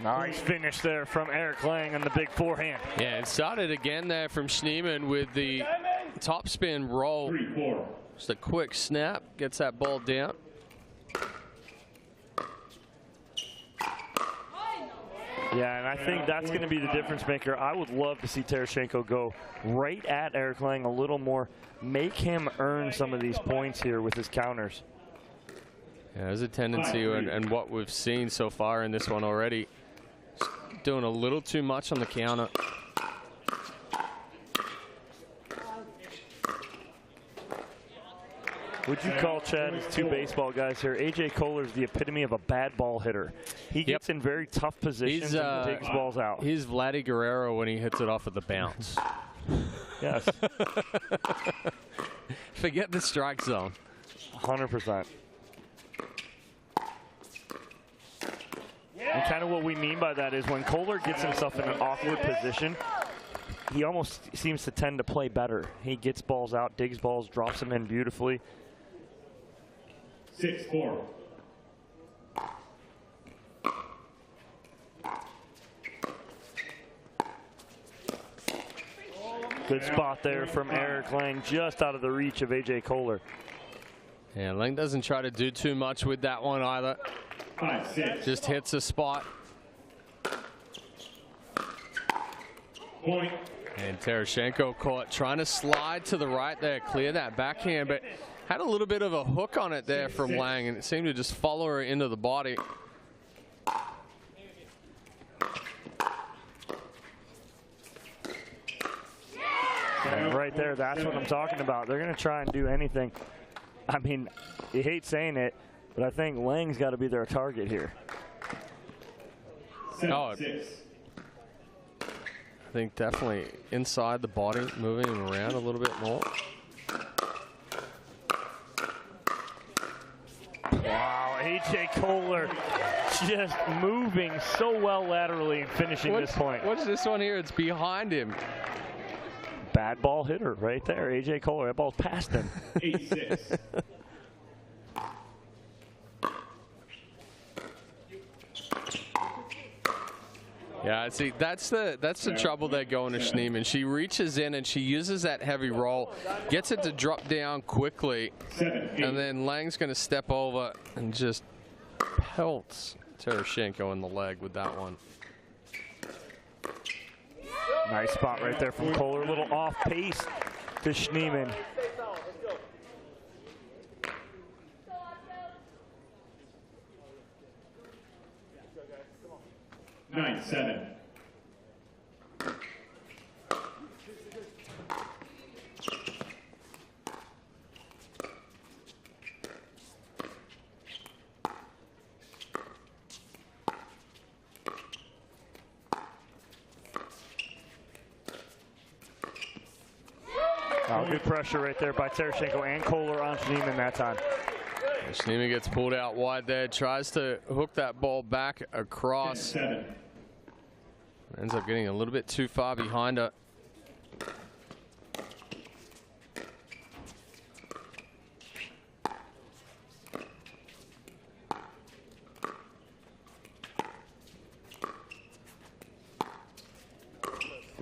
Nice finish there from Eric Lang on the big forehand. Yeah, it started again there from Schneemann with the top spin roll. 3-4. Just a quick snap, gets that ball down. Yeah, and I think that's going to be the difference maker. I would love to see Tereshchenko go right at Eric Lang a little more, make him earn some of these points here with his counters. Yeah, there's a tendency, and what we've seen so far in this one already, doing a little too much on the counter. Would you call, Chad, as two baseball guys here, AJ Kohler's the epitome of a bad ball hitter. He gets in very tough positions and takes balls out. He's Vladdy Guerrero when he hits it off of the bounce. Yes. Forget the strike zone. 100%. And kind of what we mean by that is when Kohler gets himself in an awkward position, he almost seems to tend to play better. He gets balls out, digs balls, drops them in beautifully. 6-4. Good spot there from Eric Lang, just out of the reach of AJ Kohler. Yeah, Lang doesn't try to do too much with that one either. 5-6. Just hits a spot. Point. And Tereshchenko caught, trying to slide to the right there, clear that backhand, but had a little bit of a hook on it there from Lang, and it seemed to just follow her into the body. And right there, that's what I'm talking about. They're going to try and do anything. I mean, you hate saying it, but I think Lang's got to be their target here. 7-6. I think definitely inside the body, moving him around a little bit more. Wow, AJ Kohler just moving so well laterally and finishing this point. What's this one here? It's behind him. Bad ball hitter right there, AJ Kohler. That ball's past him. 8-6. Yeah, see, that's the trouble that going to Schneemann. She reaches in and she uses that heavy roll, gets it to drop down quickly, and then Lang's going to step over and just pelts Tereshchenko in the leg with that one. Nice spot right there from Kohler. A little off pace to Schneemann. Nine, 7. Oh, good pressure right there by Tereshchenko and Kohler on Schneemann that time. Schneemann gets pulled out wide there, tries to hook that ball back across. 7. Ends up getting a little bit too far behind her.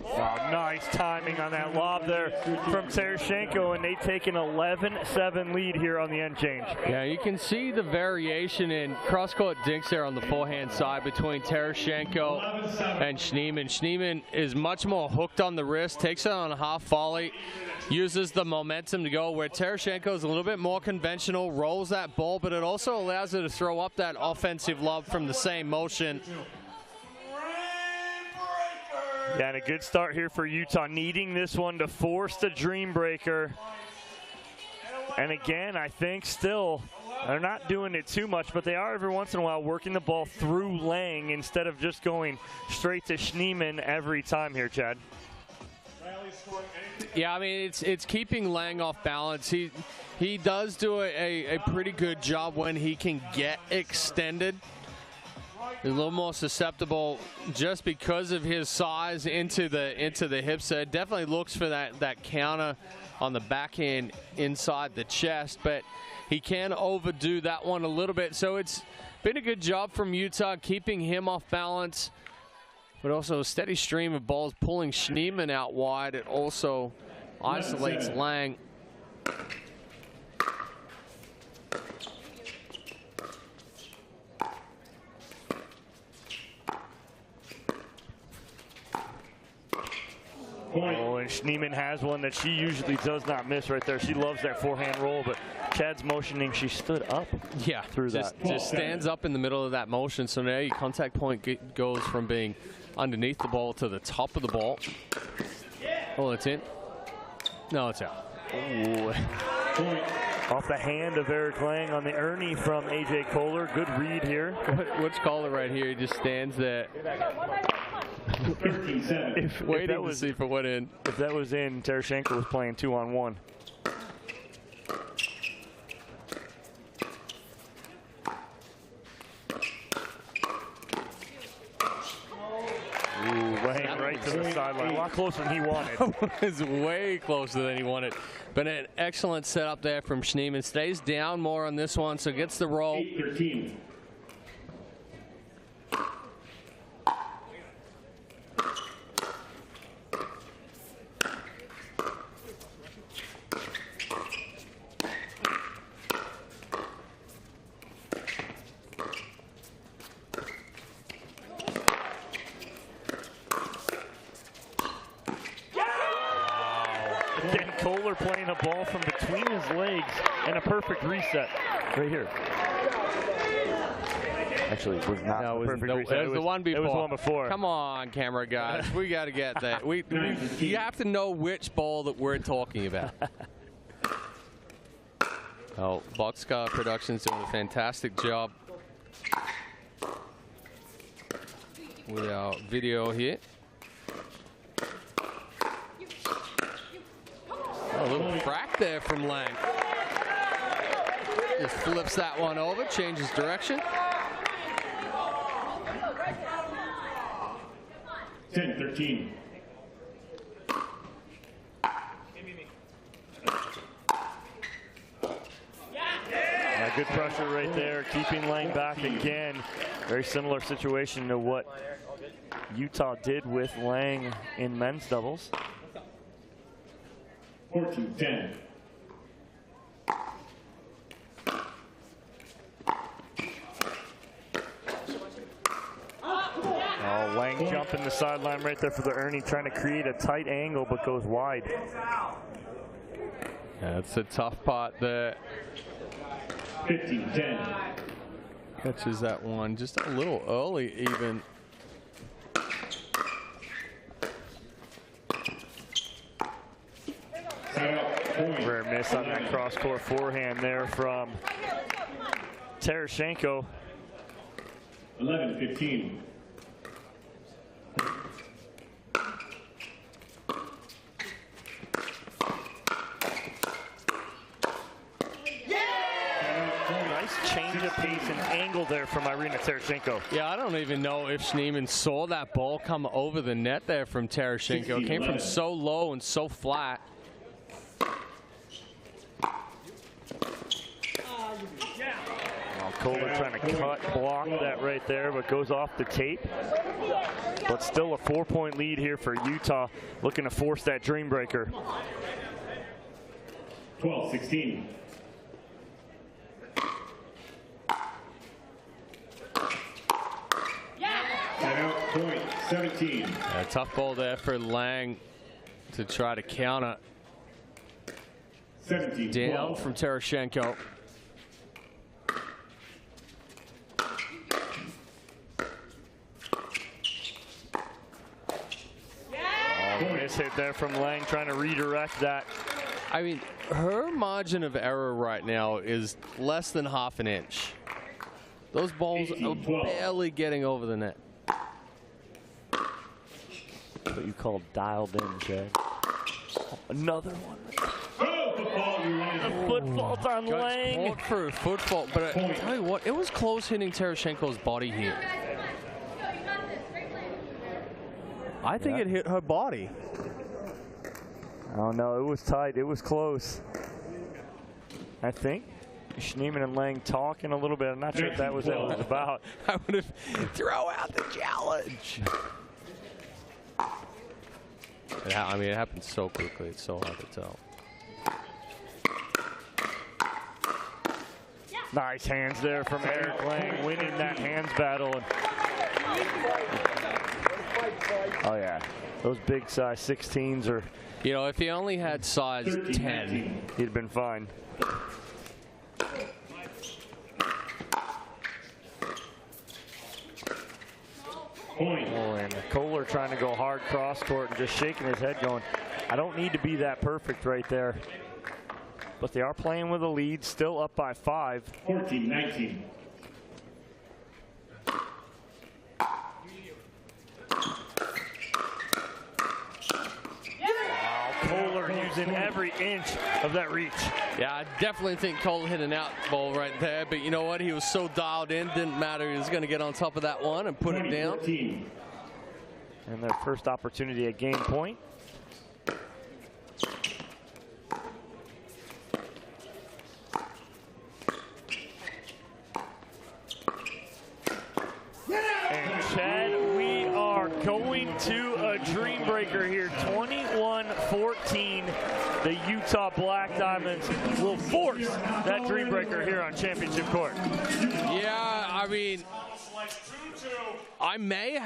Wow, nice timing on that lob there from Tereshchenko, and they take an 11-7 lead here on the end change. Yeah, you can see the variation in cross-court dinks there on the forehand side between Tereshchenko and Schneemann. Schneemann is much more hooked on the wrist, takes it on a half volley, uses the momentum to go, where Tereshchenko is a little bit more conventional, rolls that ball, but it also allows her to throw up that offensive lob from the same motion. Yeah, and a good start here for Utah, needing this one to force the dream breaker. And again, I think still they're not doing it too much, but they are every once in a while working the ball through Lang instead of just going straight to Schneemann every time here, Chad. Yeah, I mean, it's keeping Lang off balance. He does do a pretty good job when he can get extended. He's a little more susceptible just because of his size into the hips. So it definitely looks for that counter on the backhand inside the chest, but he can overdo that one a little bit. So it's been a good job from Utah keeping him off balance, but also a steady stream of balls pulling Schneemann out wide. It also isolates Lang. Oh, and Schneemann has one that she usually does not miss right there. She loves that forehand roll, but Chad's motioning. She stood up. Yeah, through just stands up in the middle of that motion. So now your contact point goes from being underneath the ball to the top of the ball. Oh, it's in. No, it's out. Ooh. Off the hand of Eric Lang on the Ernie from A.J. Kohler. Good read here. Which Kohler right here? He just stands there. Waiting to see if it went in. If that was in, Terashenko was playing 2-on-1. Lang right to the sideline. A lot closer than he wanted. It's way closer than he wanted. But an excellent setup there from Schneemann. Stays down more on this one, so gets the roll. 8-13. Again, Kohler playing a ball from between his legs and a perfect reset right here. Actually, it was not the perfect reset. It was the one before. It was one before. Come on, camera guys. We got to get that. You have to know which ball that we're talking about. Oh, Boxcar Productions doing a fantastic job with our video here. Oh, a little crack there from Lang. Just flips that one over, changes direction. 10-13. Good pressure right there, keeping Lang back again. Very similar situation to what Utah did with Lang in men's doubles. 14-10. Oh, Lang jumping the sideline right there for the Ernie, trying to create a tight angle, but goes wide. That's a tough part there. 15-10. Catches that one just a little early even. Rare miss on that cross-court forehand there from Terashenko. 11-15. Nice change of pace and angle there from Irina Terashenko. Yeah, I don't even know if Schneemann saw that ball come over the net there from Terashenko. It came from so low and so flat. Kohler trying to cut, block that right there, but goes off the tape. But still a 4-point lead here for Utah, looking to force that dream breaker. 12-16. Timeout point, 17. A tough ball there for Lang to try to counter. 17. Down from Terashenko. Nice hit there from Lang, trying to redirect that. I mean, her margin of error right now is less than half an inch. Those balls are barely getting over the net. What you call dialed in, Chad. Another one. A foot fault on Lang. Caught for a foot fault, but I tell you what, it was close hitting Terashenko's body here. I think it hit her body. Oh no, it was tight. It was close. I think Schneemann and Lang talking a little bit. I'm not sure if that was what it was about. I would have throw out the challenge. I mean, it happened so quickly. It's so hard to tell. Nice hands there from Eric Lang, winning that hands battle. Oh yeah, those big size 16s are. You know, if he only had size 10, he'd have been fine. Oh, and Kohler trying to go hard cross court and just shaking his head going, I don't need to be that perfect right there. But they are playing with a lead, still up by 5. 14-19. Wow, Kohler using every inch of that reach. Yeah, I definitely think Cole hit an out ball right there, but you know what? He was so dialed in, didn't matter. He was going to get on top of that one and put it down. And their first opportunity at game point. And Chad, we are going to a dream breaker here. 21-14. The Utah Black Diamonds will force that dream breaker here on championship court. Yeah, I mean, I may,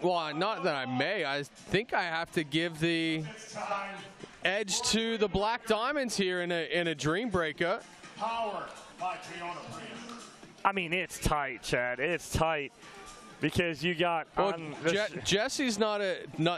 well, not that I may, I think I have to give the edge to the Black Diamonds here in a dream breaker. I mean, it's tight, Chad. It's tight. Because you got Jesse's not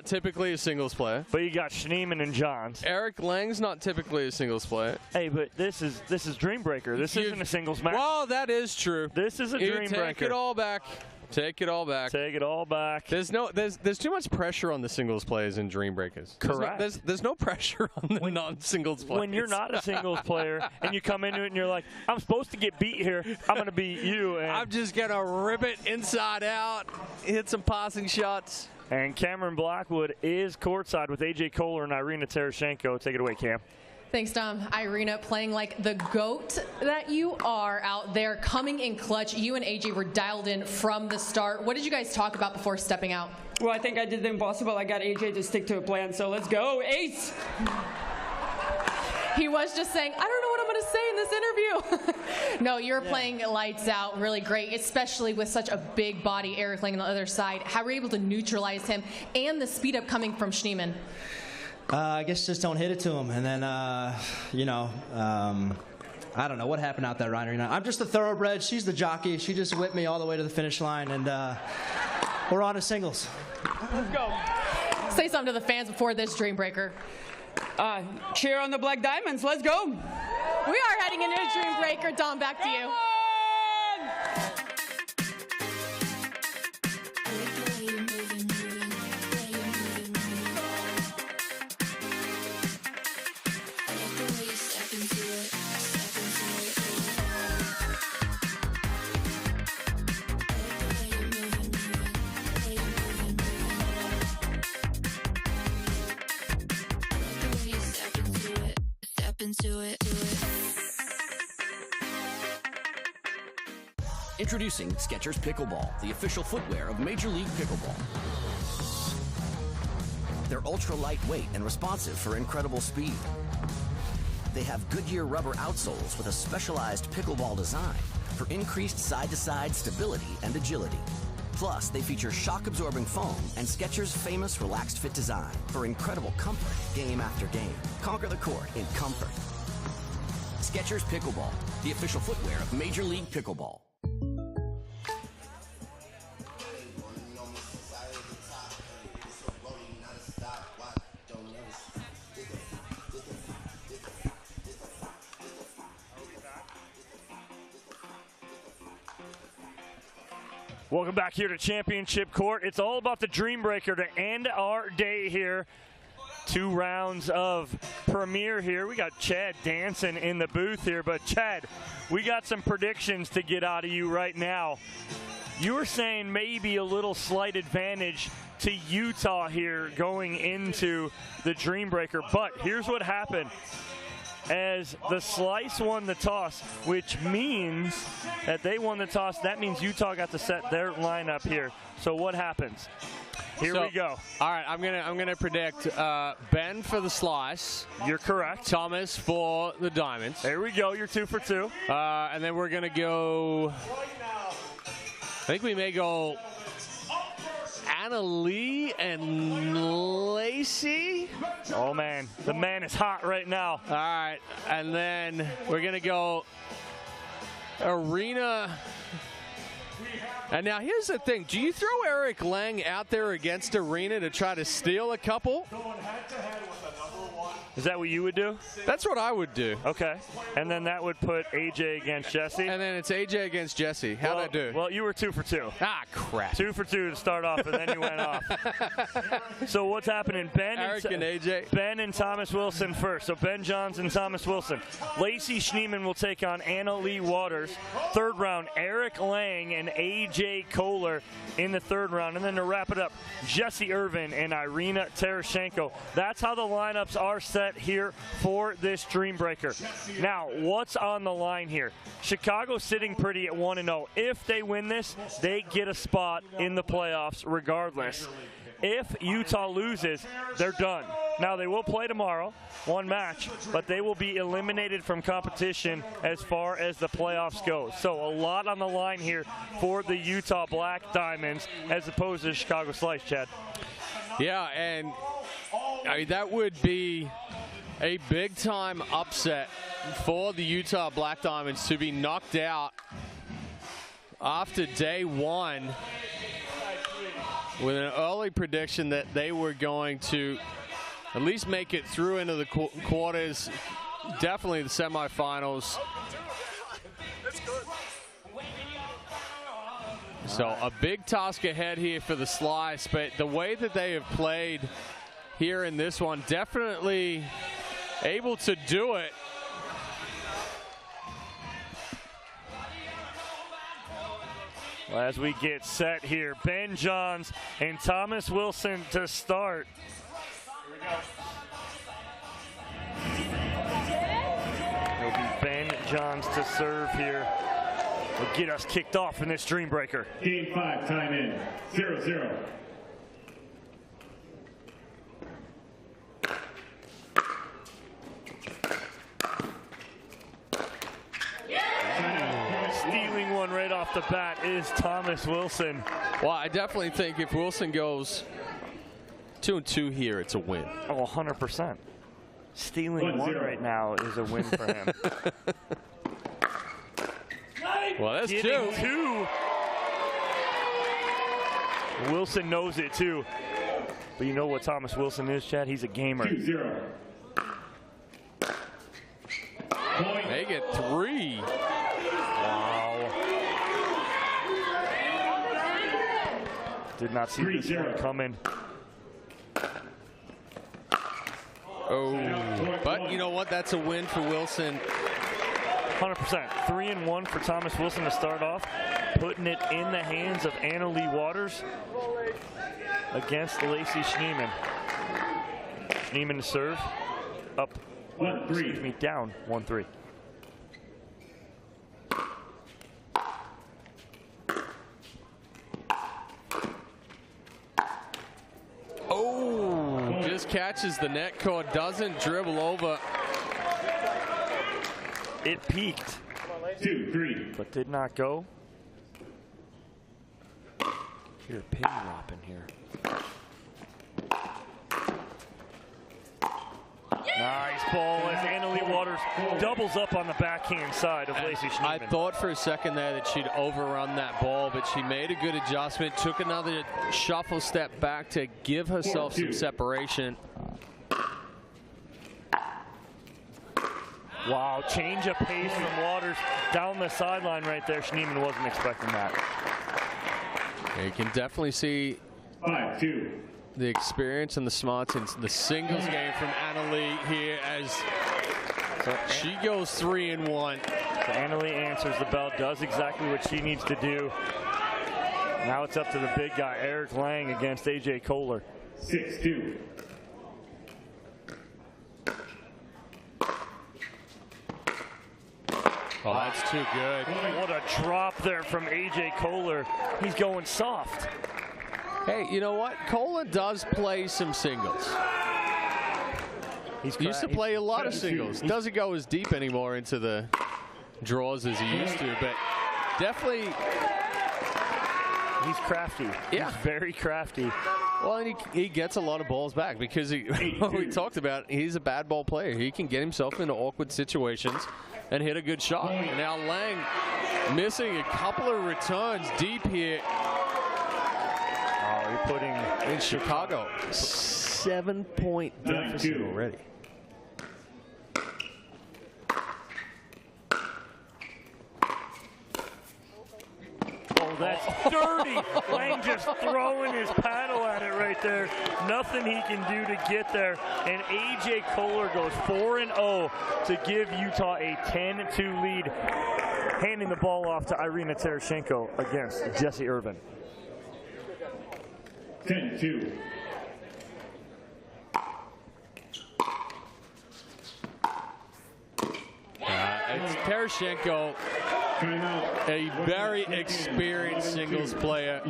typically a singles player, but you got Schneemann and Johns. Eric Lang's not typically a singles player. Hey, but this is Dream Breaker. This isn't a singles match. Well, that is true. This is a Dream Breaker. Take it all back. Take it all back. Take it all back. There's too much pressure on the singles players in Dream Breakers. Correct. There's no pressure on the non-singles players. When you're not a singles player and you come into it and you're like, I'm supposed to get beat here. I'm going to beat you. And I'm just going to rip it inside out, hit some passing shots. And Cameron Blackwood is courtside with AJ Kohler and Irina Terashenko. Take it away, Cam. Thanks, Dom. Irina playing like the GOAT that you are out there, coming in clutch. You and AJ were dialed in from the start. What did you guys talk about before stepping out? Well, I think I did the impossible. I got AJ to stick to a plan, so let's go, Ace! He was just saying, I don't know what I'm going to say in this interview. No, you're playing lights out, really great, especially with such a big body, Eric Lang on the other side. How were you able to neutralize him and the speed up coming from Schneemann? I guess just don't hit it to him. And then, you know, I don't know what happened out there, Ryan. I'm just a thoroughbred. She's the jockey. She just whipped me all the way to the finish line. And we're on to singles. Let's go. Say something to the fans before this dream breaker. Cheer on the Black Diamonds. Let's go. We are heading into a dream breaker. Dom, back to you. Introducing Skechers Pickleball, the official footwear of Major League Pickleball. They're ultra lightweight and responsive for incredible speed. They have Goodyear rubber outsoles with a specialized pickleball design for increased side-to-side stability and agility. Plus, they feature shock-absorbing foam and Skechers' famous relaxed fit design for incredible comfort game after game. Conquer the court in comfort. Skechers Pickleball, the official footwear of Major League Pickleball. Welcome back here to Championship Court. It's all about the Dream Breaker to end our day here. 2 rounds of Premier here. We got Chad dancing in the booth here, but Chad, we got some predictions to get out of you right now. You were saying maybe a little slight advantage to Utah here going into the Dream Breaker, but here's what happened. As the Slice won the toss, which means that they won the toss, that means Utah got to set their lineup here. So what happens? Here we go. All right, I'm gonna predict Ben for the Slice. You're correct. Thomas for the Diamonds. There we go. You're 2 for 2. And then we're gonna go. I think we may go Anna Lee and Lacey. Oh man, the man is hot right now. All right, and then we're gonna go Arena. And now here's the thing. Do you throw Eric Lang out there against Arena to try to steal a couple? Is that what you would do? That's what I would do. Okay. And then that would put AJ against Jesse. And then it's AJ against Jesse. How'd I do? Well, you were 2 for 2. Ah, crap. 2 for 2 to start off, and then you went off. So what's happening? Eric and AJ. Ben and Thomas Wilson first. So Ben Johns and Thomas Wilson. Lacey Schneeman will take on Anna Lee Waters. 3rd round, Eric Lang and AJ Kohler in the 3rd round. And then to wrap it up, Jesse Irvin and Irina Terashenko. That's how the lineups are set here for this Dream Breaker. Now, what's on the line here? Chicago sitting pretty at 1-0. If they win this, they get a spot in the playoffs regardless. If Utah loses, they're done. Now, they will play tomorrow, 1 match, but they will be eliminated from competition as far as the playoffs go. So a lot on the line here for the Utah Black Diamonds as opposed to Chicago Slice, Chad. Yeah, and I mean, that would be a big-time upset for the Utah Black Diamonds to be knocked out after day 1 with an early prediction that they were going to at least make it through into the quarters, definitely the semifinals. So a big task ahead here for the Slice, but the way that they have played here in this one, definitely able to do it. Well, as we get set here, Ben Johns and Thomas Wilson to start. It'll be Ben Johns to serve here. Will get us kicked off in this Dream Breaker. Game 5, time in, 0-0. Stealing one right off the bat is Thomas Wilson. Well, I definitely think if Wilson goes 2-2 here, it's a win. Oh, 100%. Stealing 1 right now is a win for him. Well, that's Getting 2. Wilson knows it too. But you know what Thomas Wilson is, Chad? He's a gamer. 2-0. Make it 3. Wow. Did not see this one coming. Oh, but you know what? That's a win for Wilson. 100%. 3-1 for Thomas Wilson to start off, putting it in the hands of Anna Lee Waters against Lacey Schneeman. Schneeman to serve, up, excuse me, down 1-3. Oh, just catches the net cord, doesn't dribble over. It peaked. 2-3. But did not go. You're pin dropping here. Nice ball as Anna Lee Waters doubles up on the backhand side of Lacey Schneeman. I thought for a second there that she'd overrun that ball, but she made a good adjustment, took another shuffle step back to give herself some separation. Wow, change of pace from Waters down the sideline right there. Schneeman wasn't expecting that. You can definitely see 5-2. the experience and the smarts in the singles game from Annalie here as she goes 3-1. So Annalie answers the bell, does exactly what she needs to do. Now it's up to the big guy, Eric Lang, against AJ Kohler. 6-2. Oh, that's too good. What a drop there from AJ Kohler. He's going soft. Hey, you know what? Kohler does play some singles. He used to play a lot of singles. Doesn't go as deep anymore into the draws as he used to, but definitely. He's crafty. Yeah. He's very crafty. Well, and he gets a lot of balls back because we talked about he's a bad ball player. He can get himself into awkward situations and hit a good shot. And now Lang missing a couple of returns deep here. Oh, you're putting in Chicago 7-point deficit already. Oh, that's dirty. Lang just throwing his paddle at it right there. Nothing he can do to get there. And AJ Kohler goes 4-0 to give Utah a 10-2 lead, handing the ball off to Irina Tereshchenko against Jessie Irvin. 10-2. It's Tereshchenko, a very experienced singles player.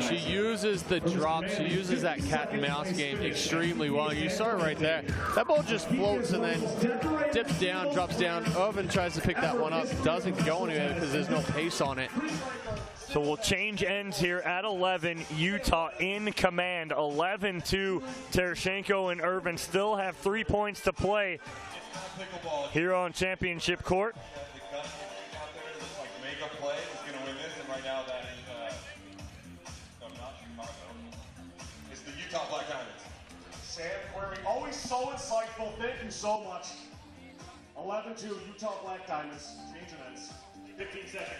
She uses the drop, she uses that cat and mouse game extremely well. You saw it right there. That ball just floats and then dips down, drops down. Irvin tries to pick that one up, doesn't go anywhere because there's no pace on it. So we'll change ends here at 11. Utah in command, 11-2. Tereshchenko and Irvin still have 3 points to play here on championship court. It's the Utah Black Diamonds. Sam Query, always so insightful. Thank you so much. 11-2, Utah Black Diamonds. Change ends. 15 seconds.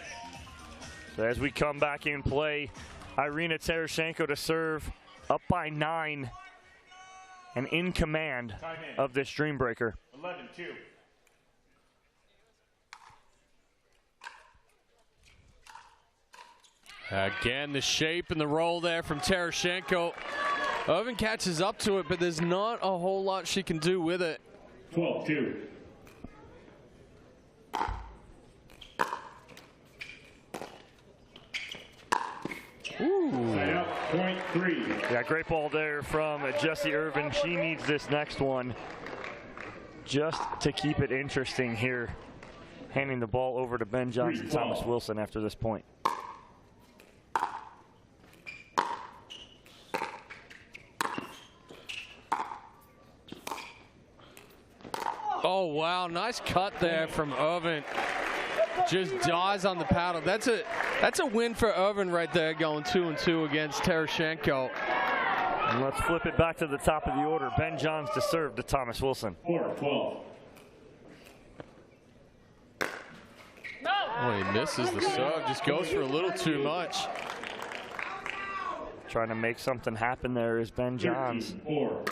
So as we come back in play, Irina Tereshchenko to serve, up by 9, and in command of this Dream Breaker. 11-2. Again, the shape and the roll there from Tereshchenko. Irvin catches up to it, but there's not a whole lot she can do with it. 12-2. Ooh. Point 3. Yeah, great ball there from Jessie Irvin. She needs this next one just to keep it interesting here. Handing the ball over to Ben Johnson, Thomas Wilson after this point. Oh, wow. Nice cut there from Irvin. Just dies on the paddle. That's a win for Irvin right there, going 2-2 against Tereshchenko. And let's flip it back to the top of the order. Ben Johns to serve to Thomas Wilson. 4-12. Oh, he misses the serve. Just goes for a little too much. Trying to make something happen there is Ben Johns. 4.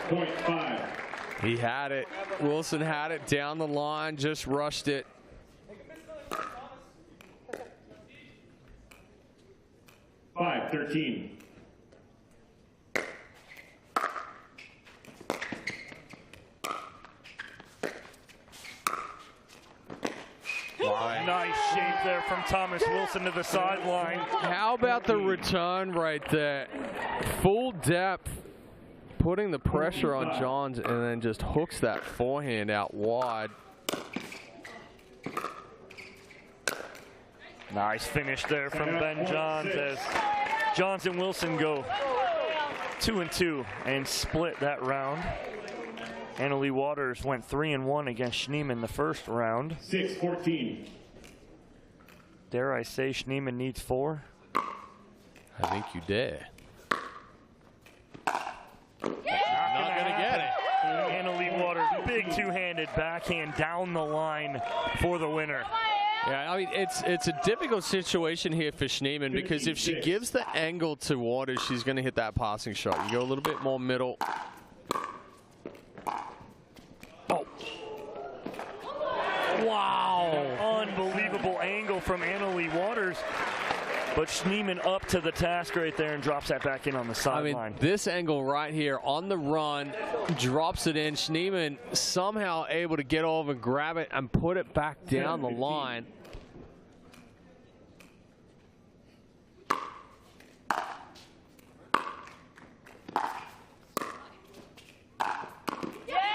Point 5. He had it. Wilson had it down the line, just rushed it. Five, 13. Nice shape there from Thomas Wilson to the sideline. How about the return right there? Full depth, putting the pressure on Johns, and then just hooks that forehand out wide. Nice finish there from Ben Johns as Johns and Wilson go 2-2 and split that round. Annalie Waters went 3-1 against Schneemann the first round. 6-14. Dare I say Schneemann needs 4? I think you dare. backhand down the line for the winner. Yeah, I mean, it's a difficult situation here for Schneemann because if she gives the angle to Waters, she's going to hit that passing shot. You go a little bit more middle. Oh. Wow. Unbelievable angle from Annalie Waters. But Schneemann up to the task right there and drops that back in on the sideline. I mean, this angle right here on the run, drops it in. Schneemann somehow able to get over, grab it, and put it back down the line.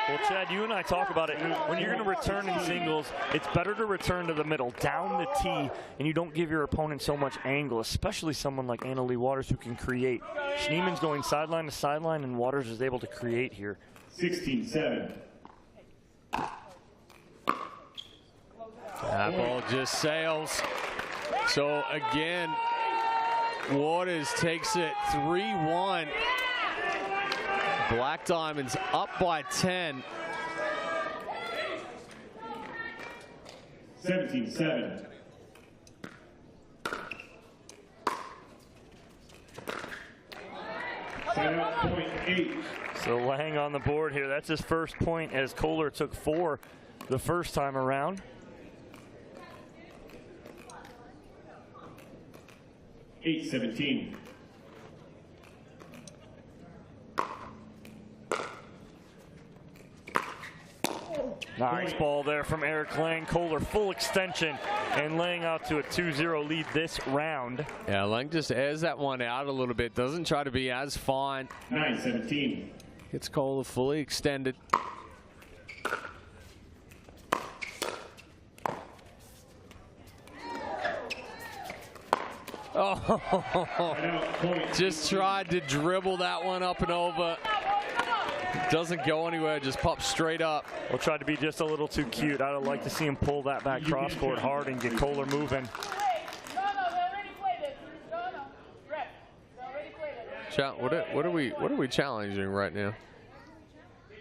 Well, Chad, you and I talk about it. When you're going to return in singles, it's better to return to the middle, down the tee, and you don't give your opponent so much angle, especially someone like Annalie Waters who can create. Schneemann's going sideline to sideline, and Waters is able to create here. 16-7. That ball just sails. So, again, Waters takes it 3-1. Black Diamonds up by 10. 17-7. Timeout, point 8. So Lang on the board here. That's his first point as Kohler took 4 the first time around. 8-17. Nice ball there from Eric Lang. Kohler full extension and laying out to a 2-0 lead this round. Yeah, Lang just airs that one out a little bit. Doesn't try to be as fine. 9-17. Gets Kohler fully extended. Oh, just tried to dribble that one up and over. Doesn't go anywhere, just pops straight up. We'll try to be just a little too cute. I'd like to see him pull that back cross court hard and get Kohler moving. What are we challenging right now?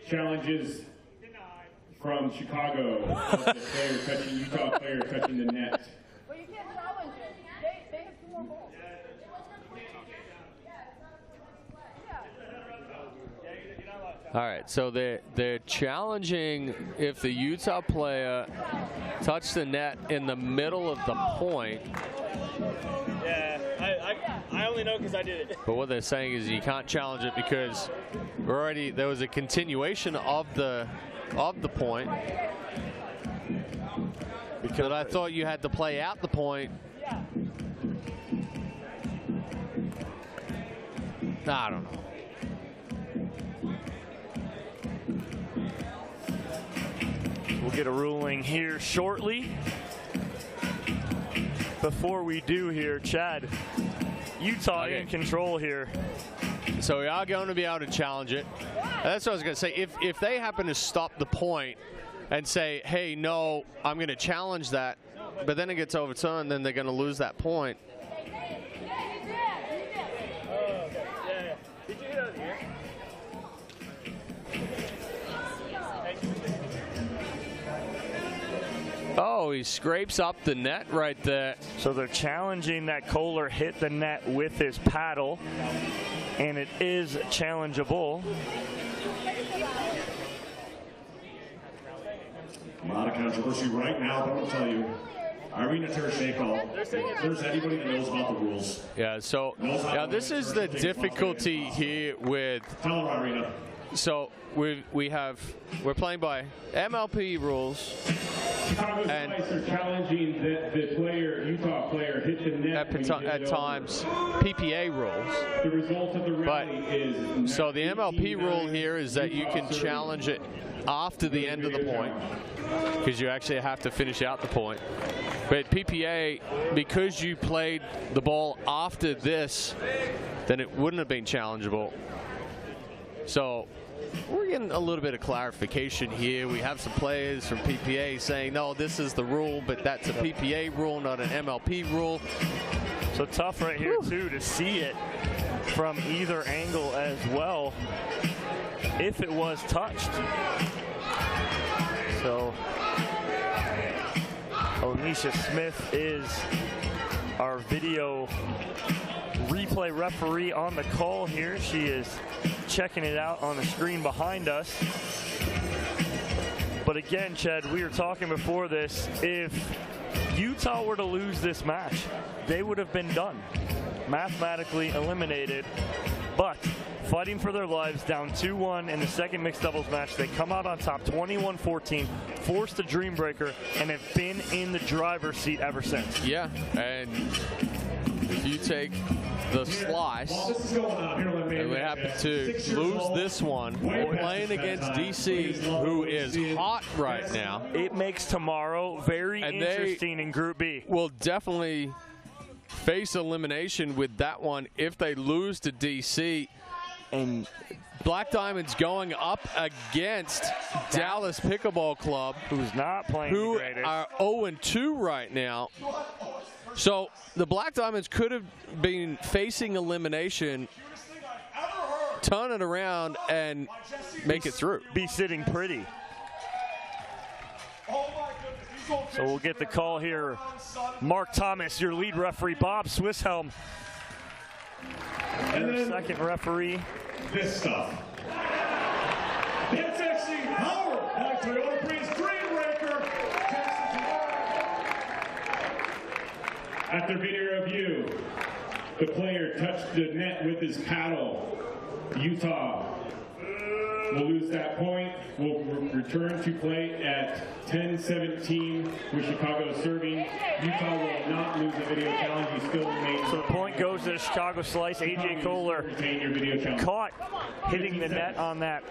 Challenges from Chicago. The player touching, Utah player touching the net. Well, you can't challenge it. They have 2 more balls. All right, so they're challenging if the Utah player touched the net in the middle of the point. Yeah, I only know because I did it. But what they're saying is you can't challenge it because there was a continuation of the point. Because I thought you had to play out the point. I don't know. We'll get a ruling here shortly. Before we do here, Chad, Utah in control here. So we are going to be able to challenge it. That's what I was going to say. If they happen to stop the point and say, hey, no, I'm going to challenge that, but then it gets overturned, then they're going to lose that point. Oh, he scrapes up the net right there. So they're challenging that Kohler hit the net with his paddle, and it is challengeable. A lot of controversy right now, but I'll tell you, Irina Tereshnikov, if there's anybody that knows about the rules. Yeah, so now this is the difficulty here with. Tell her, Irina. So we're playing by MLP rules. And are challenging the player, Utah player, hit the net at times PPA rules. The result of the rally is. So the MLP rule here is that you can challenge it after the end of the point because you actually have to finish out the point. But PPA, because you played the ball after this, then it wouldn't have been challengeable. So we're getting a little bit of clarification here. We have some players from PPA saying, no, this is the rule, but that's a PPA rule, not an MLP rule. So tough right here, too, to see it from either angle as well, if it was touched. So Alicia Smith is our video replay referee on the call here. She is checking it out on the screen behind us. But again, Chad, we were talking before this. If Utah were to lose this match, they would have been done, mathematically eliminated. But fighting for their lives, down 2-1 in the second mixed doubles match, they come out on top 21-14, forced a dream breaker, and have been in the driver's seat ever since. Yeah, and if you take the slice, and we happen to lose this one, we're playing against DC, who is hot right now. It makes tomorrow very interesting in Group B. Will definitely face elimination with that one if they lose to DC. And Black Diamonds going up against Dallas Pickleball Club, who's not playing who the greatest. Are 0-2 right now. So the Black Diamonds could have been facing elimination, turn it around, and make it through. Be sitting pretty. So we'll get the call here. Mark Thomas, your lead referee. Bob Swisshelm, your second referee. This stuff. It's actually powered by Toyota Prius Dream Breaker. After video review, the player touched the net with his paddle. Utah will lose that point. Will return to play at 10-17 with Chicago serving. Utah will not lose the video challenge. He still remains. So the point goes to the Chicago Slice. AJ Kohler caught hitting the net on that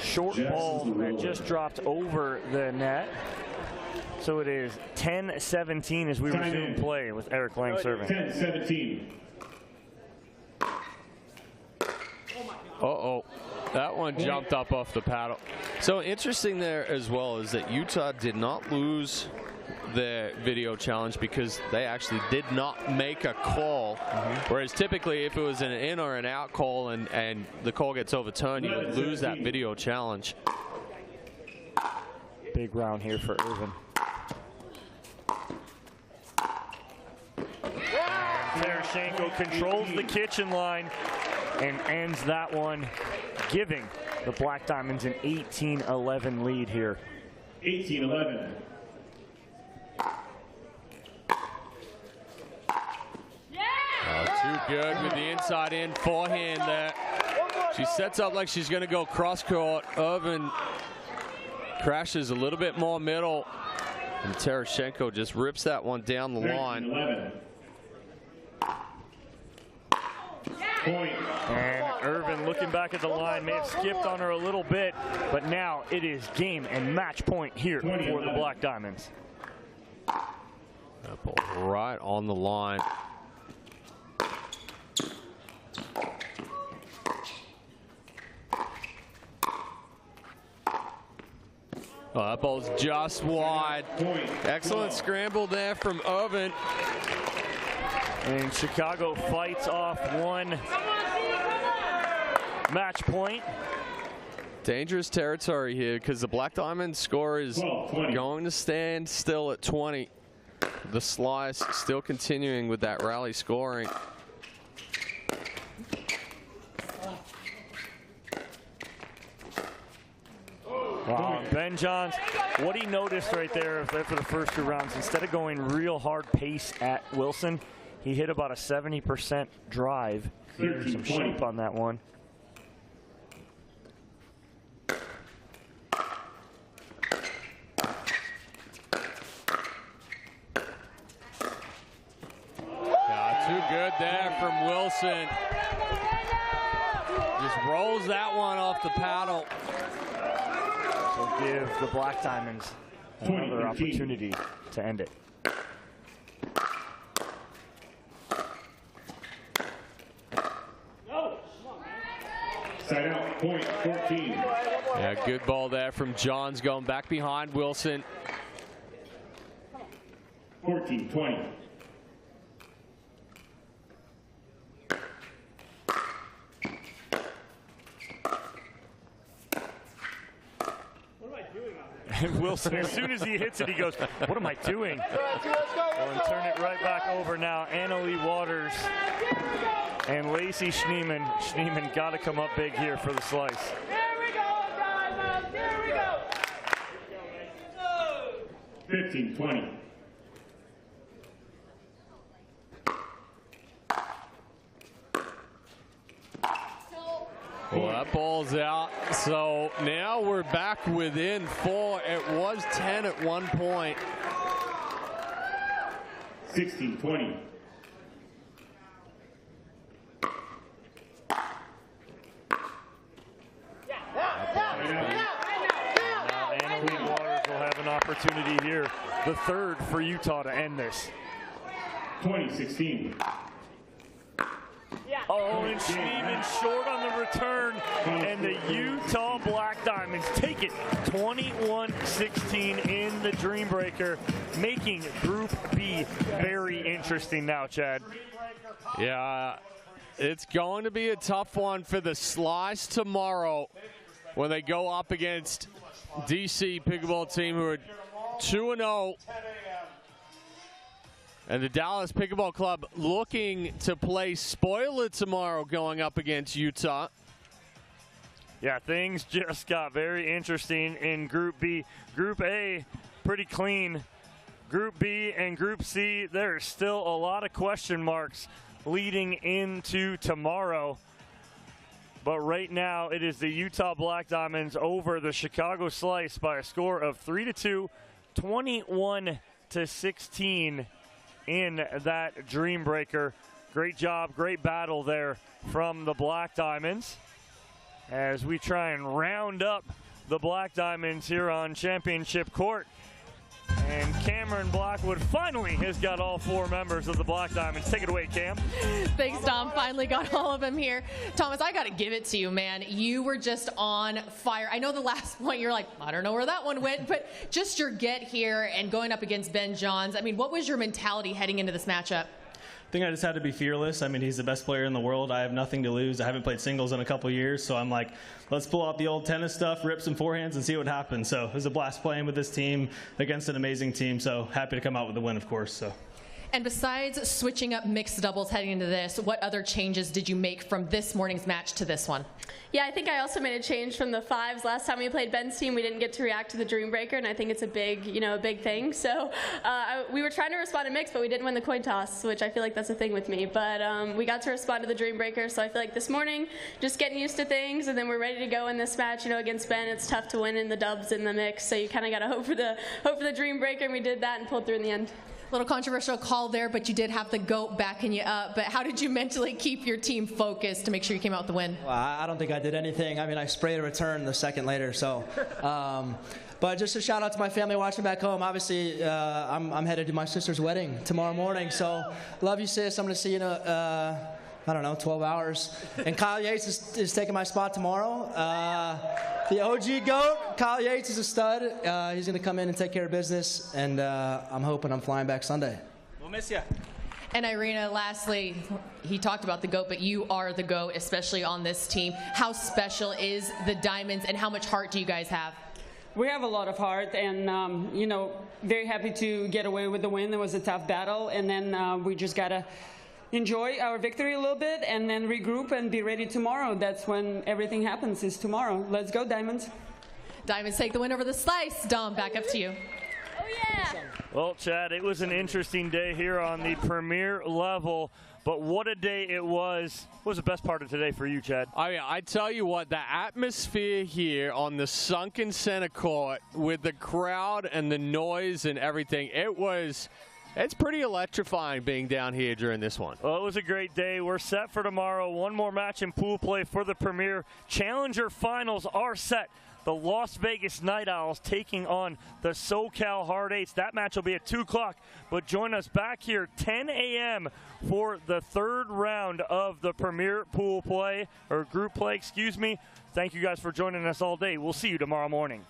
short ball that just dropped over the net. So it is 10-17 as we resume play with Eric Lang serving. 10-17. Uh-oh. That one jumped up off the paddle. So interesting there as well is that Utah did not lose their video challenge because they actually did not make a call. Whereas typically if it was an in or an out call and the call gets overturned, you would lose that video challenge. Big round here for Irvin. Terashenko controls the kitchen line and ends that one, giving the Black Diamonds an 18-11 lead here. 18-11. Too good with the inside in forehand there. She sets up like she's going to go cross court. Irvin crashes a little bit more middle, and Terashenko just rips that one down the line. 11. And Irvin looking back at the line, may have skipped on her a little bit, but now it is game and match point here for the Black Diamonds. That ball right on the line. Oh, that ball's just wide. Excellent scramble there from Irvin. And Chicago fights off one match point. Dangerous territory here because the Black Diamond score is going to stand still at 20. The Slice still continuing with that rally scoring. Wow, Ben Johns, what he noticed right there for the first two rounds, instead of going real hard pace at Wilson, he hit about a 70% drive. There's some shape on that one. Yeah, too good there from Wilson. Just rolls that one off the paddle. So give the Black Diamonds another opportunity to end it. Side out, point 14. Yeah, good ball there from Johns going back behind Wilson. 14-20. Wilson, as soon as he hits it, he goes, what am I doing? And turn it right back over now. Annalie Waters and Lacey Schneeman. Schneeman got to come up big here for the slice. Here we go, Diamond. Here we go. 15-20. Well, that ball's out. So now we're back within 4. It was 10 at one point. 16-20. Now Annalie Waters will have an opportunity here. The third for Utah to end this. 20-16. Oh, and Schneeman short on the return, and the Utah Black Diamonds take it 21-16 in the Dreambreaker, making Group B very interesting now, Chad. Yeah, it's going to be a tough one for the Slice tomorrow when they go up against DC Pickleball team, who are 2-0. And the Dallas Pickleball Club looking to play spoiler tomorrow going up against Utah. Yeah, things just got very interesting in Group B. Group A, pretty clean. Group B and Group C, there's still a lot of question marks leading into tomorrow. But right now, it is the Utah Black Diamonds over the Chicago Slice by a score of 3-2, 21-16. In that Dreambreaker. Great job, great battle there from the Black Diamonds as we try and round up the Black Diamonds here on Championship Court. And Cameron Blackwood finally has got all 4 members of the Black Diamonds. Take it away, Cam. Thanks, Dom. Finally got all of them here. Thomas, I got to give it to you, man. You were just on fire. I know the last point you're like, I don't know where that one went, but just your get here and going up against Ben Johns. I mean, what was your mentality heading into this matchup? I think I just had to be fearless. I mean, he's the best player in the world. I have nothing to lose. I haven't played singles in a couple years, so I'm like, let's pull out the old tennis stuff, rip some forehands, and see what happens. So it was a blast playing with this team against an amazing team. So happy to come out with the win, of course. So. And besides switching up mixed doubles heading into this, what other changes did you make from this morning's match to this one? Yeah, I think I also made a change from the 5s. Last time we played Ben's team, we didn't get to react to the Dreambreaker, and I think it's a big, a big thing. So we were trying to respond to mix, but we didn't win the coin toss, which I feel like that's a thing with me. But we got to respond to the Dreambreaker, so I feel like this morning, just getting used to things, and then we're ready to go in this match. Against Ben, it's tough to win in the dubs in the mix, so you kind of got to hope for the Dreambreaker, and we did that and pulled through in the end. Little controversial call there, but you did have the GOAT backing you up. But how did you mentally keep your team focused to make sure you came out with the win? Well, I don't think I did anything. I mean, I sprayed a return the second later. So, but just a shout out to my family watching back home. Obviously, I'm headed to my sister's wedding tomorrow morning. So, love you, sis. I'm going to see you in I don't know, 12 hours. And Kyle Yates is taking my spot tomorrow. The OG GOAT, Kyle Yates, is a stud. He's going to come in and take care of business, and I'm hoping I'm flying back Sunday. We'll miss you. And Irina, lastly, he talked about the GOAT, but you are the GOAT, especially on this team. How special is the Diamonds, and how much heart do you guys have? We have a lot of heart, and very happy to get away with the win. It was a tough battle, and then we just got to enjoy our victory a little bit and then regroup and be ready tomorrow. That's when everything happens, is tomorrow. Let's go, Diamonds. Diamonds take the win over the Slice. Dom, back up to you. Oh, yeah. Well, Chad, it was an interesting day here on the premier level, but what a day it was. What was the best part of today for you, Chad? I tell you what, the atmosphere here on the sunken center court with the crowd and the noise and everything, it's pretty electrifying being down here during this one. Well, it was a great day. We're set for tomorrow. One more match in pool play for the Premier. Challenger finals are set. The Las Vegas Night Owls taking on the SoCal Hard Eights. That match will be at 2 o'clock. But join us back here 10 a.m. for the 3rd round of the Premier pool play, or group play, excuse me. Thank you guys for joining us all day. We'll see you tomorrow morning.